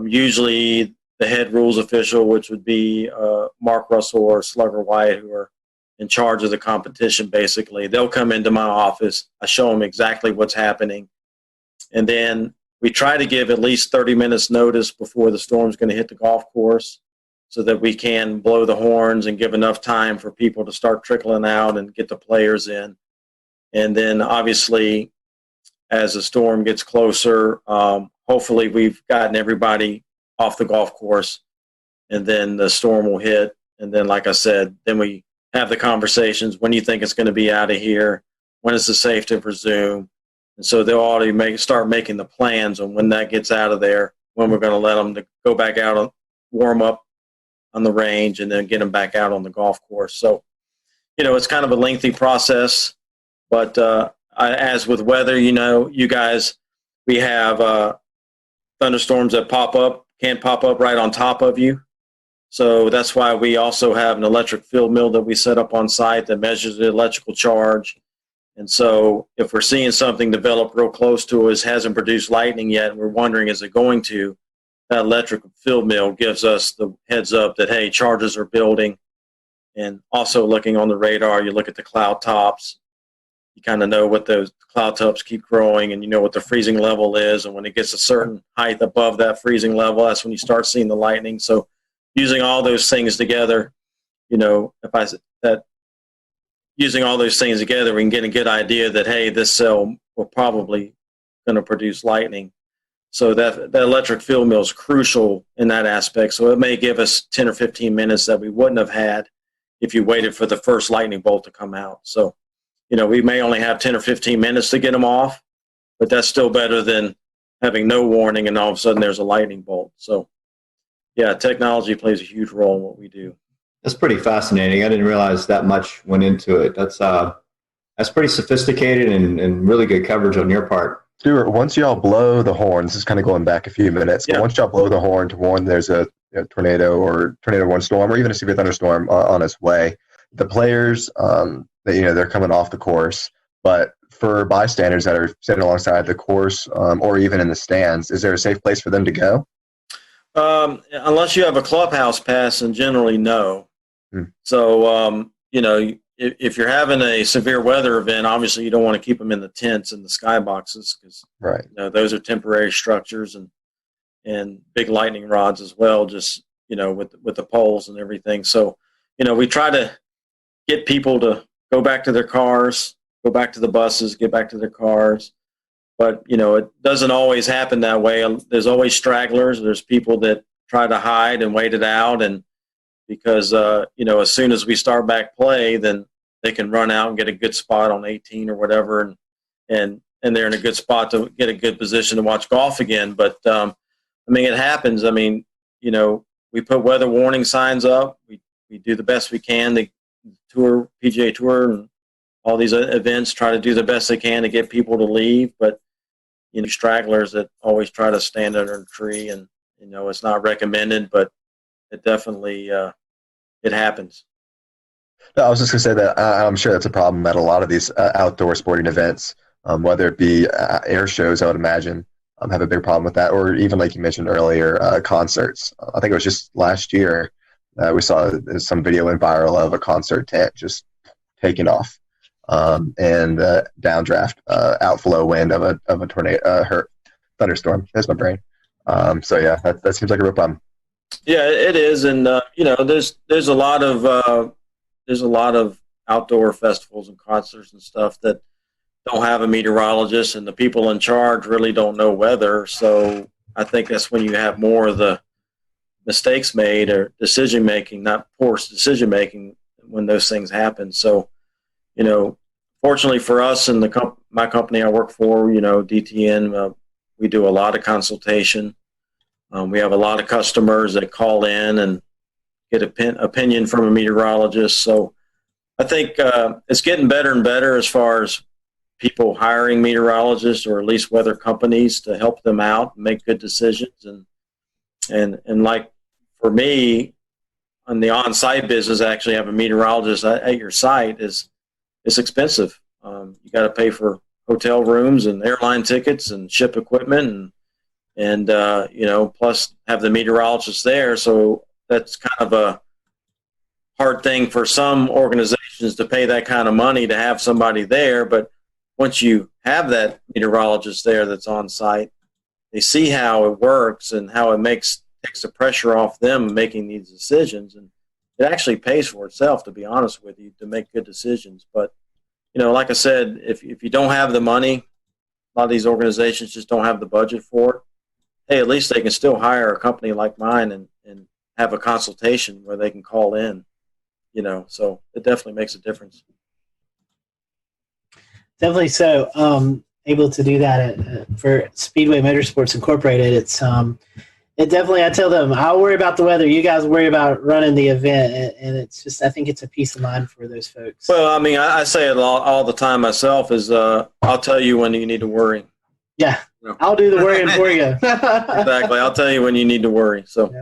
usually the head rules official, which would be Mark Russell or Slugger Wyatt, who are in charge of the competition, basically, they'll come into my office. I show them exactly what's happening. And then we try to give at least 30 minutes notice before the storm's going to hit the golf course so that we can blow the horns and give enough time for people to start trickling out and get the players in. And then obviously, as the storm gets closer, hopefully we've gotten everybody off the golf course, and then the storm will hit. And then, like I said, then we have the conversations. When do you think it's going to be out of here? When is it safe to resume? And so they'll already start making the plans on when that gets out of there, when we're going to let them to go back out and warm up on the range and then get them back out on the golf course. So, it's kind of a lengthy process, but as with weather, you guys, we have thunderstorms that can't pop up right on top of you. So that's why we also have an electric field mill that we set up on site that measures the electrical charge. And so if we're seeing something develop real close to us, hasn't produced lightning yet, and we're wondering, is it going to, that electric field mill gives us the heads up that, hey, charges are building. And also looking on the radar, you look at the cloud tops, you kind of know what those cloud tops keep growing, and you know what the freezing level is. And when it gets a certain height above that freezing level, that's when you start seeing the lightning. So using all those things together, using all those things together, we can get a good idea that, hey, this cell will probably going to produce lightning. So that electric field mill is crucial in that aspect. So it may give us 10 or 15 minutes that we wouldn't have had if you waited for the first lightning bolt to come out. So, we may only have 10 or 15 minutes to get them off, but that's still better than having no warning and all of a sudden there's a lightning bolt. So, yeah, technology plays a huge role in what we do. That's pretty fascinating. I didn't realize that much went into it. That's pretty sophisticated and really good coverage on your part. Stuart, once y'all blow the horn, this is kind of going back a few minutes, but once y'all blow the horn to warn there's a tornado or tornado warning storm or even a severe thunderstorm on its way, the players, they're coming off the course, but for bystanders that are sitting alongside the course or even in the stands, is there a safe place for them to go? Unless you have a clubhouse pass, and generally no. So, if you're having a severe weather event, obviously you don't want to keep them in the tents and the skyboxes because those are temporary structures and big lightning rods as well, just, with the poles and everything. So, we try to get people to go back to their cars, go back to the buses, get back to their cars. But, it doesn't always happen that way. There's always stragglers. There's people that try to hide and wait it out. And because, as soon as we start back play, then they can run out and get a good spot on 18 or whatever. And they're in a good spot to get a good position to watch golf again. But, it happens. We put weather warning signs up. We do the best we can. The PGA Tour and all these events try to do the best they can to get people to leave. But, stragglers that always try to stand under a tree, and, it's not recommended, but it definitely, it happens. No, I was just going to say that I'm sure that's a problem at a lot of these outdoor sporting events, whether it be air shows, I would imagine, have a big problem with that, or even like you mentioned earlier, concerts. I think it was just last year we saw some video went viral of a concert tent just taking off. And downdraft, outflow wind of a tornado, thunderstorm. There's my brain. That seems like a real problem. Yeah, it is, and there's a lot of outdoor festivals and concerts and stuff that don't have a meteorologist, and the people in charge really don't know weather. So I think that's when you have more of the mistakes made or decision making, not poor decision making, when those things happen. So, fortunately for us and my company I work for, DTN, we do a lot of consultation. We have a lot of customers that call in and get opinion from a meteorologist. So I think it's getting better and better as far as people hiring meteorologists or at least weather companies to help them out and make good decisions. And like for me, on the on-site business, actually have a meteorologist at your site is expensive. You got to pay for hotel rooms and airline tickets and ship equipment and plus have the meteorologist there. So that's kind of a hard thing for some organizations to pay that kind of money to have somebody there. But once you have that meteorologist there that's on site, they see how it works and how it takes the pressure off them making these decisions. And it actually pays for itself, to be honest with you, to make good decisions. But, like I said, if you don't have the money, a lot of these organizations just don't have the budget for it. Hey, at least they can still hire a company like mine and have a consultation where they can call in, so it definitely makes a difference. Definitely so. Able to do that for Speedway Motorsports Incorporated. It definitely, I tell them, I'll worry about the weather. You guys worry about running the event. And it's just, I think it's a peace of mind for those folks. Well, I say it all the time myself is I'll tell you when you need to worry. Yeah, I'll do the worrying for you. Exactly. I'll tell you when you need to worry. So,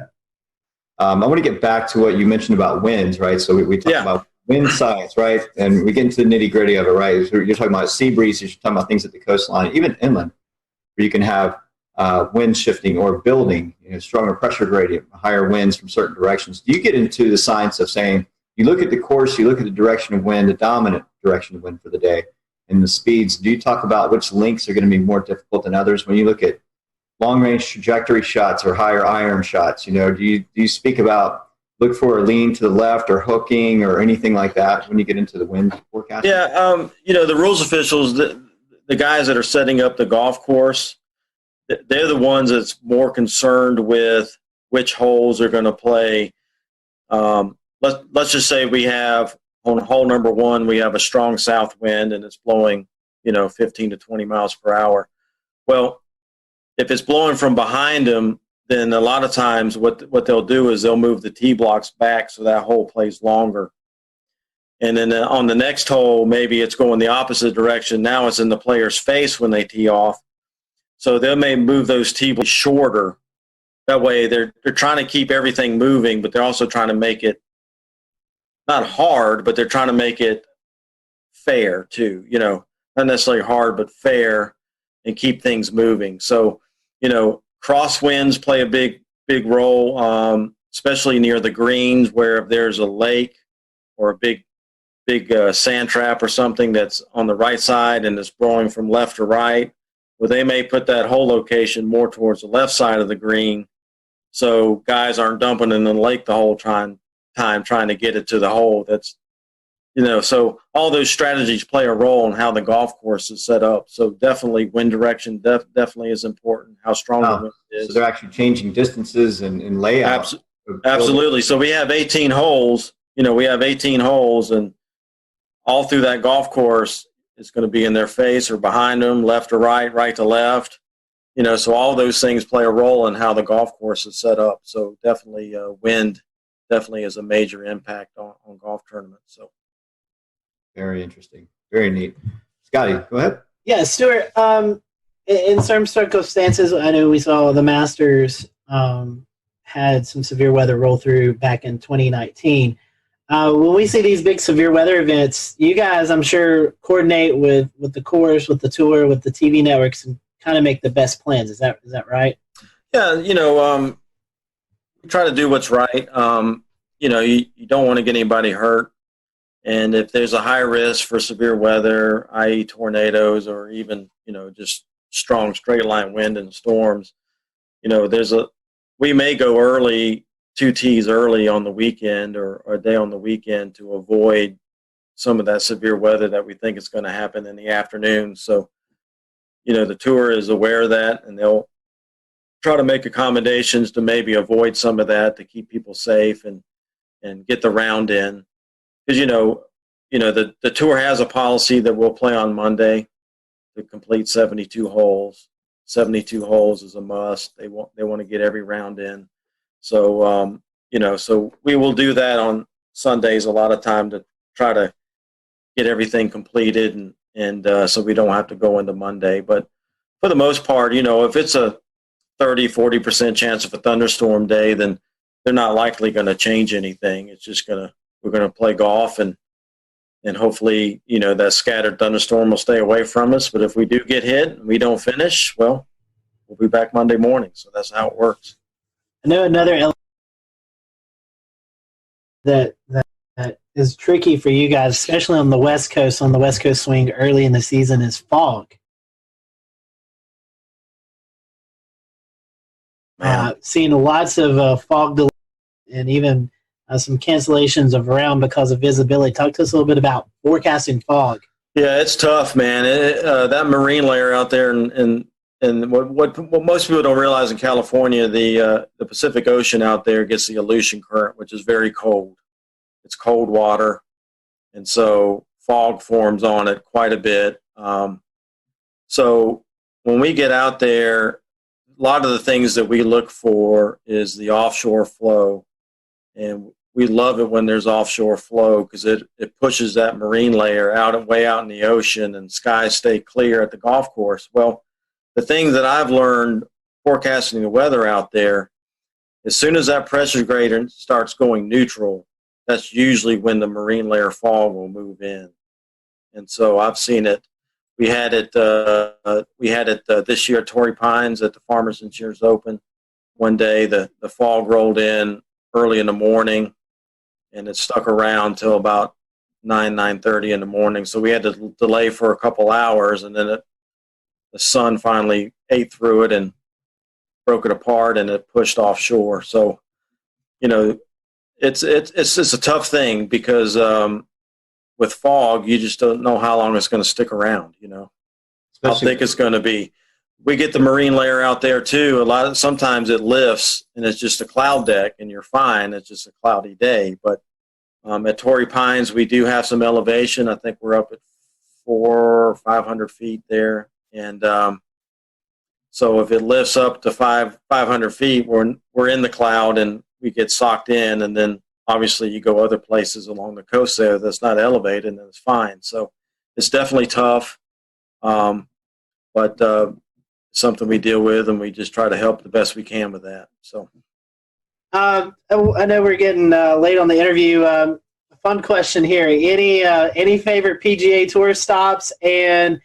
I want to get back to what you mentioned about winds, right? So we talked about wind size, right? And we get into the nitty gritty of it, right? You're talking about sea breezes, you're talking about things at the coastline, even inland, where you can have wind shifting or building, stronger pressure gradient, higher winds from certain directions. Do you get into the science of saying, you look at the course, you look at the direction of wind, the dominant direction of wind for the day, and the speeds? Do you talk about which links are going to be more difficult than others? When you look at long-range trajectory shots or higher iron shots, do you speak about look for a lean to the left or hooking or anything like that when you get into the wind forecast? Yeah, the rules officials, the guys that are setting up the golf course, they're the ones that's more concerned with which holes are going to play. Let's just say we have on hole number 1, we have a strong south wind and it's blowing, 15 to 20 miles per hour. Well, if it's blowing from behind them, then a lot of times what they'll do is they'll move the tee blocks back so that hole plays longer. And then on the next hole, maybe it's going the opposite direction. Now it's in the player's face when they tee off. So they may move those tee blocks shorter. That way they're trying to keep everything moving, but they're also trying to make it not hard, but they're trying to make it fair too. Not necessarily hard, but fair, and keep things moving. So, crosswinds play a big role, especially near the greens, where if there's a lake or a big sand trap or something that's on the right side and it's blowing from left to right, well, they may put that hole location more towards the left side of the green, so guys aren't dumping in the lake the whole time trying to get it to the hole. That's so all those strategies play a role in how the golf course is set up. So definitely wind direction definitely is important, how strong the wind is. So they're actually changing distances and layout. Absolutely. So we have 18 holes. We have 18 holes, and all through that golf course, it's going to be in their face or behind them, left to right, right to left. So all those things play a role in how the golf course is set up. So definitely wind definitely is a major impact on golf tournaments. So. Very interesting. Very neat. Scotty, go ahead. Yeah, Stuart, in some circumstances, I know we saw the Masters had some severe weather roll through back in 2019. When we see these big severe weather events, you guys, I'm sure, coordinate with the course, with the tour, with the TV networks, and kind of make the best plans. Is that right? Yeah, we try to do what's right. You don't want to get anybody hurt. And if there's a high risk for severe weather, i.e. tornadoes or even, just strong straight line wind and storms, we may go early, 2 tees early on the weekend or a day on the weekend to avoid some of that severe weather that we think is going to happen in the afternoon. So, the tour is aware of that, and they'll try to make accommodations to maybe avoid some of that to keep people safe and get the round in. Because the tour has a policy that we'll play on Monday to complete 72 holes. 72 holes is a must. They want to get every round in. So so we will do that on Sundays a lot of time to try to get everything completed and so we don't have to go into Monday. But for the most part, if it's a 30-40% chance of a thunderstorm day, then they're not likely going to change anything. It's just we're going to play golf and hopefully, that scattered thunderstorm will stay away from us. But if we do get hit and we don't finish, well, we'll be back Monday morning. So that's how it works. I know another element that is tricky for you guys, especially on the West Coast swing early in the season, is fog. Seeing lots of fog delays and even some cancellations of round because of visibility. Talk to us a little bit about forecasting fog. Yeah, it's tough, man. That marine layer out there, and what most people don't realize in California, the Pacific Ocean out there gets the Aleutian Current, which is very cold. It's cold water, and so fog forms on it quite a bit. So when we get out there, a lot of the things that we look for is the offshore flow. And we love it when there's offshore flow because it pushes that marine layer way out in the ocean and skies stay clear at the golf course. Well, the thing that I've learned forecasting the weather out there, as soon as that pressure gradient starts going neutral, that's usually when the marine layer fog will move in. And so I've seen it. We had it this year at Torrey Pines at the Farmers Insurance Open. One day the fog rolled in early in the morning, and it stuck around till about 9:30 in the morning. So we had to delay for a couple hours, and then the sun finally ate through it and broke it apart, and it pushed offshore. So, it's just a tough thing because with fog, you just don't know how long it's going to stick around. How thick it's going to be. We get the marine layer out there too. Sometimes it lifts and it's just a cloud deck, and you're fine. It's just a cloudy day. But at Torrey Pines, we do have some elevation. I think we're up at 400 or 500 feet there, and so if it lifts up to 500 feet, we're in the cloud and we get socked in, and then obviously you go other places along the coast there that's not elevated, and it's fine. So it's definitely tough, but something we deal with, and we just try to help the best we can with that. So I know we're getting late on the interview. A fun question here: any favorite PGA Tour stops, and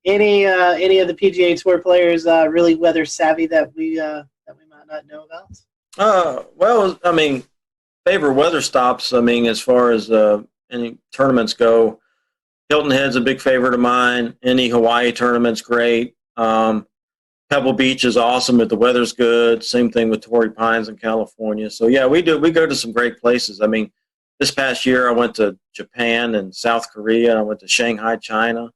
any of the PGA Tour players really weather savvy that we might not know about? Well, I mean, favorite weather stops. I mean, as far as any tournaments go, Hilton Head's a big favorite of mine. Any Hawaii tournament's great. Pebble Beach is awesome if the weather's good. Same thing with Torrey Pines in California. So yeah, we go to some great places. I mean, this past year I went to Japan and South Korea. I went to Shanghai, China.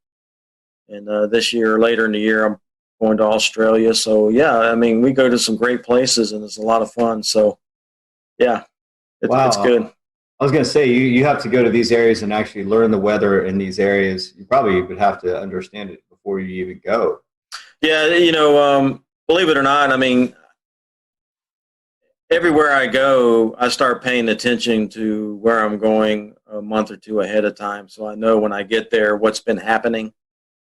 And this year, later in the year, I'm going to Australia. So, yeah, I mean, we go to some great places, and it's a lot of fun. So, yeah, it's good. I was going to say, you have to go to these areas and actually learn the weather in these areas. You probably would have to understand it before you even go. Yeah, believe it or not, I mean, everywhere I go, I start paying attention to where I'm going a month or two ahead of time. So I know when I get there what's been happening.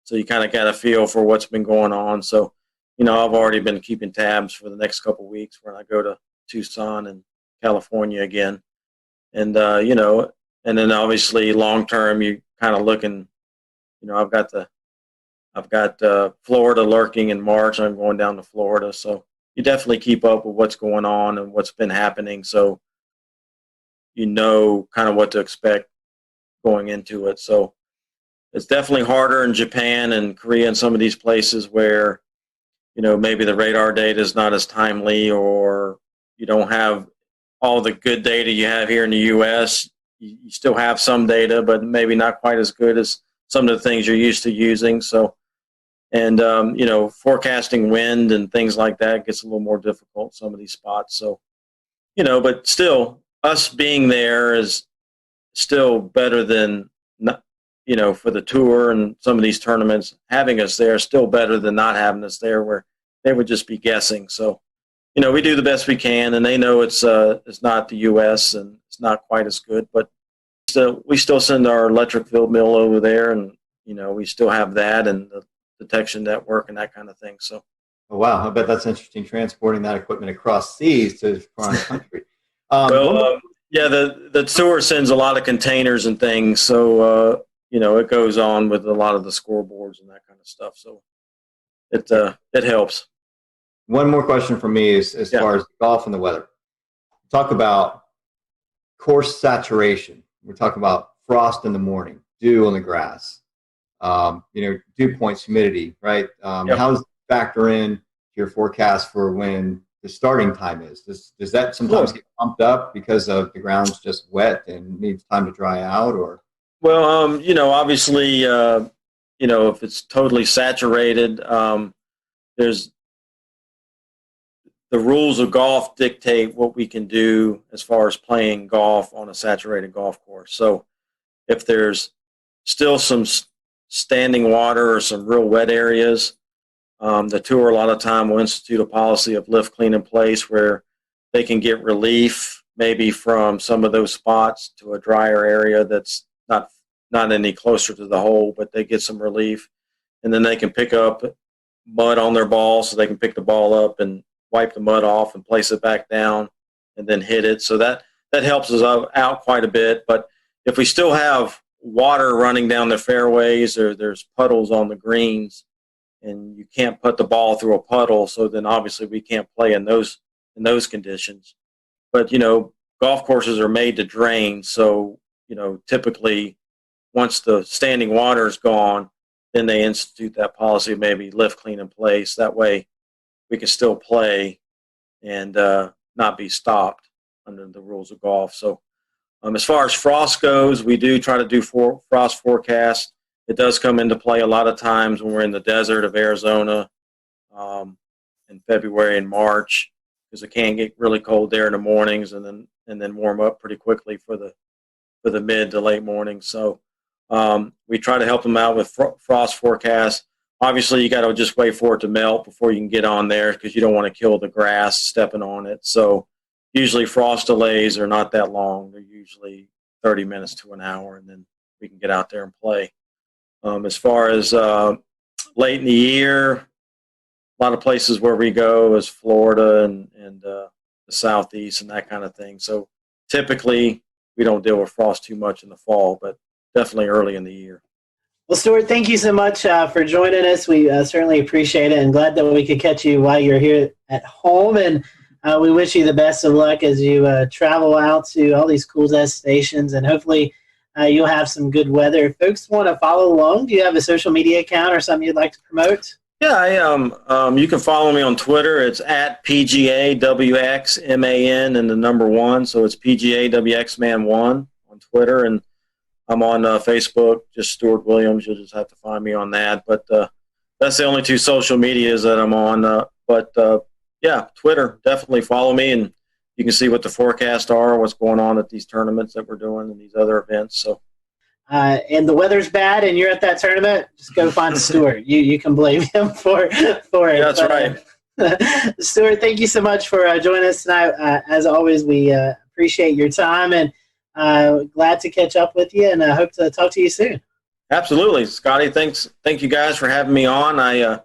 So you kind of got a feel for what's been going on. So, I've already been keeping tabs for the next couple of weeks when I go to Tucson and California again. And, and then obviously long term, you kind of looking, I've got Florida lurking in March. I'm going down to Florida. So you definitely keep up with what's going on and what's been happening. So, kind of what to expect going into it. So, it's definitely harder in Japan and Korea and some of these places where, maybe the radar data is not as timely, or you don't have all the good data you have here in the U.S. You still have some data, but maybe not quite as good as some of the things you're used to using. So, and, forecasting wind and things like that gets a little more difficult, some of these spots. So, but still, us being there is still better than not, for the tour and some of these tournaments, having us there is still better than not having us there, where they would just be guessing. So, we do the best we can, and they know it's not the U.S. and it's not quite as good, but we still send our electric field mill over there, and we still have that and the detection network and that kind of thing. So, oh, wow, I bet that's interesting, transporting that equipment across seas to foreign country. Yeah, the tour sends a lot of containers and things, so it goes on with a lot of the scoreboards and that kind of stuff. So it helps. One more question from me is as far as golf and the weather. Talk about course saturation. We're talking about frost in the morning, dew on the grass, dew points, humidity, right? How does it factor in your forecast for when the starting time is? Does that sometimes get pumped up because of the ground's just wet and needs time to dry out, or? Well, obviously, if it's totally saturated, there's the rules of golf dictate what we can do as far as playing golf on a saturated golf course. So if there's still some standing water or some real wet areas, the tour a lot of time will institute a policy of lift, clean, in place, where they can get relief maybe from some of those spots to a drier area that's not any closer to the hole, but they get some relief. And then they can pick up mud on their ball, so they can pick the ball up and wipe the mud off and place it back down and then hit it. So that that helps us out quite a bit. But if we still have water running down the fairways, or there's puddles on the greens, and you can't put the ball through a puddle, so then obviously we can't play in those conditions. But golf courses are made to drain, so typically once the standing water is gone, then they institute that policy of maybe lift, clean, and place. That way we can still play and not be stopped under the rules of golf. So as far as frost goes, we do try to do frost forecasts. It does come into play a lot of times when we're in the desert of Arizona in February and March, because it can get really cold there in the mornings and then warm up pretty quickly for the mid to late mornings. So we try to help them out with frost forecasts. Obviously, you got to just wait for it to melt before you can get on there, because you don't want to kill the grass stepping on it. So usually frost delays are not that long. They're usually 30 minutes to an hour, and then we can get out there and play. As far as late in the year, a lot of places where we go is Florida and the Southeast and that kind of thing. So typically we don't deal with frost too much in the fall, but definitely early in the year. Well, Stuart, thank you so much for joining us. We certainly appreciate it, and glad that we could catch you while you're here at home. And we wish you the best of luck as you travel out to all these cool destinations, and hopefully you'll have some good weather. If folks want to follow along, do you have a social media account or something you'd like to promote? Yeah, I am. You can follow me on Twitter. It's at PGAWXMAN and the number 1. So it's PGAWXMan1 on Twitter. And I'm on Facebook, just Stuart Williams. You'll just have to find me on that. But that's the only 2 social medias that I'm on. Yeah, Twitter, definitely follow me, and you can see what the forecasts are, what's going on at these tournaments that we're doing and these other events. So, and the weather's bad, and you're at that tournament, just go find Stuart. You can blame him for it. Yeah, that's right. Stuart, thank you so much for joining us tonight. As always, we appreciate your time, and glad to catch up with you, and hope to talk to you soon. Absolutely, Scotty. Thank you guys for having me on. I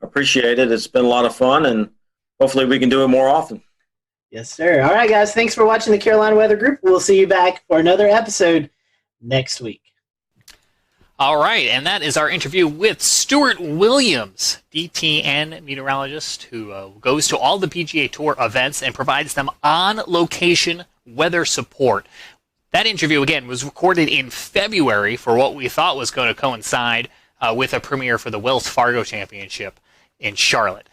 appreciate it. It's been a lot of fun, and hopefully we can do it more often. Yes, sir. All right, guys. Thanks for watching the Carolina Weather Group. We'll see you back for another episode next week. All right, and that is our interview with Stuart Williams, DTN meteorologist who goes to all the PGA Tour events and provides them on-location weather support. That interview, again, was recorded in February for what we thought was going to coincide with a premiere for the Wells Fargo Championship in Charlotte.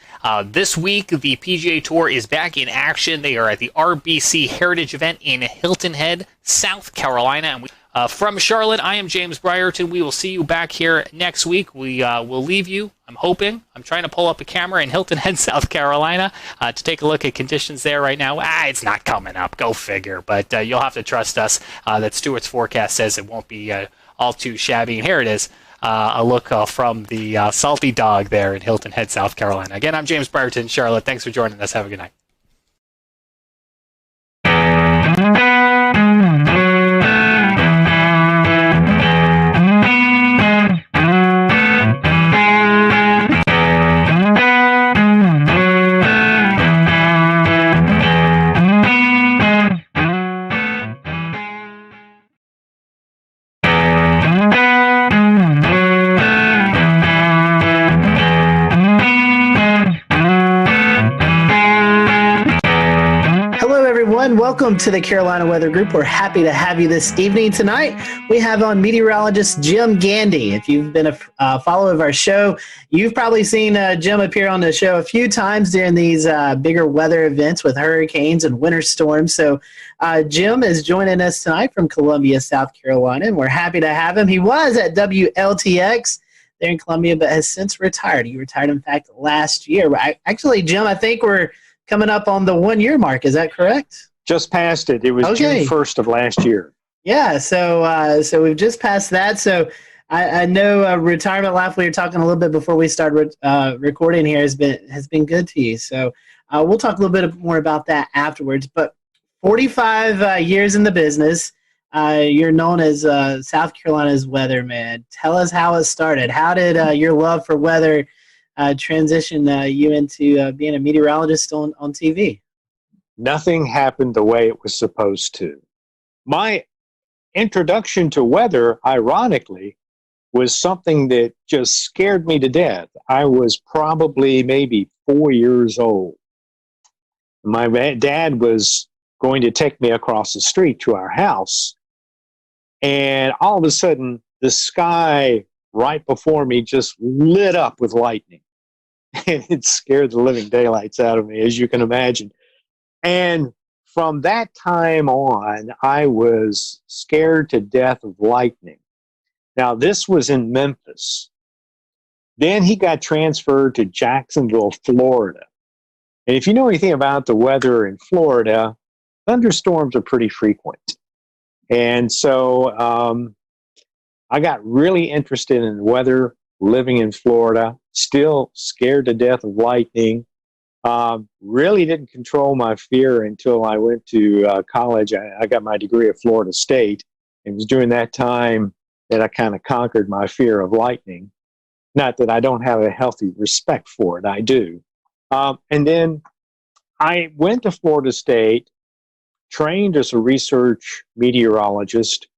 This week, the PGA Tour is back in action. They are at the RBC Heritage event in Hilton Head, South Carolina. And from Charlotte, I am James Brierton. We will see you back here next week. We will leave you, I'm trying to pull up a camera in Hilton Head, South Carolina to take a look at conditions there right now. It's not coming up, go figure. But you'll have to trust us that Stuart's forecast says it won't be all too shabby. And here it is. A look from the Salty Dog there in Hilton Head, South Carolina. Again, I'm James Brierton, Charlotte. Thanks for joining us. Have a good night. Welcome to the Carolina Weather Group. We're happy to have you this evening. Tonight, we have on meteorologist Jim Gandy. If you've been a follower of our show, you've probably seen Jim appear on the show a few times during these bigger weather events with hurricanes and winter storms. So Jim is joining us tonight from Columbia, South Carolina, and we're happy to have him. He was at WLTX there in Columbia, but has since retired. He retired, in fact, last year. Actually, Jim, I think we're coming up on the 1-year mark. Is that correct? Just passed it. It was okay. June 1st of last year. Yeah, so we've just passed that. So I know retirement life, we were talking a little bit before we started recording here, has been good to you. So we'll talk a little bit more about that afterwards. But 45 years in the business, you're known as South Carolina's weatherman. Tell us how it started. How did your love for weather transition you into being a meteorologist on TV? nothing happened the way it was supposed to. My introduction to weather, ironically, was something that just scared me to death. I was probably maybe 4 years old. My dad was going to take me across the street to our house, and all of a sudden, the sky right before me just lit up with lightning. And it scared the living daylights out of me, as you can imagine. And from that time on, I was scared to death of lightning. Now, this was in Memphis. Then he got transferred to Jacksonville, Florida. And if you know anything about the weather in Florida, thunderstorms are pretty frequent. And so I got really interested in weather living in Florida, still scared to death of lightning. Really didn't control my fear until I went to college. I got my degree at Florida State. It was during that time that I kind of conquered my fear of lightning. Not that I don't have a healthy respect for it, I do. And then I went to Florida State, trained as a research meteorologist,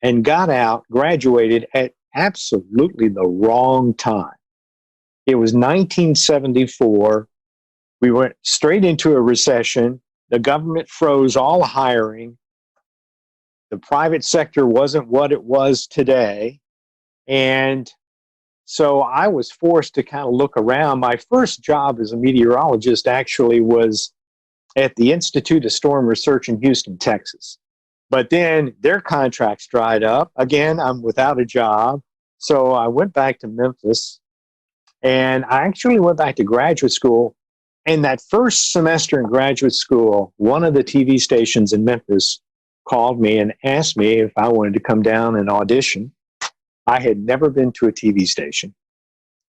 and got out, graduated at absolutely the wrong time. It was 1974. We went straight into a recession. The government froze all hiring. The private sector wasn't what it was today. And so I was forced to kind of look around. My first job as a meteorologist actually was at the Institute of Storm Research in Houston, Texas. But then their contracts dried up. Again, I'm without a job. So I went back to Memphis, and I actually went back to graduate school. And that first semester in graduate school, one of the TV stations in Memphis called me and asked me if I wanted to come down and audition. I had never been to a TV station,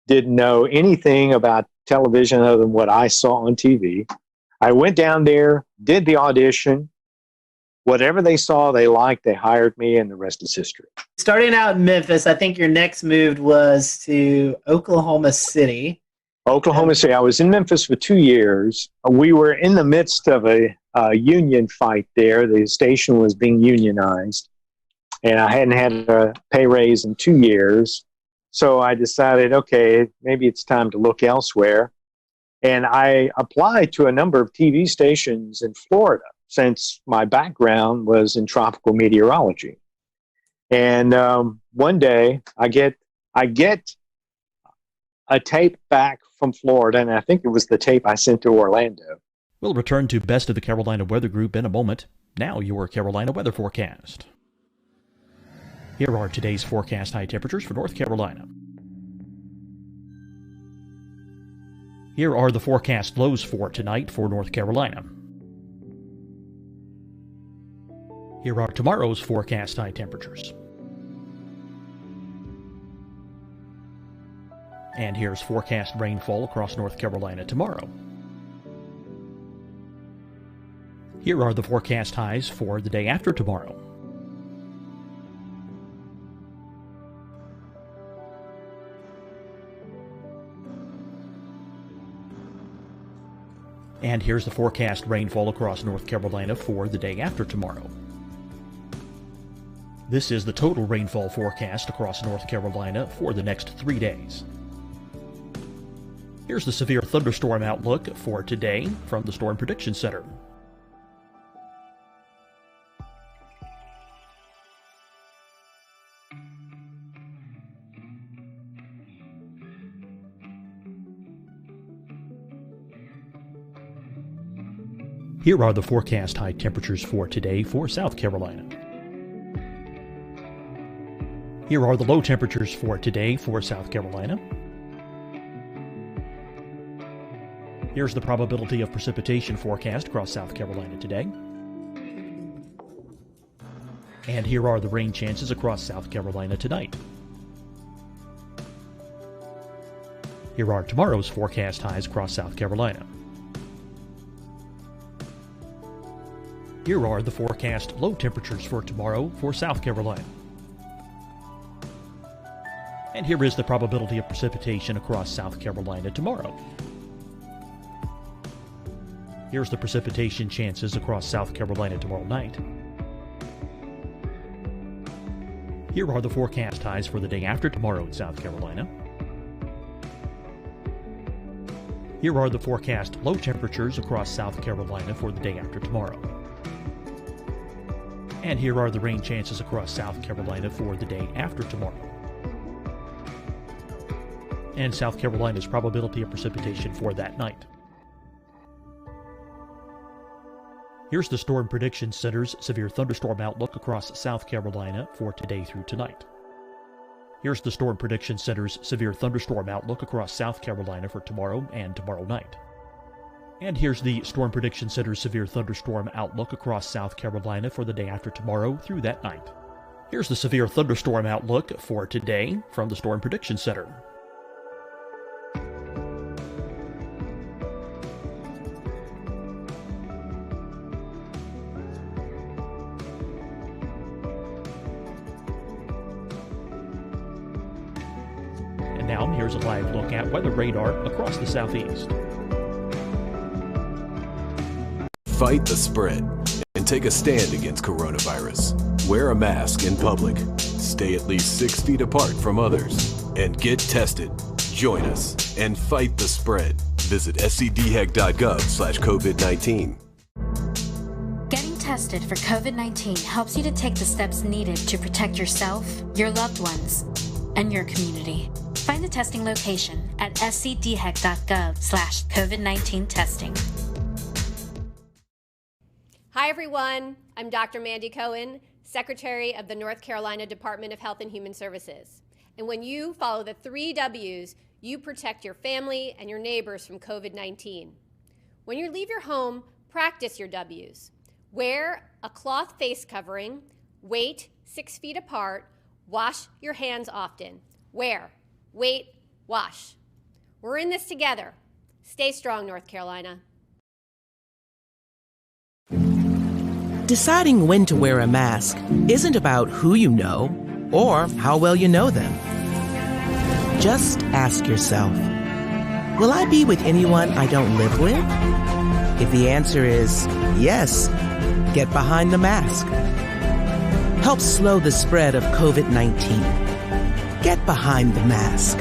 didn't know anything about television other than what I saw on TV. I went down there, did the audition. Whatever they saw, they liked, they hired me, and the rest is history. Starting out in Memphis, I think your next move was to Oklahoma City. Oklahoma City. I was in Memphis for 2 years. We were in the midst of a union fight there. The station was being unionized, and I hadn't had a pay raise in 2 years. So I decided, okay, maybe it's time to look elsewhere. And I applied to a number of TV stations in Florida, since my background was in tropical meteorology. And one day I get a tape back from Florida, and I think it was the tape I sent to Orlando. We'll return to Best of the Carolina Weather Group in a moment. Now your Carolina weather forecast. Here are today's forecast high temperatures for North Carolina. Here are the forecast lows for tonight for North Carolina. Here are tomorrow's forecast high temperatures. And here's forecast rainfall across North Carolina tomorrow. Here are the forecast highs for the day after tomorrow. And here's the forecast rainfall across North Carolina for the day after tomorrow. This is the total rainfall forecast across North Carolina for the next 3 days. Here's the severe thunderstorm outlook for today from the Storm Prediction Center. Here are the forecast high temperatures for today for South Carolina. Here are the low temperatures for today for South Carolina. Here's the probability of precipitation forecast across South Carolina today. And here are the rain chances across South Carolina tonight. Here are tomorrow's forecast highs across South Carolina. Here are the forecast low temperatures for tomorrow for South Carolina. And here is the probability of precipitation across South Carolina tomorrow. Here's the precipitation chances across South Carolina tomorrow night. Here are the forecast highs for the day after tomorrow in South Carolina. Here are the forecast low temperatures across South Carolina for the day after tomorrow. And here are the rain chances across South Carolina for the day after tomorrow. And South Carolina's probability of precipitation for that night. Here's the Storm Prediction Center's severe thunderstorm outlook across South Carolina for today through tonight. Here's the Storm Prediction Center's severe thunderstorm outlook across South Carolina for tomorrow and tomorrow night. And here's the Storm Prediction Center's severe thunderstorm outlook across South Carolina for the day after tomorrow through that night. Here's the severe thunderstorm outlook for today from the Storm Prediction Center. And now here's a live look at weather radar across the southeast. Fight the spread and take a stand against coronavirus. Wear a mask in public. Stay at least 6 feet apart from others. And get tested. Join us and fight the spread. Visit scdhec.gov/COVID-19. Getting tested for COVID-19 helps you to take the steps needed to protect yourself, your loved ones, and your community. Find the testing location at scdhec.gov/COVID-19 testing. Hi, everyone. I'm Dr. Mandy Cohen, Secretary of the North Carolina Department of Health and Human Services. And when you follow the 3 W's, you protect your family and your neighbors from COVID-19. When you leave your home, practice your W's. Wear a cloth face covering, wait 6 feet apart, wash your hands often. Wear, wait, wash. We're in this together. Stay strong, North Carolina. Deciding when to wear a mask isn't about who you know or how well you know them. Just ask yourself, will I be with anyone I don't live with? If the answer is yes, get behind the mask. Help slow the spread of COVID-19. Get behind the mask.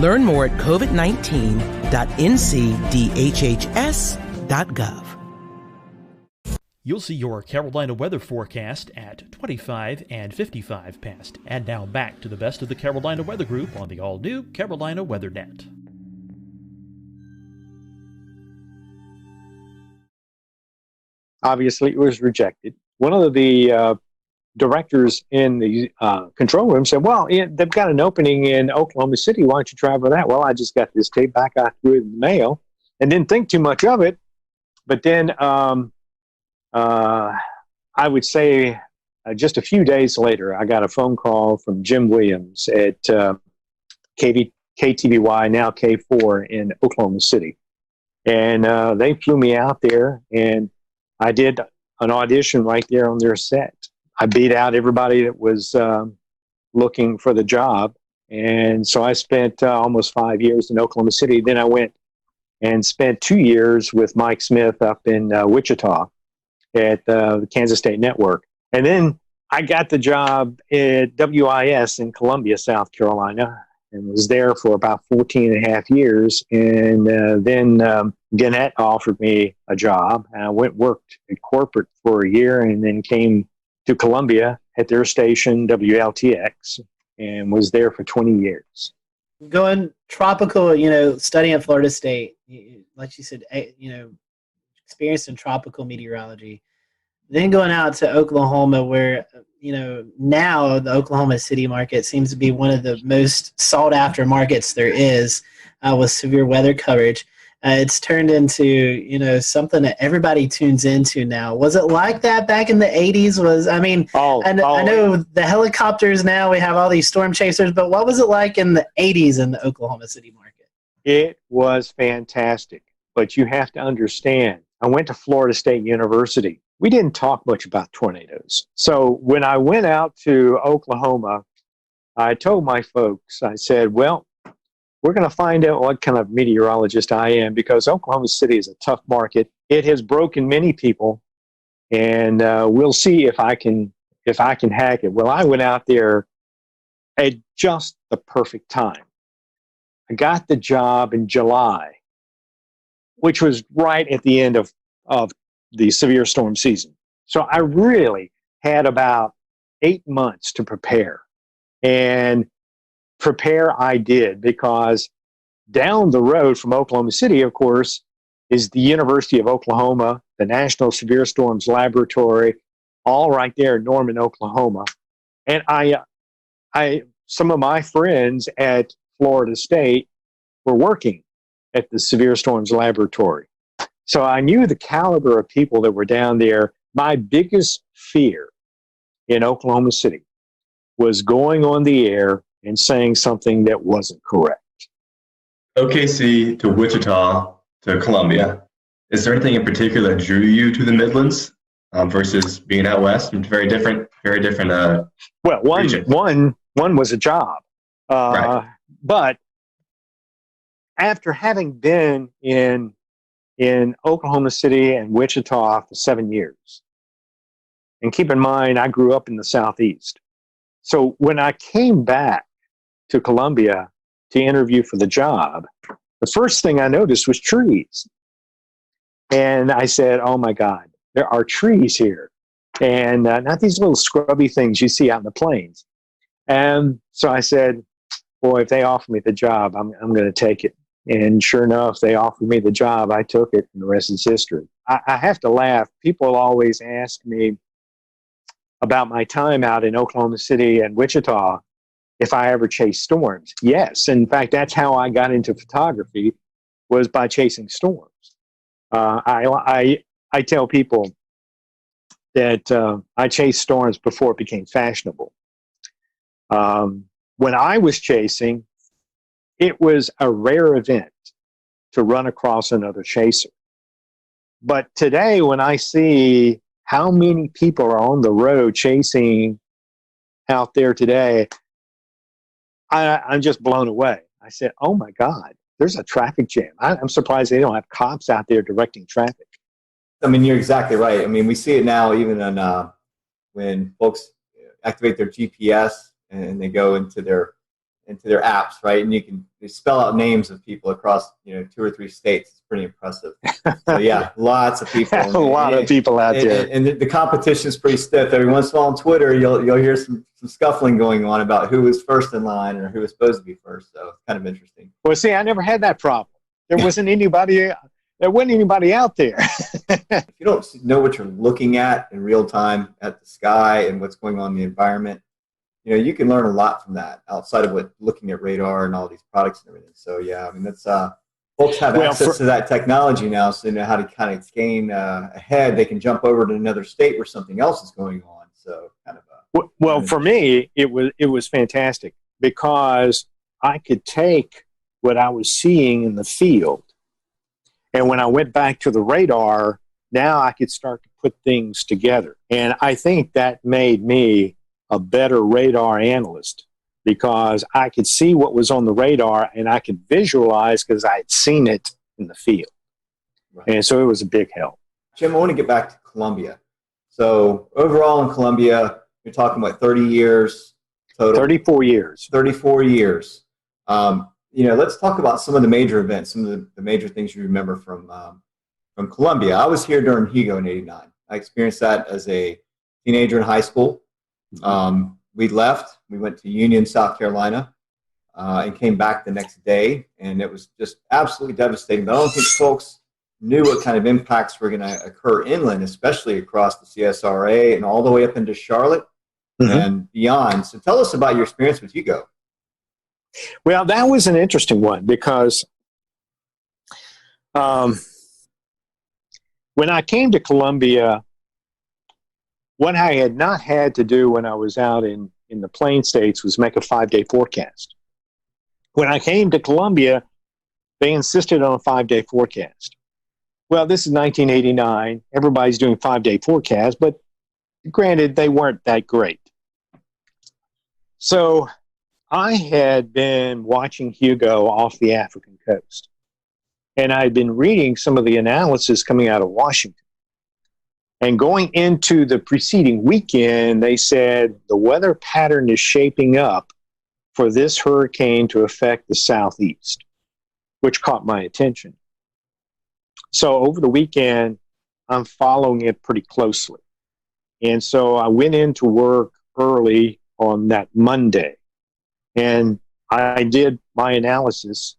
Learn more at covid19.ncdhhs.gov. You'll see your Carolina weather forecast at 25 and 55 past. And now back to the best of the Carolina Weather Group on the all-new Carolina Weather Net. Obviously, it was rejected. One of the directors in the control room said, well, yeah, they've got an opening in Oklahoma City. Why don't you try for that? Well, I just got this tape back. I threw it in the mail and didn't think too much of it. But then I would say just a few days later, I got a phone call from Jim Williams at KTBY, now K4 in Oklahoma City. And they flew me out there, and I did an audition right there on their set. I beat out everybody that was looking for the job. And so I spent almost 5 years in Oklahoma City. Then I went and spent 2 years with Mike Smith up in Wichita at the Kansas State Network. And then I got the job at WIS in Columbia, South Carolina, and was there for about 14 and a half years. And then Gannett offered me a job. And I worked at corporate for a year and then came to Columbia at their station, WLTX, and was there for 20 years. Going tropical, studying at Florida State, like you said, experienced in tropical meteorology. Then going out to Oklahoma where, now the Oklahoma City market seems to be one of the most sought after markets there is with severe weather coverage. It's turned into, something that everybody tunes into now. Was it like that back in the 80s? I know the helicopters now, we have all these storm chasers, but what was it like in the 80s in the Oklahoma City market? It was fantastic, but you have to understand, I went to Florida State University. We didn't talk much about tornadoes. So when I went out to Oklahoma, I told my folks, I said, well, we're going to find out what kind of meteorologist I am, because Oklahoma City is a tough market. It has broken many people, and we'll see if I can hack it. Well, I went out there at just the perfect time. I got the job in July, which was right at the end of the severe storm season. So I really had about 8 months to prepare. And prepare I did, because down the road from Oklahoma City, of course, is the University of Oklahoma, the National Severe Storms Laboratory, all right there in Norman, Oklahoma. And some of my friends at Florida State were working at the Severe Storms Laboratory. So I knew the caliber of people that were down there. My biggest fear in Oklahoma City was going on the air and saying something that wasn't correct. OKC to Wichita to Columbia. Is there anything in particular that drew you to the Midlands versus being out west? It's very different. Well, one was a job, right. But after having been in Oklahoma City and Wichita for 7 years, and keep in mind I grew up in the Southeast, so when I came back to Columbia to interview for the job, the first thing I noticed was trees. And I said, oh my God, there are trees here. And not these little scrubby things you see out in the plains. And so I said, boy, if they offer me the job, I'm going to take it. And sure enough, they offered me the job. I took it, and the rest is history. I have to laugh. People always ask me about my time out in Oklahoma City and Wichita, if I ever chased storms. Yes. In fact, that's how I got into photography, was by chasing storms. I tell people that I chased storms before it became fashionable. When I was chasing, it was a rare event to run across another chaser. But today, when I see how many people are on the road chasing out there today, I'm just blown away. I said, oh my God, there's a traffic jam. I'm surprised they don't have cops out there directing traffic. I mean, you're exactly right. I mean, we see it now even on when folks activate their GPS and they go into their apps, right? And they spell out names of people across 2 or 3 states. It's pretty impressive. So yeah, lots of people. A lot of people out there. And the competition is pretty stiff. Every once in a while on Twitter, you'll hear some scuffling going on about who was first in line or who was supposed to be first. So it's kind of interesting. Well, see, I never had that problem. There wasn't anybody. There wasn't anybody out there. If you don't know what you're looking at in real time at the sky and what's going on in the environment, you can learn a lot from that outside of looking at radar and all these products and everything. So yeah, I mean, that's folks have access to that technology now, so they know how to kind of gain ahead. They can jump over to another state where something else is going on. So kind of. For me, it was fantastic, because I could take what I was seeing in the field, and when I went back to the radar, now I could start to put things together. And I think that made me a better radar analyst, because I could see what was on the radar and I could visualize because I had seen it in the field. Right. And so it was a big help. Jim, I want to get back to Columbia. So overall in Columbia, you're talking about 30 years total? 34 years. 34 years. Let's talk about some of the major events, some of the major things you remember from Columbia. I was here during HEGO in '89. I experienced that as a teenager in high school. We left. We went to Union, South Carolina, and came back the next day, and it was just absolutely devastating. But I don't think folks knew what kind of impacts were going to occur inland, especially across the CSRA and all the way up into Charlotte and beyond. So tell us about your experience with HEGO. Well, that was an interesting one, because when I came to Columbia, what I had not had to do when I was out in the Plain States was make a 5-day forecast. When I came to Columbia, they insisted on a 5-day forecast. Well, this is 1989. Everybody's doing 5-day forecasts, but granted, they weren't that great. So I had been watching Hugo off the African coast, and I had been reading some of the analysis coming out of Washington. And going into the preceding weekend, they said the weather pattern is shaping up for this hurricane to affect the southeast, which caught my attention. So over the weekend, I'm following it pretty closely. And so I went into work early on that Monday, and I did my analysis.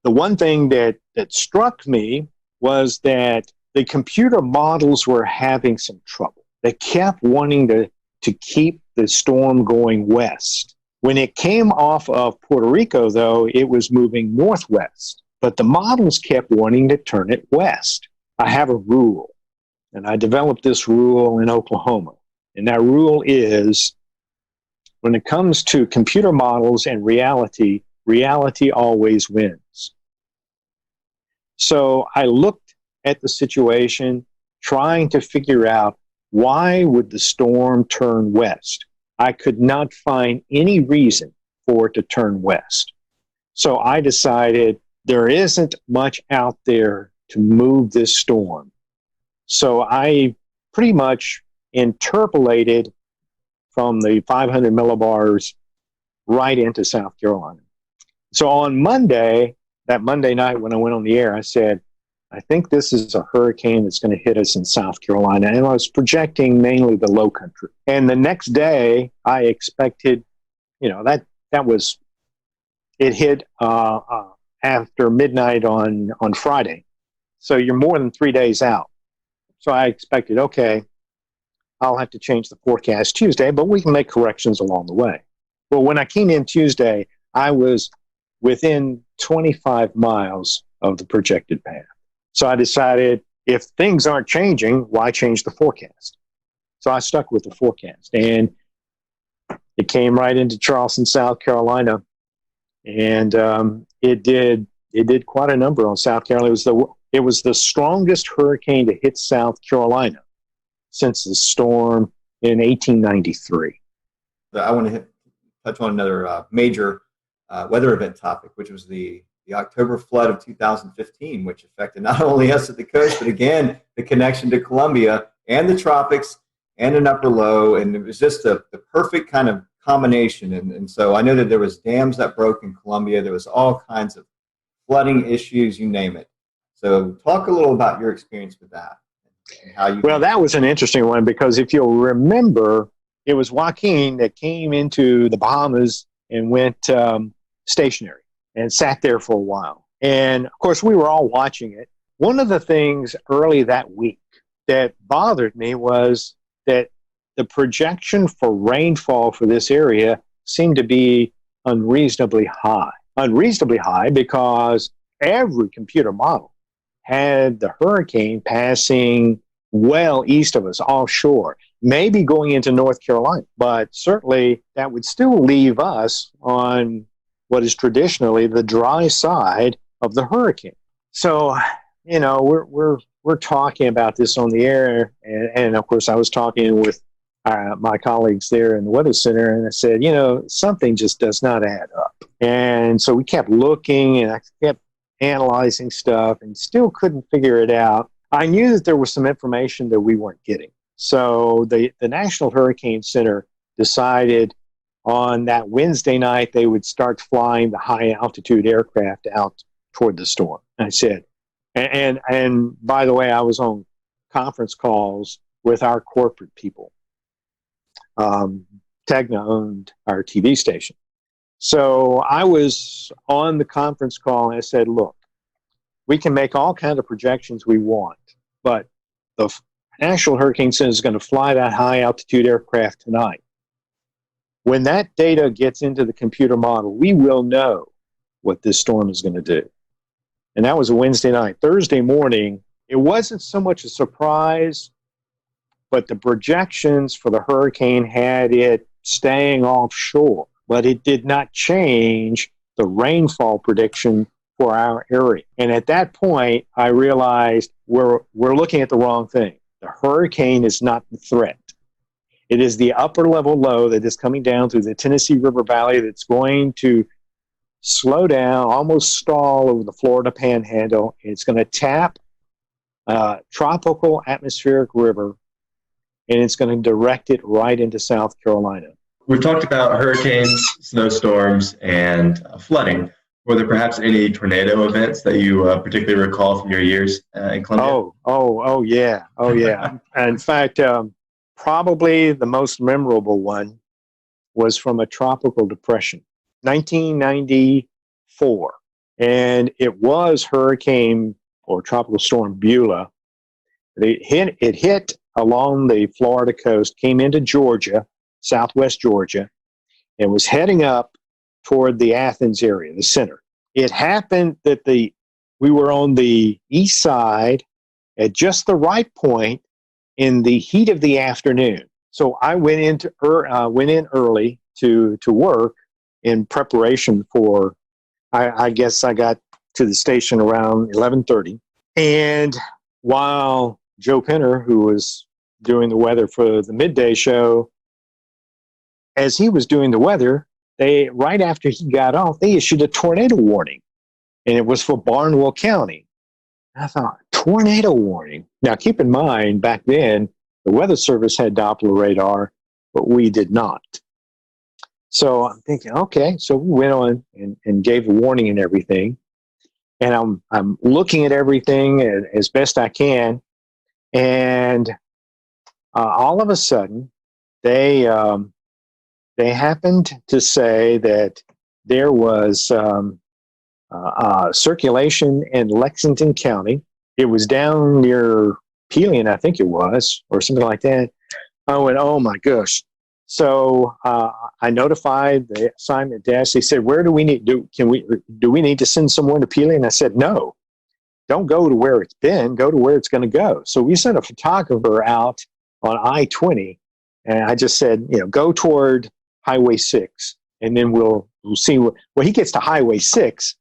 The one thing that struck me was that the computer models were having some trouble. They kept wanting to keep the storm going west. When it came off of Puerto Rico, though, it was moving northwest. But the models kept wanting to turn it west. I have a rule, and I developed this rule in Oklahoma. And that rule is, when it comes to computer models and reality, reality always wins. So I looked at the situation, trying to figure out, why would the storm turn west? I could not find any reason for it to turn west. So I decided there isn't much out there to move this storm. So I pretty much interpolated from the 500 millibars right into South Carolina. So on Monday, that Monday night when I went on the air, I said, I think this is a hurricane that's going to hit us in South Carolina. And I was projecting mainly the low country. And the next day, I expected, that was, it hit after midnight on Friday. So you're more than 3 days out. So I expected, okay, I'll have to change the forecast Tuesday, but we can make corrections along the way. Well, when I came in Tuesday, I was within 25 miles of the projected path. So I decided, if things aren't changing, why change the forecast? So I stuck with the forecast, and it came right into Charleston, South Carolina, and it did quite a number on South Carolina. It was the strongest hurricane to hit South Carolina since the storm in 1893. I want to touch on another major weather event topic, which was the October flood of 2015, which affected not only us at the coast, but again, the connection to Columbia and the tropics and an upper low. And it was just the perfect kind of combination. And so I know that there was dams that broke in Columbia. There was all kinds of flooding issues, you name it. So talk a little about your experience with that. Well, that was an interesting one, because if you'll remember, it was Joaquin that came into the Bahamas and went stationary and sat there for a while. And of course, we were all watching it. One of the things early that week that bothered me was that the projection for rainfall for this area seemed to be unreasonably high. Unreasonably high because every computer model had the hurricane passing well east of us, offshore, maybe going into North Carolina, but certainly that would still leave us on what is traditionally the dry side of the hurricane. So, we're talking about this on the air, and of course I was talking with my colleagues there in the Weather Center, and I said, something just does not add up. And so we kept looking, and I kept analyzing stuff and still couldn't figure it out. I knew that there was some information that we weren't getting. So the National Hurricane Center decided on that Wednesday night they would start flying the high altitude aircraft out toward the storm. And I said, and by the way, I was on conference calls with our corporate people. Tegna owned our TV station. So I was on the conference call and I said, look, we can make all kinds of projections we want, but the National Hurricane Center is going to fly that high altitude aircraft tonight. When that data gets into the computer model, we will know what this storm is going to do. And that was a Wednesday night. Thursday morning, it wasn't so much a surprise, but the projections for the hurricane had it staying offshore. But it did not change the rainfall prediction for our area. And at that point, I realized we're looking at the wrong thing. The hurricane is not the threat. It is the upper level low that is coming down through the Tennessee River Valley that's going to slow down, almost stall over the Florida Panhandle. It's going to tap tropical atmospheric river, and it's going to direct it right into South Carolina. We've talked about hurricanes, snowstorms, and flooding. Were there perhaps any tornado events that you particularly recall from your years in Columbia? Oh, yeah. In fact, probably the most memorable one was from a tropical depression, 1994. And it was Hurricane or Tropical Storm Beulah. It hit along the Florida coast, came into Georgia, southwest Georgia, and was heading up toward the Athens area, the center. It happened that we were on the east side at just the right point in the heat of the afternoon. So I went in early to work in preparation for, I guess I got to the station around 11:30. And while Joe Penner, who was doing the weather for the midday show, as he was doing the weather, right after he got off, they issued a tornado warning, and it was for Barnwell County. I thought, tornado warning. Now, keep in mind, back then, the Weather Service had Doppler radar, but we did not. So I'm thinking, okay, so we went on and gave a warning and everything. And I'm looking at everything as best I can. And all of a sudden, they happened to say that there was circulation in Lexington County. It was down near Pelion, I think it was, or something like that. I went, oh my gosh. So I notified the assignment desk. They said, where do we need do we need to send someone to Pelion? I said, no, don't go to where it's been, go to where it's going to go. So we sent a photographer out on I-20, and I just said, go toward Highway 6, and then we'll see. Well, he gets to Highway 6,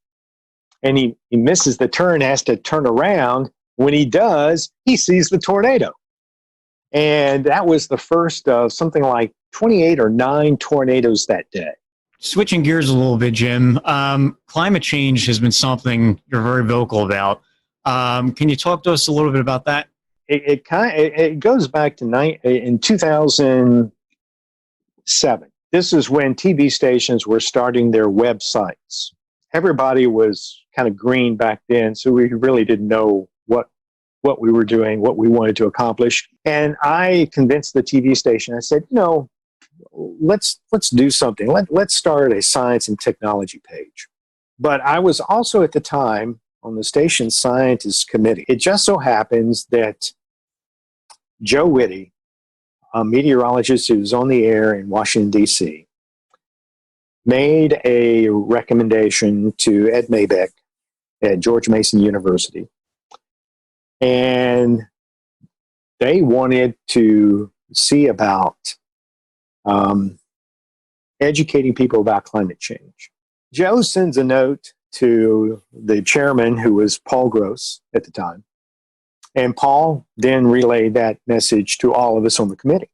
and he misses the turn, has to turn around. When he does, he sees the tornado. And that was the first of something like 28 or 9 tornadoes that day. Switching gears a little bit, Jim, climate change has been something you're very vocal about. Can you talk to us a little bit about that? It goes back to in 2007. This is when TV stations were starting their websites. Everybody was kind of green back then, so we really didn't know what we were doing, what we wanted to accomplish. And I convinced the TV station. I said, let's do something. Let's start a science and technology page. But I was also at the time on the station's scientists committee. It just so happens that Joe Whitty, a meteorologist who was on the air in Washington, D.C., made a recommendation to Ed Maybeck at George Mason University. And they wanted to see about educating people about climate change. Joe sends a note to the chairman, who was Paul Gross at the time. And Paul then relayed that message to all of us on the committee.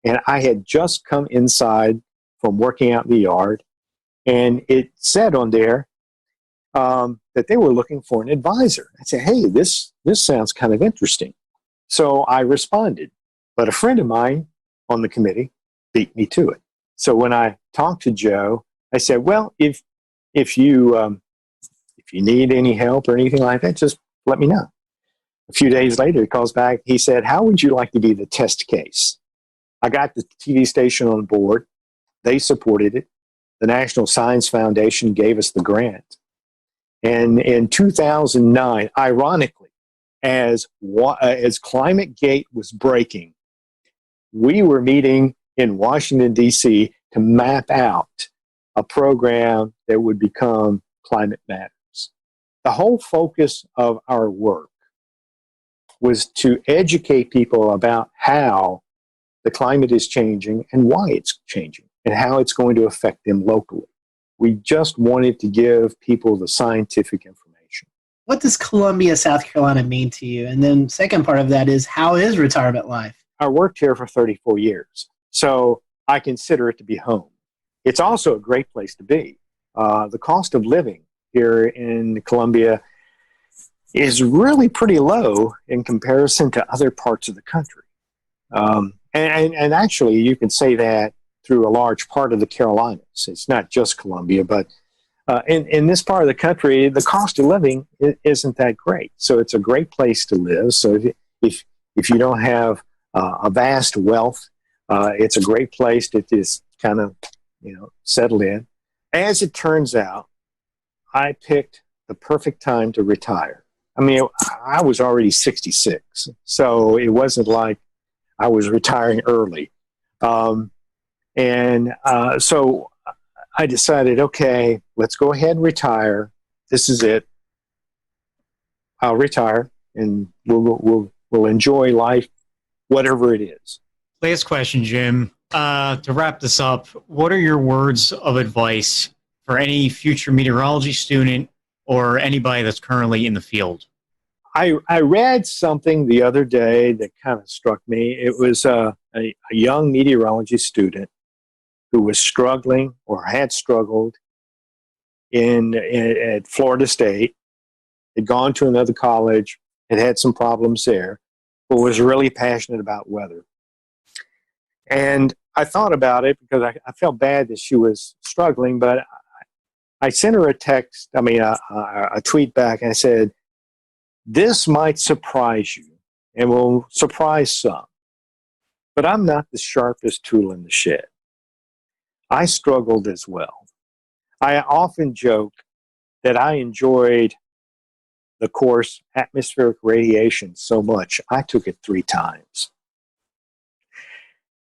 And I had just come inside from working out in the yard, and it said on there that they were looking for an advisor. I said, hey, this sounds kind of interesting. So I responded, but a friend of mine on the committee beat me to it. So when I talked to Joe, I said, well, if you need any help or anything like that, just let me know. A few days later, he calls back. He said, how would you like to be the test case? I got the TV station on board. They supported it. The National Science Foundation gave us the grant. And in 2009, ironically, as ClimateGate was breaking, we were meeting in Washington, D.C. to map out a program that would become Climate Matters. The whole focus of our work was to educate people about how the climate is changing and why it's changing and how it's going to affect them locally. We just wanted to give people the scientific information. What does Columbia, South Carolina mean to you? And then second part of that is, how is retirement life? I worked here for 34 years. So I consider it to be home. It's also a great place to be. The cost of living here in Columbia is really pretty low in comparison to other parts of the country. And actually, you can say that through a large part of the Carolinas. It's not just Columbia, but in this part of the country, the cost of living isn't that great. So it's a great place to live. So if you don't have a vast wealth, it's a great place to just kind of, settle in. As it turns out, I picked the perfect time to retire. I mean, I was already 66, so it wasn't like I was retiring early. So I decided, okay, let's go ahead and retire. This is it. I'll retire, and we'll enjoy life, whatever it is. Last question, Jim. To wrap this up, what are your words of advice for any future meteorology student or anybody that's currently in the field? I read something the other day that kind of struck me. It was a young meteorology student who was struggling or had struggled at Florida State, had gone to another college, had some problems there, but was really passionate about weather. And I thought about it because I felt bad that she was struggling, but I sent her a tweet back, and I said, this might surprise you and will surprise some, but I'm not the sharpest tool in the shed. I struggled as well. I often joke that I enjoyed the course atmospheric radiation so much, I took it 3 times.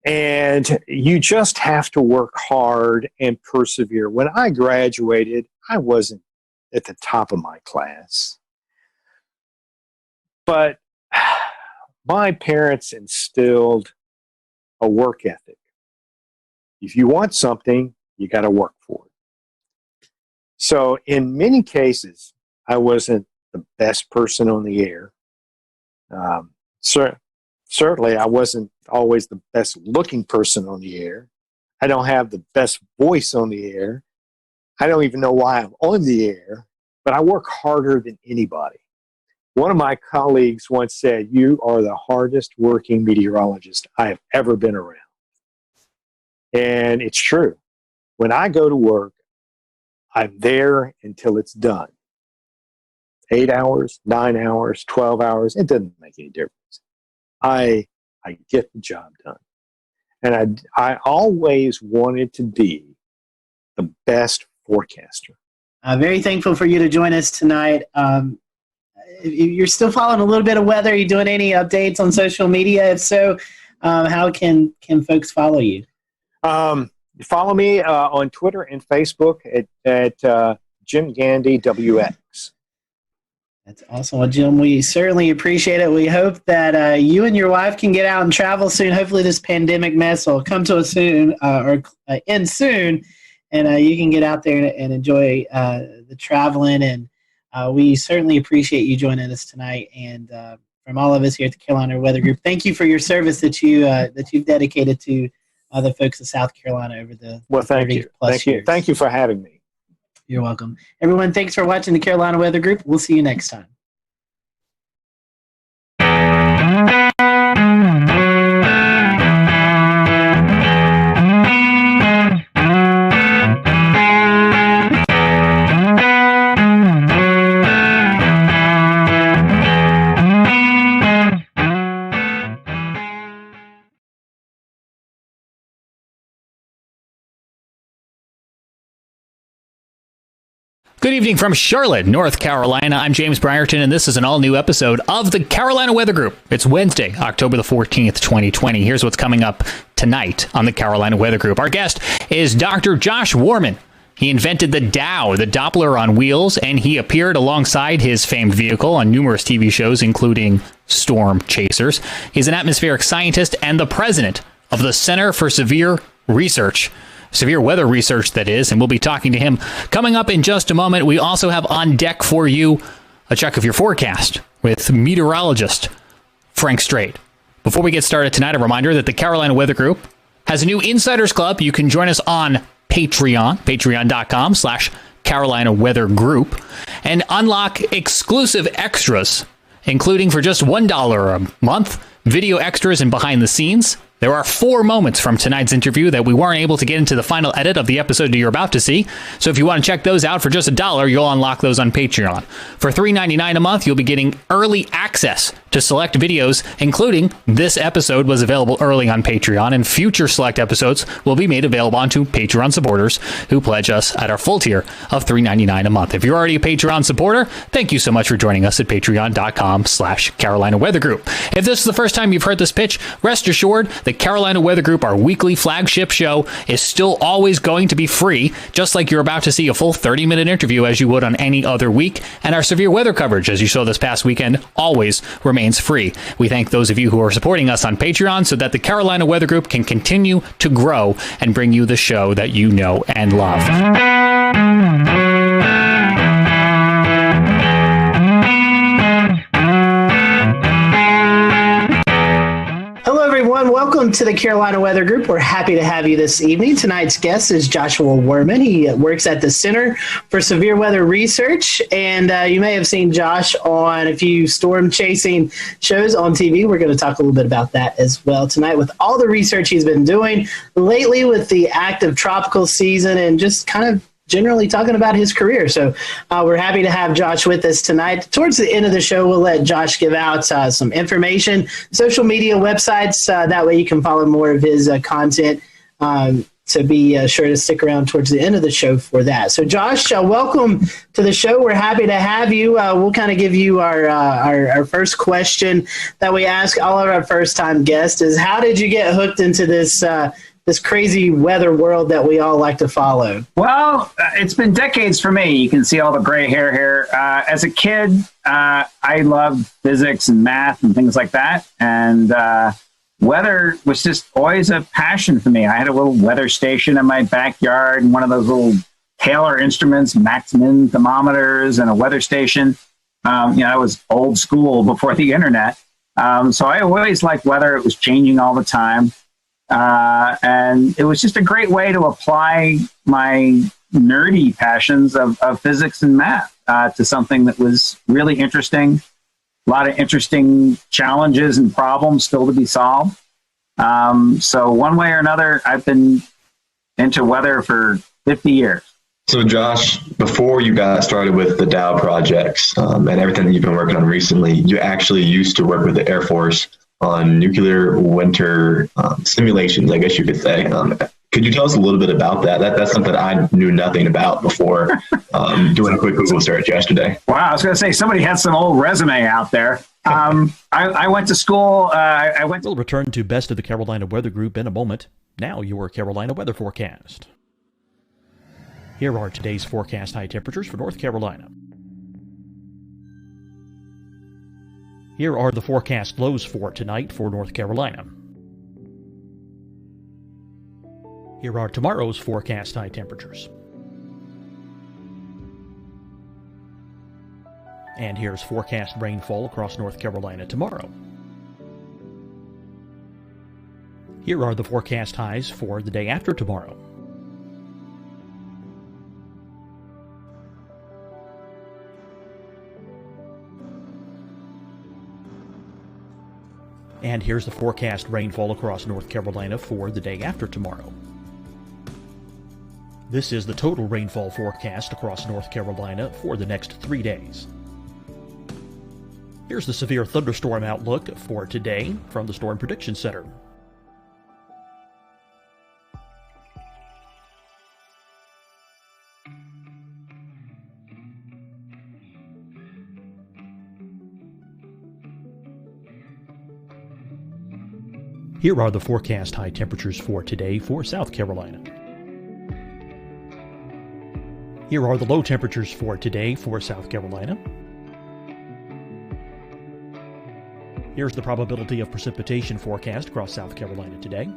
And you just have to work hard and persevere. When I graduated, I wasn't at the top of my class. But my parents instilled a work ethic. If you want something, you got to work for it. So in many cases, I wasn't the best person on the air. Certainly, I wasn't always the best looking person on the air. I don't have the best voice on the air. I don't even know why I'm on the air, but I work harder than anybody. One of my colleagues once said, you are the hardest working meteorologist I have ever been around. And it's true. When I go to work, I'm there until it's done. 8 hours, 9 hours, 12 hours, it doesn't make any difference. I get the job done. And I always wanted to be the best forecaster. Very thankful for you to join us tonight. You're still following a little bit of weather. Are you doing any updates on social media? If so, how can folks follow you? Follow me on Twitter and Facebook at Jim Gandy WX. That's awesome. Well, Jim, we certainly appreciate it. We hope that you and your wife can get out and travel soon. Hopefully this pandemic mess will come to us soon or end soon, and you can get out there and enjoy the traveling. And we certainly appreciate you joining us tonight. And from all of us here at the Carolina Weather Group, thank you for your service that you've dedicated to the folks of South Carolina over the thank you. Years. Thank you for having me. You're welcome. Everyone, thanks for watching the Carolina Weather Group. We'll see you next time. Good evening from Charlotte, North Carolina. I'm James Brierton, and this is an all-new episode of the Carolina Weather Group. It's Wednesday, October the 14th, 2020. Here's what's coming up tonight on the Carolina Weather Group. Our guest is Dr. Josh Warman. He invented the Dow, the Doppler on wheels, and he appeared alongside his famed vehicle on numerous TV shows, including Storm Chasers. He's an atmospheric scientist and the president of the Center for Severe Weather Research, that is, and we'll be talking to him coming up in just a moment. We also have on deck for you a check of your forecast with meteorologist Frank Strait. Before we get started tonight, a reminder that the Carolina Weather Group has a new Insiders Club. You can join us on Patreon, patreon.com/Carolina Weather Group, and unlock exclusive extras, including for just $1 a month, video extras and behind the scenes. There are 4 moments from tonight's interview that we weren't able to get into the final edit of the episode that you're about to see. So if you want to check those out for just $1, you'll unlock those on Patreon. For $3.99 a month, you'll be getting early access to select videos, including this episode was available early on Patreon, and future select episodes will be made available onto Patreon supporters who pledge us at our full tier of $3.99 a month. If you're already a Patreon supporter, thank you so much for joining us at patreon.com/Carolina Weather Group. If this is the first time you've heard this pitch, rest assured the Carolina Weather Group, our weekly flagship show, is still always going to be free, just like you're about to see a full 30-minute interview as you would on any other week. And our severe weather coverage, as you saw this past weekend, always remains free. We thank those of you who are supporting us on Patreon so that the Carolina Weather Group can continue to grow and bring you the show that you know and love. Welcome to the Carolina Weather Group. We're happy to have you this evening. Tonight's guest is Joshua Werman. He works at the Center for Severe Weather Research, and you may have seen Josh on a few storm chasing shows on TV. We're going to talk a little bit about that as well tonight with all the research he's been doing lately with the active tropical season and just kind of generally talking about his career. So we're happy to have Josh with us tonight. Towards the end of the show, we'll let Josh give out some information, social media websites. That way you can follow more of his content. So be sure to stick around towards the end of the show for that. So Josh, welcome to the show. We're happy to have you. We'll kind of give you our first question that we ask all of our first-time guests is, how did you get hooked into this crazy weather world that we all like to follow? Well, it's been decades for me. You can see all the gray hair here. As a kid, I loved physics and math and things like that. And weather was just always a passion for me. I had a little weather station in my backyard and one of those little Taylor instruments, max-min thermometers, and a weather station. I was old school before the internet. So I always liked weather. It was changing all the time. And it was just a great way to apply my nerdy passions of physics and math to something that was really interesting. A lot of interesting challenges and problems still to be solved. So one way or another, I've been into weather for 50 years. So Josh, before you got started with the Dow projects and everything that you've been working on recently, you actually used to work with the Air Force on nuclear winter simulations, I guess you could say. Could you tell us a little bit about that? That's something I knew nothing about before doing a quick Google search yesterday. Wow, I was going to say, somebody had some old resume out there. I went to school. We'll return to Best of the Carolina Weather Group in a moment. Now your Carolina weather forecast. Here are today's forecast high temperatures for North Carolina. Here are the forecast lows for tonight for North Carolina. Here are tomorrow's forecast high temperatures. And here's forecast rainfall across North Carolina tomorrow. Here are the forecast highs for the day after tomorrow. And here's the forecast rainfall across North Carolina for the day after tomorrow. This is the total rainfall forecast across North Carolina for the next 3 days. Here's the severe thunderstorm outlook for today from the Storm Prediction Center. Here are the forecast high temperatures for today for South Carolina. Here are the low temperatures for today for South Carolina. Here's the probability of precipitation forecast across South Carolina today.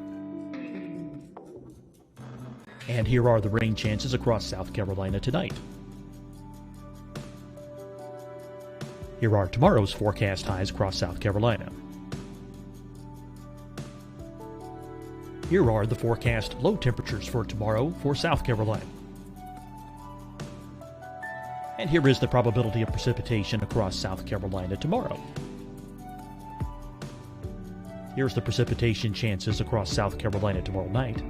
And here are the rain chances across South Carolina tonight. Here are tomorrow's forecast highs across South Carolina. Here are the forecast low temperatures for tomorrow for South Carolina. And here is the probability of precipitation across South Carolina tomorrow. Here's the precipitation chances across South Carolina tomorrow night.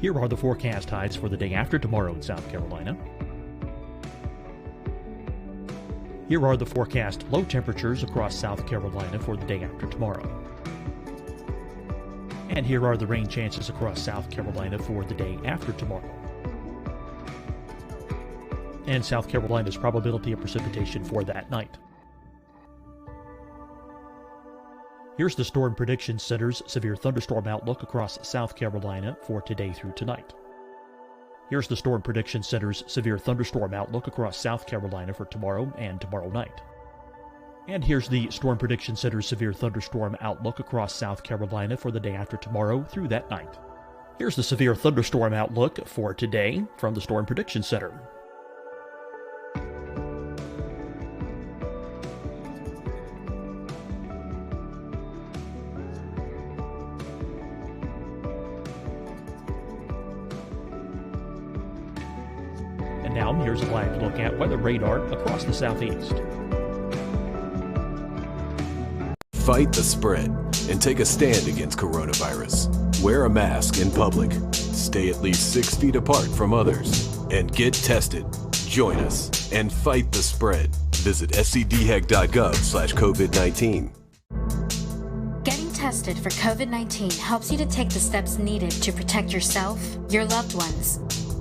Here are the forecast highs for the day after tomorrow in South Carolina. Here are the forecast low temperatures across South Carolina for the day after tomorrow. And here are the rain chances across South Carolina for the day after tomorrow. And South Carolina's probability of precipitation for that night. Here's the Storm Prediction Center's severe thunderstorm outlook across South Carolina for today through tonight. Here's the Storm Prediction Center's severe thunderstorm outlook across South Carolina for tomorrow and tomorrow night. And here's the Storm Prediction Center's severe thunderstorm outlook across South Carolina for the day after tomorrow through that night. Here's the severe thunderstorm outlook for today from the Storm Prediction Center. And now here's a live look at weather radar across the southeast. Fight the spread and take a stand against coronavirus. Wear a mask in public. Stay at least 6 feet apart from others. And get tested. Join us and fight the spread. Visit scdhec.gov/COVID-19. Getting tested for COVID-19 helps you to take the steps needed to protect yourself, your loved ones,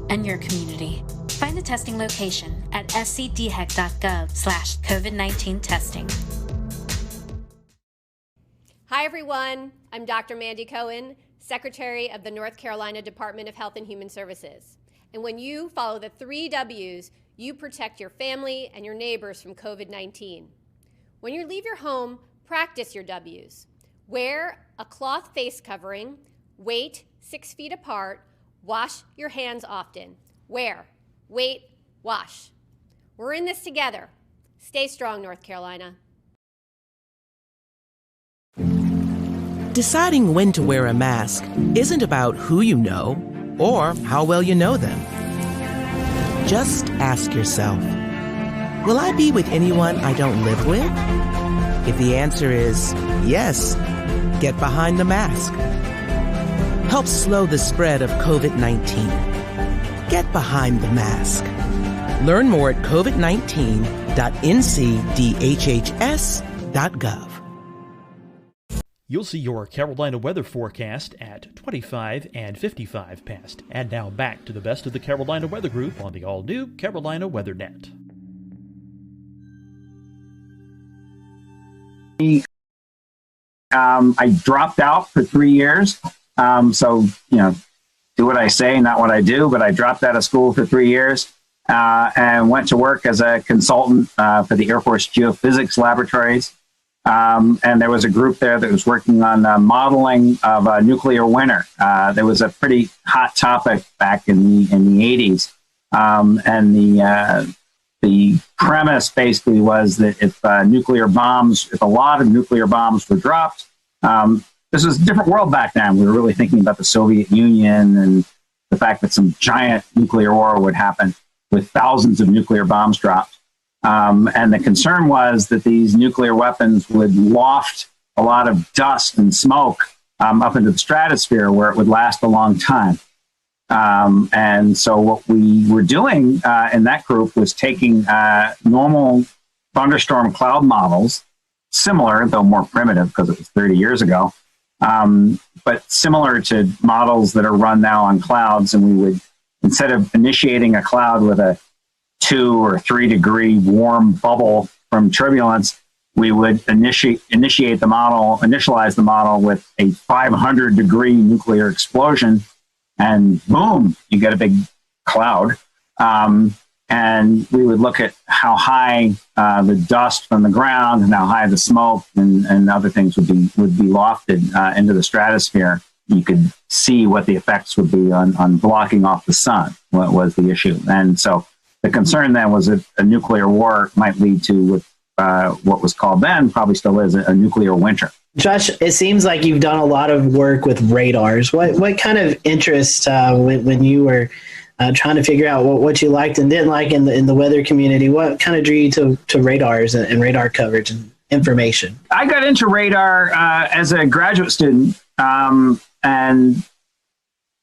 and your community. Find the testing location at scdhec.gov/COVID-19 testing. Hi, everyone. I'm Dr. Mandy Cohen, Secretary of the North Carolina Department of Health and Human Services. And when you follow the 3 W's, you protect your family and your neighbors from COVID-19. When you leave your home, practice your W's. Wear a cloth face covering, wait 6 feet apart, wash your hands often. Wear, wait, wash. We're in this together. Stay strong, North Carolina. Deciding when to wear a mask isn't about who you know or how well you know them. Just ask yourself, will I be with anyone I don't live with? If the answer is yes, get behind the mask. Help slow the spread of COVID-19. Get behind the mask. Learn more at covid19.ncdhhs.gov. You'll see your Carolina weather forecast at 25 and 55 past. And now back to the best of the Carolina Weather Group on the all-new Carolina WeatherNet. I dropped out for 3 years. So, do what I say, not what I do, but I dropped out of school for 3 years and went to work as a consultant for the Air Force Geophysics Laboratories. And there was a group there that was working on modeling of a nuclear winter. There was a pretty hot topic back in the 80s. And the premise basically was that if a lot of nuclear bombs were dropped, this was a different world back then. We were really thinking about the Soviet Union and the fact that some giant nuclear war would happen with thousands of nuclear bombs dropped. And the concern was that these nuclear weapons would waft a lot of dust and smoke up into the stratosphere where it would last a long time. And so what we were doing in that group was taking normal thunderstorm cloud models, similar, though more primitive because it was 30 years ago, but similar to models that are run now on clouds. And we would, instead of initiating a cloud with a 2 or 3 degree warm bubble from turbulence, we would initialize the model with a 500 degree nuclear explosion, and boom, you get a big cloud. And we would look at how high the dust from the ground and how high the smoke and other things would be lofted into the stratosphere. You could see what the effects would be on blocking off the sun, what was the issue. And so the concern then was that a nuclear war might lead to what was called then, probably still is, a nuclear winter. Josh, it seems like you've done a lot of work with radars. What kind of interest when you were trying to figure out what you liked and didn't like in the weather community? What kind of drew you to radars and radar coverage and information? I got into radar as a graduate student, and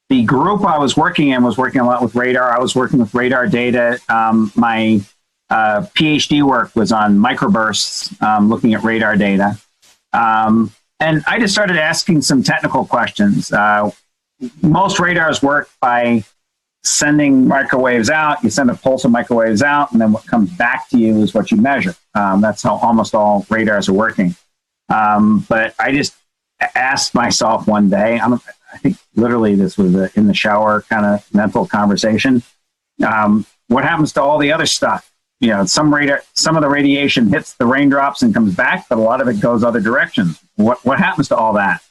the group I was working in was working a lot with radar. I was working with radar data. My PhD work was on microbursts, looking at radar data. And I just started asking some technical questions. Most radars work by sending microwaves out. You send a pulse of microwaves out, and then what comes back to you is what you measure. That's how almost all radars are working. But I just asked myself one day, I think literally this was in the shower kind of mental conversation. What happens to all the other stuff? You know, some of the radiation hits the raindrops and comes back, but a lot of it goes other directions. What happens to all that?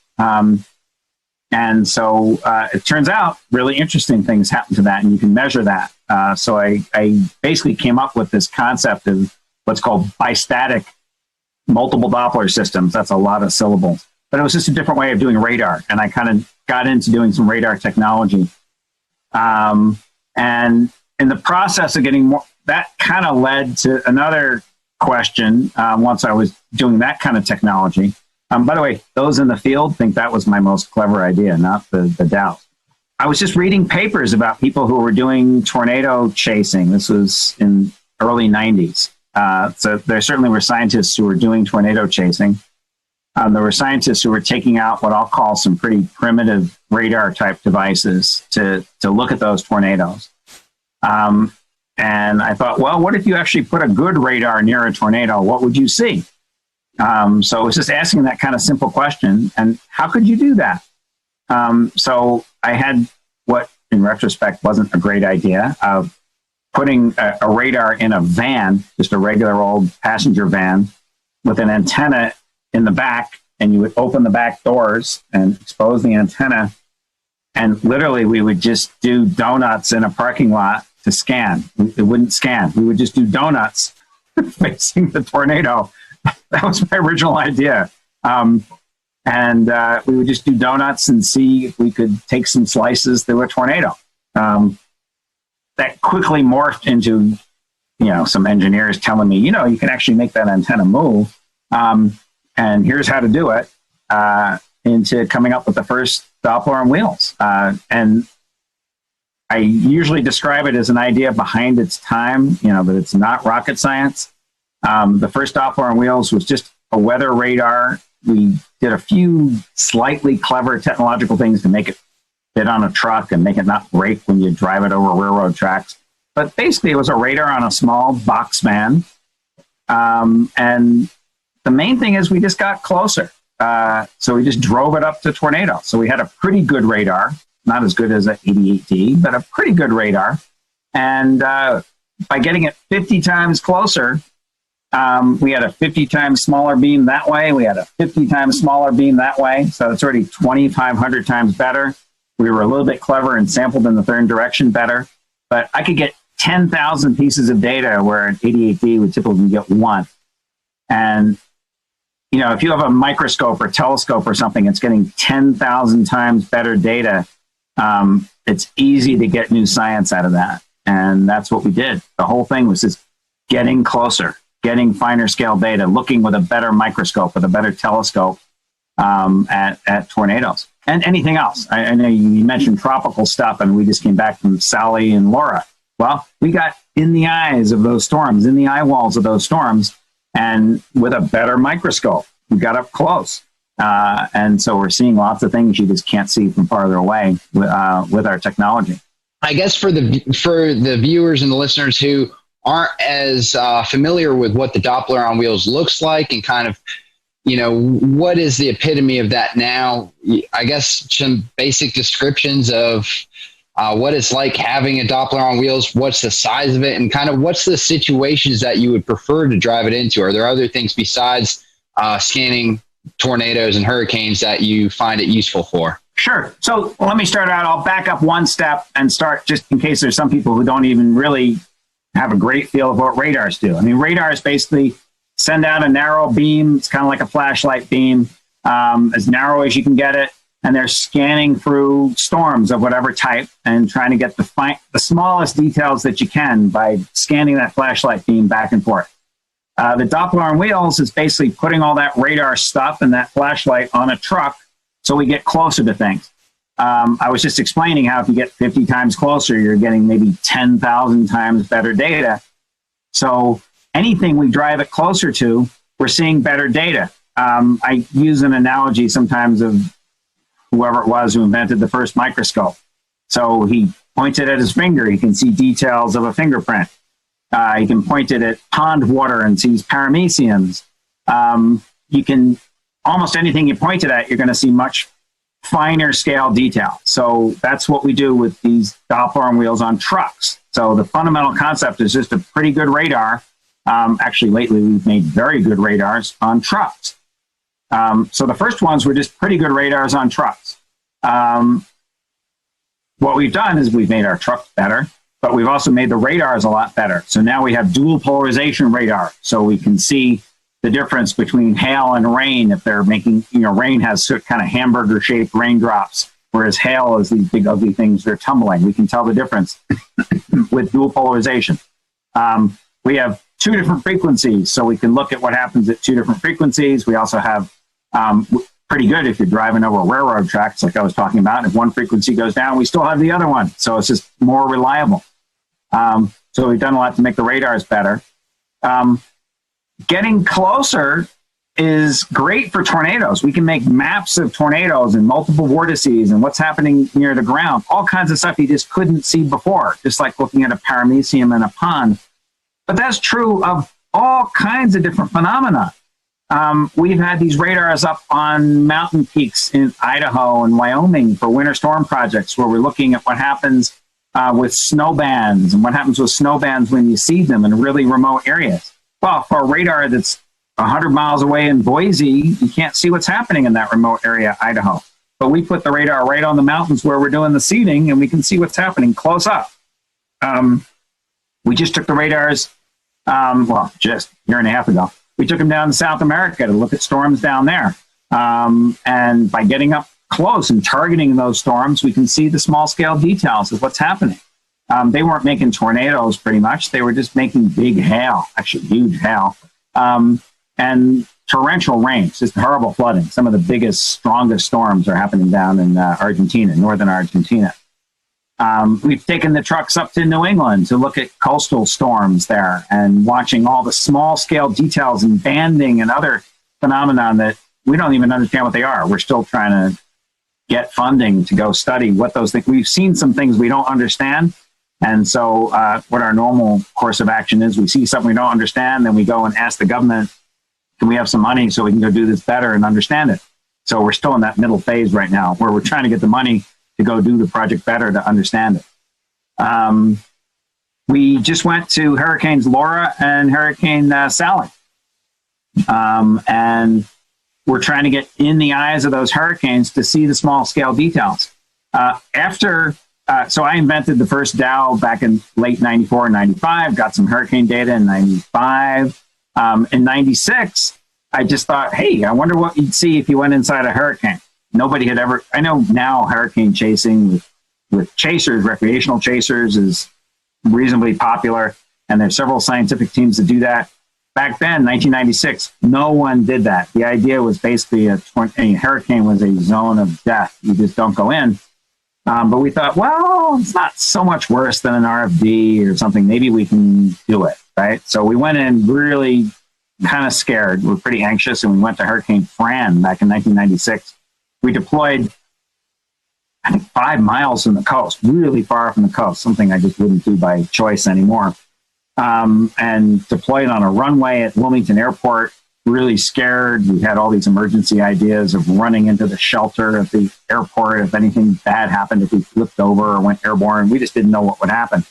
And so it turns out really interesting things happen to that, and you can measure that. So I basically came up with this concept of what's called bistatic multiple Doppler systems. That's a lot of syllables. But it was just a different way of doing radar, and I kind of got into doing some radar technology. And in the process of getting more, that kind of led to another question once I was doing that kind of technology. By the way, those in the field think that was my most clever idea, not the Dow. I was just reading papers about people who were doing tornado chasing. This was in early 90s. So there certainly were scientists who were doing tornado chasing. There were scientists who were taking out what I'll call some pretty primitive radar type devices to look at those tornadoes. And I thought, well, what if you actually put a good radar near a tornado? What would you see? So I was just asking that kind of simple question. And how could you do that? So I had what, in retrospect, wasn't a great idea of putting a radar in a van, just a regular old passenger van with an antenna in the back, and you would open the back doors and expose the antenna. And literally we would just do donuts in a parking lot to scan. It wouldn't scan. We would just do donuts facing the tornado. That was my original idea. And we would just do donuts and see if we could take some slices through a tornado. That quickly morphed into, some engineers telling me, you can actually make that antenna move. And here's how to do it, into coming up with the first Doppler on wheels. And I usually describe it as an idea behind its time, but it's not rocket science. The first Doppler on wheels was just a weather radar. We did a few slightly clever technological things to make it fit on a truck and make it not break when you drive it over railroad tracks. But basically, it was a radar on a small box van. And the main thing is we just got closer. So we just drove it up to tornado. So we had a pretty good radar, not as good as an 88D, but a pretty good radar. And by getting it 50 times closer, we had a 50 times smaller beam that way. We had a 50 times smaller beam that way. So it's already 2,500 times better. We were a little bit clever and sampled in the third direction better. But I could get 10,000 pieces of data where an 88D would typically get one. And if you have a microscope or telescope or something, it's getting 10,000 times better data. It's easy to get new science out of that. And that's what we did. The whole thing was just getting closer, getting finer scale data, looking with a better microscope, with a better telescope at tornadoes and anything else. I know you mentioned tropical stuff, and we just came back from Sally and Laura. Well, we got in the eyes of those storms, in the eye walls of those storms, and with a better microscope, we got up close. And so we're seeing lots of things you just can't see from farther away with our technology. I guess for the viewers and the listeners who aren't as familiar with what the Doppler on wheels looks like and kind of, what is the epitome of that now? I guess some basic descriptions of what it's like having a Doppler on wheels, what's the size of it, and kind of what's the situations that you would prefer to drive it into? Are there other things besides scanning tornadoes and hurricanes that you find it useful for? Sure. So let me start out. I'll back up one step and start, just in case there's some people who don't even really have a great feel of what radars do. I mean, radars basically send out a narrow beam. It's kind of like a flashlight beam. as narrow as you can get it. And they're scanning through storms of whatever type and trying to get the smallest details that you can by scanning that flashlight beam back and forth. The Doppler on wheels is basically putting all that radar stuff and that flashlight on a truck so we get closer to things. I was just explaining how if you get 50 times closer, you're getting maybe 10,000 times better data. So anything we drive it closer to, we're seeing better data. I use an analogy sometimes of whoever it was who invented the first microscope. So he pointed at his finger, he can see details of a fingerprint. He can point it at pond water and sees parameciums. You can, almost anything you point it at, you're going to see much finer scale detail. So that's what we do with these Doppler on wheels on trucks. So the fundamental concept is just a pretty good radar. Actually, lately we've made very good radars on trucks. So the first ones were just pretty good radars on trucks. What we've done is we've made our trucks better, but we've also made the radars a lot better. So now we have dual polarization radar, so we can see the difference between hail and rain. If they're making, rain has kind of hamburger-shaped raindrops, whereas hail is these big ugly things that are tumbling. We can tell the difference with dual polarization. We have two different frequencies, so we can look at what happens at two different frequencies. We also have pretty good if you're driving over railroad tracks, like I was talking about. And if one frequency goes down, we still have the other one. So it's just more reliable. So we've done a lot to make the radars better. Getting closer is great for tornadoes. We can make maps of tornadoes and multiple vortices and what's happening near the ground, all kinds of stuff you just couldn't see before, just like looking at a paramecium in a pond. But that's true of all kinds of different phenomena. We've had these radars up on mountain peaks in Idaho and Wyoming for winter storm projects, where we're looking at what happens with snow bands and what happens with snow bands when you see them in really remote areas. Well, for a radar that's 100 miles away in Boise, you can't see what's happening in that remote area, Idaho. But we put the radar right on the mountains where we're doing the seeding, and we can see what's happening close up. We just took the radars, just a year and a half ago. We took them down to South America to look at storms down there. And by getting up close and targeting those storms, we can see the small scale details of what's happening. They weren't making tornadoes pretty much. They were just making big hail, actually huge hail, and torrential rains, just horrible flooding. Some of the biggest, strongest storms are happening down in Argentina, northern Argentina. We've taken the trucks up to New England to look at coastal storms there and watching all the small scale details and banding and other phenomenon that we don't even understand what they are. We're still trying to get funding to go study what those things. We've seen some things we don't understand. And so what our normal course of action is, we see something we don't understand, then we go and ask the government, can we have some money so we can go do this better and understand it? So we're still in that middle phase right now where we're trying to get the money to go do the project better to understand it. We just went to Hurricanes Laura and Hurricane Sally. And we're trying to get in the eyes of those hurricanes to see the small scale details. So I invented the first Dow back in late 94 and 95, got some hurricane data in 95. In 96, I just thought, hey, I wonder what you'd see if you went inside a hurricane. Nobody had ever, I know now hurricane chasing with chasers, recreational chasers is reasonably popular, and there's several scientific teams that do that. Back then, 1996, no one did that. The idea was basically a hurricane was a zone of death. You just don't go in. But we thought, well, it's not so much worse than an RFD or something. Maybe we can do it, right? So we went in really kind of scared. We were pretty anxious, and we went to Hurricane Fran back in 1996. We deployed, I think, 5 miles from the coast, really far from the coast, something I just wouldn't do by choice anymore. And deployed on a runway at Wilmington Airport, really scared. We had all these emergency ideas of running into the shelter at the airport if anything bad happened, if we flipped over or went airborne. We just didn't know what would happen.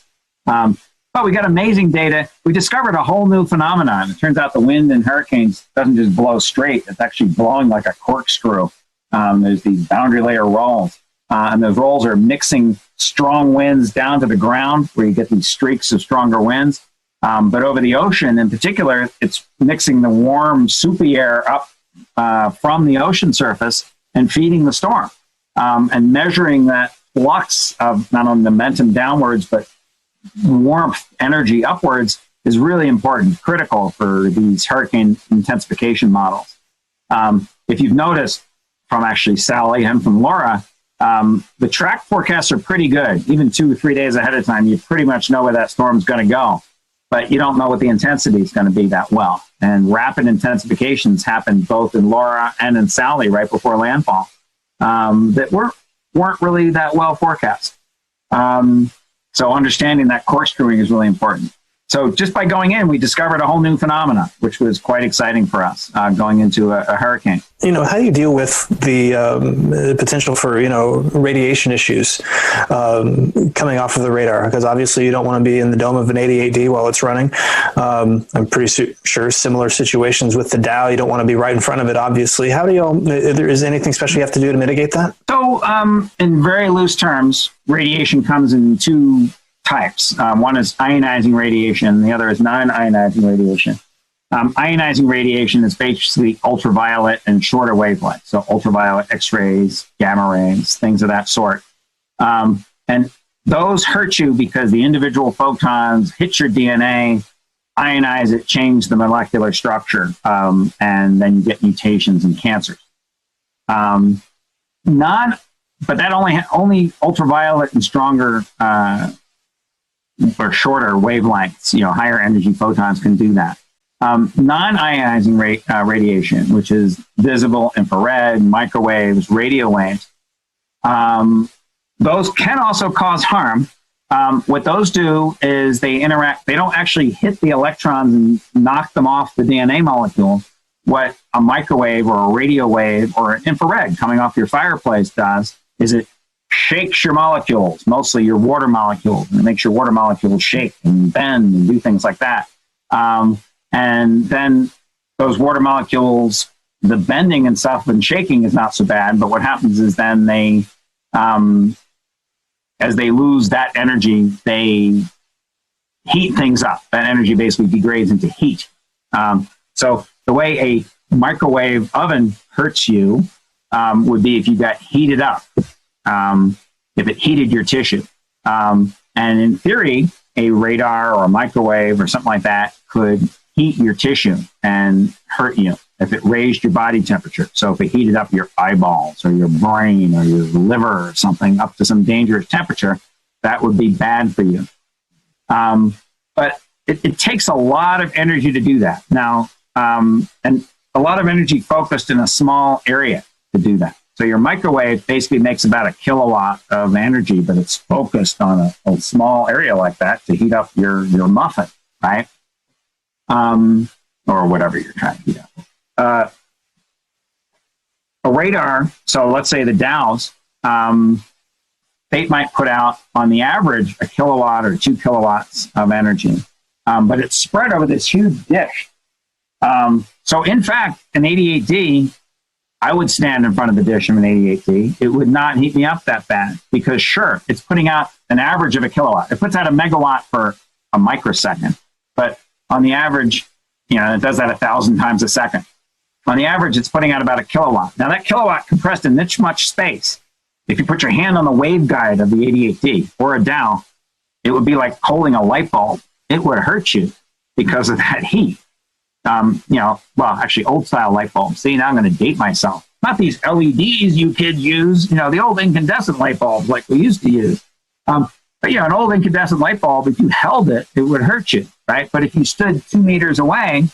But we got amazing data. We discovered a whole new phenomenon. It turns out the wind in hurricanes doesn't just blow straight. It's actually blowing like a corkscrew. There's these boundary layer rolls. And those rolls are mixing strong winds down to the ground where you get these streaks of stronger winds. But over the ocean in particular, it's mixing the warm, soupy air up from the ocean surface and feeding the storm, and measuring that flux of not only momentum downwards, but warmth energy upwards is really important, critical for these hurricane intensification models. If you've noticed from actually Sally and from Laura, the track forecasts are pretty good. Even 2 or 3 days ahead of time, you pretty much know where that storm's going to go, but you don't know what the intensity is going to be that well. And rapid intensifications happen both in Laura and in Sally right before landfall that weren't really that well forecast. So understanding that course crewing is really important. So just by going in, we discovered a whole new phenomena, which was quite exciting for us going into a hurricane. How do you deal with the potential for, radiation issues coming off of the radar? Because obviously you don't want to be in the dome of an 88D while it's running. I'm pretty sure similar situations with the Dow, you don't want to be right in front of it, obviously. How do is there anything special you have to do to mitigate that? So in very loose terms, radiation comes in two types. One is ionizing radiation, the other is non-ionizing radiation. Ionizing radiation is basically ultraviolet and shorter wavelengths, so ultraviolet X-rays, gamma rays, things of that sort. And those hurt you because the individual photons hit your DNA, ionize it, change the molecular structure, and then you get mutations and cancers. But that only ultraviolet and stronger or shorter wavelengths, higher energy photons can do that. Non-ionizing radiation, which is visible, infrared, microwaves, radio waves, those can also cause harm. What those do is they interact, they don't actually hit the electrons and knock them off the DNA molecule. What a microwave or a radio wave or an infrared coming off your fireplace does is it shakes your molecules, mostly your water molecules, and it makes your water molecules shake and bend and do things like that. And then those water molecules, the bending and stuff and shaking is not so bad, but what happens is then they, as they lose that energy, they heat things up. That energy basically degrades into heat. So the way a microwave oven hurts you would be if you got heated up. If it heated your tissue. And in theory, a radar or a microwave or something like that could heat your tissue and hurt you if it raised your body temperature. So if it heated up your eyeballs or your brain or your liver or something up to some dangerous temperature, that would be bad for you. But it takes a lot of energy to do that. Now, and a lot of energy focused in a small area to do that. So your microwave basically makes about 1 kilowatt of energy, but it's focused on a small area like that to heat up your muffin, right? Or whatever you're trying to heat up. A radar, so let's say the Dows, they might put out on the average 1 kilowatt or 2 kilowatts of energy, but it's spread over this huge dish. So in fact, an 88D, I would stand in front of the dish of an 88D. It would not heat me up that bad because sure, it's putting out an average of 1 kilowatt. It puts out 1 megawatt for a microsecond, but on the average, it does that 1,000 times a second. On the average, it's putting out about 1 kilowatt. Now that kilowatt compressed in this much space, if you put your hand on the waveguide of the 88D or a Dow, it would be like holding a light bulb. It would hurt you because of that heat. Actually old style light bulbs. See, now I'm going to date myself. Not these LEDs you kids use, the old incandescent light bulbs like we used to use. But an old incandescent light bulb, if you held it, it would hurt you, right? But if you stood 2 meters away,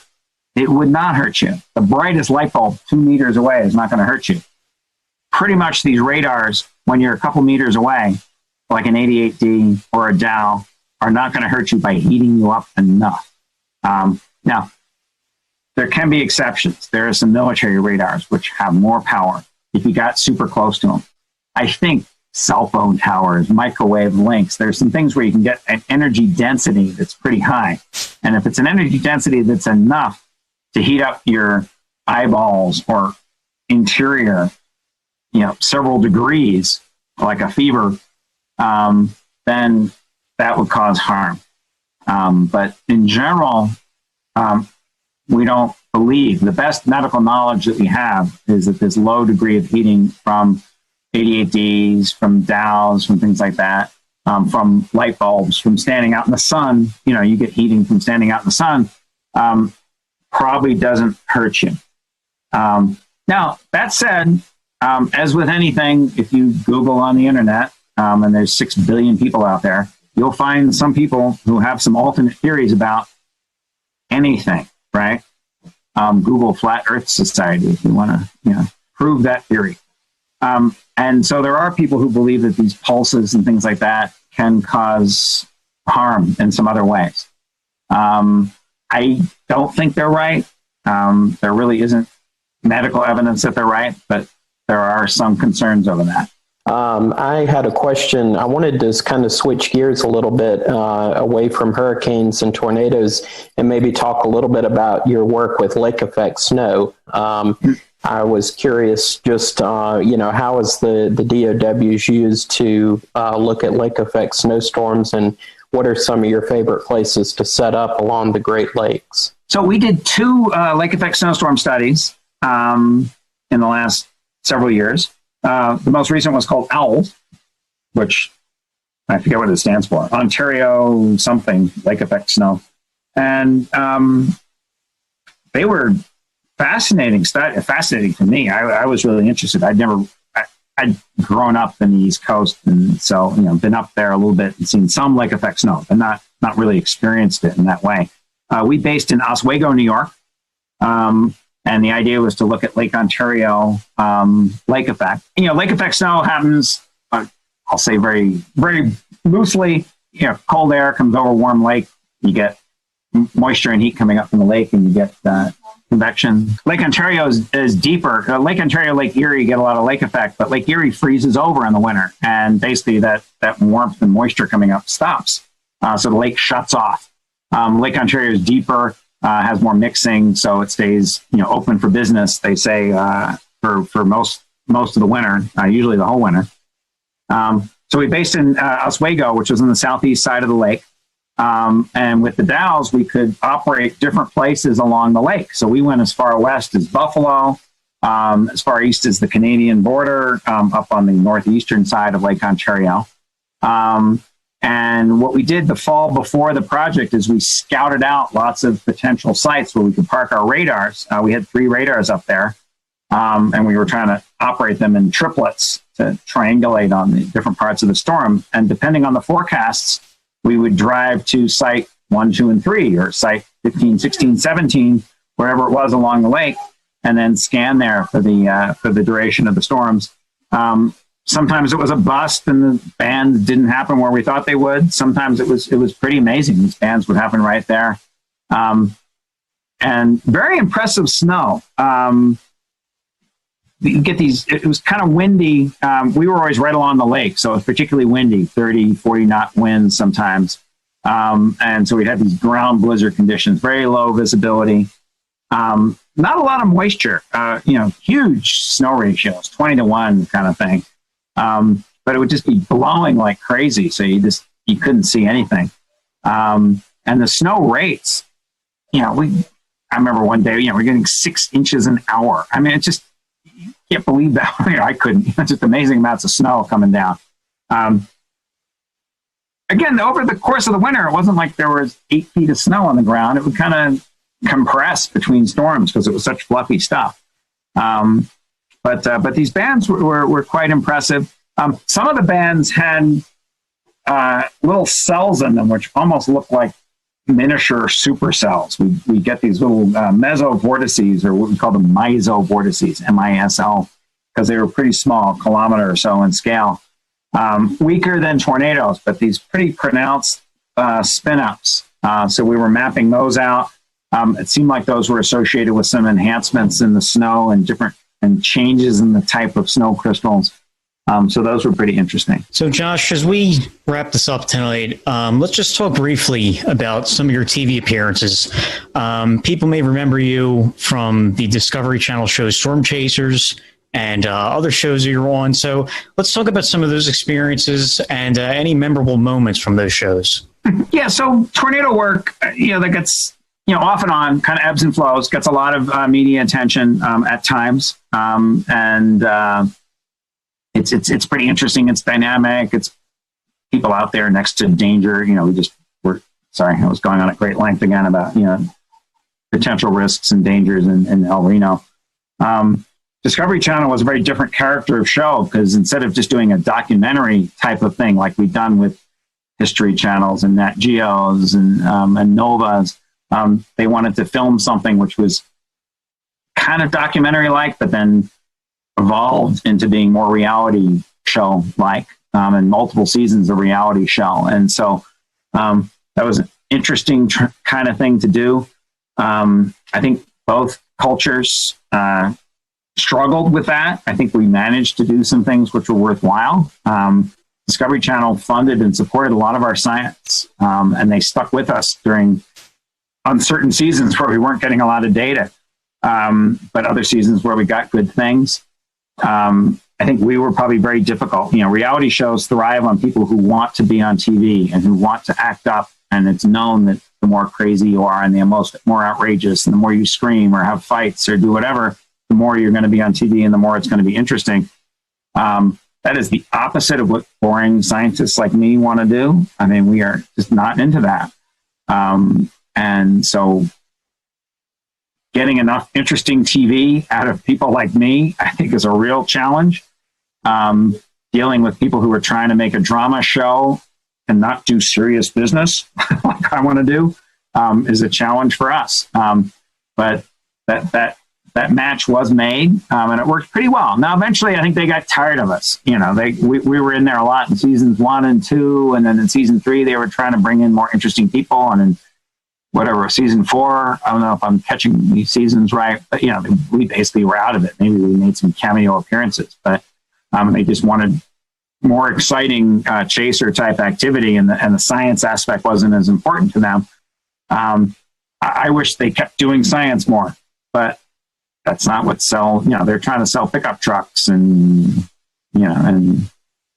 it would not hurt you. The brightest light bulb 2 meters away is not going to hurt you. Pretty much these radars, when you're a couple meters away, like an 88D or a Dow, are not going to hurt you by heating you up enough. Now, there can be exceptions. There are some military radars which have more power if you got super close to them. I think cell phone towers, microwave links, there's some things where you can get an energy density that's pretty high. And if it's an energy density that's enough to heat up your eyeballs or interior, several degrees, like a fever, then that would cause harm. But in general, we don't believe, the best medical knowledge that we have is that this low degree of heating from 88Ds, from Dows, from things like that, from light bulbs, from standing out in the sun, you get heating from standing out in the sun, probably doesn't hurt you. Now, that said, as with anything, if you Google on the internet, and there's 6 billion people out there, you'll find some people who have some alternate theories about anything, right? Google Flat Earth Society if you want to prove that theory. And so there are people who believe that these pulses and things like that can cause harm in some other ways. I don't think they're right. There really isn't medical evidence that they're right, but there are some concerns over that. I had a question. I wanted to kind of switch gears a little bit away from hurricanes and tornadoes and maybe talk a little bit about your work with lake effect snow. I was curious just, how is the DOWs used to look at lake effect snowstorms, and what are some of your favorite places to set up along the Great Lakes? So we did 2 lake effect snowstorm studies in the last several years. The most recent was called OWL, which I forget what it stands for, Ontario something, lake effect snow. And they were fascinating to me. I was really interested. I'd grown up in the East Coast, and so been up there a little bit and seen some lake effect snow, but not really experienced it in that way. We based in Oswego, New York, and the idea was to look at Lake Ontario lake effect. Lake effect snow happens. I'll say very very loosely. Cold air comes over a warm lake. You get moisture and heat coming up from the lake, and you get convection. Lake Ontario is deeper. Lake Ontario, Lake Erie get a lot of lake effect, but Lake Erie freezes over in the winter, and basically that warmth and moisture coming up stops. So the lake shuts off. Lake Ontario is deeper, has more mixing, so it stays open for business. They say for most of the winter, usually the whole winter. So we based in Oswego, which was on the southeast side of the lake. And with the Dows, we could operate different places along the lake. So we went as far west as Buffalo, as far east as the Canadian border, up on the northeastern side of Lake Ontario. And what we did the fall before the project is we scouted out lots of potential sites where we could park our radars. We had 3 radars up there, and we were trying to operate them in triplets to triangulate on the different parts of the storm. And depending on the forecasts, we would drive to site 1, 2, and 3, or site 15, 16, 17, wherever it was along the lake, and then scan there for the duration of the storms. Sometimes it was a bust and the bands didn't happen where we thought they would. Sometimes it was pretty amazing. These bands would happen right there. And very impressive snow. You get these, it was kind of windy. We were always right along the lake, so it was particularly windy, 30, 40 knot winds sometimes. And so we had these ground blizzard conditions, very low visibility. Not a lot of moisture, huge snow ratios, 20-to-1 kind of thing. But it would just be blowing like crazy, so you couldn't see anything. And the snow rates, I remember one day, we're getting 6 inches an hour. I mean, it's just, you can't believe that. I couldn't. Just amazing amounts of snow coming down. Again, over the course of the winter, it wasn't like there was 8 feet of snow on the ground. It would kind of compress between storms because it was such fluffy stuff. But these bands were quite impressive. Some of the bands had little cells in them, which almost looked like miniature supercells. We get these little mesovortices, or what we call the misovortices, MISO, because they were pretty small, a kilometer or so in scale. Weaker than tornadoes, but these pretty pronounced spin-ups. So we were mapping those out. It seemed like those were associated with some enhancements in the snow and changes in the type of snow crystals. So those were pretty interesting. So Josh, as we wrap this up tonight, let's just talk briefly about some of your TV appearances. People may remember you from the Discovery Channel show Storm Chasers and other shows that you're on. So let's talk about some of those experiences and any memorable moments from those shows. Yeah, so tornado work, that gets, off and on, kind of ebbs and flows, gets a lot of media attention at times. It's pretty interesting. It's dynamic. It's people out there next to danger. I was going on at great length again about, potential risks and dangers in El Reno. Discovery Channel was a very different character of show because instead of just doing a documentary type of thing like we've done with History Channels and Nat Geos and Novas, they wanted to film something which was kind of documentary-like, but then evolved into being more reality show-like, and multiple seasons of reality show. And so that was an interesting kind of thing to do. I think both cultures struggled with that. I think we managed to do some things which were worthwhile. Discovery Channel funded and supported a lot of our science, and they stuck with us during uncertain seasons where we weren't getting a lot of data, but other seasons where we got good things. I think we were probably very difficult. Reality shows thrive on people who want to be on TV and who want to act up, and it's known that the more crazy you are and the more outrageous and the more you scream or have fights or do whatever, the more you're going to be on TV and the more it's going to be interesting. That is the opposite of what boring scientists like me want to do. I mean, we are just not into that. And so getting enough interesting TV out of people like me, I think is a real challenge. Dealing with people who are trying to make a drama show and not do serious business like I want to do is a challenge for us. But that match was made, and it worked pretty well. Now, eventually, I think they got tired of us. We were in there a lot in seasons 1 and 2, and then in season 3, they were trying to bring in more interesting people. And in season 4, I don't know if I'm catching these seasons right, but we basically were out of it. Maybe we made some cameo appearances, but they just wanted more exciting chaser type activity, and the science aspect wasn't as important to them. I wish they kept doing science more, but that's not what they're trying to sell pickup trucks and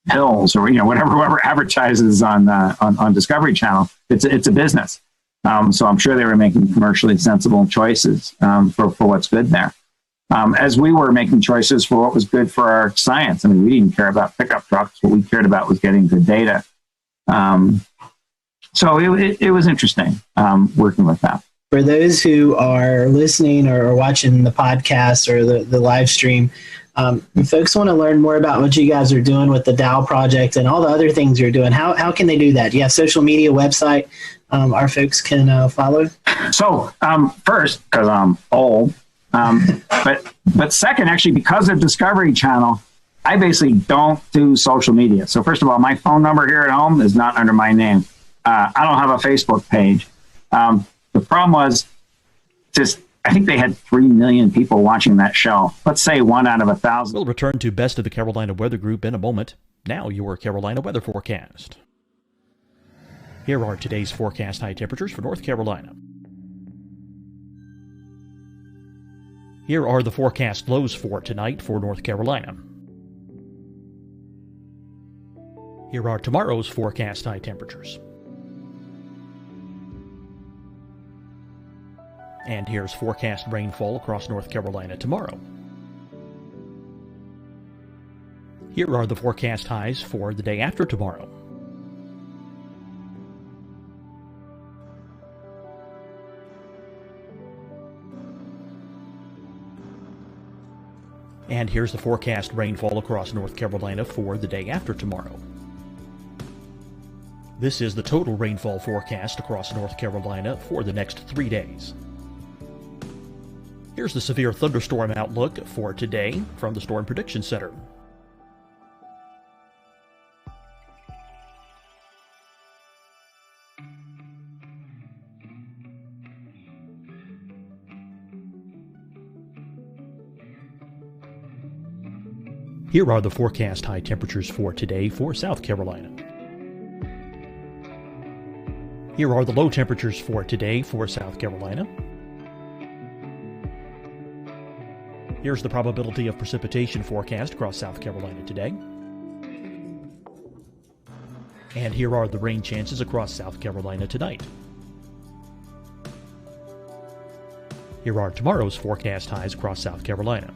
pills or whoever advertises on Discovery Channel. It's a business. So I'm sure they were making commercially sensible choices for what's good there. As we were making choices for what was good for our science. I mean, we didn't care about pickup trucks. What we cared about was getting good data. So it was interesting working with that. For those who are listening or watching the podcast or the live stream, if folks want to learn more about what you guys are doing with the Dow project and all the other things you're doing, how can they do that? Do you have social media, website our folks can follow? So first, because I'm old, but second, actually, because of Discovery Channel, I basically don't do social media. So first of all, my phone number here at home is not under my name. I don't have a Facebook page. The problem was I think they had 3 million people watching that show. Let's say 1 out of 1,000. We'll return to Best of the Carolina Weather Group in a moment. Now your Carolina weather forecast. Here are today's forecast high temperatures for North Carolina. Here are the forecast lows for tonight for North Carolina. Here are tomorrow's forecast high temperatures. And here's forecast rainfall across North Carolina tomorrow. Here are the forecast highs for the day after tomorrow. And here's the forecast rainfall across North Carolina for the day after tomorrow. This is the total rainfall forecast across North Carolina for the next 3 days. Here's the severe thunderstorm outlook for today from the Storm Prediction Center. Here are the forecast high temperatures for today for South Carolina. Here are the low temperatures for today for South Carolina. Here's the probability of precipitation forecast across South Carolina today. And here are the rain chances across South Carolina tonight. Here are tomorrow's forecast highs across South Carolina.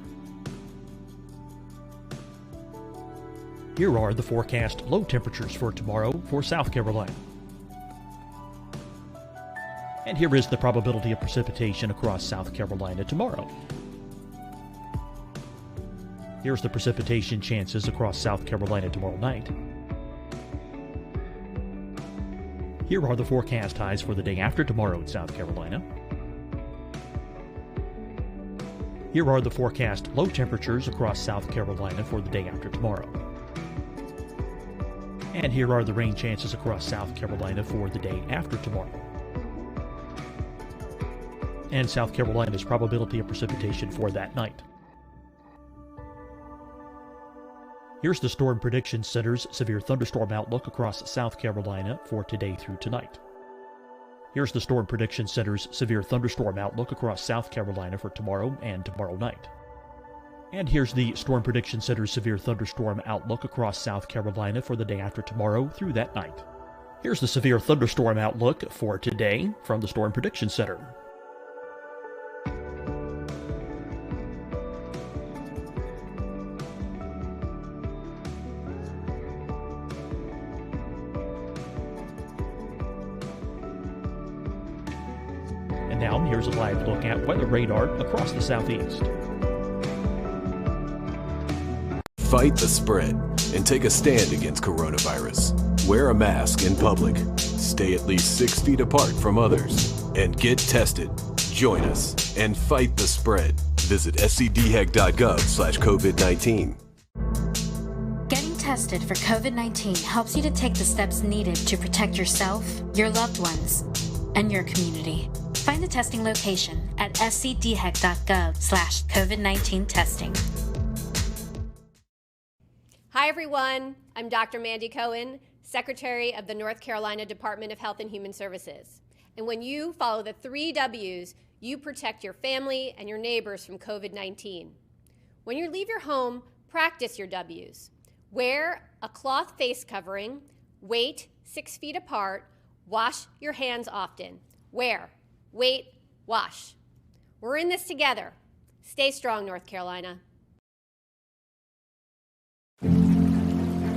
Here are the forecast low temperatures for tomorrow for South Carolina. And here is the probability of precipitation across South Carolina tomorrow. Here's the precipitation chances across South Carolina tomorrow night. Here are the forecast highs for the day after tomorrow in South Carolina. Here are the forecast low temperatures across South Carolina for the day after tomorrow. And here are the rain chances across South Carolina for the day after tomorrow. And South Carolina's probability of precipitation for that night. Here's the Storm Prediction Center's severe thunderstorm outlook across South Carolina for today through tonight. Here's the Storm Prediction Center's severe thunderstorm outlook across South Carolina for tomorrow and tomorrow night. And here's the Storm Prediction Center's severe thunderstorm outlook across South Carolina for the day after tomorrow through that night. Here's the severe thunderstorm outlook for today from the Storm Prediction Center. And now here's a live look at weather radar across the southeast. Fight the spread and take a stand against coronavirus. Wear a mask in public. Stay at least 6 feet apart from others. And get tested. Join us and fight the spread. Visit scdhec.gov/COVID-19. Getting tested for COVID-19 helps you to take the steps needed to protect yourself, your loved ones, and your community. Find the testing location at scdhec.gov/COVID-19 testing. Hi, everyone. I'm Dr. Mandy Cohen, Secretary of the North Carolina Department of Health and Human Services. And when you follow the 3 W's, you protect your family and your neighbors from COVID-19. When you leave your home, practice your W's. Wear a cloth face covering, wait 6 feet apart, wash your hands often. Wear, wait, wash. We're in this together. Stay strong, North Carolina.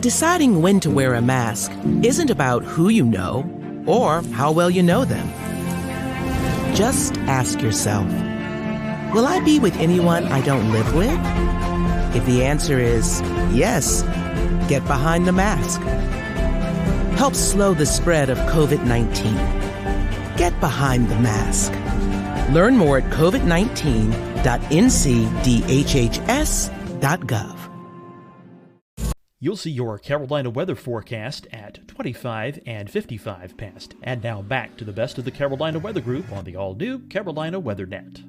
Deciding when to wear a mask isn't about who you know or how well you know them. Just ask yourself, will I be with anyone I don't live with? If the answer is yes, get behind the mask. Help slow the spread of COVID-19. Get behind the mask. Learn more at covid19.ncdhhs.gov. You'll see your Carolina weather forecast at 25 and 55 past. And now back to the best of the Carolina Weather Group on the all-new Carolina Weather Net.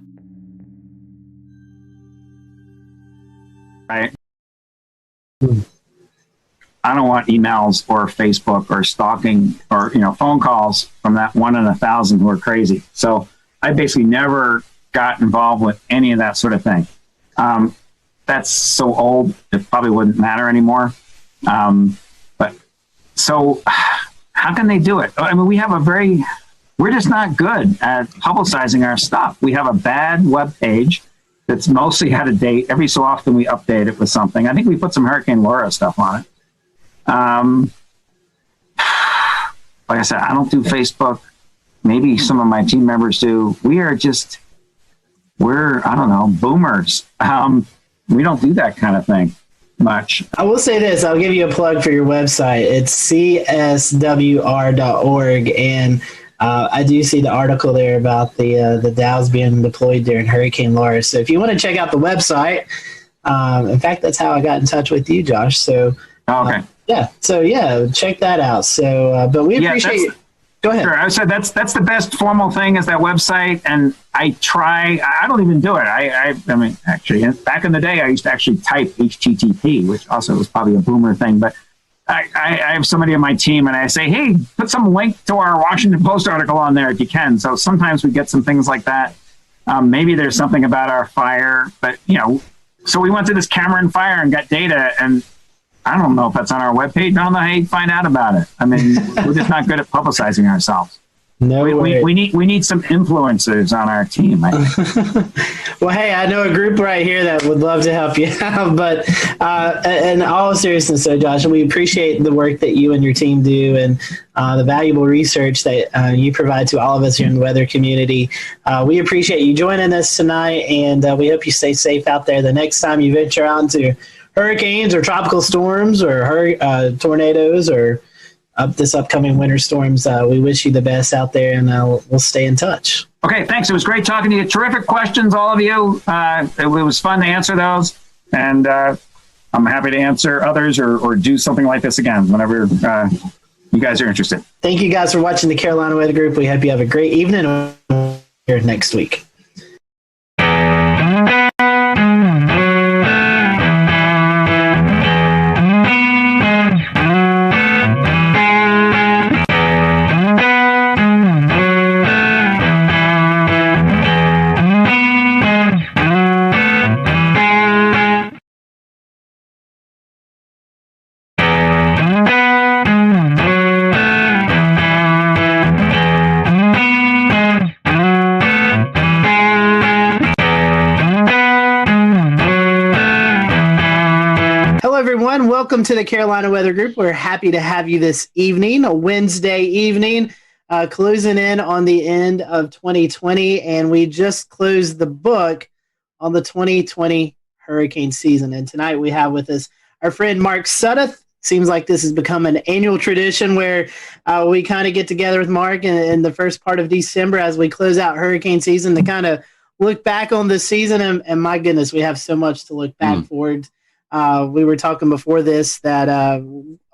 Right. I don't want emails or Facebook or stalking or phone calls from that 1 in 1,000 who are crazy. So I basically never got involved with any of that sort of thing. That's so old, it probably wouldn't matter anymore. But so how can they do it? I mean, we're just not good at publicizing our stuff. We have a bad web page that's mostly out of date. Every so often we update it with something. I think we put some Hurricane Laura stuff on it. Like I said, I don't do Facebook. Maybe some of my team members do. We're I don't know, boomers. We don't do that kind of thing much. I will say this. I'll give you a plug for your website. It's cswr.org. And I do see the article there about the Dows being deployed during Hurricane Laura. So if you want to check out the website, in fact, that's how I got in touch with you, Josh. So okay. Check that out. So, but we appreciate you. Go ahead. Sure. I said that's the best formal thing is that website, and I don't even do it. I mean, actually, back in the day, I used to actually type HTTP, which also was probably a boomer thing. But I have somebody on my team, and I say, hey, put some link to our Washington Post article on there if you can. So sometimes we get some things like that. Maybe there's something about our fire, but so we went to this Cameron fire and got data, and I don't know if that's on our webpage. I don't know how you find out about it. I mean, we're just not good at publicizing ourselves. No way. We need some influencers on our team. I think. Well, hey, I know a group right here that would love to help you out. But in all seriousness, so Josh, we appreciate the work that you and your team do and the valuable research that you provide to all of us here in the weather community. We appreciate you joining us tonight, and we hope you stay safe out there the next time you venture out into hurricanes or tropical storms or tornadoes or this upcoming winter storms. We wish you the best out there, and we'll stay in touch. Okay, thanks. It was great talking to you. Terrific questions, all of you. It was fun to answer those, and I'm happy to answer others or do something like this again whenever you guys are interested. Thank you guys for watching the Carolina Weather Group. We hope you have a great evening. Here next week. Welcome to the Carolina Weather Group. We're happy to have you this evening, a Wednesday evening, closing in on the end of 2020, and we just closed the book on the 2020 hurricane season. And tonight we have with us our friend Mark Sudduth. Seems like this has become an annual tradition where we kind of get together with Mark in the first part of December as we close out hurricane season to kind of look back on the season. And my goodness, we have so much to look back forward. We were talking before this that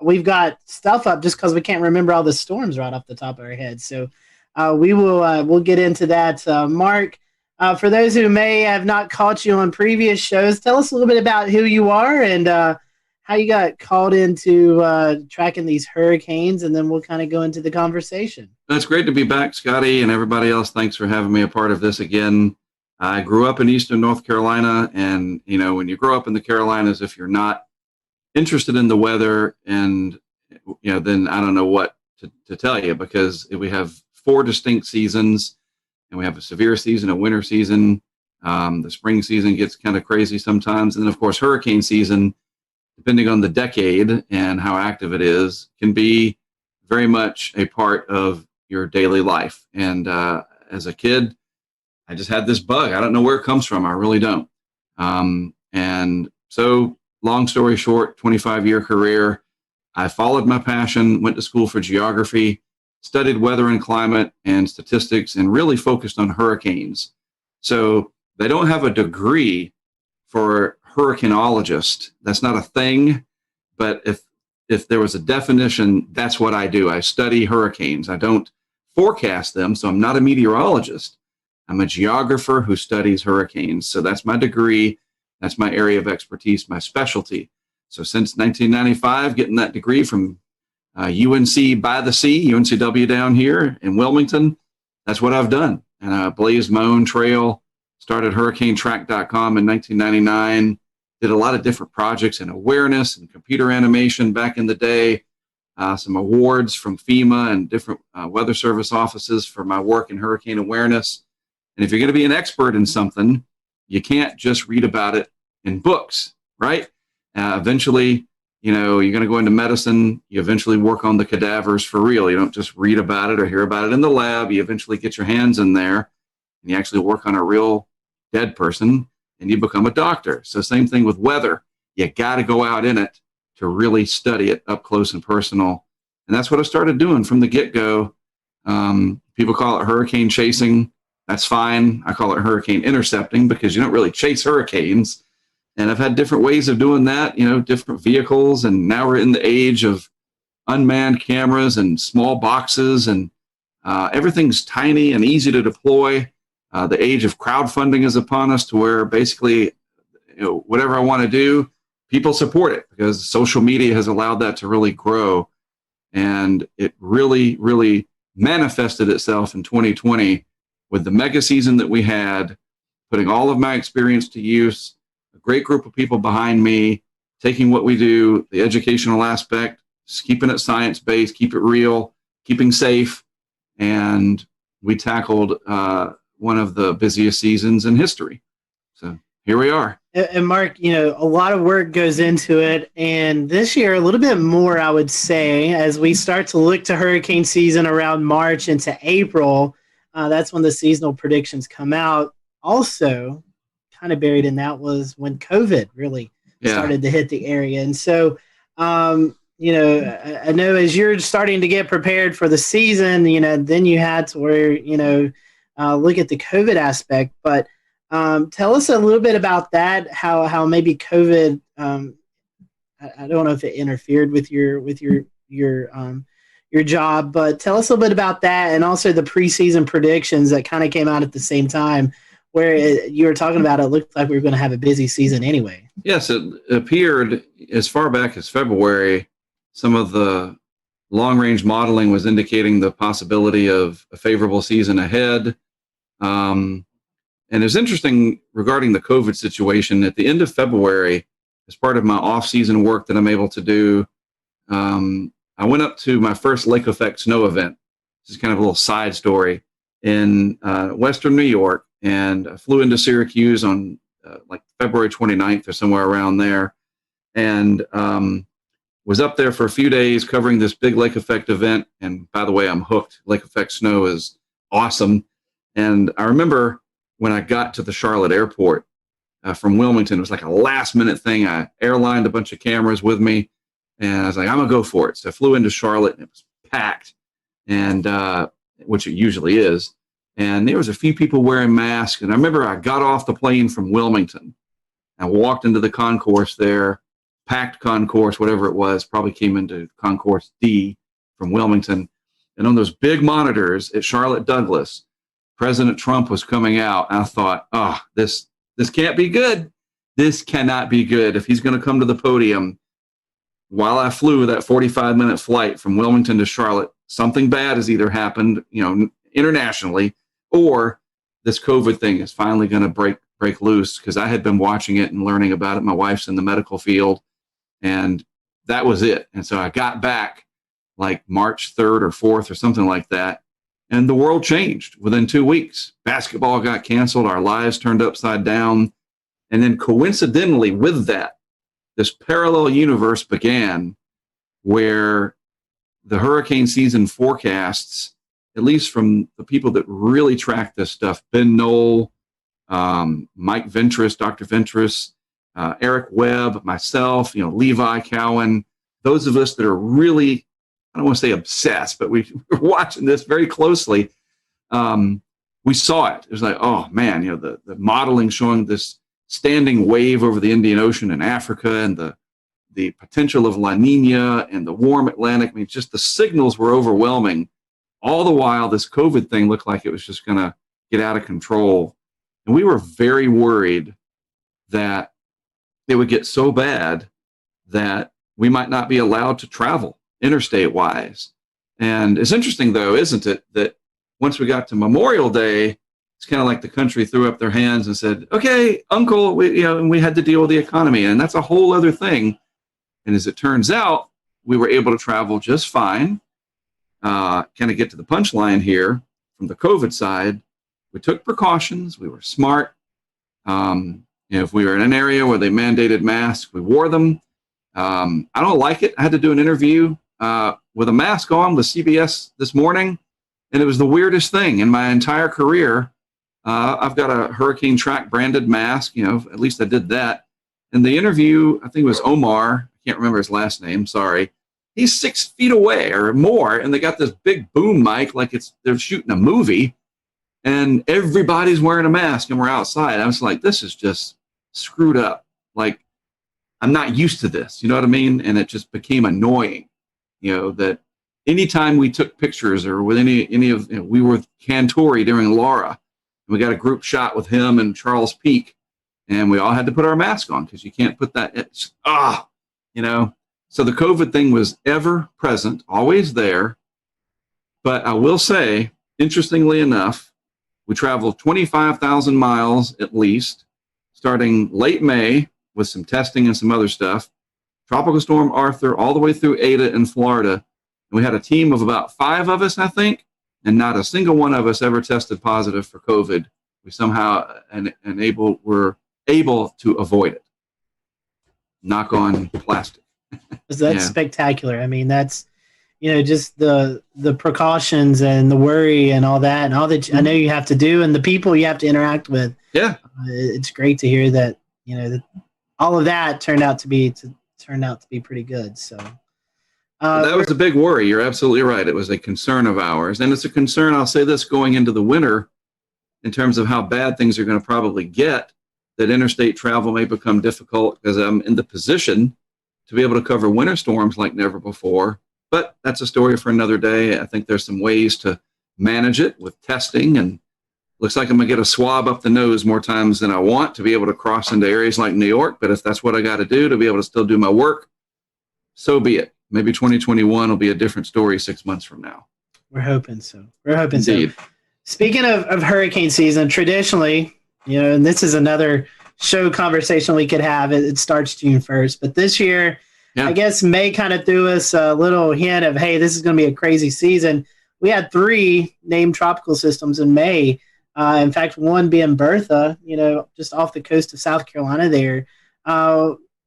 we've got stuff up just because we can't remember all the storms right off the top of our heads. So we'll get into that. Mark, for those who may have not caught you on previous shows, tell us a little bit about who you are and how you got called into tracking these hurricanes, and then we'll kind of go into the conversation. It's great to be back, Scotty, and everybody else. Thanks for having me a part of this again. I grew up in Eastern North Carolina, and, you know, when you grow up in the Carolinas, if you're not interested in the weather, and, you know, then I don't know what to tell you, because we have 4 distinct seasons, and we have a severe season, a winter season. The spring season gets kind of crazy sometimes. And then, of course, hurricane season, depending on the decade and how active it is, can be very much a part of your daily life. And as a kid, I just had this bug. I don't know where it comes from. I really don't. And so, long story short, 25-year career, I followed my passion, went to school for geography, studied weather and climate and statistics, and really focused on hurricanes. So they don't have a degree for hurricanologist. That's not a thing. But if there was a definition, that's what I do. I study hurricanes. I don't forecast them, so I'm not a meteorologist. I'm a geographer who studies hurricanes. So that's my degree. That's my area of expertise, my specialty. So since 1995, getting that degree from UNC by the Sea, UNCW down here in Wilmington, that's what I've done. And I blazed my own trail, started hurricanetrack.com in 1999, did a lot of different projects in awareness and computer animation back in the day, some awards from FEMA and different weather service offices for my work in hurricane awareness. And if you're going to be an expert in something, you can't just read about it in books, right? Eventually, you know, you're going to go into medicine. You eventually work on the cadavers for real. You don't just read about it or hear about it in the lab. You eventually get your hands in there and you actually work on a real dead person and you become a doctor. So same thing with weather. You got to go out in it to really study it up close and personal. And that's what I started doing from the get-go. People call it hurricane chasing. That's fine. I call it hurricane intercepting because you don't really chase hurricanes. And I've had different ways of doing that, you know, different vehicles. And now we're in the age of unmanned cameras and small boxes, and everything's tiny and easy to deploy. The age of crowdfunding is upon us, to where basically, you know, whatever I want to do, people support it, because social media has allowed that to really grow. And it really, really manifested itself in 2020 with the mega season that we had, putting all of my experience to use, a great group of people behind me, taking what we do, the educational aspect, keeping it science-based, keep it real, keeping safe, and we tackled one of the busiest seasons in history. So here we are. And Mark, a lot of work goes into it, and this year a little bit more, I would say, as we start to look to hurricane season around March into April. That's when the seasonal predictions come out. Also, kind of buried in that was when COVID really started to hit the area. And so, I know as you're starting to get prepared for the season, then you had to where, look at the COVID aspect. But tell us a little bit about that, how maybe COVID, I don't know if it interfered with your job, but tell us a little bit about that, and also the preseason predictions that kind of came out at the same time, where you were talking about it looked like we were going to have a busy season anyway. Yes, it appeared as far back as February. Some of the long-range modeling was indicating the possibility of a favorable season ahead. And it's interesting regarding the COVID situation. At the end of February, as part of my off-season work that I'm able to do, I went up to my first lake effect snow event. This is kind of a little side story in Western New York, and I flew into Syracuse on like February 29th or somewhere around there, and was up there for a few days covering this big lake effect event. And by the way, I'm hooked. Lake effect snow is awesome. And I remember when I got to the Charlotte airport from Wilmington, it was like a last minute thing. I airlined a bunch of cameras with me, and I was like, I'm gonna go for it. So I flew into Charlotte, and it was packed, and which it usually is. And there was a few people wearing masks. And I remember I got off the plane from Wilmington. I walked into the concourse there, packed concourse, whatever it was, probably came into concourse D from Wilmington. And on those big monitors at Charlotte Douglas, President Trump was coming out. And I thought, oh, this can't be good. This cannot be good. If he's going to come to the podium while I flew that 45-minute flight from Wilmington to Charlotte, something bad has either happened, internationally, or this COVID thing is finally going to break loose, because I had been watching it and learning about it. My wife's in the medical field, and that was it. And so I got back like March 3rd or 4th or something like that, and the world changed within 2 weeks. Basketball got canceled. Our lives turned upside down. And then coincidentally with that, this parallel universe began where the hurricane season forecasts, at least from the people that really track this stuff, Ben Knoll, Mike Ventris, Dr. Ventris, Eric Webb, myself, Levi Cowan, those of us that are really, I don't want to say obsessed, but we're watching this very closely. We saw it. It was like, oh man, the modeling showing this standing wave over the Indian Ocean in Africa, and the potential of La Nina and the warm Atlantic. I mean, just the signals were overwhelming. All the while, this COVID thing looked like it was just going to get out of control. And we were very worried that it would get so bad that we might not be allowed to travel interstate-wise. And it's interesting, though, isn't it, that once we got to Memorial Day, it's kind of like the country threw up their hands and said, okay, Uncle, we had to deal with the economy. And that's a whole other thing. And as it turns out, we were able to travel just fine. Kind of get to the punchline here from the COVID side. We took precautions. We were smart. If we were in an area where they mandated masks, we wore them. I don't like it. I had to do an interview with a mask on with CBS this morning, and it was the weirdest thing in my entire career. I've got a hurricane track branded mask, at least I did that. In the interview, I think it was Omar, I can't remember his last name, sorry. He's 6 feet away or more, and they got this big boom mic like they're shooting a movie, and everybody's wearing a mask, and we're outside. I was like, this is just screwed up. Like, I'm not used to this, you know what I mean? And it just became annoying, that anytime we took pictures or with any of, we were with Cantore during Laura, and we got a group shot with him and Charles Peak, and we all had to put our mask on because you can't put that, So the COVID thing was ever present, always there. But I will say, interestingly enough, we traveled 25,000 miles at least, starting late May with some testing and some other stuff. Tropical Storm Arthur all the way through Ada in Florida. And we had a team of about 5 of us, I think. and not a single one of us ever tested positive for COVID. We somehow were able to avoid it. Knock on plastic. That's spectacular. I mean, that's, just the precautions and the worry and all that, and all that I know you have to do, and the people you have to interact with. Yeah, it's great to hear that that all of that turned out to be pretty good. So that was a big worry. You're absolutely right. It was a concern of ours, and it's a concern. I'll say this going into the winter, in terms of how bad things are going to probably get. That interstate travel may become difficult because I'm in the position to be able to cover winter storms like never before. But that's a story for another day. I think there's some ways to manage it with testing, and looks like I'm going to get a swab up the nose more times than I want to be able to cross into areas like New York. But if that's what I got to do to be able to still do my work, so be it. Maybe 2021 will be a different story 6 months from now. We're hoping so. We're hoping Indeed. so. Speaking of hurricane season, traditionally, and this is another show conversation we could have. It starts June 1st, but this year, I guess May kind of threw us a little hint of, hey, this is going to be a crazy season. We had 3 named tropical systems in May. In fact, one being Bertha, just off the coast of South Carolina there.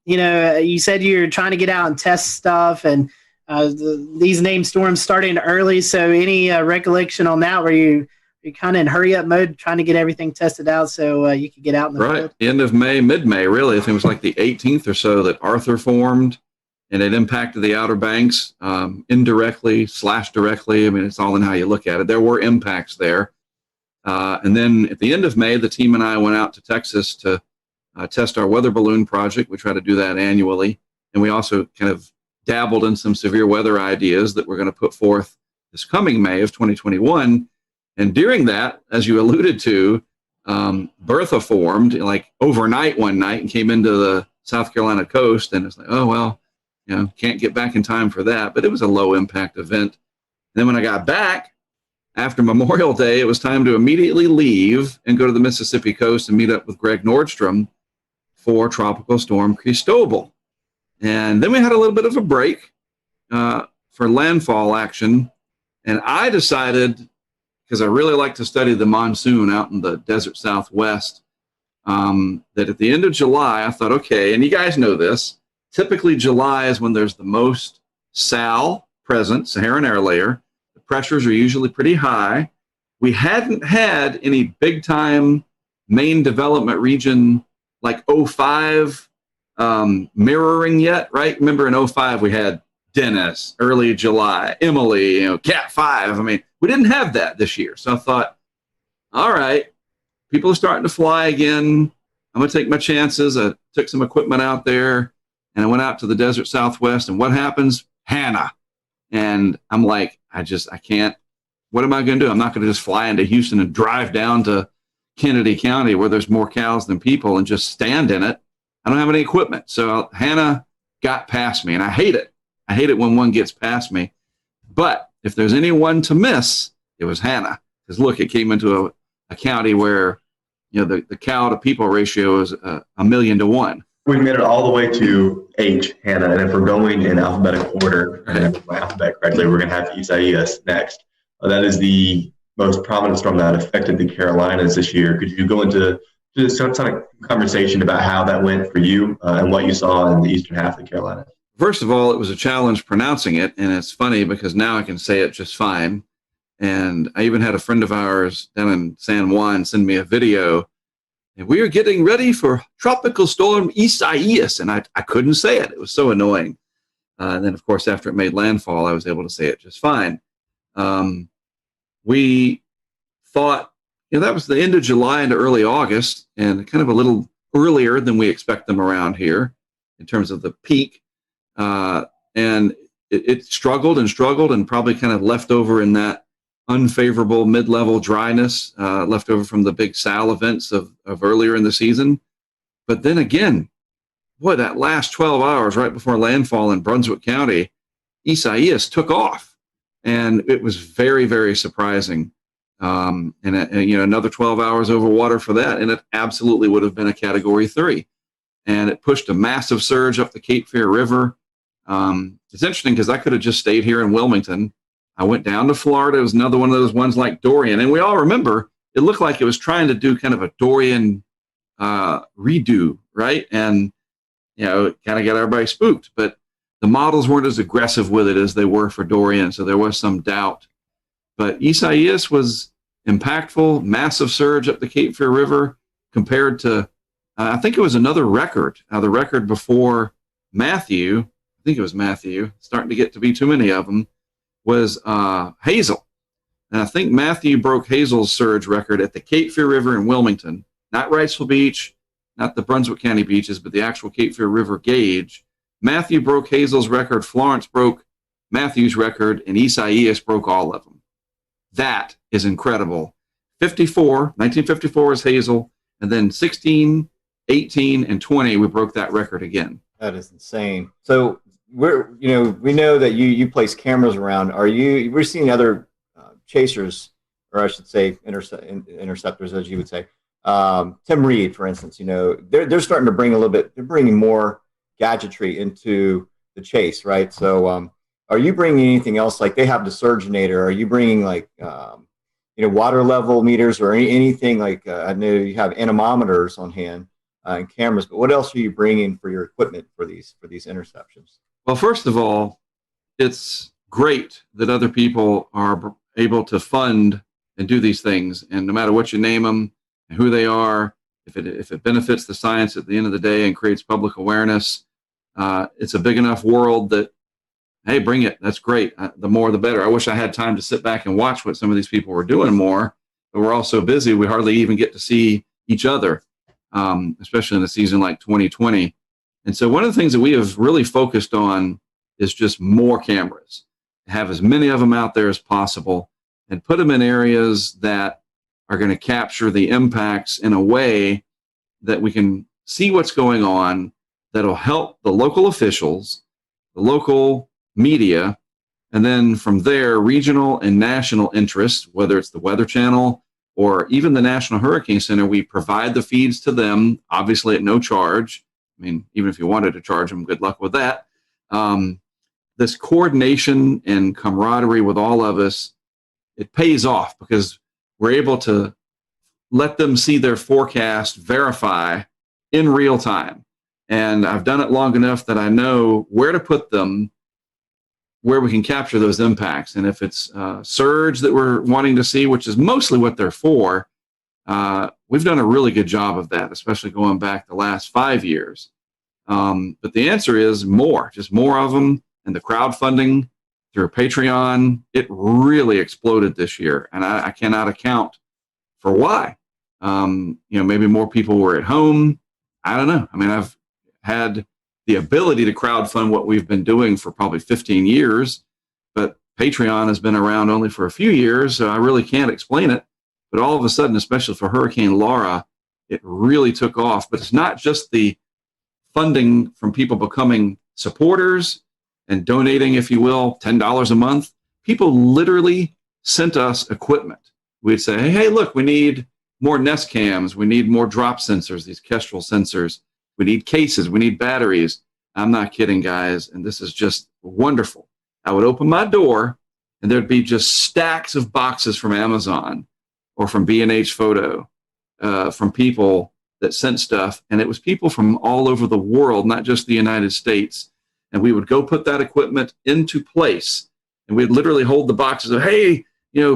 You said you're trying to get out and test stuff, and these named storms starting early. So any recollection on that where you're kind of in hurry-up mode trying to get everything tested out so you could get out in the field? End of May, mid-May, really. I think it was like the 18th or so that Arthur formed, and it impacted the Outer Banks indirectly / directly. I mean, it's all in how you look at it. There were impacts there. And then at the end of May, the team and I went out to Texas to test our weather balloon project. We try to do that annually. And we also kind of dabbled in some severe weather ideas that we're going to put forth this coming May of 2021. And during that, as you alluded to, Bertha formed like overnight one night and came into the South Carolina coast. And it's like, oh, well, can't get back in time for that. But it was a low impact event. And then when I got back after Memorial Day, it was time to immediately leave and go to the Mississippi coast and meet up with Greg Nordstrom for Tropical Storm Cristobal. And then we had a little bit of a break for landfall action. And I decided, because I really like to study the monsoon out in the desert Southwest, that at the end of July, I thought, okay, and you guys know this, typically July is when there's the most SAL present, Saharan air layer. The pressures are usually pretty high. We hadn't had any big time main development region like 05 mirroring yet, right? Remember in 05 we had Dennis, early July, Emily, Cat 5. I mean, we didn't have that this year. So I thought, all right, people are starting to fly again. I'm going to take my chances. I took some equipment out there and I went out to the desert Southwest. And what happens? Hannah. And I'm like, I can't. What am I going to do? I'm not going to just fly into Houston and drive down to Kennedy County where there's more cows than people and just stand in it. I don't have any equipment. So Hannah got past me, and I hate it. I hate it when one gets past me. But if there's anyone to miss, it was Hannah. Because look, it came into a county where the cow to people ratio is 1,000,000 to 1. We made it all the way to H, Hannah, and if we're going in alphabetical order, and if my alphabet correctly, we're going to have Isaias next. That is the most prominent storm that affected the Carolinas this year. Could you go into just some kind of conversation about how that went for you and what you saw in the eastern half of the Carolinas? First of all, it was a challenge pronouncing it, and it's funny because now I can say it just fine. And I even had a friend of ours down in San Juan send me a video, and we are getting ready for Tropical Storm Isaias, and I couldn't say it. It was so annoying. And then, of course, after it made landfall, I was able to say it just fine. We thought, that was the end of July into early August, and kind of a little earlier than we expect them around here in terms of the peak. And it struggled and probably kind of left over in that unfavorable mid-level dryness left over from the big SAL events of earlier in the season. But then again, boy, that last 12 hours right before landfall in Brunswick County, Isaias took off. And it was very, very surprising. And another 12 hours over water for that, and it absolutely would have been a Category 3. And it pushed a massive surge up the Cape Fear River. It's interesting because I could have just stayed here in Wilmington. I went down to Florida. It was another one of those ones like Dorian. And we all remember it looked like it was trying to do kind of a Dorian redo, right? And, you know, it kind of got everybody spooked. But the models weren't as aggressive with it as they were for Dorian, so there was some doubt. But Isaias was impactful, massive surge up the Cape Fear River compared to, I think it was another record. The record before Matthew, I think it was Matthew, starting to get to be too many of them, was Hazel. And I think Matthew broke Hazel's surge record at the Cape Fear River in Wilmington, not Wrightsville Beach, not the Brunswick County beaches, but the actual Cape Fear River gauge. Matthew broke Hazel's record, Florence broke Matthew's record, and Isaias broke all of them. That is incredible. 1954 was Hazel, and then 16, 18, and 20, we broke that record again. That is insane. So we know that you place cameras around. We're seeing other chasers, or I should say interceptors, as you would say. Tim Reed, for instance, they're starting to bring they're bringing more gadgetry into the chase, right? So are you bringing anything else? Like they have the Surgeonator. Are you bringing like water level meters or anything like I know you have anemometers on hand and cameras, but what else are you bringing for your equipment for these interceptions? Well, first of all, it's great that other people are able to fund and do these things, and no matter what you name them and who they are, if it benefits the science at the end of the day and creates public awareness, it's a big enough world that, hey, bring it. That's great. The more, the better. I wish I had time to sit back and watch what some of these people were doing more, but we're all so busy, we hardly even get to see each other, especially in a season like 2020. And so one of the things that we have really focused on is just more cameras, have as many of them out there as possible, and put them in areas that are going to capture the impacts in a way that we can see what's going on, that'll help the local officials, the local media, and then from there, regional and national interests, whether it's the Weather Channel or even the National Hurricane Center. We provide the feeds to them, obviously at no charge. I mean, even if you wanted to charge them, good luck with that. This coordination and camaraderie with all of us, it pays off because we're able to let them see their forecast verify in real time. And I've done it long enough that I know where to put them, where we can capture those impacts. And if it's surge that we're wanting to see, which is mostly what they're for, we've done a really good job of that, especially going back the last 5 years. But the answer is more, just more of them. And the crowdfunding through Patreon, it really exploded this year. And I cannot account for why. Maybe more people were at home. I don't know. I mean, I've had the ability to crowdfund what we've been doing for probably 15 years, but Patreon has been around only for a few years, so I really can't explain it. But all of a sudden, especially for Hurricane Laura, it really took off. But it's not just the funding from people becoming supporters and donating, if you will, $10 a month. People literally sent us equipment. We'd say, hey, look, we need more Nest cams. We need more drop sensors, these Kestrel sensors. We need cases. We need batteries. I'm not kidding, guys. And this is just wonderful. I would open my door and there'd be just stacks of boxes from Amazon or from B&H Photo, from people that sent stuff. And it was people from all over the world, not just the United States. And we would go put that equipment into place. And we'd literally hold the boxes of, hey,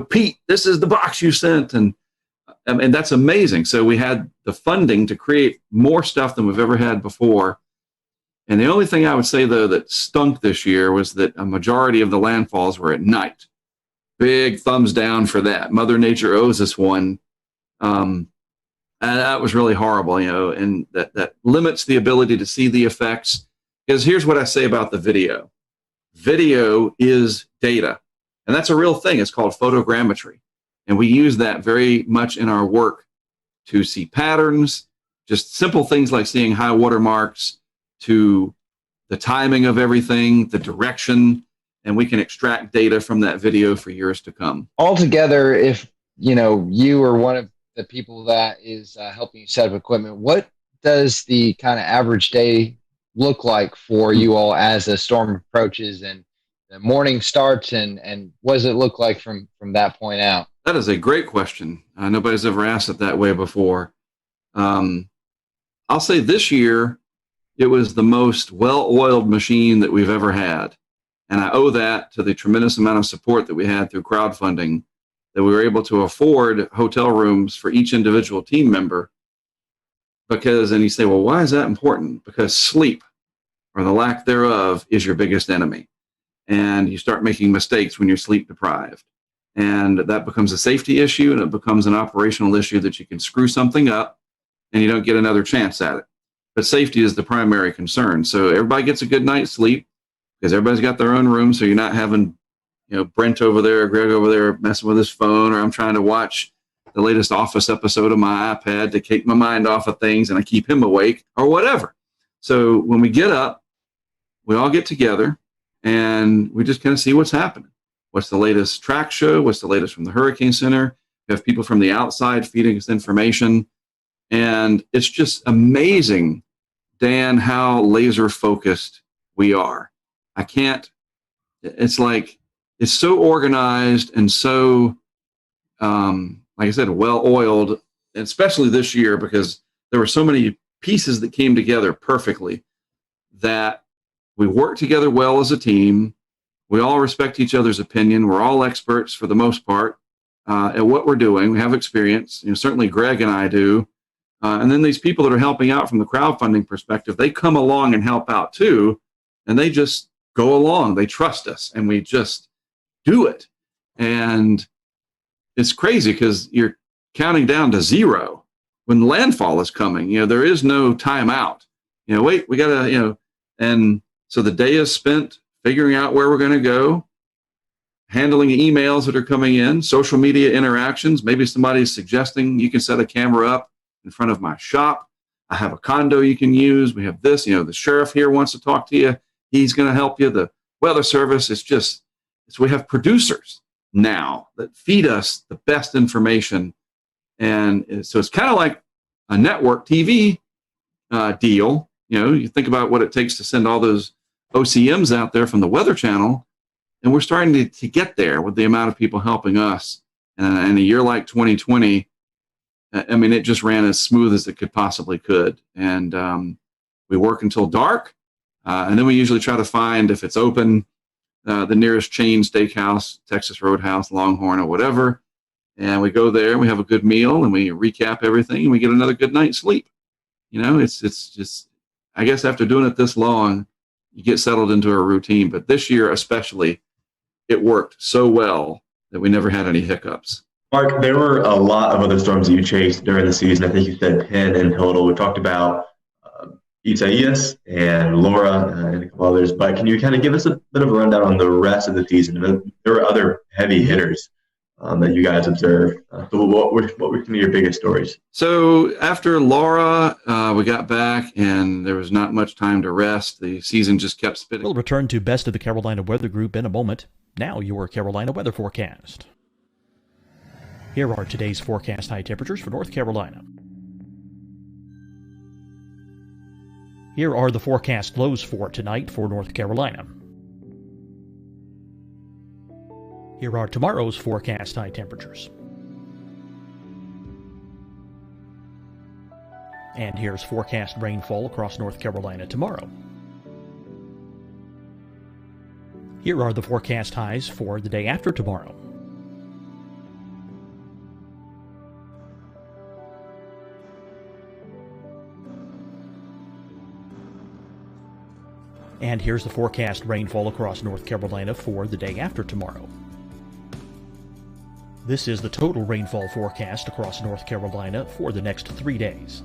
Pete, this is the box you sent. And that's amazing. So we had the funding to create more stuff than we've ever had before. And the only thing I would say, though, that stunk this year was that a majority of the landfalls were at night. Big thumbs down for that. Mother Nature owes us one. And that was really horrible, and that limits the ability to see the effects. Because here's what I say about the video. Video is data. And that's a real thing. It's called photogrammetry. And we use that very much in our work to see patterns, just simple things like seeing high water marks, to the timing of everything, the direction, and we can extract data from that video for years to come. Altogether, if you are one of the people that is helping you set up equipment, what does the kind of average day look like for you all as a storm approaches? And the morning starts, and what does it look like from that point out? That is a great question. Nobody's ever asked it that way before. I'll say this year, it was the most well-oiled machine that we've ever had. And I owe that to the tremendous amount of support that we had through crowdfunding, that we were able to afford hotel rooms for each individual team member. Because, and you say, well, why is that important? Because sleep, or the lack thereof, is your biggest enemy. And you start making mistakes when you're sleep deprived. And that becomes a safety issue, and it becomes an operational issue that you can screw something up and you don't get another chance at it. But safety is the primary concern. So everybody gets a good night's sleep because everybody's got their own room. So you're not having, Brent over there or Greg over there messing with his phone, or I'm trying to watch the latest Office episode on my iPad to take my mind off of things and I keep him awake or whatever. So when we get up, we all get together and we just kind of see what's happening. What's the latest track show? What's the latest from the Hurricane Center? We have people from the outside feeding us information. And it's just amazing, Dan, how laser focused we are. It's like, it's so organized and so, like I said, well-oiled, especially this year because there were so many pieces that came together perfectly that we work together well as a team. We all respect each other's opinion. We're all experts for the most part at what we're doing. We have experience. Certainly Greg and I do. And then these people that are helping out from the crowdfunding perspective, they come along and help out too. And they just go along. They trust us and we just do it. And it's crazy because you're counting down to zero when landfall is coming. There is no timeout. Wait, we got to, and so the day is spent figuring out where we're going to go, handling emails that are coming in, social media interactions. Maybe somebody's suggesting you can set a camera up in front of my shop. I have a condo you can use. We have this, the sheriff here wants to talk to you. He's going to help you. The weather service, we have producers now that feed us the best information. And so it's kind of like a network TV deal. You think about what it takes to send all those OCMs out there from the Weather Channel, and we're starting to get there with the amount of people helping us. And a year like 2020, it just ran as smooth as it possibly could. And we work until dark, and then we usually try to find, if it's open, the nearest chain steakhouse, Texas Roadhouse, Longhorn, or whatever. And we go there, and we have a good meal, and we recap everything, and we get another good night's sleep. It's just, I guess after doing it this long, you get settled into a routine. But this year especially, it worked so well that we never had any hiccups. Mark, there were a lot of other storms that you chased during the season. I think you said 10 in total. We talked about Isaias and Laura and a couple others, but can you kind of give us a bit of a rundown on the rest of the season? There were other heavy hitters that you guys observed. So what were some of your biggest stories? So after Laura, we got back and there was not much time to rest. The season just kept spinning. We'll return to Best of the Carolina Weather Group in a moment. Now your Carolina weather forecast. Here are today's forecast high temperatures for North Carolina. Here are the forecast lows for tonight for North Carolina. Here are tomorrow's forecast high temperatures. And here's forecast rainfall across North Carolina tomorrow. Here are the forecast highs for the day after tomorrow. And here's the forecast rainfall across North Carolina for the day after tomorrow. This is the total rainfall forecast across North Carolina for the next 3 days.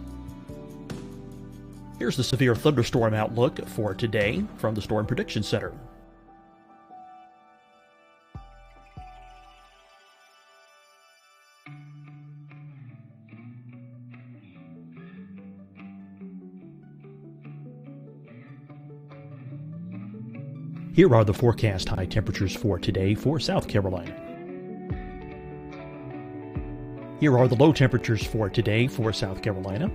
Here's the severe thunderstorm outlook for today from the Storm Prediction Center. Here are the forecast high temperatures for today for South Carolina. Here are the low temperatures for today for South Carolina.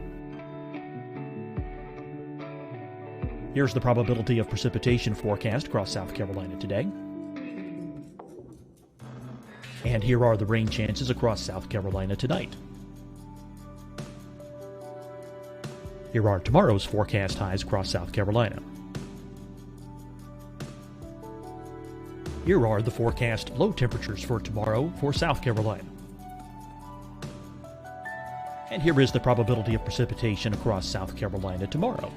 Here's the probability of precipitation forecast across South Carolina today. And here are the rain chances across South Carolina tonight. Here are tomorrow's forecast highs across South Carolina. Here are the forecast low temperatures for tomorrow for South Carolina. And here is the probability of precipitation across South Carolina tomorrow.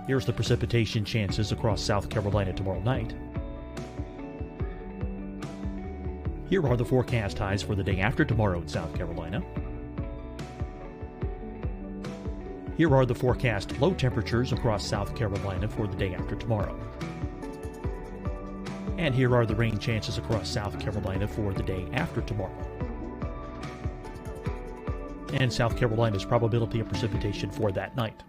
Here's the precipitation chances across South Carolina tomorrow night. Here are the forecast highs for the day after tomorrow in South Carolina. Here are the forecast low temperatures across South Carolina for the day after tomorrow. And here are the rain chances across South Carolina for the day after tomorrow. And South Carolina's probability of precipitation for that night.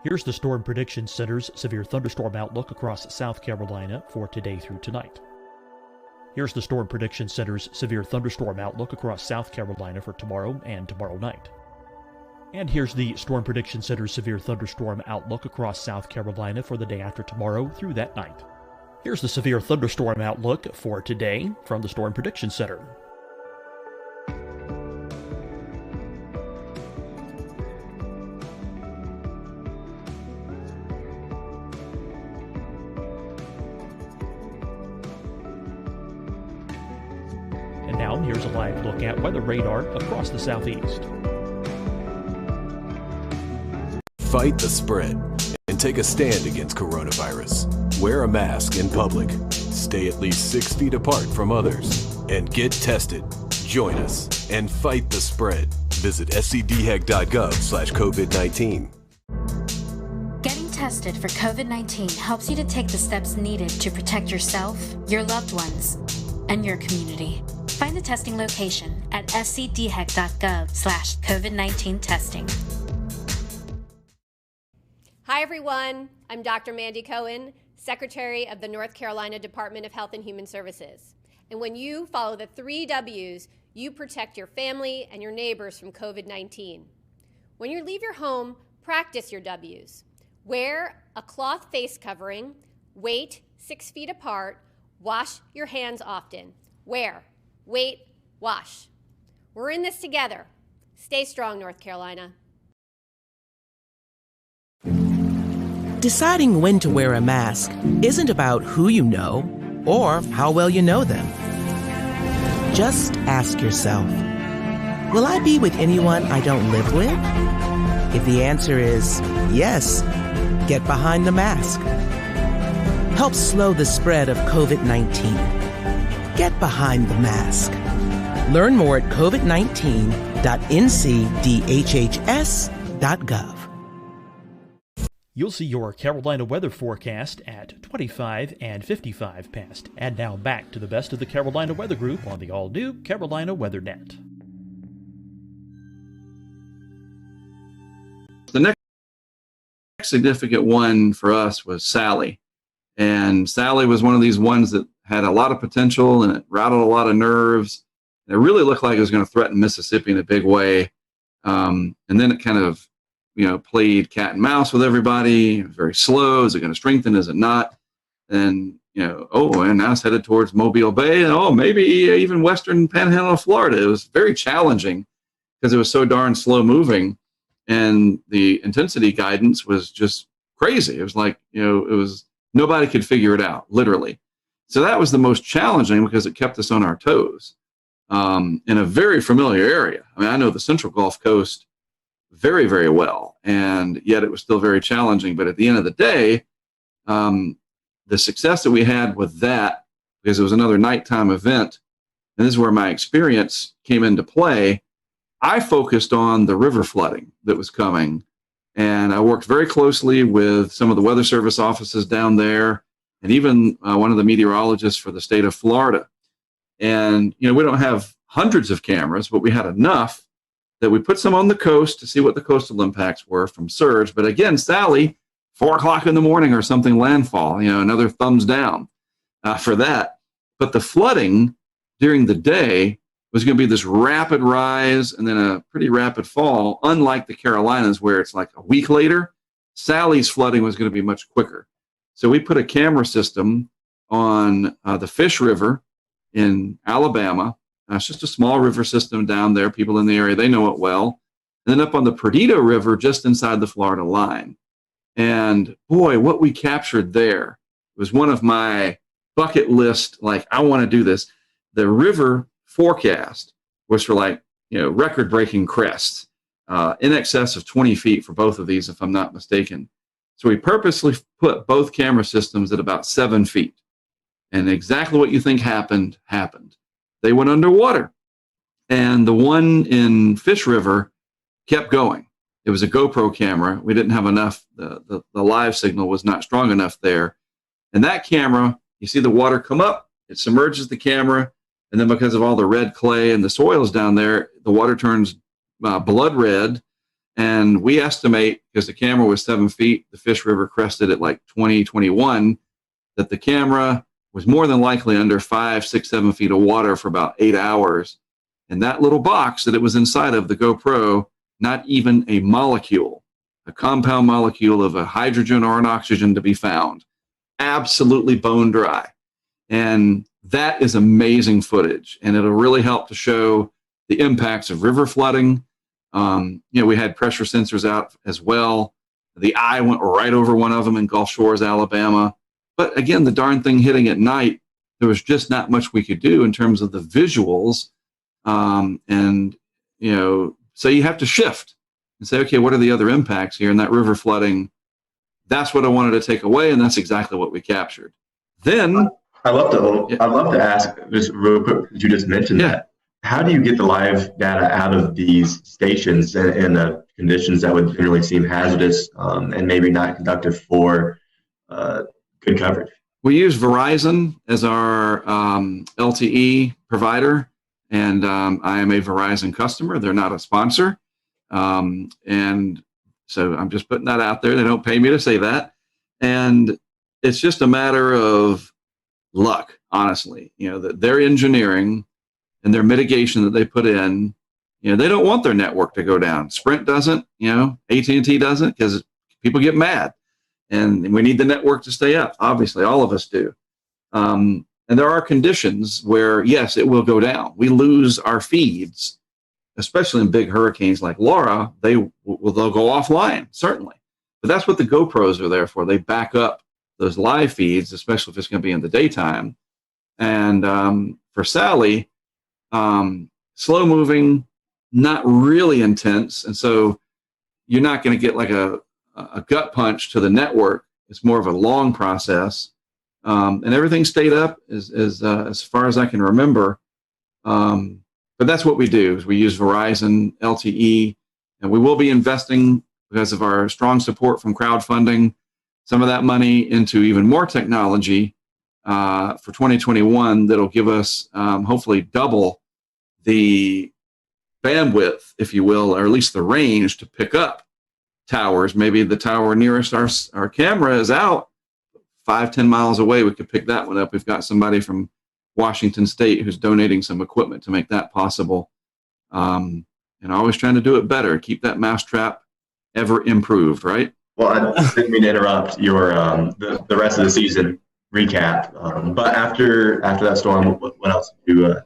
Here's the Storm Prediction Center's severe thunderstorm outlook across South Carolina for today through tonight. Here's the Storm Prediction Center's severe thunderstorm outlook across South Carolina for tomorrow and tomorrow night. And here's the Storm Prediction Center's severe thunderstorm outlook across South Carolina for the day after tomorrow through that night. Here's the severe thunderstorm outlook for today from the Storm Prediction Center. And now here's a live look at weather radar across the southeast. Fight the spread and take a stand against coronavirus. Wear a mask in public. Stay at least 6 feet apart from others. And get tested. Join us and fight the spread. Visit scdhec.gov/COVID-19. Getting tested for COVID-19 helps you to take the steps needed to protect yourself, your loved ones, and your community. Find the testing location at scdhec.gov/COVID-19 testing. Hi, everyone. I'm Dr. Mandy Cohen, Secretary of the North Carolina Department of Health and Human Services. And when you follow the 3 W's, you protect your family and your neighbors from COVID-19. When you leave your home, practice your W's. Wear a cloth face covering, wait 6 feet apart, wash your hands often. Wear, wait, wash. We're in this together. Stay strong, North Carolina. Deciding when to wear a mask isn't about who you know or how well you know them. Just ask yourself, will I be with anyone I don't live with? If the answer is yes, get behind the mask. Help slow the spread of COVID-19. Get behind the mask. Learn more at covid19.ncdhhs.gov. You'll see your Carolina weather forecast at 25 and 55 past. And now back to the best of the Carolina Weather Group on the all-new Carolina WeatherNet. The next significant one for us was Sally. And Sally was one of these ones that had a lot of potential and it rattled a lot of nerves. And it really looked like it was going to threaten Mississippi in a big way. And then it kind of played cat and mouse with everybody. It was very slow. Is it going to strengthen? Is it not? And, and now it's headed towards Mobile Bay. And, maybe even western panhandle of Florida. It was very challenging because it was so darn slow moving. And the intensity guidance was just crazy. It was like, nobody could figure it out, literally. So that was the most challenging because it kept us on our toes in a very familiar area. I mean, I know the Central Gulf Coast very, very well, and yet it was still very challenging. But at the end of the day, the success that we had with that, because it was another nighttime event, and this is where my experience came into play, I focused on the river flooding that was coming, and I worked very closely with some of the Weather Service offices down there, and even one of the meteorologists for the state of Florida. And, we don't have hundreds of cameras, but we had enough that we put some on the coast to see what the coastal impacts were from surge. But again, Sally, 4 o'clock in the morning or something, landfall, another thumbs down for that. But the flooding during the day was going to be this rapid rise and then a pretty rapid fall, unlike the Carolinas where it's like a week later. Sally's flooding was going to be much quicker. So we put a camera system on the Fish River in Alabama. It's just a small river system down there. People in the area, they know it well. And then up on the Perdido River, just inside the Florida line. And boy, what we captured there was one of my bucket list, like, I want to do this. The river forecast was for, like, record-breaking crests, in excess of 20 feet for both of these, if I'm not mistaken. So we purposely put both camera systems at about 7 feet. And exactly what you think happened, happened. They went underwater. And the one in Fish River kept going. It was a GoPro camera. We didn't have enough. The live signal was not strong enough there. And that camera, you see the water come up, it submerges the camera, and then because of all the red clay and the soils down there, the water turns blood red. And we estimate, because the camera was 7 feet, the Fish River crested at like 20, 21, that the camera was more than likely under 5, 6, 7 feet of water for about 8 hours. And that little box that it was inside of, the GoPro, not even a molecule, a compound molecule of a hydrogen or an oxygen to be found. Absolutely bone dry. And that is amazing footage. And it'll really help to show the impacts of river flooding. We had pressure sensors out as well. The eye went right over one of them in Gulf Shores, Alabama. But again, the darn thing hitting at night, there was just not much we could do in terms of the visuals. So you have to shift and say, okay, what are the other impacts here? And that river flooding, that's what I wanted to take away, and that's exactly what we captured. Then I'd love to ask, just real quick, you just mentioned that. How do you get the live data out of these stations in the conditions that would generally seem hazardous and maybe not conductive for good coverage? We use Verizon as our LTE provider, and I am a Verizon customer. They're not a sponsor. And so I'm just putting that out there. They don't pay me to say that. And it's just a matter of luck, honestly. Their engineering and their mitigation that they put in, they don't want their network to go down. Sprint doesn't, AT&T doesn't, because people get mad. And we need the network to stay up. Obviously, all of us do. And there are conditions where, yes, it will go down. We lose our feeds, especially in big hurricanes like Laura. They'll go offline, certainly. But that's what the GoPros are there for. They back up those live feeds, especially if it's going to be in the daytime. And for Sally, slow moving, not really intense. And so you're not going to get like a gut punch to the network. It's more of a long process. And everything stayed up as far as I can remember. But that's what we do, is we use Verizon LTE, and we will be investing, because of our strong support from crowdfunding, some of that money into even more technology for 2021 that'll give us hopefully double the bandwidth, if you will, or at least the range to pick up towers. Maybe the tower nearest our camera is out 5-10 miles away. We could pick that one up. We've got somebody from Washington State who's donating some equipment to make that possible. And always trying to do it better, keep that mousetrap ever improved, right? Well, I didn't mean to interrupt your the rest of the season recap. But after that storm, what else did you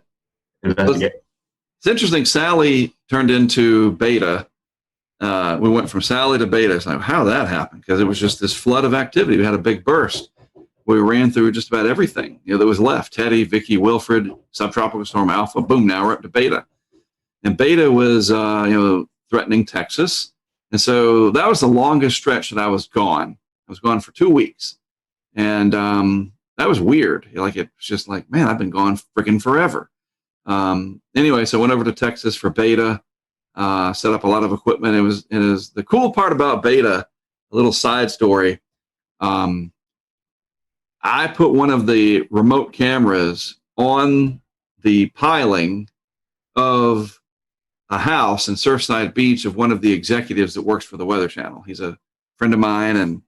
investigate? It's interesting. Sally turned into Beta. We went from Sally to Beta. It's like, how that happened? Because it was just this flood of activity. We had a big burst. We ran through just about everything that was left. Teddy, Vicky, Wilfred, Subtropical Storm Alpha. Boom, now we're up to Beta. And Beta was, threatening Texas. And so that was the longest stretch that I was gone. I was gone for 2 weeks. And that was weird. It was just like, man, I've been gone freaking forever. Anyway, so I went over to Texas for Beta, set up a lot of equipment. It is the cool part about Beta, a little side story. I put one of the remote cameras on the piling of a house in Surfside Beach of one of the executives that works for the Weather Channel. He's a friend of mine, and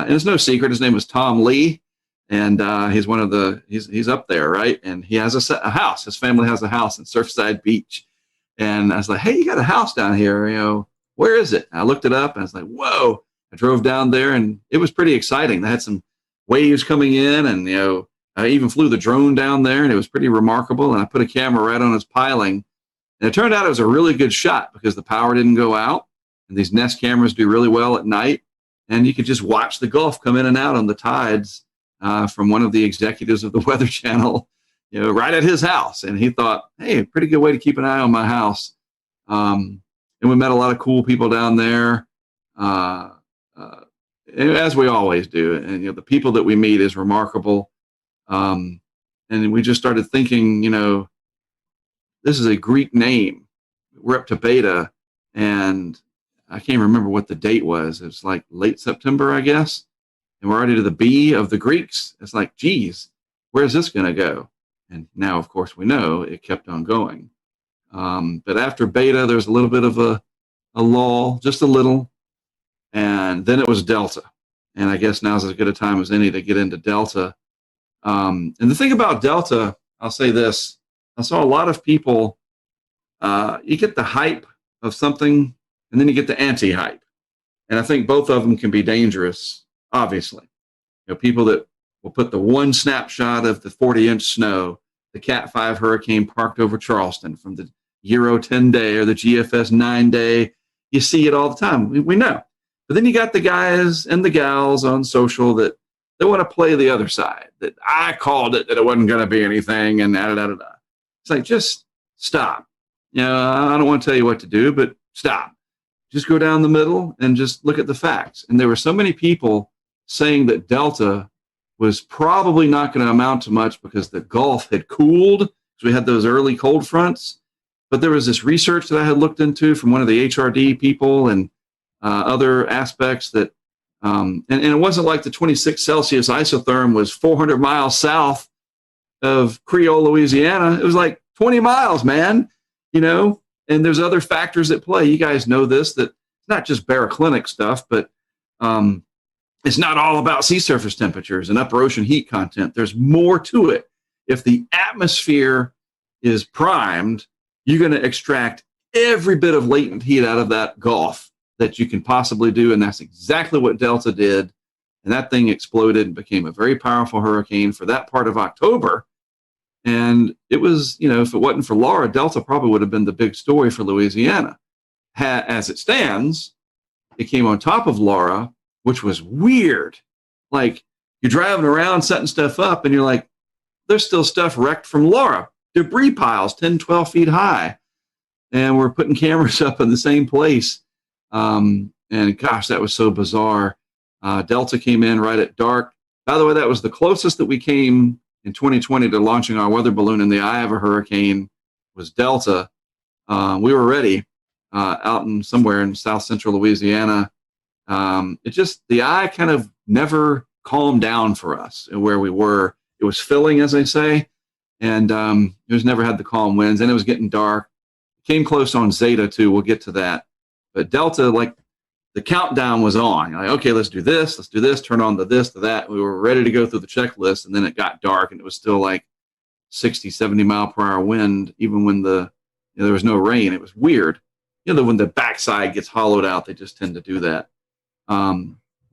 it's no secret. His name is Tom Lee, and he's one of the he's up there, right? And he has a house. His family has a house in Surfside Beach, and I was like, "Hey, you got a house down here? Where is it?" And I looked it up, and I was like, "Whoa!" I drove down there, and it was pretty exciting. They had some waves coming in, and I even flew the drone down there, and it was pretty remarkable. And I put a camera right on its piling, and it turned out it was a really good shot because the power didn't go out, and these Nest cameras do really well at night, and you could just watch the Gulf come in and out on the tides from one of the executives of the Weather Channel, right at his house. And he thought, hey, pretty good way to keep an eye on my house. And we met a lot of cool people down there, as we always do. And the people that we meet is remarkable. And we just started thinking, this is a Greek name. We're up to beta, and I can't remember what the date was. It's like late September, I guess. And we're already to the B of the Greeks. It's like, geez, where's this going to go? And now, of course, we know it kept on going. But after beta, there's a little bit of a lull, just a little. And then it was Delta. And I guess now's as good a time as any to get into Delta. And the thing about Delta, I'll say this. I saw a lot of people, you get the hype of something, and then you get the anti-hype. And I think both of them can be dangerous, obviously. People that will put the one snapshot of the 40-inch snow, the Cat 5 hurricane parked over Charleston from the Euro 10 day or the GFS 9 day. You see it all the time. We know. But then you got the guys and the gals on social that they want to play the other side, that I called it, that it wasn't going to be anything, and da-da-da-da-da. It's like, just stop. I don't want to tell you what to do, but stop. Just go down the middle and just look at the facts. And there were so many people saying that Delta was probably not going to amount to much because the Gulf had cooled. So we had those early cold fronts. But there was this research that I had looked into from one of the HRD people and other aspects that, and it wasn't like the 26 Celsius isotherm was 400 miles south of Creole, Louisiana. It was like 20 miles, man, and there's other factors at play. You guys know this, that it's not just baroclinic stuff, but it's not all about sea surface temperatures and upper ocean heat content. There's more to it. If the atmosphere is primed, you're going to extract every bit of latent heat out of that Gulf that you can possibly do, and that's exactly what Delta did. And that thing exploded and became a very powerful hurricane for that part of October. And it was, if it wasn't for Laura, Delta probably would have been the big story for Louisiana. As it stands, it came on top of Laura, which was weird. Like, you're driving around setting stuff up, and you're like, there's still stuff wrecked from Laura. Debris piles 10, 12 feet high. And we're putting cameras up in the same place. And gosh, that was so bizarre. Delta came in right at dark. By the way, that was the closest that we came in 2020 to launching our weather balloon in the eye of a hurricane, was Delta. We were ready out in somewhere in south central Louisiana. The eye kind of never calmed down for us where we were. It was filling, as they say, and it was never had the calm winds, and it was getting dark. It came close on Zeta too. We'll get to that. But Delta, like, the countdown was on. Like, okay, let's do this, turn on the this, to that. We were ready to go through the checklist, and then it got dark, and it was still like 60, 70 mile per hour wind, even when there was no rain. It was weird. When the backside gets hollowed out, they just tend to do that.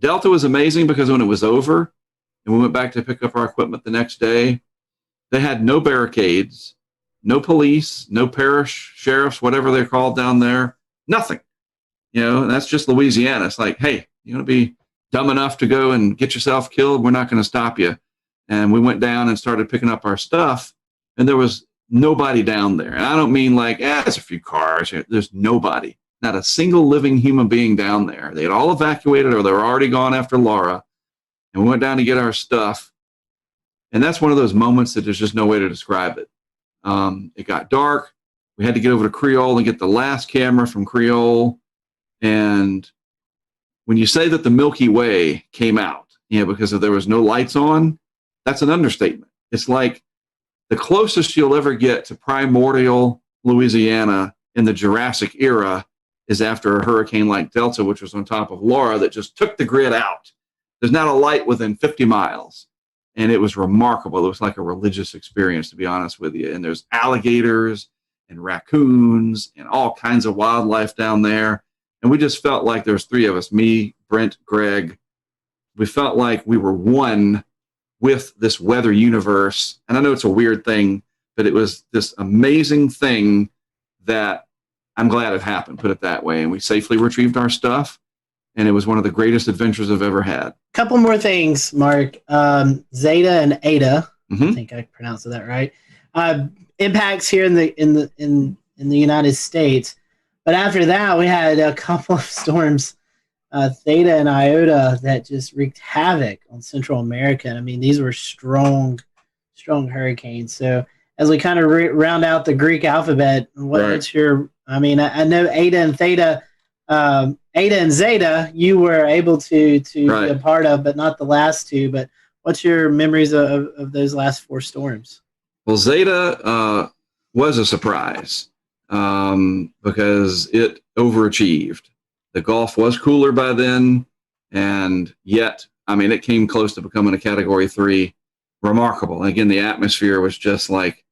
Delta was amazing because when it was over and we went back to pick up our equipment the next day, they had no barricades, no police, no parish sheriffs, whatever they're called down there, nothing. And that's just Louisiana. It's like, hey, you want to be dumb enough to go and get yourself killed? We're not going to stop you. And we went down and started picking up our stuff, and there was nobody down there. And I don't mean like, there's a few cars. There's nobody, not a single living human being down there. They had all evacuated, or they were already gone after Laura. And we went down to get our stuff. And that's one of those moments that there's just no way to describe it. It got dark. We had to get over to Creole and get the last camera from Creole. And when you say that the Milky Way came out, because there was no lights on, that's an understatement. It's like the closest you'll ever get to primordial Louisiana in the Jurassic era is after a hurricane like Delta, which was on top of Laura, that just took the grid out. There's not a light within 50 miles. And it was remarkable. It was like a religious experience, to be honest with you. And there's alligators and raccoons and all kinds of wildlife down there. And we just felt like there's three of us, me, Brent, Greg, we felt like we were one with this weather universe. And I know it's a weird thing, but it was this amazing thing that I'm glad it happened, put it that way. And we safely retrieved our stuff. And it was one of the greatest adventures I've ever had. Couple more things, Mark. Zeta and Ada, I think I pronounced that right. Impacts here in the United States. But after that, we had a couple of storms, Theta and Iota, that just wreaked havoc on Central America. I mean, these were strong hurricanes. So as we kind of round out the Greek alphabet, what's your? I mean, I know Ada and Theta, Ada and Zeta, you were able to be a part of, but not the last two. But what's your memories of those last four storms? Well, Zeta was a surprise because it overachieved. The Gulf was cooler by then, and yet, I mean, it came close to becoming a Category 3. Remarkable. And again, the atmosphere was just like,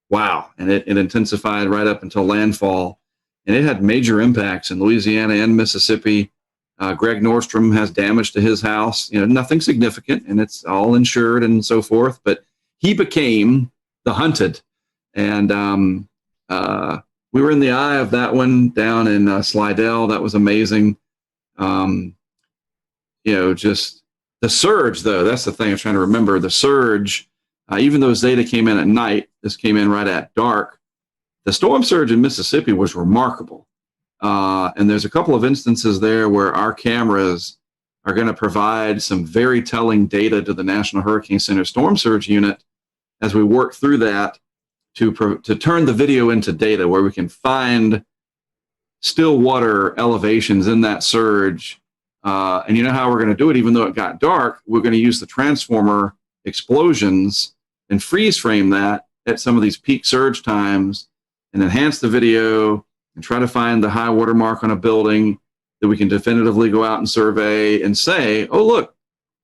wow. And it intensified right up until landfall. And it had major impacts in Louisiana and Mississippi. Greg Nordstrom has damage to his house. Nothing significant, and it's all insured and so forth. But he became the hunted. And we were in the eye of that one down in Slidell. That was amazing. Just the surge, though, that's the thing I'm trying to remember. The surge, even though Zeta came in at night, this came in right at dark. The storm surge in Mississippi was remarkable. And there's a couple of instances there where our cameras are going to provide some very telling data to the National Hurricane Center Storm Surge Unit as we work through that to turn the video into data where we can find still water elevations in that surge. And you know how we're going to do it, even though it got dark, we're going to use the transformer explosions and freeze frame that at some of these peak surge times and enhance the video and try to find the high water mark on a building that we can definitively go out and survey and say, oh, look.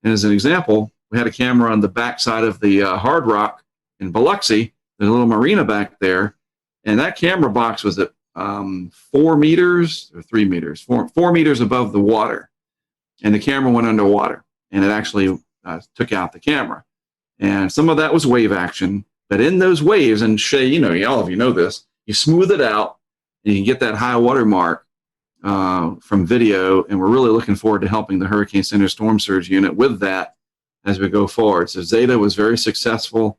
And as an example, we had a camera on the backside of the Hard Rock in Biloxi. There's a little marina back there. And that camera box was at 4 meters or 3 meters, 4 meters above the water. And the camera went underwater. And it actually took out the camera. And some of that was wave action. But in those waves, and Shay, all of you know this, you smooth it out and you can get that high water mark from video. And we're really looking forward to helping the Hurricane Center Storm Surge Unit with that as we go forward. So Zeta was very successful.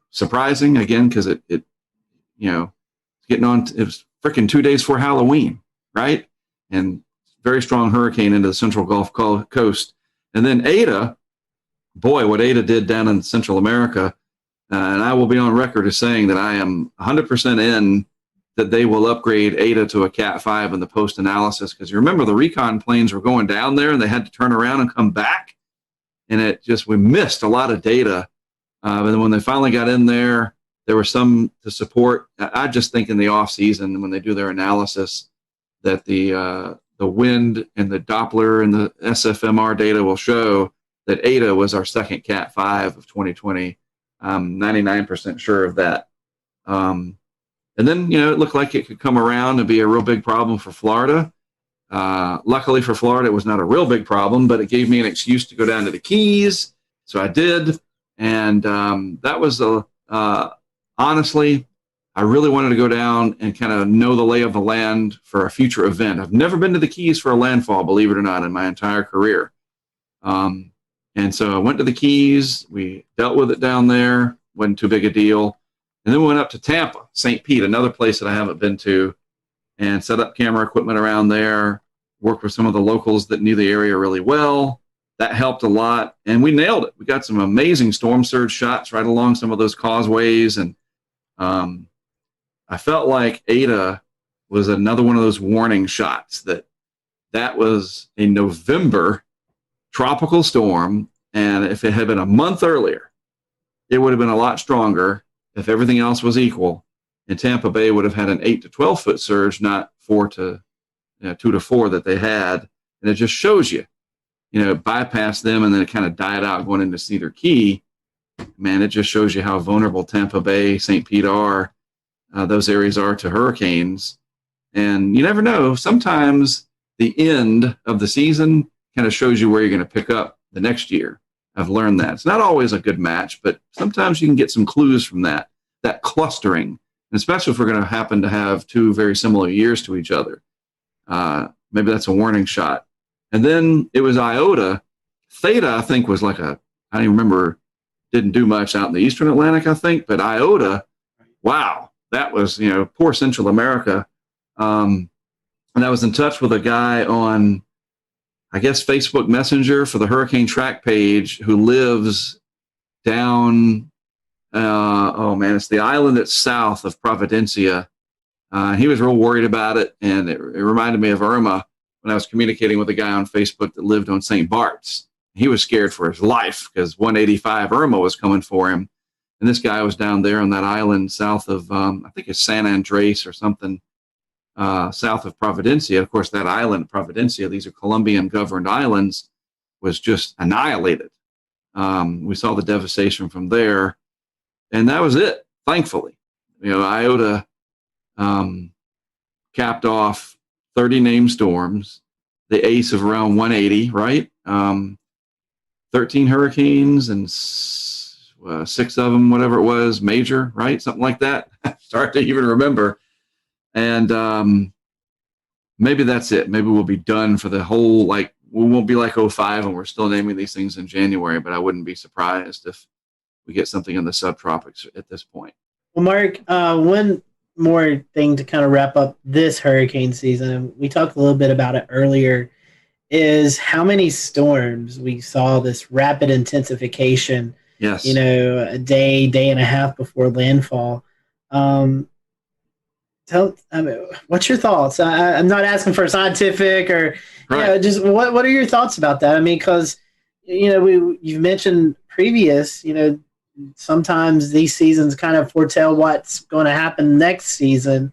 Surprising, again, because it getting on, it was freaking 2 days before Halloween, right? And very strong hurricane into the Central Gulf Coast. And then Ada, boy, what Ada did down in Central America, and I will be on record as saying that I am 100% in that they will upgrade Ada to a Cat 5 in the post-analysis, because you remember the recon planes were going down there and they had to turn around and come back, and we missed a lot of data. But then when they finally got in there, there was some to support. I just think in the off season when they do their analysis that the wind and the Doppler and the SFMR data will show that Ada was our second Cat 5 of 2020. I'm 99% sure of that. And then, it looked like it could come around and be a real big problem for Florida. Luckily for Florida, it was not a real big problem, but it gave me an excuse to go down to the Keys. So I did. And that was, honestly, I really wanted to go down and kind of know the lay of the land for a future event. I've never been to the Keys for a landfall, believe it or not, in my entire career. And so I went to the Keys. We dealt with it down there. Wasn't too big a deal. And then we went up to Tampa, St. Pete, another place that I haven't been to, and set up camera equipment around there, worked with some of the locals that knew the area really well. That helped a lot, and we nailed it. We got some amazing storm surge shots right along some of those causeways, and I felt like Ada was another one of those warning shots that was a November tropical storm, and if it had been a month earlier, it would have been a lot stronger if everything else was equal, and Tampa Bay would have had an 8 to 12 foot surge, not 2 to 4 that they had. And it just shows you, bypass them and then it kind of died out going into Cedar Key. Man, it just shows you how vulnerable Tampa Bay, St. Pete are, those areas are to hurricanes. And you never know, sometimes the end of the season kind of shows you where you're going to pick up the next year. I've learned that. It's not always a good match, but sometimes you can get some clues from that clustering, and especially if we're going to happen to have two very similar years to each other. Maybe that's a warning shot. And then it was Iota. Theta, I think, was like I don't even remember, didn't do much out in the Eastern Atlantic, I think, but Iota, wow, that was, poor Central America. And I was in touch with a guy on, I guess, Facebook Messenger for the Hurricane Track page who lives down, it's the island that's south of Providencia. He was real worried about it, and it reminded me of Irma when I was communicating with a guy on Facebook that lived on St. Bart's. He was scared for his life because 185 Irma was coming for him. And this guy was down there on that island south of, I think it's San Andres or something, south of Providencia. Of course, that island, Providencia, these are Colombian-governed islands, was just annihilated. We saw the devastation from there, and that was it, thankfully. Iota capped off 30 named storms, the ace of around 180, right? 13 hurricanes and 6 of them, whatever it was, major, right? Something like that. Start to even remember. And maybe that's it. Maybe we'll be done for the whole, we won't be like 05 and we're still naming these things in January, but I wouldn't be surprised if we get something in the subtropics at this point. Well, Mark, one more thing to kind of wrap up this hurricane season. We talked a little bit about it earlier, is how many storms we saw this rapid intensification. Yes. A day and a half before landfall. What's your thoughts? I'm not asking for scientific or just what are your thoughts about that? I mean, because you've mentioned previous, sometimes these seasons kind of foretell what's going to happen next season.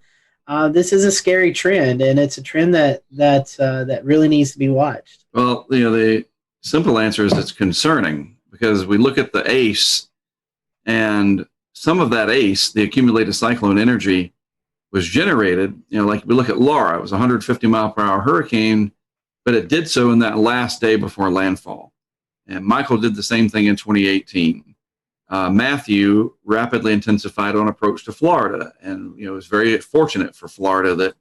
This is a scary trend, and it's a trend that really needs to be watched. Well, the simple answer is it's concerning, because we look at the ACE, and some of that ACE, the accumulated cyclone energy, was generated, like we look at Laura, it was a 150 mile per hour hurricane, but it did so in that last day before landfall. And Michael did the same thing in 2018. Matthew rapidly intensified on approach to Florida, and it was very fortunate for Florida that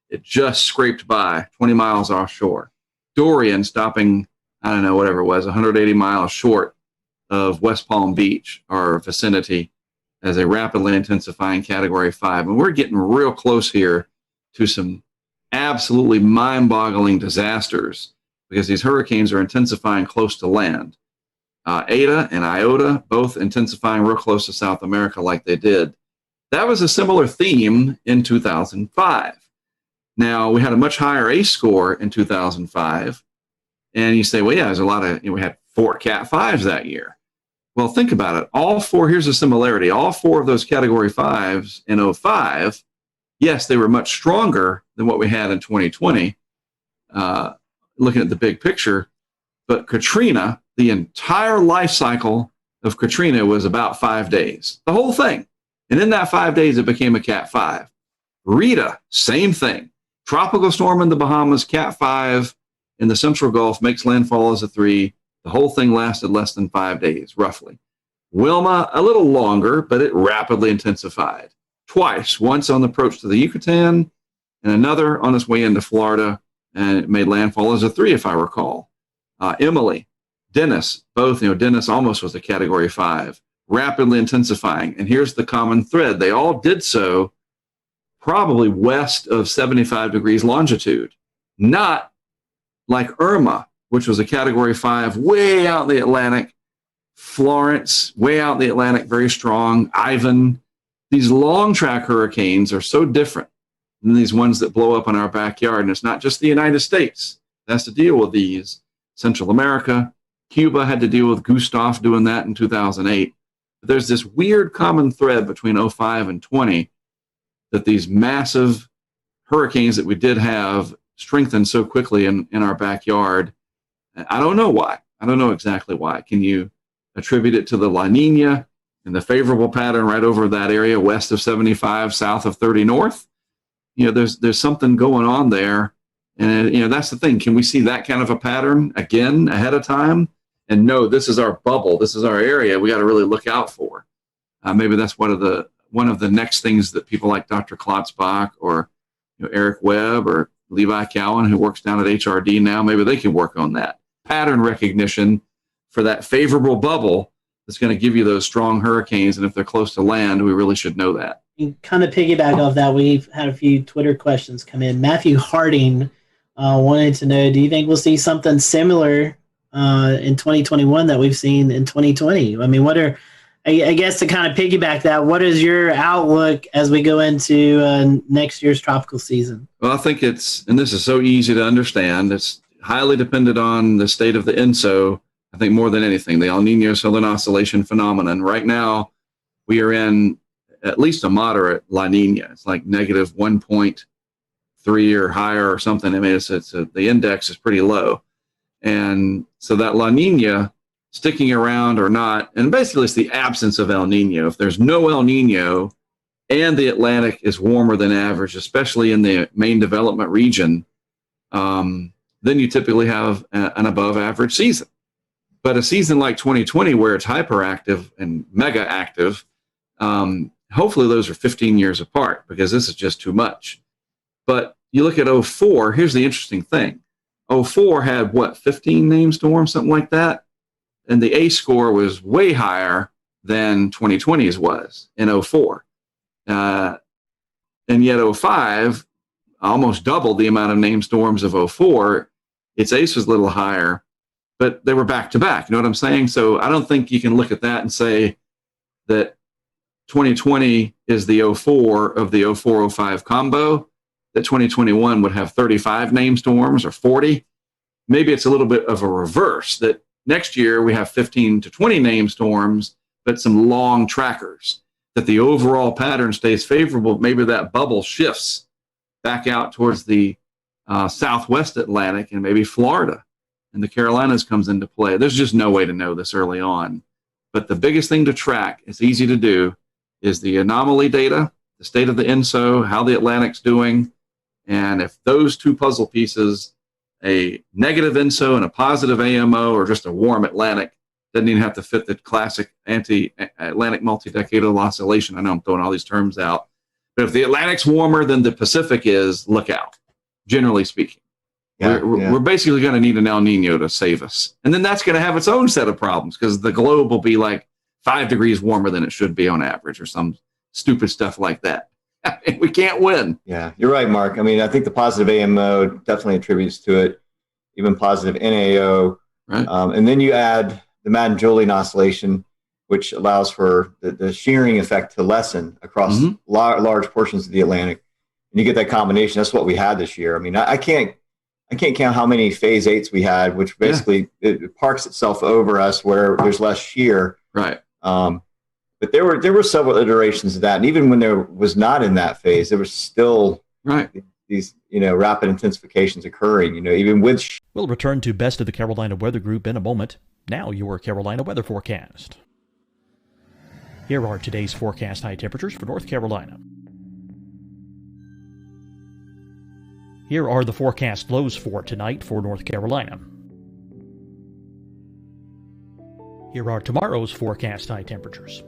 it just scraped by 20 miles offshore. Dorian stopping, I don't know, whatever it was, 180 miles short of West Palm Beach, our vicinity, as a rapidly intensifying Category 5. And we're getting real close here to some absolutely mind-boggling disasters, because these hurricanes are intensifying close to land. Eta and Iota both intensifying real close to South America like they did. That was a similar theme in 2005. Now, we had a much higher ACE score in 2005. And you say, well, yeah, there's a lot of, we had 4 Cat 5s that year. Well, think about it. All 4, here's a similarity. All 4 of those Category 5s in 05, yes, they were much stronger than what we had in 2020, looking at the big picture. But Katrina, the entire life cycle of Katrina was about 5 days, the whole thing. And in that 5 days, it became a Cat 5. Rita, same thing. Tropical storm in the Bahamas, Cat 5 in the Central Gulf, makes landfall as a 3. The whole thing lasted less than 5 days, roughly. Wilma, a little longer, but it rapidly intensified. Twice, once on the approach to the Yucatan, and another on its way into Florida, and it made landfall as a 3, if I recall. Emily, Dennis, both, Dennis almost was a Category 5, rapidly intensifying. And here's the common thread. They all did so probably west of 75 degrees longitude, not like Irma, which was a Category 5 way out in the Atlantic. Florence, way out in the Atlantic, very strong. Ivan. These long track hurricanes are so different than these ones that blow up in our backyard. And it's not just the United States that has to deal with these. Central America, Cuba had to deal with Gustav doing that in 2008. But there's this weird common thread between 05 and 20 that these massive hurricanes that we did have strengthened so quickly in our backyard. I don't know why. I don't know exactly why. Can you attribute it to the La Nina and the favorable pattern right over that area west of 75, south of 30 north? There's something going on there. And, that's the thing. Can we see that kind of a pattern again ahead of time? And no, this is our bubble. This is our area we got to really look out for. Maybe that's one of the next things that people like Dr. Klotzbach or Eric Webb or Levi Cowan, who works down at HRD now, maybe they can work on that. Pattern recognition for that favorable bubble that's going to give you those strong hurricanes. And if they're close to land, we really should know that. Kind of piggyback off that, we've had a few Twitter questions come in. Matthew Harding wanted to know, do you think we'll see something similar in 2021 that we've seen in 2020? I mean, I guess to kind of piggyback that, what is your outlook as we go into next year's tropical season? Well, I think and this is so easy to understand, it's highly dependent on the state of the ENSO, I think more than anything, the El Nino Southern Oscillation phenomenon. Right now, we are in at least a moderate La Nina. It's like negative 1.3 or higher or something. I mean, the index is pretty low. And so that La Nina sticking around or not, and basically it's the absence of El Nino. If there's no El Nino and the Atlantic is warmer than average, especially in the main development region, then you typically have an above average season. But a season like 2020, where it's hyperactive and mega active, hopefully those are 15 years apart, because this is just too much. But you look at 04, here's the interesting thing. 04 had, 15 named storms, something like that? And the A score was way higher than 2020's was in 04. And yet 05, almost doubled the amount of named storms of 04. Its ACE was a little higher, but they were back to back. You know what I'm saying? So I don't think you can look at that and say that 2020 is the 04 of the 04-05 combo, that 2021 would have 35 named storms or 40. Maybe it's a little bit of a reverse, that next year we have 15 to 20 named storms, but some long trackers, that the overall pattern stays favorable. Maybe that bubble shifts back out towards the Southwest Atlantic and maybe Florida, and the Carolinas comes into play. There's just no way to know this early on. But the biggest thing to track, it's easy to do, is the anomaly data, the state of the ENSO, how the Atlantic's doing. And if those two puzzle pieces, a negative ENSO and a positive AMO, or just a warm Atlantic, doesn't even have to fit the classic anti-Atlantic multi-decadal oscillation. I know I'm throwing all these terms out. But if the Atlantic's warmer than the Pacific is, look out, generally speaking. We're basically going to need an El Nino to save us. And then that's going to have its own set of problems, because the globe will be like 5 degrees warmer than it should be on average, or some stupid stuff like that. We can't win. Yeah, you're right, Mark. I mean, I think the positive AMO definitely attributes to it, even positive NAO. Right. And then you add the Madden-Julian oscillation, which allows for the shearing effect to lessen across large portions of the Atlantic. And you get that combination. That's what we had this year. I mean, I can't count how many phase 8s we had, which basically it parks itself over us where there's less shear. Right. But there were several iterations of that, and even when there was not in that phase, there was still these rapid intensifications occurring. Even with. We'll return to Best of the Carolina Weather Group in a moment. Now your Carolina weather forecast. Here are today's forecast high temperatures for North Carolina. Here are the forecast lows for tonight for North Carolina. Here are tomorrow's forecast high temperatures.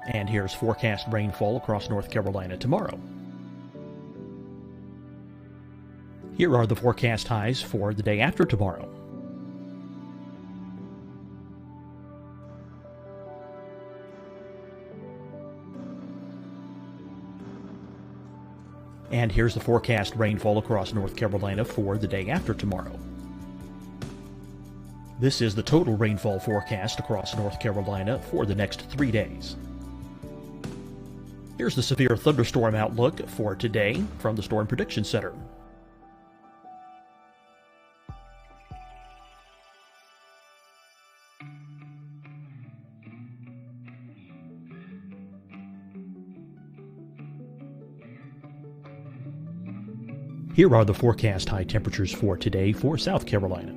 And here's forecast rainfall across North Carolina tomorrow. Here are the forecast highs for the day after tomorrow. And here's the forecast rainfall across North Carolina for the day after tomorrow. This is the total rainfall forecast across North Carolina for the next 3 days. Here's the severe thunderstorm outlook for today from the Storm Prediction Center. Here are the forecast high temperatures for today for South Carolina.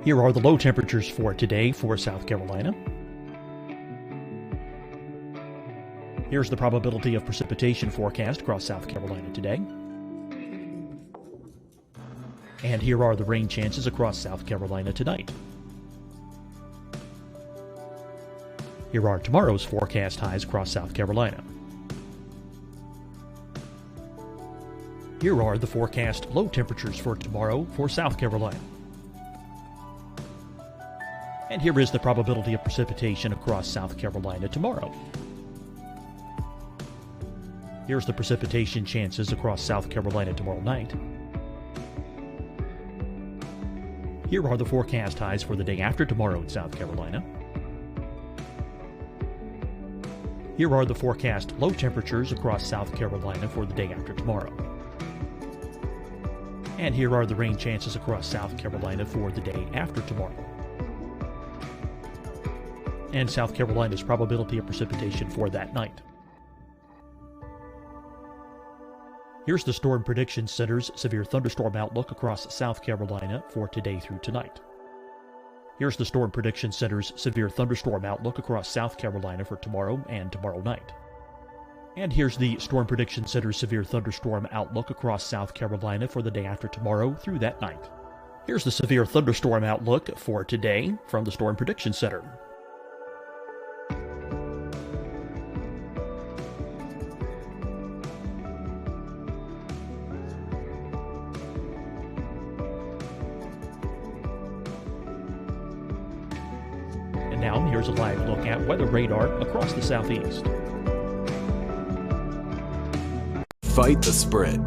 Here are the low temperatures for today for South Carolina. Here's the probability of precipitation forecast across South Carolina today. And here are the rain chances across South Carolina tonight. Here are tomorrow's forecast highs across South Carolina. Here are the forecast low temperatures for tomorrow for South Carolina. And here is the probability of precipitation across South Carolina tomorrow. Here's the precipitation chances across South Carolina tomorrow night. Here are the forecast highs for the day after tomorrow in South Carolina. Here are the forecast low temperatures across South Carolina for the day after tomorrow. And here are the rain chances across South Carolina for the day after tomorrow. And South Carolina's probability of precipitation for that night. Here's the Storm Prediction Center's severe thunderstorm outlook across South Carolina for today through tonight. Here's the Storm Prediction Center's severe thunderstorm outlook across South Carolina for tomorrow and tomorrow night. And here's the Storm Prediction Center's severe thunderstorm outlook across South Carolina for the day after tomorrow through that night. Here's the severe thunderstorm outlook for today from the Storm Prediction Center. Now, here's a live look at weather radar across the southeast. Fight the spread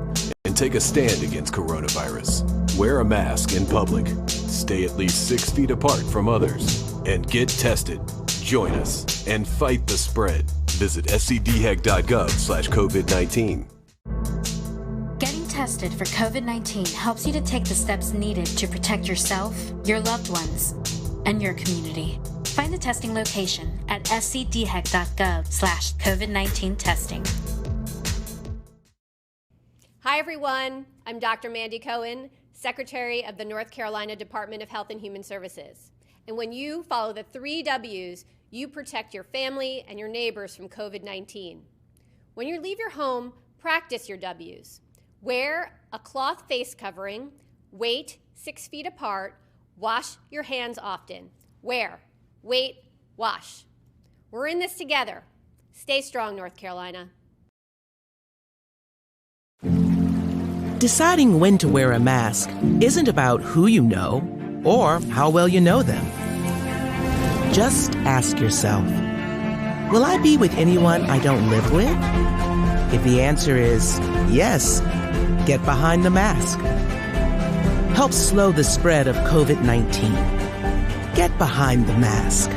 and take a stand against coronavirus. Wear a mask in public. Stay at least 6 feet apart from others. And get tested. Join us and fight the spread. Visit scdhec.gov/COVID-19. Getting tested for COVID-19 helps you to take the steps needed to protect yourself, your loved ones, and your community. Find the testing location at scdhec.gov/COVID-19 testing. Hi, everyone. I'm Dr. Mandy Cohen, Secretary of the North Carolina Department of Health and Human Services. And when you follow the 3 W's, you protect your family and your neighbors from COVID-19. When you leave your home, practice your W's. Wear a cloth face covering, wait 6 feet apart, wash your hands often. Wear, wait, wash. We're in this together. Stay strong, North Carolina. Deciding when to wear a mask isn't about who you know or how well you know them. Just ask yourself, will I be with anyone I don't live with? If the answer is yes, get behind the mask. Help slow the spread of COVID-19. Get behind the mask.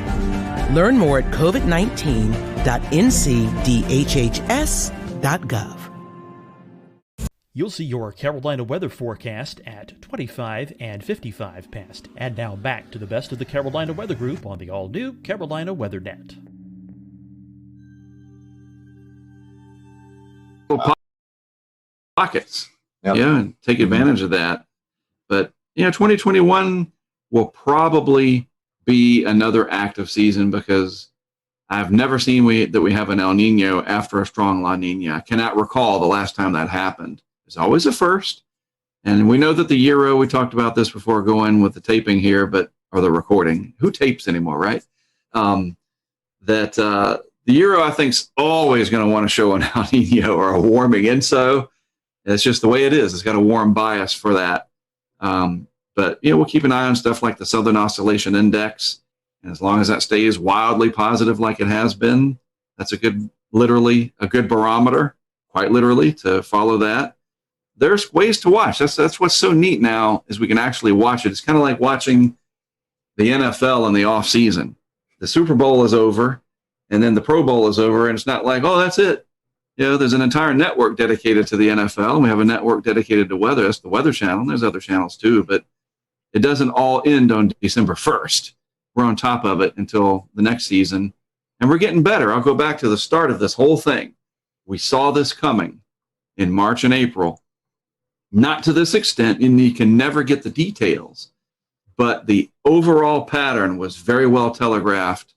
Learn more at covid19.ncdhhs.gov. You'll see your Carolina weather forecast at 25 and 55 past. And now back to the best of the Carolina Weather Group on the all-new Carolina WeatherNet. Pockets, yeah, and take advantage of that. But 2021 will probably be another active season because I've never seen that we have an El Nino after a strong La Nina. I cannot recall the last time that happened. There's always a first, and we know that the Euro. We talked about this before going with the taping here, or the recording. Who tapes anymore, right? The Euro, I think, is always going to want to show an El Nino or a warming INSO. It's just the way it is. It's got a warm bias for that. But we'll keep an eye on stuff like the Southern Oscillation Index. And as long as that stays wildly positive like it has been, that's literally a good barometer, quite literally, to follow that. There's ways to watch. That's what's so neat now is we can actually watch it. It's kind of like watching the NFL in the off season. The Super Bowl is over, and then the Pro Bowl is over, and it's not like, oh, that's it. There's an entire network dedicated to the NFL, and we have a network dedicated to weather. That's the Weather Channel. There's other channels too, but it doesn't all end on December 1st. We're on top of it until the next season, and we're getting better. I'll go back to the start of this whole thing. We saw this coming in March and April. Not to this extent, and you can never get the details, but the overall pattern was very well telegraphed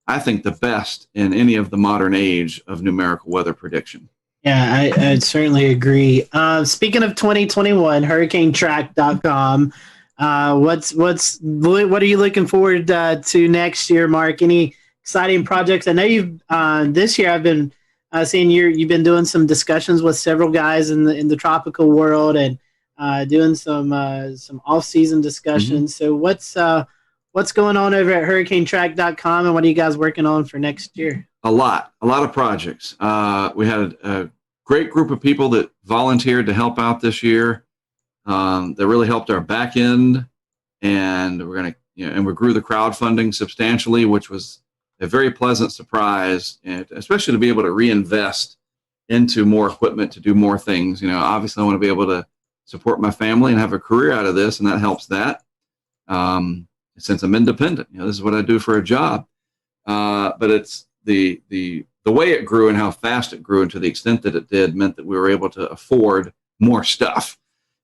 I think, the best in any of the modern age of numerical weather prediction. Yeah, I'd certainly agree. Speaking of 2021, hurricanetrack.com. What are you looking forward to next year, Mark? Any exciting projects? I know you've this year I've been seeing you've been doing some discussions with several guys in the tropical world and doing some off-season discussions. Mm-hmm. So what's going on over at hurricanetrack.com, and what are you guys working on for next year? A lot of projects. We had a great group of people that volunteered to help out this year. That really helped our back end, and we grew the crowdfunding substantially, which was a very pleasant surprise, and especially to be able to reinvest into more equipment to do more things. Obviously I want to be able to support my family and have a career out of this, and that helps that. Since I'm independent, this is what I do for a job. But it's the way it grew and how fast it grew, and to the extent that it did, meant that we were able to afford more stuff.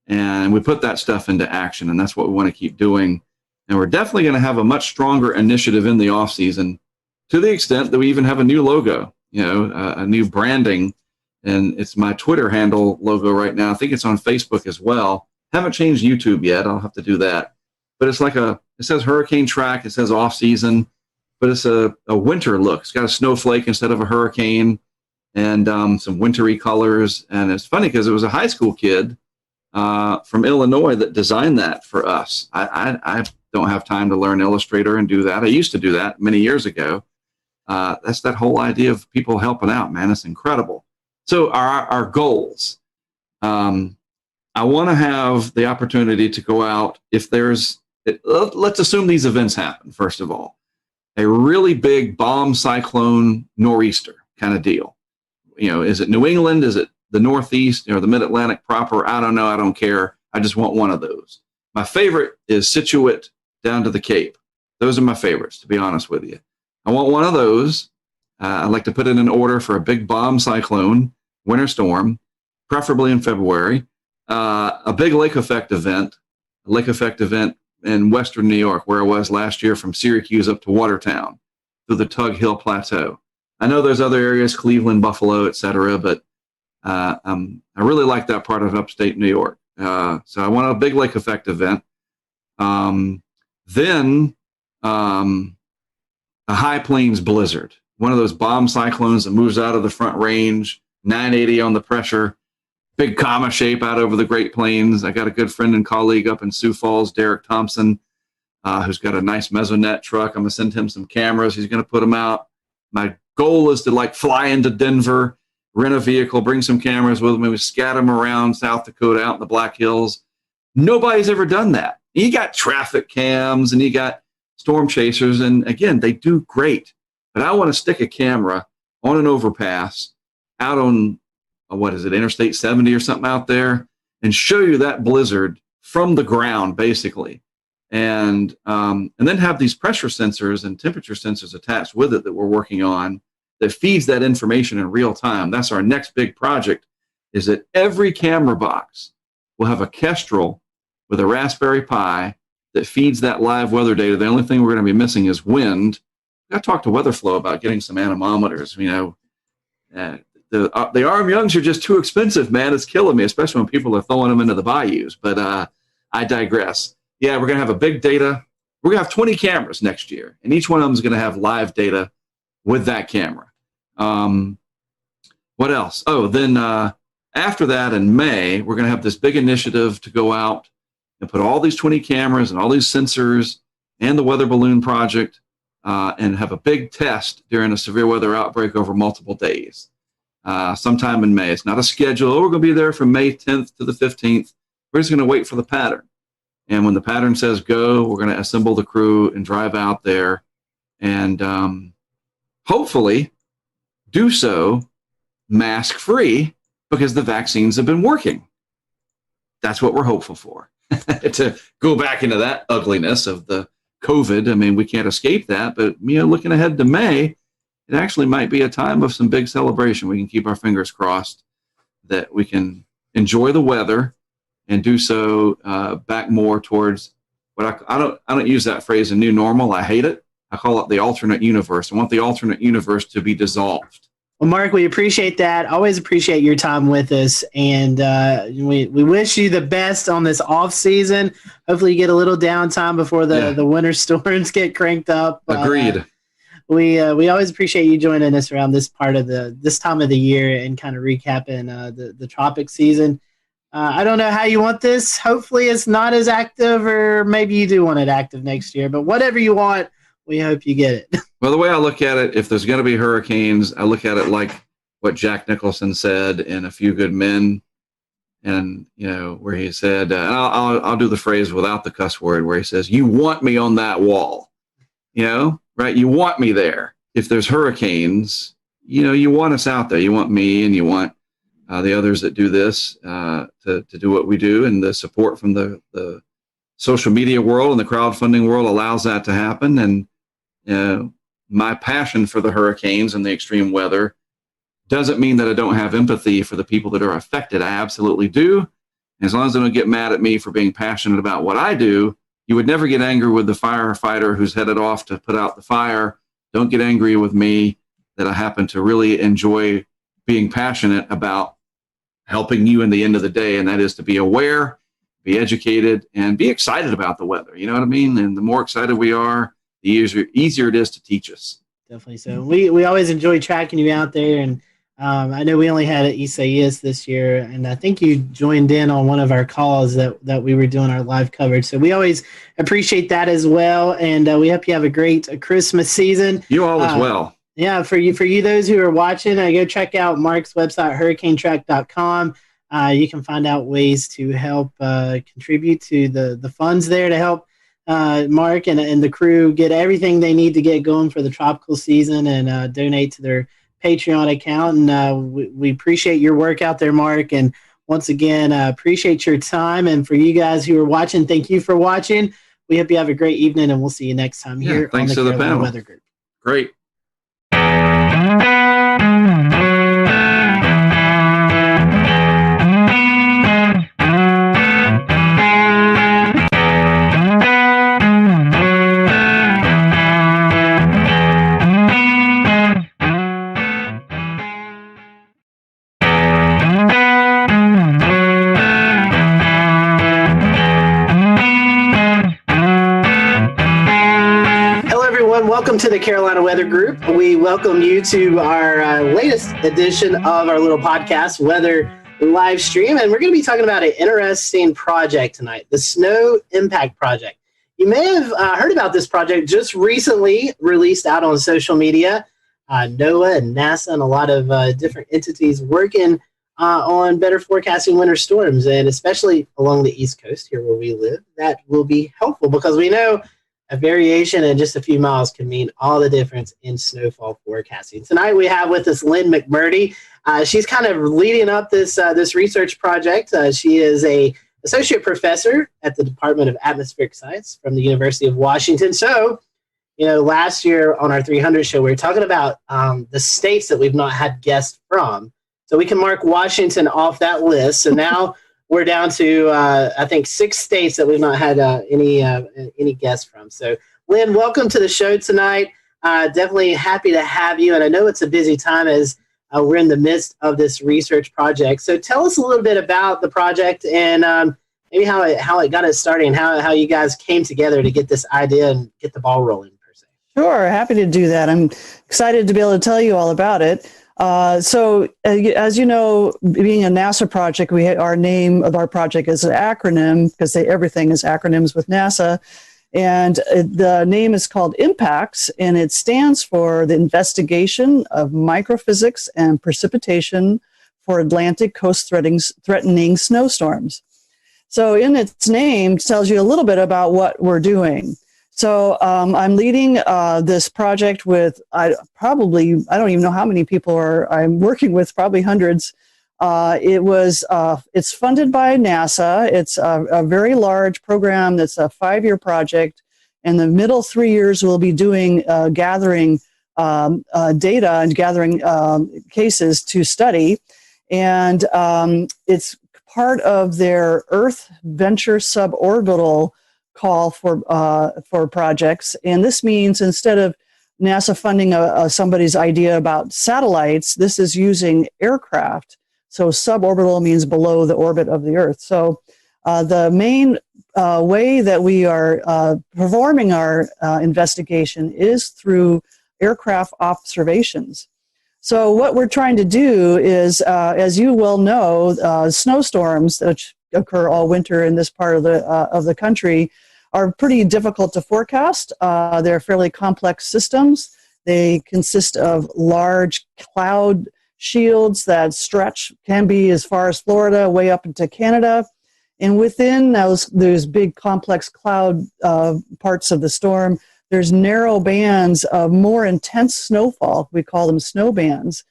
And we put that stuff into action, and that's what we want to keep doing. And we're definitely going to have a much stronger initiative in the off season, to the extent that we even have a new logo, a new branding. And it's my Twitter handle logo right now. I think it's on Facebook as well. Haven't changed YouTube yet. I'll have to do that. But it's like it says Hurricane Track. It says off season, but it's a winter look. It's got a snowflake instead of a hurricane, and some wintry colors. And it's funny because it was a high school kid from Illinois that designed that for us. I don't have time to learn Illustrator and do that. I used to do that many years ago. That's that whole idea of people helping out, man. It's incredible. So our goals. I want to have the opportunity to go out if let's assume these events happen, first of all. A really big bomb cyclone nor'easter kind of deal. Is it New England? Is it the Northeast or the Mid-Atlantic proper? I don't know. I don't care. I just want one of those. My favorite is Situate down to the Cape. Those are my favorites, to be honest with you. I want one of those. I'd like to put it in order for a big bomb cyclone, winter storm, preferably in February. A big lake effect event in Western New York, where I was last year, from Syracuse up to Watertown through the Tug Hill Plateau. I know there's other areas, Cleveland, Buffalo, etc., but I really like that part of upstate New York. So I want a big lake effect event. Then a high plains blizzard, one of those bomb cyclones that moves out of the Front Range, 980 on the pressure, big comma shape out over the Great Plains. I got a good friend and colleague up in Sioux Falls, Derek Thompson, who's got a nice Mesonet truck. I'm going to send him some cameras. He's going to put them out. My goal is to fly into Denver, rent a vehicle, bring some cameras with me, scatter them around South Dakota, out in the Black Hills. Nobody's ever done that. You got traffic cams and you got storm chasers, and again, they do great. But I want to stick a camera on an overpass out on, Interstate 70 or something out there, and show you that blizzard from the ground, basically. And then have these pressure sensors and temperature sensors attached with it that we're working on that feeds that information in real time. That's our next big project, is that every camera box will have a Kestrel with a Raspberry Pi that feeds that live weather data. The only thing we're going to be missing is wind. I talked to WeatherFlow about getting some anemometers. The arm youngs are just too expensive, man. It's killing me, especially when people are throwing them into the bayous. But I digress. Yeah, we're going to have a big data. We're going to have 20 cameras next year, and each one of them is going to have live data with that camera. What else? Oh, then after that in May, we're going to have this big initiative to go out and put all these 20 cameras and all these sensors and the weather balloon project and have a big test during a severe weather outbreak over multiple days. Sometime in May. It's not a schedule. We're going to be there from May 10th to the 15th. We're just going to wait for the pattern. And when the pattern says go, we're going to assemble the crew and drive out there and hopefully do so mask-free, because the vaccines have been working. That's what we're hopeful for. To go back into that ugliness of the COVID, I mean, we can't escape that, but looking ahead to May, it actually might be a time of some big celebration. We can keep our fingers crossed that we can enjoy the weather and do so back more towards what I don't use that phrase, a new normal. I hate it. I call it the alternate universe. I want the alternate universe to be dissolved. Well, Mark, we appreciate that. Always appreciate your time with us, and we wish you the best on this off season. Hopefully, you get a little downtime before the winter storms get cranked up. Agreed. We always appreciate you joining us around this part of this time of the year and kind of recapping the tropic season. I don't know how you want this. Hopefully, it's not as active, or maybe you do want it active next year. But whatever you want, we hope you get it. Well, the way I look at it, if there's going to be hurricanes, I look at it like what Jack Nicholson said in A Few Good Men, and where he said, and I'll do the phrase without the cuss word, where he says, "You want me on that wall," right? You want me there. If there's hurricanes, you want us out there. You want me, and you want the others that do this to do what we do, and the support from the social media world and the crowdfunding world allows that to happen. And my passion for the hurricanes and the extreme weather doesn't mean that I don't have empathy for the people that are affected. I absolutely do. As long as they don't get mad at me for being passionate about what I do, you would never get angry with the firefighter who's headed off to put out the fire. Don't get angry with me that I happen to really enjoy being passionate about helping you in the end of the day, and that is to be aware, be educated, and be excited about the weather. You know what I mean? And the more excited we are, the easier it is to teach us. Definitely so. We always enjoy tracking you out there, and I know we only had Isaias this year, and I think you joined in on one of our calls that we were doing our live coverage. So we always appreciate that as well, and we hope you have a great Christmas season. You all as well. Yeah, for you those who are watching, go check out Mark's website, hurricanetrack.com. You can find out ways to help contribute to the funds there to help Mark and the crew get everything they need to get going for the tropical season, and donate to their Patreon account. And we appreciate your work out there, Mark. And once again, appreciate your time. And for you guys who are watching, thank you for watching. We hope you have a great evening, and we'll see you next time here on the Carolina panel. Weather Group. Great. Welcome to the Carolina Weather Group. We welcome you to our latest edition of our little podcast, Weather Live Stream. And we're going to be talking about an interesting project tonight, the Snow Impact Project. You may have heard about this project just recently released out on social media. NOAA and NASA and a lot of different entities working on better forecasting winter storms, and especially along the East Coast here where we live. That will be helpful because we know a variation in just a few miles can mean all the difference in snowfall forecasting. Tonight we have with us Lynn McMurdy. She's kind of leading up this research project. She is a associate professor at the Department of Atmospheric Science from the University of Washington. So, last year on our 300 show, we were talking about the states that we've not had guests from. So we can mark Washington off that list. So now we're down to, I think, 6 states that we've not had any guests from. So, Lynn, welcome to the show tonight. Definitely happy to have you. And I know it's a busy time as we're in the midst of this research project. So tell us a little bit about the project and maybe how it got it started and how you guys came together to get this idea and get the ball rolling, per se. Sure, happy to do that. I'm excited to be able to tell you all about it. So as you know, being a NASA project, our name of our project is an acronym because everything is acronyms with NASA. And the name is called IMPACTS, and it stands for the Investigation of Microphysics and Precipitation for Atlantic Coast Threatening Snowstorms. So in its name, it tells you a little bit about what we're doing. So I'm leading this project with I don't even know how many people I'm working with, probably hundreds. It's funded by NASA. It's a very large program that's a 5-year project. And the middle 3 years we'll be doing gathering data and gathering cases to study. And it's part of their Earth Venture Suborbital call for projects. And this means instead of NASA funding somebody's idea about satellites, this is using aircraft. So suborbital means below the orbit of the Earth. So the main way that we are performing our investigation is through aircraft observations. So what we're trying to do is, as you well know, snowstorms, which occur all winter in this part of the country, are pretty difficult to forecast. They're fairly complex systems. They consist of large cloud shields that stretch, can be as far as Florida, way up into Canada. And within those big complex cloud parts of the storm, there's narrow bands of more intense snowfall. We call them snow bands.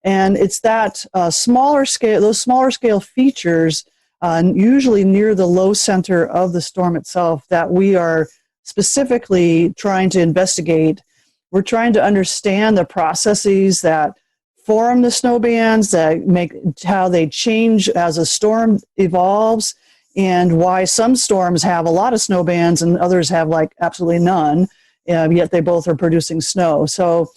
And it's that smaller scale, those smaller scale features, usually near the low center of the storm itself, that we are specifically trying to investigate. We're trying to understand the processes that form the snow bands, that make how they change as a storm evolves, and why some storms have a lot of snow bands and others have like absolutely none, yet they both are producing snow. So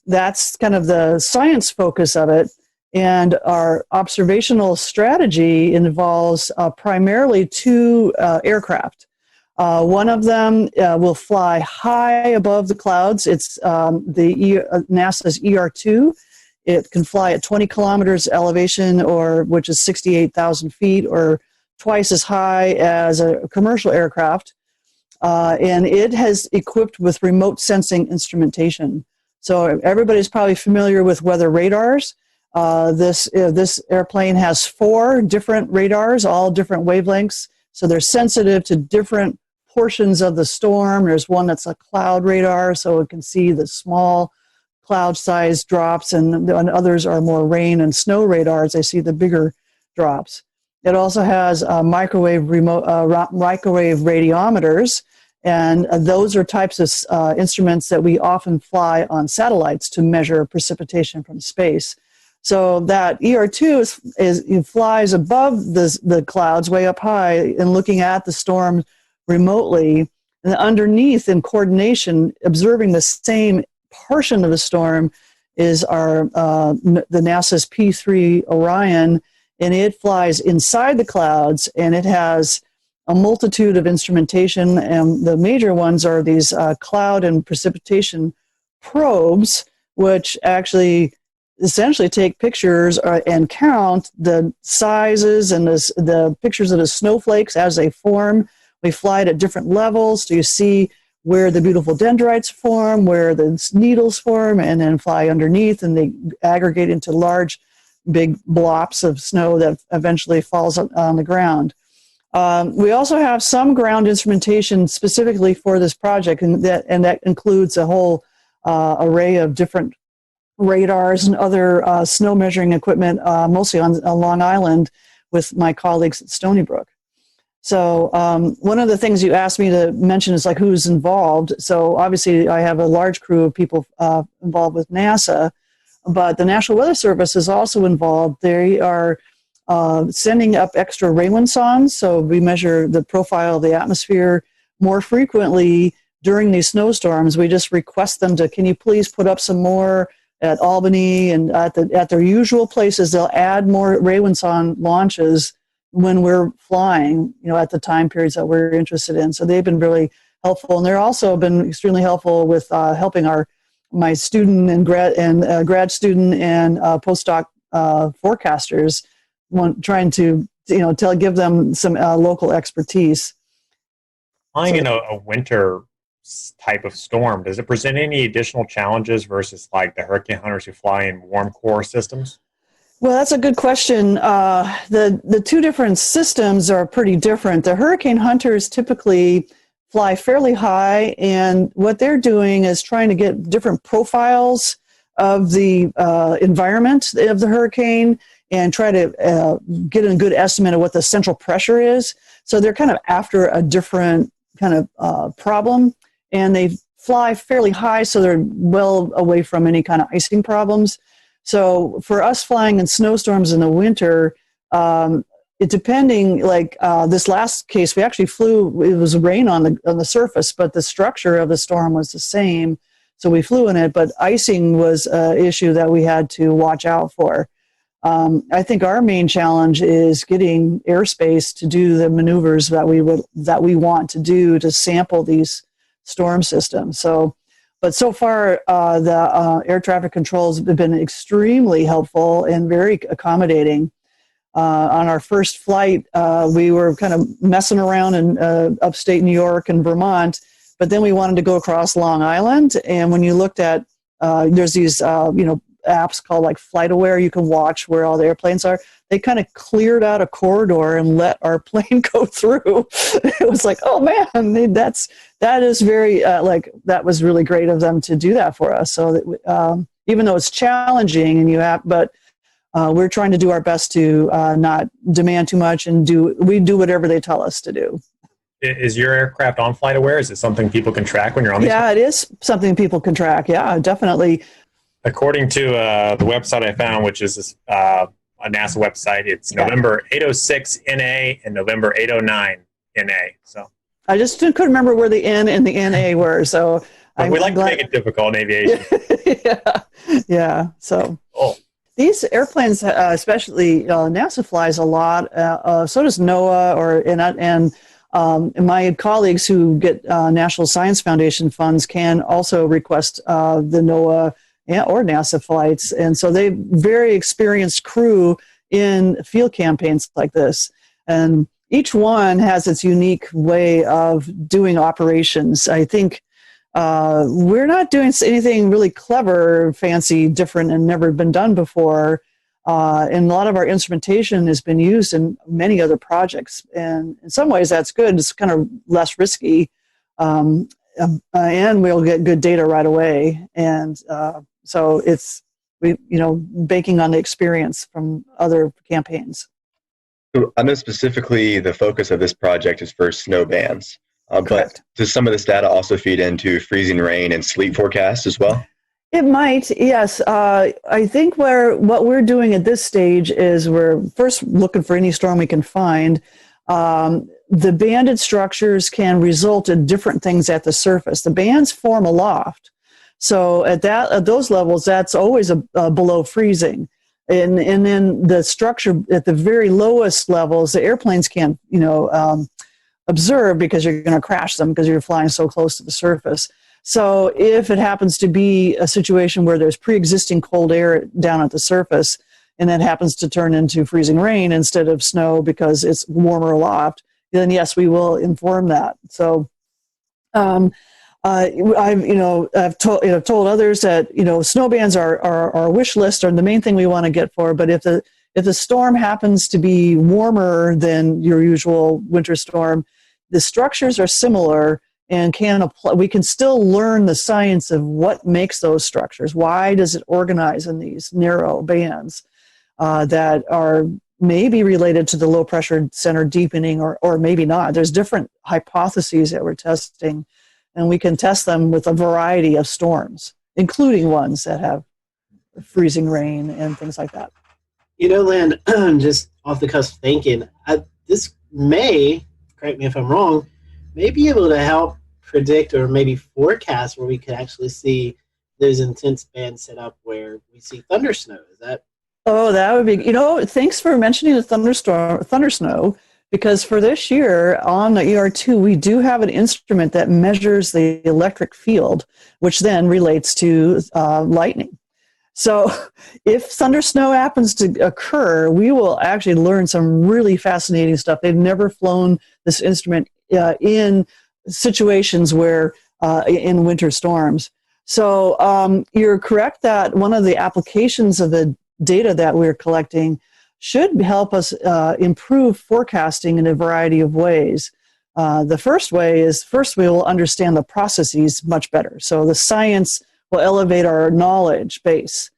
that's kind of the science focus of it. And our observational strategy involves primarily two aircraft. One of them will fly high above the clouds. It's NASA's ER-2. It can fly at 20 kilometers elevation, which is 68,000 feet, or twice as high as a commercial aircraft. And it has equipped with remote sensing instrumentation. So everybody's probably familiar with weather radars. This airplane has 4 different radars, all different wavelengths. So they're sensitive to different portions of the storm. There's one that's a cloud radar, so it can see the small cloud size drops, and others are more rain and snow radars. They see the bigger drops. It also has microwave radiometers, and those are types of instruments that we often fly on satellites to measure precipitation from space. So that ER-2 flies above the clouds way up high and looking at the storm remotely, and underneath in coordination, observing the same portion of the storm, is the NASA's P3 Orion, and it flies inside the clouds, and it has a multitude of instrumentation, and the major ones are these cloud and precipitation probes, which actually essentially take pictures and count the sizes and the pictures of the snowflakes as they form. We fly it at different levels, so you see where the beautiful dendrites form, where the needles form, and then fly underneath, and they aggregate into large, big blobs of snow that eventually falls on the ground. We also have some ground instrumentation specifically for this project, and that includes a whole array of different radars and other snow measuring equipment, mostly on Long Island with my colleagues at Stony Brook. So one of the things you asked me to mention is like who's involved. So obviously I have a large crew of people involved with NASA, but the National Weather Service is also involved. They are sending up extra rayon-sondes, so we measure the profile of the atmosphere more frequently during these snowstorms. We just request them to, can you please put up some more at Albany and at their usual places. They'll add more rayon-sonde launches when we're flying, at the time periods that we're interested in. So they've been really helpful, and they're also been extremely helpful with helping my student and grad student and postdoc forecasters, trying to give them some local expertise. Flying in a winter type of storm, does it present any additional challenges versus like the hurricane hunters who fly in warm core systems? Well, that's a good question. The two different systems are pretty different. The hurricane hunters typically fly fairly high, and what they're doing is trying to get different profiles of the environment of the hurricane and try to get a good estimate of what the central pressure is. So they're kind of after a different kind of problem, and they fly fairly high, so they're well away from any kind of icing problems. So for us flying in snowstorms in the winter, depending, like this last case, we actually flew. It was rain on the surface, but the structure of the storm was the same, so we flew in it. But icing was an issue that we had to watch out for. I think our main challenge is getting airspace to do the maneuvers that we want to do to sample these storm systems. But so far, the air traffic controls have been extremely helpful and very accommodating. On our first flight, we were kind of messing around in upstate New York and Vermont, but then we wanted to go across Long Island. And when you looked at, there's these, apps called like FlightAware, you can watch where all the airplanes are. They kind of cleared out a corridor and let our plane go through. It was like, oh man, that is very that was really great of them to do that for us. So that, even though it's challenging and we're trying to do our best to not demand too much and we do whatever they tell us to do. Is your aircraft on FlightAware? Is it something people can track when you're on these? Yeah, it is something people can track. Yeah, definitely. According to the website I found, which is a NASA website, it's November 806 NA and November 809 NA. So I just couldn't remember where the N and the NA were. So we like to make it difficult in aviation. Yeah. So these airplanes, especially NASA flies a lot. So does NOAA, and my colleagues who get National Science Foundation funds can also request the NOAA or NASA flights. And so they're very experienced crew in field campaigns like this. And each one has its unique way of doing operations. I think we're not doing anything really clever, fancy, different, and never been done before. And a lot of our instrumentation has been used in many other projects. And in some ways that's good. It's kind of less risky. And we'll get good data right away. And so it's, banking on the experience from other campaigns. So I know specifically the focus of this project is for snow bands, but does some of this data also feed into freezing rain and sleet forecasts as well? It might, yes. I think what we're doing at this stage is we're first looking for any storm we can find. The banded structures can result in different things at the surface. The bands form aloft. So at those levels, that's always below freezing. And then the structure at the very lowest levels, the airplanes can't, observe because you're going to crash them because you're flying so close to the surface. So if it happens to be a situation where there's pre-existing cold air down at the surface, and that happens to turn into freezing rain instead of snow because it's warmer aloft, then yes, we will inform that. So I've told others that snow bands are our wish list, are the main thing we want to get for. But if the storm happens to be warmer than your usual winter storm, the structures are similar and we can still learn the science of what makes those structures. Why does it organize in these narrow bands that are maybe related to the low pressure center deepening or maybe not? There's different hypotheses that we're testing. And we can test them with a variety of storms, including ones that have freezing rain and things like that. Lynn, just off the cusp thinking, this may, correct me if I'm wrong, may be able to help predict or maybe forecast where we could actually see those intense bands set up where we see thunder snow. Is that? Oh, that would be, thanks for mentioning the thunder snow. Because for this year on the ER2, we do have an instrument that measures the electric field, which then relates to lightning. So if thunder snow happens to occur, we will actually learn some really fascinating stuff. They've never flown this instrument in situations where in winter storms. So you're correct that one of the applications of the data that we're collecting should help us improve forecasting in a variety of ways. The first way is, we will understand the processes much better. So the science will elevate our knowledge base.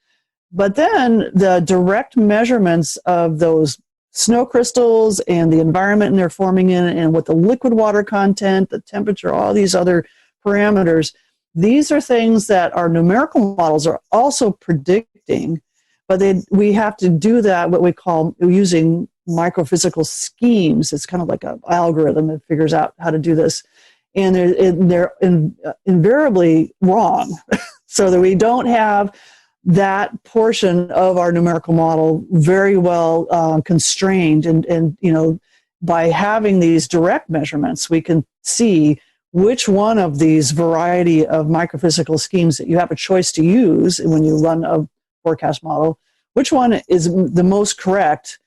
But then the direct measurements of those snow crystals and the environment they're forming in and with the liquid water content, the temperature, all these other parameters, these are things that our numerical models are also predicting. But we have to do that, what we call using microphysical schemes. It's kind of like an algorithm that figures out how to do this. And they're invariably wrong. So that we don't have that portion of our numerical model very well constrained. And by having these direct measurements, we can see which one of these variety of microphysical schemes that you have a choice to use when you run a forecast model, which one is the most correct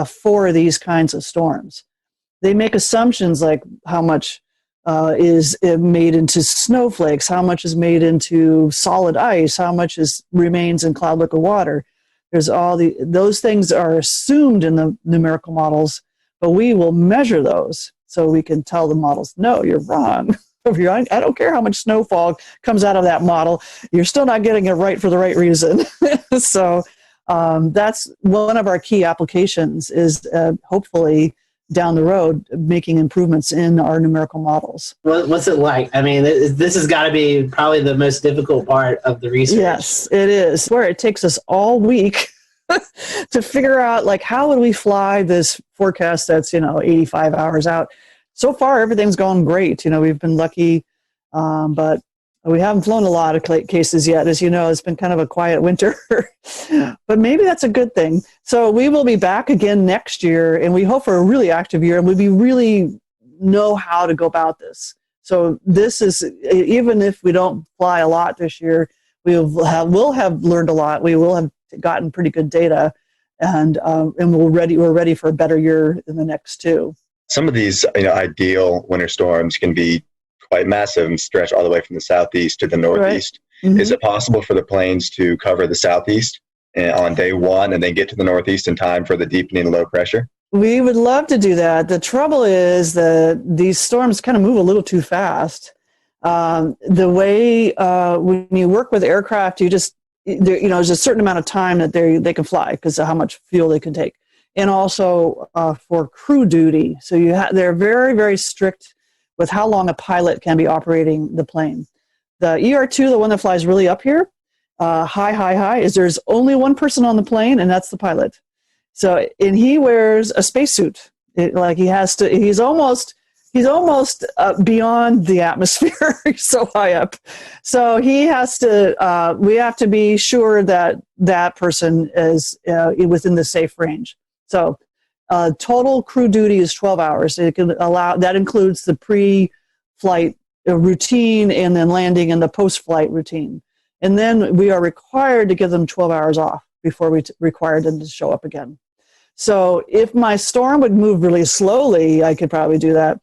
for these kinds of storms. They make assumptions like how much is made into snowflakes, how much is made into solid ice, how much remains in cloud liquid water. There's those things are assumed in the numerical models, but we will measure those so we can tell the models, no, you're wrong. I don't care how much snowfall comes out of that model, you're still not getting it right for the right reason. So that's one of our key applications is hopefully down the road making improvements in our numerical models. What's it like? I mean, this has got to be probably the most difficult part of the research. Yes, it is. Where it takes us all week to figure out, like, how would we fly this forecast that's 85 hours out. So far, everything's gone great. We've been lucky, but we haven't flown a lot of cases yet. As you know, it's been kind of a quiet winter, but maybe that's a good thing. So we will be back again next year, and we hope for a really active year, and we really know how to go about this. So this is, even if we don't fly a lot this year, we'll have learned a lot. We will have gotten pretty good data, and we're ready for a better year in the next two. Some of these ideal winter storms can be quite massive and stretch all the way from the southeast to the northeast. Right. Mm-hmm. Is it possible for the planes to cover the southeast on day one and then get to the northeast in time for the deepening low pressure? We would love to do that. The trouble is that these storms kind of move a little too fast. The way when you work with aircraft, there's a certain amount of time that they can fly because of how much fuel they can take, and also for crew duty. So they're very, very strict with how long a pilot can be operating the plane. The ER2, the one that flies really up here, high, is there's only one person on the plane, and that's the pilot. So, and he wears a spacesuit. He's almost beyond the atmosphere. He's so high up. So he has to, we have to be sure that that person is within the safe range. So total crew duty is 12 hours. That includes the pre-flight routine and then landing and the post-flight routine. And then we are required to give them 12 hours off before we require them to show up again. So if my storm would move really slowly, I could probably do that.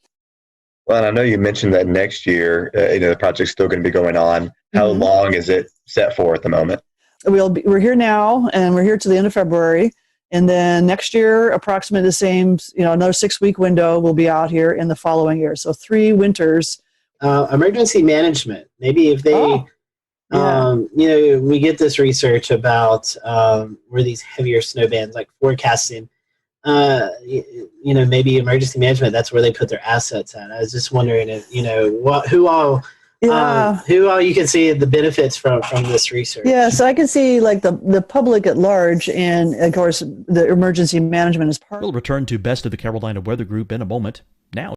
Well, and I know you mentioned that next year, the project's still going to be going on. How mm-hmm. long is it set for at the moment? We're here now, and we're here to the end of February. And then next year, approximately the same, another 6-week window, we'll be out here in the following year. So 3 winters. Emergency management. Maybe if they, we get this research about where these heavier snow bands, like forecasting, maybe emergency management, that's where they put their assets at. I was just wondering if, who all you can see the benefits from this research. Yeah, so I can see like the public at large, and of course the emergency management is part. We'll return to Best of the Carolina Weather Group in a moment. Now